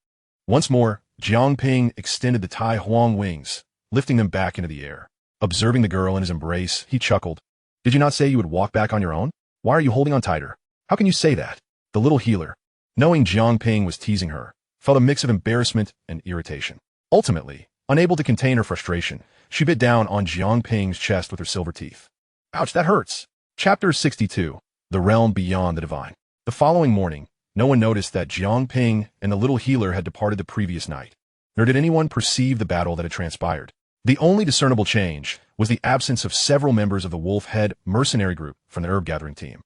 Once more, Jiang Ping extended the Tai Huang wings, lifting them back into the air. Observing the girl in his embrace, he chuckled. "Did you not say you would walk back on your own? Why are you holding on tighter? How can you say that?" The little healer, knowing Jiang Ping was teasing her, felt a mix of embarrassment and irritation. Ultimately, unable to contain her frustration, she bit down on Jiang Ping's chest with her silver teeth. "Ouch, that hurts." Chapter 62, The Realm Beyond the Divine. The following morning, no one noticed that Jiang Ping and the little healer had departed the previous night, nor did anyone perceive the battle that had transpired. The only discernible change was the absence of several members of the Wolf Head mercenary group from the herb-gathering team.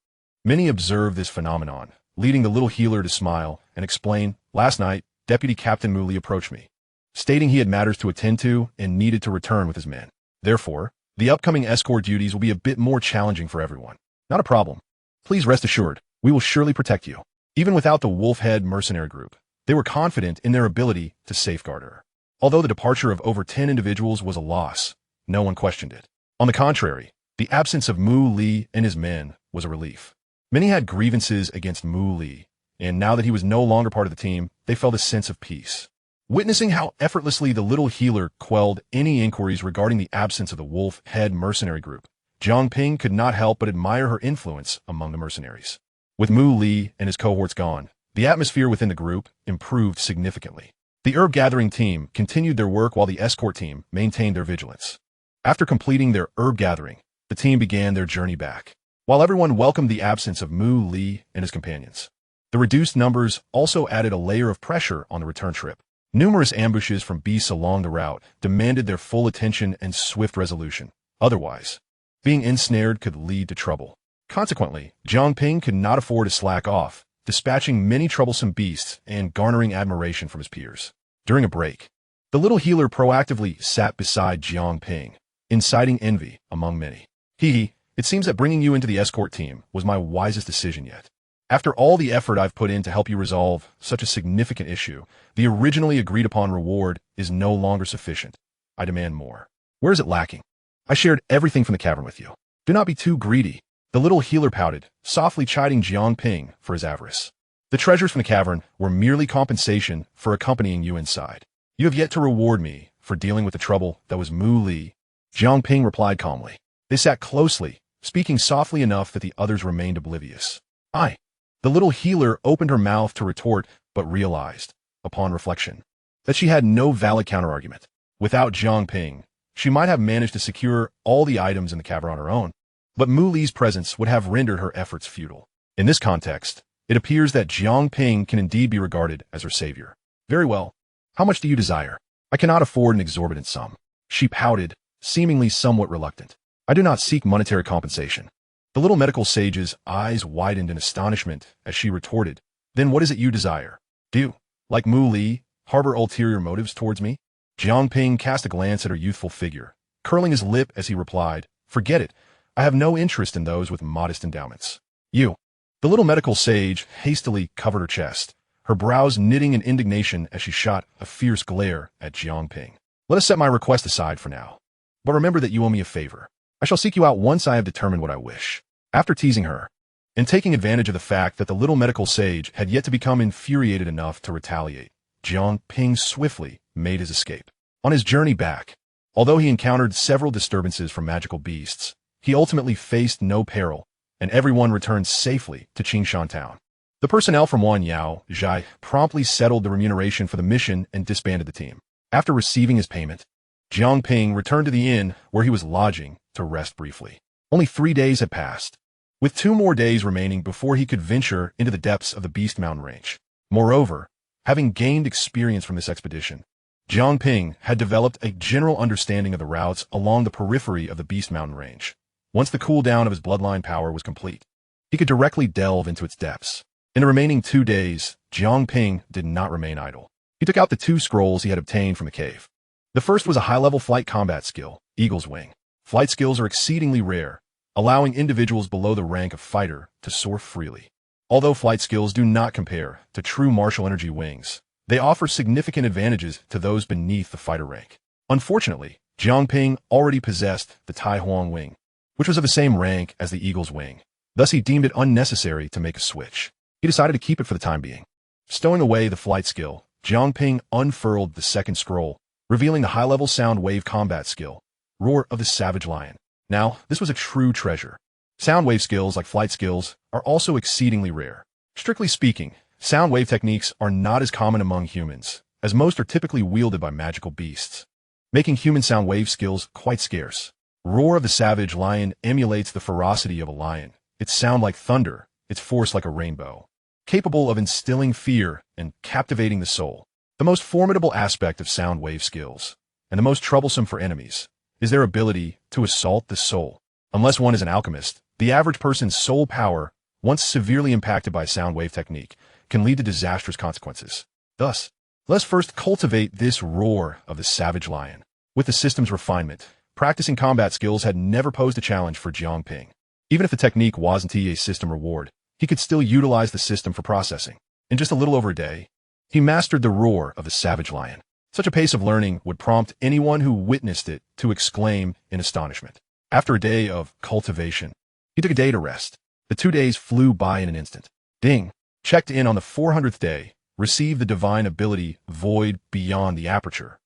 Many observed this phenomenon, leading the little healer to smile and explain, "Last night, Deputy Captain Mu Li approached me, stating he had matters to attend to and needed to return with his men. Therefore, the upcoming escort duties will be a bit more challenging for everyone. Not a problem. Please rest assured, we will surely protect you." Even without the Wolf Head mercenary group, they were confident in their ability to safeguard her. Although the departure of over 10 individuals was a loss, no one questioned it. On the contrary, the absence of Mu Li and his men was a relief. Many had grievances against Mu Li, and now that he was no longer part of the team, they felt a sense of peace. Witnessing how effortlessly the little healer quelled any inquiries regarding the absence of the Wolf Head mercenary group, Jiang Ping could not help but admire her influence among the mercenaries. With Mu Li and his cohorts gone, the atmosphere within the group improved significantly. The herb-gathering team continued their work while the escort team maintained their vigilance. After completing their herb gathering, the team began their journey back. While everyone welcomed the absence of Mu Li and his companions, the reduced numbers also added a layer of pressure on the return trip. Numerous ambushes from beasts along the route demanded their full attention and swift resolution. Otherwise, being ensnared could lead to trouble. Consequently, Jiang Ping could not afford to slack off, dispatching many troublesome beasts and garnering admiration from his peers. During a break, the little healer proactively sat beside Jiang Ping, inciting envy among many. It seems that bringing you into the escort team was my wisest decision yet. After all the effort I've put in to help you resolve such a significant issue, the originally agreed-upon reward is no longer sufficient. I demand more. Where is it lacking? I shared everything from the cavern with you. Do not be too greedy. The little healer pouted, softly chiding Jiang Ping for his avarice. The treasures from the cavern were merely compensation for accompanying you inside. You have yet to reward me for dealing with the trouble that was Mu Li. Jiang Ping replied calmly. They sat closely, speaking softly enough that the others remained oblivious. The little healer opened her mouth to retort, but realized, upon reflection, that she had no valid counterargument. Without Jiang Ping, she might have managed to secure all the items in the cavern on her own, but Mu Li's presence would have rendered her efforts futile. In this context, it appears that Jiang Ping can indeed be regarded as her savior. Very well. How much do you desire? I cannot afford an exorbitant sum. She pouted, seemingly somewhat reluctant. I do not seek monetary compensation. The little medical sage's eyes widened in astonishment as she retorted, Then what is it you desire? Do you, like Mu Li, harbor ulterior motives towards me? Jiang Ping cast a glance at her youthful figure, curling his lip as he replied, Forget it. I have no interest in those with modest endowments. You. The little medical sage hastily covered her chest, her brows knitting in indignation as she shot a fierce glare at Jiang Ping. Let us set my request aside for now. But remember that you owe me a favor. I shall seek you out once I have determined what I wish. After teasing her, and taking advantage of the fact that the little medical sage had yet to become infuriated enough to retaliate, Jiang Ping swiftly made his escape. On his journey back, although he encountered several disturbances from magical beasts, he ultimately faced no peril, and everyone returned safely to Qingshan Town. The personnel from Wanyao, Zhai, promptly settled the remuneration for the mission and disbanded the team. After receiving his payment, Jiang Ping returned to the inn where he was lodging to rest briefly. Only 3 days had passed, with 2 more days remaining before he could venture into the depths of the Beast Mountain Range. Moreover, having gained experience from this expedition, Jiang Ping had developed a general understanding of the routes along the periphery of the Beast Mountain Range. Once the cooldown of his bloodline power was complete, he could directly delve into its depths. In the remaining 2 days, Jiang Ping did not remain idle. He took out the 2 scrolls he had obtained from the cave. The first was a high-level flight combat skill, Eagle's Wing. Flight skills are exceedingly rare, allowing individuals below the rank of fighter to soar freely. Although flight skills do not compare to true martial energy wings, they offer significant advantages to those beneath the fighter rank. Unfortunately, Jiang Ping already possessed the Tai Huang Wing, which was of the same rank as the Eagle's Wing. Thus he deemed it unnecessary to make a switch. He decided to keep it for the time being. Stowing away the flight skill, Jiang Ping unfurled the second scroll, revealing the high-level sound wave combat skill, Roar of the Savage Lion. Now, this was a true treasure. Sound wave skills, like flight skills, are also exceedingly rare. Strictly speaking, sound wave techniques are not as common among humans, as most are typically wielded by magical beasts, making human sound wave skills quite scarce. Roar of the Savage Lion emulates the ferocity of a lion, its sound like thunder, its force like a rainbow, capable of instilling fear and captivating the soul. The most formidable aspect of sound wave skills, and the most troublesome for enemies, is their ability to assault the soul. Unless one is an alchemist, the average person's soul power, once severely impacted by sound wave technique, can lead to disastrous consequences. Thus, let's first cultivate this roar of the savage lion. With the system's refinement, practicing combat skills had never posed a challenge for Jiang Ping. Even if the technique wasn't a system reward, he could still utilize the system for processing. In just a little over a day, he mastered the roar of the savage lion. Such a pace of learning would prompt anyone who witnessed it to exclaim in astonishment. After a day of cultivation, he took a day to rest. The 2 days flew by in an instant. Ding! Checked in on the 400th day, received the divine ability Void Beyond the Aperture.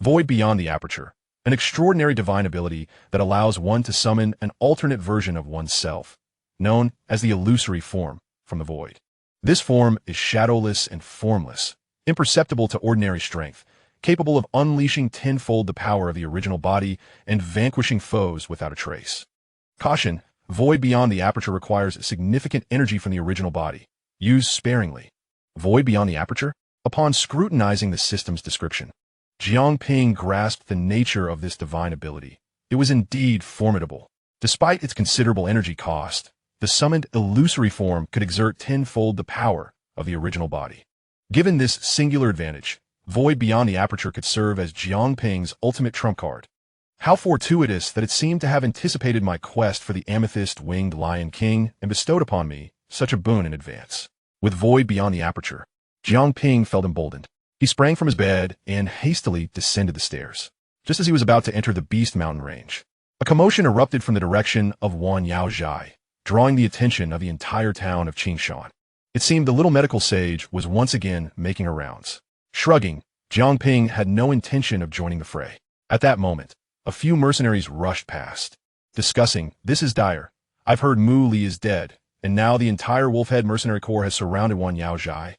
Void Beyond the Aperture, an extraordinary divine ability that allows one to summon an alternate version of oneself, known as the illusory form, from the void. This form is shadowless and formless, imperceptible to ordinary strength, capable of unleashing tenfold the power of the original body and vanquishing foes without a trace. Caution: Void Beyond the Aperture requires significant energy from the original body. Use sparingly. Void Beyond the Aperture? Upon scrutinizing the system's description, Jiang Ping grasped the nature of this divine ability. It was indeed formidable. Despite its considerable energy cost, the summoned illusory form could exert tenfold the power of the original body. Given this singular advantage, Void Beyond the Aperture could serve as Jiang Ping's ultimate trump card. How fortuitous that it seemed to have anticipated my quest for the amethyst-winged Lion King and bestowed upon me such a boon in advance. With Void Beyond the Aperture, Jiang Ping felt emboldened. He sprang from his bed and hastily descended the stairs. Just as he was about to enter the Beast Mountain range, a commotion erupted from the direction of Wanyaozhai, drawing the attention of the entire town of Qingshan. It seemed the little medical sage was once again making her rounds. Shrugging, Jiang Ping had no intention of joining the fray. At that moment, a few mercenaries rushed past, discussing, "This is dire. I've heard Mu Li is dead, and now the entire Wolfhead mercenary corps has surrounded Wanyaozhai,"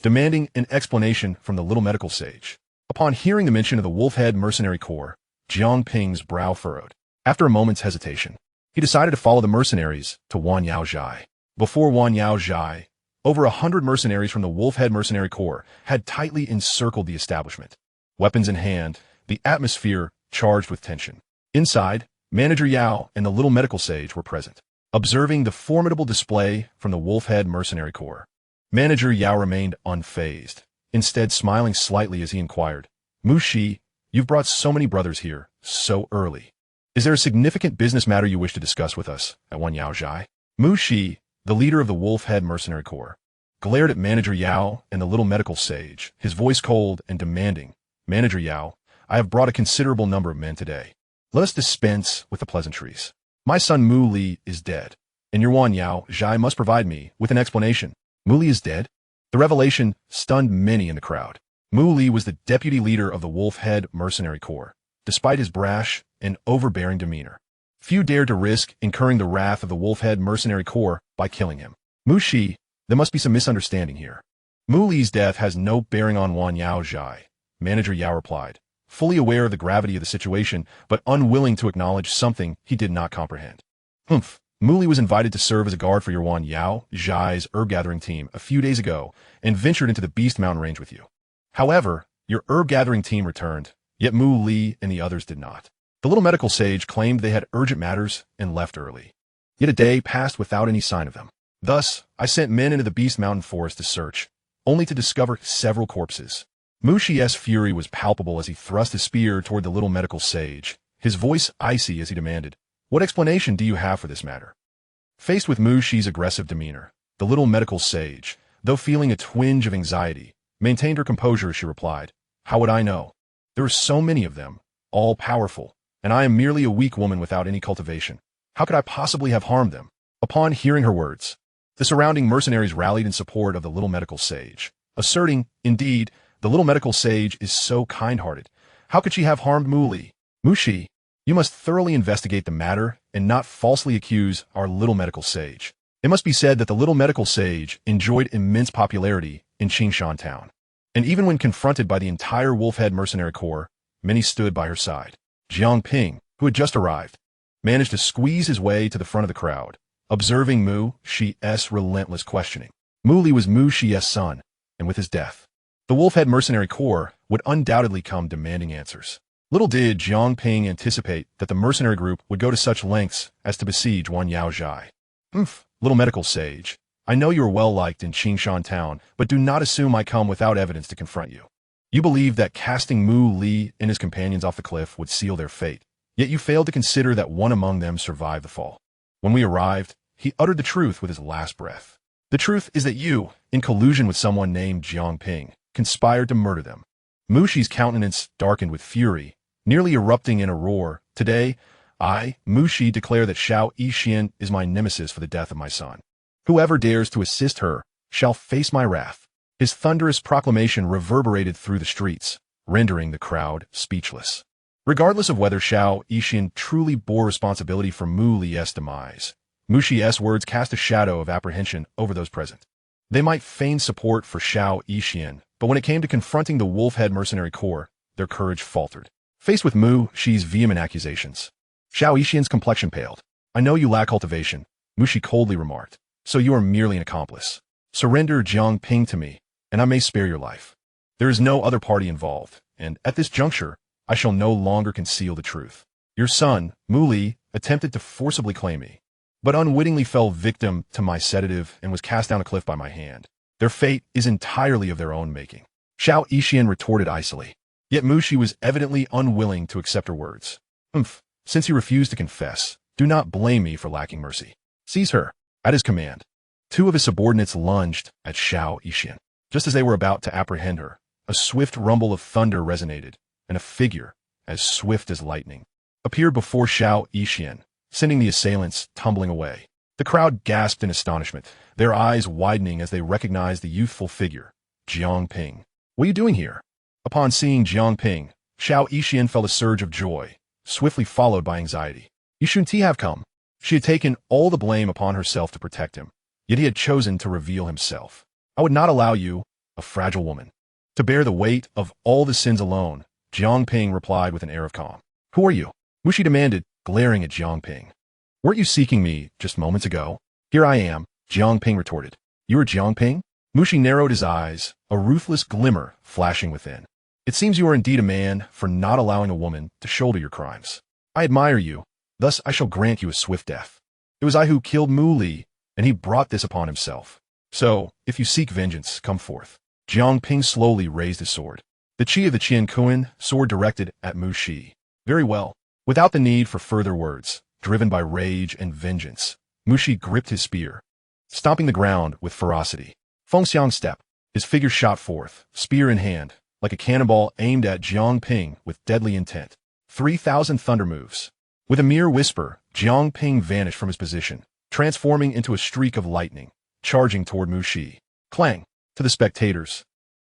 demanding an explanation from the little medical sage. Upon hearing the mention of the Wolfhead mercenary corps, Jiang Ping's brow furrowed. After a moment's hesitation, he decided to follow the mercenaries to Wanyaozhai. Before Wanyaozhai, over 100 mercenaries from the Wolfhead mercenary corps had tightly encircled the establishment. Weapons in hand, the atmosphere charged with tension. Inside, Manager Yao and the little medical sage were present, observing the formidable display from the Wolfhead mercenary corps. Manager Yao remained unfazed, instead smiling slightly as he inquired, "Mu Shi, you've brought so many brothers here, so early. Is there a significant business matter you wish to discuss with us at Wanyaozhai?" Mu Shi, the leader of the Wolfhead mercenary corps, glared at Manager Yao and the little medical sage, his voice cold and demanding. "Manager Yao, I have brought a considerable number of men today. Let us dispense with the pleasantries. My son Mu Li is dead, and your Wanyaozhai must provide me with an explanation." Mu Li is dead? The revelation stunned many in the crowd. Mu Li was the deputy leader of the Wolfhead mercenary corps. Despite his brash and overbearing demeanor, few dared to risk incurring the wrath of the Wolfhead mercenary corps by killing him. "Mu Shi, there must be some misunderstanding here. Mu Li's death has no bearing on Wanyaozhai," Manager Yao replied, fully aware of the gravity of the situation, but unwilling to acknowledge something he did not comprehend. "Humph. Mu Li was invited to serve as a guard for your Wanyaozhai's herb-gathering team a few days ago and ventured into the Beast Mountain range with you. However, your herb-gathering team returned, yet Mu Li and the others did not. The little medical sage claimed they had urgent matters and left early. Yet a day passed without any sign of them. Thus, I sent men into the Beast Mountain forest to search, only to discover several corpses." Mu Shi's fury was palpable as he thrust his spear toward the little medical sage, his voice icy as he demanded, "What explanation do you have for this matter?" Faced with Mu Shi's aggressive demeanor, the little medical sage, though feeling a twinge of anxiety, maintained her composure as she replied, "How would I know? There are so many of them, all powerful, and I am merely a weak woman without any cultivation. How could I possibly have harmed them?" Upon hearing her words, the surrounding mercenaries rallied in support of the little medical sage, asserting, "Indeed, the little medical sage is so kind-hearted. How could she have harmed Mu Li? Mu Shi, you must thoroughly investigate the matter and not falsely accuse our little medical sage." It must be said that the little medical sage enjoyed immense popularity in Qingshan town, and even when confronted by the entire Wolfhead mercenary corps, many stood by her side. Jiang Ping, who had just arrived, managed to squeeze his way to the front of the crowd, observing Mu Shi's relentless questioning. Mu Li was Mu Shi's son, and with his death, the Wolfhead mercenary corps would undoubtedly come demanding answers. Little did Jiang Ping anticipate that the mercenary group would go to such lengths as to besiege Wan Yaozhai. Little medical sage, I know you are well liked in Qingshan town, but do not assume I come without evidence to confront you. You believed that casting Mu Li and his companions off the cliff would seal their fate, yet you failed to consider that one among them survived the fall. When we arrived, he uttered the truth with his last breath. The truth is that you, in collusion with someone named Jiang Ping, conspired to murder them. Mu Shi's countenance darkened with fury, nearly erupting in a roar. Today, I, Mu Shi, declare that Xiao Yixian is my nemesis for the death of my son. Whoever dares to assist her shall face my wrath. His thunderous proclamation reverberated through the streets, rendering the crowd speechless. Regardless of whether Xiao Yixian truly bore responsibility for Mu Li's demise, Mu Shi's words cast a shadow of apprehension over those present. They might feign support for Xiao Yixian, but when it came to confronting the Wolfhead Mercenary Corps, their courage faltered. Faced with Mu Shi's vehement accusations, Xiao Yixian's complexion paled. I know you lack cultivation, Mu Shi coldly remarked, so you are merely an accomplice. Surrender Jiang Ping to me, and I may spare your life. There is no other party involved, and at this juncture, I shall no longer conceal the truth. Your son, Mu Li, attempted to forcibly claim me, but unwittingly fell victim to my sedative and was cast down a cliff by my hand. Their fate is entirely of their own making. Xiao Yixian retorted icily. Yet Mu Shi was evidently unwilling to accept her words. Since you refuse to confess, do not blame me for lacking mercy. Seize her. At his command, two of his subordinates lunged at Xiao Yixian. Just as they were about to apprehend her, a swift rumble of thunder resonated, and a figure, as swift as lightning, appeared before Xiao Yixian, sending the assailants tumbling away. The crowd gasped in astonishment, their eyes widening as they recognized the youthful figure, Jiang Ping. What are you doing here? Upon seeing Jiang Ping, Xiao Yixian felt a surge of joy, swiftly followed by anxiety. You shouldn't have come. She had taken all the blame upon herself to protect him, yet he had chosen to reveal himself. I would not allow you, a fragile woman, to bear the weight of all the sins alone, Jiang Ping replied with an air of calm. Who are you? Mu Shi demanded, glaring at Jiang Ping. Weren't you seeking me just moments ago? Here I am, Jiang Ping retorted. You are Jiang Ping? Mu Shi narrowed his eyes, a ruthless glimmer flashing within. It seems you are indeed a man for not allowing a woman to shoulder your crimes. I admire you, thus I shall grant you a swift death. It was I who killed Mu Li, and he brought this upon himself. So, if you seek vengeance, come forth. Jiang Ping slowly raised his sword. The qi of the Qian Kuan, sword directed at Mu Shi. Very well. Without the need for further words, driven by rage and vengeance, Mu Shi gripped his spear, stomping the ground with ferocity. Fengxiang step. His figure shot forth, spear in hand, like a cannonball aimed at Jiang Ping with deadly intent. 3,000 thunder moves. With a mere whisper, Jiang Ping vanished from his position, transforming into a streak of lightning, charging toward Mu Shi. Clang! To the spectators,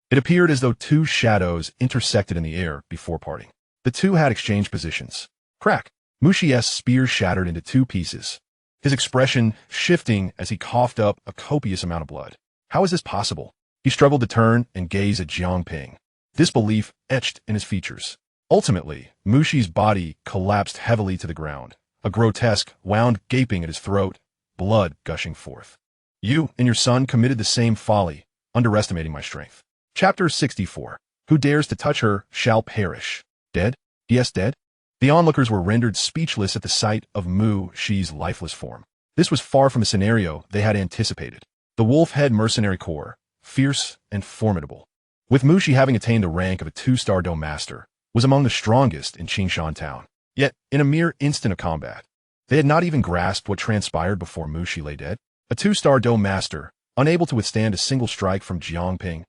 it appeared as though two shadows intersected in the air before parting. The two had exchanged positions. Crack! Mu Shi's spear shattered into two pieces, his expression shifting as he coughed up a copious amount of blood. How is this possible? He struggled to turn and gaze at Jiang Ping, disbelief etched in his features. Ultimately, Mu Shi's body collapsed heavily to the ground, a grotesque, wound gaping at his throat, blood gushing forth. You and your son committed the same folly, underestimating my strength. Chapter 64. Who dares to touch her shall perish. Dead? Yes, dead? The onlookers were rendered speechless at the sight of Mu Shi's lifeless form. This was far from a scenario they had anticipated. The Wolfhead Mercenary Corps, fierce and formidable, with Mu Shi having attained the rank of a 2-star Dome Master, was among the strongest in Qingshan town. Yet, in a mere instant of combat, they had not even grasped what transpired before Mu Shi lay dead. A 2-star Dome Master, unable to withstand a single strike from Jiang Ping.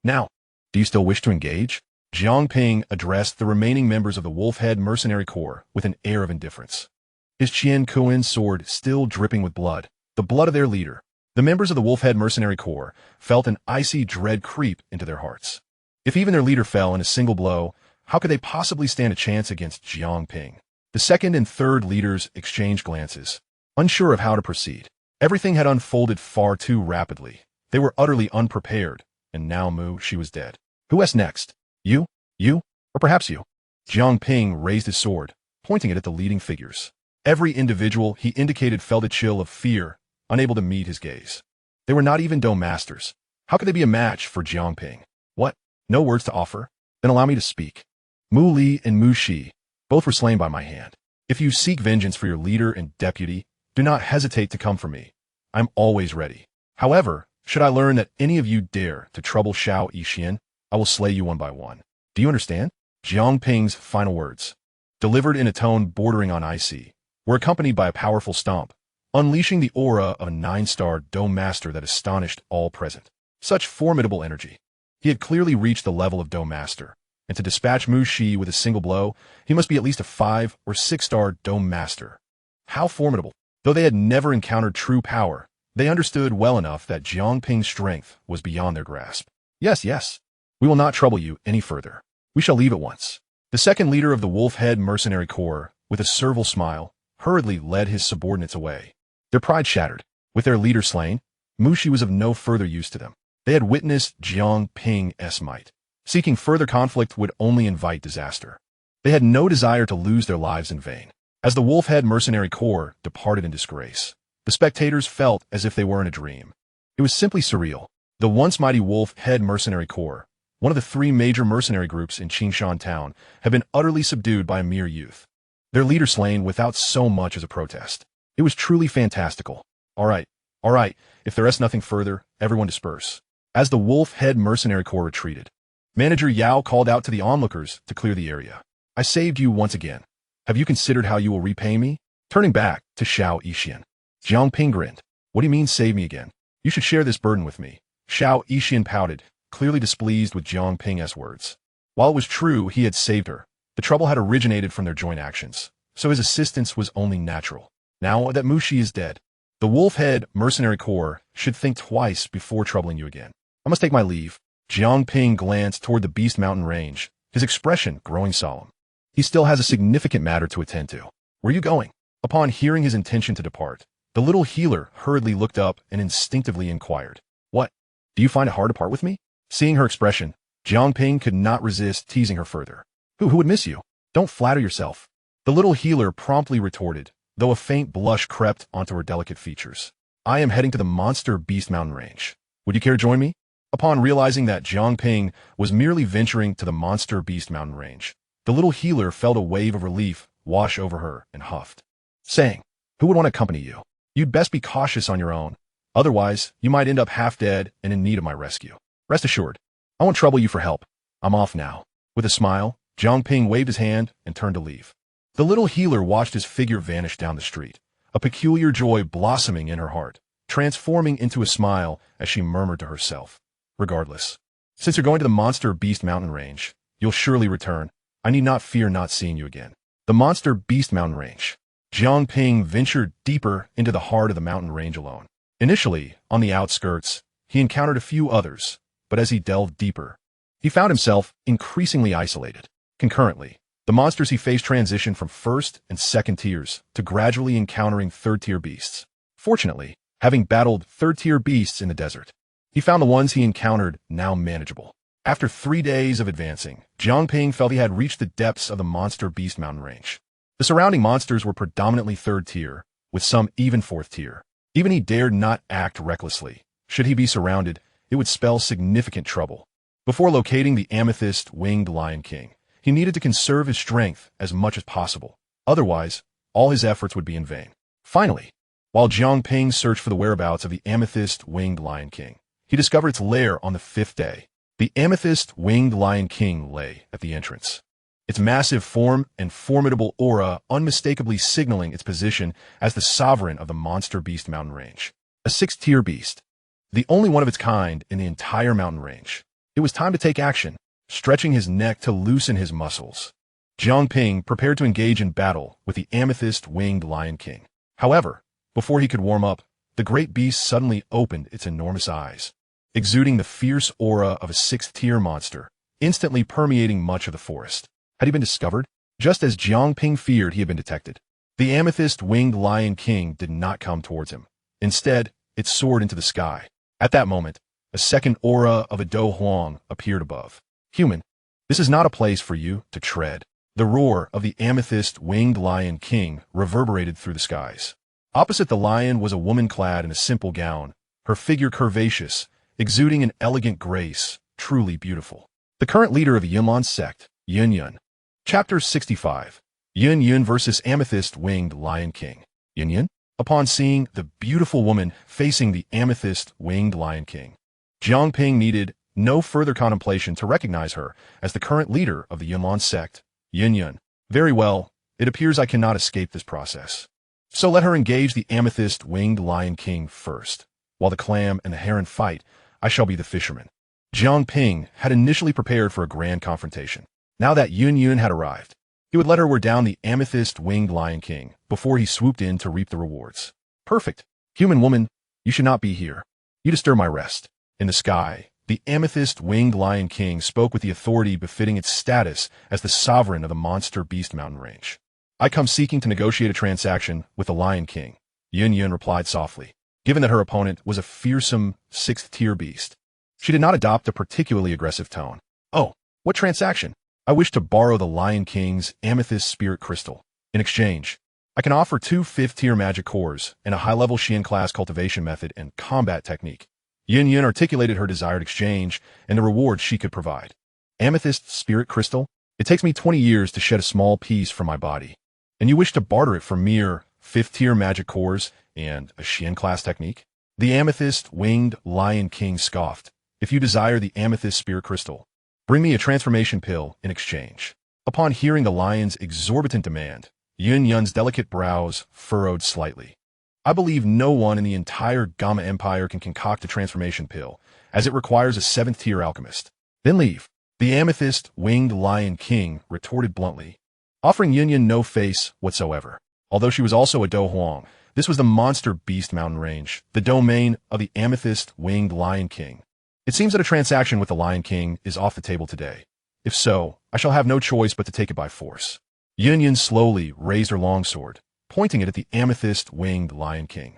Now, do you still wish to engage? Jiang Ping addressed the remaining members of the Wolfhead Mercenary Corps with an air of indifference. His Qian Kuan sword still dripping with blood, the blood of their leader. The members of the Wolfhead Mercenary Corps felt an icy dread creep into their hearts. If even their leader fell in a single blow, how could they possibly stand a chance against Jiang Ping? The second and third leaders exchanged glances, unsure of how to proceed. Everything had unfolded far too rapidly. They were utterly unprepared, and now Mu Shi was dead. Who was next? You? You? Or perhaps you? Jiang Ping raised his sword, pointing it at the leading figures. Every individual he indicated felt a chill of fear, unable to meet his gaze. They were not even Dome Masters. How could they be a match for Jiang Ping? What? No words to offer? Then allow me to speak. Mu Li and Mu Shi, both were slain by my hand. If you seek vengeance for your leader and deputy, do not hesitate to come for me. I'm always ready. However, should I learn that any of you dare to trouble Shao Yixian, I will slay you one by one. Do you understand? Jiang Ping's final words, delivered in a tone bordering on icy, were accompanied by a powerful stomp, unleashing the aura of a 9-star Dome Master that astonished all present. Such formidable energy. He had clearly reached the level of Dome Master, and to dispatch Mu Shi with a single blow, he must be at least a 5- or 6-star Dome Master. How formidable! Though they had never encountered true power, they understood well enough that Jiang Ping's strength was beyond their grasp. Yes. We will not trouble you any further. We shall leave at once. The second leader of the Wolf-Head Mercenary Corps, with a servile smile, hurriedly led his subordinates away. Their pride shattered. With their leader slain, Mu Shi was of no further use to them. They had witnessed Jiang Ping's might. Seeking further conflict would only invite disaster. They had no desire to lose their lives in vain. As the Wolf-Head Mercenary Corps departed in disgrace, the spectators felt as if they were in a dream. It was simply surreal. The once mighty Wolf-Head Mercenary Corps, one of the 3 major mercenary groups in Qingshan town, had been utterly subdued by a mere youth. Their leader slain without so much as a protest. It was truly fantastical. All right. If there is nothing further, everyone disperse. As the Wolf-Head Mercenary Corps retreated, Manager Yao called out to the onlookers to clear the area. I saved you once again. Have you considered how you will repay me? Turning back to Shao Yixian, Jiang Ping grinned. What do you mean save me again? You should share this burden with me. Shao Yixian pouted, clearly displeased with Jiang Ping's words. While it was true he had saved her, the trouble had originated from their joint actions, so his assistance was only natural. Now that Mu Shi is dead, the Wolf-Head Mercenary Corps should think twice before troubling you again. I must take my leave. Jiang Ping glanced toward the Beast Mountain range, his expression growing solemn. He still has a significant matter to attend to. Where are you going? Upon hearing his intention to depart, the little healer hurriedly looked up and instinctively inquired, What? Do you find it hard to part with me? Seeing her expression, Jiang Ping could not resist teasing her further. Who would miss you? Don't flatter yourself. The little healer promptly retorted, though a faint blush crept onto her delicate features. I am heading to the Monster Beast Mountain range. Would you care to join me? Upon realizing that Jiang Ping was merely venturing to the Monster Beast Mountain range, the little healer felt a wave of relief wash over her and huffed, saying, Who would want to accompany you? You'd best be cautious on your own. Otherwise, you might end up half dead and in need of my rescue. Rest assured, I won't trouble you for help. I'm off now. With a smile, Jiang Ping waved his hand and turned to leave. The little healer watched his figure vanish down the street, a peculiar joy blossoming in her heart, transforming into a smile as she murmured to herself, Regardless, since you're going to the Monster Beast Mountain range, you'll surely return. I need not fear not seeing you again. The Monster Beast Mountain range. Jiang Ping ventured deeper into the heart of the mountain range alone. Initially, on the outskirts, he encountered a few others, but as he delved deeper, he found himself increasingly isolated. Concurrently, the monsters he faced transitioned from first and second tiers to gradually encountering third-tier beasts. Fortunately, having battled third-tier beasts in the desert, he found the ones he encountered now manageable. After 3 days of advancing, Jiang Ping felt he had reached the depths of the Monster Beast Mountain range. The surrounding monsters were predominantly third tier, with some even fourth tier. Even he dared not act recklessly. Should he be surrounded, it would spell significant trouble. Before locating the Amethyst-Winged Lion King, he needed to conserve his strength as much as possible. Otherwise, all his efforts would be in vain. Finally, while Jiang Ping searched for the whereabouts of the Amethyst-Winged Lion King, he discovered its lair on the 5th day. The Amethyst-Winged Lion King lay at the entrance, its massive form and formidable aura unmistakably signaling its position as the sovereign of the Monster Beast Mountain range. A 6th-tier beast, the only one of its kind in the entire mountain range. It was time to take action. Stretching his neck to loosen his muscles, Jiang Ping prepared to engage in battle with the Amethyst-Winged Lion King. However, before he could warm up, the great beast suddenly opened its enormous eyes, exuding the fierce aura of a 6th-tier monster, instantly permeating much of the forest. Had he been discovered? Just as Jiang Ping feared he had been detected. The Amethyst-Winged Lion King did not come towards him. Instead, it soared into the sky. At that moment, a second aura of a Dou Huang appeared above. Human, this is not a place for you to tread. The roar of the Amethyst-Winged Lion King reverberated through the skies. Opposite the lion was a woman clad in a simple gown, her figure curvaceous, exuding an elegant grace, truly beautiful. The current leader of the Yunlan sect, Yun Yun, Chapter 65. Yun Yun versus Amethyst-Winged Lion King. Yun Yun, upon seeing the beautiful woman facing the Amethyst-Winged Lion King, Jiang Ping needed no further contemplation to recognize her as the current leader of the Yunlin sect. Yun Yun. Very well, it appears I cannot escape this process. So let her engage the Amethyst-Winged Lion King first. While the clam and the heron fight, I shall be the fisherman. Jiang Ping had initially prepared for a grand confrontation. Now that Yun Yun had arrived, he would let her wear down the Amethyst-Winged Lion King before he swooped in to reap the rewards. Perfect. Human woman, you should not be here. You disturb my rest. In the sky, the Amethyst-Winged Lion King spoke with the authority befitting its status as the sovereign of the Monster Beast Mountain Range. I come seeking to negotiate a transaction with the Lion King, Yun Yun replied softly. Given that her opponent was a fearsome, sixth-tier beast, she did not adopt a particularly aggressive tone. Oh, what transaction? I wish to borrow the Lion King's Amethyst Spirit Crystal. In exchange, I can offer 2 fifth-tier magic cores and a high-level Xian-class cultivation method and combat technique. Yun Yun articulated her desired exchange and the reward she could provide. Amethyst Spirit Crystal? It takes me 20 years to shed a small piece from my body. And you wish to barter it for mere 5th-tier magic cores and a Xian-class technique? The Amethyst-Winged Lion King scoffed. If you desire the Amethyst Spirit Crystal, bring me a transformation pill in exchange. Upon hearing the lion's exorbitant demand, Yun Yun's delicate brows furrowed slightly. I believe no one in the entire Gamma Empire can concoct a transformation pill, as it requires a 7th-tier alchemist. Then leave. The Amethyst-Winged Lion King retorted bluntly, offering Yun Yun no face whatsoever. Although she was also a Dou Huang, this was the Monster Beast Mountain Range, the domain of the Amethyst-Winged Lion King. It seems that a transaction with the Lion King is off the table today. If so, I shall have no choice but to take it by force. Yun Yun slowly raised her longsword, pointing it at the Amethyst-Winged Lion King.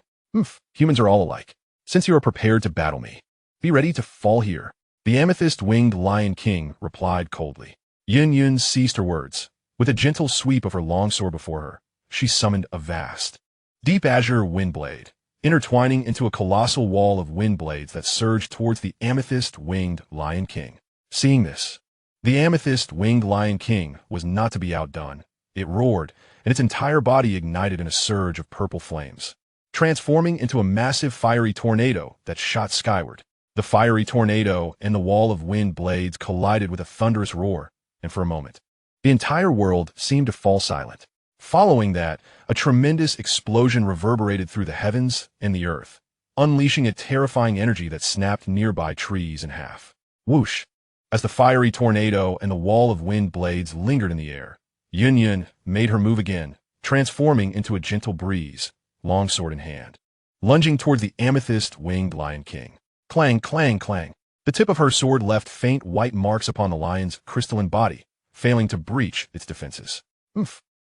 Humans are all alike. Since you are prepared to battle me, be ready to fall here. The Amethyst-Winged Lion King replied coldly. Yun Yun ceased her words. With a gentle sweep of her longsword before her, she summoned a vast, deep azure windblade, intertwining into a colossal wall of wind blades that surged towards the Amethyst-Winged Lion King. Seeing this, the Amethyst-Winged Lion King was not to be outdone. It roared, and its entire body ignited in a surge of purple flames, transforming into a massive fiery tornado that shot skyward. The fiery tornado and the wall of wind blades collided with a thunderous roar, and for a moment, the entire world seemed to fall silent. Following that, a tremendous explosion reverberated through the heavens and the earth, unleashing a terrifying energy that snapped nearby trees in half. Whoosh! As the fiery tornado and the wall of wind blades lingered in the air, Yun Yun made her move again, transforming into a gentle breeze, longsword in hand, lunging towards the Amethyst-Winged Lion King. Clang, clang, clang. The tip of her sword left faint white marks upon the lion's crystalline body, failing to breach its defenses.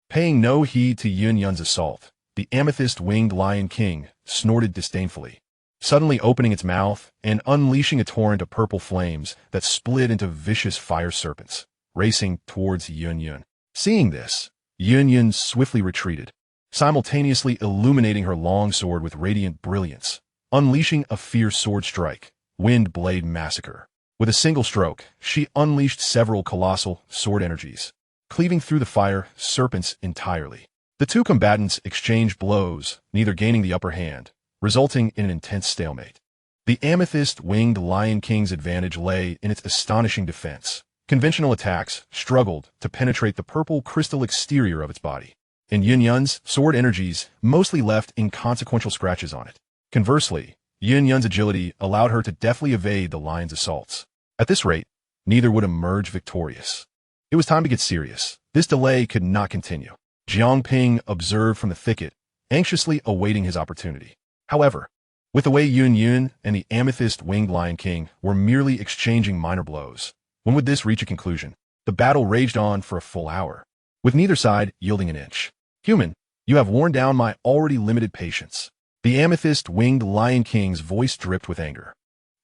Paying no heed to Yun Yun's assault, the Amethyst-Winged Lion King snorted disdainfully, suddenly opening its mouth and unleashing a torrent of purple flames that split into vicious fire serpents, racing towards Yun Yun. Seeing this, Yun Yun swiftly retreated, simultaneously illuminating her long sword with radiant brilliance, unleashing a fierce sword strike, wind blade massacre. With a single stroke, she unleashed several colossal sword energies, cleaving through the fire serpents entirely. The two combatants exchanged blows, neither gaining the upper hand, resulting in an intense stalemate. The Amethyst-Winged Lion King's advantage lay in its astonishing defense. Conventional attacks struggled to penetrate the purple crystal exterior of its body, and Yun Yun's sword energies mostly left inconsequential scratches on it. Conversely, Yun Yun's agility allowed her to deftly evade the lion's assaults. At this rate, neither would emerge victorious. It was time to get serious. This delay could not continue. Jiang Ping observed from the thicket, anxiously awaiting his opportunity. However, with the way Yun Yun and the Amethyst-Winged Lion King were merely exchanging minor blows, when would this reach a conclusion? The battle raged on for a full hour, with neither side yielding an inch. Human, you have worn down my already limited patience. The Amethyst-Winged Lion King's voice dripped with anger.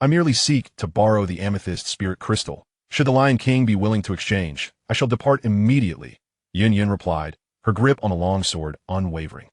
I merely seek to borrow the Amethyst Spirit Crystal. Should the Lion King be willing to exchange, I shall depart immediately, Yun Yun replied, her grip on the longsword unwavering.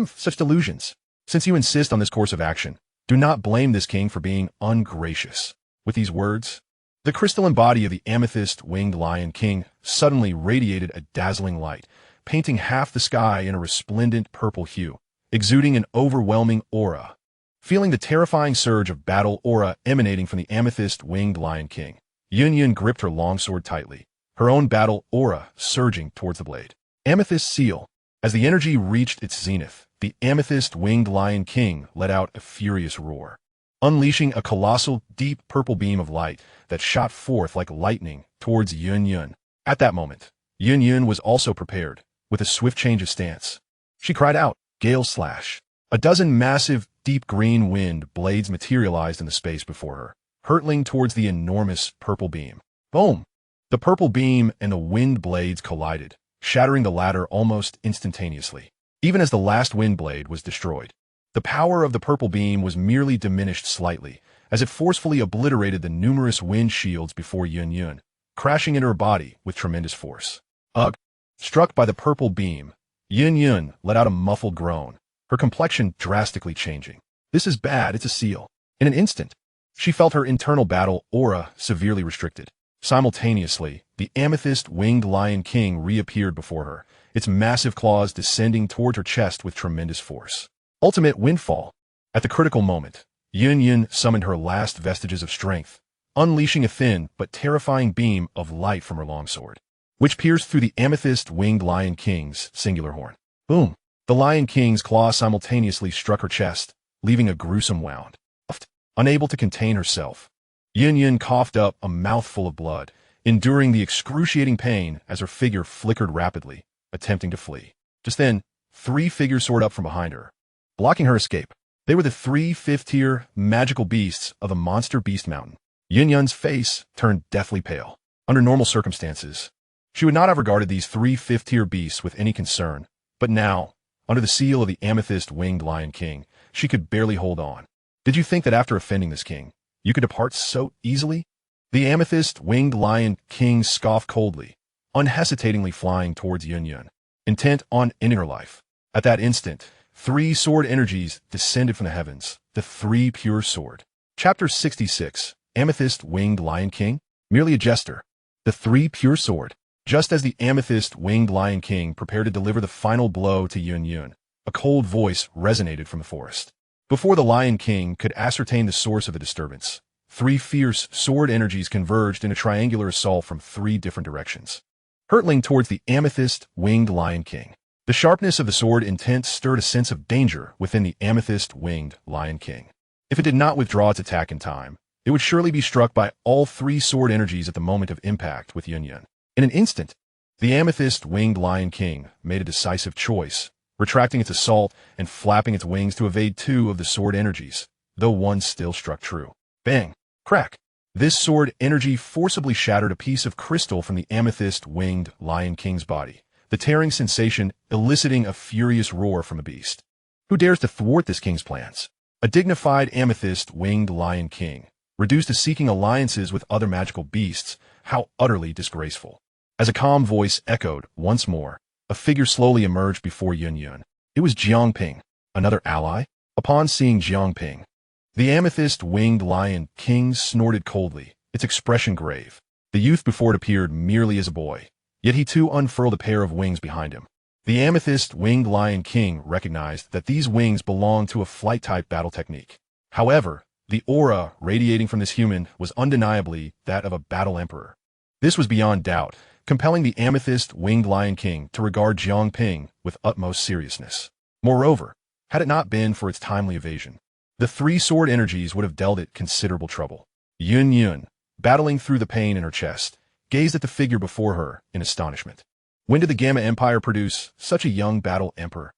Such delusions. Since you insist on this course of action, do not blame this king for being ungracious. With these words, The crystalline body of the amethyst-winged Lion King suddenly radiated a dazzling light, painting half the sky in a resplendent purple hue, exuding an overwhelming aura. Feeling the terrifying surge of battle aura emanating from the amethyst-winged Lion King, Yun gripped her longsword tightly, her own battle aura surging towards the blade. Amethyst Seal. As the energy reached its zenith, the amethyst-winged Lion King let out a furious roar, unleashing a colossal, deep purple beam of light that shot forth like lightning towards Yun. At that moment, Yun was also prepared, with a swift change of stance. She cried out, "Gale Slash!" A dozen massive, deep green wind blades materialized in the space before her, hurtling towards the enormous purple beam. Boom! The purple beam and the wind blades collided, shattering the latter almost instantaneously. Even as the last wind blade was destroyed, the power of the purple beam was merely diminished slightly, as it forcefully obliterated the numerous wind shields before Yun, crashing into her body with tremendous force. Ugh! Struck by the purple beam, Yun let out a muffled groan, her complexion drastically changing. This is bad, it's a seal. In an instant, she felt her internal battle aura severely restricted. Simultaneously, the amethyst-winged Lion King reappeared before her, its massive claws descending toward her chest with tremendous force. Ultimate Windfall. At the critical moment, Yun summoned her last vestiges of strength, unleashing a thin but terrifying beam of light from her longsword, which pierced through the amethyst-winged Lion King's singular horn. Boom! The Lion King's claw simultaneously struck her chest, leaving a gruesome wound. Unable to contain herself, Yun coughed up a mouthful of blood, enduring the excruciating pain as her figure flickered rapidly, attempting to flee. Just then, 3 figures soared up from behind her, blocking her escape. They were the 3 fifth-tier magical beasts of the monster beast mountain. Yun's face turned deathly pale. Under normal circumstances, she would not have regarded these 3 fifth-tier beasts with any concern, but now, under the seal of the amethyst-winged Lion King, she could barely hold on. Did you think that after offending this king, you could depart so easily? The amethyst-winged Lion King scoffed coldly, unhesitatingly flying towards Yun, intent on ending her life. At that instant, 3 sword energies descended from the heavens, the 3 pure sword. Chapter 66, Amethyst-Winged Lion King? Merely a jester. The 3 pure sword. Just as the amethyst-winged Lion King prepared to deliver the final blow to Yun, a cold voice resonated from the forest. Before the Lion King could ascertain the source of the disturbance, 3 fierce sword energies converged in a triangular assault from 3 different directions, hurtling towards the amethyst-winged Lion King. The sharpness of the sword intent stirred a sense of danger within the amethyst-winged Lion King. If it did not withdraw its attack in time, it would surely be struck by all 3 sword energies at the moment of impact with Yun. In an instant, the amethyst-winged Lion King made a decisive choice, retracting its assault and flapping its wings to evade 2 of the sword energies, though one still struck true. Bang! Crack! This sword energy forcibly shattered a piece of crystal from the amethyst-winged Lion King's body, the tearing sensation eliciting a furious roar from the beast. Who dares to thwart this king's plans? A dignified amethyst-winged Lion King, reduced to seeking alliances with other magical beasts, how utterly disgraceful. As a calm voice echoed once more, a figure slowly emerged before Yun. It was Jiang Ping, another ally. Upon seeing Jiang Ping, the amethyst-winged Lion King snorted coldly, its expression grave. The youth before it appeared merely as a boy, yet he too unfurled a pair of wings behind him. The amethyst-winged Lion King recognized that these wings belonged to a flight-type battle technique. However, the aura radiating from this human was undeniably that of a battle emperor. This was beyond doubt, compelling the amethyst-winged Lion King to regard Jiang Ping with utmost seriousness. Moreover, had it not been for its timely evasion, the 3 sword energies would have dealt it considerable trouble. Yun, battling through the pain in her chest, gazed at the figure before her in astonishment. When did the Gamma Empire produce such a young battle emperor?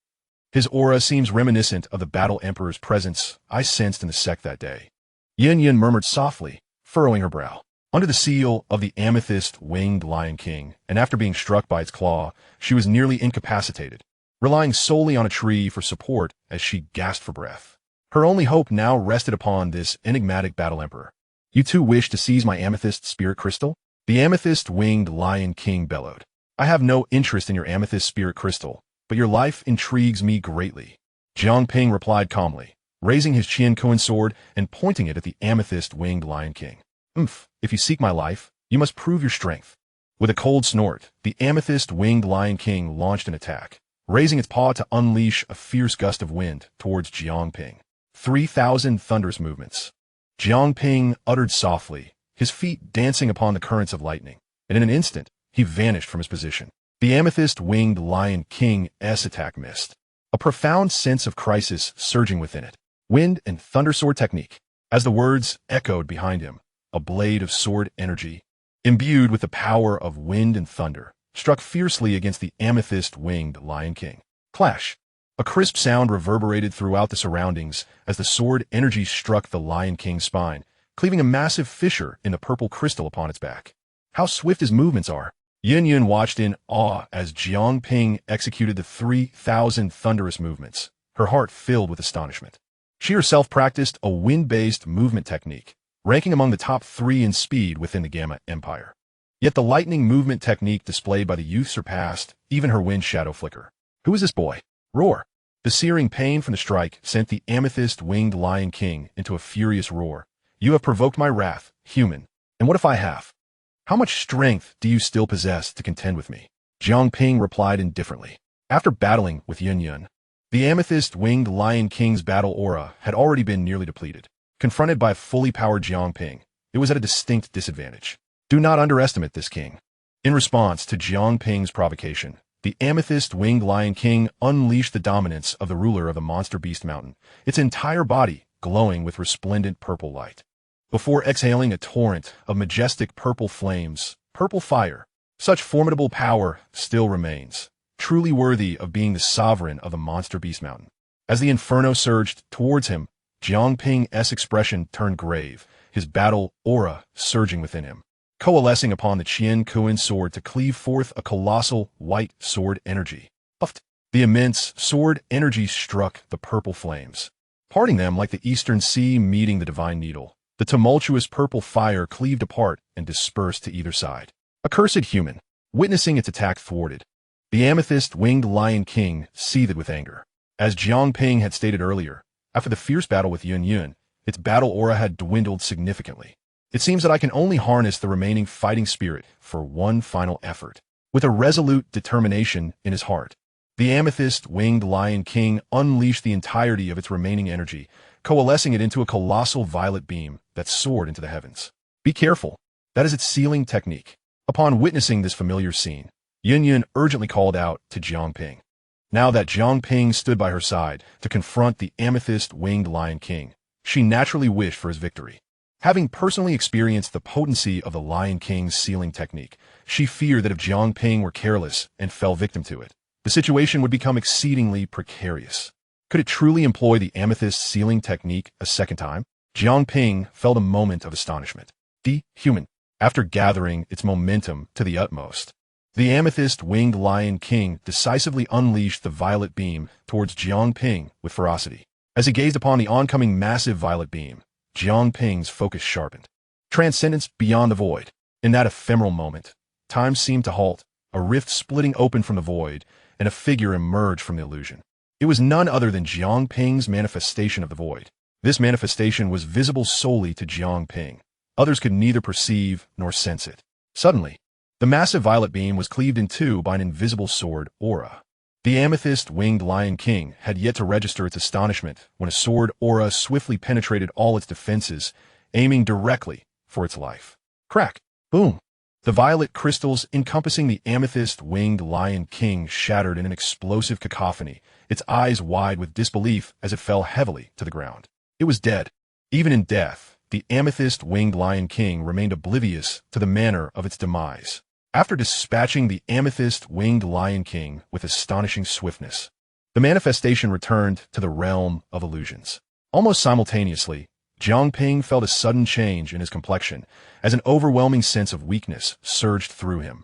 His aura seems reminiscent of the battle emperor's presence I sensed in the sect that day. Yun murmured softly, furrowing her brow. Under the seal of the amethyst-winged Lion King, and after being struck by its claw, she was nearly incapacitated, relying solely on a tree for support as she gasped for breath. Her only hope now rested upon this enigmatic battle emperor. You too wish to seize my amethyst spirit crystal? The amethyst-winged Lion King bellowed. I have no interest in your amethyst spirit crystal, but your life intrigues me greatly. Jiang Ping replied calmly, raising his Qian Kuan sword and pointing it at the amethyst-winged Lion King. If you seek my life, you must prove your strength. With a cold snort, the amethyst-winged Lion King launched an attack, raising its paw to unleash a fierce gust of wind towards Jiang Ping. 3,000 thunderous movements. Jiang Ping uttered softly, his feet dancing upon the currents of lightning, and in an instant, he vanished from his position. The amethyst-winged Lion King's attack missed, a profound sense of crisis surging within it. Wind and thunder sword technique. As the words echoed behind him, a blade of sword energy, imbued with the power of wind and thunder, struck fiercely against the amethyst-winged Lion King. Clash! A crisp sound reverberated throughout the surroundings as the sword energy struck the Lion King's spine, cleaving a massive fissure in the purple crystal upon its back. How swift his movements are! Yun watched in awe as Jiang Ping executed the 3,000 thunderous movements, her heart filled with astonishment. She herself practiced a wind-based movement technique, ranking among the top 3 in speed within the Gamma Empire. Yet the lightning movement technique displayed by the youth surpassed even her wind shadow flicker. Who is this boy? Roar! The searing pain from the strike sent the amethyst-winged Lion King into a furious roar. You have provoked my wrath, human. And what if I have? How much strength do you still possess to contend with me? Jiang Ping replied indifferently. After battling with Yun, the amethyst-winged Lion King's battle aura had already been nearly depleted. Confronted by a fully powered Jiang Ping, it was at a distinct disadvantage. Do not underestimate this king. In response to Jiang Ping's provocation, the amethyst-winged Lion King unleashed the dominance of the ruler of the Monster Beast Mountain, its entire body glowing with resplendent purple light. Before exhaling a torrent of majestic purple flames, purple fire, such formidable power still remains, truly worthy of being the sovereign of the Monster Beast Mountain. As the inferno surged towards him, Jiang Ping's expression turned grave, his battle aura surging within him, coalescing upon the Qian Kuan sword to cleave forth a colossal white sword energy. Puffed. The immense sword energy struck the purple flames, parting them like the eastern sea meeting the divine needle. The tumultuous purple fire cleaved apart and dispersed to either side. Accursed human, witnessing its attack thwarted, the amethyst-winged Lion King seethed with anger. As Jiang Ping had stated earlier, after the fierce battle with Yun, its battle aura had dwindled significantly. It seems that I can only harness the remaining fighting spirit for one final effort. With a resolute determination in his heart, the amethyst-winged Lion King unleashed the entirety of its remaining energy, coalescing it into a colossal violet beam that soared into the heavens. Be careful. That is its sealing technique. Upon witnessing this familiar scene, Yun urgently called out to Jiang Ping. Now that Jiang Ping stood by her side to confront the amethyst-winged Lion King, she naturally wished for his victory. Having personally experienced the potency of the Lion King's sealing technique, she feared that if Jiang Ping were careless and fell victim to it, the situation would become exceedingly precarious. Could it truly employ the amethyst sealing technique a second time? Jiang Ping felt a moment of astonishment. Human. After gathering its momentum to the utmost, the amethyst-winged Lion King decisively unleashed the violet beam towards Jiang Ping with ferocity. As he gazed upon the oncoming massive violet beam, Jiang Ping's focus sharpened. Transcendence beyond the void. In that ephemeral moment, time seemed to halt, a rift splitting open from the void, and a figure emerged from the illusion. It was none other than Jiang Ping's manifestation of the void. This manifestation was visible solely to Jiang Ping. Others could neither perceive nor sense it. Suddenly, the massive violet beam was cleaved in two by an invisible sword aura. The amethyst-winged Lion King had yet to register its astonishment when a sword aura swiftly penetrated all its defenses, aiming directly for its life. Crack! Boom! The violet crystals encompassing the amethyst-winged Lion King shattered in an explosive cacophony, its eyes wide with disbelief as it fell heavily to the ground. It was dead. Even in death, the amethyst-winged Lion King remained oblivious to the manner of its demise. After dispatching the amethyst-winged Lion King with astonishing swiftness, the manifestation returned to the realm of illusions. Almost simultaneously, Jiang Ping felt a sudden change in his complexion as an overwhelming sense of weakness surged through him,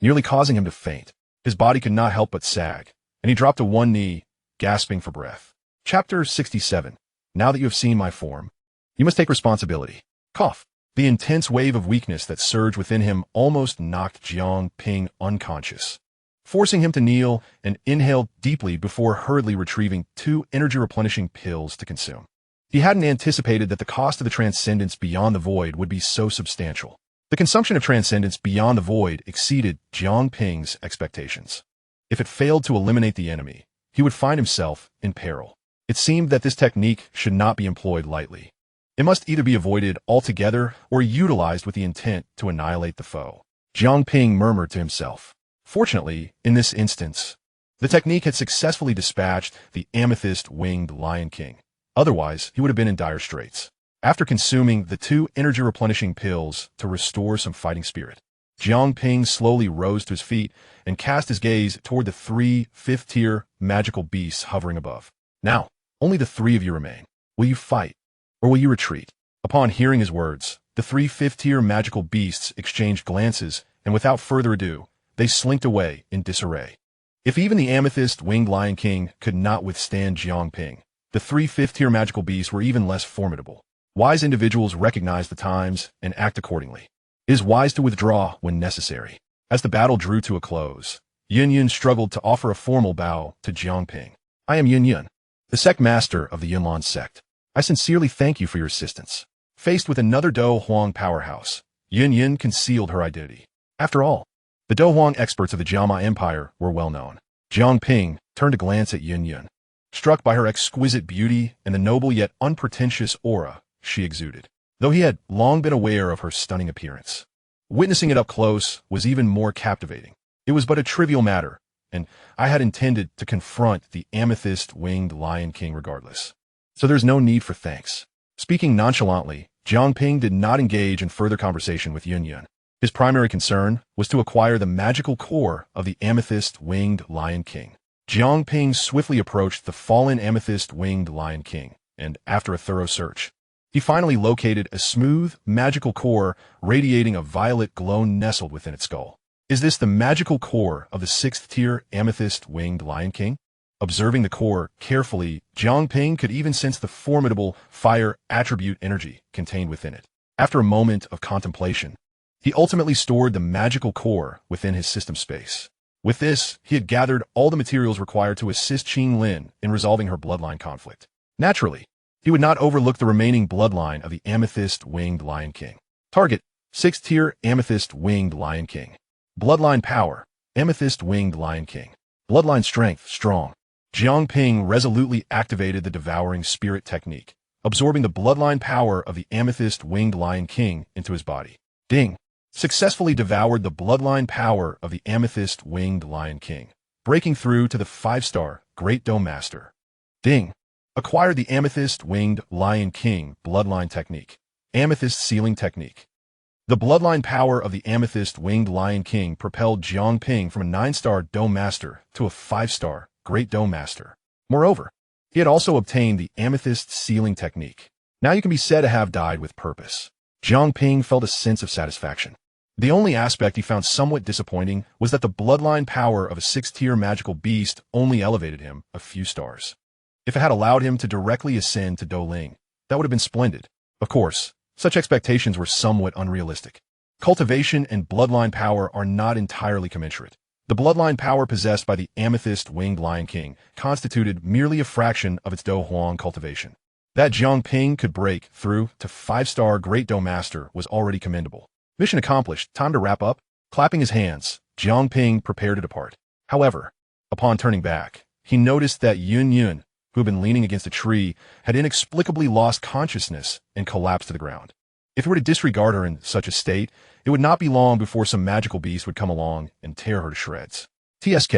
nearly causing him to faint. His body could not help but sag, and he dropped to one knee, gasping for breath. Chapter 67. Now that you have seen my form, you must take responsibility. Cough. The intense wave of weakness that surged within him almost knocked Jiang Ping unconscious, forcing him to kneel and inhale deeply before hurriedly retrieving 2 energy-replenishing pills to consume. He hadn't anticipated that the cost of the transcendence beyond the void would be so substantial. The consumption of transcendence beyond the void exceeded Jiang Ping's expectations. If it failed to eliminate the enemy, he would find himself in peril. It seemed that this technique should not be employed lightly. It must either be avoided altogether or utilized with the intent to annihilate the foe. Jiang Ping murmured to himself. Fortunately, in this instance, the technique had successfully dispatched the amethyst-winged Lion King. Otherwise, he would have been in dire straits. After consuming the 2 energy-replenishing pills to restore some fighting spirit, Jiang Ping slowly rose to his feet and cast his gaze toward the 3 fifth-tier magical beasts hovering above. Now, only the 3 of you remain. Will you fight, or will you retreat? Upon hearing his words, the 3 fifth-tier magical beasts exchanged glances, and without further ado, they slinked away in disarray. If even the amethyst-winged Lion King could not withstand Jiang Ping, the 3 fifth-tier magical beasts were even less formidable. Wise individuals recognize the times and act accordingly. It is wise to withdraw when necessary. As the battle drew to a close, Yun struggled to offer a formal bow to Jiang Ping. I am Yun, the sect master of the Yunlan sect. I sincerely thank you for your assistance. Faced with another Dou Huang powerhouse, Yun concealed her identity. After all, the Dou Huang experts of the Jiama Empire were well known. Jiang Ping turned to glance at Yun, struck by her exquisite beauty and the noble yet unpretentious aura she exuded, though he had long been aware of her stunning appearance. Witnessing it up close was even more captivating. It was but a trivial matter, and I had intended to confront the amethyst-winged Lion King regardless. So there's no need for thanks. Speaking nonchalantly, Jiang Ping did not engage in further conversation with Yun. His primary concern was to acquire the magical core of the amethyst-winged Lion King. Jiang Ping swiftly approached the fallen amethyst-winged Lion King, and after a thorough search, he finally located a smooth, magical core radiating a violet glow nestled within its skull. Is this the magical core of the 6th-tier amethyst-winged Lion King? Observing the core carefully, Jiang Ping could even sense the formidable fire attribute energy contained within it. After a moment of contemplation, he ultimately stored the magical core within his system space. With this, he had gathered all the materials required to assist Qin Lin in resolving her bloodline conflict. Naturally, he would not overlook the remaining bloodline of the amethyst-winged Lion King. Target: 6th-tier amethyst-winged Lion King. Bloodline power: amethyst-winged Lion King. Bloodline strength: strong. Jiang Ping resolutely activated the devouring spirit technique, absorbing the bloodline power of the amethyst-winged Lion King into his body. Ding! Successfully devoured the bloodline power of the amethyst-winged Lion King, breaking through to the 5-star Great Dome Master. Ding! Acquired the amethyst-winged Lion King bloodline technique. Amethyst sealing technique. The bloodline power of the amethyst-winged Lion King propelled Jiang Ping from a 9-star Dome Master to a 5-star Great Dome Master. Moreover, he had also obtained the amethyst sealing technique. Now you can be said to have died with purpose. Jiang Ping felt a sense of satisfaction. The only aspect he found somewhat disappointing was that the bloodline power of a 6th-tier magical beast only elevated him a few stars. If it had allowed him to directly ascend to Douling, that would have been splendid. Of course, such expectations were somewhat unrealistic. Cultivation and bloodline power are not entirely commensurate. The bloodline power possessed by the amethyst-winged Lion King constituted merely a fraction of its Dou Huang cultivation. That Jiang Ping could break through to 5-star Great Dome Master was already commendable. Mission accomplished. Time to wrap up. Clapping his hands, Jiang Ping prepared to depart. However, upon turning back, he noticed that Yun, who had been leaning against a tree, had inexplicably lost consciousness and collapsed to the ground. If he were to disregard her in such a state, it would not be long before some magical beast would come along and tear her to shreds. TSK.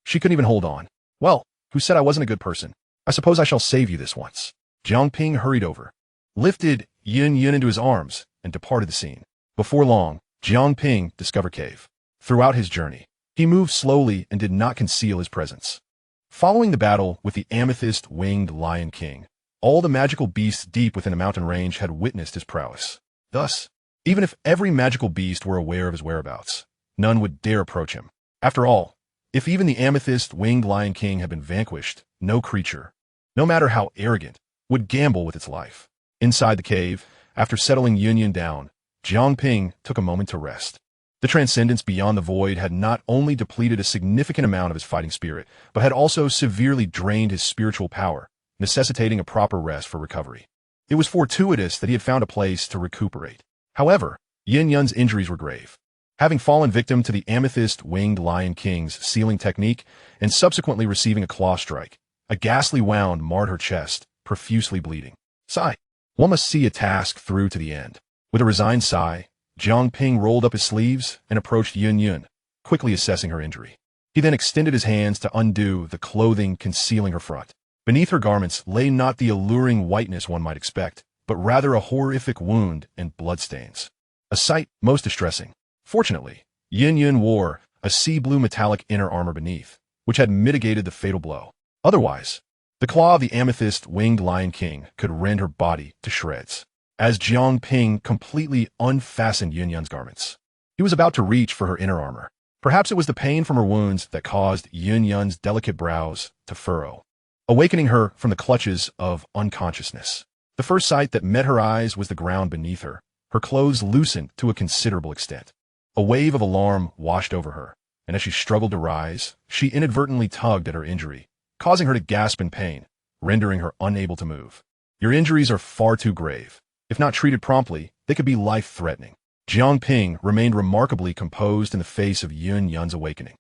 She couldn't even hold on. Well, who said I wasn't a good person? I suppose I shall save you this once. Jiang Ping hurried over, lifted Yun into his arms, and departed the scene. Before long, Jiang Ping discovered cave. Throughout his journey, he moved slowly and did not conceal his presence. Following the battle with the amethyst-winged Lion King, all the magical beasts deep within a mountain range had witnessed his prowess. Thus, even if every magical beast were aware of his whereabouts, none would dare approach him. After all, if even the amethyst-winged Lion King had been vanquished, no creature, no matter how arrogant, would gamble with its life. Inside the cave, after settling Yun down, Jiang Ping took a moment to rest. The transcendence beyond the void had not only depleted a significant amount of his fighting spirit, but had also severely drained his spiritual power, necessitating a proper rest for recovery. It was fortuitous that he had found a place to recuperate. However, Yin Yun's injuries were grave. Having fallen victim to the amethyst-winged Lion King's sealing technique and subsequently receiving a claw strike, a ghastly wound marred her chest, profusely bleeding. Sigh. One must see a task through to the end. With a resigned sigh, Jiang Ping rolled up his sleeves and approached Yin Yun, quickly assessing her injury. He then extended his hands to undo the clothing concealing her front. Beneath her garments lay not the alluring whiteness one might expect, but rather a horrific wound and bloodstains. A sight most distressing. Fortunately, Yin Yun wore a sea-blue metallic inner armor beneath, which had mitigated the fatal blow. Otherwise, the claw of the amethyst-winged Lion King could rend her body to shreds. As Jiang Ping completely unfastened Yin Yun's garments, he was about to reach for her inner armor. Perhaps it was the pain from her wounds that caused Yin Yun's delicate brows to furrow, awakening her from the clutches of unconsciousness. The first sight that met her eyes was the ground beneath her, her clothes loosened to a considerable extent. A wave of alarm washed over her, and as she struggled to rise, she inadvertently tugged at her injury, causing her to gasp in pain, rendering her unable to move. Your injuries are far too grave. If not treated promptly, they could be life-threatening. Jiang Ping remained remarkably composed in the face of Yin Yun's awakening.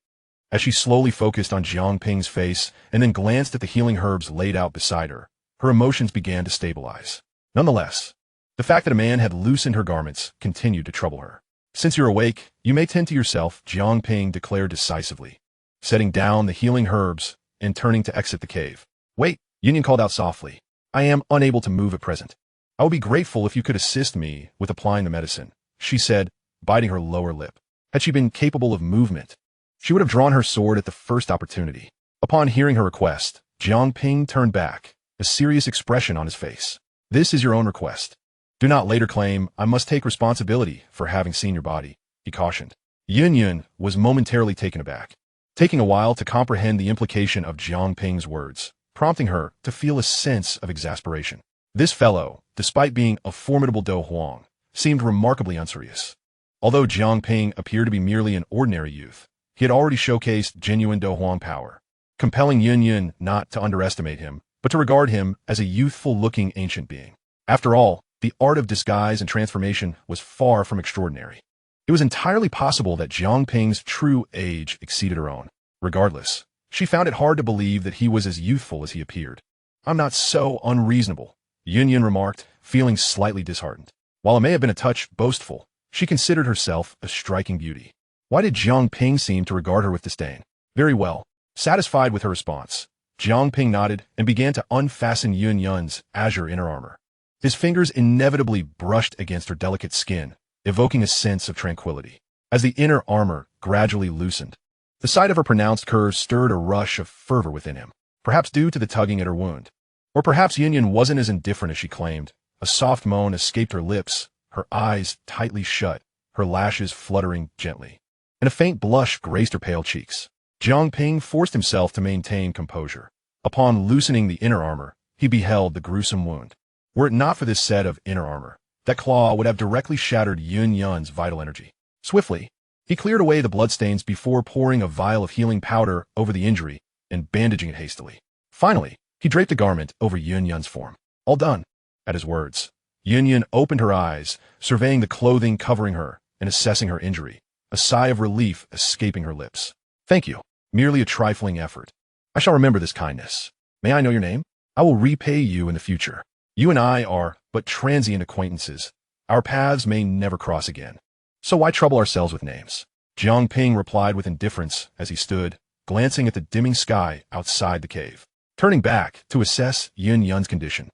As she slowly focused on Jiang Ping's face and then glanced at the healing herbs laid out beside her, her emotions began to stabilize. Nonetheless, the fact that a man had loosened her garments continued to trouble her. Since you're awake, you may tend to yourself, Jiang Ping declared decisively, setting down the healing herbs and turning to exit the cave. Wait, Yin Yun called out softly. I am unable to move at present. I would be grateful if you could assist me with applying the medicine, she said, biting her lower lip. Had she been capable of movement, she would have drawn her sword at the first opportunity. Upon hearing her request, Jiang Ping turned back, a serious expression on his face. This is your own request. Do not later claim I must take responsibility for having seen your body, he cautioned. Yin Yun was momentarily taken aback, taking a while to comprehend the implication of Jiang Ping's words, prompting her to feel a sense of exasperation. This fellow, despite being a formidable Dou Huang, seemed remarkably unserious. Although Jiang Ping appeared to be merely an ordinary youth, he had already showcased genuine Dou Huang power, compelling Yin Yun not to underestimate him, but to regard him as a youthful-looking ancient being. After all, the art of disguise and transformation was far from extraordinary. It was entirely possible that Jiang Ping's true age exceeded her own. Regardless, she found it hard to believe that he was as youthful as he appeared. I'm not so unreasonable, Yin Yun remarked, feeling slightly disheartened. While it may have been a touch boastful, she considered herself a striking beauty. Why did Jiang Ping seem to regard her with disdain? Very well. Satisfied with her response, Jiang Ping nodded and began to unfasten Yin Yun's azure inner armor. His fingers inevitably brushed against her delicate skin, evoking a sense of tranquility. As the inner armor gradually loosened, the sight of her pronounced curves stirred a rush of fervor within him, perhaps due to the tugging at her wound. Or perhaps Yin Yun wasn't as indifferent as she claimed. A soft moan escaped her lips, her eyes tightly shut, her lashes fluttering gently, and a faint blush graced her pale cheeks. Jiang Ping forced himself to maintain composure. Upon loosening the inner armor, he beheld the gruesome wound. Were it not for this set of inner armor, that claw would have directly shattered Yin Yun's vital energy. Swiftly, he cleared away the bloodstains before pouring a vial of healing powder over the injury and bandaging it hastily. Finally, he draped a garment over Yin Yun's form. All done. At his words, Yin Yun opened her eyes, surveying the clothing covering her and assessing her injury, a sigh of relief escaping her lips. Thank you. Merely a trifling effort. I shall remember this kindness. May I know your name? I will repay you in the future. You and I are but transient acquaintances. Our paths may never cross again. So why trouble ourselves with names? Jiang Ping replied with indifference as he stood, glancing at the dimming sky outside the cave. Turning back to assess Yin Yun's condition,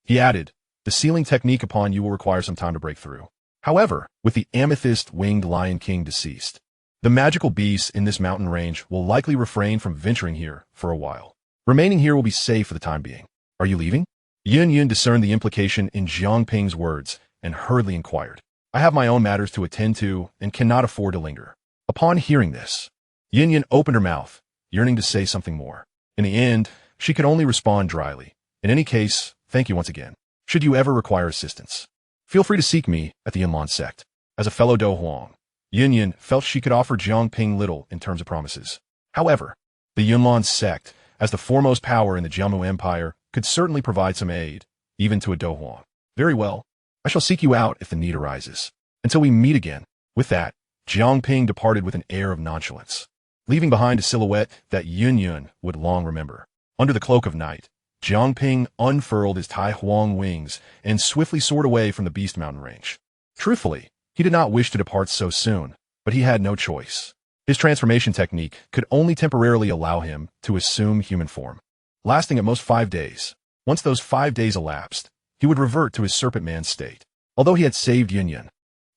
he added, the sealing technique upon you will require some time to break through. However, with the amethyst-winged Lion King deceased, the magical beasts in this mountain range will likely refrain from venturing here for a while. Remaining here will be safe for the time being. Are you leaving? Yin Yun discerned the implication in Jiang Ping's words and hurriedly inquired. I have my own matters to attend to and cannot afford to linger. Upon hearing this, Yin Yun opened her mouth, yearning to say something more. In the end, she could only respond dryly. In any case, thank you once again. Should you ever require assistance, feel free to seek me at the Yunlan sect. As a fellow Dou Huang, Yin Yun felt she could offer Jiang Ping little in terms of promises. However, the Yunlan sect, as the foremost power in the Jiamu Empire, could certainly provide some aid, even to a Dou Huang. Very well. I shall seek you out if the need arises. Until we meet again. With that, Jiang Ping departed with an air of nonchalance, leaving behind a silhouette that Yun Yun would long remember. Under the cloak of night, Jiang Ping unfurled his Tai Huang wings and swiftly soared away from the Beast Mountain range. Truthfully, he did not wish to depart so soon, but he had no choice. His transformation technique could only temporarily allow him to assume human form, lasting at most 5 days. Once those 5 days elapsed, he would revert to his Serpent Man state. Although he had saved Yin Yin,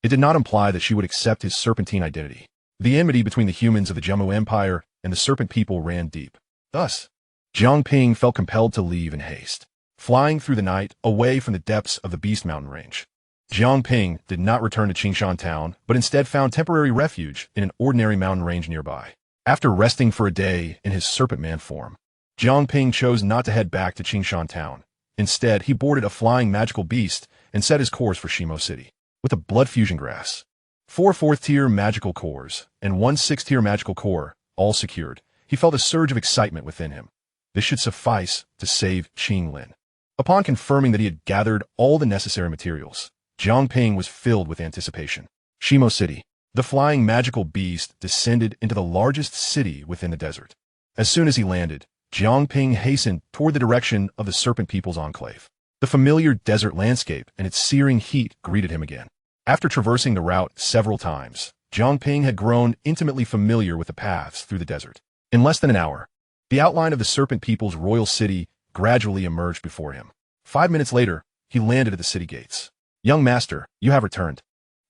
it did not imply that she would accept his serpentine identity. The enmity between the humans of the Jummu Empire and the Serpent people ran deep. Thus, Jiang Ping felt compelled to leave in haste, flying through the night away from the depths of the Beast Mountain range. Jiang Ping did not return to Qingshan town, but instead found temporary refuge in an ordinary mountain range nearby. After resting for a day in his Serpent Man form, Jiang Ping chose not to head back to Qingshan town. Instead, he boarded a flying magical beast and set his course for Shimo City. With a blood fusion grass, 4 4th-tier magical cores, and 1 6th-tier magical core, all secured, he felt a surge of excitement within him. This should suffice to save Qing Lin. Upon confirming that he had gathered all the necessary materials, Jiang Ping was filled with anticipation. Shimo City. The flying magical beast descended into the largest city within the desert. As soon as he landed, Jiang Ping hastened toward the direction of the Serpent People's enclave. The familiar desert landscape and its searing heat greeted him again. After traversing the route several times, Jiang Ping had grown intimately familiar with the paths through the desert. In less than an hour, the outline of the Serpent People's royal city gradually emerged before him. 5 minutes later, he landed at the city gates. "Young master, you have returned."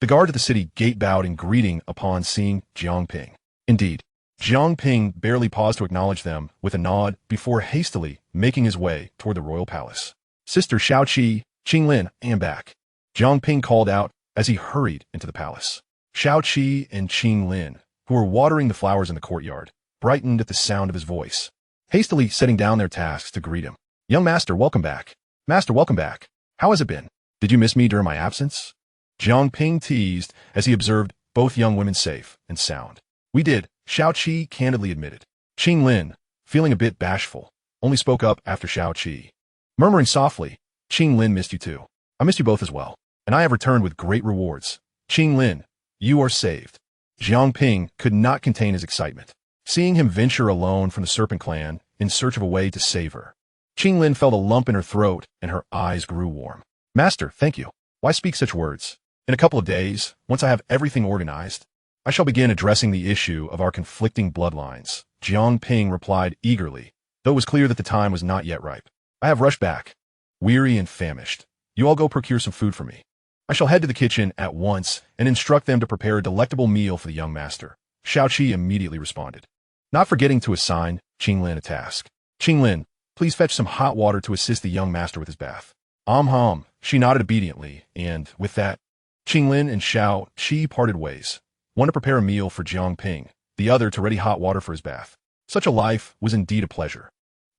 The guard at the city gate bowed in greeting upon seeing Jiang Ping. Indeed, Jiang Ping barely paused to acknowledge them with a nod before hastily making his way toward the royal palace. "Sister Xiaoqi, Qing Lin, I am back," Jiang Ping called out as he hurried into the palace. Xiaoqi and Qing Lin, who were watering the flowers in the courtyard, brightened at the sound of his voice, hastily setting down their tasks to greet him. "Young master, welcome back. Master, welcome back. How has it been? Did you miss me during my absence?" Jiang Ping teased as he observed both young women safe and sound. "We did," Xiaoqi candidly admitted. Qing Lin, feeling a bit bashful, only spoke up after Xiaoqi. Murmuring softly, "Qing Lin missed you too. I missed you both as well. And I have returned with great rewards. Qing Lin, you are saved." Jiang Ping could not contain his excitement, seeing him venture alone from the Serpent Clan in search of a way to save her. Qing Lin felt a lump in her throat and her eyes grew warm. "Master, thank you. Why speak such words? In a couple of days, once I have everything organized, I shall begin addressing the issue of our conflicting bloodlines," Jiang Ping replied eagerly, though it was clear that the time was not yet ripe. "I have rushed back, weary and famished. You all go procure some food for me. I shall head to the kitchen at once and instruct them to prepare a delectable meal for the young master." Xiaoqi immediately responded, not forgetting to assign Qing Lin a task. "Qing Lin, please fetch some hot water to assist the young master with his bath." She nodded obediently, and, with that, Qing Lin and Xiaoqi parted ways, one to prepare a meal for Jiang Ping, the other to ready hot water for his bath. Such a life was indeed a pleasure.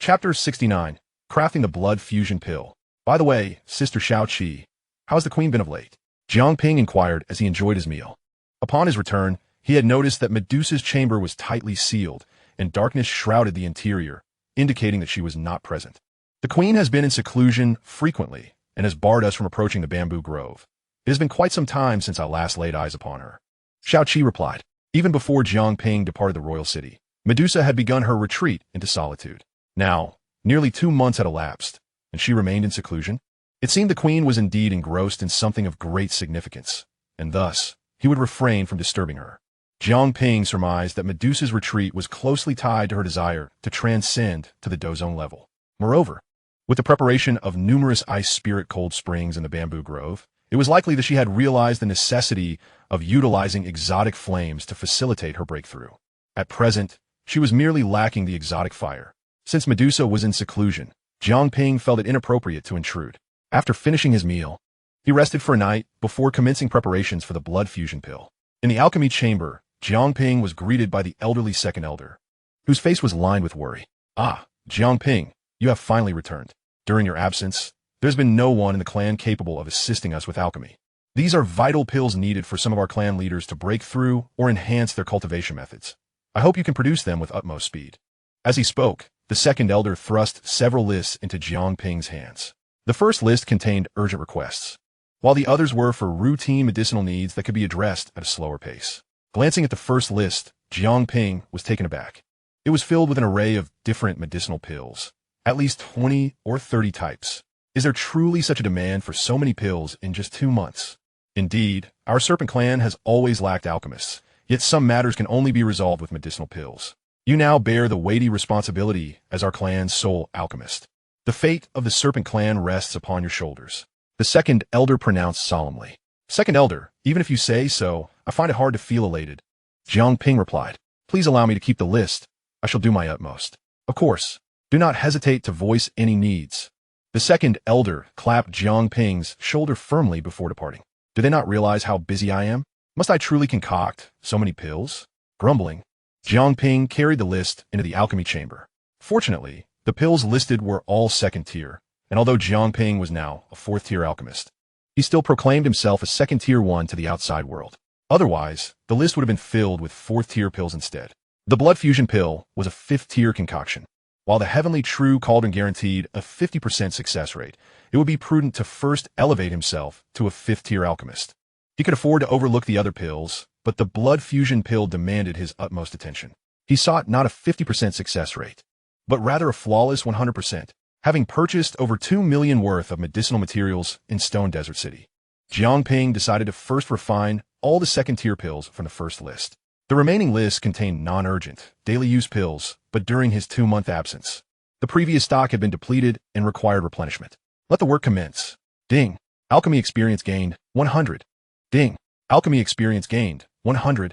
Chapter 69. Crafting the Blood Fusion Pill. "By the way, Sister Xiaoqi, how's the queen been of late?" Jiang Ping inquired as he enjoyed his meal. Upon his return, he had noticed that Medusa's chamber was tightly sealed, and darkness shrouded the interior, indicating that she was not present. "The queen has been in seclusion frequently, and has barred us from approaching the bamboo grove. It has been quite some time since I last laid eyes upon her," Xiaoqi replied. Even before Jiang Ping departed the royal city, Medusa had begun her retreat into solitude. Now, nearly 2 months had elapsed, and she remained in seclusion. It seemed the queen was indeed engrossed in something of great significance, and thus, he would refrain from disturbing her. Jiang Ping surmised that Medusa's retreat was closely tied to her desire to transcend to the Dozone level. Moreover, with the preparation of numerous ice spirit cold springs in the bamboo grove, it was likely that she had realized the necessity of utilizing exotic flames to facilitate her breakthrough. At present, she was merely lacking the exotic fire. Since Medusa was in seclusion, Jiang Ping felt it inappropriate to intrude. After finishing his meal, he rested for a night before commencing preparations for the blood fusion pill. In the alchemy chamber, Jiang Ping was greeted by the elderly second elder, whose face was lined with worry. "Ah, Jiang Ping, you have finally returned. During your absence, there's been no one in the clan capable of assisting us with alchemy. These are vital pills needed for some of our clan leaders to break through or enhance their cultivation methods. I hope you can produce them with utmost speed." As he spoke, the second elder thrust several lists into Jiang Ping's hands. The first list contained urgent requests, while the others were for routine medicinal needs that could be addressed at a slower pace. Glancing at the first list, Jiang Ping was taken aback. It was filled with an array of different medicinal pills, at least 20 or 30 types. Is there truly such a demand for so many pills in just 2 months? Indeed, our Serpent Clan has always lacked alchemists, yet some matters can only be resolved with medicinal pills. You now bear the weighty responsibility as our clan's sole alchemist. The fate of the Serpent Clan rests upon your shoulders. The second elder pronounced solemnly. Second elder, even if you say so, I find it hard to feel elated. Jiang Ping replied, please allow me to keep the list. I shall do my utmost. Of course, do not hesitate to voice any needs. The second elder clapped Jiang Ping's shoulder firmly before departing. Do they not realize how busy I am? Must I truly concoct so many pills? Grumbling, Jiang Ping carried the list into the alchemy chamber. Fortunately, the pills listed were all second tier, and although Jiang Ping was now a fourth-tier alchemist, he still proclaimed himself a second-tier one to the outside world. Otherwise, the list would have been filled with fourth-tier pills instead. The blood fusion pill was a fifth-tier concoction. While the Heavenly True Cauldron guaranteed a 50% success rate, it would be prudent to first elevate himself to a fifth-tier alchemist. He could afford to overlook the other pills, but the blood fusion pill demanded his utmost attention. He sought not a 50% success rate, but rather a flawless 100%, having purchased over 2 million worth of medicinal materials in Stone Desert City. Jiang Ping decided to first refine all the second-tier pills from the first list. The remaining list contained non-urgent, daily-use pills, but during his 2-month absence, the previous stock had been depleted and required replenishment. Let the work commence. Ding. Alchemy experience gained, 100. Ding. Alchemy experience gained, 100.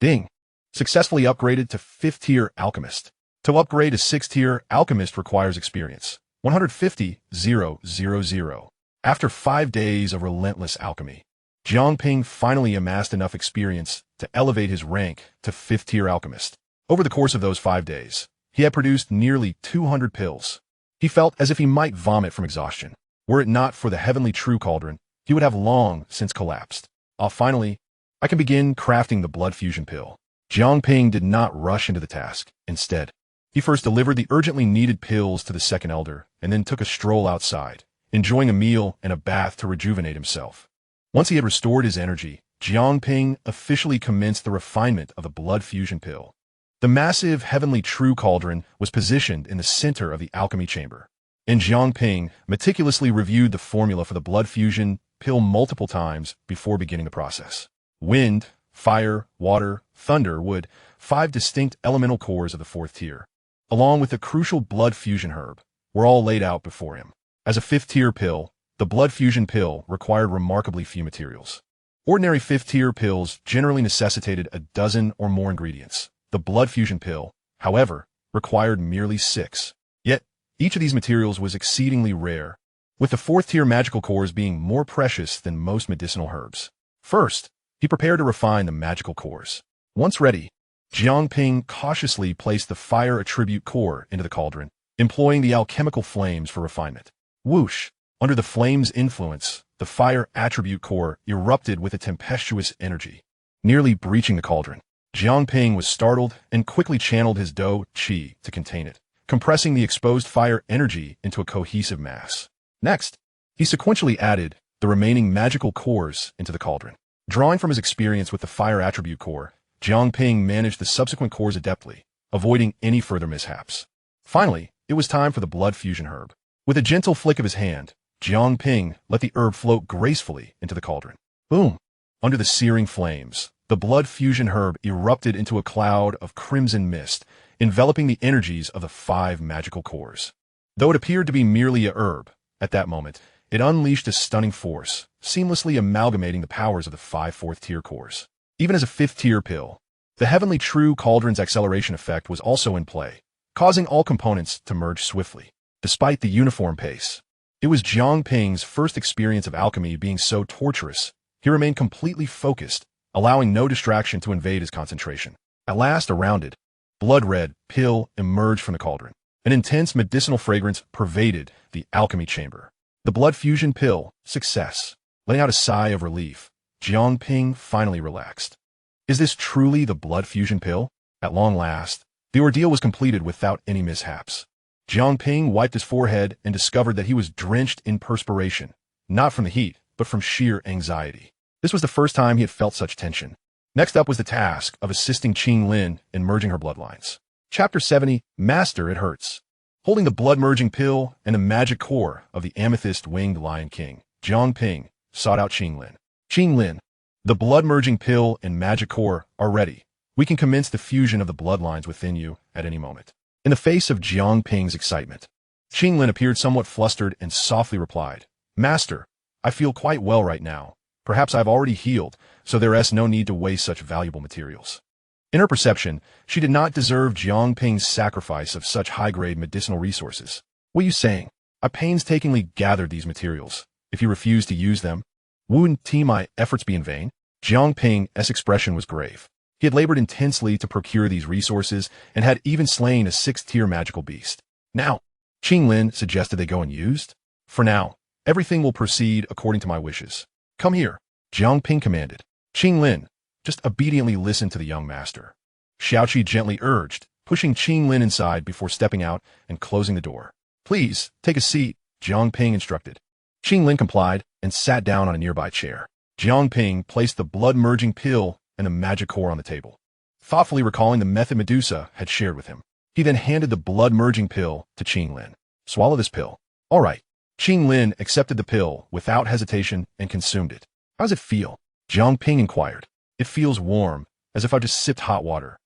Ding. Successfully upgraded to 5th-tier alchemist. To upgrade a 6th-tier alchemist requires experience, 150,000. After 5 days of relentless alchemy, Jiang Ping finally amassed enough experience to elevate his rank to 5th-tier alchemist. Over the course of those 5 days, he had produced nearly 200 pills. He felt as if he might vomit from exhaustion. Were it not for the Heavenly True Cauldron, he would have long since collapsed. Finally, I can begin crafting the blood fusion pill. Jiang Ping did not rush into the task. Instead, he first delivered the urgently needed pills to the second elder and then took a stroll outside, enjoying a meal and a bath to rejuvenate himself. Once he had restored his energy, Jiang Ping officially commenced the refinement of the blood fusion pill. The massive Heavenly True Cauldron was positioned in the center of the alchemy chamber, and Jiang Ping meticulously reviewed the formula for the blood fusion pill multiple times before beginning the process. Wind, fire, water, thunder, wood, 5 distinct elemental cores of the 4th tier, along with the crucial blood fusion herb, were all laid out before him. As a 5th-tier pill, the blood fusion pill required remarkably few materials. Ordinary 5th-tier pills generally necessitated a dozen or more ingredients. The blood fusion pill, however, required merely 6. Yet, each of these materials was exceedingly rare, with the 4th-tier magical cores being more precious than most medicinal herbs. First, he prepared to refine the magical cores. Once ready, Jiang Ping cautiously placed the fire attribute core into the cauldron, employing the alchemical flames for refinement. Whoosh! Under the flame's influence, the fire attribute core erupted with a tempestuous energy, nearly breaching the cauldron. Jiang Ping was startled and quickly channeled his Dou Qi to contain it, compressing the exposed fire energy into a cohesive mass. Next, he sequentially added the remaining magical cores into the cauldron. Drawing from his experience with the fire attribute core, Jiang Ping managed the subsequent cores adeptly, avoiding any further mishaps. Finally, it was time for the blood fusion herb. With a gentle flick of his hand, Jiang Ping let the herb float gracefully into the cauldron. Boom! Under the searing flames, the blood fusion herb erupted into a cloud of crimson mist, enveloping the energies of the 5 magical cores. Though it appeared to be merely a herb, at that moment, it unleashed a stunning force, seamlessly amalgamating the powers of the 5 4th-tier cores. Even as a 5th-tier pill, the Heavenly True Cauldron's acceleration effect was also in play, causing all components to merge swiftly. Despite the uniform pace, it was Jiang Ping's first experience of alchemy being so torturous. He remained completely focused, allowing no distraction to invade his concentration. At last, a rounded, blood-red pill emerged from the cauldron. An intense medicinal fragrance pervaded the alchemy chamber. The blood fusion pill, success. Letting out a sigh of relief, Jiang Ping finally relaxed. Is this truly the blood fusion pill? At long last, the ordeal was completed without any mishaps. Jiang Ping wiped his forehead and discovered that he was drenched in perspiration, not from the heat, but from sheer anxiety. This was the first time he had felt such tension. Next up was the task of assisting Qing Lin in merging her bloodlines. Chapter 70, Master, It Hurts. Holding the blood-merging pill and the magic core of the amethyst-winged Lion King, Jiang Ping sought out Qing Lin. Qing Lin, the blood-merging pill and magic core are ready. We can commence the fusion of the bloodlines within you at any moment. In the face of Jiang Ping's excitement, Qing Lin appeared somewhat flustered and softly replied, Master, I feel quite well right now. Perhaps I've already healed, so there is no need to waste such valuable materials. In her perception, she did not deserve Jiang Ping's sacrifice of such high-grade medicinal resources. What are you saying? I painstakingly gathered these materials. If you refuse to use them, wouldn't my efforts be in vain? Jiang Ping's expression was grave. He had labored intensely to procure these resources and had even slain a 6th-tier magical beast. Now, Qing Lin suggested they go unused? For now, everything will proceed according to my wishes. Come here, Jiang Ping commanded. Qing Lin, just obediently listen to the young master. Xiaoqi gently urged, pushing Qing Lin inside before stepping out and closing the door. Please, take a seat, Jiang Ping instructed. Qing Lin complied and sat down on a nearby chair. Jiang Ping placed the blood-merging pill and the magic core on the table, thoughtfully recalling the method Medusa had shared with him. He then handed the blood-merging pill to Qing Lin. Swallow this pill. All right. Qing Lin accepted the pill without hesitation and consumed it. How does it feel? Jiang Ping inquired. It feels warm, as if I just sipped hot water.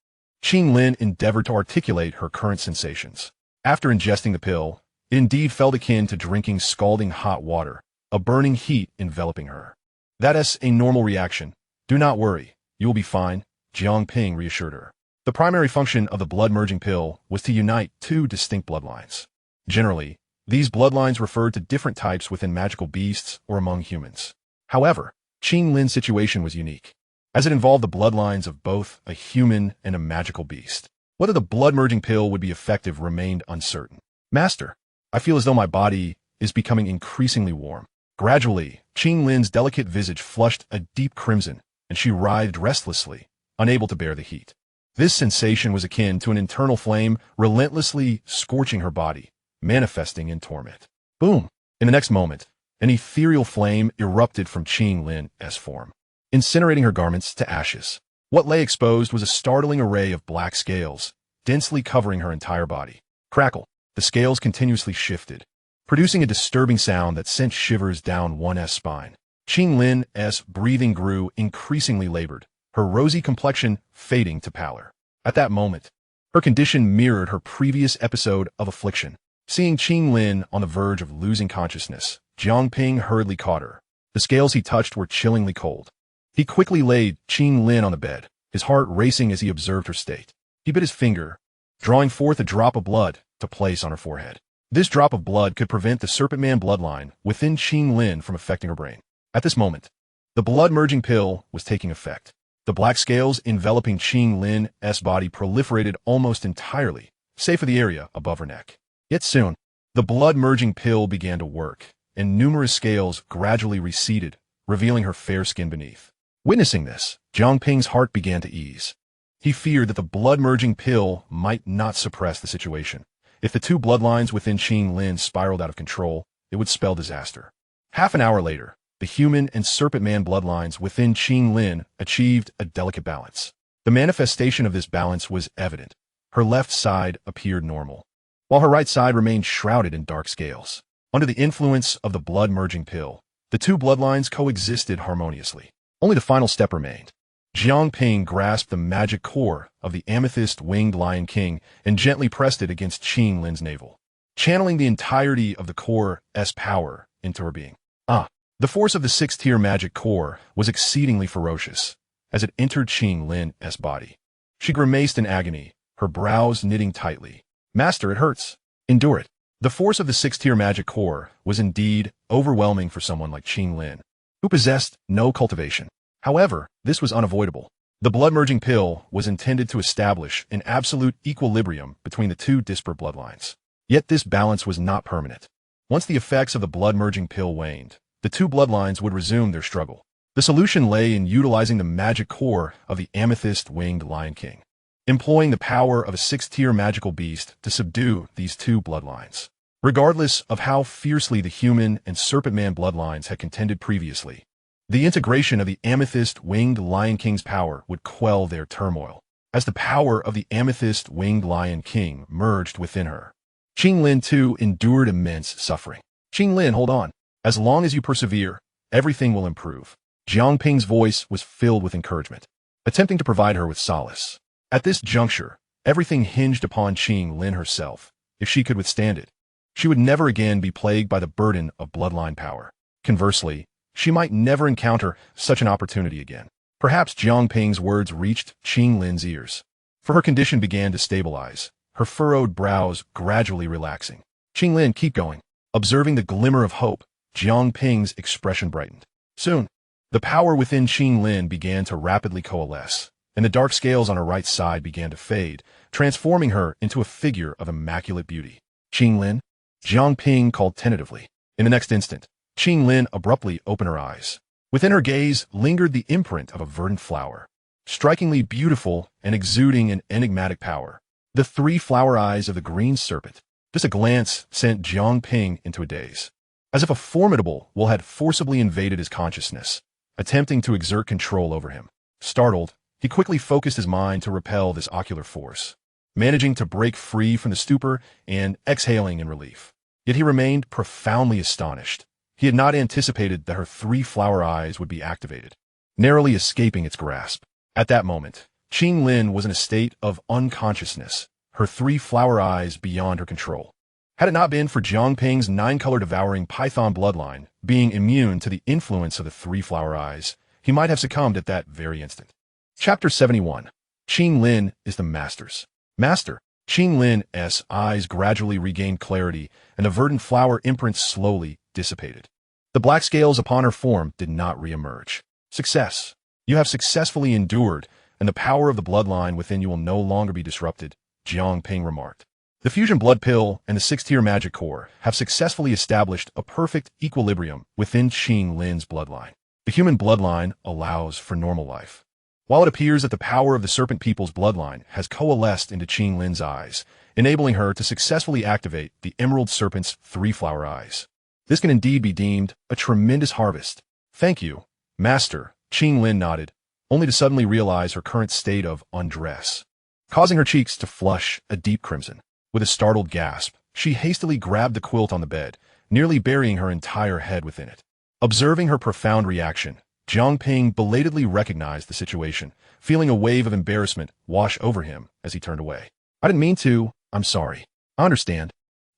Qing Lin endeavored to articulate her current sensations. After ingesting the pill, it indeed felt akin to drinking scalding hot water, a burning heat enveloping her. That is a normal reaction. Do not worry, you will be fine, Jiang Ping reassured her. The primary function of the blood-merging pill was to unite 2 distinct bloodlines. Generally, these bloodlines referred to different types within magical beasts or among humans. However, Qing Lin's situation was unique, as it involved the bloodlines of both a human and a magical beast. Whether the blood-merging pill would be effective remained uncertain. Master, I feel as though my body is becoming increasingly warm. Gradually, Qing Lin's delicate visage flushed a deep crimson, and she writhed restlessly, unable to bear the heat. This sensation was akin to an internal flame relentlessly scorching her body, manifesting in torment. Boom! In the next moment, an ethereal flame erupted from Qing Lin's form, incinerating her garments to ashes. What lay exposed was a startling array of black scales, densely covering her entire body. Crackle! The scales continuously shifted, producing a disturbing sound that sent shivers down one's spine. Qing Lin's breathing grew increasingly labored, her rosy complexion fading to pallor. At that moment, her condition mirrored her previous episode of affliction. Seeing Qing Lin on the verge of losing consciousness, Jiang Ping hurriedly caught her. The scales he touched were chillingly cold. He quickly laid Qing Lin on the bed, his heart racing as he observed her state. He bit his finger, drawing forth a drop of blood to place on her forehead. This drop of blood could prevent the Serpent Man bloodline within Qing Lin from affecting her brain. At this moment, the blood-merging pill was taking effect. The black scales enveloping Qing Lin's body proliferated almost entirely, save for the area above her neck. Yet soon, the blood-merging pill began to work, and numerous scales gradually receded, revealing her fair skin beneath. Witnessing this, Jiang Ping's heart began to ease. He feared that the blood-merging pill might not suppress the situation. If the 2 bloodlines within Qing Lin spiraled out of control, it would spell disaster. Half an hour later, the human and Serpent Man bloodlines within Qing Lin achieved a delicate balance. The manifestation of this balance was evident. Her left side appeared normal, while her right side remained shrouded in dark scales. Under the influence of the blood-merging pill, the 2 bloodlines coexisted harmoniously. Only the final step remained. Jiang Ping grasped the magic core of the amethyst-winged Lion King and gently pressed it against Qing Lin's navel, channeling the entirety of the core's power into her being. The force of the 6th-tier magic core was exceedingly ferocious as it entered Qing Lin's body. She grimaced in agony, her brows knitting tightly. Master, it hurts. Endure it. The force of the 6th-tier magic core was indeed overwhelming for someone like Qing Lin, who possessed no cultivation. However, this was unavoidable. The blood-merging pill was intended to establish an absolute equilibrium between the 2 disparate bloodlines. Yet this balance was not permanent. Once the effects of the blood-merging pill waned, the 2 bloodlines would resume their struggle. The solution lay in utilizing the magic core of the amethyst-winged Lion King. employing the power of a sixth-tier magical beast to subdue these two bloodlines. Regardless of how fiercely the human and Serpent Man bloodlines had contended previously, the integration of the Amethyst-Winged Lion King's power would quell their turmoil. As the power of the Amethyst-Winged Lion King merged within her, Qinglin too endured immense suffering. Qinglin, hold on. As long as you persevere, everything will improve. Jiang Ping's voice was filled with encouragement, attempting to provide her with solace. At this juncture, everything hinged upon Qinglin herself. If she could withstand it, she would never again be plagued by the burden of bloodline power. Conversely, she might never encounter such an opportunity again. Perhaps Jiang Ping's words reached Qinglin's ears, for her condition began to stabilize, her furrowed brows gradually relaxing. Qinglin, keep going. Observing the glimmer of hope, Jiang Ping's expression brightened. Soon, the power within Qinglin began to rapidly coalesce, and the dark scales on her right side began to fade, transforming her into a figure of immaculate beauty. Qinglin, Jiang Ping called tentatively. In the next instant, Qinglin abruptly opened her eyes. Within her gaze lingered the imprint of a verdant flower, strikingly beautiful and exuding an enigmatic power. The three flower eyes of the green serpent. Just a glance sent Jiang Ping into a daze, as if a formidable will had forcibly invaded his consciousness, attempting to exert control over him. Startled, he quickly focused his mind to repel this ocular force, managing to break free from the stupor and exhaling in relief. Yet he remained profoundly astonished. He had not anticipated that her three flower eyes would be activated, narrowly escaping its grasp. At that moment, Qinglin was in a state of unconsciousness, her three flower eyes beyond her control. Had it not been for Jiang Ping's Nine-Colored Devouring Python bloodline being immune to the influence of the three flower eyes, he might have succumbed at that very instant. Chapter 71. Qinglin is the Master's Master. Qinglin's eyes gradually regained clarity, and the verdant flower imprint slowly dissipated. The black scales upon her form did not re-emerge. Success. You have successfully endured, and the power of the bloodline within you will no longer be disrupted, Jiang Ping remarked. The fusion blood pill and the sixth-tier magic core have successfully established a perfect equilibrium within Qinglin's bloodline. The human bloodline allows for normal life, while it appears that the power of the serpent people's bloodline has coalesced into Qinglin's eyes, enabling her to successfully activate the emerald serpent's three flower eyes. This can indeed be deemed a tremendous harvest. Thank you, Master, Qinglin nodded, only to suddenly realize her current state of undress, causing her cheeks to flush a deep crimson. With a startled gasp, she hastily grabbed the quilt on the bed, nearly burying her entire head within it. Observing her profound reaction, Jiang Ping belatedly recognized the situation, feeling a wave of embarrassment wash over him as he turned away. I didn't mean to. I'm sorry. I understand.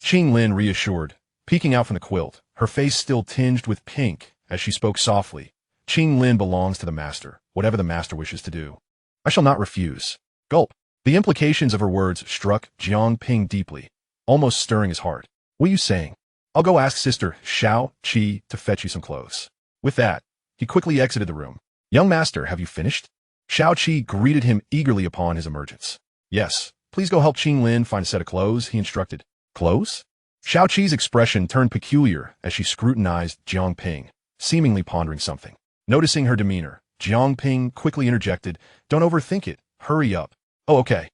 Qinglin reassured, peeking out from the quilt, her face still tinged with pink as she spoke softly. Qinglin belongs to the Master, whatever the Master wishes to do. I shall not refuse. Gulp. The implications of her words struck Jiang Ping deeply, almost stirring his heart. What are you saying? I'll go ask Sister Shao Qi to fetch you some clothes. With that, he quickly exited the room. Young Master, have you finished? Shao Qi greeted him eagerly upon his emergence. Yes, please go help Qinglin find a set of clothes, he instructed. Clothes? Shao Qi's expression turned peculiar as she scrutinized Jiang Ping, seemingly pondering something. Noticing her demeanor, Jiang Ping quickly interjected, Don't overthink it, hurry up. Oh, okay.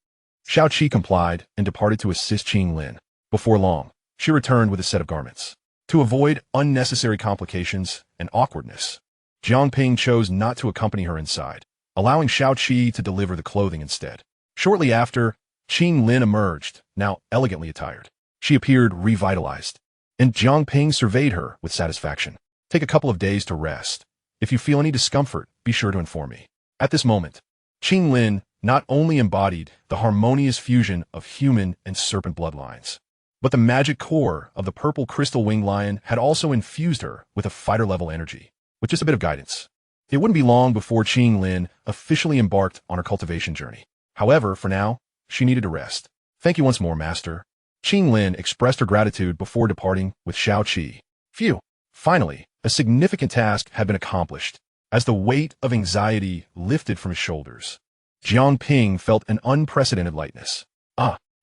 Shao Qi complied and departed to assist Qinglin. Before long, she returned with a set of garments. To avoid unnecessary complications and awkwardness, Jiang Ping chose not to accompany her inside, allowing Shao Qi to deliver the clothing instead. Shortly after, Qinglin emerged, now elegantly attired. She appeared revitalized, and Jiang Ping surveyed her with satisfaction. Take a couple of days to rest. If you feel any discomfort, be sure to inform me. At this moment, Qinglin not only embodied the harmonious fusion of human and serpent bloodlines, but the magic core of the purple crystal winged lion had also infused her with a fighter-level energy. With just a bit of guidance, it wouldn't be long before Qinglin officially embarked on her cultivation journey. However, for now, she needed to rest. Thank you once more, Master. Qinglin expressed her gratitude before departing with Shao Qi. Phew! Finally, a significant task had been accomplished. As the weight of anxiety lifted from his shoulders, Jiang Ping felt an unprecedented lightness.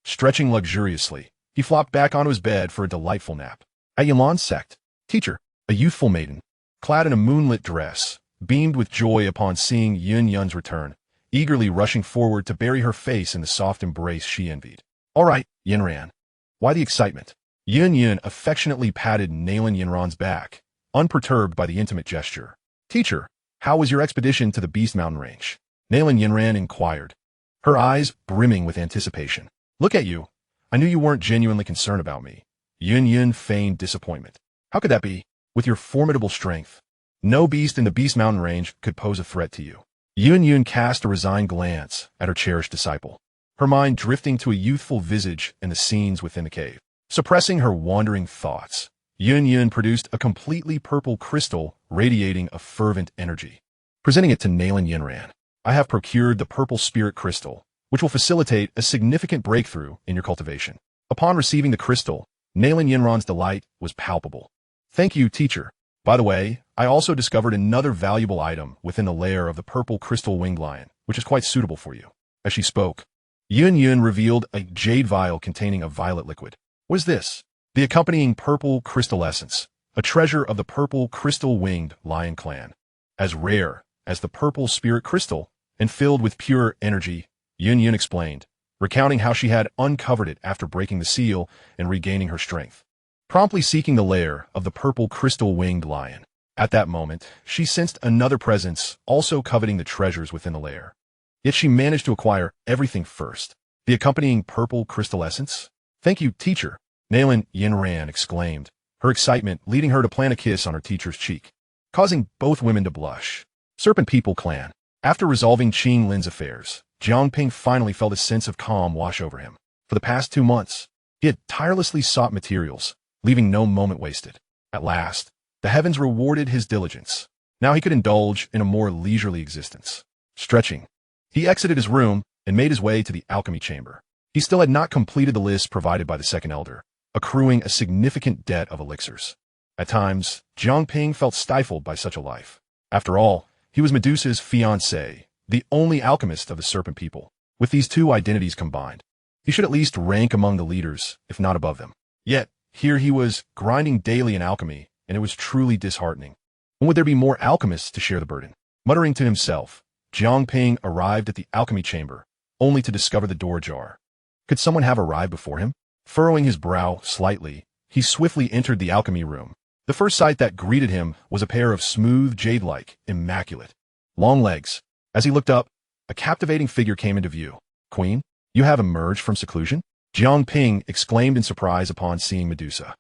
Stretching luxuriously, he flopped back onto his bed for a delightful nap. At Yilan's sect, teacher, a youthful maiden, clad in a moonlit dress, beamed with joy upon seeing Yun Yun's return, eagerly rushing forward to bury her face in the soft embrace she envied. All right, Yinran. Why the excitement? Yun affectionately patted Nalan Yinran's back, unperturbed by the intimate gesture. Teacher, how was your expedition to the Beast Mountain Range? Nalan Yinran inquired, her eyes brimming with anticipation. Look at you. I knew you weren't genuinely concerned about me. Yun feigned disappointment. How could that be? With your formidable strength, no beast in the Beast Mountain Range could pose a threat to you. Yun cast a resigned glance at her cherished disciple, her mind drifting to a youthful visage and the scenes within the cave. Suppressing her wandering thoughts, Yun produced a completely purple crystal radiating a fervent energy. Presenting it to Nalan Yinran, I have procured the purple spirit crystal, which will facilitate a significant breakthrough in your cultivation. Upon receiving the crystal, Nalan Yinran's delight was palpable. Thank you, teacher. By the way, I also discovered another valuable item within the lair of the purple crystal winged lion, which is quite suitable for you. As she spoke, Yun revealed a jade vial containing a violet liquid. What is this? The accompanying purple crystal essence, a treasure of the purple crystal winged lion clan. As rare as the purple spirit crystal and filled with pure energy, Yun explained, recounting how she had uncovered it after breaking the seal and regaining her strength, promptly seeking the lair of the purple crystal winged lion. At that moment, she sensed another presence also coveting the treasures within the lair. Yet she managed to acquire everything first. The accompanying purple crystal essence? Thank you, teacher, Nalan Yinran exclaimed, her excitement leading her to plant a kiss on her teacher's cheek, causing both women to blush. Serpent Clan. After resolving Qing Lin's affairs, Jiang Ping finally felt a sense of calm wash over him. For the past 2 months, he had tirelessly sought materials, leaving no moment wasted. At last, the heavens rewarded his diligence. Now he could indulge in a more leisurely existence. Stretching, he exited his room and made his way to the alchemy chamber. He still had not completed the list provided by the second elder, accruing a significant debt of elixirs. At times, Jiang Ping felt stifled by such a life. After all, he was Medusa's fiancé, the only alchemist of the serpent people. With these two identities combined, he should at least rank among the leaders, if not above them. Yet, here he was, grinding daily in alchemy, and it was truly disheartening. When would there be more alchemists to share the burden? Muttering to himself, Jiang Ping arrived at the alchemy chamber, only to discover the door ajar. Could someone have arrived before him? Furrowing his brow slightly, he swiftly entered the alchemy room. The first sight that greeted him was a pair of smooth, jade-like, immaculate, long legs. As he looked up, a captivating figure came into view. Queen, you have emerged from seclusion? Jiang Ping exclaimed in surprise upon seeing Medusa.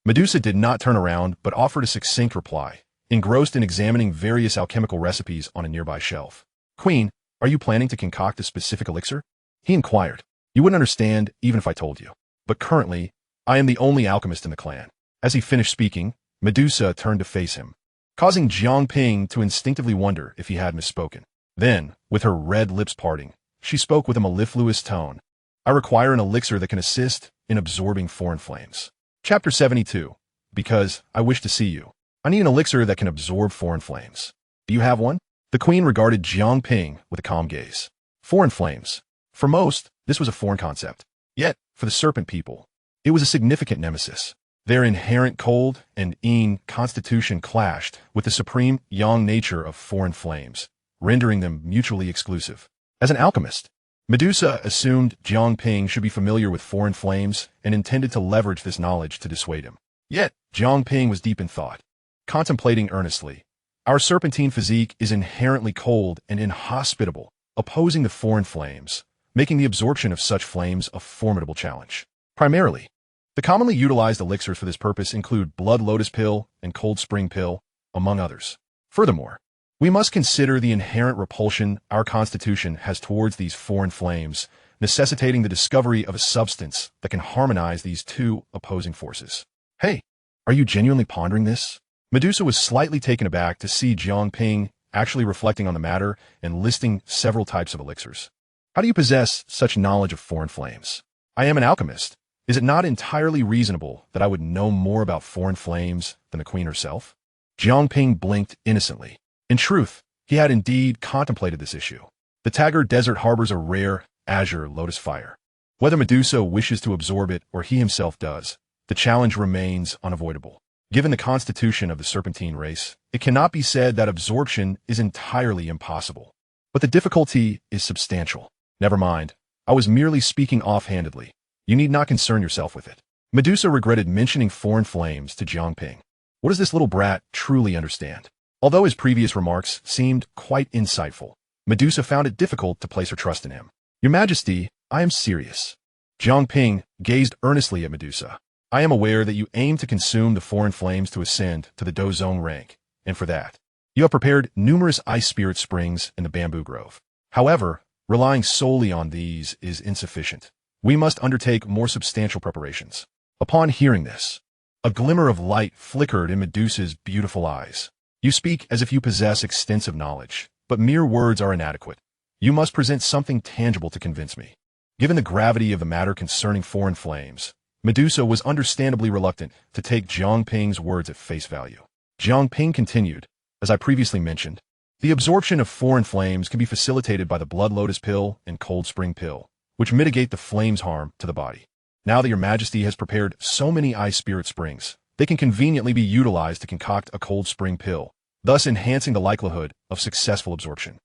Medusa did not turn around but offered a succinct reply, engrossed in examining various alchemical recipes on a nearby shelf. Queen, are you planning to concoct a specific elixir? He inquired. You wouldn't understand even if I told you. But currently, I am the only alchemist in the clan. As he finished speaking, Medusa turned to face him, causing Jiang Ping to instinctively wonder if he had misspoken. Then, with her red lips parting, she spoke with a mellifluous tone. I require an elixir that can assist in absorbing foreign flames. Chapter 72. Because I wish to see you. I need an elixir that can absorb foreign flames. Do you have one? The queen regarded Jiang Ping with a calm gaze. Foreign flames. For most, this was a foreign concept. Yet, for the serpent people, it was a significant nemesis. Their inherent cold and yin constitution clashed with the supreme yang nature of foreign flames, rendering them mutually exclusive. As an alchemist, Medusa assumed Jiang Ping should be familiar with foreign flames and intended to leverage this knowledge to dissuade him. Yet, Jiang Ping was deep in thought, contemplating earnestly. Our serpentine physique is inherently cold and inhospitable, opposing the foreign flames, making the absorption of such flames a formidable challenge. Primarily, the commonly utilized elixirs for this purpose include blood lotus pill and cold spring pill, among others. Furthermore, we must consider the inherent repulsion our constitution has towards these foreign flames, necessitating the discovery of a substance that can harmonize these two opposing forces. Hey, are you genuinely pondering this? Medusa was slightly taken aback to see Jiang Ping actually reflecting on the matter and listing several types of elixirs. How do you possess such knowledge of foreign flames? I am an alchemist. Is it not entirely reasonable that I would know more about foreign flames than the queen herself? Jiang Ping blinked innocently. In truth, he had indeed contemplated this issue. The Taggart Desert harbors a rare, azure lotus fire. Whether Medusa wishes to absorb it or he himself does, the challenge remains unavoidable. Given the constitution of the serpentine race, it cannot be said that absorption is entirely impossible. but the difficulty is substantial. Never mind. I was merely speaking offhandedly. You need not concern yourself with it. Medusa regretted mentioning foreign flames to Jiang Ping. What does this little brat truly understand? Although his previous remarks seemed quite insightful, Medusa found it difficult to place her trust in him. Your Majesty, I am serious. Jiang Ping gazed earnestly at Medusa. I am aware that you aim to consume the foreign flames to ascend to the Dou Zone rank, and for that, you have prepared numerous ice spirit springs in the bamboo grove. However, relying solely on these is insufficient. We must undertake more substantial preparations. Upon hearing this, a glimmer of light flickered in Medusa's beautiful eyes. You speak as if you possess extensive knowledge, but mere words are inadequate. You must present something tangible to convince me. Given the gravity of the matter concerning foreign flames, Medusa was understandably reluctant to take Jiang Ping's words at face value. Jiang Ping continued, as I previously mentioned, the absorption of foreign flames can be facilitated by the Blood Lotus Pill and Cold Spring Pill, which mitigate the flames' harm to the body. Now that Your Majesty has prepared so many ice spirit springs, they can conveniently be utilized to concoct a Cold Spring Pill, thus enhancing the likelihood of successful absorption.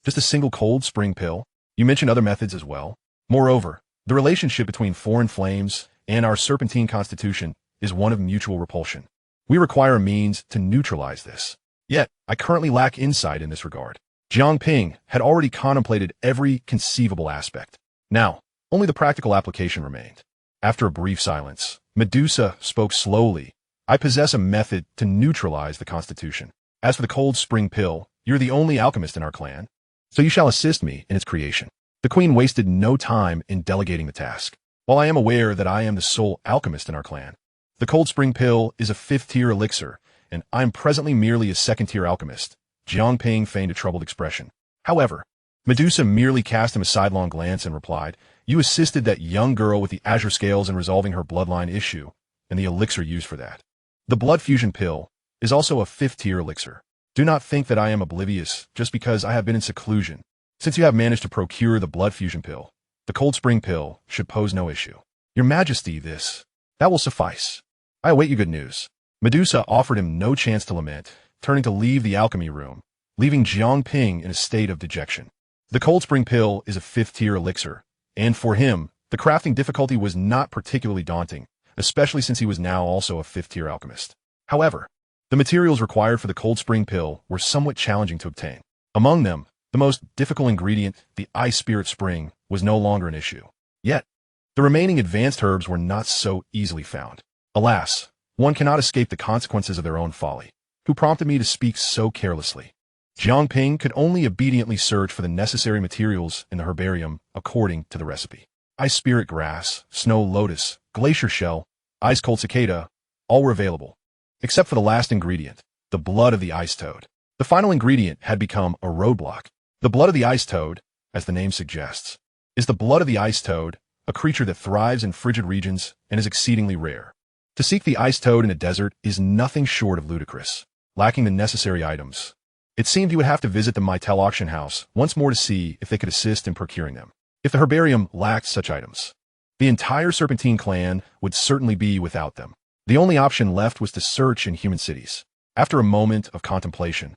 Just a single Cold Spring Pill? You mentioned other methods as well. Moreover, the relationship between foreign flames and our serpentine constitution is one of mutual repulsion. We require a means to neutralize this. Yet, I currently lack insight in this regard. Jiang Ping had already contemplated every conceivable aspect. Now, only the practical application remained. After a brief silence, Medusa spoke slowly. I possess a method to neutralize the constitution. As for the Cold Spring Pill, you're the only alchemist in our clan, so you shall assist me in its creation. The queen wasted no time in delegating the task. While I am aware that I am the sole alchemist in our clan, the Cold Spring Pill is a 5th-tier elixir, and I am presently merely a 2nd-tier alchemist. Jiang Ping feigned a troubled expression. However, Medusa merely cast him a sidelong glance and replied, you assisted that young girl with the azure scales in resolving her bloodline issue, and the elixir used for that. The Blood Fusion Pill is also a 5th-tier elixir. Do not think that I am oblivious just because I have been in seclusion. Since you have managed to procure the Blood Fusion Pill, the Cold Spring Pill should pose no issue. Your Majesty, that will suffice. I await you good news. Medusa offered him no chance to lament, turning to leave the alchemy room, leaving Jiang Ping in a state of dejection. The Cold Spring Pill is a 5th-tier elixir, and for him, the crafting difficulty was not particularly daunting, especially since he was now also a 5th-tier alchemist. However, the materials required for the Cold Spring Pill were somewhat challenging to obtain. Among them, the most difficult ingredient, the Ice Spirit Spring, was no longer an issue. Yet, the remaining advanced herbs were not so easily found. Alas, one cannot escape the consequences of their own folly. Who prompted me to speak so carelessly? Jiang Ping could only obediently search for the necessary materials in the herbarium according to the recipe. Ice Spirit Grass, Snow Lotus, Glacier Shell, Ice Cold Cicada, all were available, except for the last ingredient, the blood of the ice toad. The final ingredient had become a roadblock. The blood of the ice toad, as the name suggests, is the blood of the ice toad, a creature that thrives in frigid regions and is exceedingly rare. To seek the ice toad in a desert is nothing short of ludicrous. Lacking the necessary items, it seemed he would have to visit the Mytel auction house once more to see if they could assist in procuring them. If the herbarium lacked such items, the entire Serpentine clan would certainly be without them. The only option left was to search in human cities. After a moment of contemplation,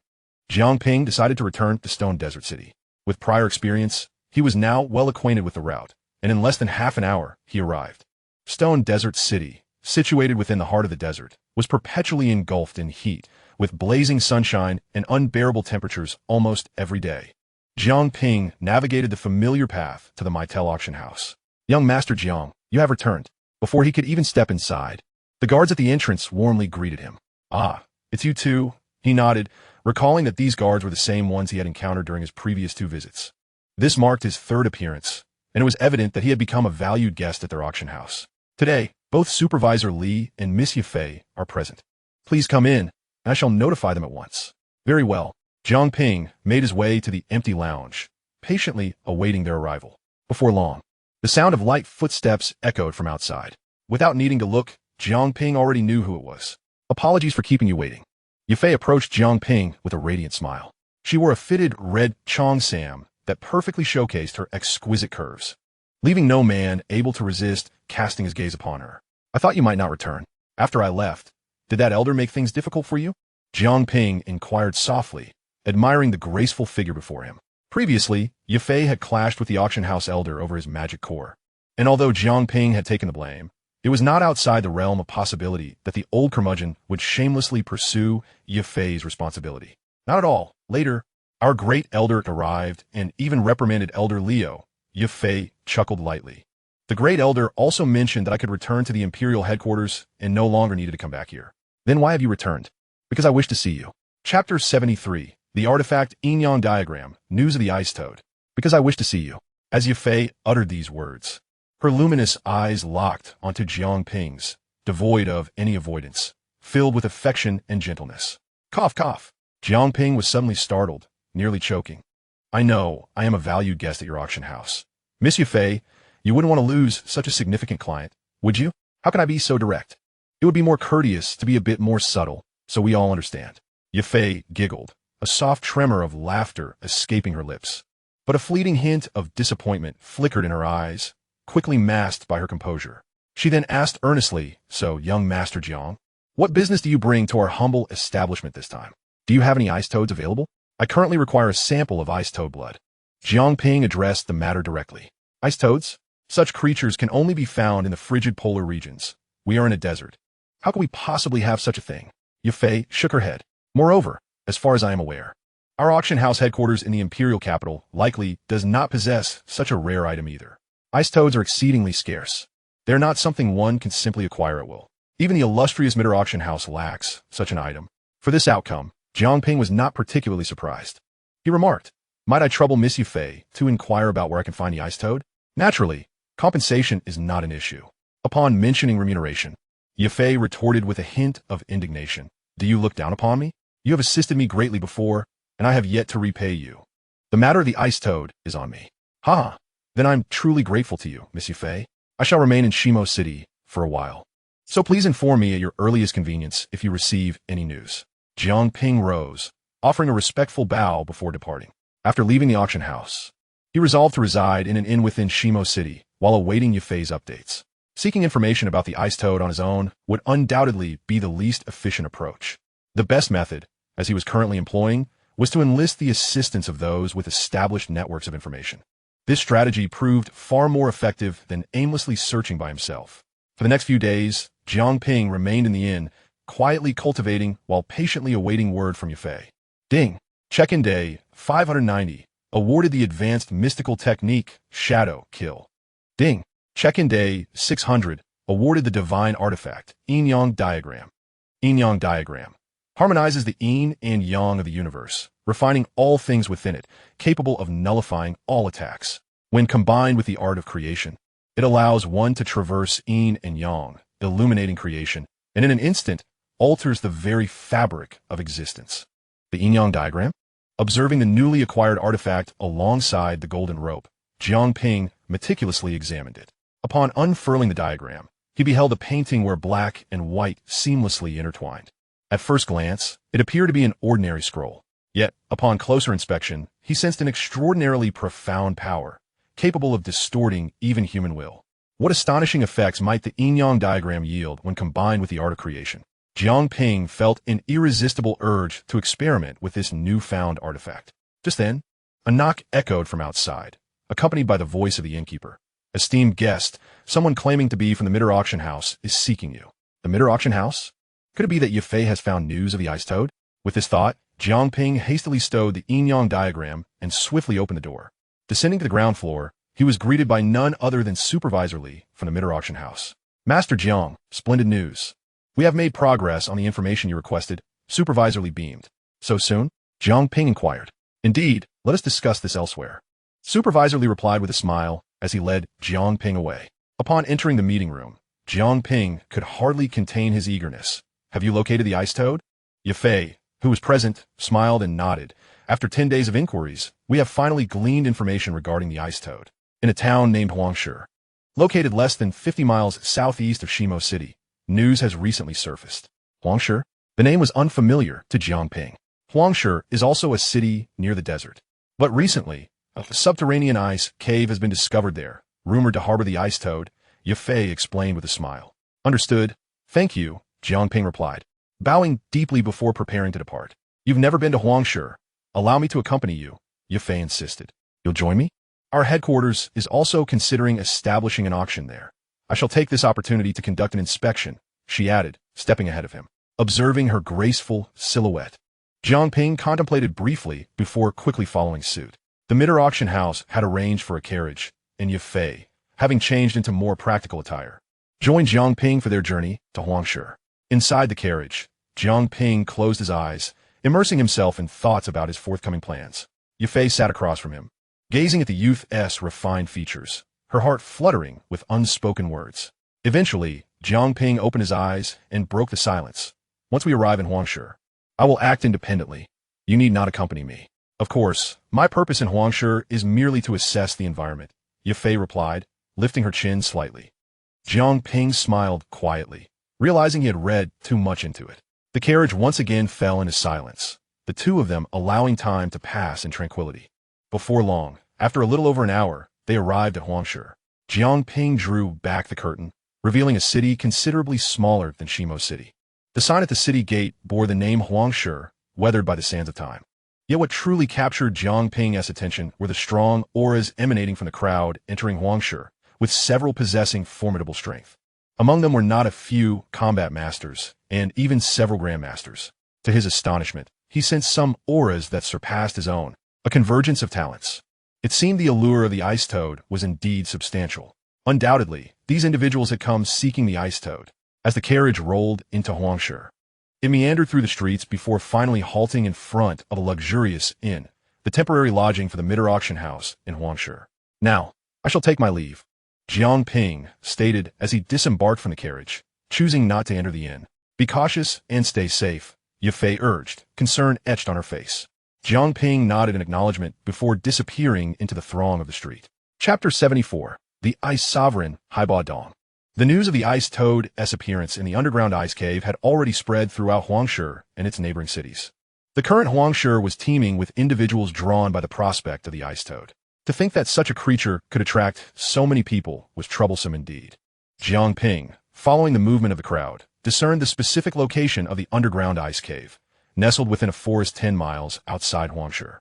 Jiang Ping decided to return to Stone Desert City. With prior experience, he was now well acquainted with the route, and in less than half an hour, he arrived. Stone Desert City, situated within the heart of the desert, was perpetually engulfed in heat, with blazing sunshine and unbearable temperatures almost every day. Jiang Ping navigated the familiar path to the Mytel auction house. Young Master Jiang, you have returned. Before he could even step inside, the guards at the entrance warmly greeted him. Ah, it's you too? He nodded, recalling that these guards were the same ones he had encountered during his previous 2 visits. This marked his 3rd appearance, and it was evident that he had become a valued guest at their auction house. Today, both Supervisor Li and Miss Yafei are present. Please come in, and I shall notify them at once. Very well. Jiang Ping made his way to the empty lounge, patiently awaiting their arrival. Before long, the sound of light footsteps echoed from outside. Without needing to look, Jiang Ping already knew who it was. Apologies for keeping you waiting. Yafei approached Jiang Ping with a radiant smile. She wore a fitted red cheongsam that perfectly showcased her exquisite curves, leaving no man able to resist casting his gaze upon her. I thought you might not return. After I left, did that elder make things difficult for you? Jiang Ping inquired softly, admiring the graceful figure before him. Previously, Yafei had clashed with the auction house elder over his magic core. And although Jiang Ping had taken the blame, it was not outside the realm of possibility that the old curmudgeon would shamelessly pursue Yafei's responsibility. Not at all. Later, our great elder arrived and even reprimanded Elder Leo. Yafei chuckled lightly. The great elder also mentioned that I could return to the imperial headquarters and no longer needed to come back here. Then why have you returned? Because I wish to see you. Chapter 73. The Artifact Yin-Yang Diagram. News of the Ice Toad. Because I wish to see you. As Yafei uttered these words, her luminous eyes locked onto Jiang Ping's, devoid of any avoidance, filled with affection and gentleness. Cough, cough. Jiang Ping was suddenly startled, nearly choking. I know I am a valued guest at your auction house. Miss Yafei, you wouldn't want to lose such a significant client, would you? How can I be so direct? It would be more courteous to be a bit more subtle, so we all understand. Yafei giggled, a soft tremor of laughter escaping her lips. But a fleeting hint of disappointment flickered in her eyes, quickly masked by her composure. She then asked earnestly, so, young Master Jiang, what business do you bring to our humble establishment this time? Do you have any ice toads available? I currently require a sample of ice toad blood. Jiang Ping addressed the matter directly. Ice toads? Such creatures can only be found in the frigid polar regions. We are in a desert. How can we possibly have such a thing? Yafei shook her head. Moreover, as far as I am aware, our auction house headquarters in the imperial capital likely does not possess such a rare item either. Ice toads are exceedingly scarce. They are not something one can simply acquire at will. Even the illustrious Midder auction house lacks such an item. For this outcome, Jiang Ping was not particularly surprised. He remarked, might I trouble Miss Yafei to inquire about where I can find the ice toad? Naturally, compensation is not an issue. Upon mentioning remuneration, Yafei retorted with a hint of indignation. Do you look down upon me? You have assisted me greatly before, and I have yet to repay you. The matter of the ice toad is on me. Ha! Then I'm truly grateful to you, Miss Yafei. I shall remain in Shimo City for a while. So please inform me at your earliest convenience if you receive any news. Jiang Ping rose, offering a respectful bow before departing. After leaving the auction house, he resolved to reside in an inn within Shimo City while awaiting Yafei's updates. Seeking information about the ice toad on his own would undoubtedly be the least efficient approach. The best method, as he was currently employing, was to enlist the assistance of those with established networks of information. This strategy proved far more effective than aimlessly searching by himself. For the next few days, Jiang Ping remained in the inn, quietly cultivating while patiently awaiting word from Yafei. Ding! Check-in day 590. Awarded the advanced mystical technique, Shadow Kill. Ding! Check-in day 600. Awarded the divine artifact, Yin-Yang Diagram. Yin-Yang Diagram harmonizes the yin and yang of the universe, refining all things within it, capable of nullifying all attacks. When combined with the art of creation, it allows one to traverse yin and yang, illuminating creation, and in an instant, alters the very fabric of existence. The Yin-Yang Diagram? Observing the newly acquired artifact alongside the golden rope, Jiang Ping meticulously examined it. Upon unfurling the diagram, he beheld a painting where black and white seamlessly intertwined. At first glance, it appeared to be an ordinary scroll. Yet, upon closer inspection, he sensed an extraordinarily profound power, capable of distorting even human will. What astonishing effects might the Yin-Yang Diagram yield when combined with the art of creation? Jiang Ping felt an irresistible urge to experiment with this newfound artifact. Just then, a knock echoed from outside, accompanied by the voice of the innkeeper. Esteemed guest, someone claiming to be from the Midder auction house is seeking you. The Midder auction house? Could it be that Yafei has found news of the ice toad? With this thought, Jiang Ping hastily stowed the Yin-Yang Diagram and swiftly opened the door. Descending to the ground floor, he was greeted by none other than Supervisor Li from the Midder auction house. Master Jiang, splendid news. We have made progress on the information you requested. Supervisor Li beamed. So soon? Jiang Ping inquired. Indeed, let us discuss this elsewhere. Supervisor Li replied with a smile as he led Jiang Ping away. Upon entering the meeting room, Jiang Ping could hardly contain his eagerness. Have you located the ice toad? Yafei, who was present, smiled and nodded. After 10 days of inquiries, we have finally gleaned information regarding the ice toad. In a town named Huangshi, located less than 50 miles southeast of Shimo City, news has recently surfaced. Huangshi? The name was unfamiliar to Jiang Ping. Huangshi is also a city near the desert. But recently, a subterranean ice cave has been discovered there, rumored to harbor the ice toad, Yafei explained with a smile. Understood. Thank you, Jiang Ping replied, bowing deeply before preparing to depart. You've never been to Huangshi. Allow me to accompany you. Yafei insisted. You'll join me? Our headquarters is also considering establishing an auction there. I shall take this opportunity to conduct an inspection, she added, stepping ahead of him. Observing her graceful silhouette, Jiang Ping contemplated briefly before quickly following suit. The Midder auction house had arranged for a carriage, and Yafei, having changed into more practical attire, joined Jiang Ping for their journey to Huangshi. Inside the carriage, Jiang Ping closed his eyes, immersing himself in thoughts about his forthcoming plans. Yafei sat across from him, gazing at the youth's refined features, her heart fluttering with unspoken words. Eventually, Jiang Ping opened his eyes and broke the silence. Once we arrive in Huangshi, I will act independently. You need not accompany me. Of course, my purpose in Huangshi is merely to assess the environment, Yafei replied, lifting her chin slightly. Jiang Ping smiled quietly, realizing he had read too much into it. The carriage once again fell into silence, the two of them allowing time to pass in tranquility. Before long, after a little over an hour, they arrived at Huangshi. Jiang Ping drew back the curtain, revealing a city considerably smaller than Shimo City. The sign at the city gate bore the name Huangshi, weathered by the sands of time. Yet what truly captured Jiang Ping's attention were the strong auras emanating from the crowd entering Huangshi, with several possessing formidable strength. Among them were not a few combat masters, and even several grandmasters. To his astonishment, he sensed some auras that surpassed his own, a convergence of talents. It seemed the allure of the ice toad was indeed substantial. Undoubtedly, these individuals had come seeking the ice toad. As the carriage rolled into Huangshi, it meandered through the streets before finally halting in front of a luxurious inn, the temporary lodging for the Midder auction house in Huangshi. Now, I shall take my leave, Jiang Ping stated as he disembarked from the carriage, choosing not to enter the inn. Be cautious and stay safe, Yafei urged, concern etched on her face. Jiang Ping nodded in acknowledgement before disappearing into the throng of the street. Chapter 74. The Ice Sovereign, Haiba Dong. The news of the ice toad's appearance in the underground ice cave had already spread throughout Huangshi and its neighboring cities. The current Huangshi was teeming with individuals drawn by the prospect of the ice toad. To think that such a creature could attract so many people was troublesome indeed. Jiang Ping, following the movement of the crowd, discerned the specific location of the underground ice cave, nestled within a forest 10 miles outside Huangshi.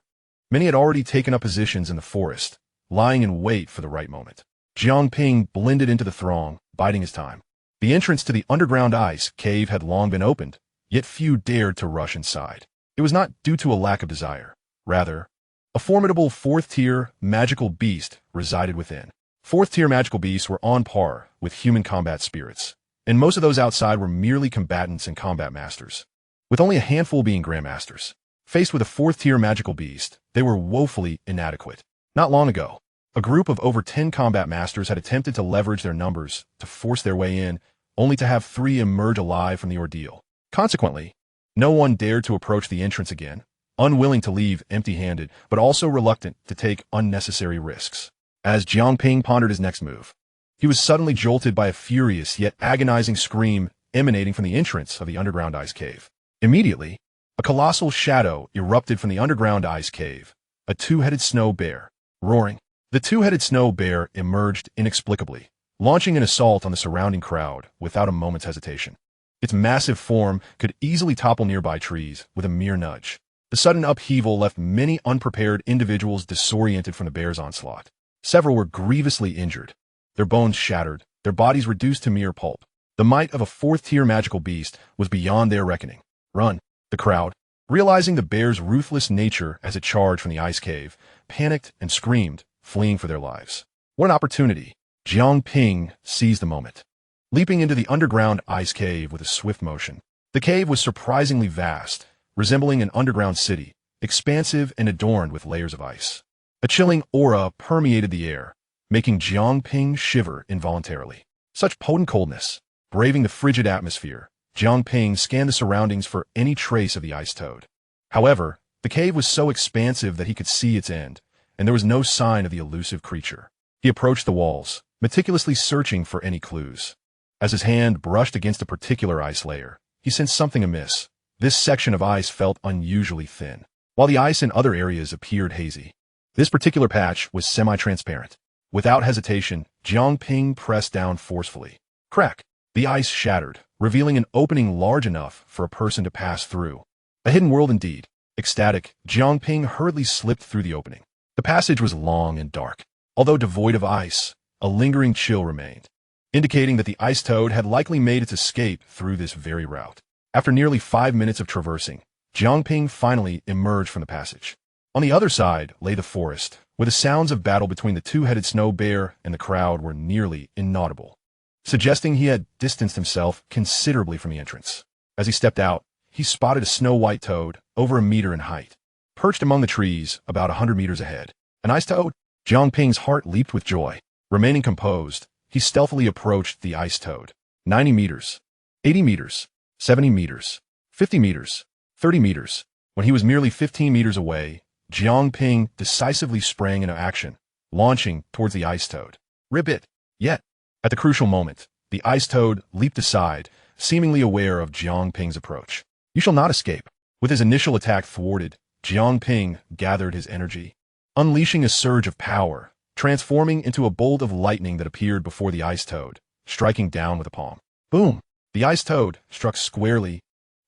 Many had already taken up positions in the forest, lying in wait for the right moment. Jiang Ping blended into the throng, biding his time. The entrance to the underground ice cave had long been opened, yet few dared to rush inside. It was not due to a lack of desire. Rather, a formidable fourth-tier magical beast resided within. Fourth-tier magical beasts were on par with human combat spirits, and most of those outside were merely combatants and combat masters, with only a handful being grandmasters. Faced with a fourth-tier magical beast, they were woefully inadequate. Not long ago, a group of over 10 combat masters had attempted to leverage their numbers to force their way in, only to have 3 emerge alive from the ordeal. Consequently, no one dared to approach the entrance again, unwilling to leave empty-handed, but also reluctant to take unnecessary risks. As Jiang Ping pondered his next move, he was suddenly jolted by a furious yet agonizing scream emanating from the entrance of the underground ice cave. Immediately, a colossal shadow erupted from the underground ice cave, a two-headed snow bear, roaring. The two-headed snow bear emerged inexplicably, launching an assault on the surrounding crowd without a moment's hesitation. Its massive form could easily topple nearby trees with a mere nudge. The sudden upheaval left many unprepared individuals disoriented from the bear's onslaught. Several were grievously injured, their bones shattered, their bodies reduced to mere pulp. The might of a fourth-tier magical beast was beyond their reckoning. Run! The crowd, realizing the bear's ruthless nature as it charged from the ice cave, panicked and screamed, fleeing for their lives. What an opportunity! Jiang Ping seized the moment, leaping into the underground ice cave with a swift motion. The cave was surprisingly vast, resembling an underground city, expansive and adorned with layers of ice. A chilling aura permeated the air, making Jiang Ping shiver involuntarily. Such potent coldness. Braving the frigid atmosphere, Jiang Ping scanned the surroundings for any trace of the ice toad. However, the cave was so expansive that he could see its end, and there was no sign of the elusive creature. He approached the walls, meticulously searching for any clues. As his hand brushed against a particular ice layer, he sensed something amiss. This section of ice felt unusually thin, while the ice in other areas appeared hazy. This particular patch was semi-transparent. Without hesitation, Jiang Ping pressed down forcefully. Crack! The ice shattered, revealing an opening large enough for a person to pass through. A hidden world indeed. Ecstatic, Jiang Ping hurriedly slipped through the opening. The passage was long and dark. Although devoid of ice, a lingering chill remained, indicating that the ice toad had likely made its escape through this very route. After nearly 5 minutes of traversing, Jiang Ping finally emerged from the passage. On the other side lay the forest, where the sounds of battle between the two-headed snow bear and the crowd were nearly inaudible, suggesting he had distanced himself considerably from the entrance. As he stepped out, he spotted a snow-white toad over a meter in height, perched among the trees about 100 meters ahead. An ice toad? Jiang Ping's heart leaped with joy. Remaining composed, he stealthily approached the ice toad. 90 meters, 80 meters, 70 meters, 50 meters, 30 meters. When he was merely 15 meters away, Jiang Ping decisively sprang into action, launching towards the ice toad. Ribbit! Yet, at the crucial moment, the ice toad leaped aside, seemingly aware of Jiang Ping's approach. You shall not escape. With his initial attack thwarted, Jiang Ping gathered his energy, unleashing a surge of power, transforming into a bolt of lightning that appeared before the ice toad, striking down with a palm. Boom! The ice toad, struck squarely,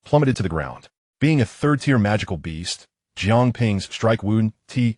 plummeted to the ground. Being a third-tier magical beast, Jiang Ping's strike wound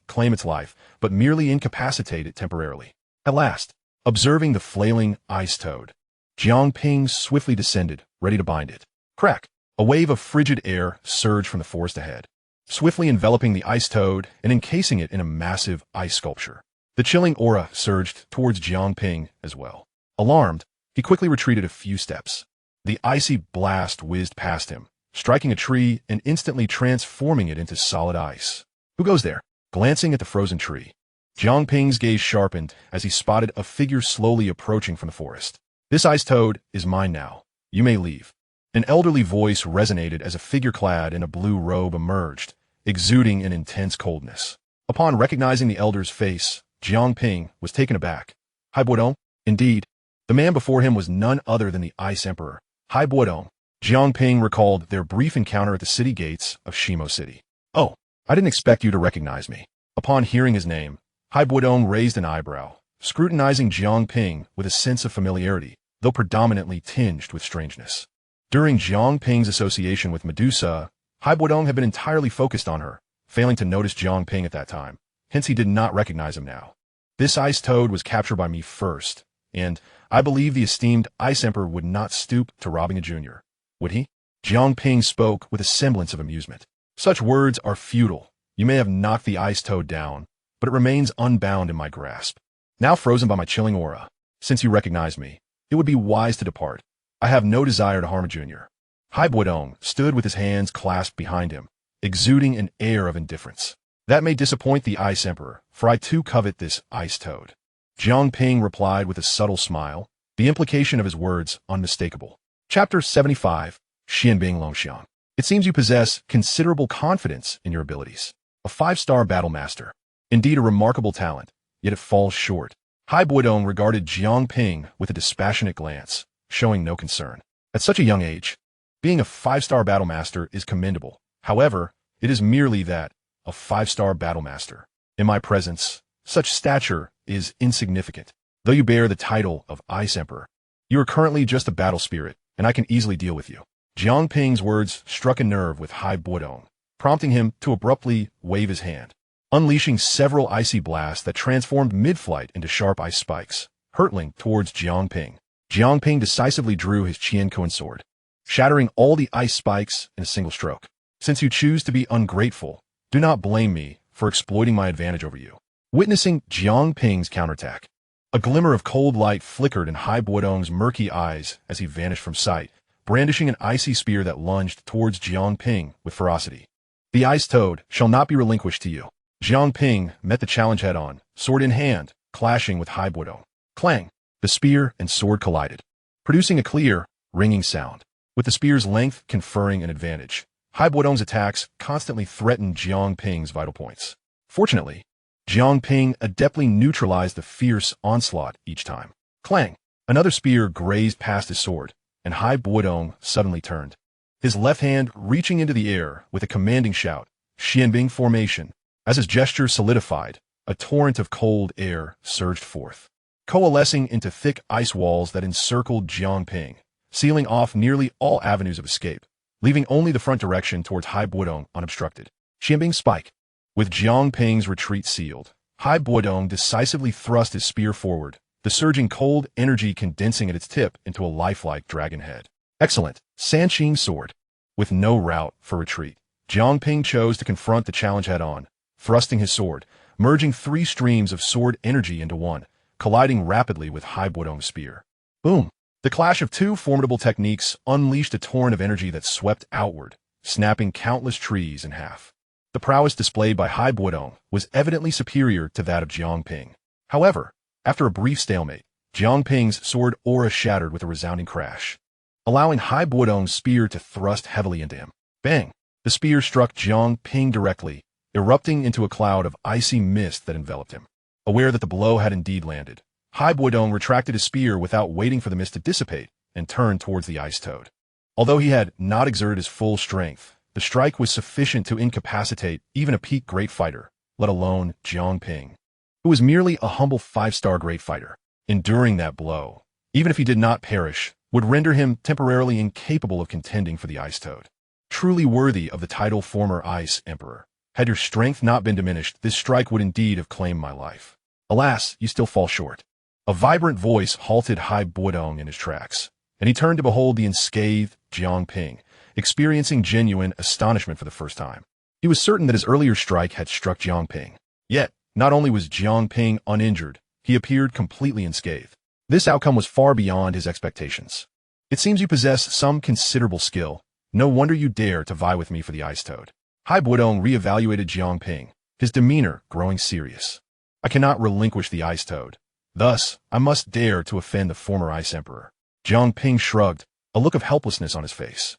claim its life, but merely incapacitate it temporarily. At last, observing the flailing ice toad, Jiang Ping swiftly descended, ready to bind it. Crack! A wave of frigid air surged from the forest ahead, swiftly enveloping the ice toad and encasing it in a massive ice sculpture. The chilling aura surged towards Jiang Ping as well. Alarmed, he quickly retreated a few steps. The icy blast whizzed past him, striking a tree and instantly transforming it into solid ice. Who goes there? Glancing at the frozen tree, Jiang Ping's gaze sharpened as he spotted a figure slowly approaching from the forest. This ice toad is mine now. You may leave. An elderly voice resonated as a figure clad in a blue robe emerged, exuding an intense coldness. Upon recognizing the elder's face, Jiang Ping was taken aback. Hai Buodong? Indeed, the man before him was none other than the Ice Emperor, Hai Buodong. Jiang Ping recalled their brief encounter at the city gates of Shimo City. Oh, I didn't expect you to recognize me. Upon hearing his name, Hai Buodong raised an eyebrow, scrutinizing Jiang Ping with a sense of familiarity, though predominantly tinged with strangeness. During Jiang Ping's association with Medusa, Hai Buodong had been entirely focused on her, failing to notice Jiang Ping at that time. Hence he did not recognize him now. This ice toad was captured by me first, and I believe the esteemed Ice Emperor would not stoop to robbing a junior. Would he? Jiang Ping spoke with a semblance of amusement. Such words are futile. You may have knocked the ice toad down, but it remains unbound in my grasp. Now frozen by my chilling aura. Since you recognize me, it would be wise to depart. I have no desire to harm a junior. Hai Buodong stood with his hands clasped behind him, exuding an air of indifference. That may disappoint the Ice Emperor, for I too covet this ice toad. Jiang Ping replied with a subtle smile, the implication of his words unmistakable. Chapter 75, Xianbing Longxiang. It seems you possess considerable confidence in your abilities. A 5-star battle master. Indeed a remarkable talent, yet it falls short. Hai Buodong regarded Jiang Ping with a dispassionate glance, showing no concern. At such a young age, being a 5-star battle master is commendable. However, it is merely that, a 5-star battle master. In my presence, such stature is insignificant. Though you bear the title of Ice Emperor, you are currently just a battle spirit, and I can easily deal with you. Jiang Ping's words struck a nerve with Hai Buodong, prompting him to abruptly wave his hand, unleashing several icy blasts that transformed mid-flight into sharp ice spikes, hurtling towards Jiang Ping. Jiang Ping decisively drew his Qian sword, shattering all the ice spikes in a single stroke. Since you choose to be ungrateful, do not blame me for exploiting my advantage over you. Witnessing Jiang Ping's counterattack, a glimmer of cold light flickered in Hai Buodong's murky eyes as he vanished from sight, brandishing an icy spear that lunged towards Jiang Ping with ferocity. The ice toad shall not be relinquished to you. Jiang Ping met the challenge head-on, sword in hand, clashing with Hai Buodong. Clang! The spear and sword collided, producing a clear, ringing sound, with the spear's length conferring an advantage. Hai Buodong's attacks constantly threatened Jiang Ping's vital points. Fortunately, Jiang Ping adeptly neutralized the fierce onslaught each time. Clang! Another spear grazed past his sword, and Hai Buodong suddenly turned, his left hand reaching into the air with a commanding shout, Xianbing formation. As his gesture solidified, a torrent of cold air surged forth, coalescing into thick ice walls that encircled Jiang Ping, sealing off nearly all avenues of escape, leaving only the front direction towards Hai Buodong unobstructed. Xianbing spike. With Jiang Ping's retreat sealed, Hai Buodong decisively thrust his spear forward, the surging cold energy condensing at its tip into a lifelike dragon head. Excellent. Sanqing sword. With no route for retreat, Jiang Ping chose to confront the challenge head-on, thrusting his sword, merging 3 streams of sword energy into one, colliding rapidly with Hai Buodong's spear. Boom! The clash of 2 formidable techniques unleashed a torrent of energy that swept outward, snapping countless trees in half. The prowess displayed by Hai Buodong was evidently superior to that of Jiang Ping. However, after a brief stalemate, Jiang Ping's sword aura shattered with a resounding crash, allowing Hai Buodong's spear to thrust heavily into him. Bang! The spear struck Jiang Ping directly, erupting into a cloud of icy mist that enveloped him. Aware that the blow had indeed landed, Hai Buodong retracted his spear without waiting for the mist to dissipate and turned towards the ice toad. Although he had not exerted his full strength, the strike was sufficient to incapacitate even a peak great fighter, let alone Jiang Ping, who was merely a humble 5-star great fighter. Enduring that blow, even if he did not perish, would render him temporarily incapable of contending for the ice toad. Truly worthy of the title former Ice Emperor. Had your strength not been diminished, this strike would indeed have claimed my life. Alas, you still fall short. A vibrant voice halted Hai Buodong in his tracks, and he turned to behold the unscathed Jiang Ping, experiencing genuine astonishment for the first time. He was certain that his earlier strike had struck Jiang Ping. Yet, not only was Jiang Ping uninjured, he appeared completely unscathed. This outcome was far beyond his expectations. It seems you possess some considerable skill. No wonder you dare to vie with me for the ice toad. Hai Buodong reevaluated Jiang Ping, his demeanor growing serious. I cannot relinquish the ice toad. Thus, I must dare to offend the former Ice Emperor. Jiang Ping shrugged, a look of helplessness on his face.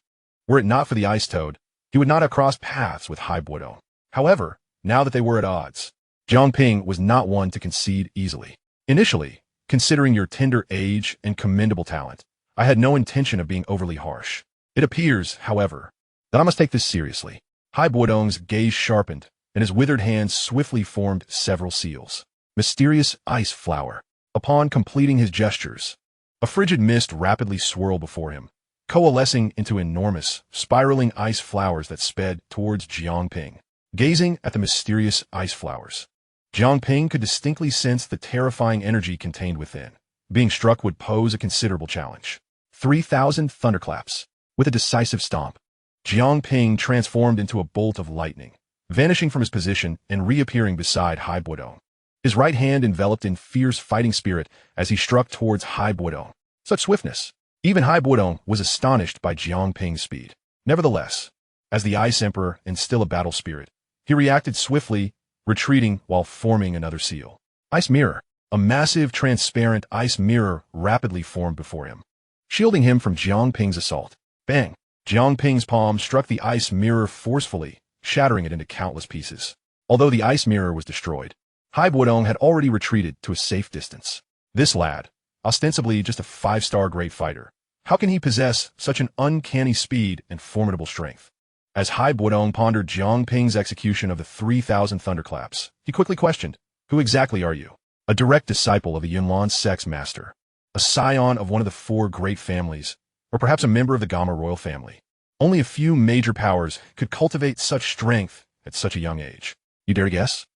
Were it not for the ice toad, he would not have crossed paths with Hai Buodong. However, now that they were at odds, Jiang Ping was not one to concede easily. Initially, considering your tender age and commendable talent, I had no intention of being overly harsh. It appears, however, that I must take this seriously. Hai Buodong's gaze sharpened, and his withered hands swiftly formed several seals. Mysterious ice flower. Upon completing his gestures, a frigid mist rapidly swirled before him, coalescing into enormous, spiraling ice flowers that sped towards Jiang Ping. Gazing at the mysterious ice flowers, Jiang Ping could distinctly sense the terrifying energy contained within. Being struck would pose a considerable challenge. 3,000 thunderclaps. With a decisive stomp, Jiang Ping transformed into a bolt of lightning, vanishing from his position and reappearing beside Hai Buodong. His right hand enveloped in fierce fighting spirit as he struck towards Hai Buodong. Such swiftness! Even Hai Buodong was astonished by Jiang Ping's speed. Nevertheless, as the Ice Emperor and still a battle spirit, he reacted swiftly, retreating while forming another seal. Ice Mirror. A massive, transparent ice mirror rapidly formed before him, shielding him from Jiang Ping's assault. Bang! Jiang Ping's palm struck the ice mirror forcefully, shattering it into countless pieces. Although the ice mirror was destroyed, Hai Buodong had already retreated to a safe distance. This lad, ostensibly just a 5-star great fighter, how can he possess such an uncanny speed and formidable strength? As Hai Buodong pondered Jiang Ping's execution of the 3,000 thunderclaps, he quickly questioned, "Who exactly are you?" A direct disciple of the Yunlan sex master, a scion of one of the 4 great families, or perhaps a member of the Gamma royal family. Only a few major powers could cultivate such strength at such a young age. You dare to guess?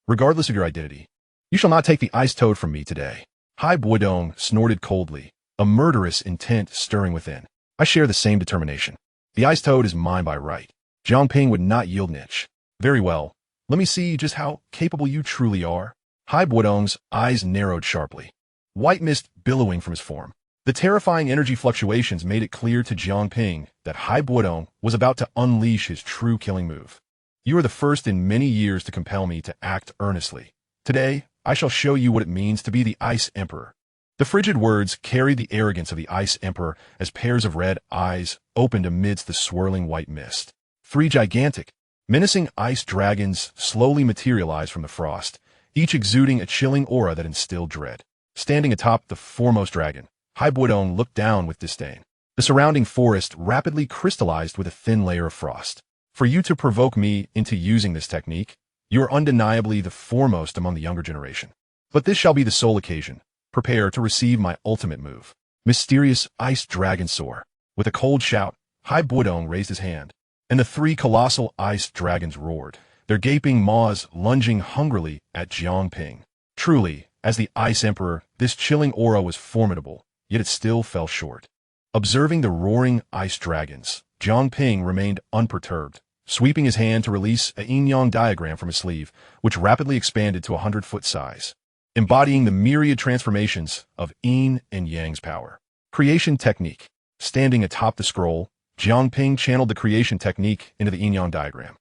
Regardless of your identity, you shall not take the ice toad from me today. Hai Buodong snorted coldly, a murderous intent stirring within. I share the same determination. The ice toad is mine by right. Jiang Ping would not yield an inch. Very well. Let me see just how capable you truly are. Hai Buodong's eyes narrowed sharply, white mist billowing from his form. The terrifying energy fluctuations made it clear to Jiang Ping that Hai Buodong was about to unleash his true killing move. You are the first in many years to compel me to act earnestly. Today, I shall show you what it means to be the Ice Emperor. The frigid words carried the arrogance of the Ice Emperor as pairs of red eyes opened amidst the swirling white mist. 3 gigantic, menacing ice dragons slowly materialized from the frost, each exuding a chilling aura that instilled dread. Standing atop the foremost dragon, Hai Buodong looked down with disdain. The surrounding forest rapidly crystallized with a thin layer of frost. For you to provoke me into using this technique, you are undeniably the foremost among the younger generation. But this shall be the sole occasion. Prepare to receive my ultimate move. Mysterious Ice Dragon Soar. With a cold shout, Hai Buodong raised his hand, and the three colossal ice dragons roared, their gaping maws lunging hungrily at Jiang Ping. Truly, as the Ice Emperor, this chilling aura was formidable, yet it still fell short. Observing the roaring ice dragons, Jiang Ping remained unperturbed, sweeping his hand to release a yin-yang diagram from his sleeve, which rapidly expanded to 100-foot size, embodying the myriad transformations of yin and yang's power. Creation technique. Standing atop the scroll, Jiang Ping channeled the creation technique into the yin-yang diagram,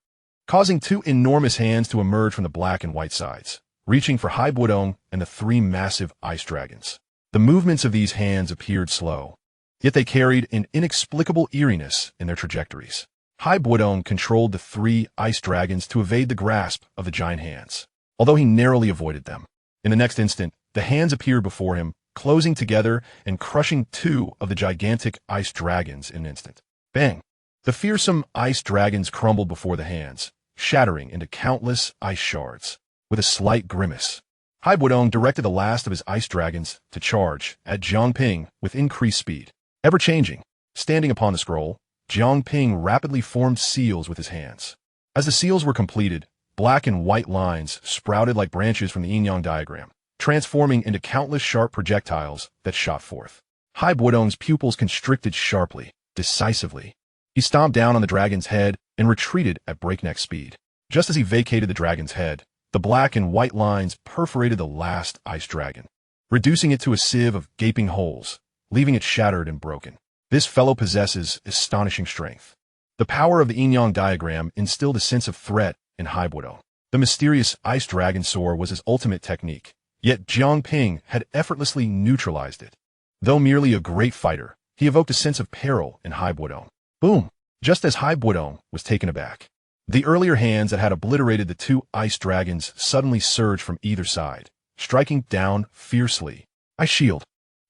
causing two enormous hands to emerge from the black and white sides, reaching for Hai Buodong and the three massive ice dragons. The movements of these hands appeared slow, yet they carried an inexplicable eeriness in their trajectories. Hai Buodong controlled the three ice dragons to evade the grasp of the giant hands, although he narrowly avoided them. In the next instant, the hands appeared before him, closing together and crushing two of the gigantic ice dragons in an instant. Bang! The fearsome ice dragons crumbled before the hands, shattering into countless ice shards. With a slight grimace, Hai Buodong directed the last of his ice dragons to charge at Jiang Ping with increased speed. Ever-changing, standing upon the scroll, Jiang Ping rapidly formed seals with his hands. As the seals were completed, black and white lines sprouted like branches from the yin-yang diagram, transforming into countless sharp projectiles that shot forth. Hai Buodong's pupils constricted sharply, decisively. He stomped down on the dragon's head and retreated at breakneck speed. Just as he vacated the dragon's head, the black and white lines perforated the last ice dragon, reducing it to a sieve of gaping holes, leaving it shattered and broken. This fellow possesses astonishing strength. The power of the yin-yang diagram instilled a sense of threat in Hai Buodong. The mysterious ice dragon soar was his ultimate technique, yet Jiang Ping had effortlessly neutralized it. Though merely a great fighter, he evoked a sense of peril in Hai Buodong. Boom! Just as Hai Buodong was taken aback, the earlier hands that had obliterated the two ice dragons suddenly surged from either side, striking down fiercely. Ice shield.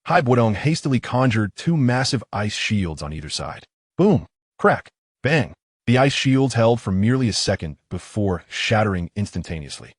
Hai Buodong hastily conjured two massive ice shields on either side. Boom! Crack! Bang! The ice shields held for merely a second before shattering instantaneously.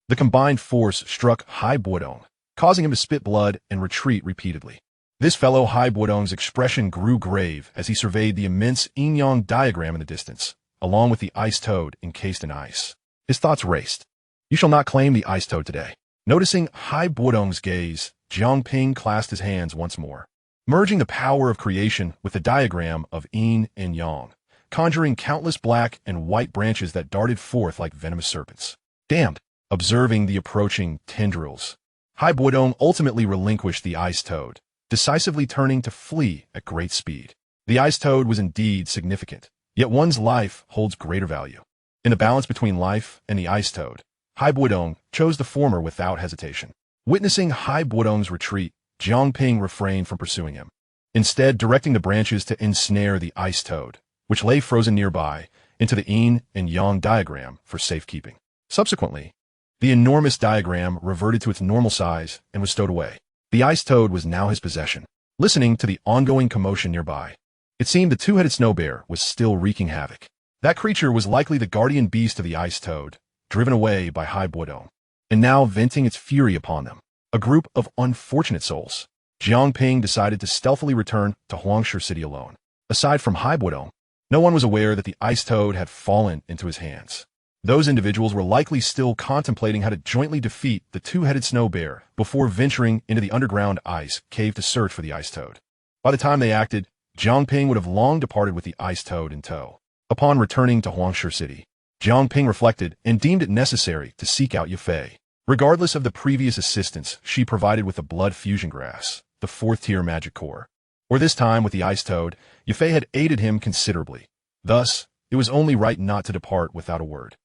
The combined force struck Hai Buodong, causing him to spit blood and retreat repeatedly. This fellow Hai Buodong's expression grew grave as he surveyed the immense yin-yang diagram in the distance, along with the ice toad encased in ice. His thoughts raced. You shall not claim the ice toad today. Noticing Hai Buodong's gaze, Jiang Ping clasped his hands once more, merging the power of creation with the diagram of yin and yang, conjuring countless black and white branches that darted forth like venomous serpents. Damned! Observing the approaching tendrils, Hai Buodong ultimately relinquished the ice toad, decisively turning to flee at great speed. The ice toad was indeed significant, yet one's life holds greater value. In the balance between life and the ice toad, Hai Buodong chose the former without hesitation. Witnessing Hai Buodong's retreat, Jiang Ping refrained from pursuing him, instead directing the branches to ensnare the ice toad, which lay frozen nearby, into the yin and yang diagram for safekeeping. Subsequently, the enormous diagram reverted to its normal size and was stowed away. The ice toad was now his possession. Listening to the ongoing commotion nearby, it seemed the two-headed snow bear was still wreaking havoc. That creature was likely the guardian beast of the ice toad, driven away by Hai Buodong, and now venting its fury upon them. A group of unfortunate souls. Jiang Ping decided to stealthily return to Huangshe City alone. Aside from Hai Buodong, no one was aware that the ice toad had fallen into his hands. Those individuals were likely still contemplating how to jointly defeat the two-headed snow bear before venturing into the underground ice cave to search for the ice toad. By the time they acted, Jiang Ping would have long departed with the ice toad in tow. Upon returning to Huangshe City, Jiang Ping reflected and deemed it necessary to seek out Yafei. Regardless of the previous assistance she provided with the blood fusion grass, the fourth-tier magic core, or this time with the ice toad, Yafei had aided him considerably. Thus, it was only right not to depart without a word.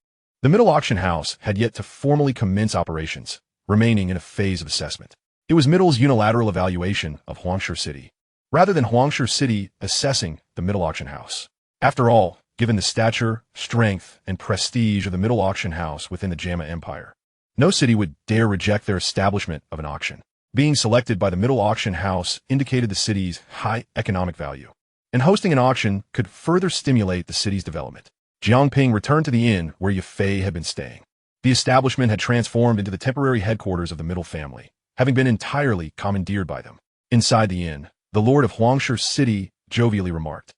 The middle auction house had yet to formally commence operations, remaining in a phase of assessment. It was Middle's unilateral evaluation of Huangshe City, rather than Huangshe City assessing the middle auction house. After all, given the stature, strength, and prestige of the middle auction house within the Jamma Empire, no city would dare reject their establishment of an auction. Being selected by the middle auction house indicated the city's high economic value, and hosting an auction could further stimulate the city's development. Jiang Ping returned to the inn where Yafei had been staying. The establishment had transformed into the temporary headquarters of the Middle family, having been entirely commandeered by them. Inside the inn, the lord of Huangshe City jovially remarked,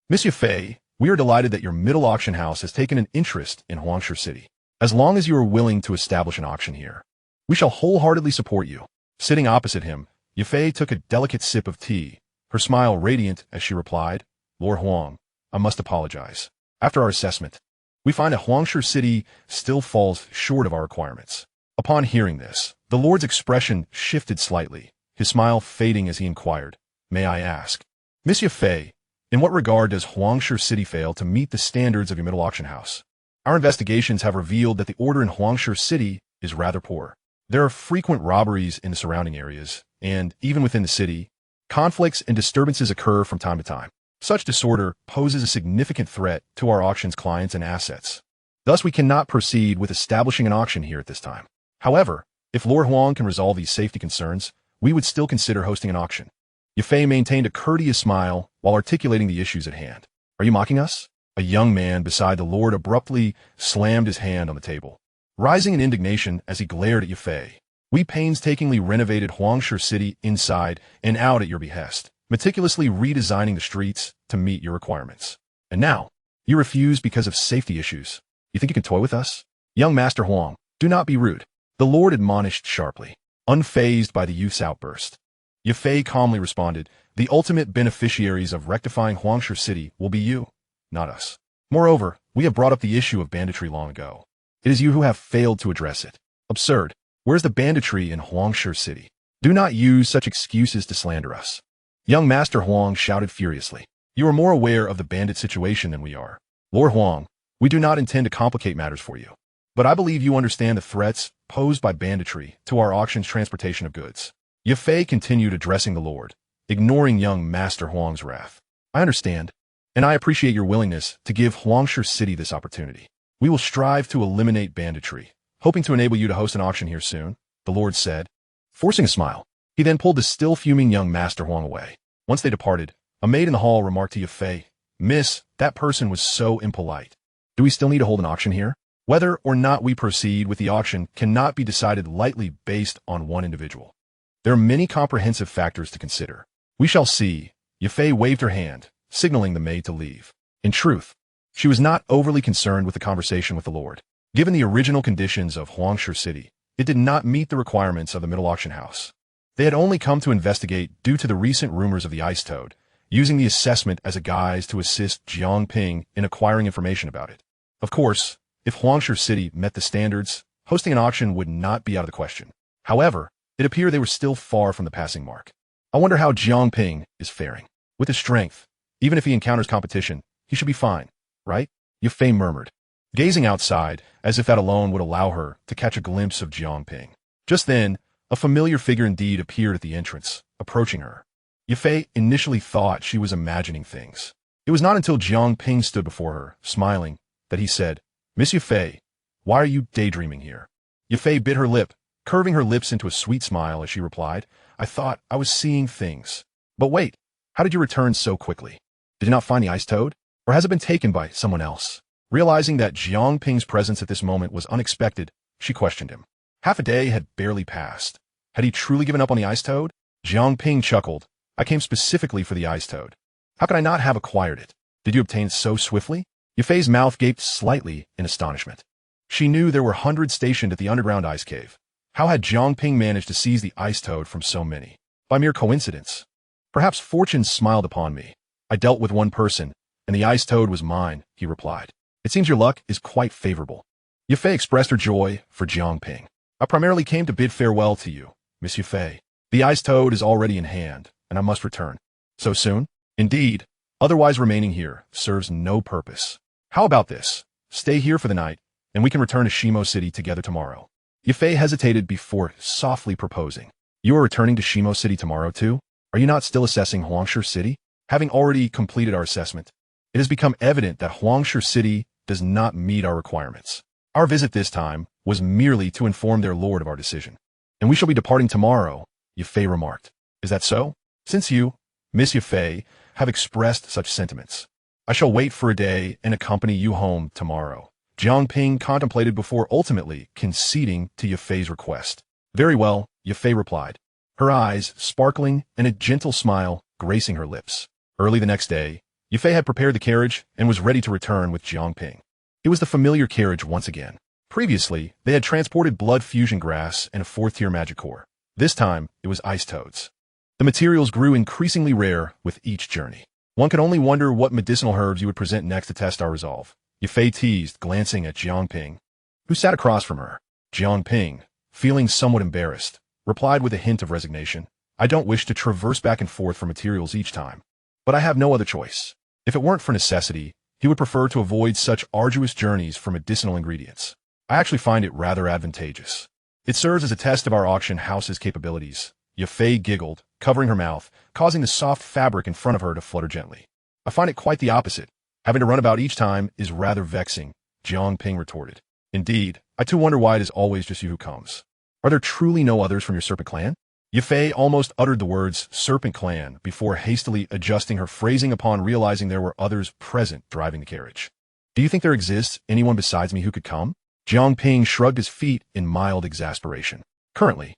"Miss Yafei, We are delighted that your middle auction house has taken an interest in Huangshe City. As long as you are willing to establish an auction here, we shall wholeheartedly support you. Sitting opposite him, Yafei took a delicate sip of tea, her smile radiant as she replied, Lord Huang, I must apologize. After our assessment, we find that Huangshe City still falls short of our requirements. Upon hearing this, the Lord's expression shifted slightly, his smile fading as he inquired, May I ask, Miss Yafei, in what regard does Huangshe City fail to meet the standards of your middle auction house? Our investigations have revealed that the order in Huangshe City is rather poor. There are frequent robberies in the surrounding areas, and even within the city, conflicts and disturbances occur from time to time. Such disorder poses a significant threat to our auction's clients and assets. Thus, we cannot proceed with establishing an auction here at this time. However, if Lord Huang can resolve these safety concerns, we would still consider hosting an auction. Yafei maintained a courteous smile while articulating the issues at hand. Are you mocking us? A young man beside the Lord abruptly slammed his hand on the table, rising in indignation as he glared at Yafei. We painstakingly renovated Huangshe City inside and out at your behest, meticulously redesigning the streets to meet your requirements. And now, you refuse because of safety issues. You think you can toy with us? Young Master Huang, do not be rude. The Lord admonished sharply, unfazed by the youth's outburst. Yafei calmly responded, the ultimate beneficiaries of rectifying Huangshe City will be you, not us. Moreover, we have brought up the issue of banditry long ago. It is you who have failed to address it. Absurd. Where's the banditry in Huangshe City? Do not use such excuses to slander us. Young Master Huang shouted furiously. You are more aware of the bandit situation than we are. Lord Huang, we do not intend to complicate matters for you. But I believe you understand the threats posed by banditry to our auction's transportation of goods. Yafei continued addressing the Lord, ignoring young Master Huang's wrath. I understand, and I appreciate your willingness to give Huangshe City this opportunity. We will strive to eliminate banditry, hoping to enable you to host an auction here soon, the Lord said, forcing a smile. He then pulled the still fuming young Master Huang away. Once they departed, a maid in the hall remarked to Yafei, Miss, that person was so impolite. Do we still need to hold an auction here? Whether or not we proceed with the auction cannot be decided lightly based on one individual. There are many comprehensive factors to consider. We shall see. Yafei waved her hand, signaling the maid to leave. In truth, she was not overly concerned with the conversation with the Lord. Given the original conditions of Huangshe City, it did not meet the requirements of the middle auction house. They had only come to investigate due to the recent rumors of the ice toad, using the assessment as a guise to assist Jiang Ping in acquiring information about it. Of course, if Huangshe City met the standards, hosting an auction would not be out of the question. However, it appeared they were still far from the passing mark. I wonder how Jiang Ping is faring. With his strength, even if he encounters competition, he should be fine, right? Yafei murmured, gazing outside as if that alone would allow her to catch a glimpse of Jiang Ping. Just then, a familiar figure indeed appeared at the entrance, approaching her. Yafei initially thought she was imagining things. It was not until Jiang Ping stood before her, smiling, that he said, Miss Yafei, why are you daydreaming here? Yafei bit her lip, curving her lips into a sweet smile as she replied, I thought I was seeing things. But wait, how did you return so quickly? Did you not find the ice toad? Or has it been taken by someone else? Realizing that Jiang Ping's presence at this moment was unexpected, she questioned him. Half a day had barely passed. Had he truly given up on the ice toad? Jiang Ping chuckled. I came specifically for the ice toad. How could I not have acquired it? Did you obtain it so swiftly? Yafei's mouth gaped slightly in astonishment. She knew there were hundreds stationed at the underground ice cave. How had Jiang Ping managed to seize the ice toad from so many? By mere coincidence. Perhaps fortune smiled upon me. I dealt with one person, and the ice toad was mine, he replied. It seems your luck is quite favorable. Yafei expressed her joy for Jiang Ping. I primarily came to bid farewell to you, Miss Yafei. The ice toad is already in hand, and I must return. So soon? Indeed. Otherwise remaining here serves no purpose. How about this? Stay here for the night, and we can return to Shimo City together tomorrow. Yafei hesitated before softly proposing. You are returning to Shimo City tomorrow too? Are you not still assessing Huangshe City? Having already completed our assessment, it has become evident that Huangshe City does not meet our requirements. Our visit this time was merely to inform their lord of our decision. And we shall be departing tomorrow, Yafei remarked. Is that so? Since you, Miss Yafei, have expressed such sentiments, I shall wait for a day and accompany you home tomorrow. Jiang Ping contemplated before ultimately conceding to Yafei's request. Very well, Yafei replied, her eyes sparkling and a gentle smile gracing her lips. Early the next day, Yufei had prepared the carriage and was ready to return with Jiang Ping. It was the familiar carriage once again. Previously, they had transported blood fusion grass and a 4th-tier magic core. This time, it was ice toads. The materials grew increasingly rare with each journey. One could only wonder what medicinal herbs you would present next to test our resolve. Yufei teased, glancing at Jiang Ping, who sat across from her. Jiang Ping, feeling somewhat embarrassed, replied with a hint of resignation. I don't wish to traverse back and forth for materials each time, but I have no other choice. If it weren't for necessity, he would prefer to avoid such arduous journeys for medicinal ingredients. I actually find it rather advantageous. It serves as a test of our auction house's capabilities. Yufei giggled, covering her mouth, causing the soft fabric in front of her to flutter gently. I find it quite the opposite. Having to run about each time is rather vexing, Jiang Ping retorted. Indeed, I too wonder why it is always just you who comes. Are there truly no others from your Serpent Clan? Yufei almost uttered the words Serpent Clan before hastily adjusting her phrasing upon realizing there were others present driving the carriage. Do you think there exists anyone besides me who could come? Jiang Ping shrugged his feet in mild exasperation. Currently,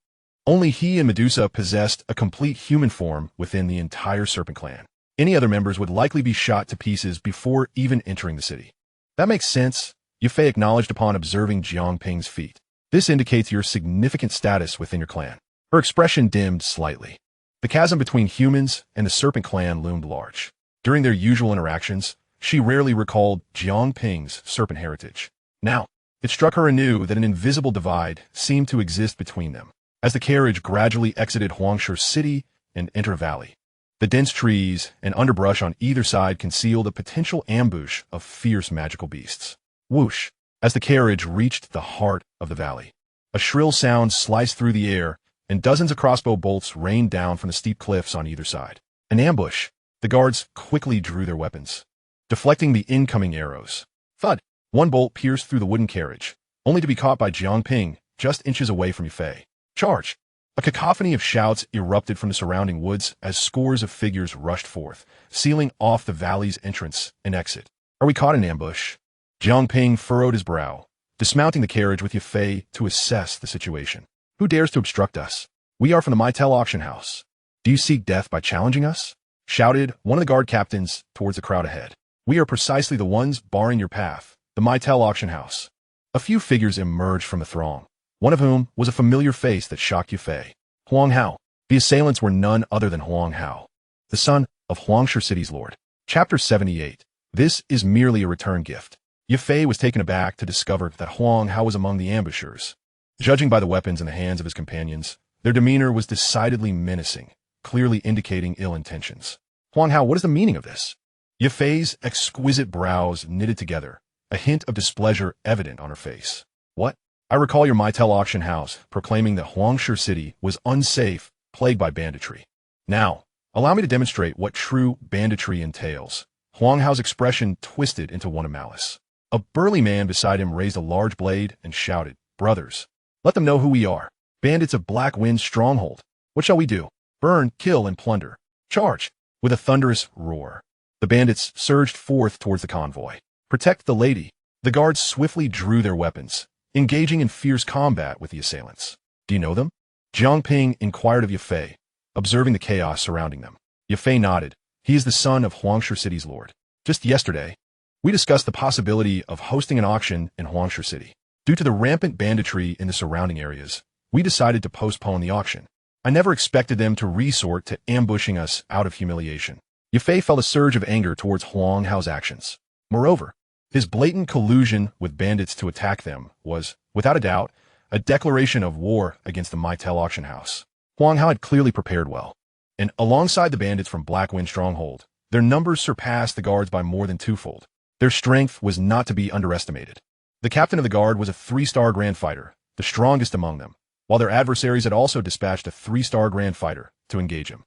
only he and Medusa possessed a complete human form within the entire Serpent Clan. Any other members would likely be shot to pieces before even entering the city. That makes sense, Yufei acknowledged upon observing Jiang Ping's feat. This indicates your significant status within your clan. Her expression dimmed slightly. The chasm between humans and the Serpent Clan loomed large. During their usual interactions, she rarely recalled Jiang Ping's serpent heritage. Now, it struck her anew that an invisible divide seemed to exist between them. As the carriage gradually exited Huangshe City and entered a valley, the dense trees and underbrush on either side concealed a potential ambush of fierce magical beasts. Whoosh! As the carriage reached the heart of the valley, a shrill sound sliced through the air, and dozens of crossbow bolts rained down from the steep cliffs on either side. An ambush! The guards quickly drew their weapons, deflecting the incoming arrows. Thud! One bolt pierced through the wooden carriage, only to be caught by Jiang Ping, just inches away from Yufei. Charge! A cacophony of shouts erupted from the surrounding woods as scores of figures rushed forth, sealing off the valley's entrance and exit. Are we caught in ambush? Jiang Ping furrowed his brow, dismounting the carriage with Yufei to assess the situation. Who dares to obstruct us? We are from the Maitel auction house. Do you seek death by challenging us? Shouted one of the guard captains towards the crowd ahead. We are precisely the ones barring your path. The Maitel auction house. A few figures emerged from the throng, one of whom was a familiar face that shocked Yufei. Huang Hao. The assailants were none other than Huang Hao, the son of Huangshe City's lord. Chapter 78. This is merely a return gift. Yufei was taken aback to discover that Huang Hao was among the ambushers. Judging by the weapons in the hands of his companions, their demeanor was decidedly menacing, clearly indicating ill intentions. Huang Hao, what is the meaning of this? Yufei's exquisite brows knitted together, a hint of displeasure evident on her face. What? I recall your Maitel auction house proclaiming that Huangshe City was unsafe, plagued by banditry. Now, allow me to demonstrate what true banditry entails. Huang Hao's expression twisted into one of malice. A burly man beside him raised a large blade and shouted, Brothers, let them know who we are. Bandits of Black Wind's stronghold. What shall we do? Burn, kill, and plunder. Charge! With a thunderous roar, the bandits surged forth towards the convoy. Protect the lady. The guards swiftly drew their weapons, engaging in fierce combat with the assailants. Do you know them? Jiang Ping inquired of Yufei, observing the chaos surrounding them. Yufei nodded. He is the son of Huangshe City's lord. Just yesterday, we discussed the possibility of hosting an auction in Huangshe City. Due to the rampant banditry in the surrounding areas, we decided to postpone the auction. I never expected them to resort to ambushing us out of humiliation. Yufei felt a surge of anger towards Huang Hao's actions. Moreover, his blatant collusion with bandits to attack them was, without a doubt, a declaration of war against the Maitel auction house. Huang Hao had clearly prepared well, and alongside the bandits from Black Wind Stronghold, their numbers surpassed the guards by more than twofold. Their strength was not to be underestimated. The captain of the guard was a 3-star Grand Fighter, the strongest among them, while their adversaries had also dispatched a 3-star Grand Fighter to engage him.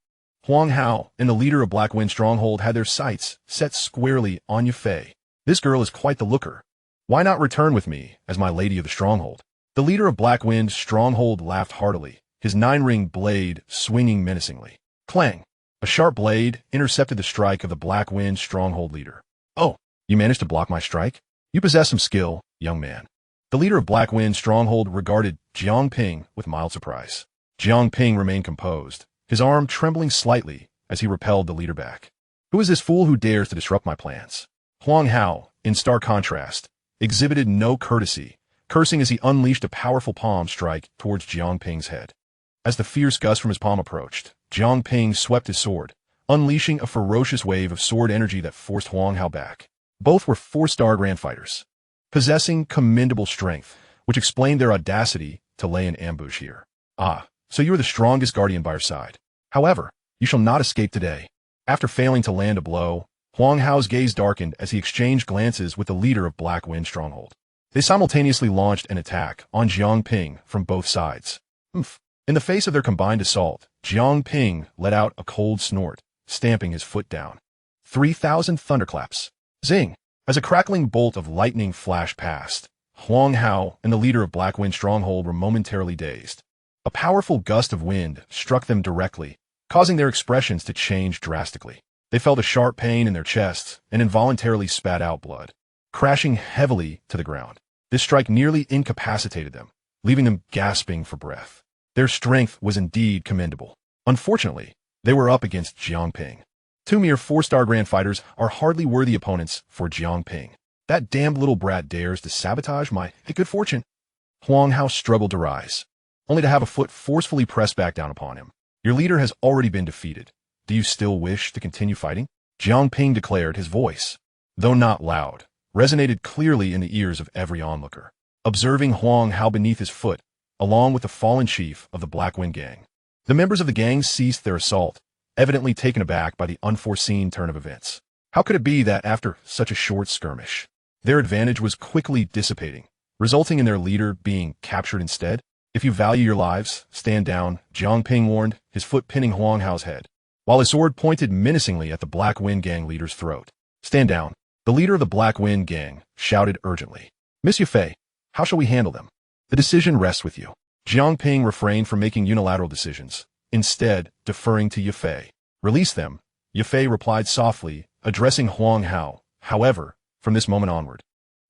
Huang Hao and the leader of Black Wind Stronghold had their sights set squarely on Yufei. This girl is quite the looker. Why not return with me as my lady of the stronghold? The leader of Black Wind Stronghold laughed heartily, his 9-ring blade swinging menacingly. Clang! A sharp blade intercepted the strike of the Black Wind Stronghold leader. Oh, you managed to block my strike? You possess some skill, young man. The leader of Black Wind Stronghold regarded Jiang Ping with mild surprise. Jiang Ping remained composed, his arm trembling slightly as he repelled the leader back. Who is this fool who dares to disrupt my plans? Huang Hao, in stark contrast, exhibited no courtesy, cursing as he unleashed a powerful palm strike towards Jiang Ping's head. As the fierce gust from his palm approached, Jiang Ping swept his sword, unleashing a ferocious wave of sword energy that forced Huang Hao back. Both were 4-star grand fighters, possessing commendable strength, which explained their audacity to lay an ambush here. Ah, so you are the strongest guardian by your side. However, you shall not escape today. After failing to land a blow, Huang Hao's gaze darkened as he exchanged glances with the leader of Black Wind Stronghold. They simultaneously launched an attack on Jiang Ping from both sides. In the face of their combined assault, Jiang Ping let out a cold snort, stamping his foot down. 3,000 thunderclaps. Zing! As a crackling bolt of lightning flashed past, Huang Hao and the leader of Black Wind Stronghold were momentarily dazed. A powerful gust of wind struck them directly, causing their expressions to change drastically. They felt a sharp pain in their chests and involuntarily spat out blood, crashing heavily to the ground. This strike nearly incapacitated them, leaving them gasping for breath. Their strength was indeed commendable. Unfortunately, they were up against Jiang Ping. 2 mere 4-star grand fighters are hardly worthy opponents for Jiang Ping. That damned little brat dares to sabotage my good fortune. Huang Hao struggled to rise, only to have a foot forcefully pressed back down upon him. Your leader has already been defeated. Do you still wish to continue fighting? Jiang Ping declared, his voice, though not loud, resonated clearly in the ears of every onlooker. Observing Huang Hao beneath his foot, along with the fallen chief of the Black Wind Gang, the members of the gang ceased their assault, evidently taken aback by the unforeseen turn of events. How could it be that after such a short skirmish, their advantage was quickly dissipating, resulting in their leader being captured instead? If you value your lives, stand down, Jiang Ping warned, his foot pinning Huang Hao's head, while his sword pointed menacingly at the Black Wind Gang leader's throat. Stand down. The leader of the Black Wind Gang shouted urgently. Miss Yufei, how shall we handle them? The decision rests with you. Jiang Ping refrained from making unilateral decisions, instead deferring to Yufei. Release them, Yufei replied softly, addressing Huang Hao. However, from this moment onward,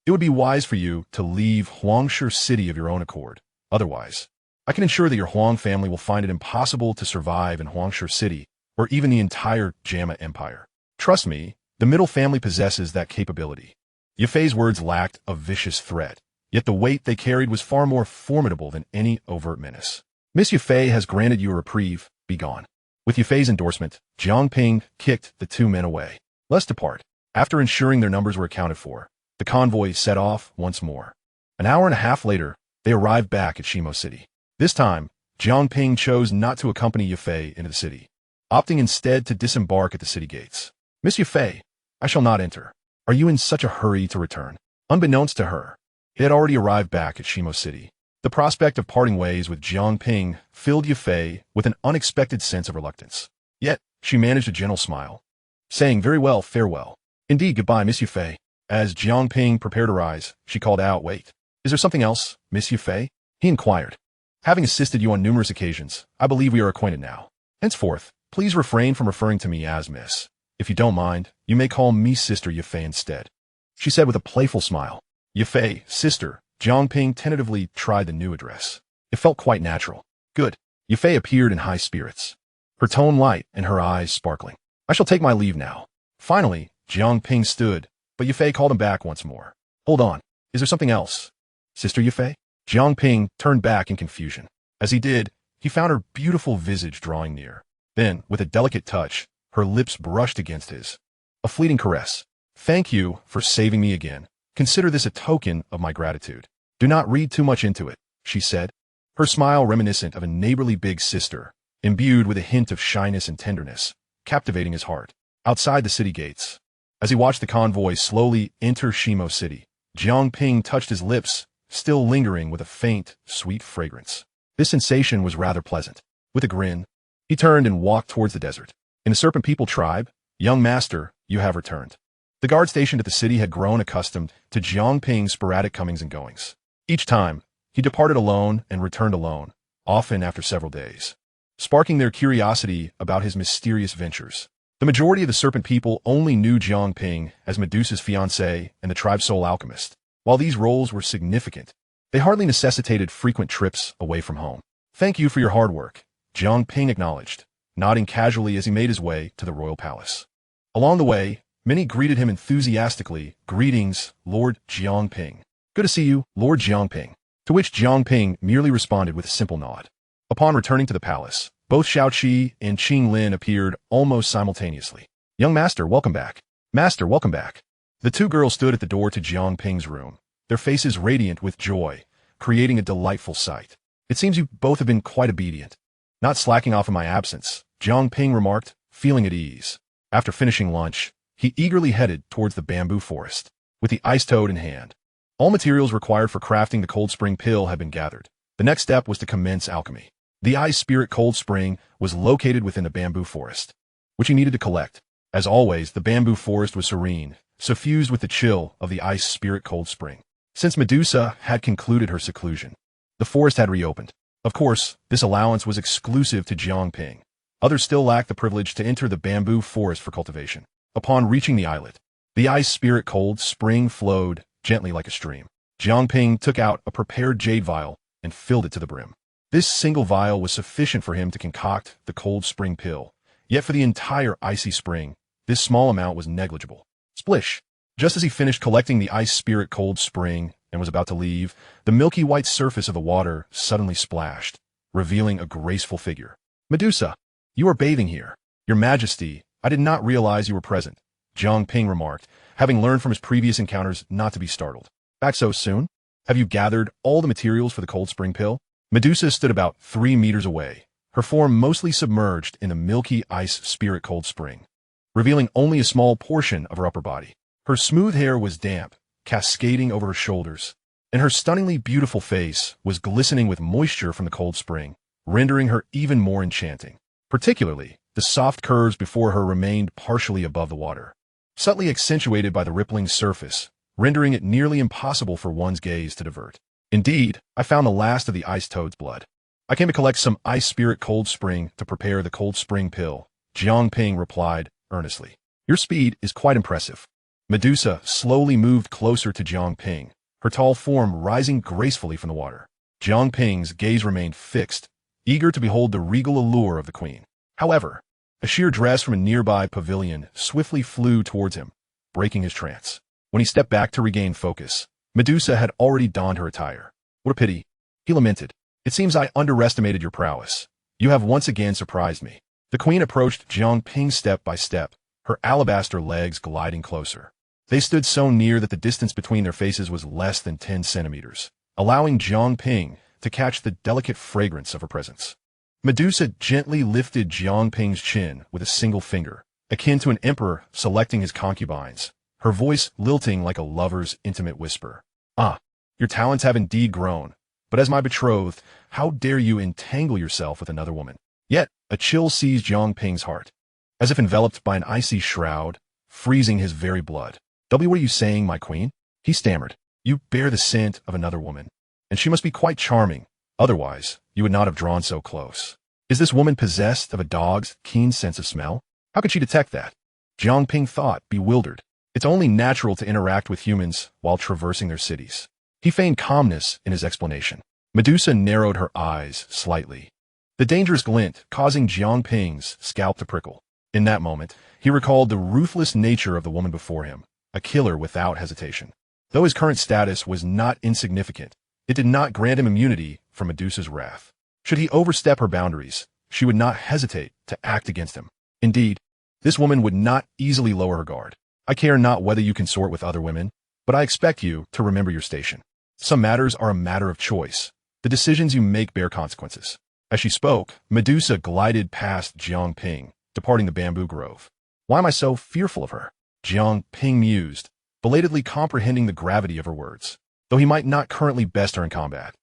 it would be wise for you to leave Huangshe City of your own accord. Otherwise, I can ensure that your Huang family will find it impossible to survive in Huangshe City or even the entire Jama Empire. Trust me, the middle family possesses that capability. Yufei's words lacked a vicious threat, yet the weight they carried was far more formidable than any overt menace. Miss Yufei has granted you a reprieve, be gone. With Yufei's endorsement, Jiang Ping kicked the 2 men away. Let's depart. After ensuring their numbers were accounted for, the convoy set off once more. An hour and a half later, they arrived back at Shimo City. This time, Jiang Ping chose not to accompany Yufei into the city, opting instead to disembark at the city gates. Miss Yufei, I shall not enter. Are you in such a hurry to return? Unbeknownst to her, they had already arrived back at Shimo City. The prospect of parting ways with Jiang Ping filled Yufei with an unexpected sense of reluctance. Yet, she managed a gentle smile, saying, very well, farewell. Indeed, goodbye, Miss Yufei. As Jiang Ping prepared to rise, she called out, wait. Is there something else, Miss Yufei? He inquired. Having assisted you on numerous occasions, I believe we are acquainted now. Henceforth, please refrain from referring to me as Miss. If you don't mind, you may call me Sister Yufei instead, she said with a playful smile. Yufei, sister, Jiang Ping tentatively tried the new address. It felt quite natural. Good. Yufei appeared in high spirits, her tone light and her eyes sparkling. I shall take my leave now. Finally, Jiang Ping stood, but Yufei called him back once more. Hold on. Is there something else? Sister Yufei? Jiang Ping turned back in confusion. As he did, he found her beautiful visage drawing near. Then, with a delicate touch, her lips brushed against his. A fleeting caress. Thank you for saving me again. Consider this a token of my gratitude. Do not read too much into it, she said, her smile reminiscent of a neighborly big sister, imbued with a hint of shyness and tenderness, captivating his heart. Outside the city gates, as he watched the convoy slowly enter Shimo City, Jiang Ping touched his lips, still lingering with a faint, sweet fragrance. This sensation was rather pleasant. With a grin, he turned and walked towards the desert. In the Serpent People tribe, young master, you have returned. The guard stationed at the city had grown accustomed to Jiang Ping's sporadic comings and goings. Each time, he departed alone and returned alone, often after several days, sparking their curiosity about his mysterious ventures. The majority of the Serpent People only knew Jiang Ping as Medusa's fiancé and the tribe's sole alchemist. While these roles were significant, they hardly necessitated frequent trips away from home. Thank you for your hard work, Jiang Ping acknowledged, nodding casually as he made his way to the royal palace. Along the way, many greeted him enthusiastically. "Greetings, Lord Jiang Ping." "Good to see you, Lord Jiang Ping." To which Jiang Ping merely responded with a simple nod. Upon returning to the palace, both Xiao Qi and Qing Lin appeared almost simultaneously. "Young master, welcome back. Master, welcome back." The two girls stood at the door to Jiang Ping's room, their faces radiant with joy, creating a delightful sight. "It seems you both have been quite obedient." "Not slacking off in my absence," Jiang Ping remarked, feeling at ease. After finishing lunch, he eagerly headed towards the bamboo forest, with the ice toad in hand. All materials required for crafting the cold spring pill had been gathered. The next step was to commence alchemy. The ice spirit cold spring was located within the bamboo forest, which he needed to collect. As always, the bamboo forest was serene, suffused with the chill of the ice spirit cold spring. Since Medusa had concluded her seclusion, the forest had reopened. Of course, this allowance was exclusive to Jiang Ping. Others still lacked the privilege to enter the bamboo forest for cultivation. Upon reaching the islet, the ice spirit cold spring flowed gently like a stream. Jiang Ping took out a prepared jade vial and filled it to the brim. This single vial was sufficient for him to concoct the cold spring pill. Yet for the entire icy spring, this small amount was negligible. Splish! Just as he finished collecting the ice spirit cold spring and was about to leave, the milky white surface of the water suddenly splashed, revealing a graceful figure. "Medusa, you are bathing here." "Your Majesty, I did not realize you were present," Jiang Ping remarked, having learned from his previous encounters not to be startled. "Back so soon? Have you gathered all the materials for the cold spring pill?" Medusa stood about 3 meters away, her form mostly submerged in the milky ice spirit cold spring, revealing only a small portion of her upper body. Her smooth hair was damp, cascading over her shoulders, and her stunningly beautiful face was glistening with moisture from the cold spring, rendering her even more enchanting. Particularly, the soft curves before her remained partially above the water, subtly accentuated by the rippling surface, rendering it nearly impossible for one's gaze to divert. "Indeed, I found the last of the ice toad's blood. I came to collect some ice spirit cold spring to prepare the cold spring pill," Jiang Ping replied earnestly. "Your speed is quite impressive." Medusa slowly moved closer to Jiang Ping, her tall form rising gracefully from the water. Jiang Ping's gaze remained fixed, eager to behold the regal allure of the queen. However, a sheer dress from a nearby pavilion swiftly flew towards him, breaking his trance. When he stepped back to regain focus, Medusa had already donned her attire. "What a pity," he lamented. "It seems I underestimated your prowess. You have once again surprised me." The queen approached Jiang Ping step by step, her alabaster legs gliding closer. They stood so near that the distance between their faces was less than 10 centimeters, allowing Jiang Ping to catch the delicate fragrance of her presence. Medusa gently lifted Jiang Ping's chin with a single finger, akin to an emperor selecting his concubines, her voice lilting like a lover's intimate whisper. "Ah, your talents have indeed grown, but as my betrothed, how dare you entangle yourself with another woman?" Yet, a chill seized Jiang Ping's heart, as if enveloped by an icy shroud, freezing his very blood. "What are you saying, my queen?" he stammered. "You bear the scent of another woman, and she must be quite charming. Otherwise, you would not have drawn so close. Is this woman possessed of a dog's keen sense of smell? How could she detect that?" Jiang Ping thought, bewildered. It's only natural to interact with humans while traversing their cities. He feigned calmness in his explanation. Medusa narrowed her eyes slightly, the dangerous glint causing Jiang Ping's scalp to prickle. In that moment, he recalled the ruthless nature of the woman before him, a killer without hesitation. Though his current status was not insignificant, it did not grant him immunity from Medusa's wrath. Should he overstep her boundaries, she would not hesitate to act against him. Indeed, this woman would not easily lower her guard. "I care not whether you consort with other women, but I expect you to remember your station. Some matters are a matter of choice. The decisions you make bear consequences." As she spoke, Medusa glided past Jiang Ping, departing the bamboo grove. "Why am I so fearful of her?" Jiang Ping mused, belatedly comprehending the gravity of her words. Though he might not currently best her in combat,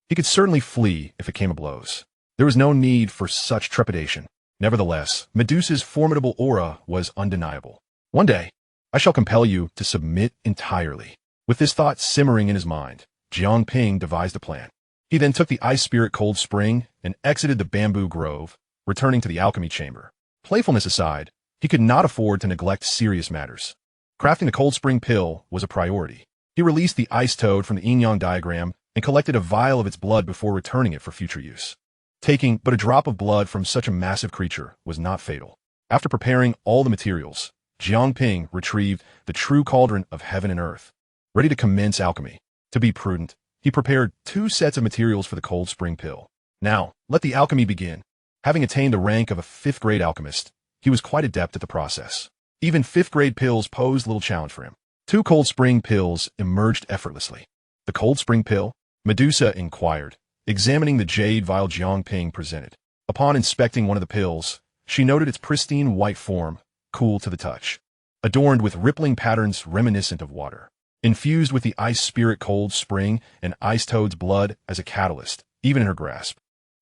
he could certainly flee if it came to blows. There was no need for such trepidation. Nevertheless, Medusa's formidable aura was undeniable. "One day, I shall compel you to submit entirely." With this thought simmering in his mind, Jiang Ping devised a plan. He then took the ice spirit cold spring and exited the bamboo grove, returning to the alchemy chamber. Playfulness aside, he could not afford to neglect serious matters. Crafting the cold spring pill was a priority. He released the ice toad from the yin-yang diagram and collected a vial of its blood before returning it for future use. Taking but a drop of blood from such a massive creature was not fatal. After preparing all the materials, Jiang Ping retrieved the true cauldron of heaven and earth, ready to commence alchemy. To be prudent, he prepared 2 sets of materials for the cold spring pill. Now, let the alchemy begin. Having attained the rank of a 5th-grade alchemist, he was quite adept at the process. Even 5th-grade pills posed little challenge for him. 2 cold spring pills emerged effortlessly. The cold spring pill? Medusa inquired, examining the jade vial Jiang Ping presented. Upon inspecting one of the pills, she noted its pristine white form, cool to the touch, adorned with rippling patterns reminiscent of water. Infused with the ice spirit cold spring and ice toad's blood as a catalyst, even in her grasp,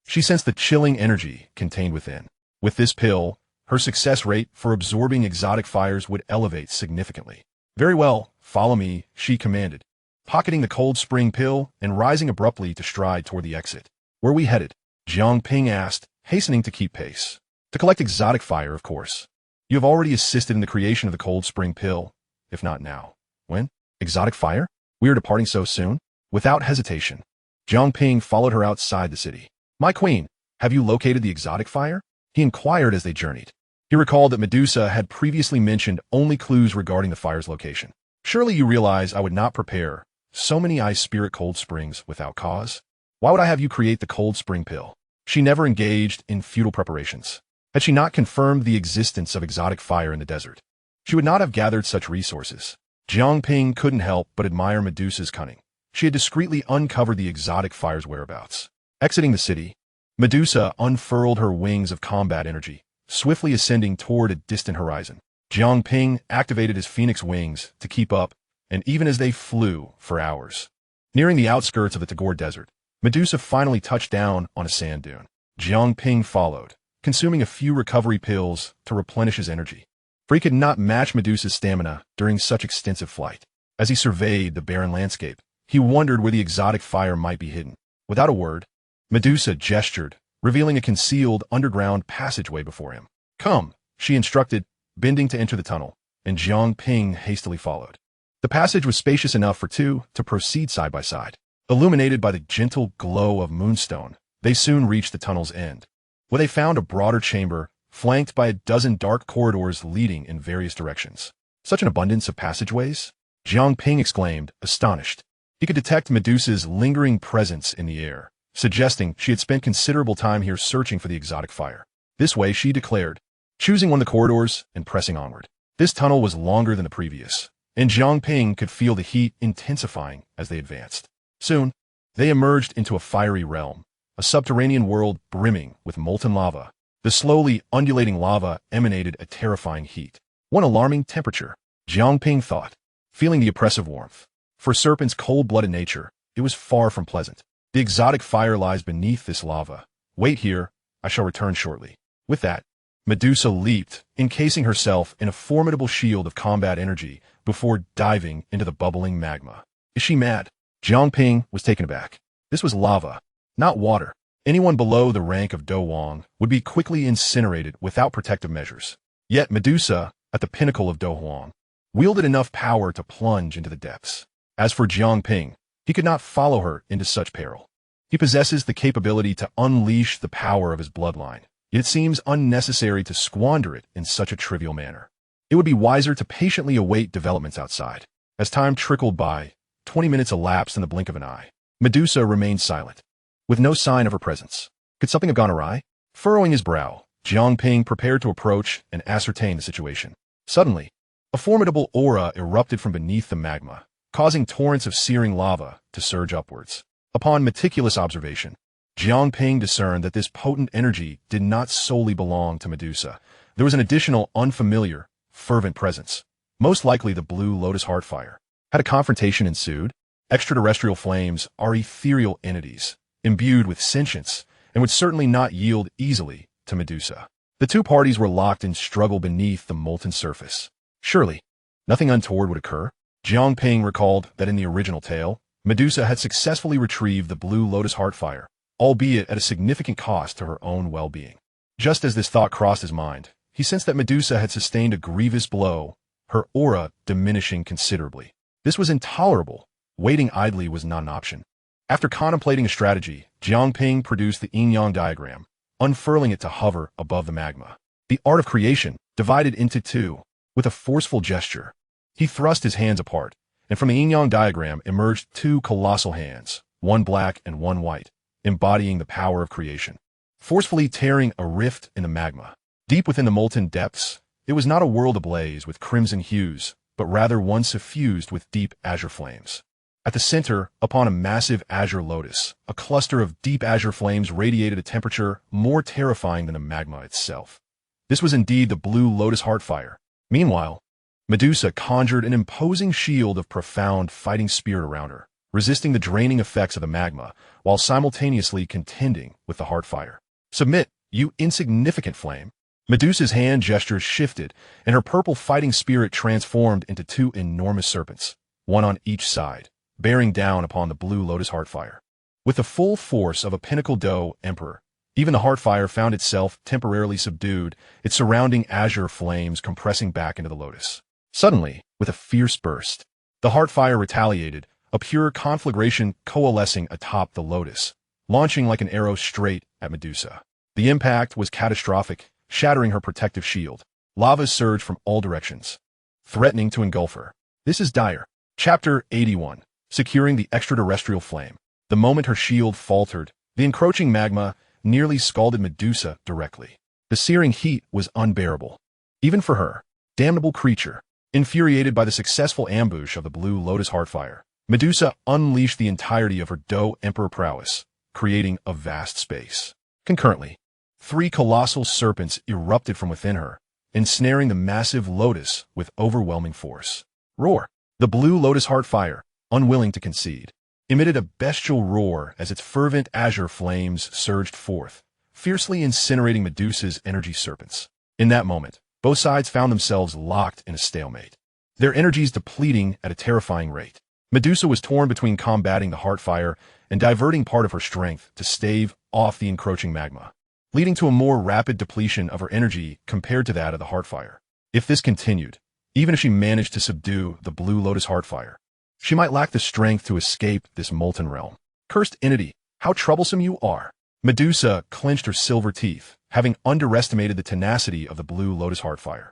she sensed the chilling energy contained within. With this pill, her success rate for absorbing exotic fires would elevate significantly. Very well, follow me, she commanded, pocketing the cold spring pill and rising abruptly to stride toward the exit. Where we headed? Jiang Ping asked, hastening to keep pace. To collect exotic fire, of course. You have already assisted in the creation of the cold spring pill, if not now. When? Exotic fire? We are departing so soon? Without hesitation, Jiang Ping followed her outside the city. My queen, have you located the exotic fire? He inquired as they journeyed. He recalled that Medusa had previously mentioned only clues regarding the fire's location. Surely you realize I would not prepare so many ice spirit cold springs without cause? Why would I have you create the cold spring pill? She never engaged in futile preparations. Had she not confirmed the existence of exotic fire in the desert, she would not have gathered such resources. Jiang Ping couldn't help but admire Medusa's cunning. She had discreetly uncovered the exotic fire's whereabouts. Exiting the city, Medusa unfurled her wings of combat energy, swiftly ascending toward a distant horizon. Jiang Ping activated his phoenix wings to keep up, and even as they flew for hours. Nearing the outskirts of the Tagore Desert, Medusa finally touched down on a sand dune. Jiang Ping followed, consuming a few recovery pills to replenish his energy. For he could not match Medusa's stamina during such extensive flight. As he surveyed the barren landscape, he wondered where the exotic fire might be hidden. Without a word, Medusa gestured, revealing a concealed underground passageway before him. Come, she instructed, bending to enter the tunnel, and Jiang Ping hastily followed. The passage was spacious enough for 2 to proceed side by side. Illuminated by the gentle glow of moonstone, they soon reached the tunnel's end, where they found a broader chamber flanked by a dozen dark corridors leading in various directions. Such an abundance of passageways? Jiang Ping exclaimed, astonished. He could detect Medusa's lingering presence in the air, suggesting she had spent considerable time here searching for the exotic fire. This way, she declared, choosing one of the corridors and pressing onward. This tunnel was longer than the previous, and Jiang Ping could feel the heat intensifying as they advanced. Soon, they emerged into a fiery realm, a subterranean world brimming with molten lava. The slowly undulating lava emanated a terrifying heat. One alarming temperature, Jiang Ping thought, feeling the oppressive warmth. For Serpent's cold-blooded nature, it was far from pleasant. The exotic fire lies beneath this lava. Wait here, I shall return shortly. With that, Medusa leaped, encasing herself in a formidable shield of combat energy before diving into the bubbling magma. Is she mad? Jiang Ping was taken aback. This was lava, not water. Anyone below the rank of Dou Wang would be quickly incinerated without protective measures. Yet Medusa, at the pinnacle of Dou Wang, wielded enough power to plunge into the depths. As for Jiang Ping, he could not follow her into such peril. He possesses the capability to unleash the power of his bloodline, yet it seems unnecessary to squander it in such a trivial manner. It would be wiser to patiently await developments outside. As time trickled by, 20 minutes elapsed in the blink of an eye. Medusa remained silent, with no sign of her presence. Could something have gone awry? Furrowing his brow, Jiang Ping prepared to approach and ascertain the situation. Suddenly, a formidable aura erupted from beneath the magma, causing torrents of searing lava to surge upwards. Upon meticulous observation, Jiang Ping discerned that this potent energy did not solely belong to Medusa. There was an additional unfamiliar, fervent presence, most likely the blue lotus heart fire. Had a confrontation ensued? Extraterrestrial flames are ethereal entities, imbued with sentience, and would certainly not yield easily to Medusa. The 2 parties were locked in struggle beneath the molten surface. Surely, nothing untoward would occur. Jiang Ping recalled that in the original tale, Medusa had successfully retrieved the blue lotus heart fire, albeit at a significant cost to her own well-being. Just as this thought crossed his mind, he sensed that Medusa had sustained a grievous blow, her aura diminishing considerably. This was intolerable. Waiting idly was not an option. After contemplating a strategy, Jiang Ping produced the yin-yang diagram, unfurling it to hover above the magma. The art of creation, divided into 2, With a forceful gesture, he thrust his hands apart, and from the yin-yang diagram emerged two colossal hands, one black and one white, embodying the power of creation. Forcefully tearing a rift in the magma. Deep within the molten depths, it was not a world ablaze with crimson hues, but rather one suffused with deep azure flames. At the center, upon a massive azure lotus, a cluster of deep azure flames radiated a temperature more terrifying than the magma itself. This was indeed the blue lotus heartfire. Meanwhile, Medusa conjured an imposing shield of profound fighting spirit around her, resisting the draining effects of the magma, while simultaneously contending with the heartfire. Submit, you insignificant flame. Medusa's hand gestures shifted, and her purple fighting spirit transformed into two enormous serpents, one on each side, bearing down upon the blue lotus heartfire. With the full force of a pinnacle Dou emperor, even the heartfire found itself temporarily subdued, its surrounding azure flames compressing back into the lotus. Suddenly, with a fierce burst, the heartfire retaliated, a pure conflagration coalescing atop the lotus, launching like an arrow straight at Medusa. The impact was catastrophic, shattering her protective shield. Lava surged from all directions, threatening to engulf her. This is dire. Chapter 81. Securing the extraterrestrial flame. The moment her shield faltered, the encroaching magma nearly scalded Medusa directly. The searing heat was unbearable. Even for her, damnable creature. Infuriated by the successful ambush of the blue lotus heartfire, Medusa unleashed the entirety of her Dou emperor prowess, creating a vast space. Concurrently, three colossal serpents erupted from within her, ensnaring the massive lotus with overwhelming force. Roar! The blue lotus heartfire, unwilling to concede, emitted a bestial roar as its fervent azure flames surged forth, fiercely incinerating Medusa's energy serpents. In that moment, both sides found themselves locked in a stalemate, their energies depleting at a terrifying rate. Medusa was torn between combating the heartfire and diverting part of her strength to stave off the encroaching magma, leading to a more rapid depletion of her energy compared to that of the heartfire. If this continued, even if she managed to subdue the blue lotus heartfire, she might lack the strength to escape this molten realm. Cursed entity, how troublesome you are! Medusa clenched her silver teeth, having underestimated the tenacity of the blue lotus heartfire.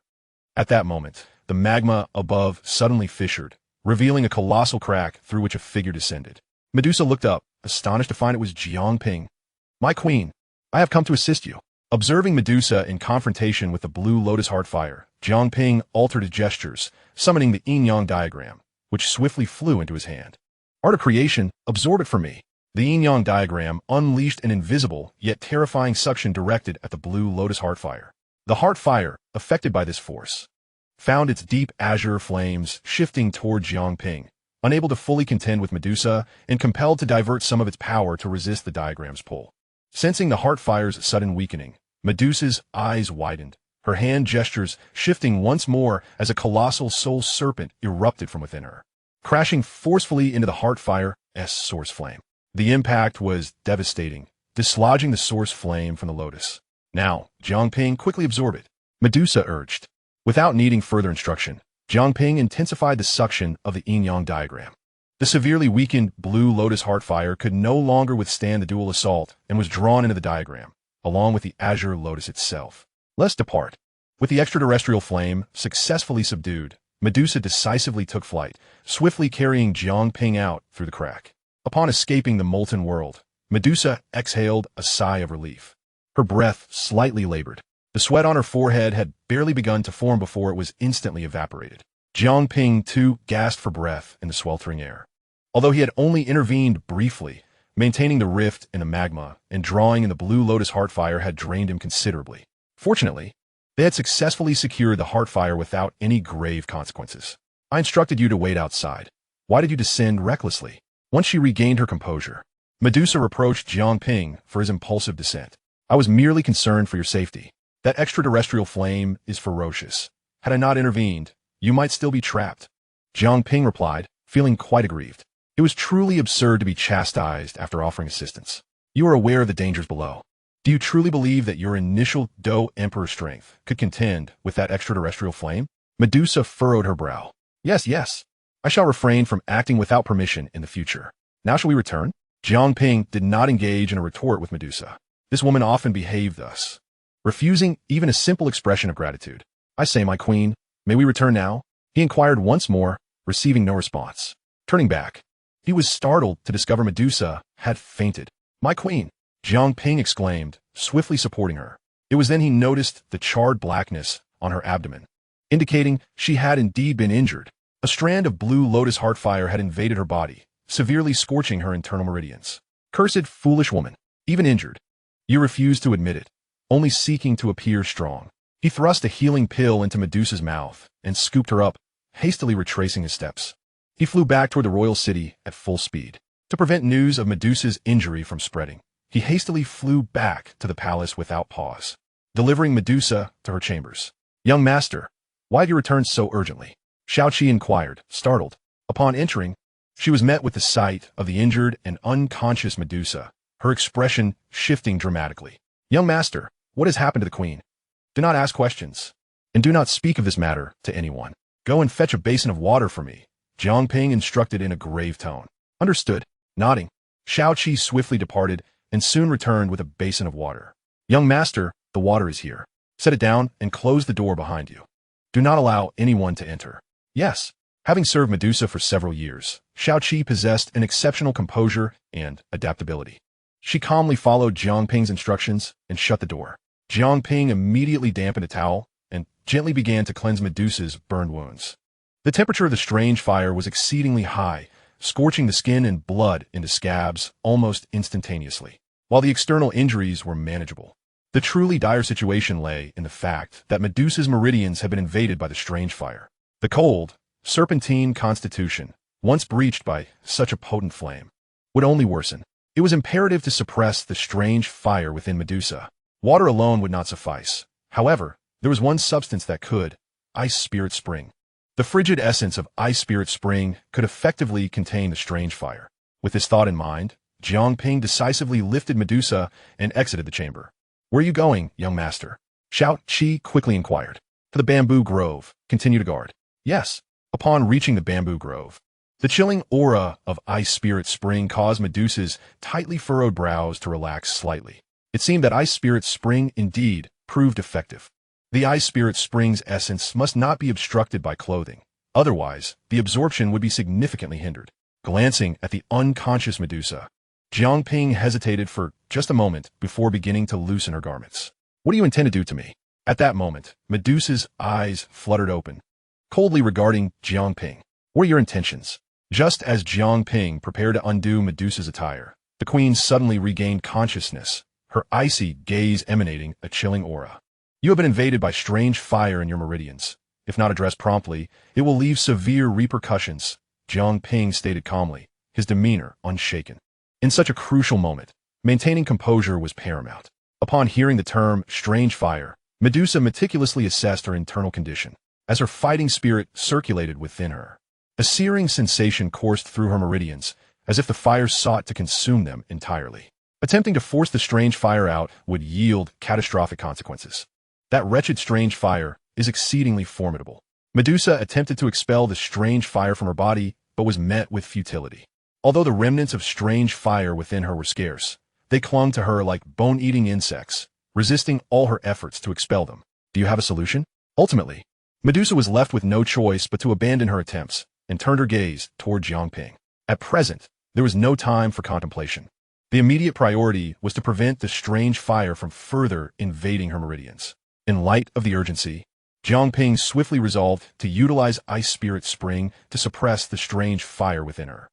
At that moment, the magma above suddenly fissured, revealing a colossal crack through which a figure descended. Medusa looked up, astonished to find it was Jiang Ping. My queen, I have come to assist you. Observing Medusa in confrontation with the blue lotus heartfire, Jiang Ping altered his gestures, summoning the yin-yang diagram, which swiftly flew into his hand. Art of creation, absorb it for me. The yin-yang diagram unleashed an invisible yet terrifying suction directed at the blue lotus heartfire. The heartfire, affected by this force, found its deep azure flames shifting toward Jiang Ping, unable to fully contend with Medusa and compelled to divert some of its power to resist the diagram's pull. Sensing the heartfire's sudden weakening, Medusa's eyes widened, her hand gestures shifting once more as a colossal soul serpent erupted from within her, crashing forcefully into the heartfire's source flame. The impact was devastating, dislodging the source flame from the lotus. Now, Jiang Ping, quickly absorb it, Medusa urged. Without needing further instruction, Jiang Ping intensified the suction of the yin-yang diagram. The severely weakened blue lotus heartfire could no longer withstand the dual assault and was drawn into the diagram, along with the azure lotus itself. Let's depart. With the extraterrestrial flame successfully subdued, Medusa decisively took flight, swiftly carrying Jiang Ping out through the crack. Upon escaping the molten world, Medusa exhaled a sigh of relief. Her breath slightly labored. The sweat on her forehead had barely begun to form before it was instantly evaporated. Jiang Ping, too, gasped for breath in the sweltering air. Although he had only intervened briefly, maintaining the rift in the magma and drawing in the blue lotus heartfire had drained him considerably. Fortunately, they had successfully secured the heartfire without any grave consequences. I instructed you to wait outside. Why did you descend recklessly? Once she regained her composure, Medusa reproached Jiang Ping for his impulsive descent. I was merely concerned for your safety. That extraterrestrial flame is ferocious. Had I not intervened, you might still be trapped. Jiang Ping replied, feeling quite aggrieved. It was truly absurd to be chastised after offering assistance. You are aware of the dangers below. Do you truly believe that your initial Dou emperor strength could contend with that extraterrestrial flame? Medusa furrowed her brow. Yes. I shall refrain from acting without permission in the future. Now shall we return? Jiang Ping did not engage in a retort with Medusa. This woman often behaved thus, refusing even a simple expression of gratitude. I say, my queen, May we return now? He inquired once more, receiving no response. Turning back, he was startled to discover Medusa had fainted. My queen, Jiang Ping exclaimed, swiftly supporting her. It was then he noticed the charred blackness on her abdomen, indicating she had indeed been injured. A strand of blue lotus heart fire had invaded her body, severely scorching her internal meridians. Cursed, foolish woman, even injured. You refuse to admit it, only seeking to appear strong. He thrust a healing pill into Medusa's mouth and scooped her up, hastily retracing his steps. He flew back toward the royal city at full speed. To prevent news of Medusa's injury from spreading, he hastily flew back to the palace without pause, delivering Medusa to her chambers. Young master, why have you returned so urgently? Shao Qi inquired, startled. Upon entering, she was met with the sight of the injured and unconscious Medusa, her expression shifting dramatically. Young master, what has happened to the queen? Do not ask questions, and do not speak of this matter to anyone. Go and fetch a basin of water for me, Jiang Ping instructed in a grave tone. Understood. Nodding, Shao Qi swiftly departed and soon returned with a basin of water. Young master, the water is here. Set it down and close the door behind you. Do not allow anyone to enter. Yes. Having served Medusa for several years, Shao Qi possessed an exceptional composure and adaptability. She calmly followed Jiang Ping's instructions and shut the door. Jiang Ping immediately dampened a towel and gently began to cleanse Medusa's burned wounds. The temperature of the strange fire was exceedingly high, scorching the skin and blood into scabs almost instantaneously, while the external injuries were manageable. The truly dire situation lay in the fact that Medusa's meridians had been invaded by the strange fire. The cold, serpentine constitution, once breached by such a potent flame, would only worsen. It was imperative to suppress the strange fire within Medusa. Water alone would not suffice. However, there was one substance that could: ice spirit spring. The frigid essence of ice spirit spring could effectively contain the strange fire. With this thought in mind, Jiang Ping decisively lifted Medusa and exited the chamber. Where are you going, young master? Shao Qi quickly inquired. To the bamboo grove. Continue to guard. Yes. Upon reaching the bamboo grove, the chilling aura of ice spirit spring caused Medusa's tightly furrowed brows to relax slightly. It seemed that ice spirit spring indeed proved effective. The ice spirit spring's essence must not be obstructed by clothing. Otherwise, the absorption would be significantly hindered. Glancing at the unconscious Medusa, Jiang Ping hesitated for just a moment before beginning to loosen her garments. What do you intend to do to me? At that moment, Medusa's eyes fluttered open, coldly regarding Jiang Ping. What are your intentions? Just as Jiang Ping prepared to undo Medusa's attire, the queen suddenly regained consciousness, her icy gaze emanating a chilling aura. You have been invaded by strange fire in your meridians. If not addressed promptly, it will leave severe repercussions, Jiang Ping stated calmly, his demeanor unshaken. In such a crucial moment, maintaining composure was paramount. Upon hearing the term strange fire, Medusa meticulously assessed her internal condition, as her fighting spirit circulated within her. A searing sensation coursed through her meridians, as if the fire sought to consume them entirely. Attempting to force the strange fire out would yield catastrophic consequences. That wretched strange fire is exceedingly formidable. Medusa attempted to expel the strange fire from her body, but was met with futility. Although the remnants of strange fire within her were scarce, they clung to her like bone-eating insects, resisting all her efforts to expel them. Do you have a solution? Ultimately, Medusa was left with no choice but to abandon her attempts and turned her gaze toward Jiang Ping. At present, there was no time for contemplation. The immediate priority was to prevent the strange fire from further invading her meridians. In light of the urgency, Jiang Ping swiftly resolved to utilize ice spirit spring to suppress the strange fire within her.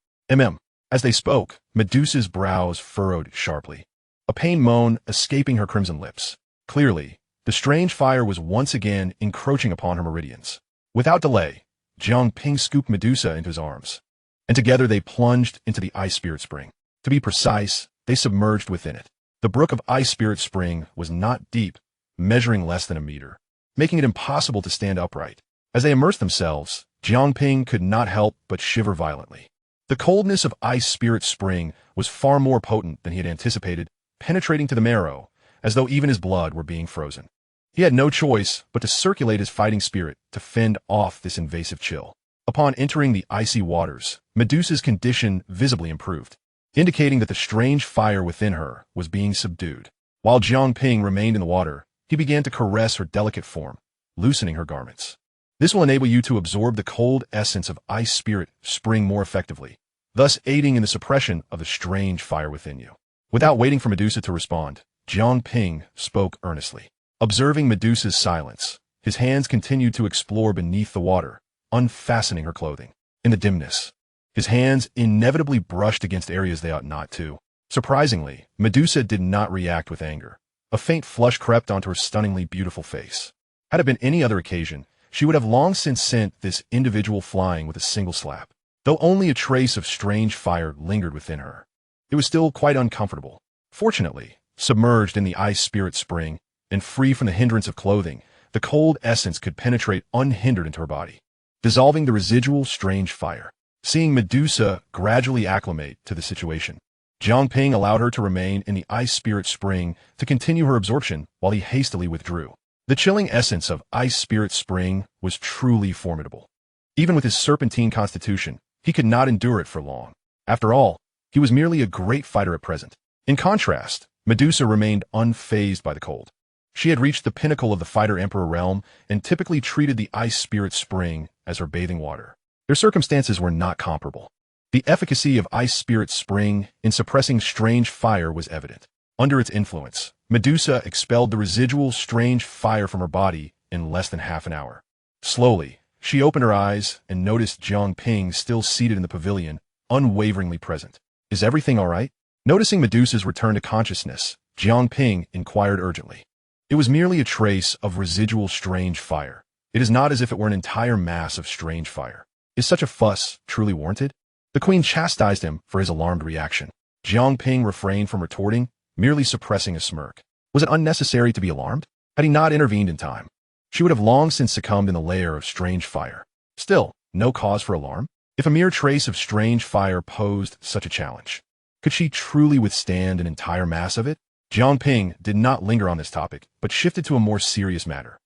As they spoke, Medusa's brows furrowed sharply, a pain moan escaping her crimson lips. Clearly, the strange fire was once again encroaching upon her meridians. Without delay, Jiang Ping scooped Medusa into his arms, and together they plunged into the ice spirit spring. To be precise, they submerged within it. The brook of ice spirit spring was not deep, measuring less than a meter, making it impossible to stand upright. As they immersed themselves, Jiang Ping could not help but shiver violently. The coldness of ice spirit spring was far more potent than he had anticipated, penetrating to the marrow, as though even his blood were being frozen. He had no choice but to circulate his fighting spirit to fend off this invasive chill. Upon entering the icy waters, Medusa's condition visibly improved, indicating that the strange fire within her was being subdued. While Jiang Ping remained in the water, he began to caress her delicate form, loosening her garments. This will enable you to absorb the cold essence of Ice Spirit Spring more effectively, thus aiding in the suppression of the strange fire within you. Without waiting for Medusa to respond, Jiang Ping spoke earnestly. Observing Medusa's silence, his hands continued to explore beneath the water, unfastening her clothing. In the dimness, his hands inevitably brushed against areas they ought not to. Surprisingly, Medusa did not react with anger. A faint flush crept onto her stunningly beautiful face. Had it been any other occasion, she would have long since sent this individual flying with a single slap. Though only a trace of strange fire lingered within her, it was still quite uncomfortable. Fortunately, submerged in the Ice Spirit Spring and free from the hindrance of clothing, the cold essence could penetrate unhindered into her body, dissolving the residual strange fire. Seeing Medusa gradually acclimate to the situation, Jiang Ping allowed her to remain in the Ice Spirit Spring to continue her absorption while he hastily withdrew. The chilling essence of Ice Spirit Spring was truly formidable. Even with his serpentine constitution, he could not endure it for long. After all, he was merely a great fighter at present. In contrast, Medusa remained unfazed by the cold. She had reached the pinnacle of the fighter-emperor realm and typically treated the Ice Spirit Spring as her bathing water. Their circumstances were not comparable. The efficacy of Ice Spirit Spring in suppressing strange fire was evident. Under its influence, Medusa expelled the residual strange fire from her body in less than half an hour. Slowly, she opened her eyes and noticed Jiang Ping still seated in the pavilion, unwaveringly present. "Is everything all right?" Noticing Medusa's return to consciousness, Jiang Ping inquired urgently. "It was merely a trace of residual strange fire. It is not as if it were an entire mass of strange fire. Is such a fuss truly warranted?" The queen chastised him for his alarmed reaction. Jiang Ping refrained from retorting, merely suppressing a smirk. Was it unnecessary to be alarmed? Had he not intervened in time, she would have long since succumbed in the lair of strange fire. Still, no cause for alarm? If a mere trace of strange fire posed such a challenge, could she truly withstand an entire mass of it? Jiang Ping did not linger on this topic, but shifted to a more serious matter.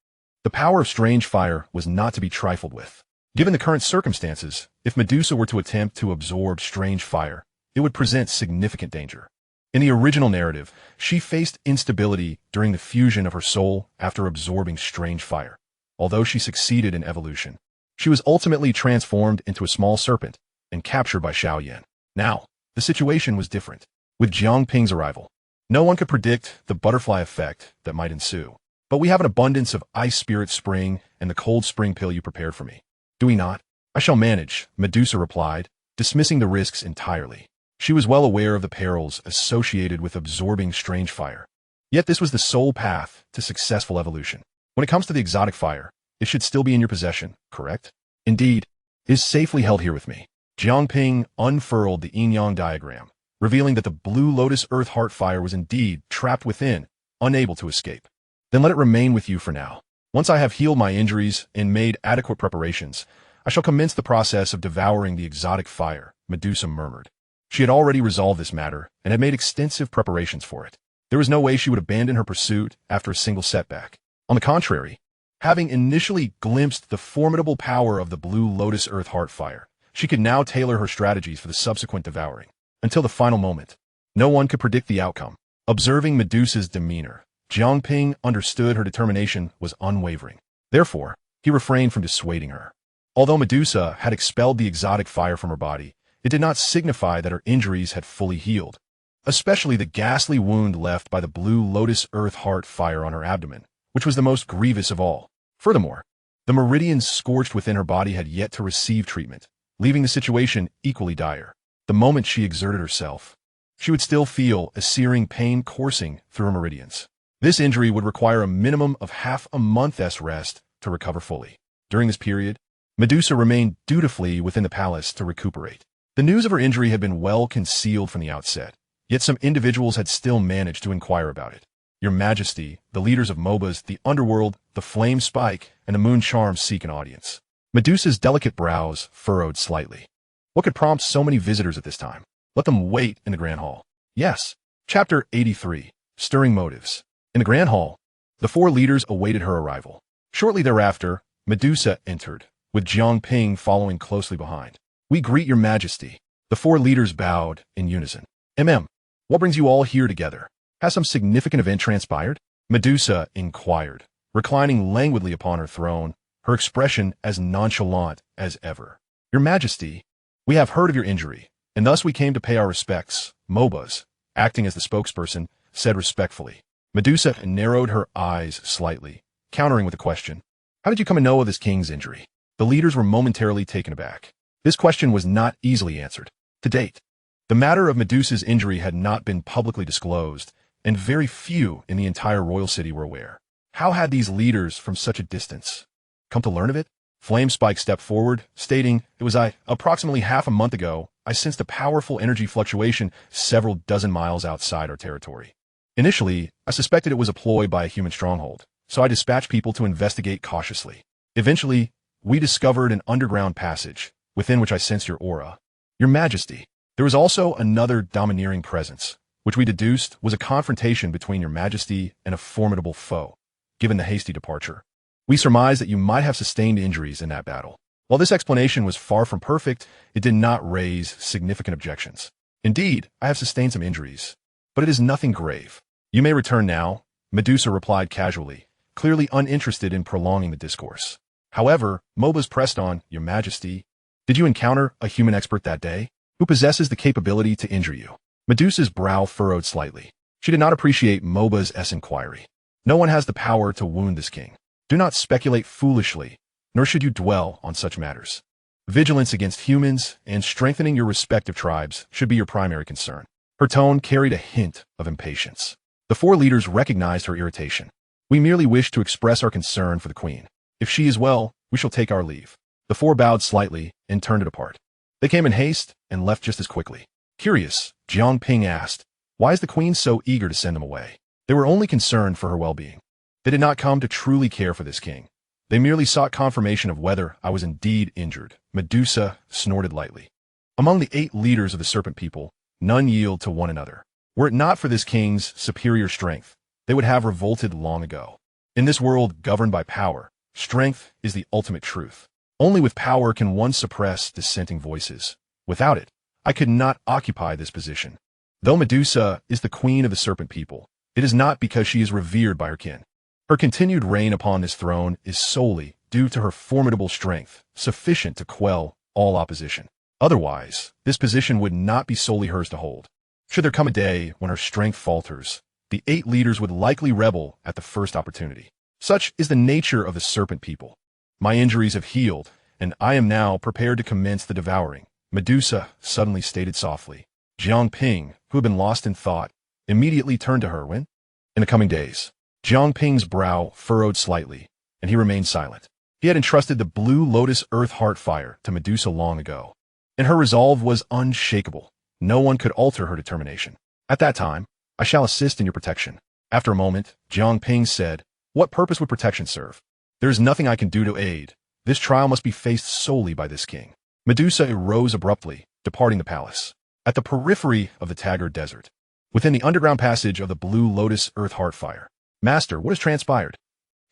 The power of strange fire was not to be trifled with. Given the current circumstances, if Medusa were to attempt to absorb strange fire, it would present significant danger. In the original narrative, she faced instability during the fusion of her soul after absorbing strange fire. Although she succeeded in evolution, she was ultimately transformed into a small serpent and captured by Xiaoyan. Now, the situation was different. With Jiang Ping's arrival, no one could predict the butterfly effect that might ensue. But we have an abundance of Ice Spirit Spring and the cold spring pill you prepared for me. Do we not? "I shall manage," Medusa replied, dismissing the risks entirely. She was well aware of the perils associated with absorbing strange fire. Yet this was the sole path to successful evolution. When it comes to the exotic fire, it should still be in your possession, correct? Indeed, it is safely held here with me. Jiang Ping unfurled the yin-yang diagram, revealing that the blue lotus earth heart fire was indeed trapped within, unable to escape. Then let it remain with you for now. Once I have healed my injuries and made adequate preparations, I shall commence the process of devouring the exotic fire, Medusa murmured. She had already resolved this matter and had made extensive preparations for it. There was no way she would abandon her pursuit after a single setback. On the contrary, having initially glimpsed the formidable power of the blue lotus earth heart fire, she could now tailor her strategies for the subsequent devouring. Until the final moment, no one could predict the outcome. Observing Medusa's demeanor, Jiang Ping understood her determination was unwavering. Therefore, he refrained from dissuading her. Although Medusa had expelled the exotic fire from her body, it did not signify that her injuries had fully healed, especially the ghastly wound left by the blue lotus earth heart fire on her abdomen, which was the most grievous of all. Furthermore, the meridians scorched within her body had yet to receive treatment, leaving the situation equally dire. The moment she exerted herself, she would still feel a searing pain coursing through her meridians. This injury would require a minimum of half a month's rest to recover fully. During this period, Medusa remained dutifully within the palace to recuperate. The news of her injury had been well concealed from the outset, yet some individuals had still managed to inquire about it. Your Majesty, the leaders of MOBAs, the Underworld, the Flame Spike, and the Moon Charm seek an audience. Medusa's delicate brows furrowed slightly. What could prompt so many visitors at this time? Let them wait in the Grand Hall. Yes. Chapter 83. Stirring Motives. In the Grand Hall, the four leaders awaited her arrival. Shortly thereafter, Medusa entered, with Jiang Ping following closely behind. "We greet your Majesty." The four leaders bowed in unison. What brings you all here together? Has some significant event transpired?" Medusa inquired, reclining languidly upon her throne, her expression as nonchalant as ever. Your Majesty, we have heard of your injury, and thus we came to pay our respects, Mobas, acting as the spokesperson, said respectfully. Medusa narrowed her eyes slightly, countering with a question. How did you come to know of this king's injury? The leaders were momentarily taken aback. This question was not easily answered. To date, the matter of Medusa's injury had not been publicly disclosed, and very few in the entire royal city were aware. How had these leaders from such a distance come to learn of it? Flamespike stepped forward, stating, "It was approximately half a month ago, I sensed a powerful energy fluctuation several dozen miles outside our territory. Initially, I suspected it was a ploy by a human stronghold, so I dispatched people to investigate cautiously. Eventually, we discovered an underground passage, within which I sensed your aura. Your Majesty, there was also another domineering presence, which we deduced was a confrontation between Your Majesty and a formidable foe, given the hasty departure. We surmised that you might have sustained injuries in that battle. While this explanation was far from perfect, it did not raise significant objections. Indeed, I have sustained some injuries, but it is nothing grave. You may return now," Medusa replied casually, clearly uninterested in prolonging the discourse. However, Mobas pressed on, "Your Majesty, did you encounter a human expert that day, who possesses the capability to injure you?" Medusa's brow furrowed slightly. She did not appreciate Mobas' inquiry. No one has the power to wound this king. Do not speculate foolishly, nor should you dwell on such matters. Vigilance against humans and strengthening your respective tribes should be your primary concern. Her tone carried a hint of impatience. The four leaders recognized her irritation. "We merely wish to express our concern for the queen. If she is well, we shall take our leave." The four bowed slightly and turned it apart. They came in haste and left just as quickly. Curious, Jiang Ping asked, "Why is the queen so eager to send them away?" They were only concerned for her well-being. They did not come to truly care for this king. They merely sought confirmation of whether I was indeed injured. Medusa snorted lightly. Among the 8 leaders of the serpent people, none yield to one another. Were it not for this king's superior strength, they would have revolted long ago. In this world governed by power, strength is the ultimate truth. Only with power can one suppress dissenting voices. Without it, I could not occupy this position. Though Medusa is the queen of the serpent people, it is not because she is revered by her kin. Her continued reign upon this throne is solely due to her formidable strength, sufficient to quell all opposition. Otherwise, this position would not be solely hers to hold. Should there come a day when her strength falters, the 8 leaders would likely rebel at the first opportunity. Such is the nature of the serpent people. My injuries have healed, and I am now prepared to commence the devouring, Medusa suddenly stated softly. Jiang Ping, who had been lost in thought, immediately turned to her. When? In the coming days. Jiang Ping's brow furrowed slightly, and he remained silent. He had entrusted the blue lotus earth heart fire to Medusa long ago, and her resolve was unshakable. No one could alter her determination. At that time, I shall assist in your protection. After a moment, Jiang Ping said, "What purpose would protection serve? There is nothing I can do to aid. This trial must be faced solely by this king." Medusa arose abruptly, departing the palace. At the periphery of the Taggart Desert, within the underground passage of the blue lotus earth heart fire. "Master, what has transpired?"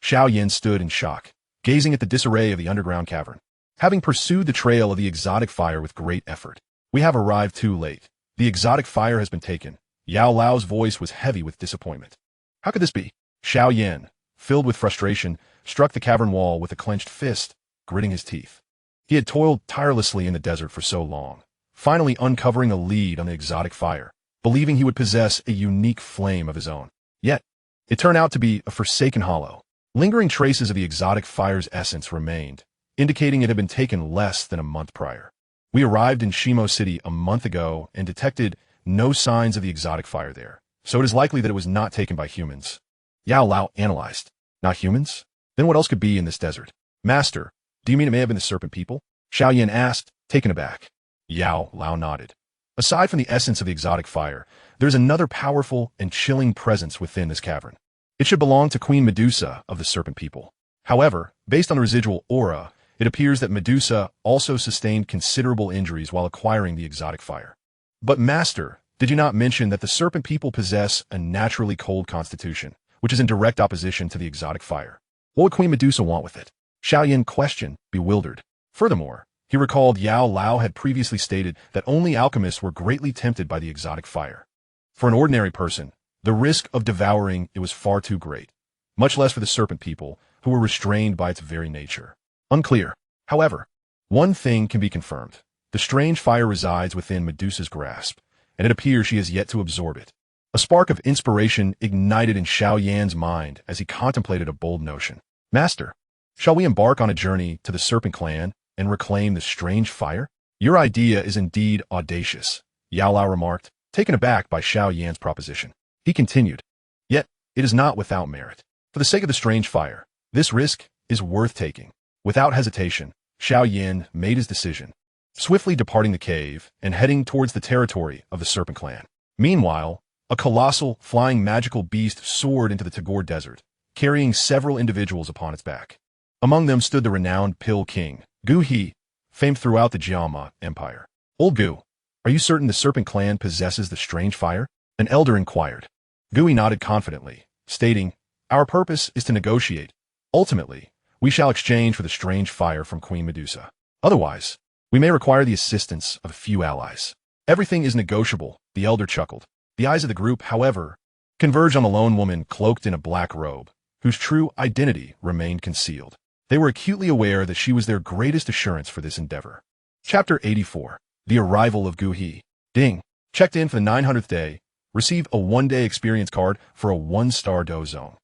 Xiao Yin stood in shock, gazing at the disarray of the underground cavern. Having pursued the trail of the exotic fire with great effort, we have arrived too late. The exotic fire has been taken. Yao Lao's voice was heavy with disappointment. How could this be? Xiao Yin, filled with frustration, struck the cavern wall with a clenched fist, gritting his teeth. He had toiled tirelessly in the desert for so long, finally uncovering a lead on the exotic fire, believing he would possess a unique flame of his own. Yet, it turned out to be a forsaken hollow. Lingering traces of the exotic fire's essence remained, indicating it had been taken less than a month prior. We arrived in Shimo City a month ago and detected no signs of the exotic fire there, so it is likely that it was not taken by humans. Yao Lao analyzed. Not humans? Then what else could be in this desert? Master, do you mean it may have been the serpent people? Xiao Yin asked, taken aback. Yao Lao nodded. Aside from the essence of the exotic fire, there is another powerful and chilling presence within this cavern. It should belong to Queen Medusa of the serpent people. However, based on the residual aura, it appears that Medusa also sustained considerable injuries while acquiring the exotic fire. But Master, did you not mention that the serpent people possess a naturally cold constitution, which is in direct opposition to the exotic fire? What would Queen Medusa want with it? Xiao Yin questioned, bewildered. Furthermore, he recalled Yao Lao had previously stated that only alchemists were greatly tempted by the exotic fire. For an ordinary person, the risk of devouring it was far too great, much less for the serpent people, who were restrained by its very nature. Unclear. However, one thing can be confirmed. The strange fire resides within Medusa's grasp, and it appears she has yet to absorb it. A spark of inspiration ignited in Xiao Yan's mind as he contemplated a bold notion. Master, shall we embark on a journey to the Serpent Clan and reclaim the strange fire? Your idea is indeed audacious, Yao Lao remarked, taken aback by Xiao Yan's proposition. He continued, yet it is not without merit. For the sake of the strange fire, this risk is worth taking. Without hesitation, Xiao Yan made his decision, swiftly departing the cave and heading towards the territory of the Serpent Clan. Meanwhile, a colossal, flying magical beast soared into the Tagore Desert, carrying several individuals upon its back. Among them stood the renowned Pill King, Gu He, famed throughout the Jiang Empire. Old Gu, are you certain the Serpent Clan possesses the strange fire? An elder inquired. Gu He nodded confidently, stating, our purpose is to negotiate. Ultimately, we shall exchange for the strange fire from Queen Medusa. Otherwise, we may require the assistance of a few allies. Everything is negotiable, the elder chuckled. The eyes of the group, however, converged on the lone woman cloaked in a black robe, whose true identity remained concealed. They were acutely aware that she was their greatest assurance for this endeavor. Chapter 84. The Arrival of Gu He. Ding. Checked in for the 900th day. Receive a 1-day experience card for a 1-star Dou Zone.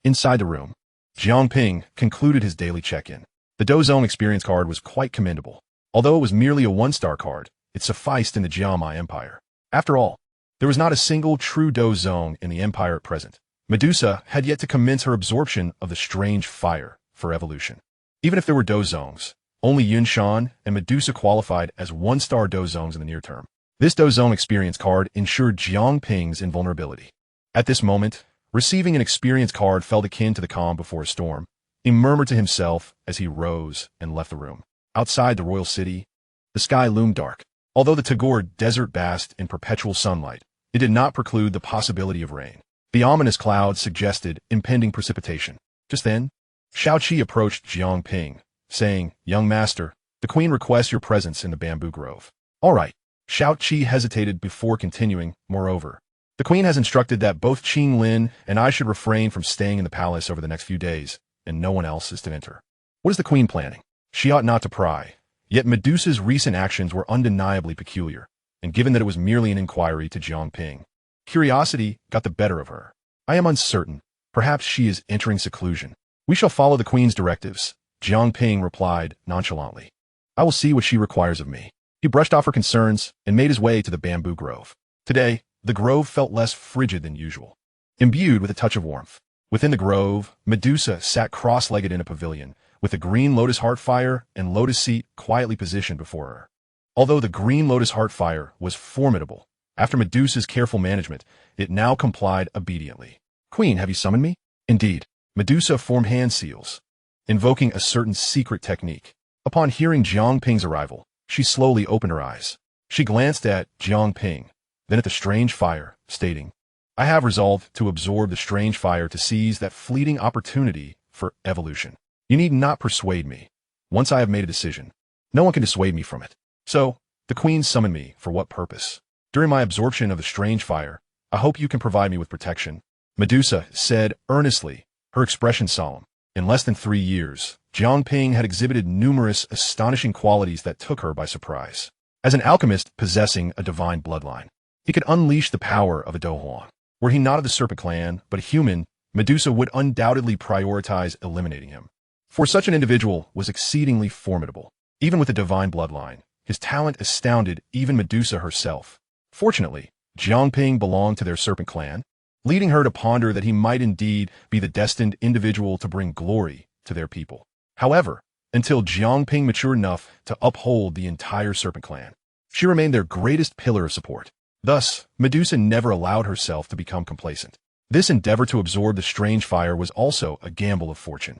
Inside the room, Jiang Ping concluded his daily check-in. The Dou Zone experience card was quite commendable. Although it was merely a 1-star card, it sufficed in the Jiang Empire. After all, there was not a single true Dou Zone in the Empire at present. Medusa had yet to commence her absorption of the strange fire for evolution. Even if there were Dou Zones, only Yunshan and Medusa qualified as 1-star Dou Zones in the near term. This Dou Zone experience card ensured Jiang Ping's invulnerability. At this moment, receiving an experience card felt akin to the calm before a storm. He murmured to himself as he rose and left the room. Outside the royal city, the sky loomed dark. Although the Tagore Desert basked in perpetual sunlight, it did not preclude the possibility of rain. The ominous clouds suggested impending precipitation. Just then, Shao Qi approached Jiang Ping, saying, young master, the queen requests your presence in the bamboo grove. All right. Shao Qi hesitated before continuing. Moreover, the queen has instructed that both Qing Lin and I should refrain from staying in the palace over the next few days, and no one else is to enter. What is the queen planning? She ought not to pry. Yet Medusa's recent actions were undeniably peculiar, and given that it was merely an inquiry to Jiang Ping, curiosity got the better of her. I am uncertain. Perhaps she is entering seclusion. We shall follow the queen's directives, Jiang Ping replied nonchalantly. I will see what she requires of me. He brushed off her concerns and made his way to the bamboo grove. Today, the grove felt less frigid than usual, imbued with a touch of warmth. Within the grove, Medusa sat cross-legged in a pavilion, with the green lotus heart fire and lotus seat quietly positioned before her. Although the green lotus heart fire was formidable, after Medusa's careful management, it now complied obediently. Queen, have you summoned me? Indeed. Medusa formed hand seals, invoking a certain secret technique. Upon hearing Jiang Ping's arrival, she slowly opened her eyes. She glanced at Jiang Ping, then at the strange fire, stating, I have resolved to absorb the strange fire to seize that fleeting opportunity for evolution. You need not persuade me. Once I have made a decision, no one can dissuade me from it. So, the queen summoned me for what purpose? During my absorption of the strange fire, I hope you can provide me with protection. Medusa said earnestly, her expression solemn. In less than 3 years, Jiang Ping had exhibited numerous astonishing qualities that took her by surprise. As an alchemist possessing a divine bloodline, he could unleash the power of a Dou Huang. Were he not of the Serpent Clan, but a human, Medusa would undoubtedly prioritize eliminating him. For such an individual was exceedingly formidable. Even with a divine bloodline, his talent astounded even Medusa herself. Fortunately, Jiang Ping belonged to their Serpent Clan, leading her to ponder that he might indeed be the destined individual to bring glory to their people. However, until Jiang Ping matured enough to uphold the entire Serpent Clan, she remained their greatest pillar of support. Thus, Medusa never allowed herself to become complacent. This endeavor to absorb the strange fire was also a gamble of fortune.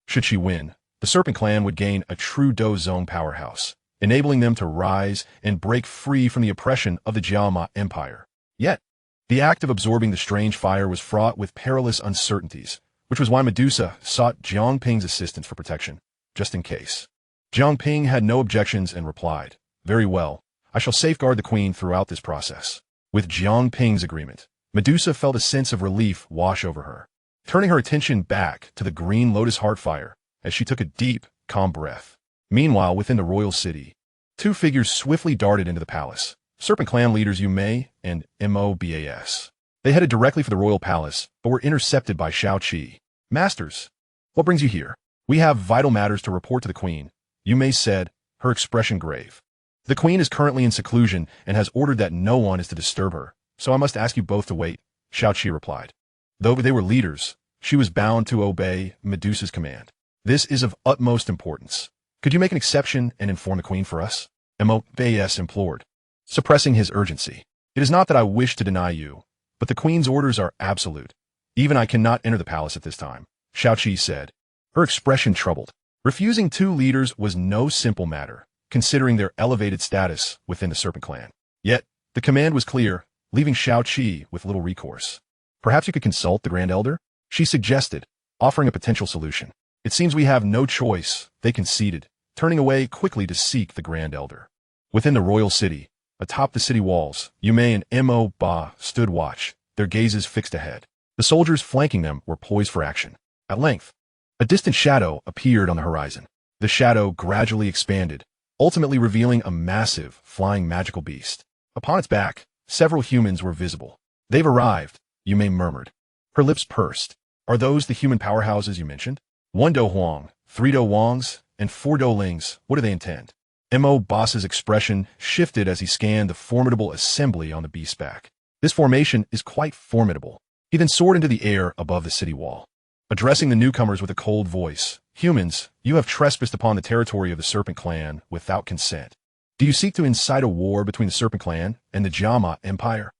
Should she win, the Serpent Clan would gain a true Dou Zone powerhouse, enabling them to rise and break free from the oppression of the Jiang Empire. Yet, the act of absorbing the strange fire was fraught with perilous uncertainties, which was why Medusa sought Jiang Ping's assistance for protection, just in case. Jiang Ping had no objections and replied, very well, I shall safeguard the queen throughout this process. With Jiang Ping's agreement, Medusa felt a sense of relief wash over her, turning her attention back to the green lotus heart fire as she took a deep, calm breath. Meanwhile, within the royal city, two figures swiftly darted into the palace. Serpent Clan leaders Yu Mei and Mobas. They headed directly for the royal palace, but were intercepted by Shao Qi. Masters, what brings you here? We have vital matters to report to the queen, Yu Mei said, her expression grave. The queen is currently in seclusion and has ordered that no one is to disturb her, so I must ask you both to wait, Shao Qi replied. Though they were leaders, she was bound to obey Medusa's command. This is of utmost importance. Could you make an exception and inform the queen for us? Mobas implored, suppressing his urgency. It is not that I wish to deny you, but the queen's orders are absolute. Even I cannot enter the palace at this time, Shao Qi said, her expression troubled. Refusing two leaders was no simple matter, considering their elevated status within the Serpent Clan. Yet, the command was clear, leaving Shao Qi with little recourse. Perhaps you could consult the Grand Elder? She suggested, offering a potential solution. It seems we have no choice, they conceded, turning away quickly to seek the Grand Elder. Within the royal city, atop the city walls, Yu Mei and Mo-Ba stood watch, their gazes fixed ahead. The soldiers flanking them were poised for action. At length, a distant shadow appeared on the horizon. The shadow gradually expanded, ultimately revealing a massive, flying magical beast. Upon its back, several humans were visible. They've arrived, Yu Mei murmured. Her lips pursed. Are those the human powerhouses you mentioned? 1 Dou Huang, 3 Dou Wangs, and 4 Dou Lings. What do they intend? Mo Boss's expression shifted as he scanned the formidable assembly on the beast's back. This formation is quite formidable. He then soared into the air above the city wall. Addressing the newcomers with a cold voice, humans, you have trespassed upon the territory of the Serpent Clan without consent. Do you seek to incite a war between the Serpent Clan and the Jiama Empire?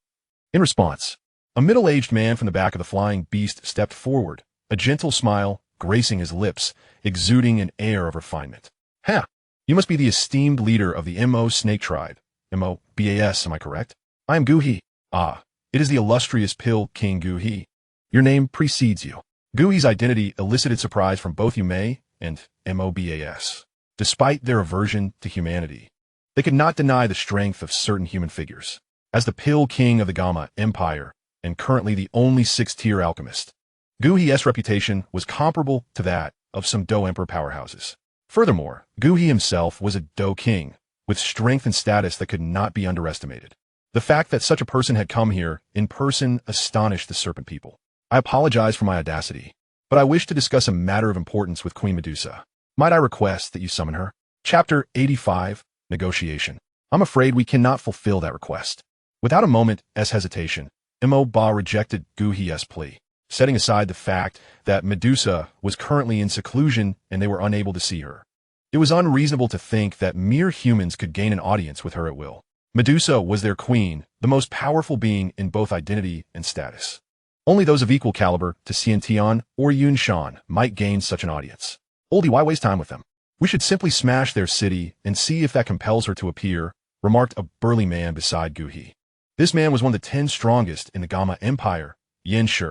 In response, a middle-aged man from the back of the flying beast stepped forward, a gentle smile gracing his lips, exuding an air of refinement. Ha! You must be the esteemed leader of the Mo Snake Tribe. Mobas, am I correct? I am Gu He. Ah, it is the illustrious Pill King Gu He. Your name precedes you. Gu He's identity elicited surprise from both Yu Mei and Mobas. Despite their aversion to humanity, they could not deny the strength of certain human figures. As the Pill King of the Gamma Empire, and currently the only 6th-tier alchemist, Gu He's reputation was comparable to that of some Dou Emperor powerhouses. Furthermore, Gu He himself was a Dou King, with strength and status that could not be underestimated. The fact that such a person had come here in person astonished the Serpent people. I apologize for my audacity, but I wish to discuss a matter of importance with Queen Medusa. Might I request that you summon her? Chapter 85, Negotiation. I'm afraid we cannot fulfill that request. Without a moment's hesitation, Mo-Ba rejected Gu He's plea, setting aside the fact that Medusa was currently in seclusion and they were unable to see her. It was unreasonable to think that mere humans could gain an audience with her at will. Medusa was their queen, the most powerful being in both identity and status. Only those of equal caliber to Xiantian or Yunshan might gain such an audience. Oldie, why waste time with them? We should simply smash their city and see if that compels her to appear, remarked a burly man beside Gu He. This man was one of the 10 strongest in the Gamma Empire, Yin Shi.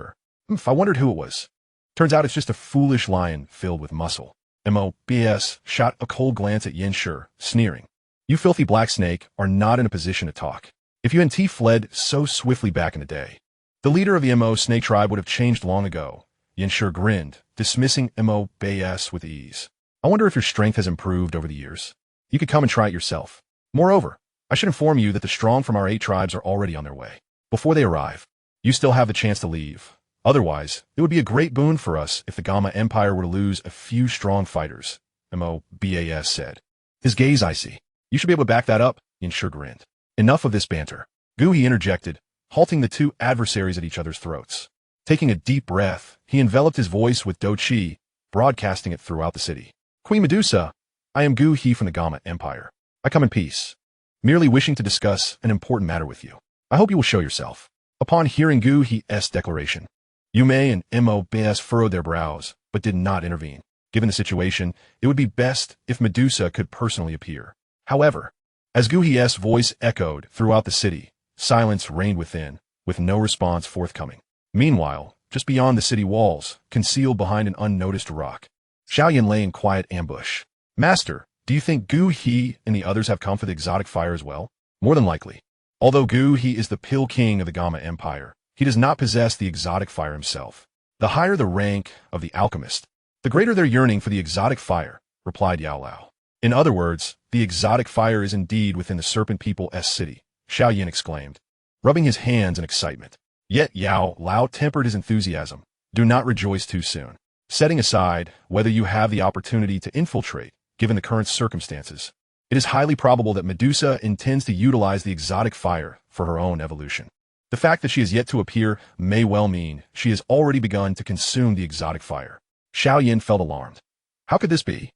I wondered who it was. Turns out it's just a foolish lion filled with muscle. Mobas shot a cold glance at Yin Shi, sneering. You filthy black snake are not in a position to talk. If UNT fled so swiftly back in the day, the leader of the Mo Snake Tribe would have changed long ago. Yin Shi grinned, dismissing Mobas with ease. I wonder if your strength has improved over the years. You could come and try it yourself. Moreover, I should inform you that the strong from our 8 tribes are already on their way. Before they arrive, you still have the chance to leave. Otherwise, it would be a great boon for us if the Gamma Empire were to lose a few strong fighters, Mobas said. His gaze icy. You should be able to back that up, Yin Shi grinned. Enough of this banter. Gu He interjected, halting the two adversaries at each other's throats. Taking a deep breath, he enveloped his voice with Dou Qi, broadcasting it throughout the city. Queen Medusa, I am Gu He from the Gamma Empire. I come in peace, merely wishing to discuss an important matter with you. I hope you will show yourself. Upon hearing Gu He's declaration, Yu Mei and Mobas furrowed their brows, but did not intervene. Given the situation, it would be best if Medusa could personally appear. However, as Gu He's voice echoed throughout the city, silence reigned within, with no response forthcoming. Meanwhile, just beyond the city walls, concealed behind an unnoticed rock, Xiaoyan lay in quiet ambush. Master, do you think Gu He and the others have come for the exotic fire as well? More than likely. Although Gu He is the Pill King of the Gamma Empire, he does not possess the exotic fire himself. The higher the rank of the alchemist, the greater their yearning for the exotic fire, replied Yao Lao. In other words, the exotic fire is indeed within the Serpent People's city, Xiao Yin exclaimed, rubbing his hands in excitement. Yet Yao Lao tempered his enthusiasm. Do not rejoice too soon. Setting aside whether you have the opportunity to infiltrate, given the current circumstances, it is highly probable that Medusa intends to utilize the exotic fire for her own evolution. The fact that she has yet to appear may well mean she has already begun to consume the exotic fire. Xiao Yin felt alarmed. How could this be?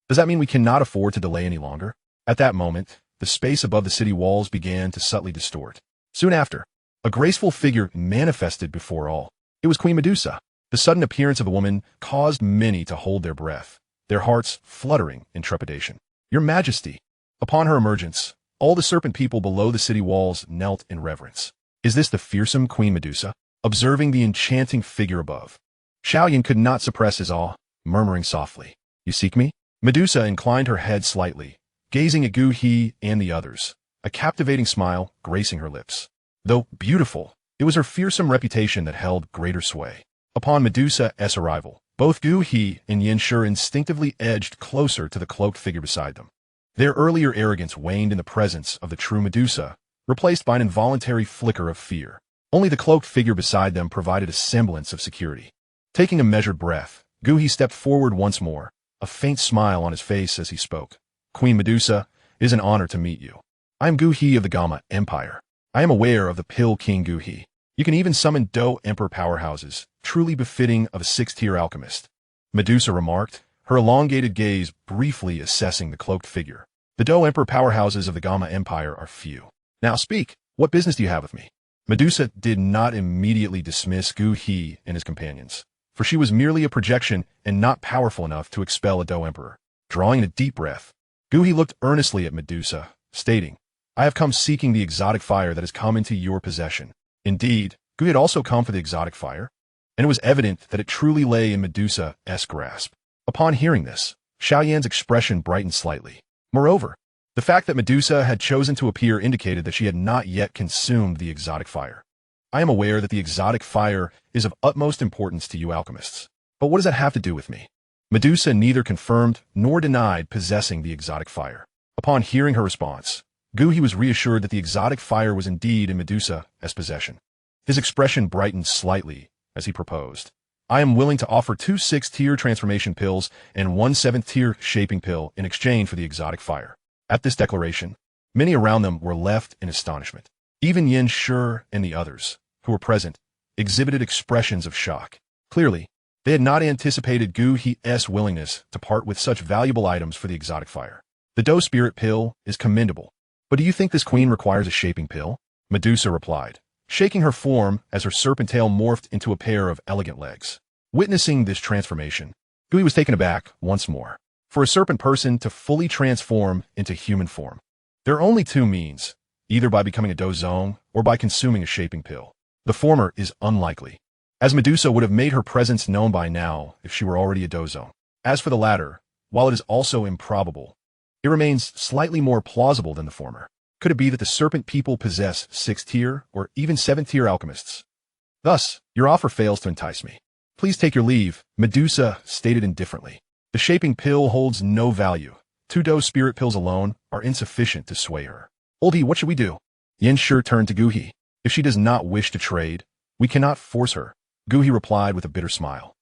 Does that mean we cannot afford to delay any longer? At that moment, the space above the city walls began to subtly distort. Soon after, a graceful figure manifested before all. It was Queen Medusa. The sudden appearance of the woman caused many to hold their breath, their hearts fluttering in trepidation. Your Majesty. Upon her emergence, all the serpent people below the city walls knelt in reverence. Is this the fearsome Queen Medusa? Observing the enchanting figure above, Xiao Yin could not suppress his awe, murmuring softly, "You seek me?" Medusa inclined her head slightly, gazing at Gu He and the others, a captivating smile gracing her lips. Though beautiful, it was her fearsome reputation that held greater sway. Upon Medusa's arrival, both Gu He and Yin Shi instinctively edged closer to the cloaked figure beside them. Their earlier arrogance waned in the presence of the true Medusa, replaced by an involuntary flicker of fear. Only the cloaked figure beside them provided a semblance of security. Taking a measured breath, Gu He stepped forward once more, a faint smile on his face as he spoke. "Queen Medusa, it is an honor to meet you. I am Gu He of the Gamma Empire. I am aware of the Pill King Gu He. You can even summon Dou Emperor powerhouses, truly befitting of a sixth-tier alchemist," Medusa remarked, her elongated gaze briefly assessing the cloaked figure. "The Dou Emperor powerhouses of the Gamma Empire are few. Now speak, what business do you have with me?" Medusa did not immediately dismiss Gu He and his companions, for she was merely a projection and not powerful enough to expel a Dou Emperor. Drawing a deep breath, Gu He looked earnestly at Medusa, stating, "I have come seeking the exotic fire that has come into your possession." Indeed, Gu He had also come for the exotic fire, and it was evident that it truly lay in Medusa's grasp. Upon hearing this, Xiao Yan's expression brightened slightly. Moreover, the fact that Medusa had chosen to appear indicated that she had not yet consumed the exotic fire. "I am aware that the exotic fire is of utmost importance to you alchemists, but what does that have to do with me?" Medusa neither confirmed nor denied possessing the exotic fire. Upon hearing her response, Gu He was reassured that the exotic fire was indeed in Medusa's possession. His expression brightened slightly as he proposed, "I am willing to offer 2 6th-tier transformation pills and 1 7th-tier shaping pill in exchange for the exotic fire." At this declaration, many around them were left in astonishment. Even Yin Shi and the others, who were present, exhibited expressions of shock. Clearly, they had not anticipated Gu He's willingness to part with such valuable items for the exotic fire. "The Dou Spirit pill is commendable, but do you think this queen requires a shaping pill?" Medusa replied, shaking her form as her serpent tail morphed into a pair of elegant legs. Witnessing this transformation, Gu He was taken aback once more. For a serpent person to fully transform into human form, there are only 2 means, either by becoming a Dou Zong or by consuming a shaping pill. The former is unlikely, as Medusa would have made her presence known by now if she were already a Dou Zong. As for the latter, while it is also improbable, it remains slightly more plausible than the former. Could it be that the serpent people possess 6th-tier or even 7th-tier alchemists? Thus, your offer fails to entice me. "Please take your leave," Medusa stated indifferently. "The shaping pill holds no value. 2 Dou spirit pills alone are insufficient to sway her." "Old He, what should we do?" Yin Shi turned to Gu He. "If she does not wish to trade, we cannot force her," Gu He replied with a bitter smile.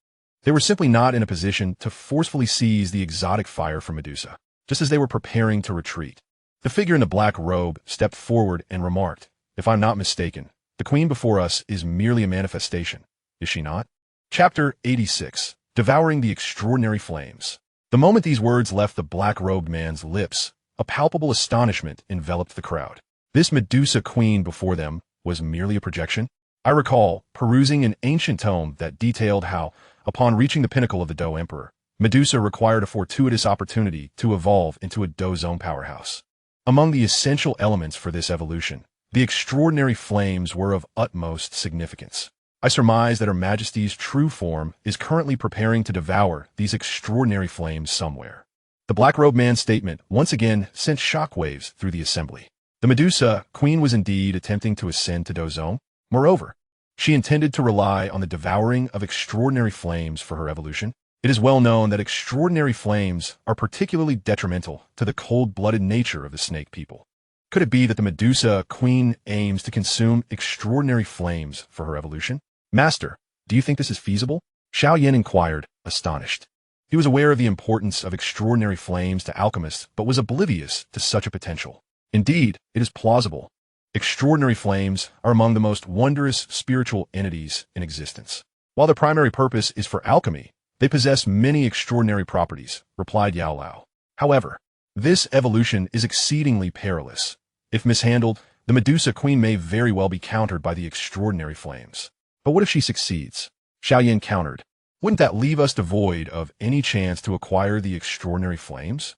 They were simply not in a position to forcefully seize the exotic fire from Medusa, just as they were preparing to retreat. The figure in the black robe stepped forward and remarked, "If I'm not mistaken, the queen before us is merely a manifestation, is she not?" Chapter 86. Devouring the Extraordinary Flames. The moment these words left the black-robed man's lips, a palpable astonishment enveloped the crowd. This Medusa queen before them was merely a projection? I recall perusing an ancient tome that detailed how, upon reaching the pinnacle of the Dou Emperor, Medusa required a fortuitous opportunity to evolve into a Dou Zong powerhouse. Among the essential elements for this evolution, the extraordinary flames were of utmost significance. I surmise that Her Majesty's true form is currently preparing to devour these extraordinary flames somewhere. The black-robed man's statement once again sent shockwaves through the assembly. The Medusa queen was indeed attempting to ascend to Dou Zong. Moreover, she intended to rely on the devouring of extraordinary flames for her evolution. It is well known that extraordinary flames are particularly detrimental to the cold-blooded nature of the snake people. Could it be that the Medusa Queen aims to consume extraordinary flames for her evolution? Master, do you think this is feasible? Xiao Yin inquired, astonished. He was aware of the importance of extraordinary flames to alchemists, but was oblivious to such a potential. Indeed, it is plausible. Extraordinary flames are among the most wondrous spiritual entities in existence. While their primary purpose is for alchemy, they possess many extraordinary properties, replied Yao Lao. However, this evolution is exceedingly perilous. If mishandled, the Medusa Queen may very well be countered by the extraordinary flames. But what if she succeeds? Xiao Yin countered. Wouldn't that leave us devoid of any chance to acquire the extraordinary flames?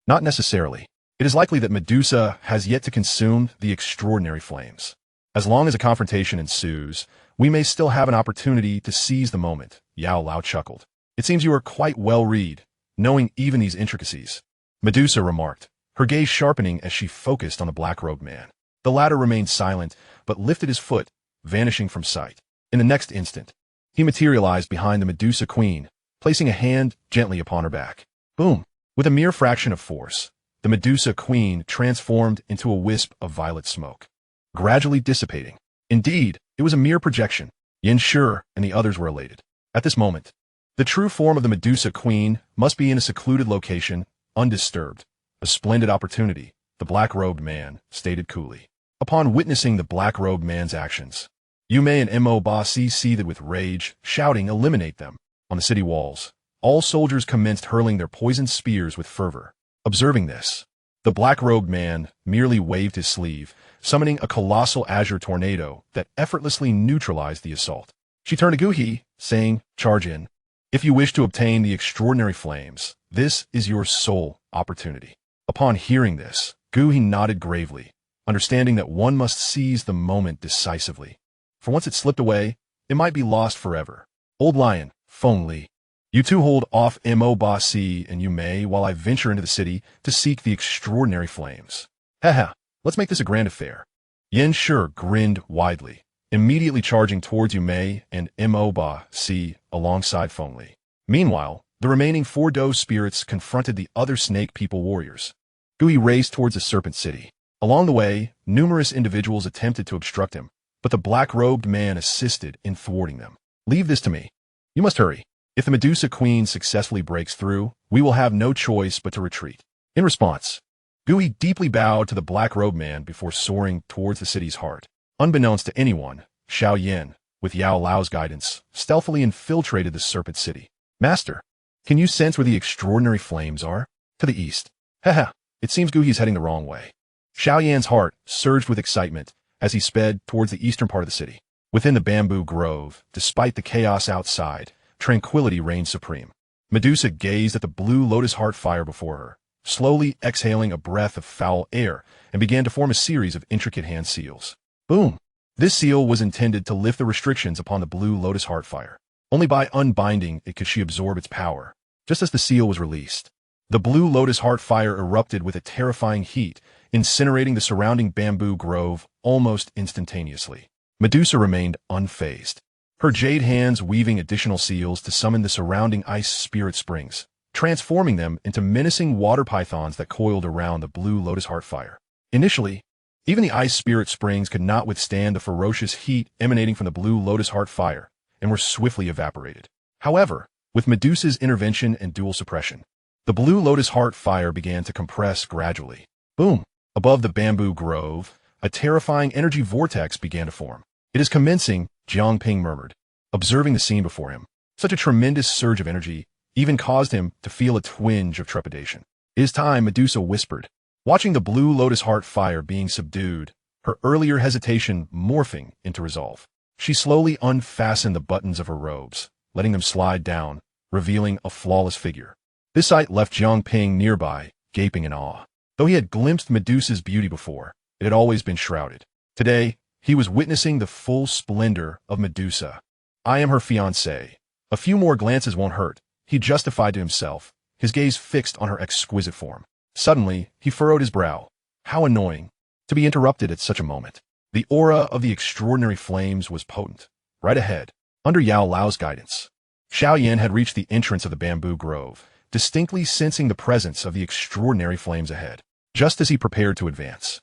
Not necessarily. It is likely that Medusa has yet to consume the extraordinary flames. As long as a confrontation ensues, we may still have an opportunity to seize the moment, Yao Lao chuckled. It seems you are quite well-read, knowing even these intricacies. Medusa remarked, her gaze sharpening as she focused on the black-robed man. The latter remained silent, but lifted his foot, vanishing from sight. In the next instant, he materialized behind the Medusa Queen, placing a hand gently upon her back. Boom! With a mere fraction of force, the Medusa Queen transformed into a wisp of violet smoke, gradually dissipating. Indeed, it was a mere projection. Yin Shi and the others were elated. At this moment, the true form of the Medusa Queen must be in a secluded location, undisturbed. A splendid opportunity, the black-robed man stated coolly. Upon witnessing the black-robed man's actions, Yu Mei and Mo Ba Si seethed with rage, shouting, "Eliminate them!" On the city walls, all soldiers commenced hurling their poisoned spears with fervor. Observing this, the black-robed man merely waved his sleeve, summoning a colossal azure tornado that effortlessly neutralized the assault. She turned to Gu He, saying, "Charge in. If you wish to obtain the extraordinary flames, this is your sole opportunity." Upon hearing this, Gu He nodded gravely, understanding that one must seize the moment decisively. For once it slipped away, it might be lost forever. Old Lion, Feng Li. You two hold off Mo Ba Si and Yu Mei while I venture into the city to seek the extraordinary flames. Haha, let's make this a grand affair. Yin Shi grinned widely, immediately charging towards Yu Mei and Mo Ba Si alongside Feng Li. Meanwhile, the remaining 4 Dou spirits confronted the other snake people warriors. Gu He raced towards the Serpent City. Along the way, numerous individuals attempted to obstruct him, but the black-robed man assisted in thwarting them. Leave this to me. You must hurry. If the Medusa Queen successfully breaks through, we will have no choice but to retreat. In response, Gu He deeply bowed to the black-robed man before soaring towards the city's heart. Unbeknownst to anyone, Xiao Yin, with Yao Lao's guidance, stealthily infiltrated the Serpent City. Master, can you sense where the extraordinary flames are? To the east. Haha, it seems Gu He's heading the wrong way. Xiao Yan's heart surged with excitement as he sped towards the eastern part of the city. Within the bamboo grove, despite the chaos outside, tranquility reigned supreme. Medusa gazed at the blue lotus heart fire before her, slowly exhaling a breath of foul air, and began to form a series of intricate hand seals. Boom! This seal was intended to lift the restrictions upon the blue lotus heart fire. Only by unbinding it could she absorb its power. Just as the seal was released, the blue lotus heart fire erupted with a terrifying heat, incinerating the surrounding bamboo grove almost instantaneously. Medusa remained unfazed, her jade hands weaving additional seals to summon the surrounding ice spirit springs, transforming them into menacing water pythons that coiled around the blue lotus heart fire. Initially, even the ice spirit springs could not withstand the ferocious heat emanating from the blue lotus heart fire, and were swiftly evaporated. However, with Medusa's intervention and dual suppression, the blue lotus heart fire began to compress gradually. Boom! Above the bamboo grove, a terrifying energy vortex began to form. It is commencing, Jiang Ping murmured, observing the scene before him. Such a tremendous surge of energy even caused him to feel a twinge of trepidation. It is time, Medusa whispered, watching the blue lotus heart fire being subdued, her earlier hesitation morphing into resolve. She slowly unfastened the buttons of her robes, letting them slide down, revealing a flawless figure. This sight left Jiang Ping nearby, gaping in awe. Though he had glimpsed Medusa's beauty before, it had always been shrouded. Today, he was witnessing the full splendor of Medusa. I am her fiancé. A few more glances won't hurt, he justified to himself, his gaze fixed on her exquisite form. Suddenly, he furrowed his brow. How annoying to be interrupted at such a moment. The aura of the extraordinary flames was potent. Right ahead, under Yao Lao's guidance, Xiao Yan had reached the entrance of the bamboo grove, distinctly sensing the presence of the extraordinary flames ahead. Just as he prepared to advance,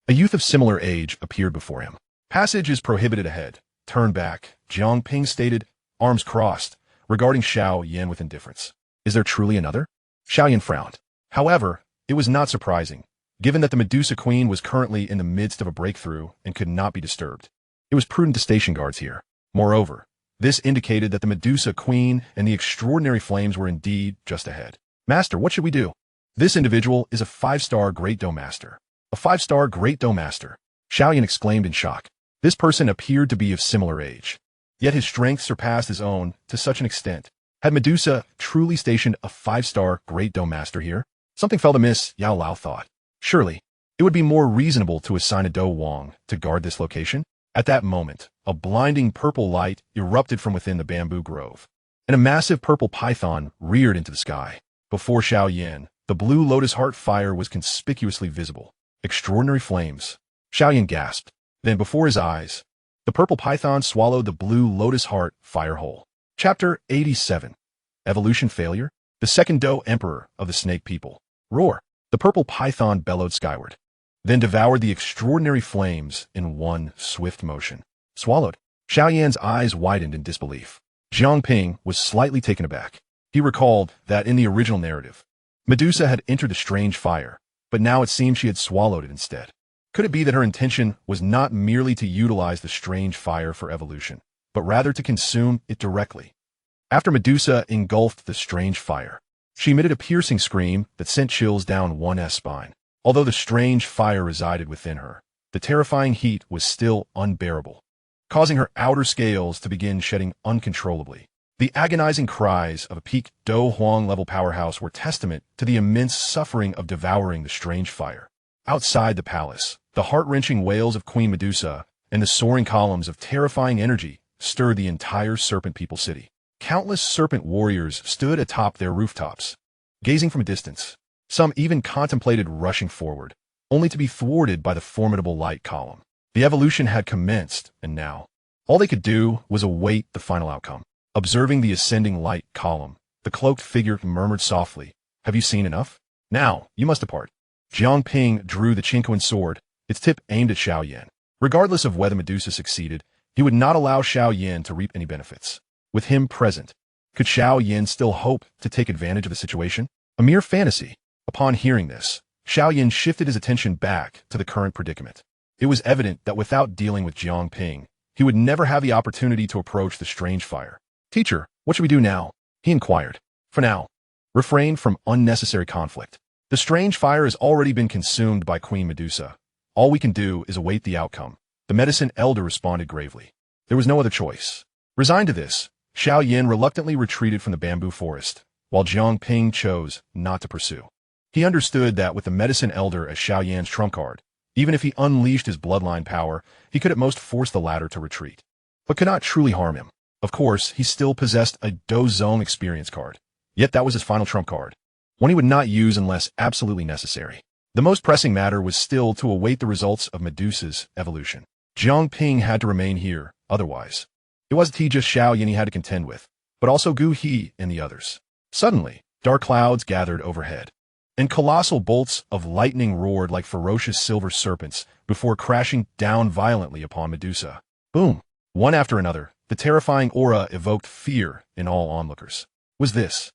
a youth of similar age appeared before him. Passage is prohibited ahead. Turn back, Jiang Ping stated, arms crossed, regarding Xiao Yan with indifference. Is there truly another? Xiao Yan frowned. However, it was not surprising, given that the Medusa Queen was currently in the midst of a breakthrough and could not be disturbed. It was prudent to station guards here. Moreover, this indicated that the Medusa Queen and the extraordinary flames were indeed just ahead. Master, what should we do? This individual is a 5-star Great Dou Master. A 5-star Great Dou Master. Xiao Yan exclaimed in shock. This person appeared to be of similar age. Yet his strength surpassed his own to such an extent. Had Medusa truly stationed a 5-star Great Dou Master here? Something felt amiss, Yao Lao thought. Surely, it would be more reasonable to assign a Dou Wang to guard this location. At that moment, a blinding purple light erupted from within the bamboo grove, and a massive purple python reared into the sky. Before Xiao Yan, the blue lotus heart fire was conspicuously visible. Extraordinary flames. Xiao Yan gasped. Then before his eyes, the purple python swallowed the blue lotus heart fire whole. Chapter 87. Evolution Failure. The second Dou Emperor of the Snake People. Roar. The purple python bellowed skyward, then devoured the extraordinary flames in one swift motion. Swallowed. Xiao Yan's eyes widened in disbelief. Jiang Ping was slightly taken aback. He recalled that in the original narrative, Medusa had entered the strange fire, but now it seemed she had swallowed it instead. Could it be that her intention was not merely to utilize the strange fire for evolution, but rather to consume it directly? After Medusa engulfed the strange fire, she emitted a piercing scream that sent chills down one's spine. Although the strange fire resided within her, the terrifying heat was still unbearable, causing her outer scales to begin shedding uncontrollably. The agonizing cries of a peak Dou Huang-level powerhouse were testament to the immense suffering of devouring the strange fire. Outside the palace, the heart-wrenching wails of Queen Medusa and the soaring columns of terrifying energy stirred the entire Serpent People city. Countless serpent warriors stood atop their rooftops, gazing from a distance. Some even contemplated rushing forward, only to be thwarted by the formidable light column. The evolution had commenced, and now, all they could do was await the final outcome. Observing the ascending light column, the cloaked figure murmured softly, "Have you seen enough? Now, you must depart." Jiang Ping drew the Qinquan sword, its tip aimed at Xiao Yan. Regardless of whether Medusa succeeded, he would not allow Xiao Yan to reap any benefits. With him present, could Xiao Yan still hope to take advantage of the situation? A mere fantasy. Upon hearing this, Xiao Yan shifted his attention back to the current predicament. It was evident that without dealing with Jiang Ping, he would never have the opportunity to approach the strange fire. "Teacher, what should we do now?" he inquired. "For now, refrain from unnecessary conflict. The strange fire has already been consumed by Queen Medusa. All we can do is await the outcome." The medicine elder responded gravely. There was no other choice. Resigned to this, Xiao Yan reluctantly retreated from the bamboo forest, while Jiang Ping chose not to pursue. He understood that with the medicine elder as Xiao Yan's trump card, even if he unleashed his bloodline power, he could at most force the latter to retreat, but could not truly harm him. Of course, he still possessed a Dou Zong experience card, yet that was his final trump card, one he would not use unless absolutely necessary. The most pressing matter was still to await the results of Medusa's evolution. Jiang Ping had to remain here, otherwise. It wasn't just Xiao Yan he had to contend with, but also Gu He and the others. Suddenly, dark clouds gathered overhead, and colossal bolts of lightning roared like ferocious silver serpents before crashing down violently upon Medusa. Boom! One after another, the terrifying aura evoked fear in all onlookers. Was this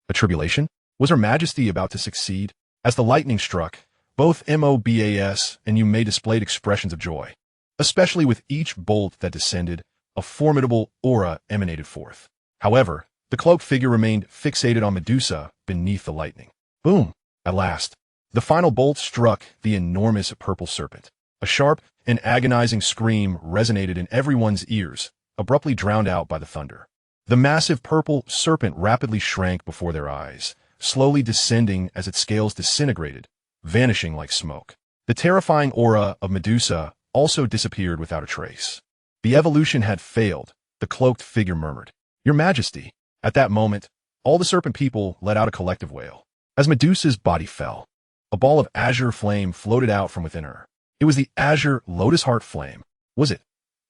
a tribulation? Was Her Majesty about to succeed? As the lightning struck, both MOBAS and Yume displayed expressions of joy. Especially with each bolt that descended, a formidable aura emanated forth. However, the cloaked figure remained fixated on Medusa beneath the lightning. Boom! At last, the final bolt struck the enormous purple serpent. A sharp and agonizing scream resonated in everyone's ears, abruptly drowned out by the thunder. The massive purple serpent rapidly shrank before their eyes, slowly descending as its scales disintegrated, vanishing like smoke. The terrifying aura of Medusa also disappeared without a trace. The evolution had failed, the cloaked figure murmured. "Your Majesty." At that moment, all the serpent people let out a collective wail. As Medusa's body fell, a ball of azure flame floated out from within her. It was the azure lotus heart flame. Was it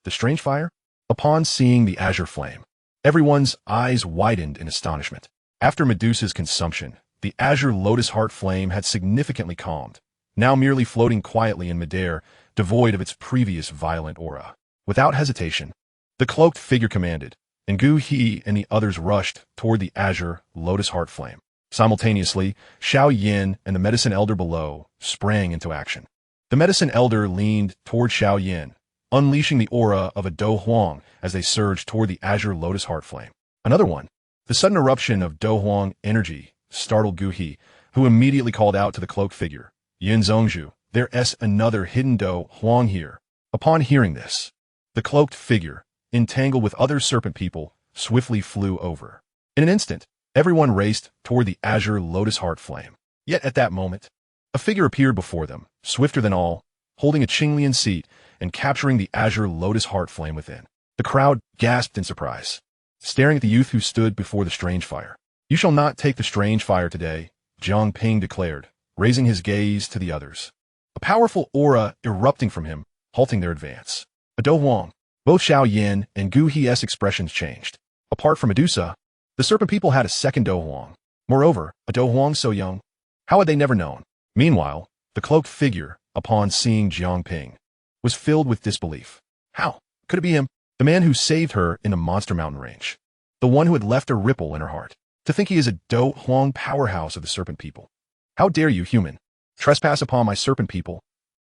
the strange fire? Upon seeing the azure flame, Everyone's eyes widened in astonishment. After Medusa's consumption, the azure lotus heart flame had significantly calmed, now merely floating quietly in midair, devoid of its previous violent aura. Without hesitation, the cloaked figure commanded, and Dou Qi and the others rushed toward the azure lotus heart flame. Simultaneously, Xiao Yin and the medicine elder below sprang into action. The medicine elder leaned toward Xiao Yin, unleashing the aura of a Dou Huang as they surged toward the azure lotus heart flame. Another one. The sudden eruption of Dou Huang energy startled Dou Qi, who immediately called out to the cloaked figure, Yin Zhongzhu, there's another hidden Dou Huang here. Upon hearing this, the cloaked figure, entangled with other serpent people, swiftly flew over. In an instant, everyone raced toward the azure lotus heart flame. Yet at that moment, a figure appeared before them, swifter than all, holding a Qinglian seat and capturing the azure lotus heart flame within. The crowd gasped in surprise, staring at the youth who stood before the strange fire. You shall not take the strange fire today, Jiang Ping declared, raising his gaze to the others. A powerful aura erupting from him, halting their advance. A Dou Huang. Both Xiao Yin and Dou Qi's expressions changed. Apart from Medusa, the serpent people had a second Dou Huang. Moreover, a Dou Huang so young. How had they never known? Meanwhile, the cloaked figure, upon seeing Jiang Ping, was filled with disbelief. How? Could it be him? The man who saved her in the Monster Mountain range. The one who had left a ripple in her heart. To think he is a Dou Huang powerhouse of the serpent people. How dare you, human, trespass upon my serpent people?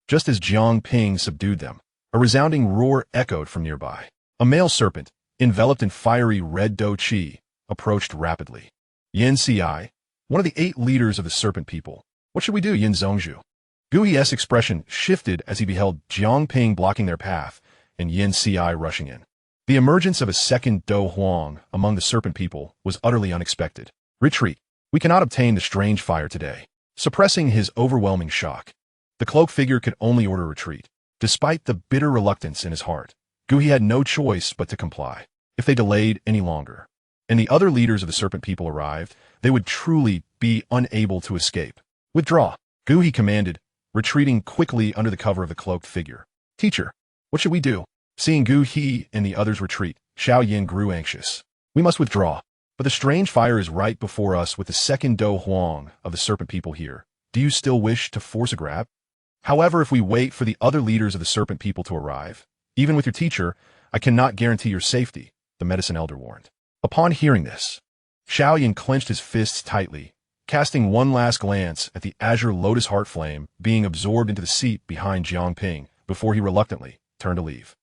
Just as Jiang Ping subdued them, a resounding roar echoed from nearby. A male serpent, enveloped in fiery red Dou Qi, approached rapidly. Yin Ci, one of the 8 leaders of the serpent people. What should we do, Yin Zhongzhu? Dou Qi's expression shifted as he beheld Jiang Ping blocking their path and Yin Ci rushing in. The emergence of a second Dou Huang among the serpent people was utterly unexpected. Retreat. We cannot obtain the strange fire today. Suppressing his overwhelming shock, the cloaked figure could only order retreat. Despite the bitter reluctance in his heart, Dou Qi had no choice but to comply. If they delayed any longer, and the other leaders of the serpent people arrived, they would truly be unable to escape. Withdraw, Dou Qi commanded, retreating quickly under the cover of the cloaked figure. Teacher, what should we do? Seeing Dou Qi and the others retreat, Xiao Yin grew anxious. We must withdraw. But the strange fire is right before us with the second Dou Huang of the serpent people here. Do you still wish to force a grab? However, if we wait for the other leaders of the serpent people to arrive, even with your teacher, I cannot guarantee your safety, the medicine elder warned. Upon hearing this, Xiao Yin clenched his fists tightly, casting one last glance at the azure lotus heart flame being absorbed into the seat behind Jiang Ping before he reluctantly turned to leave.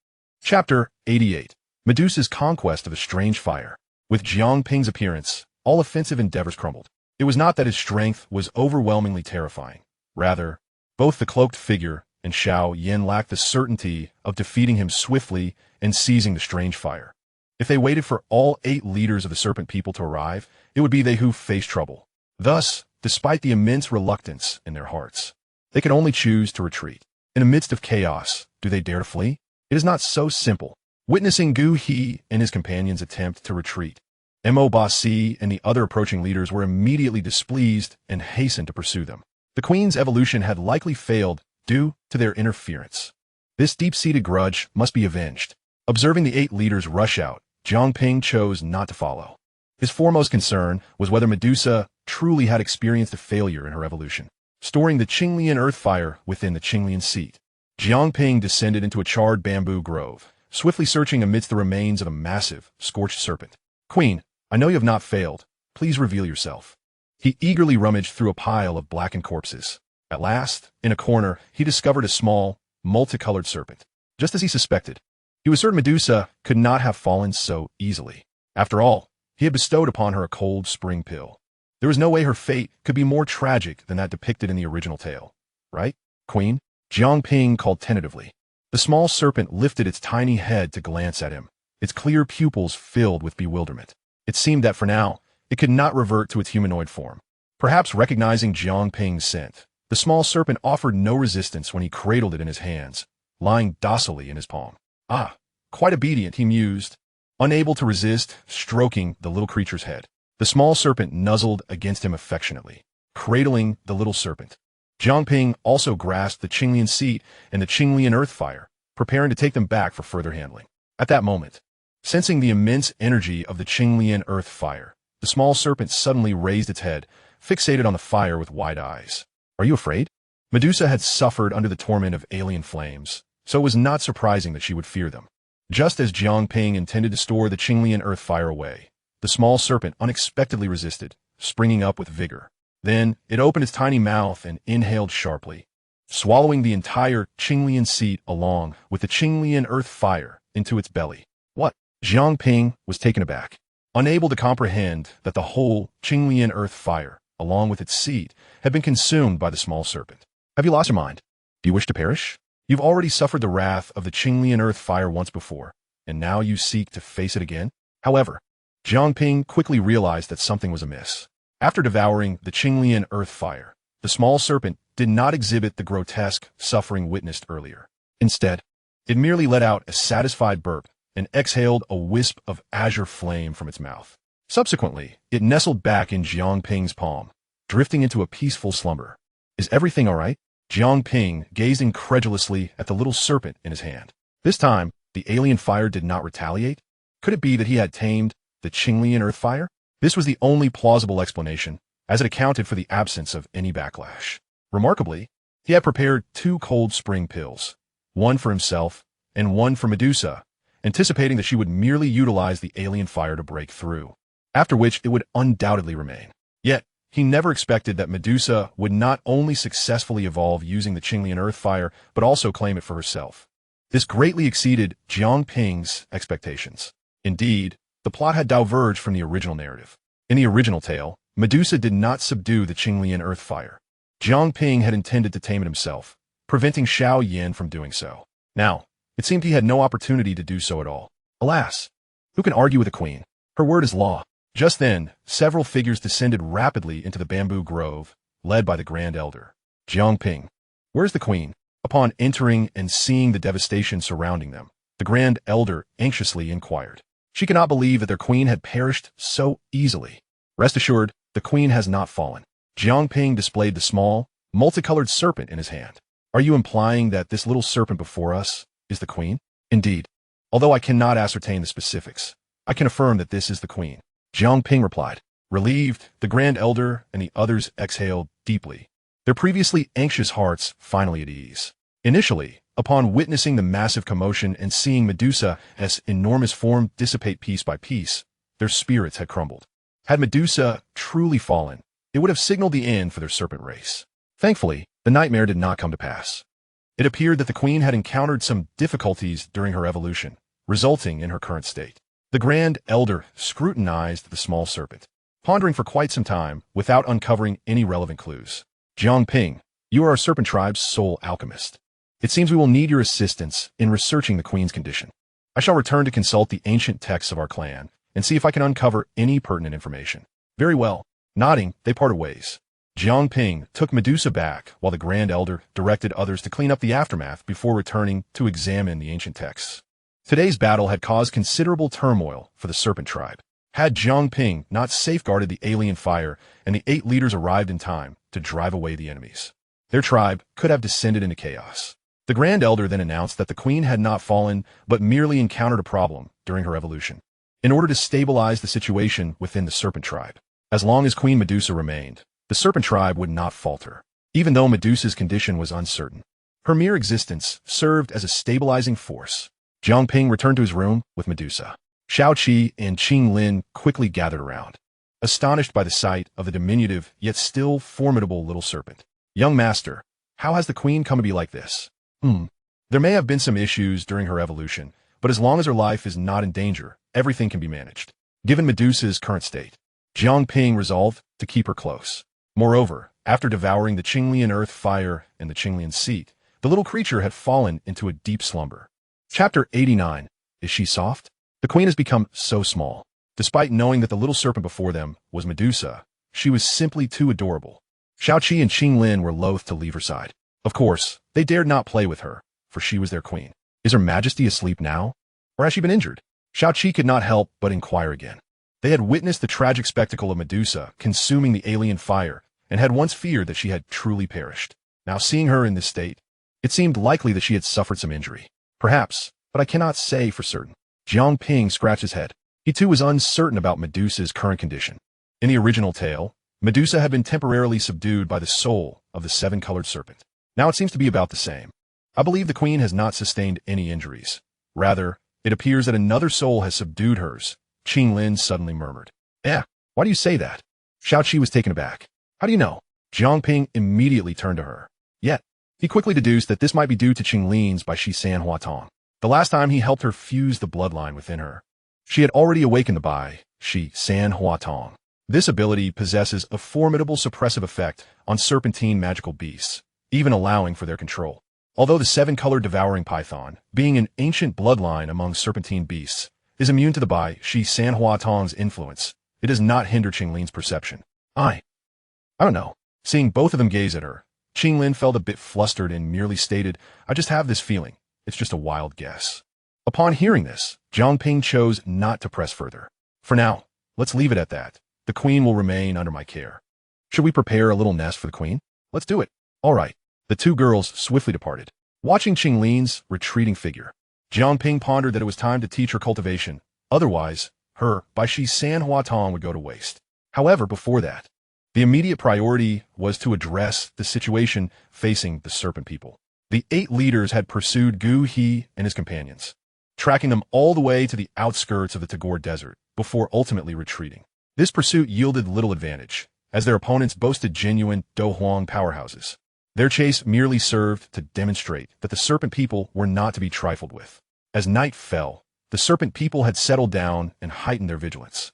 Chapter 88. Medusa's conquest of a strange fire. With Jiang Ping's appearance, all offensive endeavors crumbled. It was not that his strength was overwhelmingly terrifying. Rather, both the cloaked figure and Xiao Yin lacked the certainty of defeating him swiftly and seizing the strange fire. If they waited for all 8 leaders of the serpent people to arrive, it would be they who faced trouble. Thus, despite the immense reluctance in their hearts, they could only choose to retreat. In the midst of chaos, do they dare to flee? It is not so simple. Witnessing Dou Qi and his companions attempt to retreat, Mo Ba Si and the other approaching leaders were immediately displeased and hastened to pursue them. The Queen's evolution had likely failed due to their interference. This deep-seated grudge must be avenged. Observing the 8 leaders rush out, Jiang Ping chose not to follow. His foremost concern was whether Medusa truly had experienced a failure in her evolution, storing the Qinglian earth fire within the Qinglian seat. Jiang Ping descended into a charred bamboo grove, swiftly searching amidst the remains of a massive, scorched serpent. Queen, I know you have not failed. Please reveal yourself. He eagerly rummaged through a pile of blackened corpses. At last, in a corner, he discovered a small, multicolored serpent. Just as he suspected, he was certain Medusa could not have fallen so easily. After all, he had bestowed upon her a cold spring pill. There was no way her fate could be more tragic than that depicted in the original tale. Right, Queen? Jiang Ping called tentatively. The small serpent lifted its tiny head to glance at him, its clear pupils filled with bewilderment. It seemed that for now, it could not revert to its humanoid form. Perhaps recognizing Jiang Ping's scent, the small serpent offered no resistance when he cradled it in his hands, lying docilely in his palm. Ah, quite obedient, he mused, unable to resist stroking the little creature's head. The small serpent nuzzled against him affectionately, cradling the little serpent. Jiang Ping also grasped the Qinglian seat and the Qinglian earth fire, preparing to take them back for further handling. At that moment, Sensing the immense energy of the Qinglian earth fire, the small serpent suddenly raised its head, fixated on the fire with wide eyes. Are you afraid? Medusa had suffered under the torment of alien flames, so it was not surprising that she would fear them. Just as Jiang Ping intended to store the Qinglian earth fire away, the small serpent unexpectedly resisted, springing up with vigor. Then, it opened its tiny mouth and inhaled sharply, swallowing the entire Qinglian seed along with the Qinglian earth fire into its belly. What? Jiang Ping was taken aback, unable to comprehend that the whole Qinglian earth fire, along with its seed, had been consumed by the small serpent. Have you lost your mind? Do you wish to perish? You've already suffered the wrath of the Qinglian earth fire once before, and now you seek to face it again? However, Jiang Ping quickly realized that something was amiss. After devouring the Qinglian earth fire, the small serpent did not exhibit the grotesque suffering witnessed earlier. Instead, it merely let out a satisfied burp and exhaled a wisp of azure flame from its mouth. Subsequently, it nestled back in Jiang Ping's palm, drifting into a peaceful slumber. Is everything all right? Jiang Ping gazed incredulously at the little serpent in his hand. This time, the alien fire did not retaliate. Could it be that he had tamed the Qinglian earth fire? This was the only plausible explanation, as it accounted for the absence of any backlash. Remarkably, he had prepared 2 cold spring pills, one for himself and one for Medusa, anticipating that she would merely utilize the alien fire to break through, after which it would undoubtedly remain. Yet, he never expected that Medusa would not only successfully evolve using the Qinglian earth fire, but also claim it for herself. This greatly exceeded Jiang Ping's expectations. Indeed, the plot had diverged from the original narrative. In the original tale, Medusa did not subdue the Qinglian earth fire. Jiang Ping had intended to tame it himself, preventing Xiao Yan from doing so. Now, it seemed he had no opportunity to do so at all. Alas, who can argue with a queen? Her word is law. Just then, several figures descended rapidly into the bamboo grove, led by the Grand Elder. Jiang Ping. Where's the queen? Upon entering and seeing the devastation surrounding them, the Grand Elder anxiously inquired. She cannot believe that their queen had perished so easily. Rest assured, the queen has not fallen. Jiang Ping displayed the small, multicolored serpent in his hand. Are you implying that this little serpent before us is the queen? Indeed. Although I cannot ascertain the specifics, I can affirm that this is the queen. Jiang Ping replied. Relieved, the Grand Elder and the others exhaled deeply, their previously anxious hearts finally at ease. Initially, upon witnessing the massive commotion and seeing Medusa's enormous form dissipate piece by piece, their spirits had crumbled. Had Medusa truly fallen, it would have signaled the end for their serpent race. Thankfully, the nightmare did not come to pass. It appeared that the queen had encountered some difficulties during her evolution, resulting in her current state. The Grand Elder scrutinized the small serpent, pondering for quite some time without uncovering any relevant clues. Jiang Ping, you are our serpent tribe's sole alchemist. It seems we will need your assistance in researching the queen's condition. I shall return to consult the ancient texts of our clan and see if I can uncover any pertinent information. Very well. Nodding, they parted ways. Jiang Ping took Medusa back while the Grand Elder directed others to clean up the aftermath before returning to examine the ancient texts. Today's battle had caused considerable turmoil for the Serpent Tribe. Had Jiang Ping not safeguarded the alien fire and the 8 leaders arrived in time to drive away the enemies, their tribe could have descended into chaos. The Grand Elder then announced that the queen had not fallen but merely encountered a problem during her evolution. In order to stabilize the situation within the Serpent Tribe, as long as Queen Medusa remained, the Serpent Tribe would not falter, even though Medusa's condition was uncertain. Her mere existence served as a stabilizing force. Jiang Ping returned to his room with Medusa. Xiao Qi and Qing Lin quickly gathered around, astonished by the sight of the diminutive yet still formidable little serpent. Young master, how has the queen come to be like this? There may have been some issues during her evolution, but as long as her life is not in danger, everything can be managed. Given Medusa's current state, Jiang Ping resolved to keep her close. Moreover, after devouring the Qinglian earth fire and the Qinglian seat, the little creature had fallen into a deep slumber. Chapter 89. Is she soft? The queen has become so small. Despite knowing that the little serpent before them was Medusa, she was simply too adorable. Xiao Qi and Qing Lin were loath to leave her side. Of course, they dared not play with her, for she was their queen. Is Her Majesty asleep now? Or has she been injured? Xiao Qi could not help but inquire again. They had witnessed the tragic spectacle of Medusa consuming the alien fire and had once feared that she had truly perished. Now seeing her in this state, it seemed likely that she had suffered some injury. Perhaps, but I cannot say for certain. Jiang Ping scratched his head. He too was uncertain about Medusa's current condition. In the original tale, Medusa had been temporarily subdued by the soul of the seven-colored serpent. Now it seems to be about the same. I believe the queen has not sustained any injuries. Rather, it appears that another soul has subdued hers, Qinglin suddenly murmured. Why do you say that? Xiao Qi was taken aback. How do you know? Jiang Ping immediately turned to her. Yet, he quickly deduced that this might be due to Qinglin's by Shi San Hua Tong. The last time he helped her fuse the bloodline within her, she had already awakened the Bai, Shi San Hua Tong. This ability possesses a formidable suppressive effect on serpentine magical beasts, even allowing for their control. Although the seven-colored devouring python, being an ancient bloodline among serpentine beasts, is immune to the Bai, Shi San Hua Tong's influence, it does not hinder Qinglin's perception. I don't know. Seeing both of them gaze at her, Qinglin felt a bit flustered and merely stated, I just have this feeling. It's just a wild guess. Upon hearing this, Jiang Ping chose not to press further. For now, let's leave it at that. The queen will remain under my care. Should we prepare a little nest for the queen? Let's do it. All right. The two girls swiftly departed. Watching Qinglin's retreating figure, Jiang Ping pondered that it was time to teach her cultivation. Otherwise, her, by Shi San Hua Tong, would go to waste. However, before that, the immediate priority was to address the situation facing the serpent people. The 8 leaders had pursued Dou Qi and his companions, tracking them all the way to the outskirts of the Tagore Desert before ultimately retreating. This pursuit yielded little advantage, as their opponents boasted genuine Dou Huang powerhouses. Their chase merely served to demonstrate that the serpent people were not to be trifled with. As night fell, the serpent people had settled down and heightened their vigilance.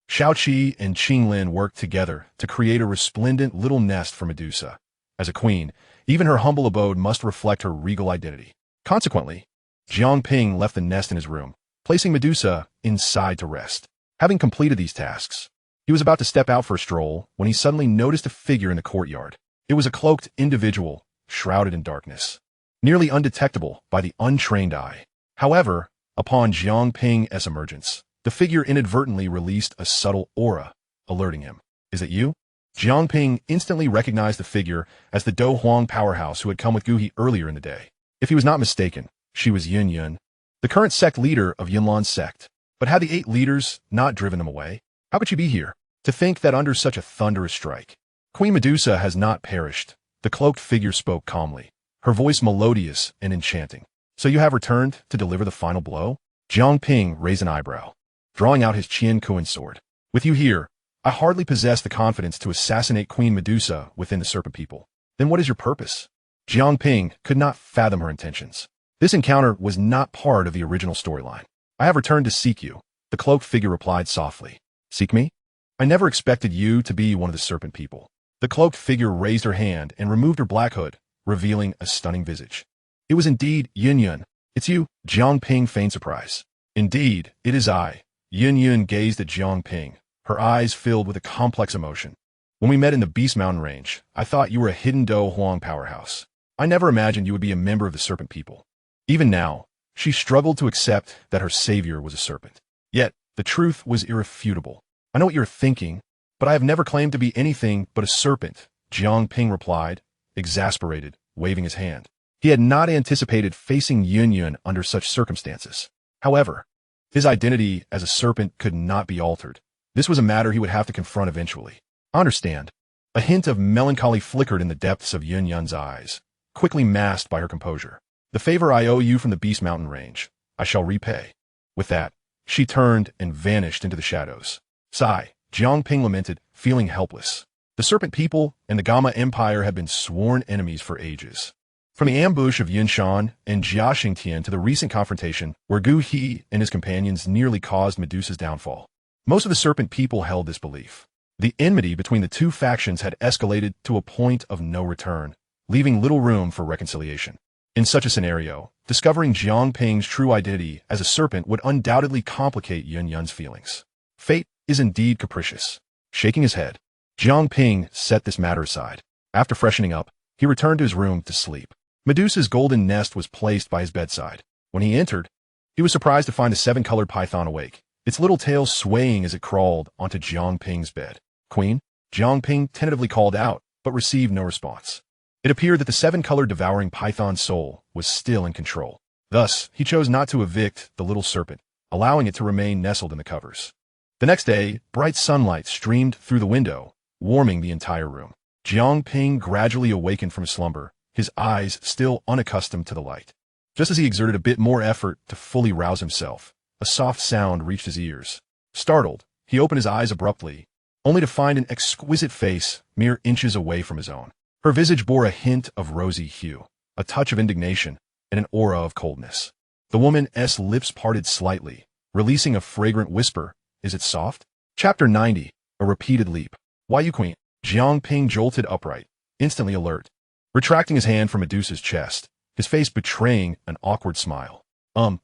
Xiao Qi and Qinglin worked together to create a resplendent little nest for Medusa. As a queen, even her humble abode must reflect her regal identity. Consequently, Jiang Ping left the nest in his room, placing Medusa inside to rest. Having completed these tasks, he was about to step out for a stroll when he suddenly noticed a figure in the courtyard. It was a cloaked individual, shrouded in darkness, nearly undetectable by the untrained eye. However, upon Jiang Ping's emergence, the figure inadvertently released a subtle aura, alerting him. Is it you? Jiang Ping instantly recognized the figure as the Dou Huang powerhouse who had come with Dou Qi earlier in the day. If he was not mistaken, she was Yun Yun, the current sect leader of Yunlan's sect. But had the 8 leaders not driven them away? How could she be here? To think that under such a thunderous strike, Queen Medusa has not perished. The cloaked figure spoke calmly, her voice melodious and enchanting. So you have returned to deliver the final blow? Jiang Ping raised an eyebrow, drawing out his Qian Kuan sword. With you here, I hardly possess the confidence to assassinate Queen Medusa within the serpent people. Then what is your purpose? Jiang Ping could not fathom her intentions. This encounter was not part of the original storyline. I have returned to seek you, the cloaked figure replied softly. Seek me? I never expected you to be one of the serpent people. The cloaked figure raised her hand and removed her black hood, revealing a stunning visage. It was indeed Yun Yun. It's you, Jiang Ping feigned surprise. Indeed, it is I. Yun Yun gazed at Jiang Ping, her eyes filled with a complex emotion. When we met in the Beast Mountain Range, I thought you were a hidden Dou Huang powerhouse. I never imagined you would be a member of the serpent people. Even now, she struggled to accept that her savior was a serpent. Yet, the truth was irrefutable. I know what you're thinking, but I have never claimed to be anything but a serpent, Jiang Ping replied, exasperated, waving his hand. He had not anticipated facing Yun Yun under such circumstances. However, his identity as a serpent could not be altered. This was a matter he would have to confront eventually. I understand. A hint of melancholy flickered in the depths of Yun Yun's eyes, quickly masked by her composure. The favor I owe you from the Beast Mountain Range, I shall repay. With that, she turned and vanished into the shadows. Sigh, Jiang Ping lamented, feeling helpless. The serpent people and the Gamma Empire had been sworn enemies for ages. From the ambush of Yunshan and Jia Xingtian to the recent confrontation where Dou Qi and his companions nearly caused Medusa's downfall, most of the serpent people held this belief. The enmity between the two factions had escalated to a point of no return, leaving little room for reconciliation. In such a scenario, discovering Jiang Ping's true identity as a serpent would undoubtedly complicate Yun Yun's feelings. Fate is indeed capricious. Shaking his head, Jiang Ping set this matter aside. After freshening up, he returned to his room to sleep. Medusa's golden nest was placed by his bedside. When he entered, he was surprised to find the seven-colored python awake, its little tail swaying as it crawled onto Jiang Ping's bed. Queen? Jiang Ping tentatively called out, but received no response. It appeared that the seven-colored devouring python's soul was still in control. Thus, he chose not to evict the little serpent, allowing it to remain nestled in the covers. The next day, bright sunlight streamed through the window, warming the entire room. Jiang Ping gradually awakened from slumber, his eyes still unaccustomed to the light. Just as he exerted a bit more effort to fully rouse himself, a soft sound reached his ears. Startled, he opened his eyes abruptly, only to find an exquisite face mere inches away from his own. Her visage bore a hint of rosy hue, a touch of indignation, and an aura of coldness. The woman's lips parted slightly, releasing a fragrant whisper. Is it soft? Chapter 90, A Repeated Leap. Why you queen? Jiang Ping jolted upright, instantly alert. Retracting his hand from Medusa's chest, his face betraying an awkward smile.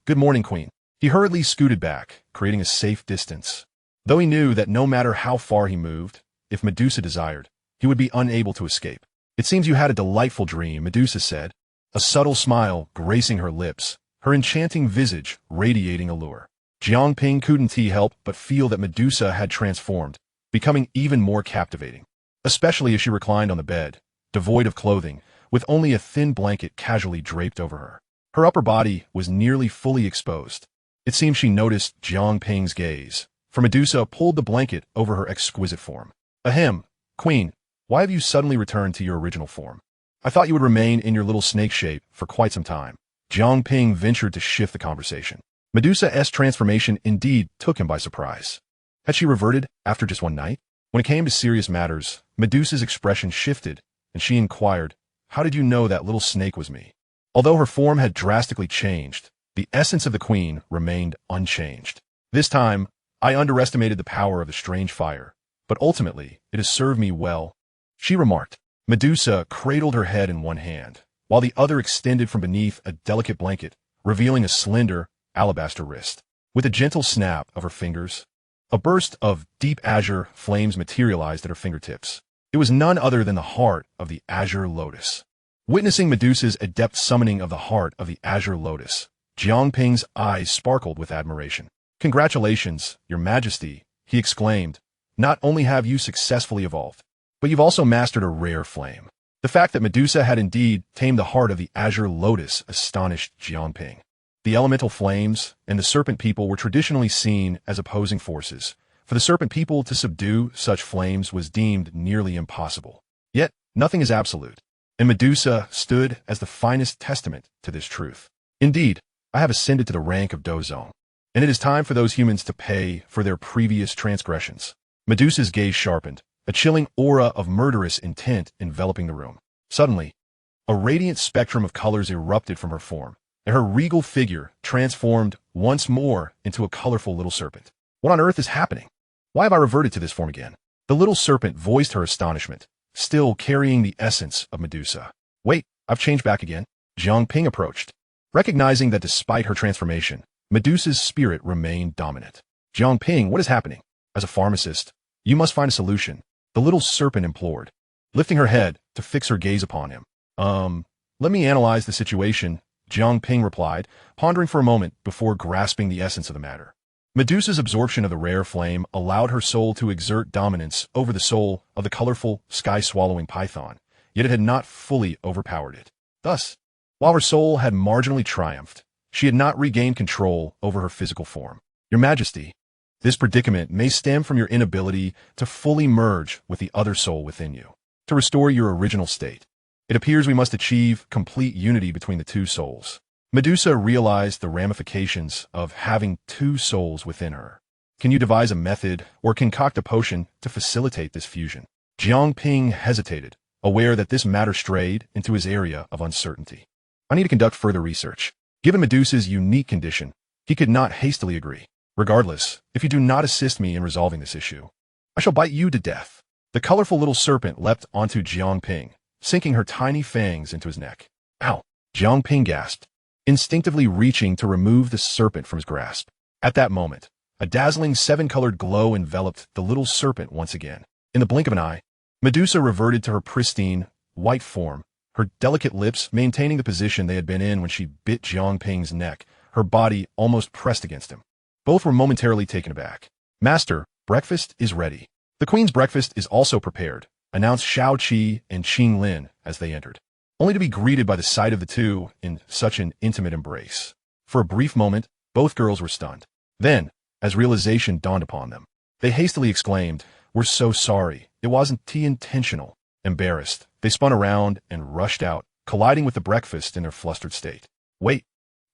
Good morning, queen. He hurriedly scooted back, creating a safe distance. Though he knew that no matter how far he moved, if Medusa desired, he would be unable to escape. It seems you had a delightful dream, Medusa said, a subtle smile gracing her lips, her enchanting visage radiating allure. Jiang Ping couldn't help but feel that Medusa had transformed, becoming even more captivating, especially as she reclined on the bed, devoid of clothing, with only a thin blanket casually draped over her. Her upper body was nearly fully exposed. It seemed she noticed Jiang Ping's gaze, for Medusa pulled the blanket over her exquisite form. Ahem, queen, why have you suddenly returned to your original form? I thought you would remain in your little snake shape for quite some time. Jiang Ping ventured to shift the conversation. Medusa's transformation indeed took him by surprise. Had she reverted after just one night? When it came to serious matters, Medusa's expression shifted, and she inquired, how did you know that little snake was me? Although her form had drastically changed, the essence of the queen remained unchanged. This time, I underestimated the power of the strange fire, but ultimately, it has served me well, she remarked. Medusa cradled her head in one hand, while the other extended from beneath a delicate blanket, revealing a slender, alabaster wrist. With a gentle snap of her fingers, a burst of deep azure flames materialized at her fingertips. It was none other than the heart of the azure lotus. Witnessing Medusa's adept summoning of the heart of the azure lotus, Jiang Ping's eyes sparkled with admiration. Congratulations, Your Majesty, he exclaimed. Not only have you successfully evolved, but you've also mastered a rare flame. The fact that Medusa had indeed tamed the heart of the azure lotus astonished Jiang Ping. The elemental flames and the serpent people were traditionally seen as opposing forces. For the serpent people to subdue such flames was deemed nearly impossible. Yet, nothing is absolute, and Medusa stood as the finest testament to this truth. Indeed, I have ascended to the rank of Dou Qi, and it is time for those humans to pay for their previous transgressions. Medusa's gaze sharpened, a chilling aura of murderous intent enveloping the room. Suddenly, a radiant spectrum of colors erupted from her form, and her regal figure transformed once more into a colorful little serpent. What on earth is happening? Why have I reverted to this form again? The little serpent voiced her astonishment, still carrying the essence of Medusa. Wait, I've changed back again. Jiang Ping approached, recognizing that despite her transformation, Medusa's spirit remained dominant. Jiang Ping, what is happening? As a pharmacist, you must find a solution, the little serpent implored, lifting her head to fix her gaze upon him. Let me analyze the situation, Jiang Ping replied, pondering for a moment before grasping the essence of the matter. Medusa's absorption of the rare flame allowed her soul to exert dominance over the soul of the colorful, sky-swallowing python, yet it had not fully overpowered it. Thus, while her soul had marginally triumphed, she had not regained control over her physical form. Your Majesty, this predicament may stem from your inability to fully merge with the other soul within you. To restore your original state, it appears we must achieve complete unity between the two souls. Medusa realized the ramifications of having two souls within her. Can you devise a method or concoct a potion to facilitate this fusion? Jiang Ping hesitated, aware that this matter strayed into his area of uncertainty. I need to conduct further research. Given Medusa's unique condition, he could not hastily agree. Regardless, if you do not assist me in resolving this issue, I shall bite you to death. The colorful little serpent leapt onto Jiang Ping, sinking her tiny fangs into his neck. Ow! Jiang Ping gasped, instinctively reaching to remove the serpent from his grasp. At that moment, a dazzling seven-colored glow enveloped the little serpent once again. In the blink of an eye, Medusa reverted to her pristine, white form, her delicate lips maintaining the position they had been in when she bit Jiang Ping's neck, her body almost pressed against him. Both were momentarily taken aback. Master, breakfast is ready. The queen's breakfast is also prepared, announced Shao Qi and Qing Lin as they entered, only to be greeted by the sight of the two in such an intimate embrace. For a brief moment, both girls were stunned. Then, as realization dawned upon them, they hastily exclaimed, "We're so sorry. It wasn't intentional." Embarrassed, they spun around and rushed out, colliding with the breakfast in their flustered state. "Wait,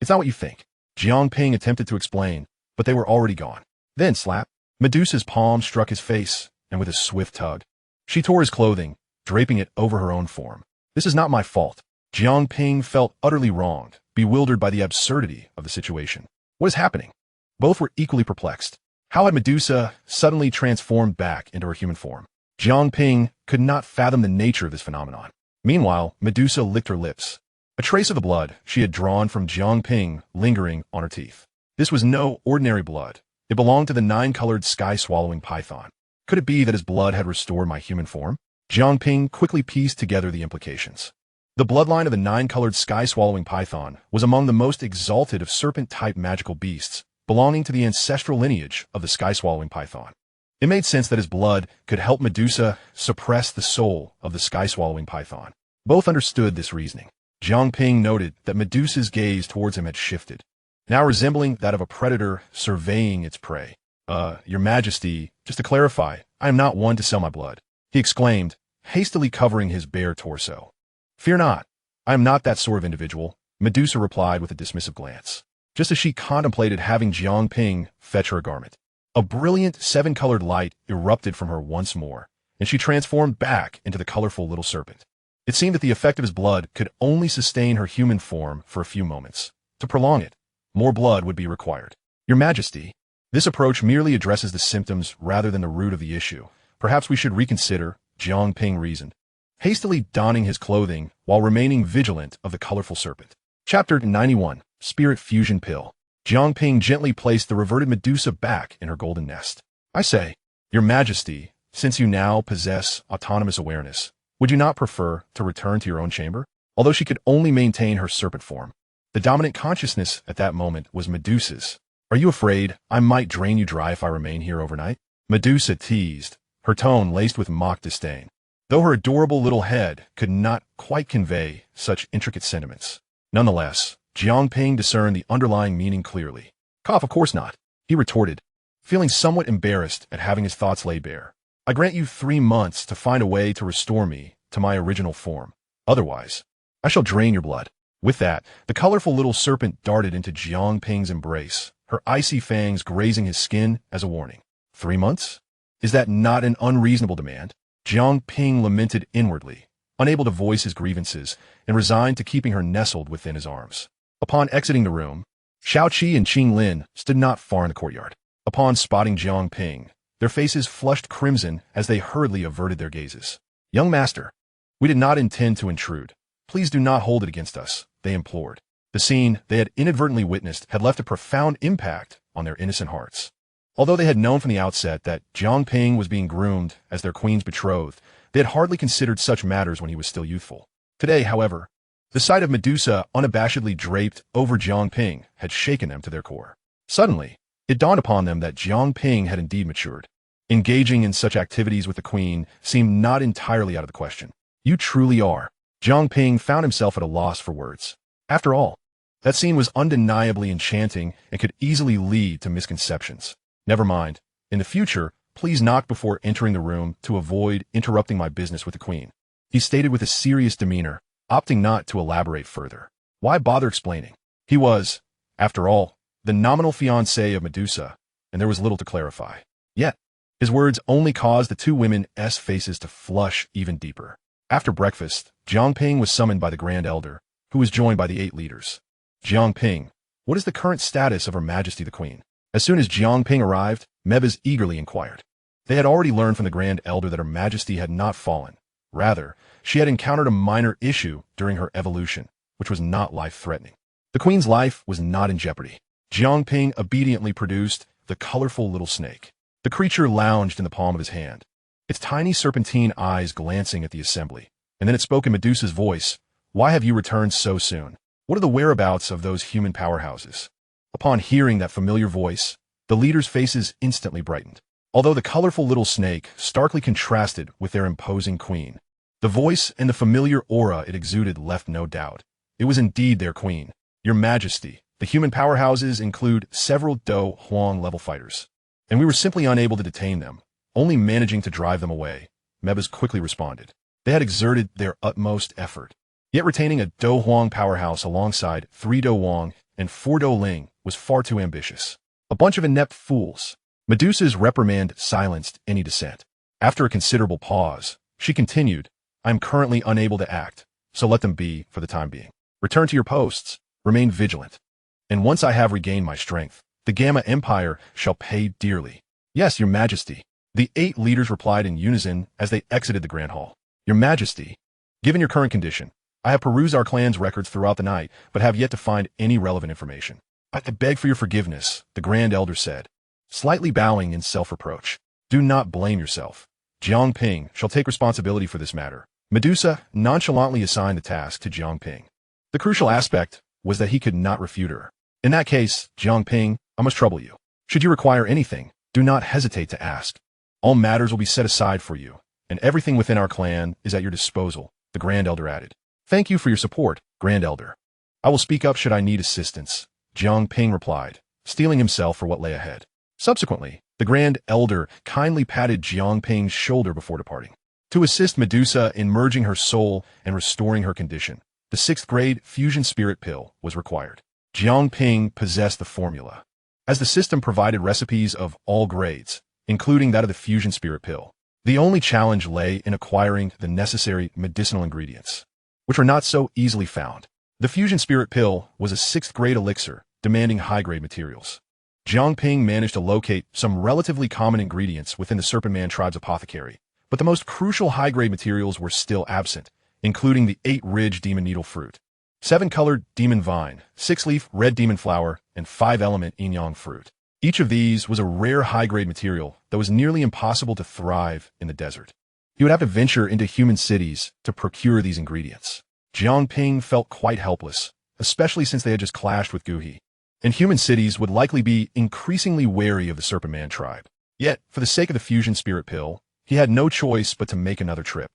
it's not what you think." Jiang Ping attempted to explain, but they were already gone. Then slap. Medusa's palm struck his face, and with a swift tug, she tore his clothing, draping it over her own form. "This is not my fault." Jiang Ping felt utterly wronged, bewildered by the absurdity of the situation. What is happening? Both were equally perplexed. How had Medusa suddenly transformed back into her human form? Jiang Ping could not fathom the nature of this phenomenon. Meanwhile, Medusa licked her lips, a trace of the blood she had drawn from Jiang Ping lingering on her teeth. This was no ordinary blood. It belonged to the nine-colored sky-swallowing python. Could it be that his blood had restored my human form? Jiang Ping quickly pieced together the implications. The bloodline of the nine-colored sky-swallowing python was among the most exalted of serpent-type magical beasts, belonging to the ancestral lineage of the sky-swallowing python. It made sense that his blood could help Medusa suppress the soul of the sky-swallowing python. Both understood this reasoning. Jiang Ping noted that Medusa's gaze towards him had shifted, now resembling that of a predator surveying its prey. Your Majesty, just to clarify, I am not one to sell my blood," he exclaimed, hastily covering his bare torso. "Fear not, I am not that sort of individual," Medusa replied with a dismissive glance, just as she contemplated having Jiang Ping fetch her a garment. A brilliant seven-colored light erupted from her once more, and she transformed back into the colorful little serpent. It seemed that the effect of his blood could only sustain her human form for a few moments. To prolong it, more blood would be required. "Your Majesty, this approach merely addresses the symptoms rather than the root of the issue. Perhaps we should reconsider," Jiang Ping reasoned, hastily donning his clothing while remaining vigilant of the colorful serpent. Chapter 91, Spirit Fusion Pill. Jiang Ping gently placed the reverted Medusa back in her golden nest. "I say, Your Majesty, since you now possess autonomous awareness, would you not prefer to return to your own chamber?" Although she could only maintain her serpent form, the dominant consciousness at that moment was Medusa's. "Are you afraid I might drain you dry if I remain here overnight?" Medusa teased, her tone laced with mock disdain, though her adorable little head could not quite convey such intricate sentiments. Nonetheless, Jiang Ping discerned the underlying meaning clearly. "Cough, of course not," he retorted, feeling somewhat embarrassed at having his thoughts laid bare. "I grant you 3 months to find a way to restore me to my original form. Otherwise, I shall drain your blood." With that, the colorful little serpent darted into Jiang Ping's embrace, her icy fangs grazing his skin as a warning. 3 months? Is that not an unreasonable demand? Jiang Ping lamented inwardly, unable to voice his grievances and resigned to keeping her nestled within his arms. Upon exiting the room, Shaoqi and Qing Lin stood not far in the courtyard. Upon spotting Jiang Ping, their faces flushed crimson as they hurriedly averted their gazes. "Young master, we did not intend to intrude. Please do not hold it against us," they implored. The scene they had inadvertently witnessed had left a profound impact on their innocent hearts. Although they had known from the outset that Jiang Ping was being groomed as their queen's betrothed, they had hardly considered such matters when he was still youthful. Today, however, the sight of Medusa unabashedly draped over Jiang Ping had shaken them to their core. Suddenly, it dawned upon them that Jiang Ping had indeed matured. Engaging in such activities with the queen seemed not entirely out of the question. "You truly are." Jiang Ping found himself at a loss for words. After all, that scene was undeniably enchanting and could easily lead to misconceptions. "Never mind. In the future, please knock before entering the room to avoid interrupting my business with the queen," he stated with a serious demeanor, opting not to elaborate further. Why bother explaining? He was, after all, the nominal fiancé of Medusa, and there was little to clarify. Yet, his words only caused the two women's faces to flush even deeper. After breakfast, Jiang Ping was summoned by the Grand Elder, who was joined by the 8 leaders. "Jiang Ping, what is the current status of Her Majesty the Queen?" As soon as Jiang Ping arrived, Mebas eagerly inquired. They had already learned from the Grand Elder that Her Majesty had not fallen. Rather, she had encountered a minor issue during her evolution, which was not life-threatening. The queen's life was not in jeopardy. Jiang Ping obediently produced the colorful little snake. The creature lounged in the palm of his hand, its tiny serpentine eyes glancing at the assembly, and then it spoke in Medusa's voice. "Why have you returned so soon? What are the whereabouts of those human powerhouses?" Upon hearing that familiar voice, the leaders' faces instantly brightened. Although the colorful little snake starkly contrasted with their imposing queen, the voice and the familiar aura it exuded left no doubt. It was indeed their queen. "Your Majesty, The human powerhouses include several Dou Huang level fighters, and we were simply unable to detain them, only managing to drive them away, Mebas quickly responded. They had exerted their utmost effort. Yet retaining a Dou Huang powerhouse alongside 3 Dou Huang and 4 Dou Ling was far too ambitious. A bunch of inept fools. Medusa's reprimand silenced any dissent. After a considerable pause, she continued, I am currently unable to act, so let them be for the time being. Return to your posts, remain vigilant. And once I have regained my strength, the Gamma Empire shall pay dearly. Yes, Your Majesty. The 8 leaders replied in unison as they exited the Grand Hall. Your Majesty, given your current condition, I have perused our clan's records throughout the night, but have yet to find any relevant information. I beg for your forgiveness, the Grand Elder said, slightly bowing in self-reproach. Do not blame yourself. Jiang Ping shall take responsibility for this matter. Medusa nonchalantly assigned the task to Jiang Ping. The crucial aspect was that he could not refute her. In that case, Jiang Ping, I must trouble you. Should you require anything, do not hesitate to ask. All matters will be set aside for you, and everything within our clan is at your disposal, the Grand Elder added. Thank you for your support, Grand Elder. I will speak up should I need assistance, Jiang Ping replied, steeling himself for what lay ahead. Subsequently, the Grand Elder kindly patted Jiang Ping's shoulder before departing. To assist Medusa in merging her soul and restoring her condition, the 6th grade fusion spirit pill was required. Jiang Ping possessed the formula, as the system provided recipes of all grades, including that of the fusion spirit pill. The only challenge lay in acquiring the necessary medicinal ingredients, which were not so easily found. The fusion spirit pill was a 6th grade elixir, demanding high-grade materials. Jiang Ping managed to locate some relatively common ingredients within the Serpent Man tribe's apothecary, but the most crucial high-grade materials were still absent, including the 8-ridge demon needle fruit, 7-colored demon vine, 6-leaf red demon flower, and 5-element yin-yang fruit. Each of these was a rare high-grade material that was nearly impossible to thrive in the desert. He would have to venture into human cities to procure these ingredients. Jiang Ping felt quite helpless, especially since they had just clashed with Guhi, and human cities would likely be increasingly wary of the Serpent Man tribe. Yet, for the sake of the fusion spirit pill, he had no choice but to make another trip.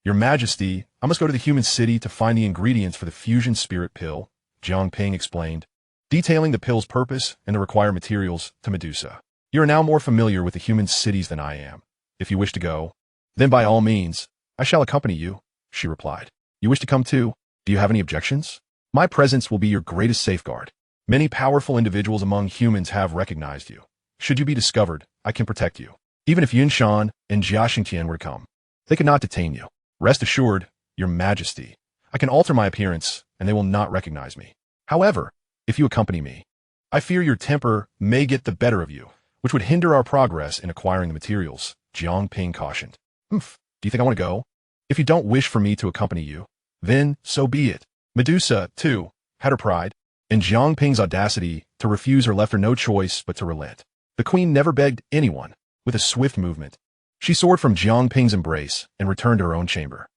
Your Majesty, I must go to the human city to find the ingredients for the fusion spirit pill, Jiang Ping explained, detailing the pill's purpose and the required materials to Medusa. You are now more familiar with the human cities than I am. If you wish to go, then by all means, I shall accompany you, she replied. You wish to come too? Do you have any objections? My presence will be your greatest safeguard. Many powerful individuals among humans have recognized you. Should you be discovered, I can protect you. Even if Yunshan and Jiaxingtian were to come, they could not detain you. Rest assured, Your Majesty, I can alter my appearance and they will not recognize me. However, if you accompany me, I fear your temper may get the better of you, which would hinder our progress in acquiring the materials, Jiang Ping cautioned. Do you think I want to go? If you don't wish for me to accompany you, then so be it. Medusa, too, had her pride, and Jiang Ping's audacity to refuse her left her no choice but to relent. The queen never begged anyone. With a swift movement, she soared from Jiang Ping's embrace and returned to her own chamber.